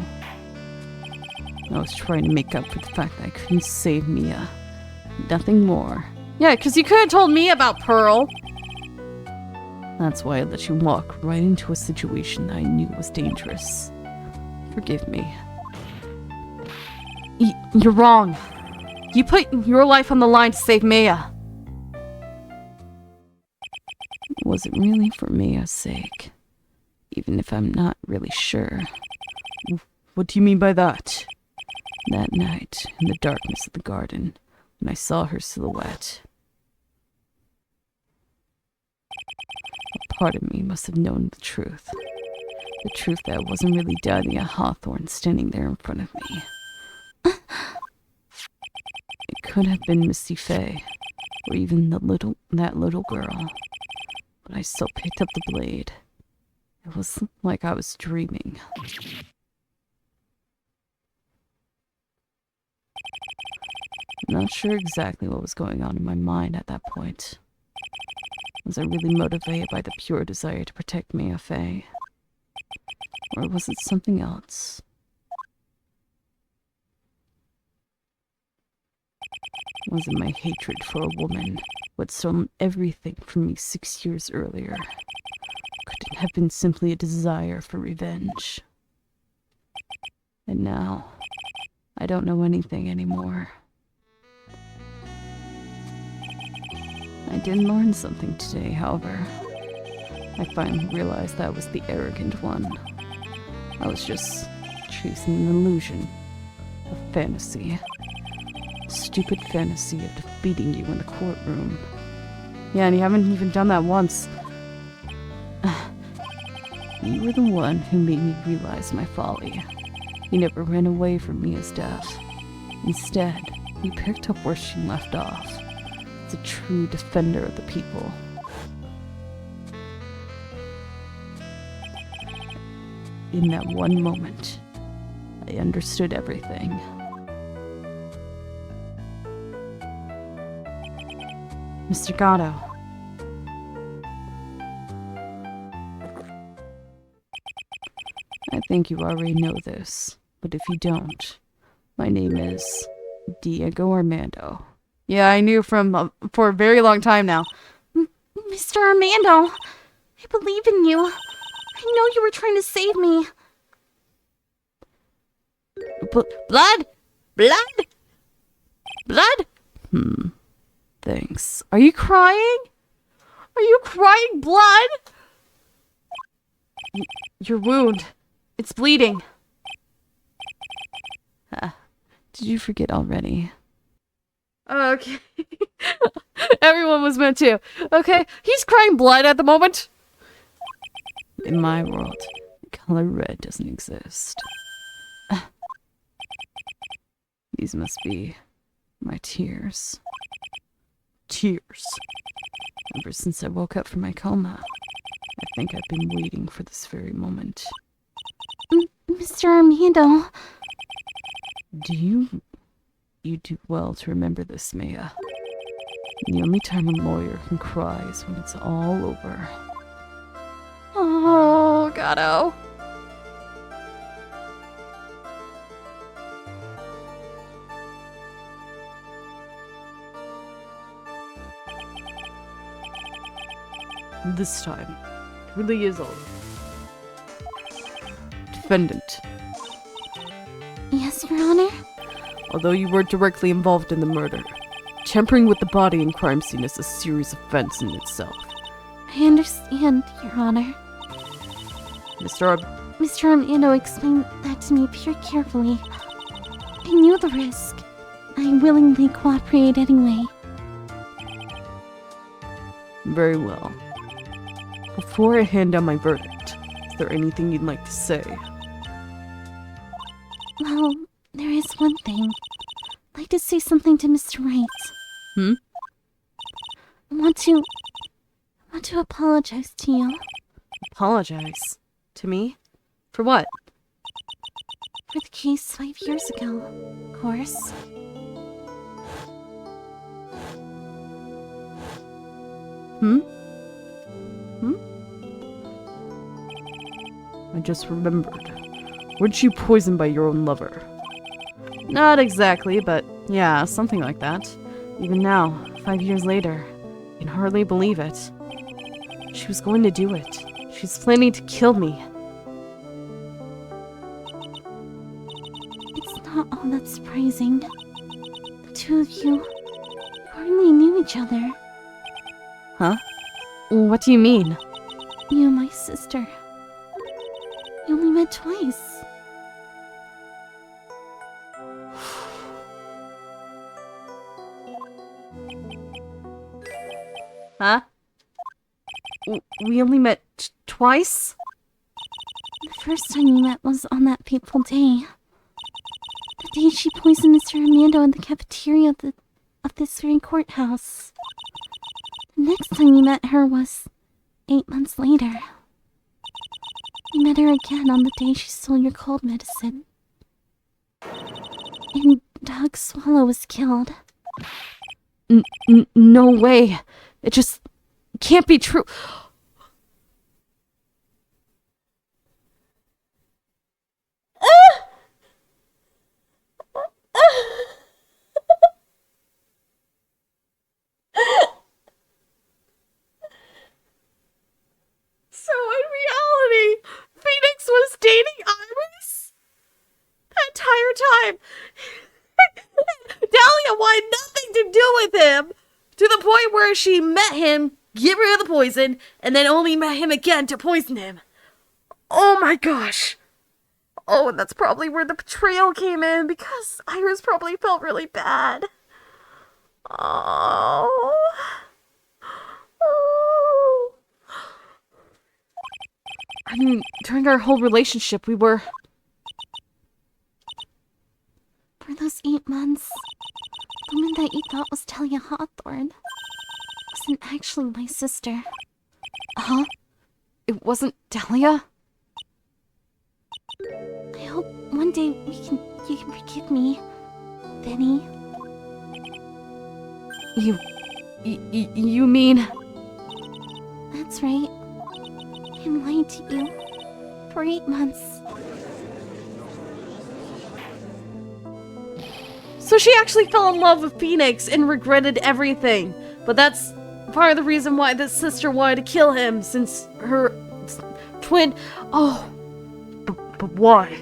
I was trying to make up for the fact that I couldn't save Mia. Nothing more. Yeah, because you could have told me about Pearl. That's why I let you walk right into a situation that I knew was dangerous. Forgive me. You're wrong. You put your life on the line to save Maya. Was it really for Mia's sake? Even if I'm not really sure. What do you mean by that? That night, in the darkness of the garden, when I saw her silhouette, a part of me must have known the truth. The truth that it wasn't really Daddy Hawthorne standing there in front of me. It could have been Misty Faye, or even that little girl. But I still picked up the blade. It was like I was dreaming. I'm not sure exactly what was going on in my mind at that point. Was I really motivated by the pure desire to protect Mia Faye? Or was it something else? Was it my hatred for a woman who had stolen everything from me 6 years earlier? Could it have been simply a desire for revenge? And now, I don't know anything anymore. I did learn something today, however. I finally realized that I was the arrogant one. I was just chasing an illusion, a fantasy. stupid fantasy of defeating you in the courtroom. Yeah, and you haven't even done that once. You were the one who made me realize my folly. You never ran away from me as death. Instead, you picked up where she left off. As a true defender of the people. In that one moment, I understood everything. Mr. Gatto. I think you already know this, but if you don't, my name is Diego Armando. Yeah, I knew for a very long time now. Mr. Armando, I believe in you. I know you were trying to save me. Blood? Blood? Blood? Thanks. Are you crying? Are you crying blood? Your wound. It's bleeding. Did you forget already? Okay. Everyone was meant to. Okay, he's crying blood at the moment. In my world, the color red doesn't exist. These must be my tears. Tears. Ever since I woke up from my coma, I think I've been waiting for this very moment. Mr. Armando. You do well to remember this, Maya. The only time a lawyer can cry is when it's all over. Oh, Gatto. This time, it really is over. Defendant. Yes, Your Honor? Although you weren't directly involved in the murder, tampering with the body and crime scene is a serious offense in itself. I understand, Your Honor. Mr. Armando explained that to me very carefully. I knew the risk. I willingly cooperated anyway. Very well. Before I hand down my verdict, is there anything you'd like to say? Well, there is one thing. I'd like to say something to Mr. Wright. I want to apologize to you. Apologize? To me? For what? For the case 5 years ago, of course. I just remembered. Weren't you poisoned by your own lover? Not exactly, but yeah, something like that. Even now, 5 years later, I can hardly believe it. She was going to do it. She's planning to kill me. It's not all that surprising. The two of you hardly knew each other. Huh? What do you mean? You and my sister. You only met twice. Huh? We only met twice? The first time you met was on that fateful day. The day she poisoned Mr. Armando in the cafeteria of this very courthouse. The next time you met her was 8 months later. You met her again on the day she stole your cold medicine. And Doug Swallow was killed. No way. It just can't be true. So in reality, Phoenix was dating Iris? That entire time. Dahlia wanted nothing to do with him. To the point where she met him, get rid of the poison, and then only met him again to poison him. Oh my gosh. Oh, and that's probably where the betrayal came in, because Iris probably felt really bad. Oh. Oh. I mean, during our whole relationship, we were... For those 8 months, the woman that you thought was Talia Hawthorne wasn't actually my sister. Huh? It wasn't Dahlia? I hope one day you can forgive me, Benny. You mean... That's right. I lied to you for 8 months. So she actually fell in love with Phoenix and regretted everything. But that's part of the reason why this sister wanted to kill him, since her twin... Oh. But why?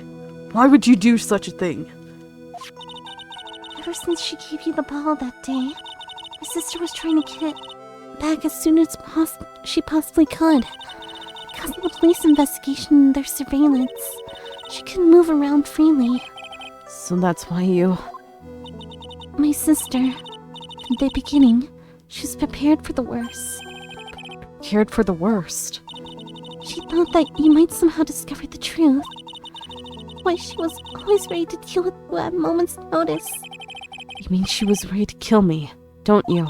Why would you do such a thing? Ever since she gave you the ball that day, my sister was trying to get it back as soon as she possibly could. Because of the police investigation and their surveillance, she couldn't move around freely. So that's why you... My sister, from the beginning, she was prepared for the worst. Cared for the worst? She thought that you might somehow discover the truth. Why she was always ready to deal with you at a moment's notice. You mean she was ready to kill me, don't you?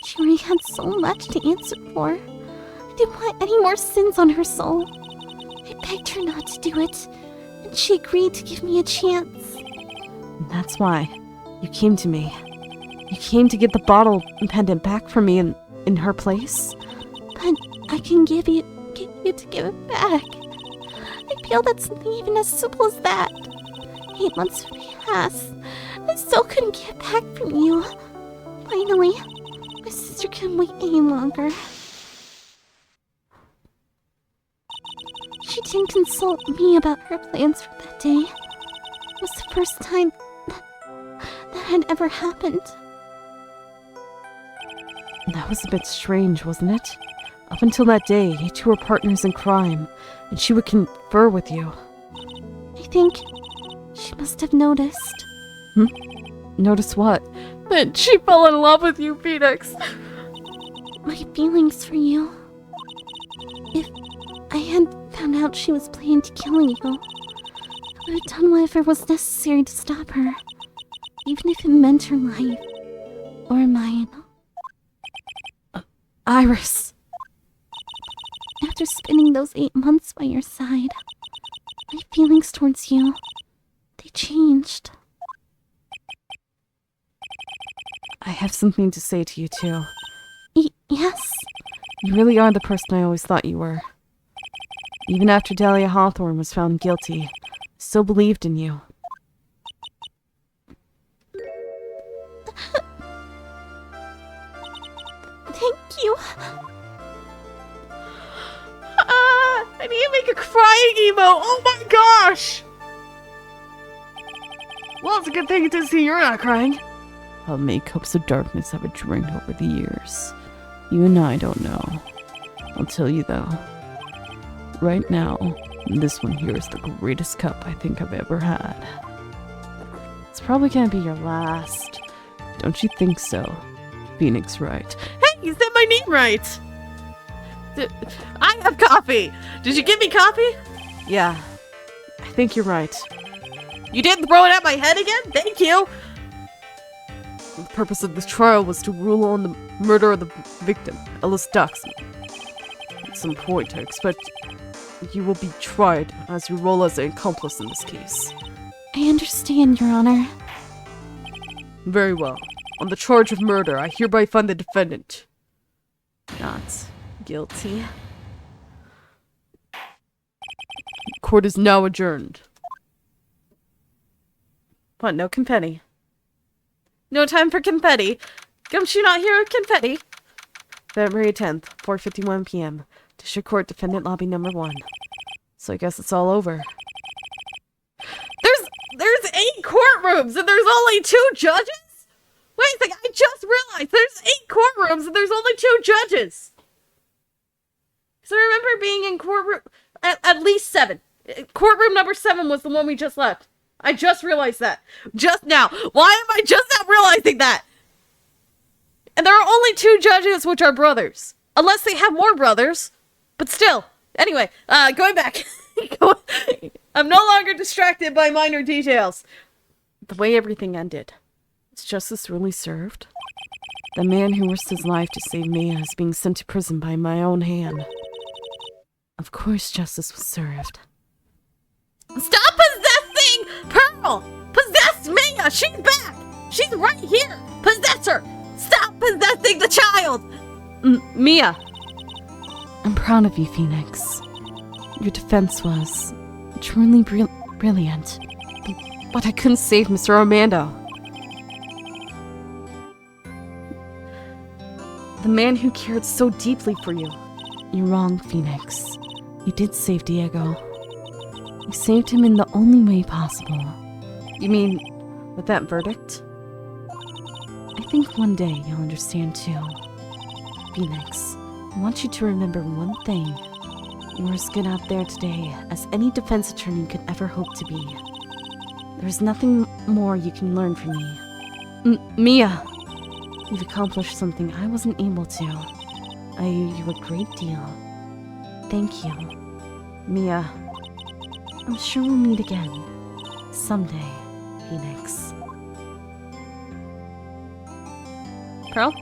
She already had so much to answer for. I didn't want any more sins on her soul. I begged her not to do it, and she agreed to give me a chance. And that's why you came to me. You came to get the bottle and pendant back from me in her place? But I can get you to give it back. I feel that's something even as simple as that. 8 months have passed. I still couldn't get back from you. Finally, my sister couldn't wait any longer. She didn't consult me about her plans for that day. It was the first time that had ever happened. That was a bit strange, wasn't it? Up until that day, you two were partners in crime, and she would confer with you. I think she must have noticed. Notice what? That she fell in love with you, Phoenix! My feelings for you. If I had found out she was planning to kill you, I would have done whatever was necessary to stop her. Even if it meant her life. Or mine. Iris! After spending those 8 months by your side, my feelings towards you, they changed. I have something to say to you, too. Yes? You really are the person I always thought you were. Even after Dahlia Hawthorne was found guilty, I still believed in you. Thank you. I need to make a crying emote! Oh my gosh! Well, it's a good thing to see you're not crying. How many cups of darkness have I drank over the years? You and I don't know. I'll tell you though. Right now, this one here is the greatest cup I think I've ever had. It's probably gonna be your last. Don't you think so? Phoenix Wright. Hey, you said my name right! I have coffee! Did you give me coffee? Yeah, I think you're right. You didn't throw it at my head again? Thank you! The purpose of this trial was to rule on the murder of the victim, Ellis Duxon. At some point, I expect you will be tried as your role as an accomplice in this case. I understand, Your Honor. Very well. On the charge of murder, I hereby find the defendant not guilty. Court is now adjourned. What, no confetti? No time for confetti? Gumshoe not here with confetti? February 10th, 4:51 p.m. District Court Defendant Lobby Number 1. So I guess it's all over. There's 8 courtrooms and there's only 2 judges? Wait a second, I just realized there's 8 courtrooms and there's only 2 judges. So I remember being in courtroom at least 7. Courtroom number 7 was the one we just left. I just realized that. Just now. Why am I just now realizing that? And there are only 2 judges, which are brothers. Unless they have more brothers. But still. Anyway, going back. I'm no longer distracted by minor details. The way everything ended. Is justice really served? The man who risked his life to save Mia is being sent to prison by my own hand. Of course justice was served. Stop possessing Pearl! Possess Mia! She's back! She's right here! Possess her! Stop possessing the child! Mia! I'm proud of you, Phoenix. Your defense was truly brilliant. But I couldn't save Mr. Armando. The man who cared so deeply for you. You're wrong, Phoenix. You did save Diego. You saved him in the only way possible. You mean, with that verdict? I think one day you'll understand too. Phoenix, I want you to remember one thing. You're as good out there today as any defense attorney could ever hope to be. There's nothing more you can learn from me. Mia! You've accomplished something I wasn't able to. I owe you a great deal. Thank you. Mia, I'm sure we'll meet again. Someday, Phoenix. Pearl?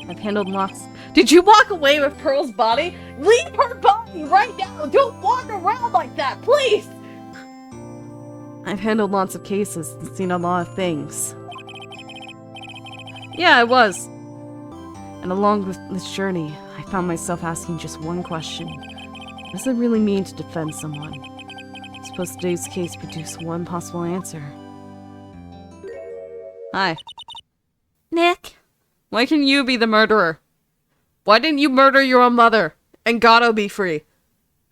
I've handled lots. Did you walk away with Pearl's body? Leave her body right now! Don't walk around like that, please! I've handled lots of cases and seen a lot of things. Yeah, I was. And along with this journey, I found myself asking just one question. What does it really mean to defend someone? I suppose today's case produced one possible answer. Hi. Nick? Why can you be the murderer? Why didn't you murder your own mother? And Gato be free?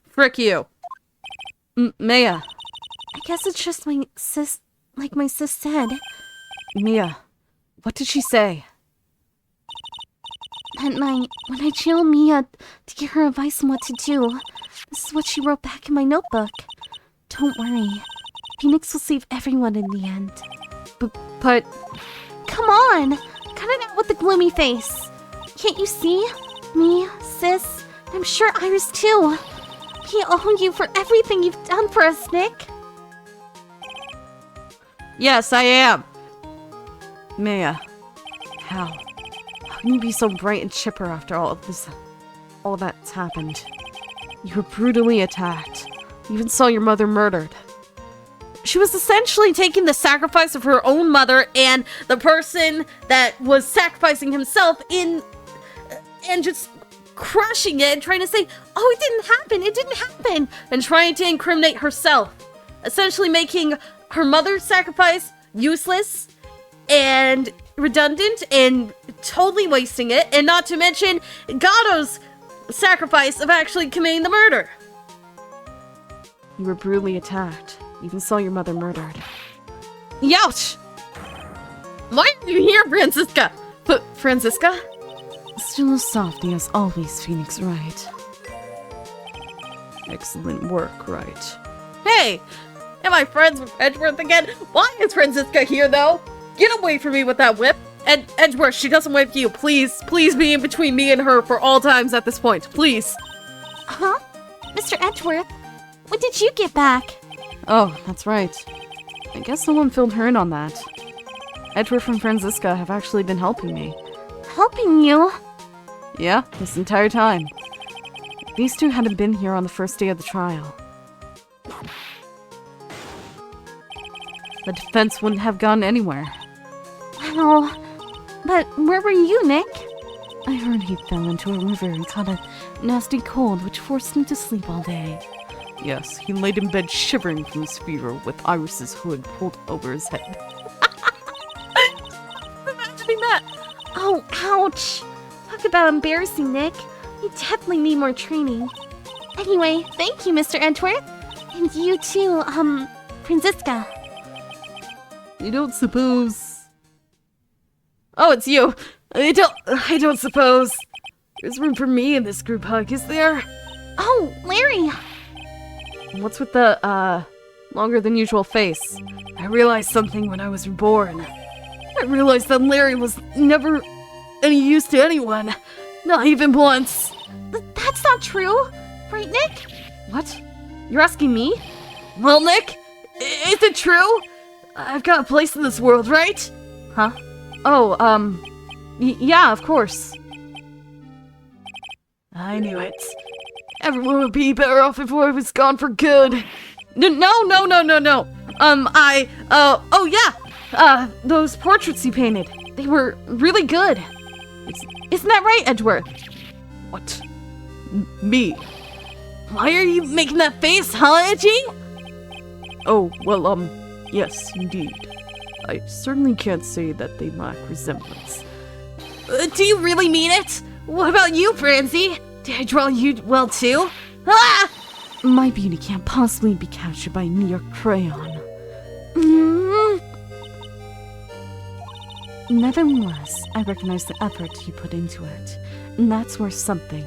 Frick you. Maya. I guess it's just my sis, like my sis said. Mia, what did she say? That night, when I jailed Mia to get her advice on what to do, this is what she wrote back in my notebook. Don't worry. Phoenix will save everyone in the end. But... Come on! Cut it out with the gloomy face. Can't you see? Me, sis, I'm sure Iris too. We owe you for everything you've done for us, Nick. Yes, I am. Maya, how can you be so bright and chipper after all that's happened? You were brutally attacked. You even saw your mother murdered. She was essentially taking the sacrifice of her own mother and the person that was sacrificing himself in and just crushing it and trying to say, oh, it didn't happen, and trying to incriminate herself. Essentially making her mother's sacrifice useless and redundant and totally wasting it, and not to mention Gato's sacrifice of actually committing the murder. You were brutally attacked. You even saw your mother murdered. Youch! Why are you here, Francisca? Francisca? Still as softy as always, Phoenix Wright. Excellent work, Wright. Hey! Am I friends with Edgeworth again? Why is Francisca here, though? Get away from me with that whip! And Edgeworth, she doesn't whip you. Please, please be in between me and her for all times at this point. Please. Huh? Mr. Edgeworth, when did you get back? Oh, that's right. I guess someone filled her in on that. Edgeworth and Francisca have actually been helping me. Helping you? Yeah, this entire time. These two hadn't been here on the first day of the trial. The defense wouldn't have gone anywhere. Well, but where were you, Nick? I heard he fell into a river and caught a nasty cold which forced him to sleep all day. Yes, he laid in bed shivering from his fever with Iris's hood pulled over his head. Imagining that. Oh, ouch. Talk about embarrassing, Nick. You definitely need more training. Anyway, thank you, Mr. Edgeworth. And you too, Francisca. I don't suppose... Oh, it's you. I don't suppose. There's room for me in this group hug, is there? Oh, Larry. What's with the, longer than usual face? I realized something when I was reborn. I realized that Larry was never any use to anyone. Not even once. That's not true. Right, Nick? What? You're asking me? Well, Nick, is it true? I've got a place in this world, right? Huh? Oh, yeah, of course. I knew it. Everyone would be better off if I was gone for good. No. Those portraits you painted. They were really good. Isn't that right, Edgeworth? What? Me? Why are you making that face, huh, Edgy? Oh, well, yes, indeed. I certainly can't say that they lack resemblance. Do you really mean it? What about you, Francie? Did I draw you well too? Ah! My beauty can't possibly be captured by mere crayon. Nevertheless, I recognize the effort you put into it, and that's worth something.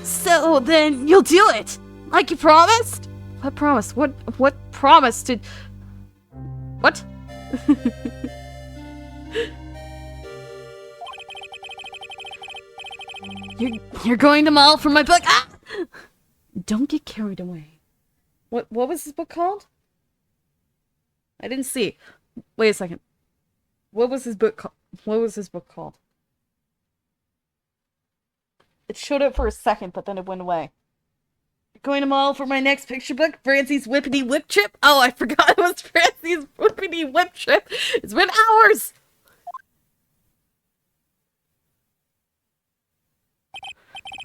So then you'll do it, like you promised? What promise? What promise did... What? You're going to mall for my book? Ah! Don't get carried away. What was this book called? I didn't see. Wait a second. What was this book called? It showed up for a second, but then it went away. Going to mall for my next picture book, Francie's Whippity Whip Trip? Oh, I forgot it was Francie's Whippity Whip Trip. It's been hours!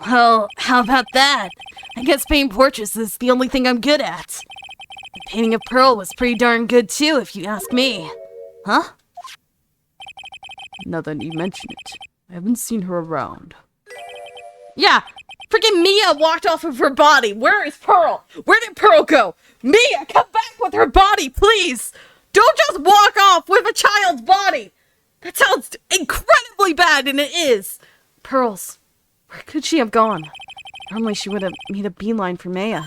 Well, how about that? I guess painting portraits is the only thing I'm good at. The painting of Pearl was pretty darn good too, if you ask me. Huh? Now that you mention it, I haven't seen her around. Yeah, freaking Mia walked off of her body. Where is Pearl? Where did Pearl go? Mia, come back with her body, please! Don't just walk off with a child's body! That sounds incredibly bad, and it is! Pearls. Where could she have gone? Normally she would have made a beeline for Maya.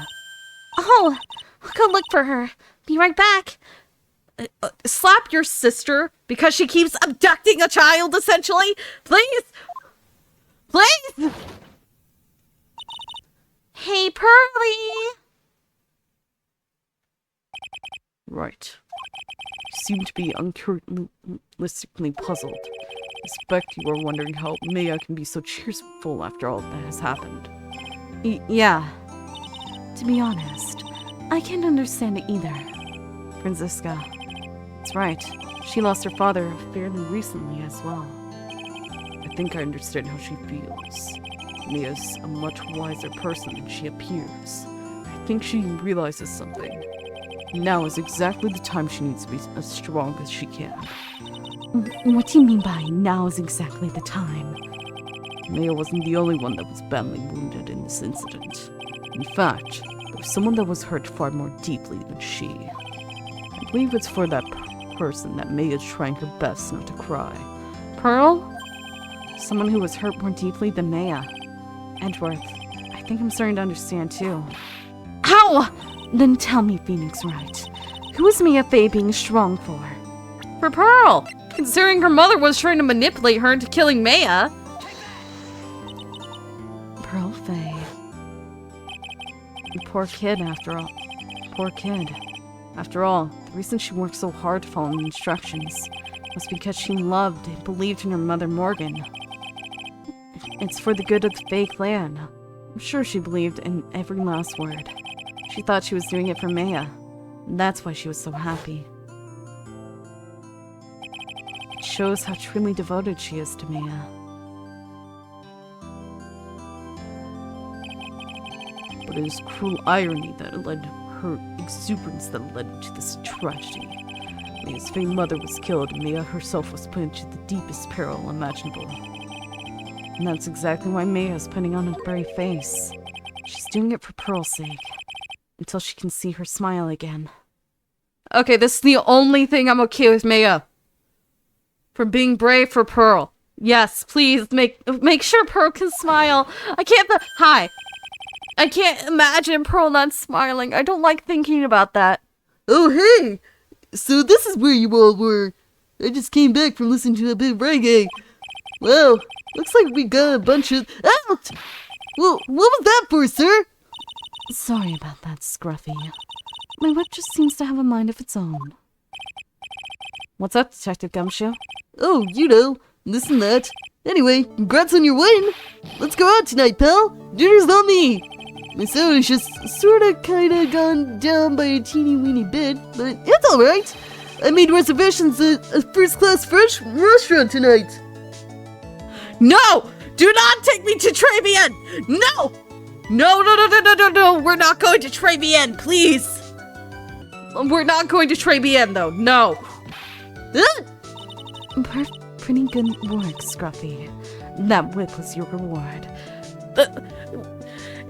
Oh, I'll go look for her. Be right back. Slap your sister because she keeps abducting a child, essentially? Please? Please? Hey, Pearly! Right. You seem to be uncharacteristically puzzled. I suspect you are wondering how Maya can be so cheerful after all that has happened. Yeah. To be honest, I can't understand it either. Franziska. That's right. She lost her father fairly recently as well. I think I understand how she feels. Mia's a much wiser person than she appears. I think she realizes something. Now is exactly the time she needs to be as strong as she can. What do you mean by now is exactly the time? Maya wasn't the only one that was badly wounded in this incident. In fact, there was someone that was hurt far more deeply than she. I believe it's for that person that Maya's trying her best not to cry. Pearl? Someone who was hurt more deeply than Maya. Edgeworth, I think I'm starting to understand too. Ow! Then tell me, Phoenix Wright, who is Mia Fey being strong for? For Pearl! Considering her mother was trying to manipulate her into killing Maya. Pearl Fey. Poor kid, after all. Poor kid. After all, the reason she worked so hard to follow the instructions was because she loved and believed in her mother Morgan. It's for the good of the Fey clan. I'm sure she believed in every last word. She thought she was doing it for Maya. And that's why she was so happy. It shows how truly devoted she is to Maya. But it is cruel irony that led her exuberance that led to this tragedy. Maya's Fey mother was killed, and Maya herself was put into the deepest peril imaginable. And that's exactly why Maya is putting on a brave face. She's doing it for Pearl's sake. Until she can see her smile again. Okay, this is the only thing I'm okay with Maya. For being brave for Pearl. Yes, please make sure Pearl can smile. I can't imagine Pearl not smiling. I don't like thinking about that. Oh, hey! So this is where you all were. I just came back from listening to a bit of reggae. Wow, looks like we got a bunch of... Out! Well, what was that for, sir? Sorry about that, Scruffy. My whip just seems to have a mind of its own. What's up, Detective Gumshoe? Oh, you know, this and that. Anyway, congrats on your win. Let's go out tonight, pal. Dinner's on me. My salary's just sorta kinda gone down by a teeny weeny bit, but it's alright. I made reservations at a first-class French restaurant tonight. No! Do not take me to Trevian! No! No, we're not going to Trevian, please! We're not going to Trevian, though, no! Pretty good work, Scruffy. That whip was your reward.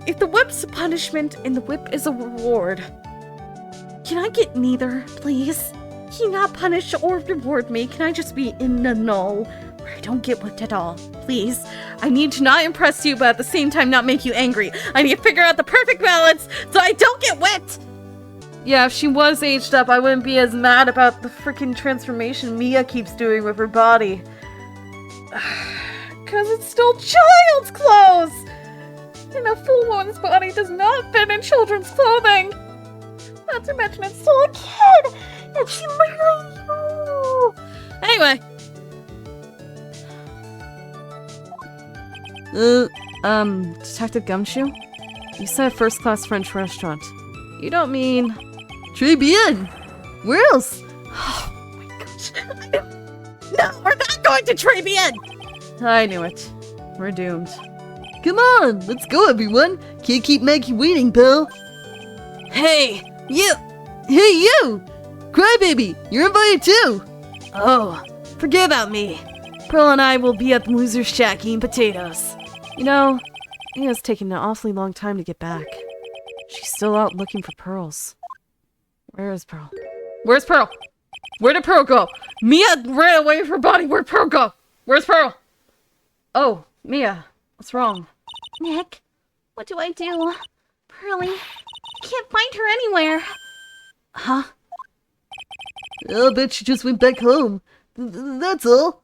If the whip's a punishment and the whip is a reward, can I get neither, please? Can you not punish or reward me? Can I just be in the null, where I don't get whipped at all? Please. I need to not impress you, but at the same time not make you angry. I need to figure out the perfect balance so I don't get whipped! Yeah, if she was aged up, I wouldn't be as mad about the freaking transformation Mia keeps doing with her body. Cause it's still child's clothes! And a full woman's body does not fit in children's clothing! Not to mention it's still a kid! And she literally... Oh. Anyway. Detective Gumshoe? You said first-class French restaurant. You don't mean... Très bien. Where else? Oh my gosh. No, we're not going to Trevian! I knew it. We're doomed. Come on, let's go, everyone. Can't keep Maggie waiting, pal. Hey, you! Hey, you! Crybaby, you're invited too. Oh, forget about me. Pearl and I will be at the Loser's Shack eating potatoes. You know, it has taken an awfully long time to get back. She's still out looking for pearls. Where is Pearl? Where's Pearl? Where did Pearl go? Mia ran away with her body. Where'd Pearl go? Where's Pearl? Oh, Mia. What's wrong? Nick, what do I do? Pearly, I can't find her anywhere. Huh? I'll bet she just went back home. That's all.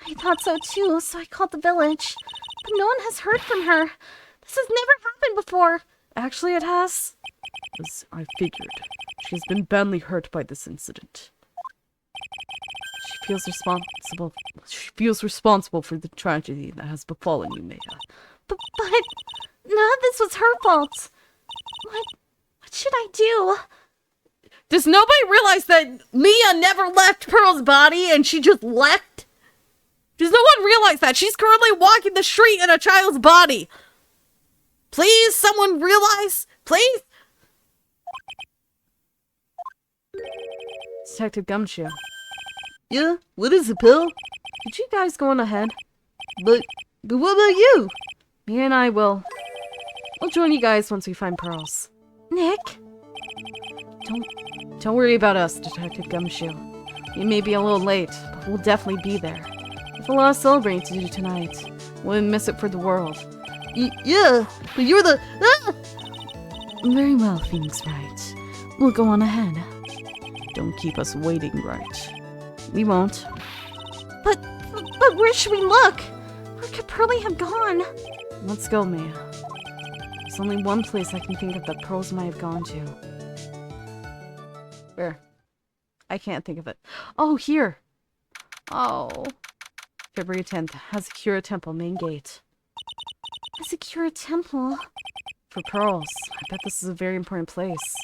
I thought so too, so I called the village. But no one has heard from her. This has never happened before. Actually, it has. As I figured. She has been badly hurt by this incident. She feels responsible for the tragedy that has befallen you, Maya. But none of this was her fault. What should I do? Does nobody realize that Mia never left Pearl's body and she just left? Does no one realize that? She's currently walking the street in a child's body. Please, someone realize? Please? Detective Gumshoe, Yeah, what is it, pal? did you guys go on ahead? But what about you? Me and I will. We'll join you guys once we find pearls. Nick? Don't worry about us, Detective Gumshoe. We may be a little late, but we'll definitely be there. There's a lot of celebrating to do tonight. Wouldn't miss it for the world. Yeah, but you're the... Ah! Very well, Phoenix Wright. We'll go on ahead. Don't keep us waiting, Wright. We won't. But where should we look? Where could Pearly have gone? Let's go, Maya. There's only one place I can think of that pearls might have gone to. Where? I can't think of it. Oh, here! Oh. February 10th. Hazakura Temple, main gate. Hazakura Temple? For pearls. I bet this is a very important place.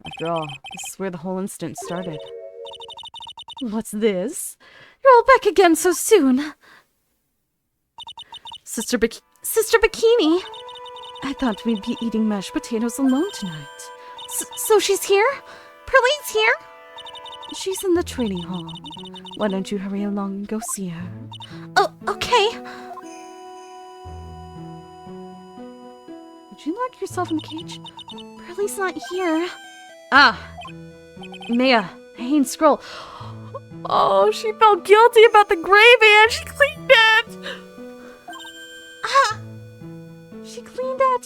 After all, this is where the whole incident started. What's this? You're all back again so soon. Sister Bikini? I thought we'd be eating mashed potatoes alone tonight. So she's here? Pearly's here? She's in the training hall. Why don't you hurry along and go see her? Oh, okay. Did you lock yourself in the cage? Pearly's not here. Ah! Maya, Haynes Scroll. Oh, she felt guilty about the gravy and she cleaned it! Ah! She cleaned it.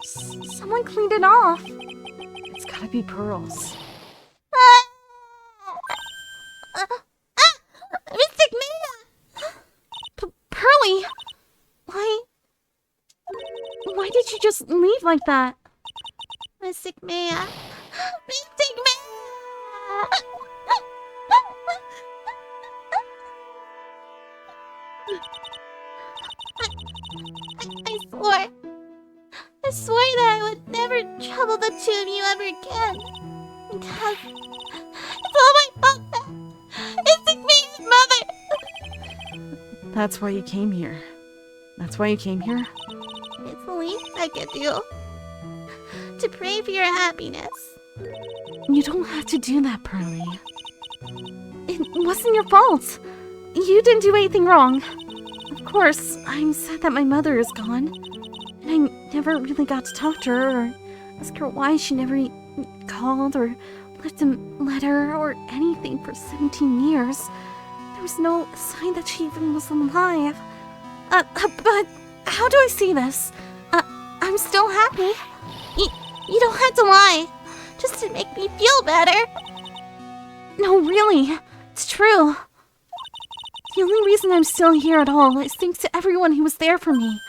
Someone cleaned it off. It's gotta be pearls. Mystic Maya! just leave like that? Mystic Maya. Mystic Maya! I swore that I would never trouble the two of you ever again. Because it's all my fault. Mystic Maya's mother! That's why you came here. That's why you came here? It's the least I could do. To pray for your happiness. You don't have to do that, Pearly. It wasn't your fault. You didn't do anything wrong. Of course, I'm sad that my mother is gone. And I never really got to talk to her or ask her why she never called or left a letter or anything for 17 years. There was no sign that she even was alive. But how do I see this? I'm still happy. You don't have to lie. Just to make me feel better. No, really. It's true. The only reason I'm still here at all is thanks to everyone who was there for me.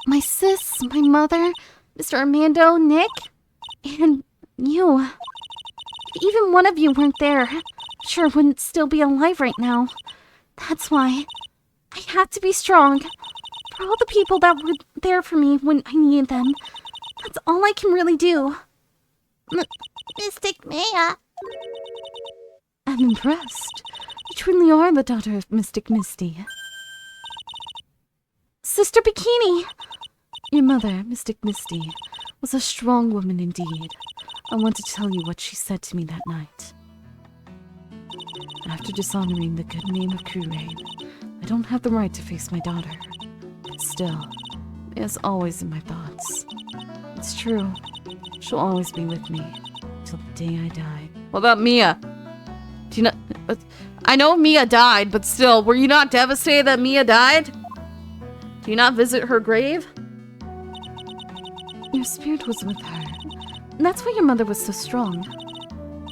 My sis, my mother, Mr. Armando, Nick, and you. If even one of you weren't there, I'm sure I wouldn't still be alive right now. That's why I had to be strong. For all the people that were there for me when I needed them. That's all I can really do. Mystic Maya. I'm impressed. You truly are the daughter of Mystic Misty. Sister Bikini! Your mother, Mystic Misty, was a strong woman indeed. I want to tell you what she said to me that night. After dishonoring the good name of Wright, I don't have the right to face my daughter. But still, Mia's always in my thoughts. It's true. She'll always be with me till the day I die. What about Mia? Do you not... I know Mia died, but still, were you not devastated that Mia died? Do you not visit her grave? Your spirit was with her. And that's why your mother was so strong.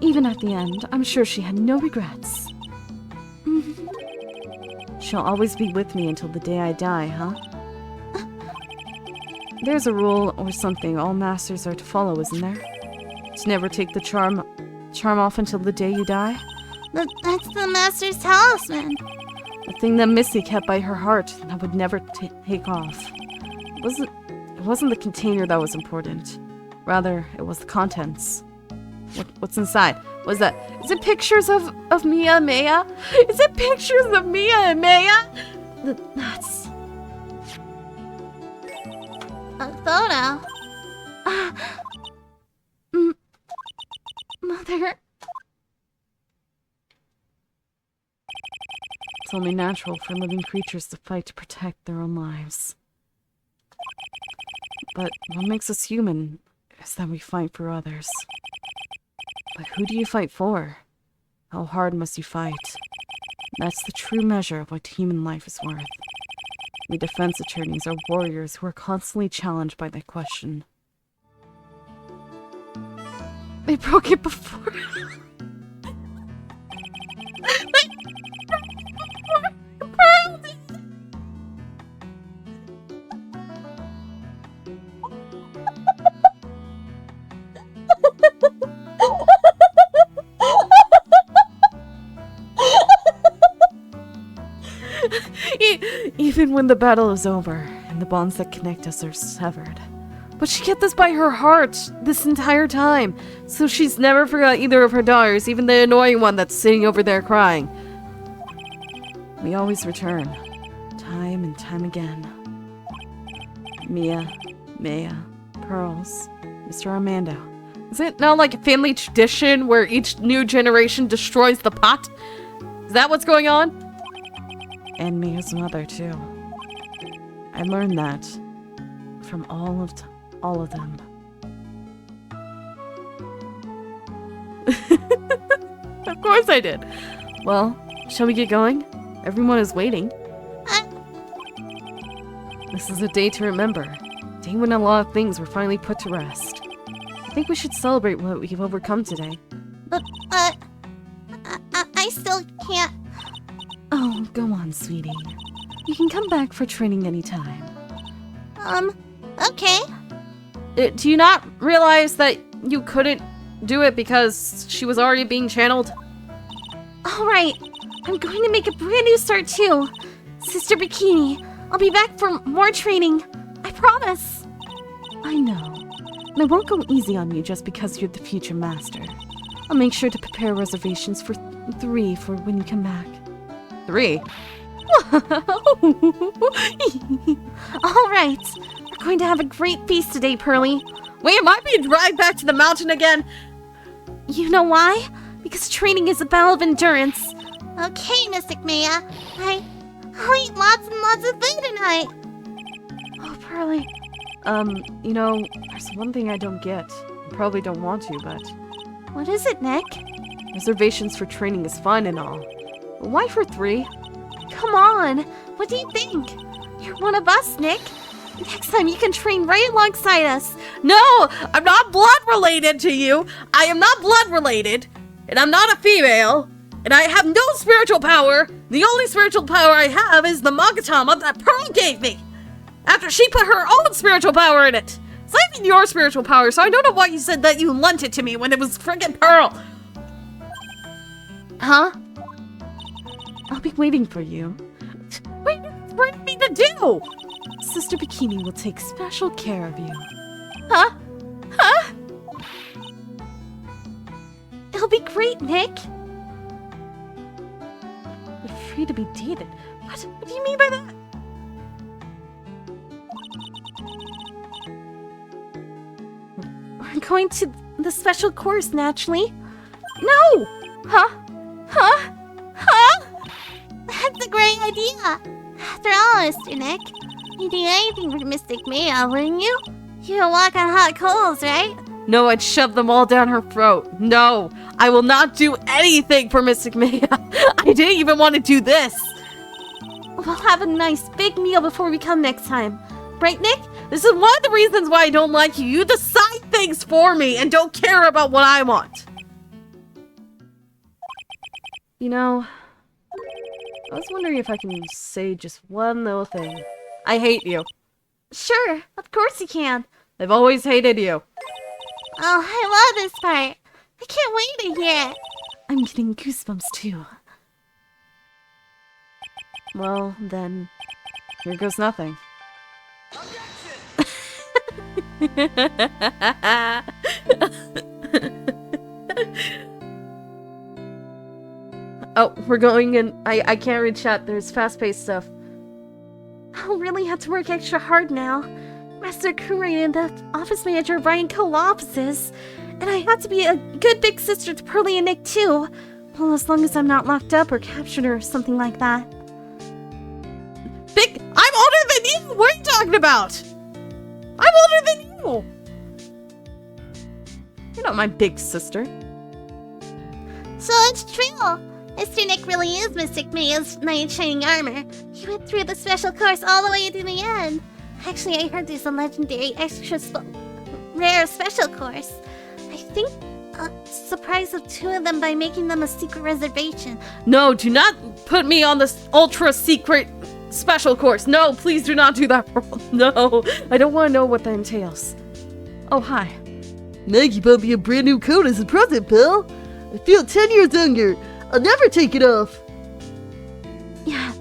Even at the end, I'm sure she had no regrets. She'll always be with me until the day I die, huh? There's a rule or something all masters are to follow, isn't there? To never take the charm off until the day you die? That's the master's talisman. The thing that Missy kept by her heart that would never take off. It wasn't the container that was important. Rather, it was the contents. What's inside? What's that? Is it pictures of Mia and Maya? Is it pictures of Mia and Maya? That's... A photo. Mother... It's only natural for living creatures to fight to protect their own lives. But what makes us human is that we fight for others. But who do you fight for? How hard must you fight? That's the true measure of what human life is worth. We defense attorneys are warriors who are constantly challenged by that question. They broke it before. Even when the battle is over and the bonds that connect us are severed. But she kept this by her heart this entire time, so she's never forgot either of her daughters, even the annoying one that's sitting over there crying. We always return, time and time again. Mia, Maya, Pearls, Mr. Armando. Is it now like a family tradition where each new generation destroys the pot? Is that what's going on? And Mia's mother, too. I learned that from all of them. Of course I did. Well, shall we get going? Everyone is waiting. This is a day to remember. A day when a lot of things were finally put to rest. I think we should celebrate what we've overcome today. But, I still can't. Oh, go on, sweetie. You can come back for training anytime. Okay. Do you not realize that you couldn't do it because she was already being channeled? Alright, I'm going to make a brand new start too. Sister Bikini, I'll be back for more training. I promise. I know. And I won't go easy on you just because you're the future master. I'll make sure to prepare reservations for 3 for when you come back. 3? Alright, we're going to have a great feast today, Pearly. Wait, am I being dragged back to the mountain again? You know why? Because training is a battle of endurance. Okay, Mystic Maya. I'll eat lots and lots of food tonight. Oh, Pearly. You know, there's one thing I don't get. You probably don't want to, but What is it, Nick? reservations for training is fine and all. But why for 3? Come on. What do you think? You're one of us, Nick. Next time you can train right alongside us. No, I'm not blood related to you. I am not blood related, and I'm not a female, and I have no spiritual power. The only spiritual power I have is the Magatama that Pearl gave me after she put her own spiritual power in it. It's not even your spiritual power, so I don't know why you said that you lent it to me when it was friggin' Pearl. Huh? I'll be waiting for you. What do you expect me to do? Sister Bikini will take special care of you. Huh? Huh? It'll be great, Nick. You're free to be dated. What do you mean by that? We're going to the special course, naturally. No! Huh? Huh? Huh? That's a great idea. After all, Mr. Nick, you'd do anything for Mystic Maya, wouldn't you? You don't walk on hot coals, right? No, I'd shove them all down her throat. No, I will not do anything for Mystic Maya. I didn't even want to do this. We'll have a nice big meal before we come next time. Right, Nick? This is one of the reasons why I don't like you. You decide things for me and don't care about what I want. You know, I was wondering if I can say just one little thing. I hate you. Sure, of course you can. I've always hated you. Oh, I love this part. I can't wait to hear it. I'm getting goosebumps too. Well, then, here goes nothing. Oh, we're going in. I can't read chat. There's fast-paced stuff. I'll really have to work extra hard now. Master Kurai and the office manager Ryan co-offices. And I have to be a good big sister to Pearly and Nick too. Well, as long as I'm not locked up or captured or something like that. Big, I'm older than you! What are you talking about? I'm older than you! You're not my big sister. So it's true. Mr. Nick really is Mystic Maya's knight in shining armor. He went through the special course all the way to the end. Actually, I heard there's a legendary rare special course. I think surprise of 2 of them by making them a secret reservation. No, do not put me on this ultra-secret special course. No, please do not do that, Pearl. No, I don't want to know what that entails. Oh, hi. Maggie bought me a brand new coat as a present, pal. I feel 10 years younger. I'll never take it off. Yeah.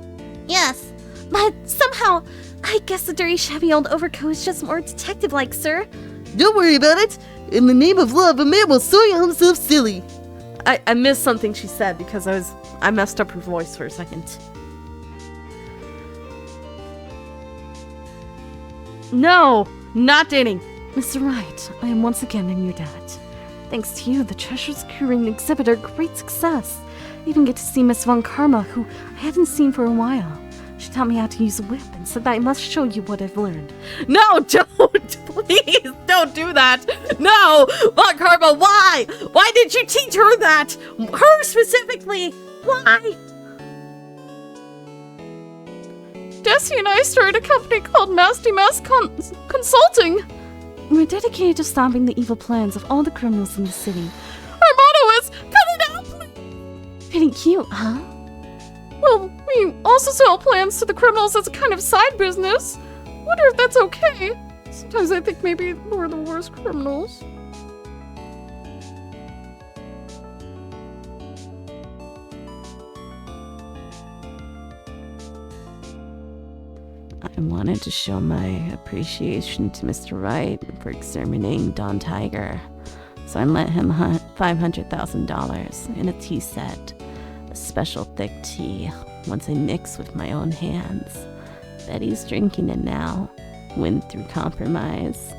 Yes. But somehow, I guess the dirty shabby old overcoat is just more detective-like, sir. Don't worry about it. In the name of love, a man will soil himself silly. I missed something she said because I messed up her voice for a second. No, not dating. Mr. Wright, I am once again in your debt. Thanks to you, the Treasure's curing exhibited great success. I even get to see Miss Von Karma, who I hadn't seen for a while. She taught me how to use a whip and said that I must show you what I've learned. No, don't! Please, don't do that! No! Von Karma, why? Why did you teach her that? Her specifically? Why? Desi and I started a company called Nasty Mask Consulting. We're dedicated to stopping the evil plans of all the criminals in the city. Our motto is, cut it out, please! Pretty cute, huh? Well, we also sell plans to the criminals as a kind of side business. Wonder if that's okay. Sometimes I think maybe we're the worst criminals. I wanted to show my appreciation to Mr. Wright for exterminating Don Tiger, so I let him hunt $500,000 in a tea set, a special thick tea, once I mix with my own hands. Betty's drinking it now, win through compromise.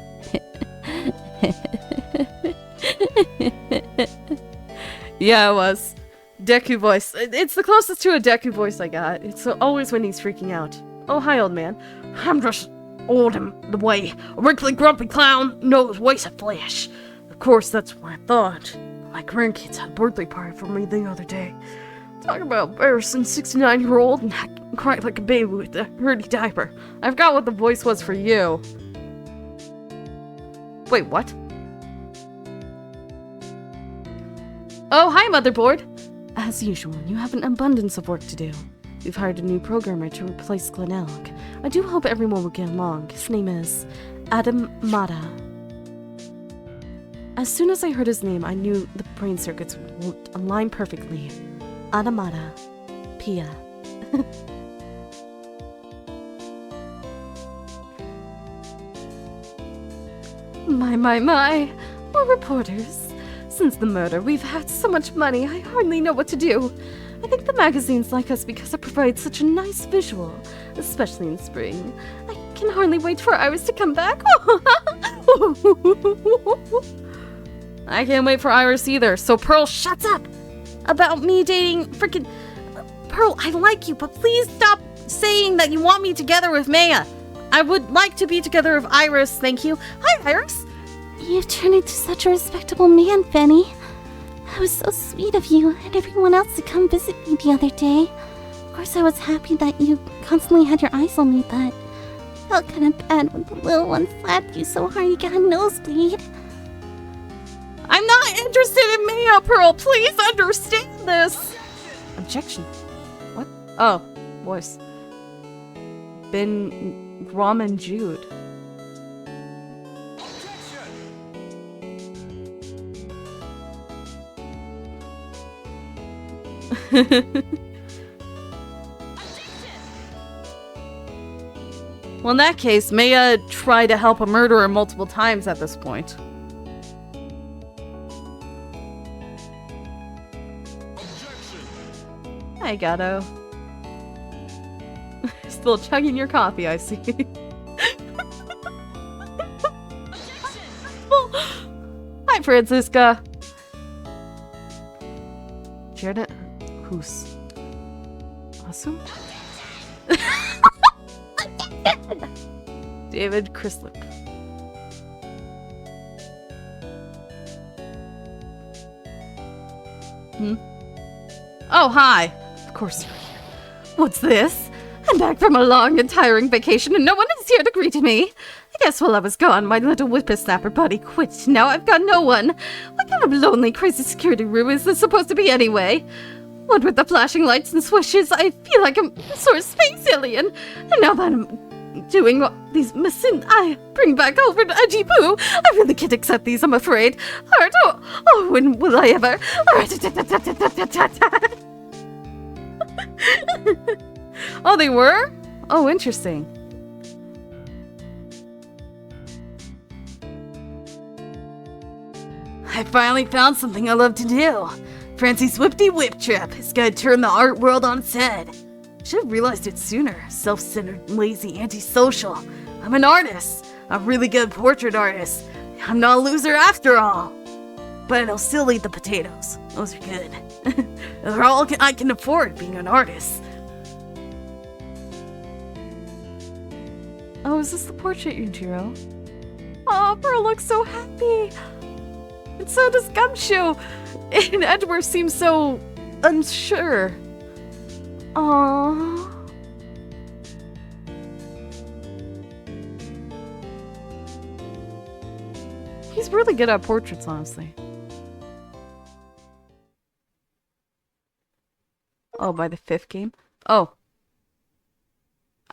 Yeah, it was. Deku voice. It's the closest to a Deku voice I got. It's always when he's freaking out. Oh, hi, old man. I'm just old in the way. A wrinkly, grumpy clown knows waste of flesh. Of course, that's what I thought. My grandkids had a birthday party for me the other day. Talk about embarrassing 69-year-old and I cried like a baby with a dirty diaper. I forgot what the voice was for you. Wait, what? Oh, hi, motherboard. As usual, you have an abundance of work to do. We've hired a new programmer to replace Glen Elk. I do hope everyone will get along. His name is Adam Mata. As soon as I heard his name, I knew the brain circuits would align perfectly. Adamata. Pia. My. We're reporters. Since the murder, we've had so much money, I hardly know what to do. I think the magazines like us because it provides such a nice visual, especially in spring. I can hardly wait for Iris to come back. I can't wait for Iris either, so Pearl, shut up! About me dating frickin'... Pearl, I like you, but please stop saying that you want me together with Maya. I would like to be together with Iris, thank you. Hi, Iris! You've turned into such a respectable man, Fanny. That was so sweet of you and everyone else to come visit me the other day. Of course, I was happy that you constantly had your eyes on me, but I felt kind of bad when the little one slapped you so hard you got a nosebleed. I'm not interested in Maya, Pearl. Please understand this. Objection. What? Oh, voice. Ben, Rom, and Jude. Well, in that case, Maya tried to help a murderer multiple times at this point. Hi, Gato. Still chugging your coffee, I see. Hi, Francisca. Jared, who's awesome? David Chrislip. Oh, hi. Of course you're here. What's this? I'm back from a long and tiring vacation and no one is here to greet me. I guess while I was gone, my little whippersnapper buddy quit. Now I've got no one. What kind of lonely, crazy security room is this supposed to be anyway? What with the flashing lights and swishes, I feel like I'm a sort of space alien. And now that I'm doing these missions, I bring back over to Ajibu. I really can't accept these, I'm afraid. Oh, when will I ever? Oh, they were? Oh, interesting. I finally found something I love to do. Francie's Whipty Whip Trip is gonna turn the art world on its head. Should have realized it sooner. Self-centered, lazy, antisocial. I'm an artist. A really good portrait artist. I'm not a loser after all. But I'll still eat the potatoes. Those are good. They're all I can afford being an artist. Oh, is this the portrait, Yujiro? Oh, Pearl looks so happy. And so does Gumshoe. And Edward seems so unsure. Aww. He's really good at portraits, honestly. Oh, by the 5th game? Oh.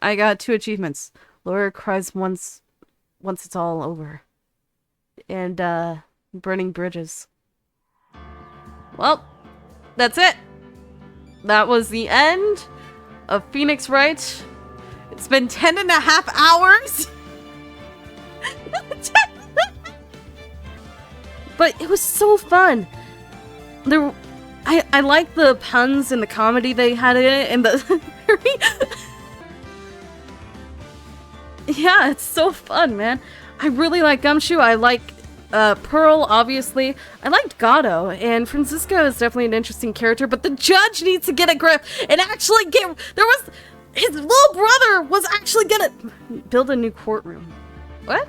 I got 2 achievements. Laura cries once it's all over. And, burning bridges. Well, that's it. That was the end of Phoenix Wright. It's been 10.5 hours. But it was so fun. I like the puns and the comedy they had in it, and the yeah, it's so fun, man. I really like Gumshoe. I like Pearl, obviously. I liked Gatto, and Francisco is definitely an interesting character, but the judge needs to get a grip and actually his little brother was actually gonna build a new courtroom. What?